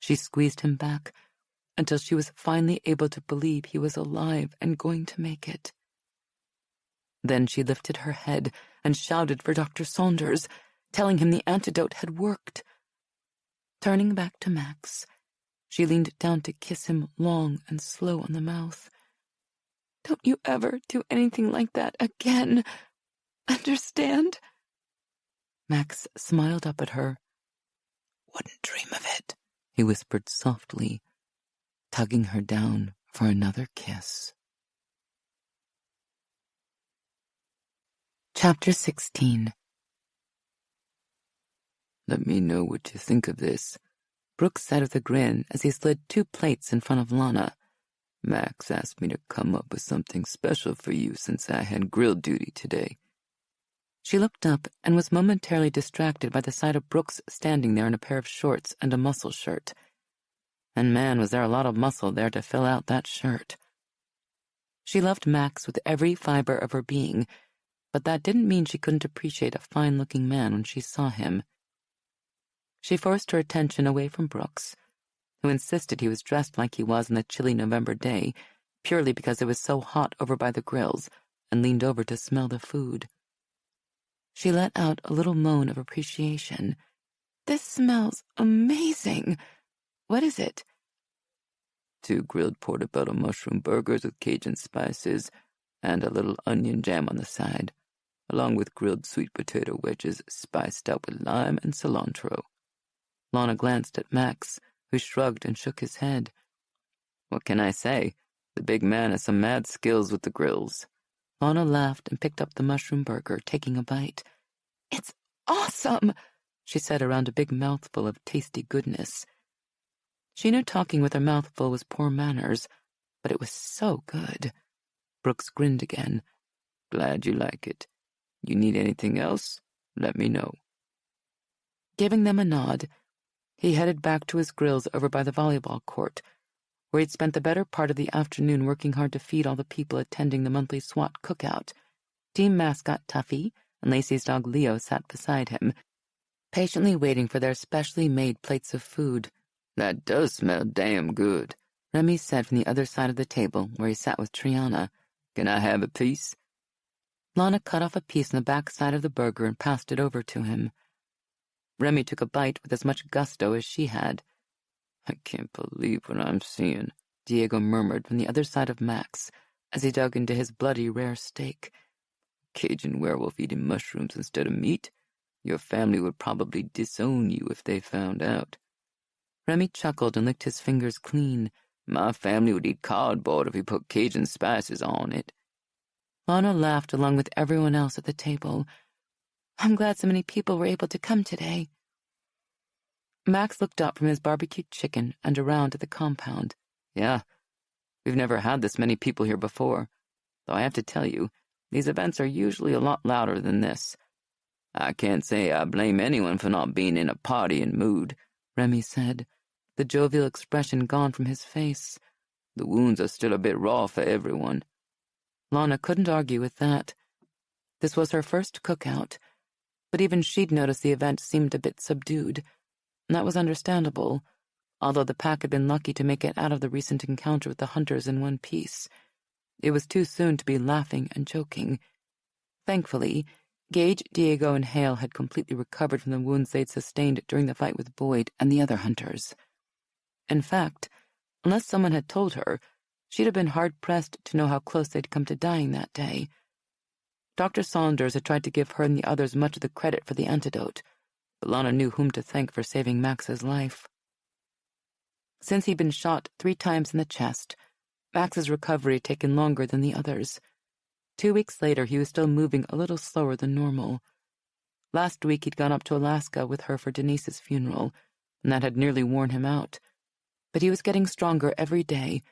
She squeezed him back until she was finally able to believe he was alive and going to make it. Then she lifted her head and shouted for Dr. Saunders, telling him the antidote had worked. Turning back to Max, she leaned down to kiss him long and slow on the mouth. "Don't you ever do anything like that again. Understand?" Max smiled up at her. "Wouldn't dream of it," he whispered softly, tugging her down for another kiss. Chapter 16. "Let me know what you think of this," Brooks said with a grin as he slid 2 plates in front of Lana. "Max asked me to come up with something special for you since I had grill duty today." She looked up and was momentarily distracted by the sight of Brooks standing there in a pair of shorts and a muscle shirt. And man, was there a lot of muscle there to fill out that shirt. She loved Max with every fiber of her being, but that didn't mean she couldn't appreciate a fine-looking man when she saw him. She forced her attention away from Brooks, who insisted he was dressed like he was on the chilly November day, purely because it was so hot over by the grills, and leaned over to smell the food. She let out a little moan of appreciation. "This smells amazing. What is it?" 2 grilled portobello mushroom burgers with Cajun spices and a little onion jam on the side, along with grilled sweet potato wedges spiced up with lime and cilantro. Lana glanced at Max, who shrugged and shook his head. "What can I say? The big man has some mad skills with the grills." Lana laughed and picked up the mushroom burger, taking a bite. "It's awesome," she said around a big mouthful of tasty goodness. She knew talking with her mouth full was poor manners, but it was so good. Brooks grinned again. "Glad you like it. You need anything else? Let me know." Giving them a nod, he headed back to his grills over by the volleyball court, where he'd spent the better part of the afternoon working hard to feed all the people attending the monthly SWAT cookout. Team mascot Tuffy and Lacey's dog Leo sat beside him, patiently waiting for their specially made plates of food. "That does smell damn good," Remy said from the other side of the table, where he sat with Triana. "Can I have a piece?" Lana cut off a piece on the back side of the burger and passed it over to him. Remy took a bite with as much gusto as she had. "I can't believe what I'm seeing," Diego murmured from the other side of Max as he dug into his bloody rare steak. "Cajun werewolf eating mushrooms instead of meat? Your family would probably disown you if they found out." Remy chuckled and licked his fingers clean. "My family would eat cardboard if we put Cajun spices on it." Lana laughed along with everyone else at the table. "I'm glad so many people were able to come today." Max looked up from his barbecued chicken and around at the compound. "Yeah, we've never had this many people here before. Though I have to tell you, these events are usually a lot louder than this." "I can't say I blame anyone for not being in a partying mood," Remy said, the jovial expression gone from his face. "The wounds are still a bit raw for everyone." Lana couldn't argue with that. This was her first cookout, but even she'd noticed the event seemed a bit subdued. And that was understandable, although the pack had been lucky to make it out of the recent encounter with the hunters in one piece. It was too soon to be laughing and joking. Thankfully, Gage, Diego, and Hale had completely recovered from the wounds they'd sustained during the fight with Boyd and the other hunters. In fact, unless someone had told her, she'd have been hard-pressed to know how close they'd come to dying that day. Dr. Saunders had tried to give her and the others much of the credit for the antidote, but Lana knew whom to thank for saving Max's life. Since he'd been shot 3 times in the chest, Max's recovery had taken longer than the others. 2 weeks later, he was still moving a little slower than normal. Last week, he'd gone up to Alaska with her for Denise's funeral, and that had nearly worn him out. But he was getting stronger every day,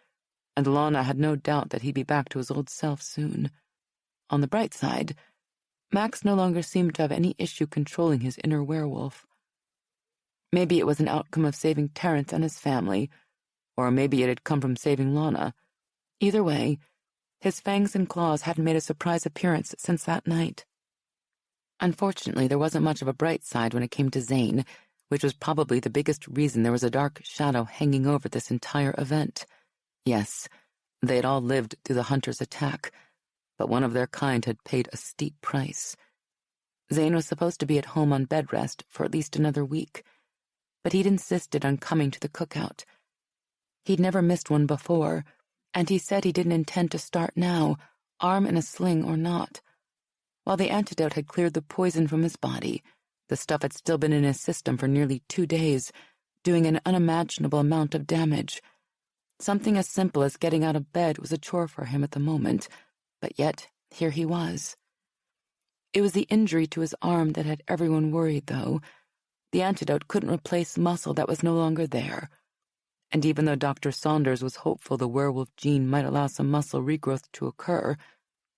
and Lana had no doubt that he'd be back to his old self soon. On the bright side, Max no longer seemed to have any issue controlling his inner werewolf. Maybe it was an outcome of saving Terrence and his family, or maybe it had come from saving Lana. Either way, his fangs and claws hadn't made a surprise appearance since that night. Unfortunately, there wasn't much of a bright side when it came to Zane, which was probably the biggest reason there was a dark shadow hanging over this entire event. Yes, they had all lived through the hunter's attack, but one of their kind had paid a steep price. Zane was supposed to be at home on bed rest for at least another week, but he'd insisted on coming to the cookout. He'd never missed one before, and he said he didn't intend to start now, arm in a sling or not. While the antidote had cleared the poison from his body, the stuff had still been in his system for nearly 2 days, doing an unimaginable amount of damage. Something as simple as getting out of bed was a chore for him at the moment, but yet here he was. It was the injury to his arm that had everyone worried, though. The antidote couldn't replace muscle that was no longer there. And even though Dr. Saunders was hopeful the werewolf gene might allow some muscle regrowth to occur,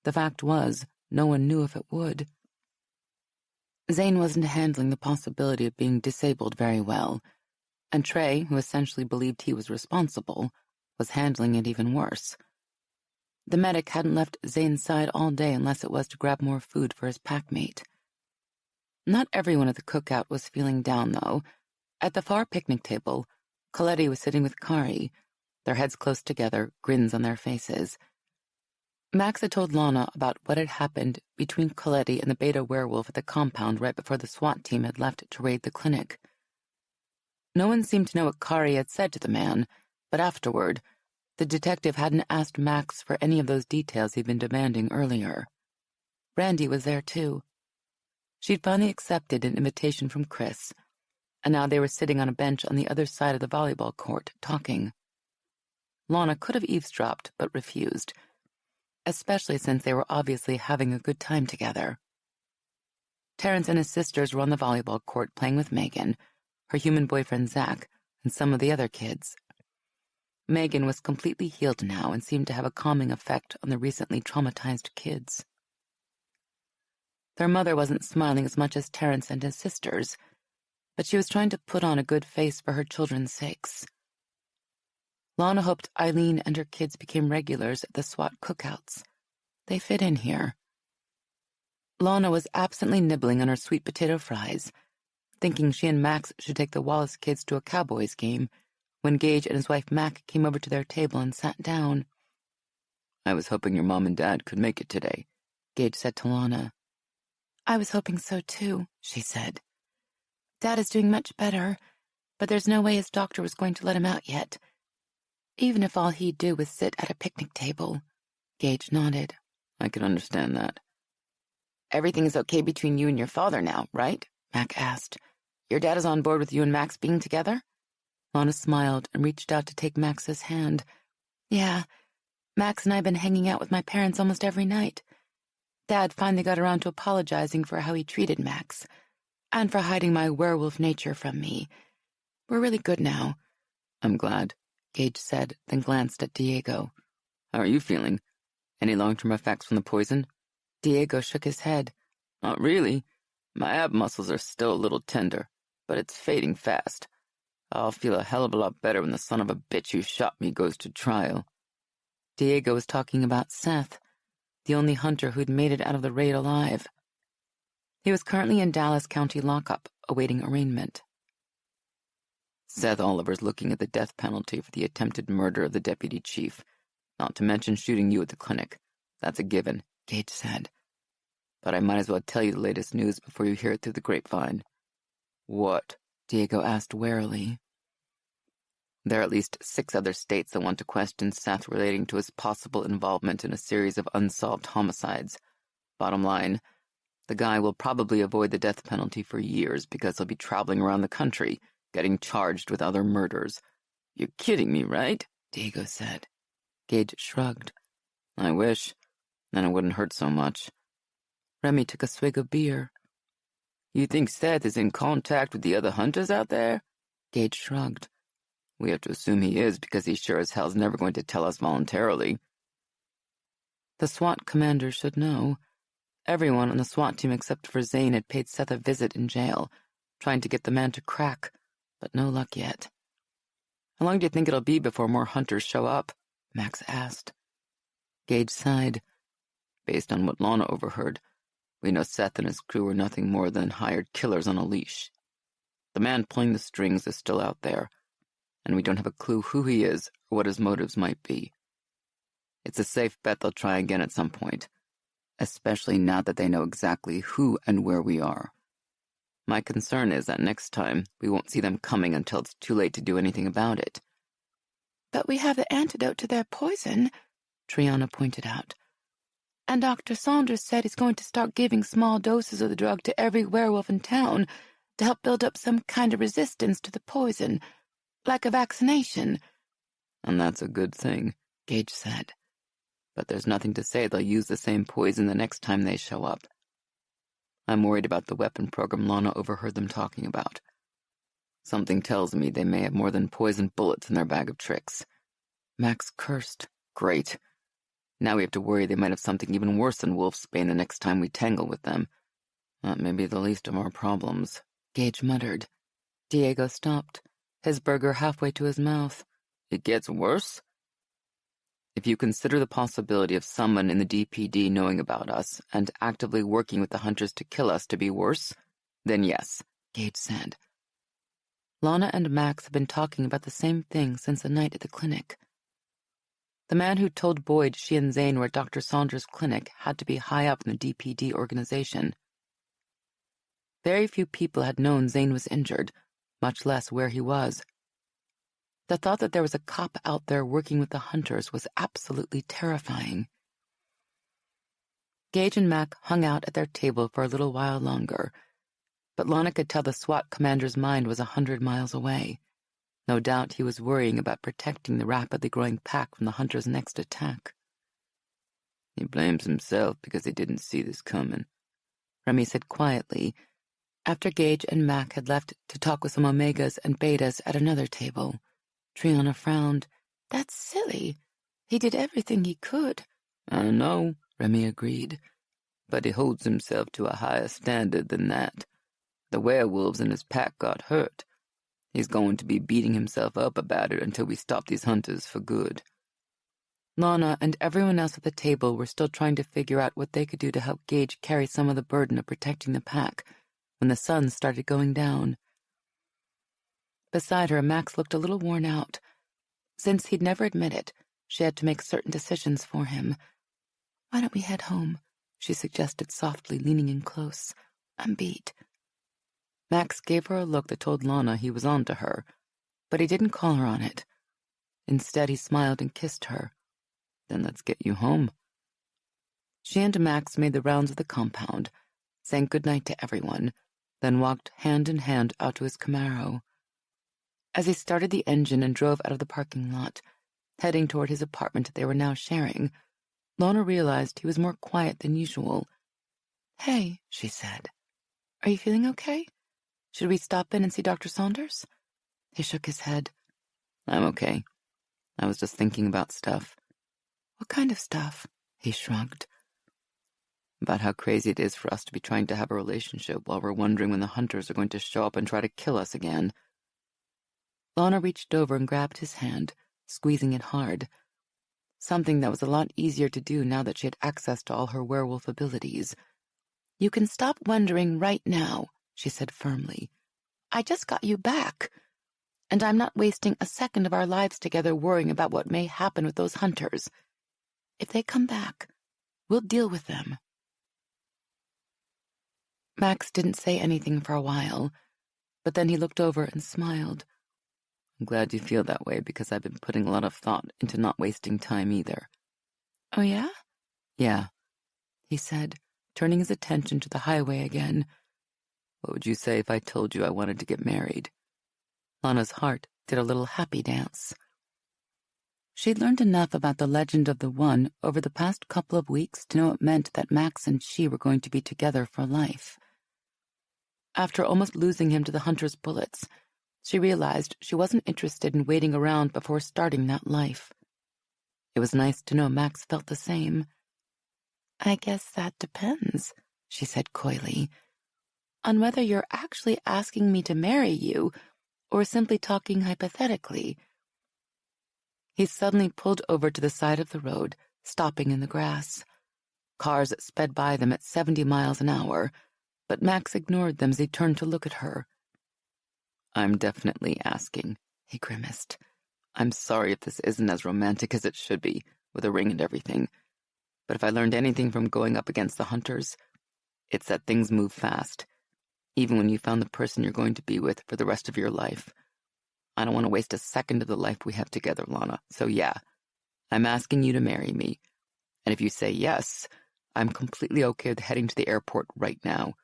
the fact was no one knew if it would. Zane wasn't handling the possibility of being disabled very well, and Trey, who essentially believed he was responsible, was handling it even worse. The medic hadn't left Zane's side all day unless it was to grab more food for his packmate. Not everyone at the cookout was feeling down, though. At the far picnic table, Coletti was sitting with Kari, their heads close together, grins on their faces. Max had told Lana about what had happened between Coletti and the beta werewolf at the compound right before the SWAT team had left to raid the clinic. No one seemed to know what Kari had said to the man, but afterward, the detective hadn't asked Max for any of those details he'd been demanding earlier. Brandy was there, too. She'd finally accepted an invitation from Chris, and now they were sitting on a bench on the other side of the volleyball court, talking. Lana could have eavesdropped, but refused. especially since they were obviously having a good time together. Terrence and his sisters were on the volleyball court playing with Megan, her human boyfriend Zach, and some of the other kids. Megan was completely healed now and seemed to have a calming effect on the recently traumatized kids. Their mother wasn't smiling as much as Terrence and his sisters, but she was trying to put on a good face for her children's sakes. Lana hoped Eileen and her kids became regulars at the SWAT cookouts. They fit in here. Lana was absently nibbling on her sweet potato fries, thinking she and Max should take the Wallace kids to a Cowboys game, when Gage and his wife Mac came over to their table and sat down. "I was hoping your mom and dad could make it today," Gage said to Lana. "I was hoping so too," she said. "Dad is doing much better, but there's no way his doctor was going to let him out yet. Even if all he'd do was sit at a picnic table." Gage nodded. "I can understand that." "Everything's okay between you and your father now, right?" Mac asked. "Your dad is on board with you and Max being together?" Lana smiled and reached out to take Max's hand. "Yeah, Max and I have been hanging out with my parents almost every night. Dad finally got around to apologizing for how he treated Max, and for hiding my werewolf nature from me. We're really good now." "I'm glad," Gage said, then glanced at Diego. "How are you feeling? Any long-term effects from the poison?" Diego shook his head. "Not really. My ab muscles are still a little tender, but it's fading fast. I'll feel a hell of a lot better when the son of a bitch who shot me goes to trial." Diego was talking about Seth, the only hunter who'd made it out of the raid alive. He was currently in Dallas County lockup, awaiting arraignment. "Seth Oliver's looking at the death penalty for the attempted murder of the deputy chief, not to mention shooting you at the clinic. That's a given," Gage said. "But I might as well tell you the latest news before you hear it through the grapevine." "What?" Diego asked warily. "There are at least 6 other states that want to question Seth relating to his possible involvement in a series of unsolved homicides. Bottom line, the guy will probably avoid the death penalty for years because he'll be traveling around the country, getting charged with other murders." "You're kidding me, right?" Diego said. Gage shrugged. "I wish. Then it wouldn't hurt so much." Remy took a swig of beer. "You think Seth is in contact with the other hunters out there?" Gage shrugged. "We have to assume he is because he sure as hell's never going to tell us voluntarily." The SWAT commander should know. Everyone on the SWAT team except for Zane had paid Seth a visit in jail, trying to get the man to crack, but no luck yet. "How long do you think it'll be before more hunters show up?" Max asked. Gage sighed. "Based on what Lana overheard, we know Seth and his crew are nothing more than hired killers on a leash. The man pulling the strings is still out there, and we don't have a clue who he is or what his motives might be. It's a safe bet they'll try again at some point, especially now that they know exactly who and where we are. My concern is that next time we won't see them coming until it's too late to do anything about it." "But we have the antidote to their poison," Triana pointed out. "And Dr. Saunders said he's going to start giving small doses of the drug to every werewolf in town to help build up some kind of resistance to the poison, like a vaccination." "And that's a good thing," Gage said. "But there's nothing to say they'll use the same poison the next time they show up. I'm worried about the weapon program Lana overheard them talking about. Something tells me they may have more than poisoned bullets in their bag of tricks." Max cursed. "Great. Now we have to worry they might have something even worse than wolfsbane the next time we tangle with them. That may be the least of our problems," Gage muttered. Diego stopped, his burger halfway to his mouth. "It gets worse?" "If you consider the possibility of someone in the DPD knowing about us and actively working with the hunters to kill us to be worse, then yes," Gage said. Lana and Max had been talking about the same thing since the night at the clinic. The man who told Boyd she and Zane were at Dr. Saunders' clinic had to be high up in the DPD organization. Very few people had known Zane was injured, much less where he was. The thought that there was a cop out there working with the hunters was absolutely terrifying. Gage and Mac hung out at their table for a little while longer, but Lana could tell the SWAT commander's mind was 100 miles away. No doubt he was worrying about protecting the rapidly growing pack from the hunters' next attack. He blames himself because he didn't see this coming, Remy said quietly, after Gage and Mac had left to talk with some Omegas and Betas at another table. Triana frowned. That's silly. He did everything he could. I know, Remy agreed, but he holds himself to a higher standard than that. The werewolves in his pack got hurt. He's going to be beating himself up about it until we stop these hunters for good. Lana and everyone else at the table were still trying to figure out what they could do to help Gage carry some of the burden of protecting the pack when the sun started going down. Beside her, Max looked a little worn out. Since he'd never admit it, she had to make certain decisions for him. Why don't we head home? She suggested softly, leaning in close. I'm beat. Max gave her a look that told Lana he was on to her, but he didn't call her on it. Instead, he smiled and kissed her. Then let's get you home. She and Max made the rounds of the compound, sang goodnight to everyone, then walked hand in hand out to his Camaro. As he started the engine and drove out of the parking lot, heading toward his apartment they were now sharing, Lana realized he was more quiet than usual. Hey, she said. Are you feeling okay? Should we stop in and see Dr. Saunders? He shook his head. I'm okay. I was just thinking about stuff. What kind of stuff? He shrugged. About how crazy it is for us to be trying to have a relationship while we're wondering when the hunters are going to show up and try to kill us again. Lana reached over and grabbed his hand, squeezing it hard. Something that was a lot easier to do now that she had access to all her werewolf abilities. You can stop wondering right now, she said firmly. I just got you back. And I'm not wasting a second of our lives together worrying about what may happen with those hunters. If they come back, we'll deal with them. Max didn't say anything for a while, but then he looked over and smiled. I'm glad you feel that way because I've been putting a lot of thought into not wasting time either. Oh, yeah? Yeah, he said, turning his attention to the highway again. What would you say if I told you I wanted to get married? Lana's heart did a little happy dance. She'd learned enough about the legend of the One over the past couple of weeks to know it meant that Max and she were going to be together for life. After almost losing him to the hunter's bullets, she realized she wasn't interested in waiting around before starting that life. It was nice to know Max felt the same. I guess that depends, she said coyly, on whether you're actually asking me to marry you or simply talking hypothetically. He suddenly pulled over to the side of the road, stopping in the grass. Cars sped by them at 70 miles an hour, but Max ignored them as he turned to look at her. I'm definitely asking, he grimaced. I'm sorry if this isn't as romantic as it should be, with a ring and everything. But if I learned anything from going up against the hunters, it's that things move fast, even when you found the person you're going to be with for the rest of your life. I don't want to waste a second of the life we have together, Lana, so yeah, I'm asking you to marry me. And if you say yes, I'm completely okay with heading to the airport right now.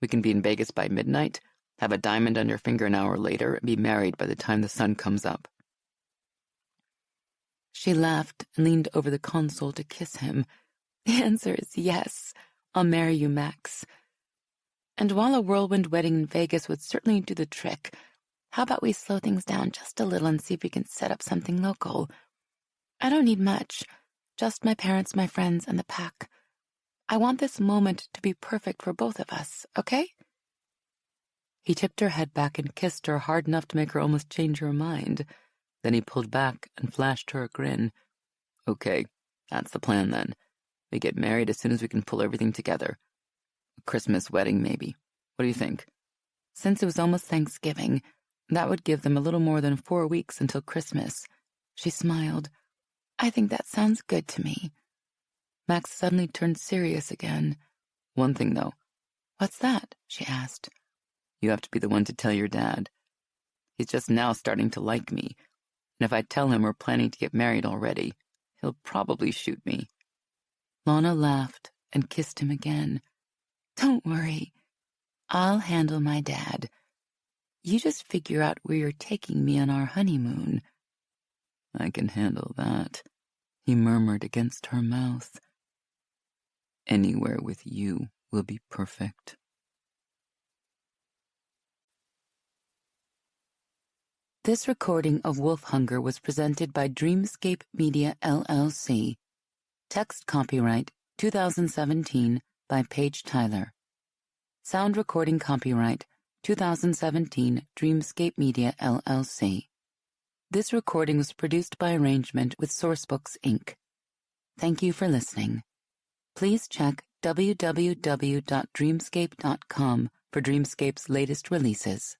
We can be in Vegas by midnight, have a diamond on your finger an hour later, and be married by the time the sun comes up. She laughed and leaned over the console to kiss him. The answer is yes. I'll marry you, Max. And while a whirlwind wedding in Vegas would certainly do the trick, how about we slow things down just a little and see if we can set up something local? I don't need much, just my parents, my friends, and the pack. I want this moment to be perfect for both of us, okay? He tipped her head back and kissed her hard enough to make her almost change her mind. Then he pulled back and flashed her a grin. Okay, that's the plan then. We get married as soon as we can pull everything together. A Christmas wedding, maybe. What do you think? Since it was almost Thanksgiving, that would give them a little more than 4 weeks until Christmas. She smiled. I think that sounds good to me. Max suddenly turned serious again. One thing, though. What's that? She asked. You have to be the one to tell your dad. He's just now starting to like me, and if I tell him we're planning to get married already, he'll probably shoot me. Lana laughed and kissed him again. Don't worry. I'll handle my dad. You just figure out where you're taking me on our honeymoon. I can handle that, he murmured against her mouth. anywhere with you will be perfect. This recording of Wolf Hunger was presented by Dreamscape Media LLC. Text copyright 2017 by Paige Tyler. Sound recording copyright 2017 Dreamscape Media LLC. This recording was produced by arrangement with Sourcebooks, Inc. Thank you for listening. Please check www.dreamscape.com for Dreamscape's latest releases.